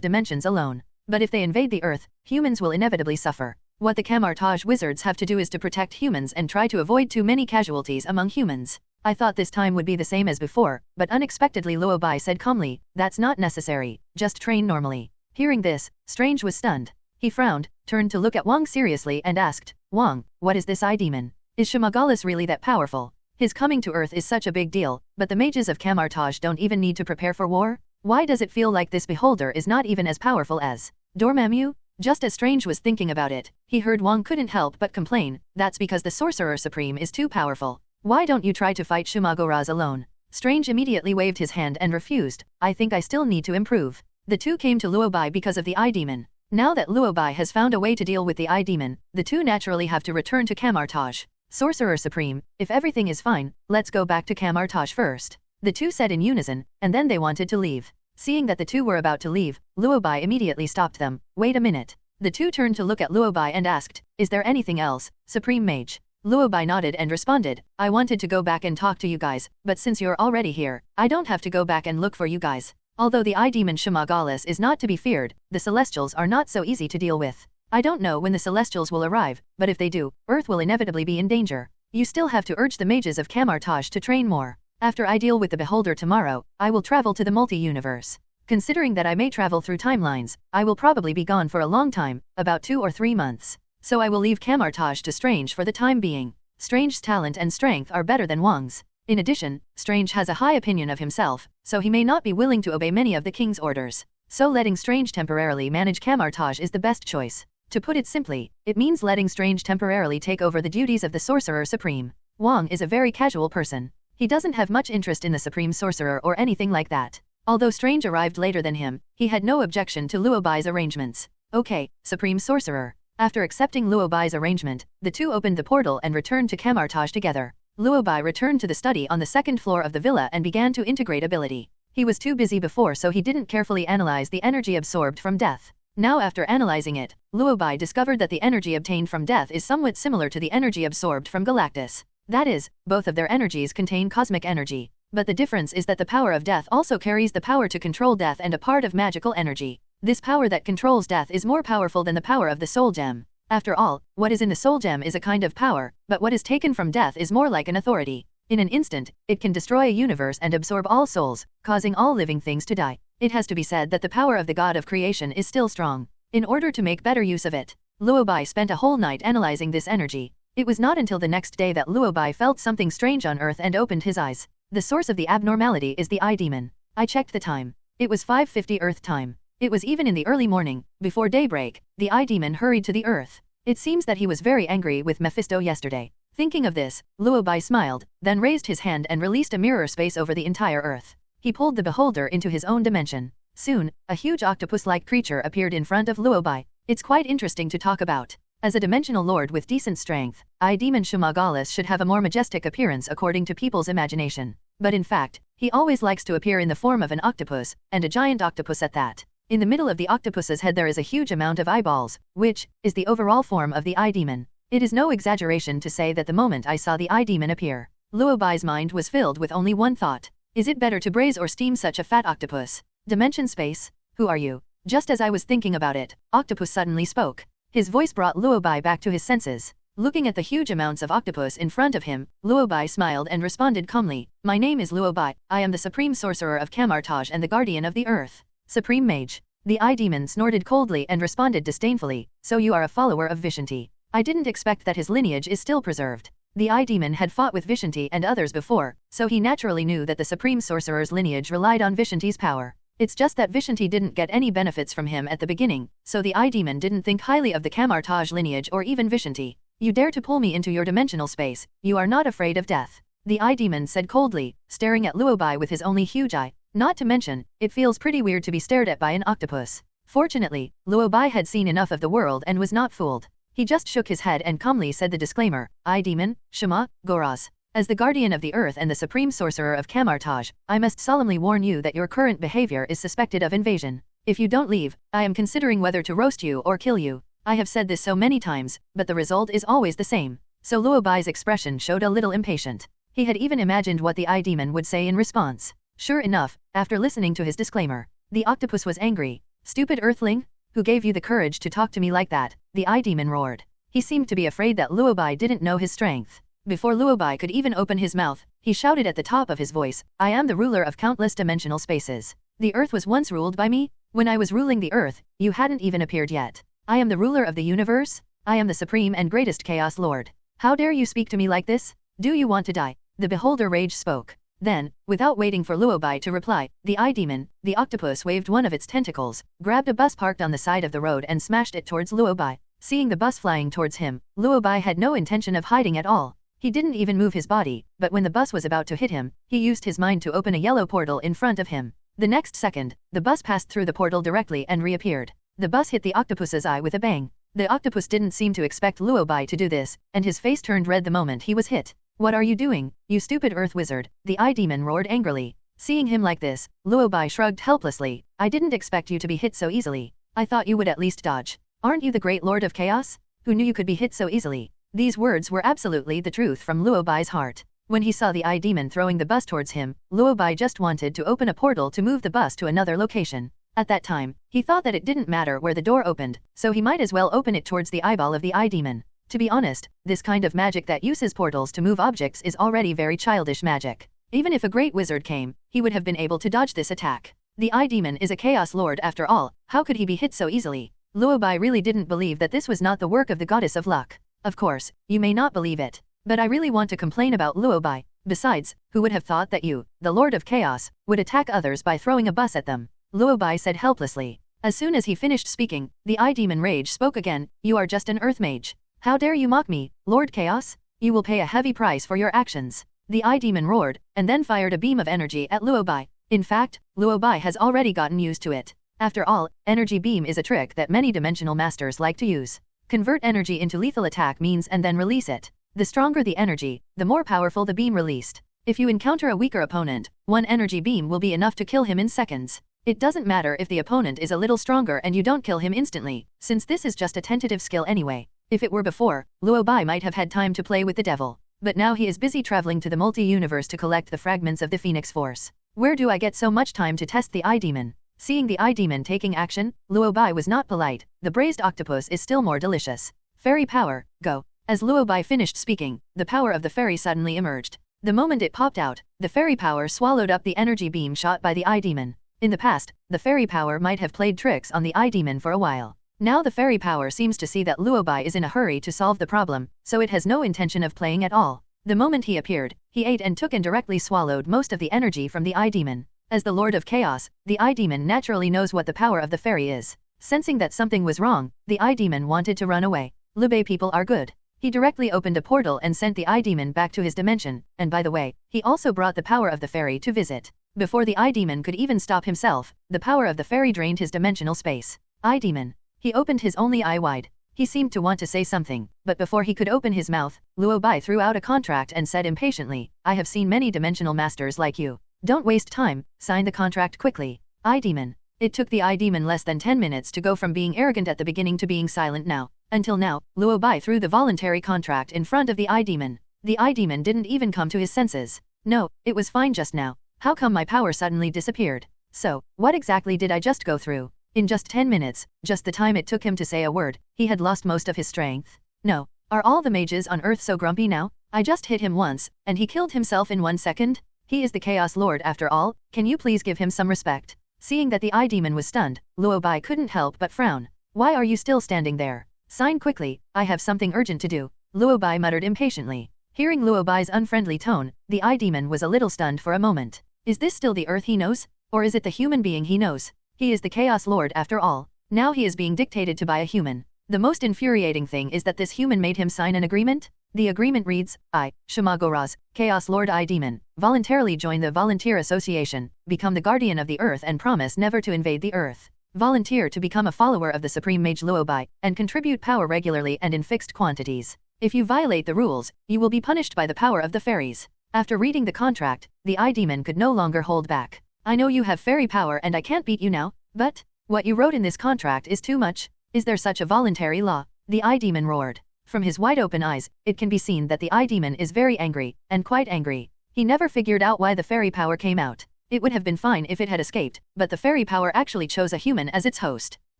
Dimensions alone. But if they invade the Earth, humans will inevitably suffer. What the Kamar-Taj wizards have to do is to protect humans and try to avoid too many casualties among humans. I thought this time would be the same as before, but unexpectedly Luo Bai said calmly, "That's not necessary, just train normally." Hearing this, Strange was stunned. He frowned, turned to look at Wang seriously and asked, "Wang, what is this Eye Demon? Is Shimagalis really that powerful? His coming to Earth is such a big deal, but the mages of Kamar-Taj don't even need to prepare for war? Why does it feel like this beholder is not even as powerful as Dormammu?" Just as Strange was thinking about it, he heard Wang couldn't help but complain, "That's because the Sorcerer Supreme is too powerful. Why don't you try to fight Shumagoraz alone?" Strange immediately waved his hand and refused, "I think I still need to improve." The two came to Luo Bai because of the Eye Demon. Now that Luo Bai has found a way to deal with the Eye Demon, the two naturally have to return to Kamar-Taj. "Sorcerer Supreme, if everything is fine, let's go back to Kamar-Taj first," the two said in unison, and then they wanted to leave. Seeing that the two were about to leave, Luo Bai immediately stopped them. "Wait a minute." The two turned to look at Luo Bai and asked, "Is there anything else, Supreme Mage?" Luo Bai nodded and responded, "I wanted to go back and talk to you guys, but since you're already here, I don't have to go back and look for you guys. Although the Eye Demon Shumagalis is not to be feared, the Celestials are not so easy to deal with. I don't know when the Celestials will arrive, but if they do, Earth will inevitably be in danger. You still have to urge the mages of Kamar-Taj to train more. After I deal with the Beholder tomorrow, I will travel to the multi-universe. Considering that I may travel through timelines, I will probably be gone for a long time, about 2 or 3 months. So I will leave Kamar-Taj to Strange for the time being. Strange's talent and strength are better than Wang's. In addition, Strange has a high opinion of himself, so he may not be willing to obey many of the king's orders. So letting Strange temporarily manage Kamar-Taj is the best choice. To put it simply, it means letting Strange temporarily take over the duties of the Sorcerer Supreme. Wang is a very casual person. He doesn't have much interest in the Supreme Sorcerer or anything like that. Although Strange arrived later than him, he had no objection to Luo Bai's arrangements. "Okay, Supreme Sorcerer." After accepting Luo Bai's arrangement, the two opened the portal and returned to Kamar-Taj together. Luo Bai returned to the study on the second floor of the villa and began to integrate ability. He was too busy before, so he didn't carefully analyze the energy absorbed from death. Now after analyzing it, Luo Bai discovered that the energy obtained from death is somewhat similar to the energy absorbed from Galactus. That is, both of their energies contain cosmic energy. But the difference is that the power of death also carries the power to control death and a part of magical energy. This power that controls death is more powerful than the power of the soul gem. After all, what is in the soul gem is a kind of power, but what is taken from death is more like an authority. In an instant, it can destroy a universe and absorb all souls, causing all living things to die. It has to be said that the power of the god of creation is still strong. In order to make better use of it, Luo Bai spent a whole night analyzing this energy. It was not until the next day that Luo Bai felt something strange on Earth and opened his eyes. The source of the abnormality is the Eye Demon. I checked the time. It was 5:50 Earth time. It was even in the early morning, before daybreak. The Eye Demon hurried to the Earth. It seems that he was very angry with Mephisto yesterday. Thinking of this, Luo Bai smiled, then raised his hand and released a mirror space over the entire Earth. He pulled the beholder into his own dimension. Soon, a huge octopus-like creature appeared in front of Luo Bai. It's quite interesting to talk about. As a dimensional lord with decent strength, Eye Demon Shumagalis should have a more majestic appearance according to people's imagination. But in fact, he always likes to appear in the form of an octopus, and a giant octopus at that. In the middle of the octopus's head there is a huge amount of eyeballs, which is the overall form of the Eye Demon. It is no exaggeration to say that the moment I saw the Eye Demon appear, Luo Bai's mind was filled with only one thought. Is it better to braise or steam such a fat octopus? Dimension space? Who are you? Just as I was thinking about it, Octopus suddenly spoke. His voice brought Luo Bai back to his senses. Looking at the huge amounts of octopus in front of him, Luo Bai smiled and responded calmly, "My name is Luo Bai, I am the Supreme Sorcerer of Kamar-Taj and the Guardian of the Earth." "Supreme Mage." The Eye Demon snorted coldly and responded disdainfully, "So you are a follower of Vishanti. I didn't expect that his lineage is still preserved." The Eye Demon had fought with Vishanti and others before, so he naturally knew that the Supreme Sorcerer's lineage relied on Vishanti's power. It's just that Vishanti didn't get any benefits from him at the beginning, so the Eye Demon didn't think highly of the Kamar-Taj lineage or even Vishanti. You dare to pull me into your dimensional space, you are not afraid of death. The eye demon said coldly, staring at Luo Bai with his only huge eye. Not to mention, it feels pretty weird to be stared at by an octopus. Fortunately, Luo Bai had seen enough of the world and was not fooled. He just shook his head and calmly said the disclaimer, Eye demon, Shema, Goraz. As the guardian of the earth and the supreme sorcerer of Kamar-Taj, I must solemnly warn you that your current behavior is suspected of invasion. If you don't leave, I am considering whether to roast you or kill you. I have said this so many times, but the result is always the same. So Luo Bai's expression showed a little impatient. He had even imagined what the eye demon would say in response. Sure enough, after listening to his disclaimer, the octopus was angry. Stupid earthling? Who gave you the courage to talk to me like that? The eye demon roared. He seemed to be afraid that Luo Bai didn't know his strength. Before Luo Bai could even open his mouth, he shouted at the top of his voice, I am the ruler of countless dimensional spaces. The earth was once ruled by me? When I was ruling the earth, you hadn't even appeared yet. I am the ruler of the universe? I am the supreme and greatest chaos lord. How dare you speak to me like this? Do you want to die? The beholder rage spoke. Then, without waiting for Luo Bai to reply, the eye demon, the octopus waved one of its tentacles, grabbed a bus parked on the side of the road and smashed it towards Luo Bai. Seeing the bus flying towards him, Luo Bai had no intention of hiding at all. He didn't even move his body, but when the bus was about to hit him, he used his mind to open a yellow portal in front of him. The next second, the bus passed through the portal directly and reappeared. The bus hit the octopus's eye with a bang. The octopus didn't seem to expect Luo Bai to do this, and his face turned red the moment he was hit. What are you doing, you stupid earth wizard? The eye demon roared angrily. Seeing him like this, Luo Bai shrugged helplessly. I didn't expect you to be hit so easily. I thought you would at least dodge. Aren't you the great lord of chaos? Who knew you could be hit so easily? These words were absolutely the truth from Luo Bai's heart. When he saw the eye demon throwing the bus towards him, Luo Bai just wanted to open a portal to move the bus to another location. At that time, he thought that it didn't matter where the door opened, so he might as well open it towards the eyeball of the eye demon. To be honest, this kind of magic that uses portals to move objects is already very childish magic. Even if a great wizard came, he would have been able to dodge this attack. The eye demon is a chaos lord after all, how could he be hit so easily? Luo Bai really didn't believe that this was not the work of the goddess of luck. Of course, you may not believe it, but I really want to complain about Luo Bai. Besides, who would have thought that you, the Lord of Chaos, would attack others by throwing a bus at them? Luo Bai said helplessly. As soon as he finished speaking, the eye demon rage spoke again, you are just an earth mage. How dare you mock me, Lord Chaos? You will pay a heavy price for your actions. The eye demon roared, and then fired a beam of energy at Luo Bai. In fact, Luo Bai has already gotten used to it. After all, energy beam is a trick that many dimensional masters like to use. Convert energy into lethal attack means and then release it. The stronger the energy, the more powerful the beam released. If you encounter a weaker opponent, one energy beam will be enough to kill him in seconds. It doesn't matter if the opponent is a little stronger and you don't kill him instantly, since this is just a tentative skill anyway. If it were before, Luo Bai might have had time to play with the devil. But now he is busy traveling to the multi-universe to collect the fragments of the Phoenix Force. Where do I get so much time to test the eye demon? Seeing the eye demon taking action, Luo Bai was not polite. The braised octopus is still more delicious. Fairy power, go. As Luo Bai finished speaking, the power of the fairy suddenly emerged. The moment it popped out, the fairy power swallowed up the energy beam shot by the eye demon. In the past, the fairy power might have played tricks on the eye demon for a while. Now the fairy power seems to see that Luo Bai is in a hurry to solve the problem, so it has no intention of playing at all. The moment he appeared, he ate and took and directly swallowed most of the energy from the eye demon. As the Lord of Chaos, the eye demon naturally knows what the power of the fairy is. Sensing that something was wrong, the eye demon wanted to run away. Luo Bai people are good. He directly opened a portal and sent the eye demon back to his dimension, and by the way, he also brought the power of the fairy to visit. Before the eye demon could even stop himself, the power of the fairy drained his dimensional space. Eye demon. He opened his only eye wide. He seemed to want to say something, but before he could open his mouth, Luo Bai threw out a contract and said impatiently, I have seen many dimensional masters like you. Don't waste time, sign the contract quickly. Eye demon. It took the eye demon less than 10 minutes to go from being arrogant at the beginning to being silent now. Until now, Luo Bai threw the voluntary contract in front of the eye demon. The eye demon didn't even come to his senses. No, it was fine just now. How come my power suddenly disappeared? So, what exactly did I just go through? In just 10 minutes, just the time it took him to say a word, he had lost most of his strength. No. Are all the mages on Earth so grumpy now? I just hit him once, and he killed himself in 1 second? He is the Chaos Lord after all, can you please give him some respect? Seeing that the eye demon was stunned, Luo Bai couldn't help but frown. Why are you still standing there? Sign quickly, I have something urgent to do. Luo Bai muttered impatiently. Hearing Luo Bai's unfriendly tone, the eye demon was a little stunned for a moment. Is this still the Earth he knows? Or is it the human being he knows? He is the Chaos Lord after all. Now he is being dictated to by a human. The most infuriating thing is that this human made him sign an agreement? The agreement reads, I, Shamagoraz, Chaos Lord I Demon, voluntarily join the Volunteer Association, become the guardian of the earth and promise never to invade the earth. Volunteer to become a follower of the Supreme Mage Luo Bai, and contribute power regularly and in fixed quantities. If you violate the rules, you will be punished by the power of the fairies. After reading the contract, the I-Demon could no longer hold back. I know you have fairy power and I can't beat you now, but what you wrote in this contract is too much. Is there such a voluntary law? The I-Demon roared. From his wide-open eyes, it can be seen that the I-Demon is very angry, and quite angry. He never figured out why the fairy power came out. It would have been fine if it had escaped, but the fairy power actually chose a human as its host.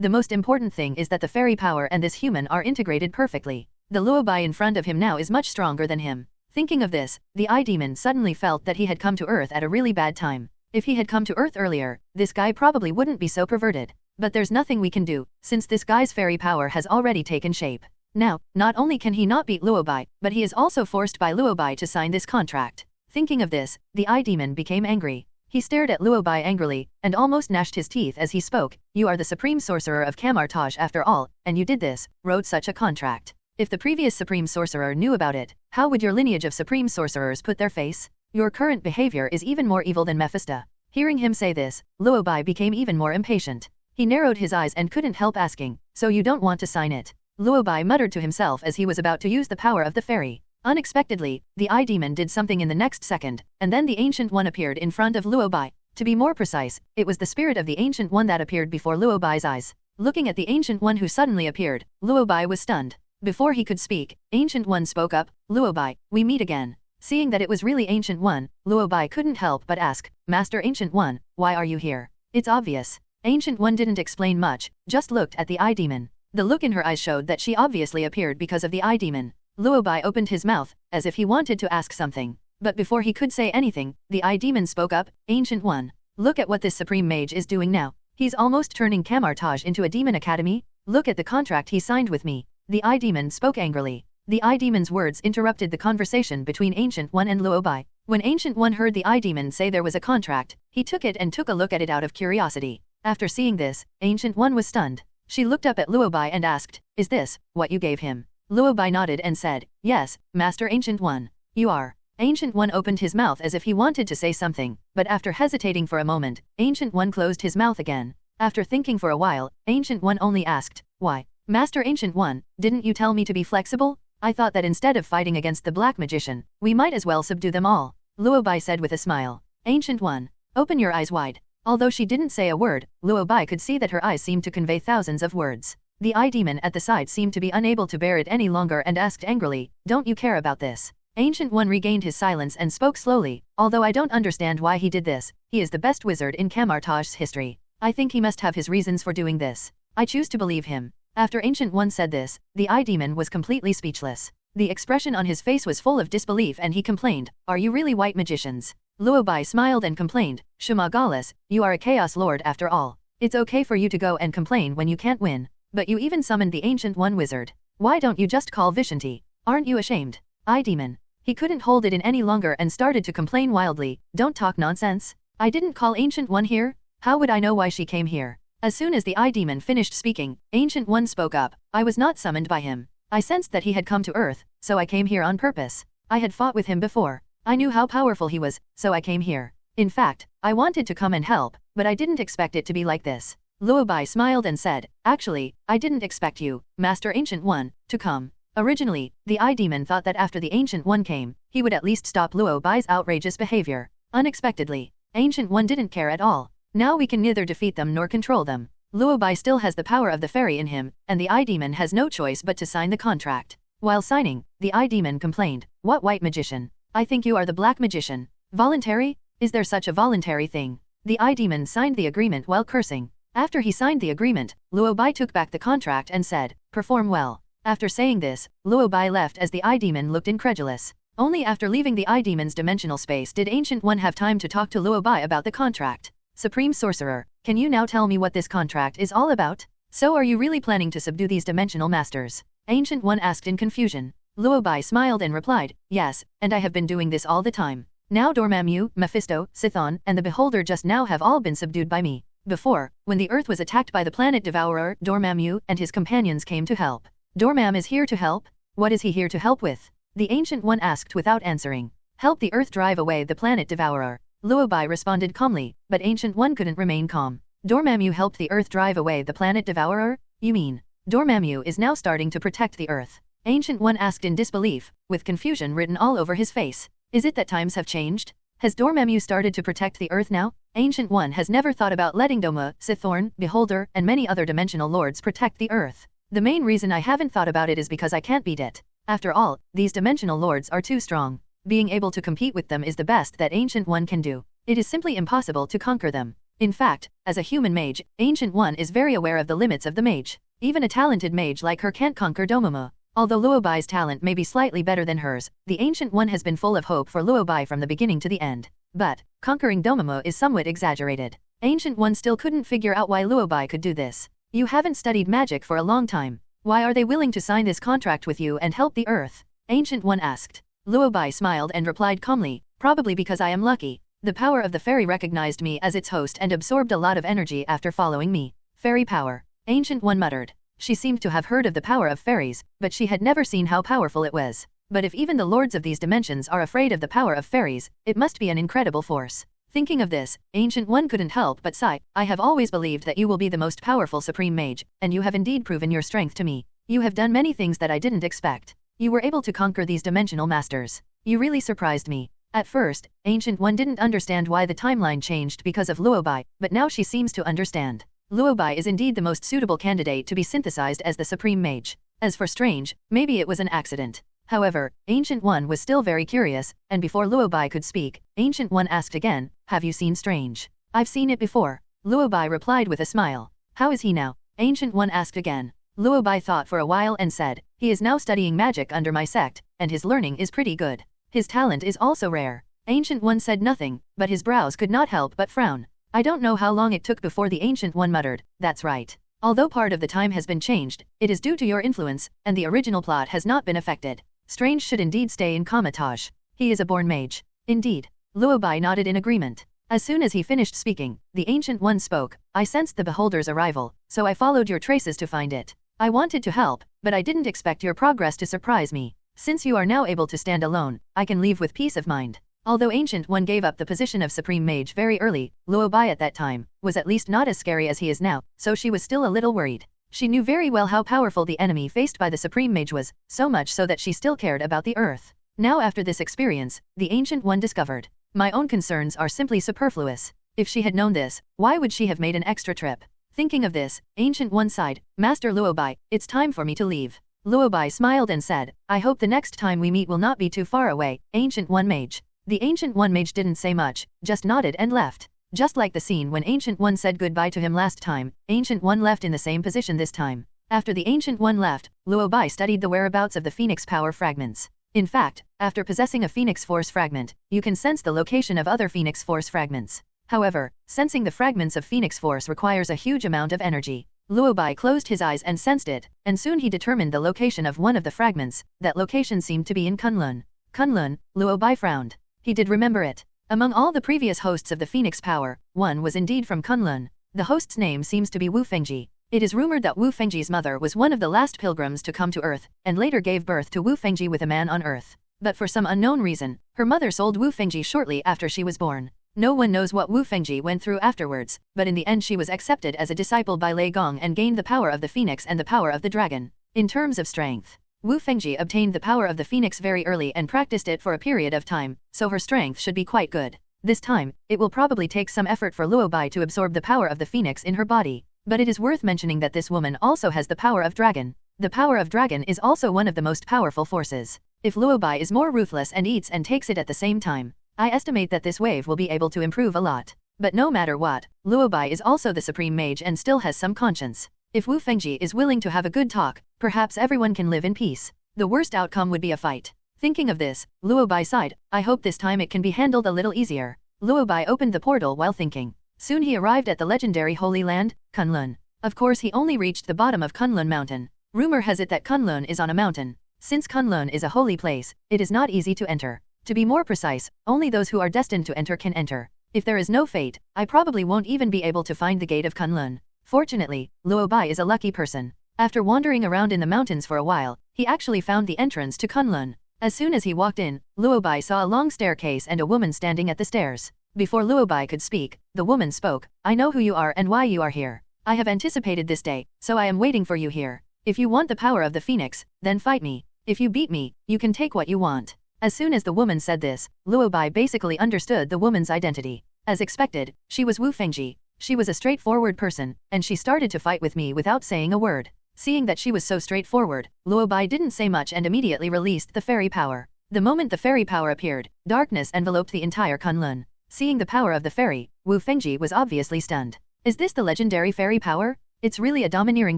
The most important thing is that the fairy power and this human are integrated perfectly. The Luo Bai in front of him now is much stronger than him. Thinking of this, the I-Demon suddenly felt that he had come to Earth at a really bad time. If he had come to Earth earlier, this guy probably wouldn't be so perverted. But there's nothing we can do, since this guy's fairy power has already taken shape. Now, not only can he not beat Luo Bai, but he is also forced by Luo Bai to sign this contract. Thinking of this, the I-Demon became angry. He stared at Luo Bai angrily, and almost gnashed his teeth as he spoke. You are the Supreme Sorcerer of Kamar-Taj after all, and you did this, wrote such a contract. If the previous Supreme Sorcerer knew about it, how would your lineage of Supreme Sorcerers put their face? Your current behavior is even more evil than Mephisto. Hearing him say this, Luo Bai became even more impatient. He narrowed his eyes and couldn't help asking, so you don't want to sign it? Luo Bai muttered to himself as he was about to use the power of the fairy. Unexpectedly, the I-Demon did something in the next second, and then the Ancient One appeared in front of Luo Bai. To be more precise, it was the spirit of the Ancient One that appeared before Luo Bai's eyes. Looking at the Ancient One who suddenly appeared, Luo Bai was stunned. Before he could speak, Ancient One spoke up, Luo Bai, we meet again. Seeing that it was really Ancient One, Luo Bai couldn't help but ask, Master Ancient One, why are you here? It's obvious. Ancient One didn't explain much, just looked at the I-Demon. The look in her eyes showed that she obviously appeared because of the I-Demon. Luo Bai opened his mouth, as if he wanted to ask something. But before he could say anything, the I-Demon spoke up, Ancient One. Look at what this Supreme Mage is doing now. He's almost turning Kamar-Taj into a demon academy. Look at the contract he signed with me. The I-Demon spoke angrily. The I-Demon's words interrupted the conversation between Ancient One and Luo Bai. When Ancient One heard the I-Demon say there was a contract, he took it and took a look at it out of curiosity. After seeing this, Ancient One was stunned. She looked up at Luo Bai and asked, is this what you gave him? Luo Bai nodded and said, yes, Master Ancient One. You are. Ancient One opened his mouth as if he wanted to say something, but after hesitating for a moment, Ancient One closed his mouth again. After thinking for a while, Ancient One only asked, why? Master Ancient One, didn't you tell me to be flexible? I thought that instead of fighting against the Black Magician, we might as well subdue them all. Luo Bai said with a smile. Ancient One, open your eyes wide. Although she didn't say a word, Luo Bai could see that her eyes seemed to convey thousands of words. The I-Demon at the side seemed to be unable to bear it any longer and asked angrily, don't you care about this? Ancient One regained his silence and spoke slowly, although I don't understand why he did this, he is the best wizard in Kamar-Taj's history. I think he must have his reasons for doing this. I choose to believe him. After Ancient One said this, the I-Demon was completely speechless. The expression on his face was full of disbelief and he complained, are you really white magicians? Luo Bai smiled and complained, Shamagolas, you are a Chaos Lord after all. It's okay for you to go and complain when you can't win. But you even summoned the Ancient One wizard. Why don't you just call Vishanti? Aren't you ashamed? I-Demon. He couldn't hold it in any longer and started to complain wildly, don't talk nonsense. I didn't call Ancient One here. How would I know why she came here? As soon as the I-Demon finished speaking, Ancient One spoke up, I was not summoned by him. I sensed that he had come to Earth, so I came here on purpose. I had fought with him before. I knew how powerful he was, so I came here. In fact, I wanted to come and help, but I didn't expect it to be like this. Luo Bai smiled and said, actually, I didn't expect you, Master Ancient One, to come. Originally, the I-Demon thought that after the Ancient One came, he would at least stop Luo Bai's outrageous behavior. Unexpectedly, Ancient One didn't care at all. Now we can neither defeat them nor control them. Luo Bai still has the power of the fairy in him, and the I-Demon has no choice but to sign the contract. While signing, the I-Demon complained, what white magician? I think you are the Black Magician. Voluntary? Is there such a voluntary thing? The I-Demon signed the agreement while cursing. After he signed the agreement, Luo Bai took back the contract and said, perform well. After saying this, Luo Bai left as the I-Demon looked incredulous. Only after leaving the I-Demon's dimensional space did Ancient One have time to talk to Luo Bai about the contract. Supreme Sorcerer, can you now tell me what this contract is all about? So are you really planning to subdue these dimensional masters? Ancient One asked in confusion. Luo Bai smiled and replied, yes, and I have been doing this all the time. Now Dormammu, Mephisto, Chthon, and the Beholder just now have all been subdued by me. Before, when the Earth was attacked by the planet devourer, Dormammu and his companions came to help. Dormammu is here to help? What is he here to help with? The Ancient One asked without answering. Help the Earth drive away the planet devourer. Luo Bai responded calmly, but Ancient One couldn't remain calm. Dormammu helped the Earth drive away the planet devourer? You mean, Dormammu is now starting to protect the Earth? Ancient One asked in disbelief, with confusion written all over his face. Is it that times have changed? Has Dormammu started to protect the Earth now? Ancient One has never thought about letting Doma, Chthon, Beholder, and many other dimensional lords protect the Earth. The main reason I haven't thought about it is because I can't beat it. After all, these dimensional lords are too strong. Being able to compete with them is the best that Ancient One can do. It is simply impossible to conquer them. In fact, as a human mage, Ancient One is very aware of the limits of the mage. Even a talented mage like her can't conquer Dormammu. Although Luo Bai's talent may be slightly better than hers, the Ancient One has been full of hope for Luo Bai from the beginning to the end. But, conquering Dormammu is somewhat exaggerated. Ancient One still couldn't figure out why Luo Bai could do this. You haven't studied magic for a long time. Why are they willing to sign this contract with you and help the Earth? Ancient One asked. Luo Bai smiled and replied calmly, probably because I am lucky. The power of the fairy recognized me as its host and absorbed a lot of energy after following me. Fairy power. Ancient One muttered. She seemed to have heard of the power of fairies, but she had never seen how powerful it was. But if even the lords of these dimensions are afraid of the power of fairies, it must be an incredible force. Thinking of this, Ancient One couldn't help but sigh. I have always believed that you will be the most powerful supreme mage, and you have indeed proven your strength to me. You have done many things that I didn't expect. You were able to conquer these dimensional masters. You really surprised me. At first, Ancient One didn't understand why the timeline changed because of Luo Bai, but now she seems to understand. Luo Bai is indeed the most suitable candidate to be synthesized as the Supreme Mage. As for Strange, maybe it was an accident. However, Ancient One was still very curious, and before Luo Bai could speak, Ancient One asked again, have you seen Strange? I've seen it before. Luo Bai replied with a smile. How is he now? Ancient One asked again. Luo Bai thought for a while and said, he is now studying magic under my sect, and his learning is pretty good. His talent is also rare. Ancient One said nothing, but his brows could not help but frown. I don't know how long it took before the Ancient One muttered, that's right. Although part of the time has been changed, it is due to your influence, and the original plot has not been affected. Strange should indeed stay in Kamar-Taj. He is a born mage. Indeed. Luo Bai nodded in agreement. As soon as he finished speaking, the Ancient One spoke. I sensed the Beholder's arrival, so I followed your traces to find it. I wanted to help, but I didn't expect your progress to surprise me. Since you are now able to stand alone, I can leave with peace of mind. Although Ancient One gave up the position of Supreme Mage very early, Luo Bai at that time was at least not as scary as he is now, so she was still a little worried. She knew very well how powerful the enemy faced by the Supreme Mage was, so much so that she still cared about the Earth. Now after this experience, the Ancient One discovered, my own concerns are simply superfluous. If she had known this, why would she have made an extra trip? Thinking of this, Ancient One sighed, Master Luo Bai, it's time for me to leave. Luo Bai smiled and said, I hope the next time we meet will not be too far away, Ancient One Mage. The Ancient One Mage didn't say much, just nodded and left. Just like the scene when Ancient One said goodbye to him last time, Ancient One left in the same position this time. After the Ancient One left, Luo Bai studied the whereabouts of the Phoenix Power fragments. In fact, after possessing a Phoenix Force fragment, you can sense the location of other Phoenix Force fragments. However, sensing the fragments of Phoenix Force requires a huge amount of energy. Luo Bai closed his eyes and sensed it, and soon he determined the location of one of the fragments. That location seemed to be in Kunlun. Kunlun, Luo Bai frowned. He did remember it. Among all the previous hosts of the Phoenix Power, one was indeed from Kunlun. The host's name seems to be Wu Fengji. It is rumored that Wu Fengji's mother was one of the last pilgrims to come to Earth, and later gave birth to Wu Fengji with a man on Earth. But for some unknown reason, her mother sold Wu Fengji shortly after she was born. No one knows what Wu Fengji went through afterwards, but in the end she was accepted as a disciple by Lei Gong and gained the power of the Phoenix and the power of the Dragon. In terms of strength, Wu Fengji obtained the power of the Phoenix very early and practiced it for a period of time, so her strength should be quite good. This time, it will probably take some effort for Luo Bai to absorb the power of the Phoenix in her body. But it is worth mentioning that this woman also has the power of Dragon. The power of Dragon is also one of the most powerful forces. If Luo Bai is more ruthless and eats and takes it at the same time, I estimate that this wave will be able to improve a lot. But no matter what, Luo Bai is also the Supreme Mage and still has some conscience. If Wu Fengji is willing to have a good talk, perhaps everyone can live in peace. The worst outcome would be a fight. Thinking of this, Luo Bai sighed, I hope this time it can be handled a little easier. Luo Bai opened the portal while thinking. Soon he arrived at the legendary Holy Land, Kunlun. Of course he only reached the bottom of Kunlun Mountain. Rumor has it that Kunlun is on a mountain. Since Kunlun is a holy place, it is not easy to enter. To be more precise, only those who are destined to enter can enter. If there is no fate, I probably won't even be able to find the gate of Kunlun. Fortunately, Luo Bai is a lucky person. After wandering around in the mountains for a while, he actually found the entrance to Kunlun. As soon as he walked in, Luo Bai saw a long staircase and a woman standing at the stairs. Before Luo Bai could speak, the woman spoke, "I know who you are and why you are here. I have anticipated this day, so I am waiting for you here. If you want the power of the phoenix, then fight me. If you beat me, you can take what you want." As soon as the woman said this, Luo Bai basically understood the woman's identity. As expected, she was Wu Fengji. She was a straightforward person, and she started to fight with me without saying a word. Seeing that she was so straightforward, Luo Bai didn't say much and immediately released the fairy power. The moment the fairy power appeared, darkness enveloped the entire Kunlun. Seeing the power of the fairy, Wu Fengji was obviously stunned. Is this the legendary fairy power? It's really a domineering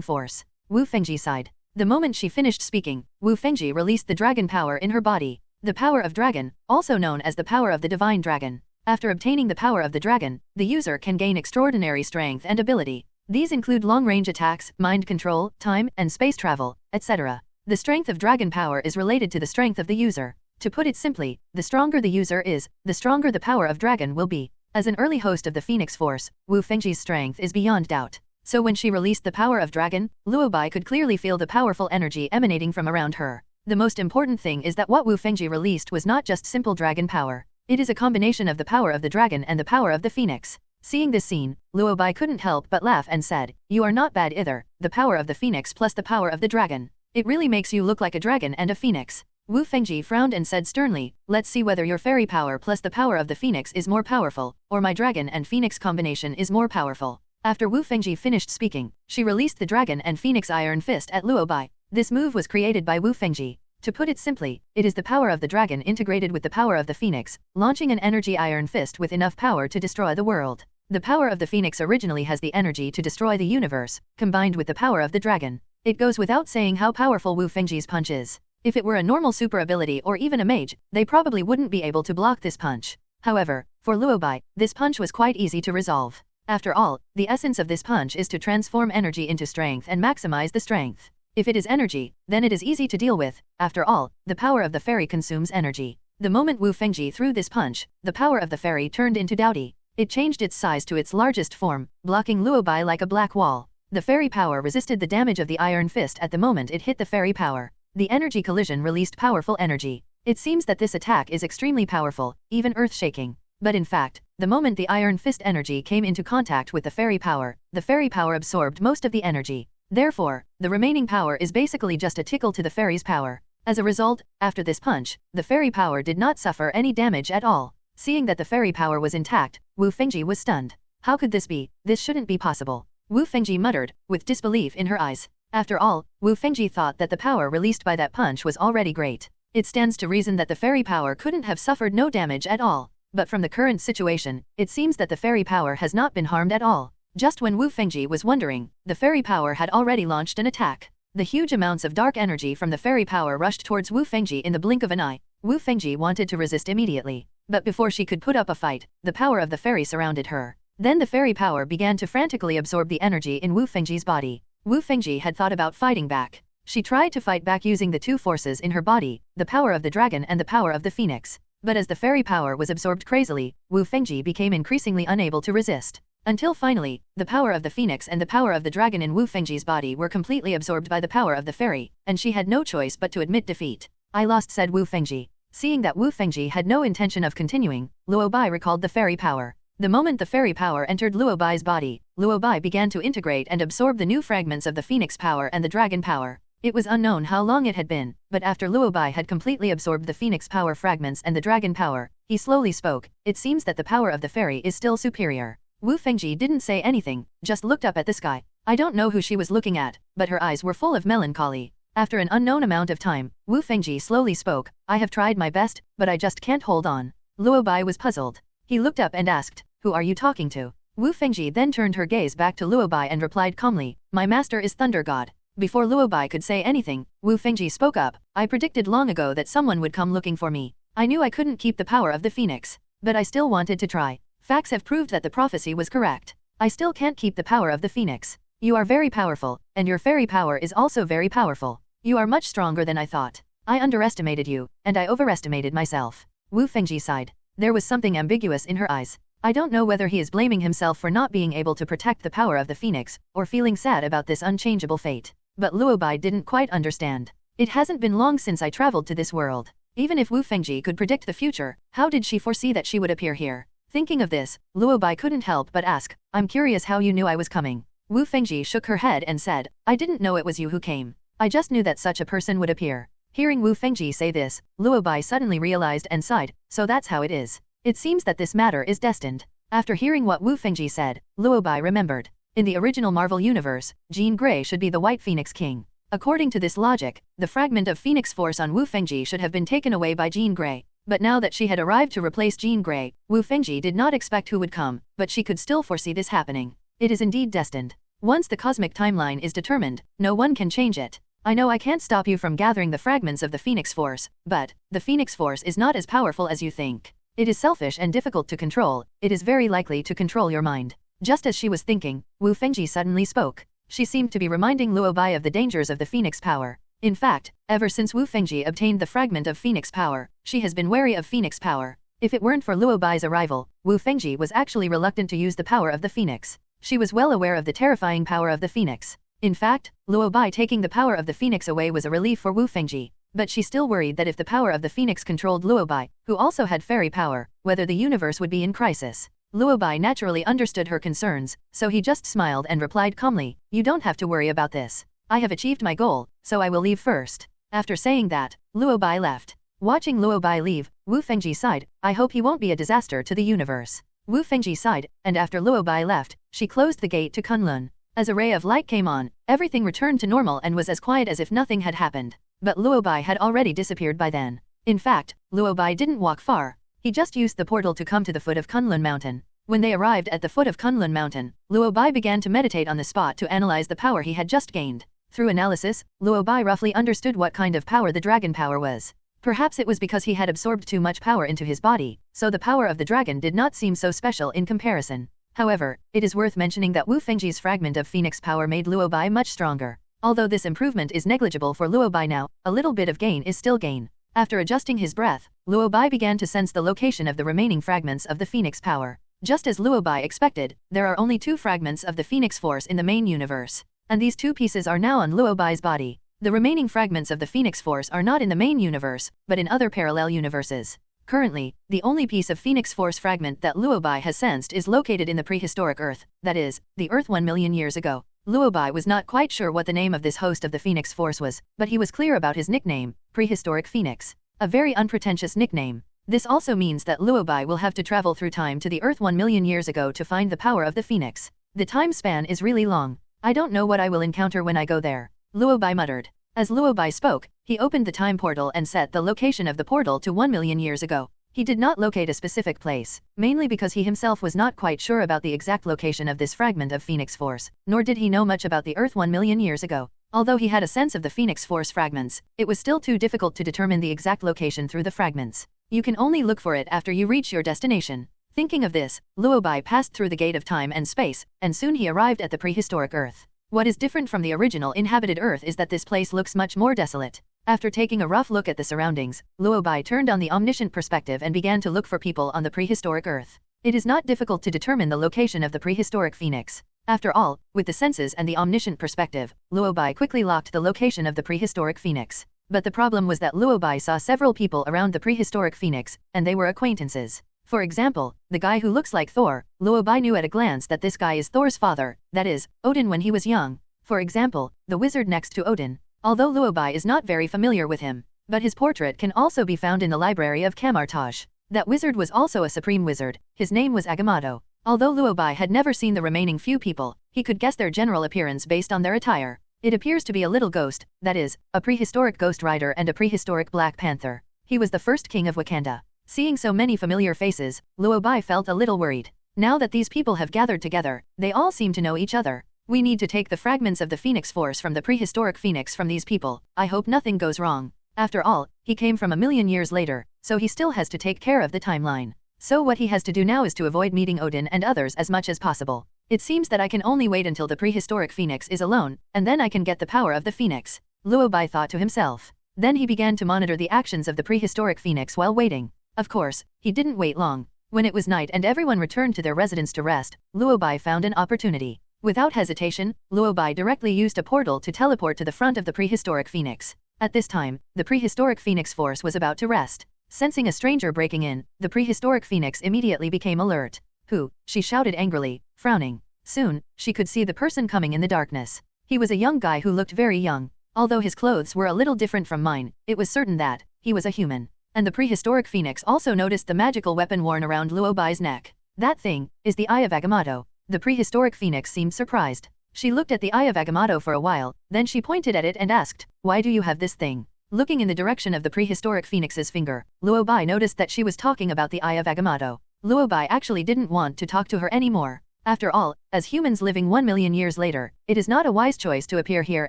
force. Wu Fengji sighed. The moment she finished speaking, Wu Fengji released the dragon power in her body. The power of dragon, also known as the power of the divine dragon. After obtaining the power of the dragon, the user can gain extraordinary strength and ability. These include long-range attacks, mind control, time and space travel, etc. The strength of dragon power is related to the strength of the user. To put it simply, the stronger the user is, the stronger the power of dragon will be. As an early host of the Phoenix Force, Wu Fengji's strength is beyond doubt. So when she released the power of dragon, Luo Bai could clearly feel the powerful energy emanating from around her. The most important thing is that what Wu Fengji released was not just simple dragon power. It is a combination of the power of the dragon and the power of the phoenix. Seeing this scene, Luo Bai couldn't help but laugh and said, "You are not bad either, the power of the phoenix plus the power of the dragon. It really makes you look like a dragon and a phoenix." Wu Fengji frowned and said sternly, "Let's see whether your fairy power plus the power of the phoenix is more powerful, or my dragon and phoenix combination is more powerful." After Wu Fengji finished speaking, she released the dragon and phoenix iron fist at Luo Bai. This move was created by Wu Fengji. To put it simply, it is the power of the dragon integrated with the power of the phoenix, launching an energy iron fist with enough power to destroy the world. The power of the phoenix originally has the energy to destroy the universe, combined with the power of the dragon. It goes without saying how powerful Wu Fengji's punch is. If it were a normal super ability or even a mage, they probably wouldn't be able to block this punch. However, for Luo Bai, this punch was quite easy to resolve. After all, the essence of this punch is to transform energy into strength and maximize the strength. If it is energy, then it is easy to deal with. After all, the power of the fairy consumes energy. The moment Wu Fengji threw this punch, the power of the fairy turned into Daodi. It changed its size to its largest form, blocking Luo Bai like a black wall. The fairy power resisted the damage of the iron fist at the moment it hit the fairy power. The energy collision released powerful energy. It seems that this attack is extremely powerful, even earth-shaking. But in fact, the moment the iron fist energy came into contact with the fairy power absorbed most of the energy. Therefore, the remaining power is basically just a tickle to the fairy's power. As a result, after this punch, the fairy power did not suffer any damage at all. Seeing that the fairy power was intact, Wu Fengji was stunned. How could this be? This shouldn't be possible. Wu Fengji muttered, with disbelief in her eyes. After all, Wu Fengji thought that the power released by that punch was already great. It stands to reason that the fairy power couldn't have suffered no damage at all. But from the current situation, it seems that the fairy power has not been harmed at all. Just when Wu Fengji was wondering, the fairy power had already launched an attack. The huge amounts of dark energy from the fairy power rushed towards Wu Fengji in the blink of an eye. Wu Fengji wanted to resist immediately. But before she could put up a fight, the power of the fairy surrounded her. Then the fairy power began to frantically absorb the energy in Wu Fengji's body. Wu Fengji had thought about fighting back. She tried to fight back using the two forces in her body, the power of the dragon and the power of the phoenix. But as the fairy power was absorbed crazily, Wu Fengji became increasingly unable to resist. Until finally, the power of the phoenix and the power of the dragon in Wu Fengji's body were completely absorbed by the power of the fairy, and she had no choice but to admit defeat. "I lost," said Wu Fengji. Seeing that Wu Fengji had no intention of continuing, Luo Bai recalled the fairy power. The moment the fairy power entered Luo Bai's body, Luo Bai began to integrate and absorb the new fragments of the phoenix power and the dragon power. It was unknown how long it had been, but after Luo Bai had completely absorbed the phoenix power fragments and the dragon power, he slowly spoke. "It seems that the power of the fairy is still superior." Wu Fengji didn't say anything, just looked up at the sky. I don't know who she was looking at, but her eyes were full of melancholy. After an unknown amount of time, Wu Fengji slowly spoke, "I have tried my best, but I just can't hold on." Luo Bai was puzzled. He looked up and asked, "Who are you talking to?" Wu Fengji then turned her gaze back to Luo Bai and replied calmly, "My master is Thunder God." Before Luo Bai could say anything, Wu Fengji spoke up, "I predicted long ago that someone would come looking for me. I knew I couldn't keep the power of the phoenix, but I still wanted to try. Facts have proved that the prophecy was correct. I still can't keep the power of the phoenix. You are very powerful, and your fairy power is also very powerful. You are much stronger than I thought. I underestimated you, and I overestimated myself." Wu Fengji sighed. There was something ambiguous in her eyes. I don't know whether he is blaming himself for not being able to protect the power of the Phoenix, or feeling sad about this unchangeable fate. But Luo Bai didn't quite understand. It hasn't been long since I traveled to this world. Even if Wu Fengji could predict the future, how did she foresee that she would appear here? Thinking of this, Luo Bai couldn't help but ask, I'm curious how you knew I was coming. Wu Fengji shook her head and said, I didn't know it was you who came. I just knew that such a person would appear. Hearing Wu Fengji say this, Luo Bai suddenly realized and sighed, so that's how it is. It seems that this matter is destined. After hearing what Wu Fengji said, Luo Bai remembered. In the original Marvel universe, Jean Grey should be the White Phoenix King. According to this logic, the fragment of Phoenix Force on Wu Fengji should have been taken away by Jean Grey. But now that she had arrived to replace Jean Grey, Wu Fengji did not expect who would come, but she could still foresee this happening. It is indeed destined. Once the cosmic timeline is determined, no one can change it. I know I can't stop you from gathering the fragments of the Phoenix Force, but the Phoenix Force is not as powerful as you think. It is selfish and difficult to control. It is very likely to control your mind. Just as she was thinking, Wu Fengji suddenly spoke. She seemed to be reminding Luo Bai of the dangers of the Phoenix power. In fact, ever since Wu Fengji obtained the fragment of Phoenix power, she has been wary of Phoenix power. If it weren't for Luo Bai's arrival, Wu Fengji was actually reluctant to use the power of the Phoenix. She was well aware of the terrifying power of the Phoenix. In fact, Luo Bai taking the power of the Phoenix away was a relief for Wu Fengji. But she still worried that if the power of the Phoenix controlled Luo Bai, who also had fairy power, whether the universe would be in crisis. Luo Bai naturally understood her concerns, so he just smiled and replied calmly, you don't have to worry about this. I have achieved my goal, so I will leave first. After saying that, Luo Bai left. Watching Luo Bai leave, Wu Fengji sighed, I hope he won't be a disaster to the universe. Wu Fengji sighed, and after Luo Bai left, she closed the gate to Kunlun. As a ray of light came on, everything returned to normal and was as quiet as if nothing had happened. But Luo Bai had already disappeared by then. In fact, Luo Bai didn't walk far. He just used the portal to come to the foot of Kunlun Mountain. When they arrived at the foot of Kunlun Mountain, Luo Bai began to meditate on the spot to analyze the power he had just gained. Through analysis, Luo Bai roughly understood what kind of power the dragon power was. Perhaps it was because he had absorbed too much power into his body, so the power of the dragon did not seem so special in comparison. However, it is worth mentioning that Wu Fengji's fragment of Phoenix power made Luo Bai much stronger. Although this improvement is negligible for Luo Bai now, a little bit of gain is still gain. After adjusting his breath, Luo Bai began to sense the location of the remaining fragments of the Phoenix power. Just as Luo Bai expected, there are only 2 fragments of the Phoenix Force in the main universe. And these 2 pieces are now on Luo Bai's body. The remaining fragments of the Phoenix Force are not in the main universe, but in other parallel universes. Currently, the only piece of Phoenix Force fragment that Luo Bai has sensed is located in the prehistoric Earth, that is, the Earth 1 million years ago. Luo Bai was not quite sure what the name of this host of the Phoenix Force was, but he was clear about his nickname, Prehistoric Phoenix. A very unpretentious nickname. This also means that Luo Bai will have to travel through time to the Earth 1 million years ago to find the power of the Phoenix. The time span is really long. I don't know what I will encounter when I go there. Luo Bai muttered. As Luo Bai spoke, he opened the time portal and set the location of the portal to 1 million years ago. He did not locate a specific place, mainly because he himself was not quite sure about the exact location of this fragment of Phoenix Force, nor did he know much about the Earth 1 million years ago. Although he had a sense of the Phoenix Force fragments, it was still too difficult to determine the exact location through the fragments. You can only look for it after you reach your destination. Thinking of this, Luo Bai passed through the gate of time and space, and soon he arrived at the prehistoric Earth. What is different from the original inhabited Earth is that this place looks much more desolate. After taking a rough look at the surroundings, Luo Bai turned on the omniscient perspective and began to look for people on the prehistoric Earth. It is not difficult to determine the location of the prehistoric Phoenix. After all, with the senses and the omniscient perspective, Luo Bai quickly locked the location of the prehistoric Phoenix. But the problem was that Luo Bai saw several people around the prehistoric Phoenix, and they were acquaintances. For example, the guy who looks like Thor, Luo Bai knew at a glance that this guy is Thor's father, that is, Odin when he was young. For example, the wizard next to Odin. Although Luo Bai is not very familiar with him, but his portrait can also be found in the library of Kamar-Taj. That wizard was also a supreme wizard, his name was Agamotto. Although Luo Bai had never seen the remaining few people, he could guess their general appearance based on their attire. It appears to be a little ghost, that is, a prehistoric ghost rider and a prehistoric Black Panther. He was the first king of Wakanda. Seeing so many familiar faces, Luo Bai felt a little worried. Now that these people have gathered together, they all seem to know each other. We need to take the fragments of the Phoenix Force from the prehistoric Phoenix from these people. I hope nothing goes wrong. After all, he came from a million years later, so he still has to take care of the timeline. So what he has to do now is to avoid meeting Odin and others as much as possible. It seems that I can only wait until the prehistoric Phoenix is alone, and then I can get the power of the Phoenix. Luo Bai thought to himself. Then he began to monitor the actions of the prehistoric Phoenix while waiting. Of course, he didn't wait long. When it was night and everyone returned to their residence to rest, Luo Bai found an opportunity. Without hesitation, Luo Bai directly used a portal to teleport to the front of the prehistoric phoenix. At this time, the prehistoric phoenix force was about to rest. Sensing a stranger breaking in, the prehistoric phoenix immediately became alert. "Who?" she shouted angrily, frowning. Soon, she could see the person coming in the darkness. He was a young guy who looked very young. Although his clothes were a little different from mine, it was certain that he was a human. And the prehistoric phoenix also noticed the magical weapon worn around Luo Bai's neck. "That thing is the Eye of Agamotto." The prehistoric phoenix seemed surprised. She looked at the Eye of Agamotto for a while, then she pointed at it and asked, "Why do you have this thing?" Looking in the direction of the prehistoric phoenix's finger, Luo Bai noticed that she was talking about the Eye of Agamotto. Luo Bai actually didn't want to talk to her anymore. After all, as humans living 1 million years later, it is not a wise choice to appear here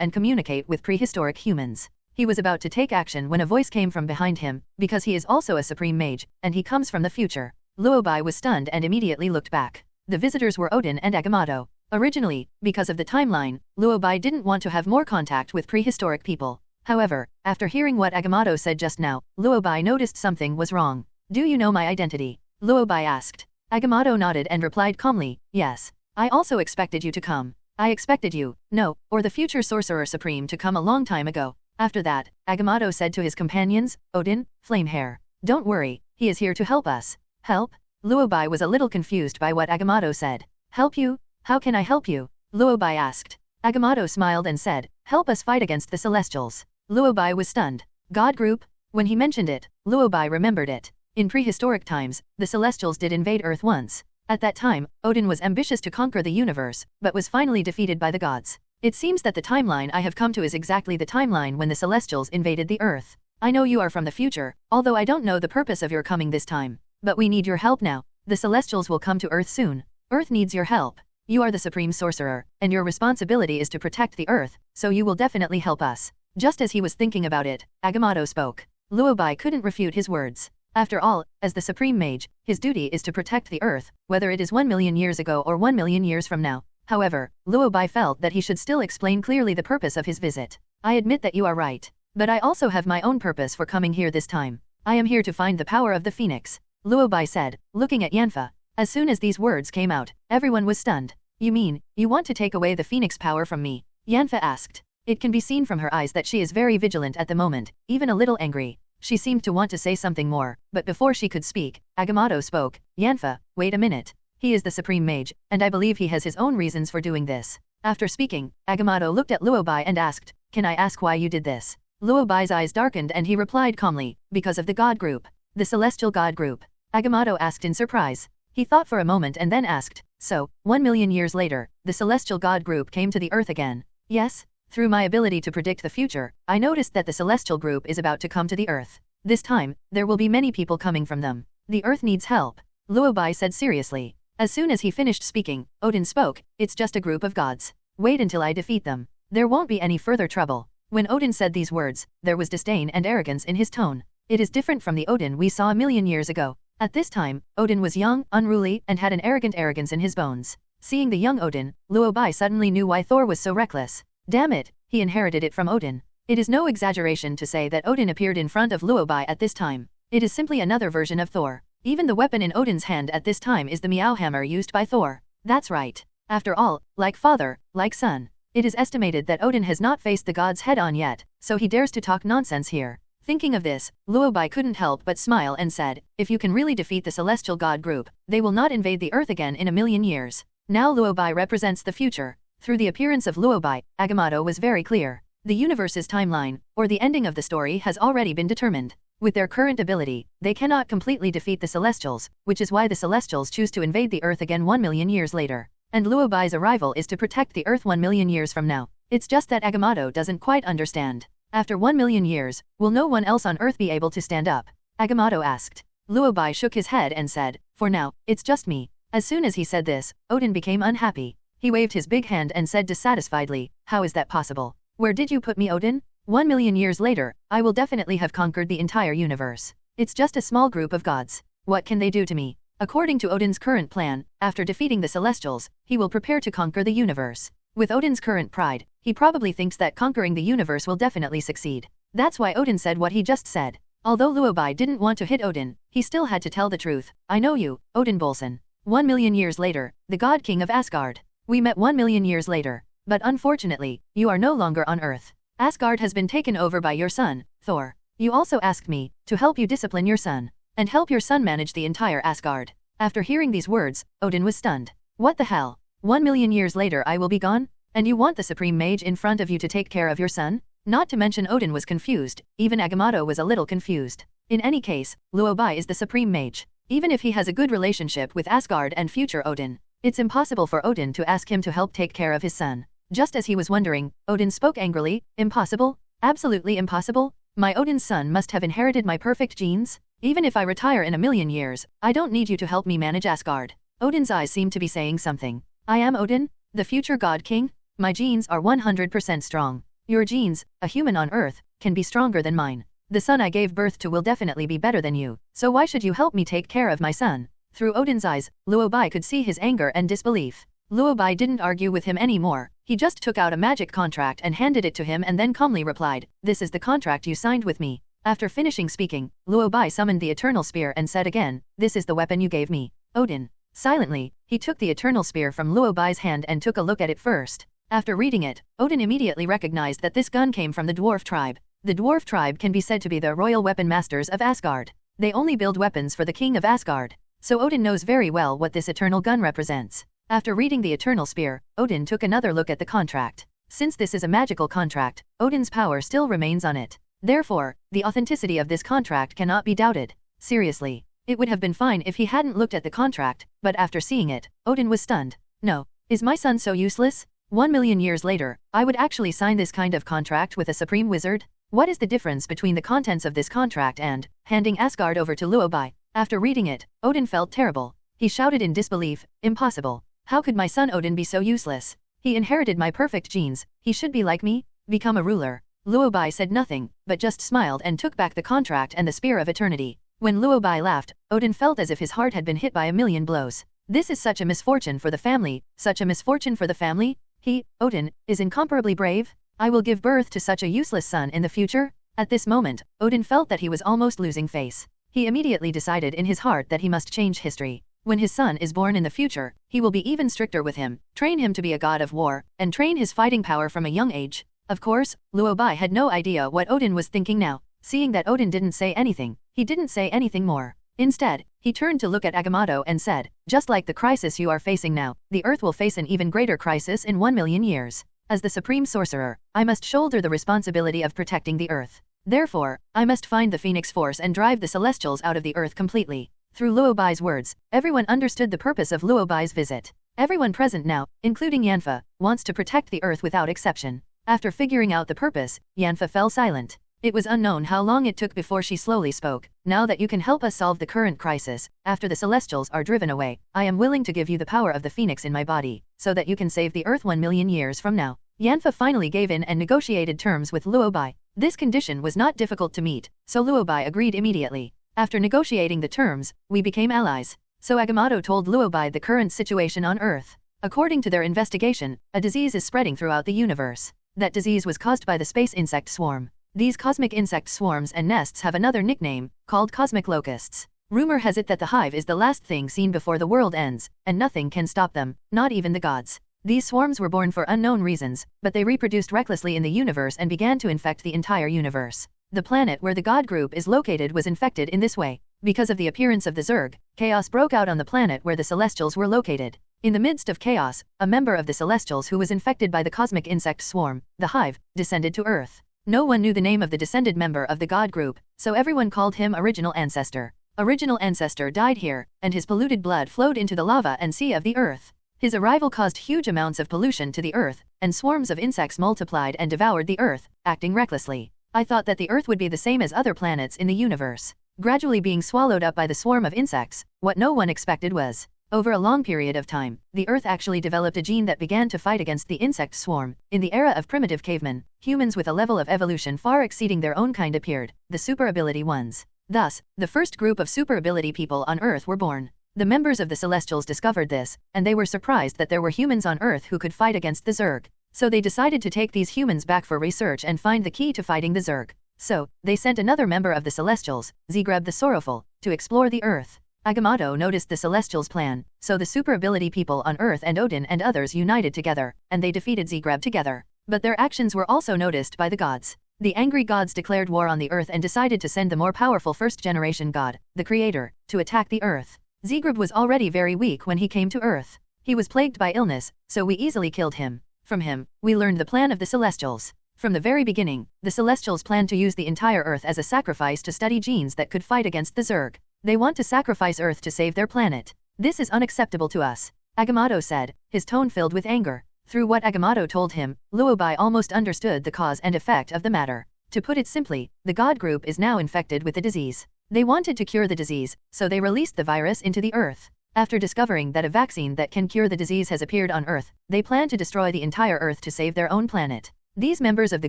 and communicate with prehistoric humans. He was about to take action when a voice came from behind him, because he is also a supreme mage, and he comes from the future. Luo Bai was stunned and immediately looked back. The visitors were Odin and Agamotto. Originally, because of the timeline, Luo Bai didn't want to have more contact with prehistoric people. However, after hearing what Agamotto said just now, Luo Bai noticed something was wrong. "Do you know my identity?" Luo Bai asked. Agamotto nodded and replied calmly, "Yes. I also expected you to come. I expected you, no, or the future Sorcerer Supreme to come a long time ago." After that, Agamotto said to his companions, "Odin, Flamehair. Don't worry, he is here to help us." "Help?" Luo Bai was a little confused by what Agamotto said. "Help you? How can I help you?" Luo Bai asked. Agamotto smiled and said, "Help us fight against the Celestials." Luo Bai was stunned. God group? When he mentioned it, Luo Bai remembered it. In prehistoric times, the Celestials did invade Earth once. At that time, Odin was ambitious to conquer the universe, but was finally defeated by the gods. It seems that the timeline I have come to is exactly the timeline when the Celestials invaded the Earth. I know you are from the future, although I don't know the purpose of your coming this time. But we need your help now. The Celestials will come to Earth soon. Earth needs your help. You are the Supreme Sorcerer, and your responsibility is to protect the Earth, so you will definitely help us. Just as he was thinking about it, Agamotto spoke. Luo Bai couldn't refute his words. After all, as the Supreme Mage, his duty is to protect the Earth, whether it is 1 million years ago or 1 million years from now. However, Luo Bai felt that he should still explain clearly the purpose of his visit. "I admit that you are right. But I also have my own purpose for coming here this time. I am here to find the power of the Phoenix," Luo Bai said, looking at Yanfa. As soon as these words came out, everyone was stunned. "You mean, you want to take away the Phoenix power from me?" Yanfa asked. It can be seen from her eyes that she is very vigilant at the moment, even a little angry. She seemed to want to say something more, but before she could speak, Agamotto spoke. "Yanfa, wait a minute. He is the Supreme Mage, and I believe he has his own reasons for doing this." After speaking, Agamotto looked at Luo Bai and asked, "Can I ask why you did this?" Luo Bai's eyes darkened and he replied calmly, "Because of the God group." "The Celestial God group?" Agamotto asked in surprise. He thought for a moment and then asked, "So, 1 million years later, the Celestial God group came to the Earth again?" "Yes. Through my ability to predict the future, I noticed that the Celestial group is about to come to the Earth. This time, there will be many people coming from them. The Earth needs help," Luo Bai said seriously. As soon as he finished speaking, Odin spoke, "It's just a group of gods. Wait until I defeat them. There won't be any further trouble." When Odin said these words, there was disdain and arrogance in his tone. It is different from the Odin we saw a million years ago. At this time, Odin was young, unruly, and had an arrogance in his bones. Seeing the young Odin, Luo Bai suddenly knew why Thor was so reckless. Damn it, he inherited it from Odin. It is no exaggeration to say that Odin appeared in front of Luo Bai at this time. It is simply another version of Thor. Even the weapon in Odin's hand at this time is the Meow Hammer used by Thor. That's right. After all, like father, like son. It is estimated that Odin has not faced the gods head-on yet, so he dares to talk nonsense here. Thinking of this, Luo Bai couldn't help but smile and said, "If you can really defeat the Celestial God group, they will not invade the Earth again in a million years." Now Luo Bai represents the future. Through the appearance of Luo Bai, Agamotto was very clear. The universe's timeline, or the ending of the story, has already been determined. With their current ability, they cannot completely defeat the Celestials, which is why the Celestials choose to invade the Earth again 1 million years later. And Luo Bai's arrival is to protect the Earth 1 million years from now. It's just that Agamotto doesn't quite understand. After 1 million years, will no one else on Earth be able to stand up? Agamotto asked. Luo Bai shook his head and said, "For now, it's just me." As soon as he said this, Odin became unhappy. He waved his big hand and said dissatisfiedly, "How is that possible? Where did you put me, Odin? 1 million years later, I will definitely have conquered the entire universe. It's just a small group of gods. What can they do to me?" According to Odin's current plan, after defeating the Celestials, he will prepare to conquer the universe. With Odin's current pride, he probably thinks that conquering the universe will definitely succeed. That's why Odin said what he just said. Although Luo Bai didn't want to hit Odin, he still had to tell the truth. I know you, Odin Bolson. 1,000,000 years later, the God King of Asgard. We met 1,000,000 years later. But unfortunately, you are no longer on Earth. Asgard has been taken over by your son, Thor. You also asked me to help you discipline your son and help your son manage the entire Asgard. After hearing these words, Odin was stunned. What the hell? 1,000,000 years later I will be gone? And you want the Supreme Mage in front of you to take care of your son? Not to mention Odin was confused, even Agamotto was a little confused. In any case, Luo Bai is the Supreme Mage. Even if he has a good relationship with Asgard and future Odin, it's impossible for Odin to ask him to help take care of his son. Just as he was wondering, Odin spoke angrily. Impossible? Absolutely impossible? My Odin's son must have inherited my perfect genes? Even if I retire in 1,000,000 years, I don't need you to help me manage Asgard. Odin's eyes seemed to be saying something. I am Odin, the future God King? My genes are 100% strong. Your genes, a human on Earth, can be stronger than mine. The son I gave birth to will definitely be better than you, so why should you help me take care of my son? Through Odin's eyes, Luo Bai could see his anger and disbelief. Luo Bai didn't argue with him anymore. He just took out a magic contract and handed it to him and then calmly replied, "This is the contract you signed with me." After finishing speaking, Luo Bai summoned the Eternal Spear and said again, "This is the weapon you gave me, Odin." Silently, he took the Eternal Spear from Luo Bai's hand and took a look at it first. After reading it, Odin immediately recognized that this gun came from the Dwarf tribe. The Dwarf tribe can be said to be the royal weapon masters of Asgard. They only build weapons for the king of Asgard. So Odin knows very well what this eternal gun represents. After reading the Eternal Spear, Odin took another look at the contract. Since this is a magical contract, Odin's power still remains on it. Therefore, the authenticity of this contract cannot be doubted. Seriously, it would have been fine if he hadn't looked at the contract, but after seeing it, Odin was stunned. No, is my son so useless? 1,000,000 years later, I would actually sign this kind of contract with a supreme wizard? What is the difference between the contents of this contract and handing Asgard over to Luo Bai? After reading it, Odin felt terrible. He shouted in disbelief, "Impossible. How could my son Odin be so useless? He inherited my perfect genes, he should be like me, become a ruler." Luo Bai said nothing, but just smiled and took back the contract and the Spear of Eternity. When Luo Bai laughed, Odin felt as if his heart had been hit by 1,000,000 blows. This is such a misfortune for the family, such a misfortune for the family? He, Odin, is incomparably brave? I will give birth to such a useless son in the future? At this moment, Odin felt that he was almost losing face. He immediately decided in his heart that he must change history. When his son is born in the future, he will be even stricter with him, train him to be a god of war, and train his fighting power from a young age. Of course, Luo Bai had no idea what Odin was thinking now. Seeing that Odin didn't say anything, he didn't say anything more. Instead, he turned to look at Agamotto and said, "Just like the crisis you are facing now, the Earth will face an even greater crisis in 1,000,000 years. As the Supreme Sorcerer, I must shoulder the responsibility of protecting the Earth. Therefore, I must find the Phoenix Force and drive the Celestials out of the Earth completely." Through Luo Bai's words, everyone understood the purpose of Luo Bai's visit. Everyone present now, including Yanfa, wants to protect the Earth without exception. After figuring out the purpose, Yanfa fell silent. It was unknown how long it took before she slowly spoke. "Now that you can help us solve the current crisis, after the Celestials are driven away, I am willing to give you the power of the Phoenix in my body, so that you can save the Earth 1,000,000 years from now." Yanfa finally gave in and negotiated terms with Luo Bai. This condition was not difficult to meet, so Luo Bai agreed immediately. After negotiating the terms, we became allies. So Agamotto told Luo Bai the current situation on Earth. According to their investigation, a disease is spreading throughout the universe. That disease was caused by the space insect swarm. These cosmic insect swarms and nests have another nickname, called cosmic locusts. Rumor has it that the hive is the last thing seen before the world ends, and nothing can stop them, not even the gods. These swarms were born for unknown reasons, but they reproduced recklessly in the universe and began to infect the entire universe. The planet where the god group is located was infected in this way. Because of the appearance of the Zerg, chaos broke out on the planet where the Celestials were located. In the midst of chaos, a member of the Celestials who was infected by the cosmic insect swarm, the hive, descended to Earth. No one knew the name of the descended member of the god group, so everyone called him Original Ancestor. Original Ancestor died here, and his polluted blood flowed into the lava and sea of the Earth. His arrival caused huge amounts of pollution to the Earth, and swarms of insects multiplied and devoured the Earth, acting recklessly. I thought that the Earth would be the same as other planets in the universe, gradually being swallowed up by the swarm of insects. What no one expected was, over a long period of time, the Earth actually developed a gene that began to fight against the insect swarm. In the era of primitive cavemen, humans with a level of evolution far exceeding their own kind appeared, the super ability ones. Thus, the first group of super ability people on Earth were born. The members of the Celestials discovered this, and they were surprised that there were humans on Earth who could fight against the Zerg. So they decided to take these humans back for research and find the key to fighting the Zerg. So, they sent another member of the Celestials, Zgreb the Sorrowful, to explore the Earth. Agamotto noticed the Celestials' plan, so the super ability people on Earth and Odin and others united together, and they defeated Zgreb together. But their actions were also noticed by the gods. The angry gods declared war on the Earth and decided to send the more powerful first-generation god, the Creator, to attack the Earth. Zgreb was already very weak when he came to Earth. He was plagued by illness, so we easily killed him. From him, we learned the plan of the Celestials. From the very beginning, the Celestials planned to use the entire Earth as a sacrifice to study genes that could fight against the Zerg. They want to sacrifice Earth to save their planet. This is unacceptable to us, Agamotto said, his tone filled with anger. Through what Agamotto told him, Luo Bai almost understood the cause and effect of the matter. To put it simply, the god group is now infected with the disease. They wanted to cure the disease, so they released the virus into the Earth. After discovering that a vaccine that can cure the disease has appeared on Earth, they plan to destroy the entire Earth to save their own planet. These members of the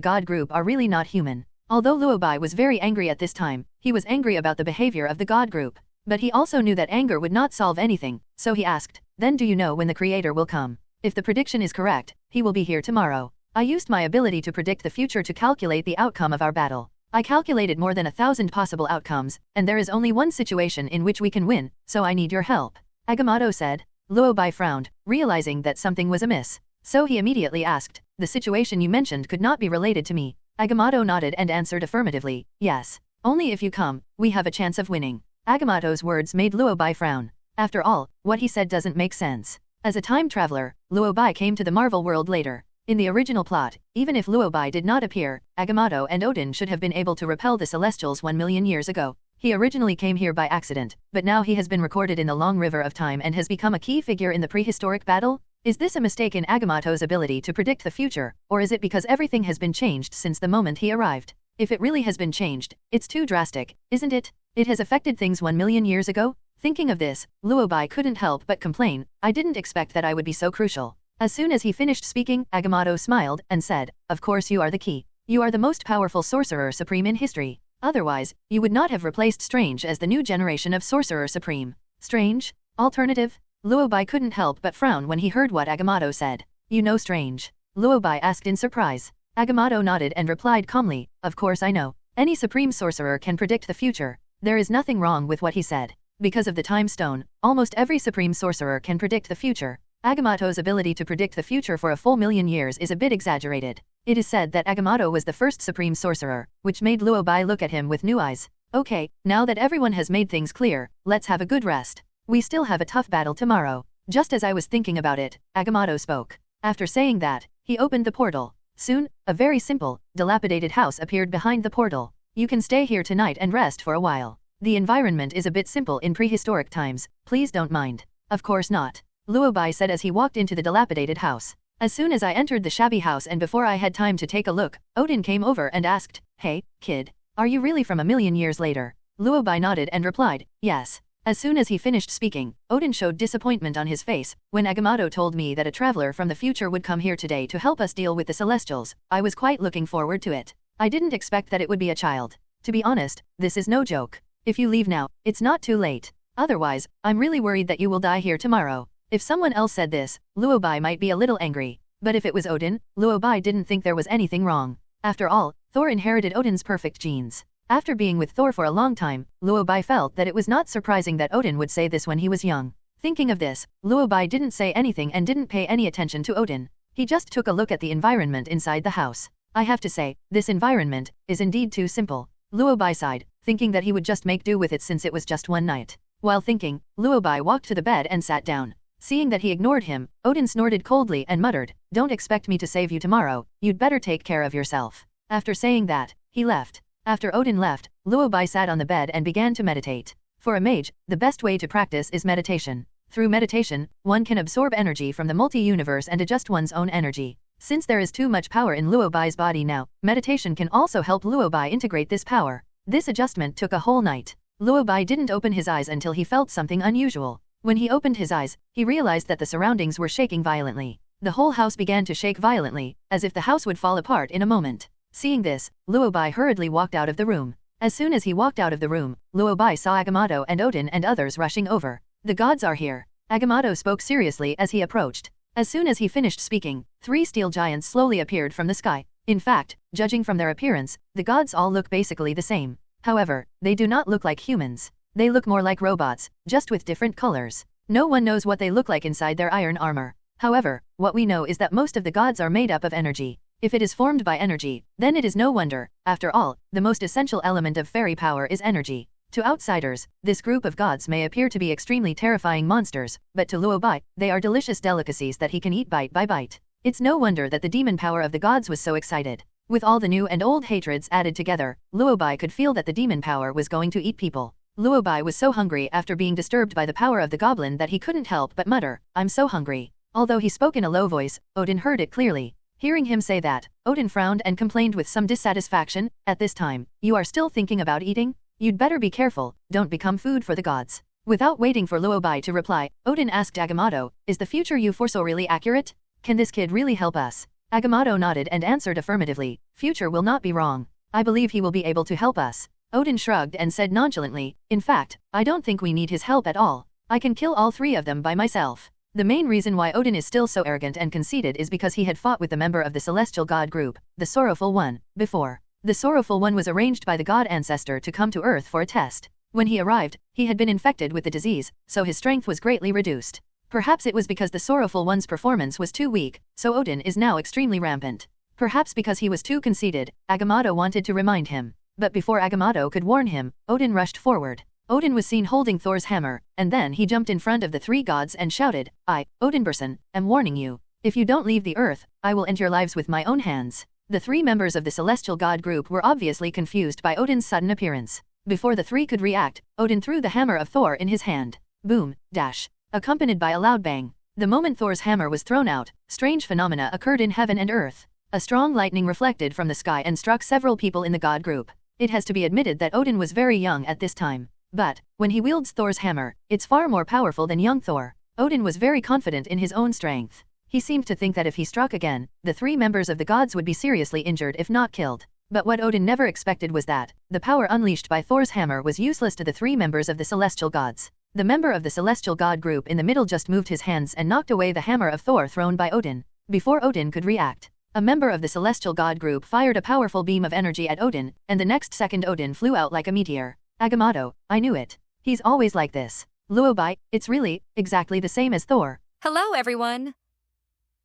god group are really not human. Although Luo Bai was very angry at this time, he was angry about the behavior of the god group. But he also knew that anger would not solve anything, so he asked, "Then do you know when the Creator will come? If the prediction is correct, he will be here tomorrow." I used my ability to predict the future to calculate the outcome of our battle. I calculated more than 1,000 possible outcomes, and there is only one situation in which we can win, so I need your help, Agamotto said. Luo Bai frowned, realizing that something was amiss. So he immediately asked, "The situation you mentioned could not be related to me." Agamotto nodded and answered affirmatively, "Yes. Only if you come, we have a chance of winning." Agamotto's words made Luo Bai frown. After all, what he said doesn't make sense. As a time traveler, Luo Bai came to the Marvel world later. In the original plot, even if Luo Bai did not appear, Agamotto and Odin should have been able to repel the Celestials 1 million years ago. He originally came here by accident, but now he has been recorded in the long river of time and has become a key figure in the prehistoric battle? Is this a mistake in Agamotto's ability to predict the future, or is it because everything has been changed since the moment he arrived? If it really has been changed, it's too drastic, isn't it? It has affected things 1 million years ago? Thinking of this, Luo Bai couldn't help but complain, "I didn't expect that I would be so crucial." As soon as he finished speaking, Agamotto smiled and said, "Of course you are the key. You are the most powerful Sorcerer Supreme in history. Otherwise, you would not have replaced Strange as the new generation of Sorcerer Supreme." Strange? Alternative? Luo Bai couldn't help but frown when he heard what Agamotto said. "You know Strange?" Luo Bai asked in surprise. Agamotto nodded and replied calmly, "Of course I know. Any Supreme Sorcerer can predict the future." There is nothing wrong with what he said. Because of the Time Stone, almost every Supreme Sorcerer can predict the future. Agamotto's ability to predict the future for a full million years is a bit exaggerated. It is said that Agamotto was the first Supreme Sorcerer, which made Luo Bai look at him with new eyes. "Okay, now that everyone has made things clear, let's have a good rest. We still have a tough battle tomorrow." Just as I was thinking about it, Agamotto spoke. After saying that, he opened the portal. Soon, a very simple, dilapidated house appeared behind the portal. "You can stay here tonight and rest for a while. The environment is a bit simple in prehistoric times, please don't mind." "Of course not," Luo Bai said as he walked into the dilapidated house. As soon as I entered the shabby house and before I had time to take a look, Odin came over and asked, "Hey, kid, are you really from 1 million years later?" Luo Bai nodded and replied, "Yes." As soon as he finished speaking, Odin showed disappointment on his face. "When Agamotto told me that a traveler from the future would come here today to help us deal with the Celestials, I was quite looking forward to it. I didn't expect that it would be a child. To be honest, this is no joke. If you leave now, it's not too late. Otherwise, I'm really worried that you will die here tomorrow." If someone else said this, Luo Bai might be a little angry. But if it was Odin, Luo Bai didn't think there was anything wrong. After all, Thor inherited Odin's perfect genes. After being with Thor for a long time, Luo Bai felt that it was not surprising that Odin would say this when he was young. Thinking of this, Luo Bai didn't say anything and didn't pay any attention to Odin. He just took a look at the environment inside the house. "I have to say, this environment is indeed too simple." Luo Bai sighed, thinking that he would just make do with it since it was just one night. While thinking, Luo Bai walked to the bed and sat down. Seeing that he ignored him, Odin snorted coldly and muttered, "Don't expect me to save you tomorrow, you'd better take care of yourself." After saying that, he left. After Odin left, Luo Bai sat on the bed and began to meditate. For a mage, the best way to practice is meditation. Through meditation, one can absorb energy from the multi-universe and adjust one's own energy. Since there is too much power in Luo Bai's body now, meditation can also help Luo Bai integrate this power. This adjustment took a whole night. Luo Bai didn't open his eyes until he felt something unusual. When he opened his eyes, he realized that the surroundings were shaking violently. The whole house began to shake violently, as if the house would fall apart in a moment. Seeing this, Luo Bai hurriedly walked out of the room. As soon as he walked out of the room, Luo Bai saw Agamotto and Odin and others rushing over. "The gods are here." Agamotto spoke seriously as he approached. As soon as he finished speaking, 3 steel giants slowly appeared from the sky. In fact, judging from their appearance, the gods all look basically the same. However, they do not look like humans. They look more like robots, just with different colors. No one knows what they look like inside their iron armor. However, what we know is that most of the gods are made up of energy. If it is formed by energy, then it is no wonder. After all, the most essential element of fairy power is energy. To outsiders, this group of gods may appear to be extremely terrifying monsters, but to Luo Bai, they are delicious delicacies that he can eat bite by bite. It's no wonder that the demon power of the gods was so excited. With all the new and old hatreds added together, Luo Bai could feel that the demon power was going to eat people. Luo Bai was so hungry after being disturbed by the power of the goblin that he couldn't help but mutter, "I'm so hungry." Although he spoke in a low voice, Odin heard it clearly. Hearing him say that, Odin frowned and complained with some dissatisfaction, "At this time, you are still thinking about eating? You'd better be careful, don't become food for the gods." Without waiting for Luo Bai to reply, Odin asked Agamotto, "Is the future you foresaw really accurate? Can this kid really help us?" Agamotto nodded and answered affirmatively, "Future will not be wrong. I believe he will be able to help us." Odin shrugged and said nonchalantly, "In fact, I don't think we need his help at all. I can kill all three of them by myself." The main reason why Odin is still so arrogant and conceited is because he had fought with the member of the celestial god group, the Sorrowful One, before. The Sorrowful One was arranged by the god ancestor to come to Earth for a test. When he arrived, he had been infected with the disease, so his strength was greatly reduced. Perhaps it was because the Sorrowful One's performance was too weak, so Odin is now extremely rampant. Perhaps because he was too conceited, Agamotto wanted to remind him. But before Agamotto could warn him, Odin rushed forward. Odin was seen holding Thor's hammer, and then he jumped in front of the three gods and shouted, "I, Odinberson, am warning you. If you don't leave the earth, I will end your lives with my own hands." The three members of the celestial god group were obviously confused by Odin's sudden appearance. Before the three could react, Odin threw the hammer of Thor in his hand. Boom, dash. Accompanied by a loud bang. The moment Thor's hammer was thrown out, strange phenomena occurred in heaven and earth. A strong lightning reflected from the sky and struck several people in the god group. It has to be admitted that Odin was very young at this time. But, when he wields Thor's hammer, it's far more powerful than young Thor. Odin was very confident in his own strength. He seemed to think that if he struck again, the three members of the gods would be seriously injured if not killed. But what Odin never expected was that, the power unleashed by Thor's hammer was useless to the three members of the celestial gods. The member of the celestial god group in the middle just moved his hands and knocked away the hammer of Thor thrown by Odin. Before Odin could react, a member of the celestial god group fired a powerful beam of energy at Odin, and the next second Odin flew out like a meteor. Agamotto, I knew it. He's always like this. Luo Bai, it's really, exactly the same as Thor. Hello, everyone.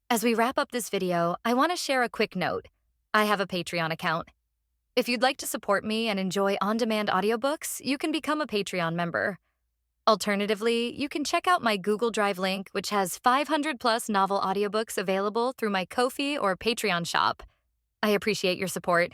As we wrap up this video, I want to share a quick note. I have a Patreon account. If you'd like to support me and enjoy on-demand audiobooks, you can become a Patreon member. Alternatively, you can check out my Google Drive link, which has 500+ novel audiobooks available through my Ko-fi or Patreon shop. I appreciate your support.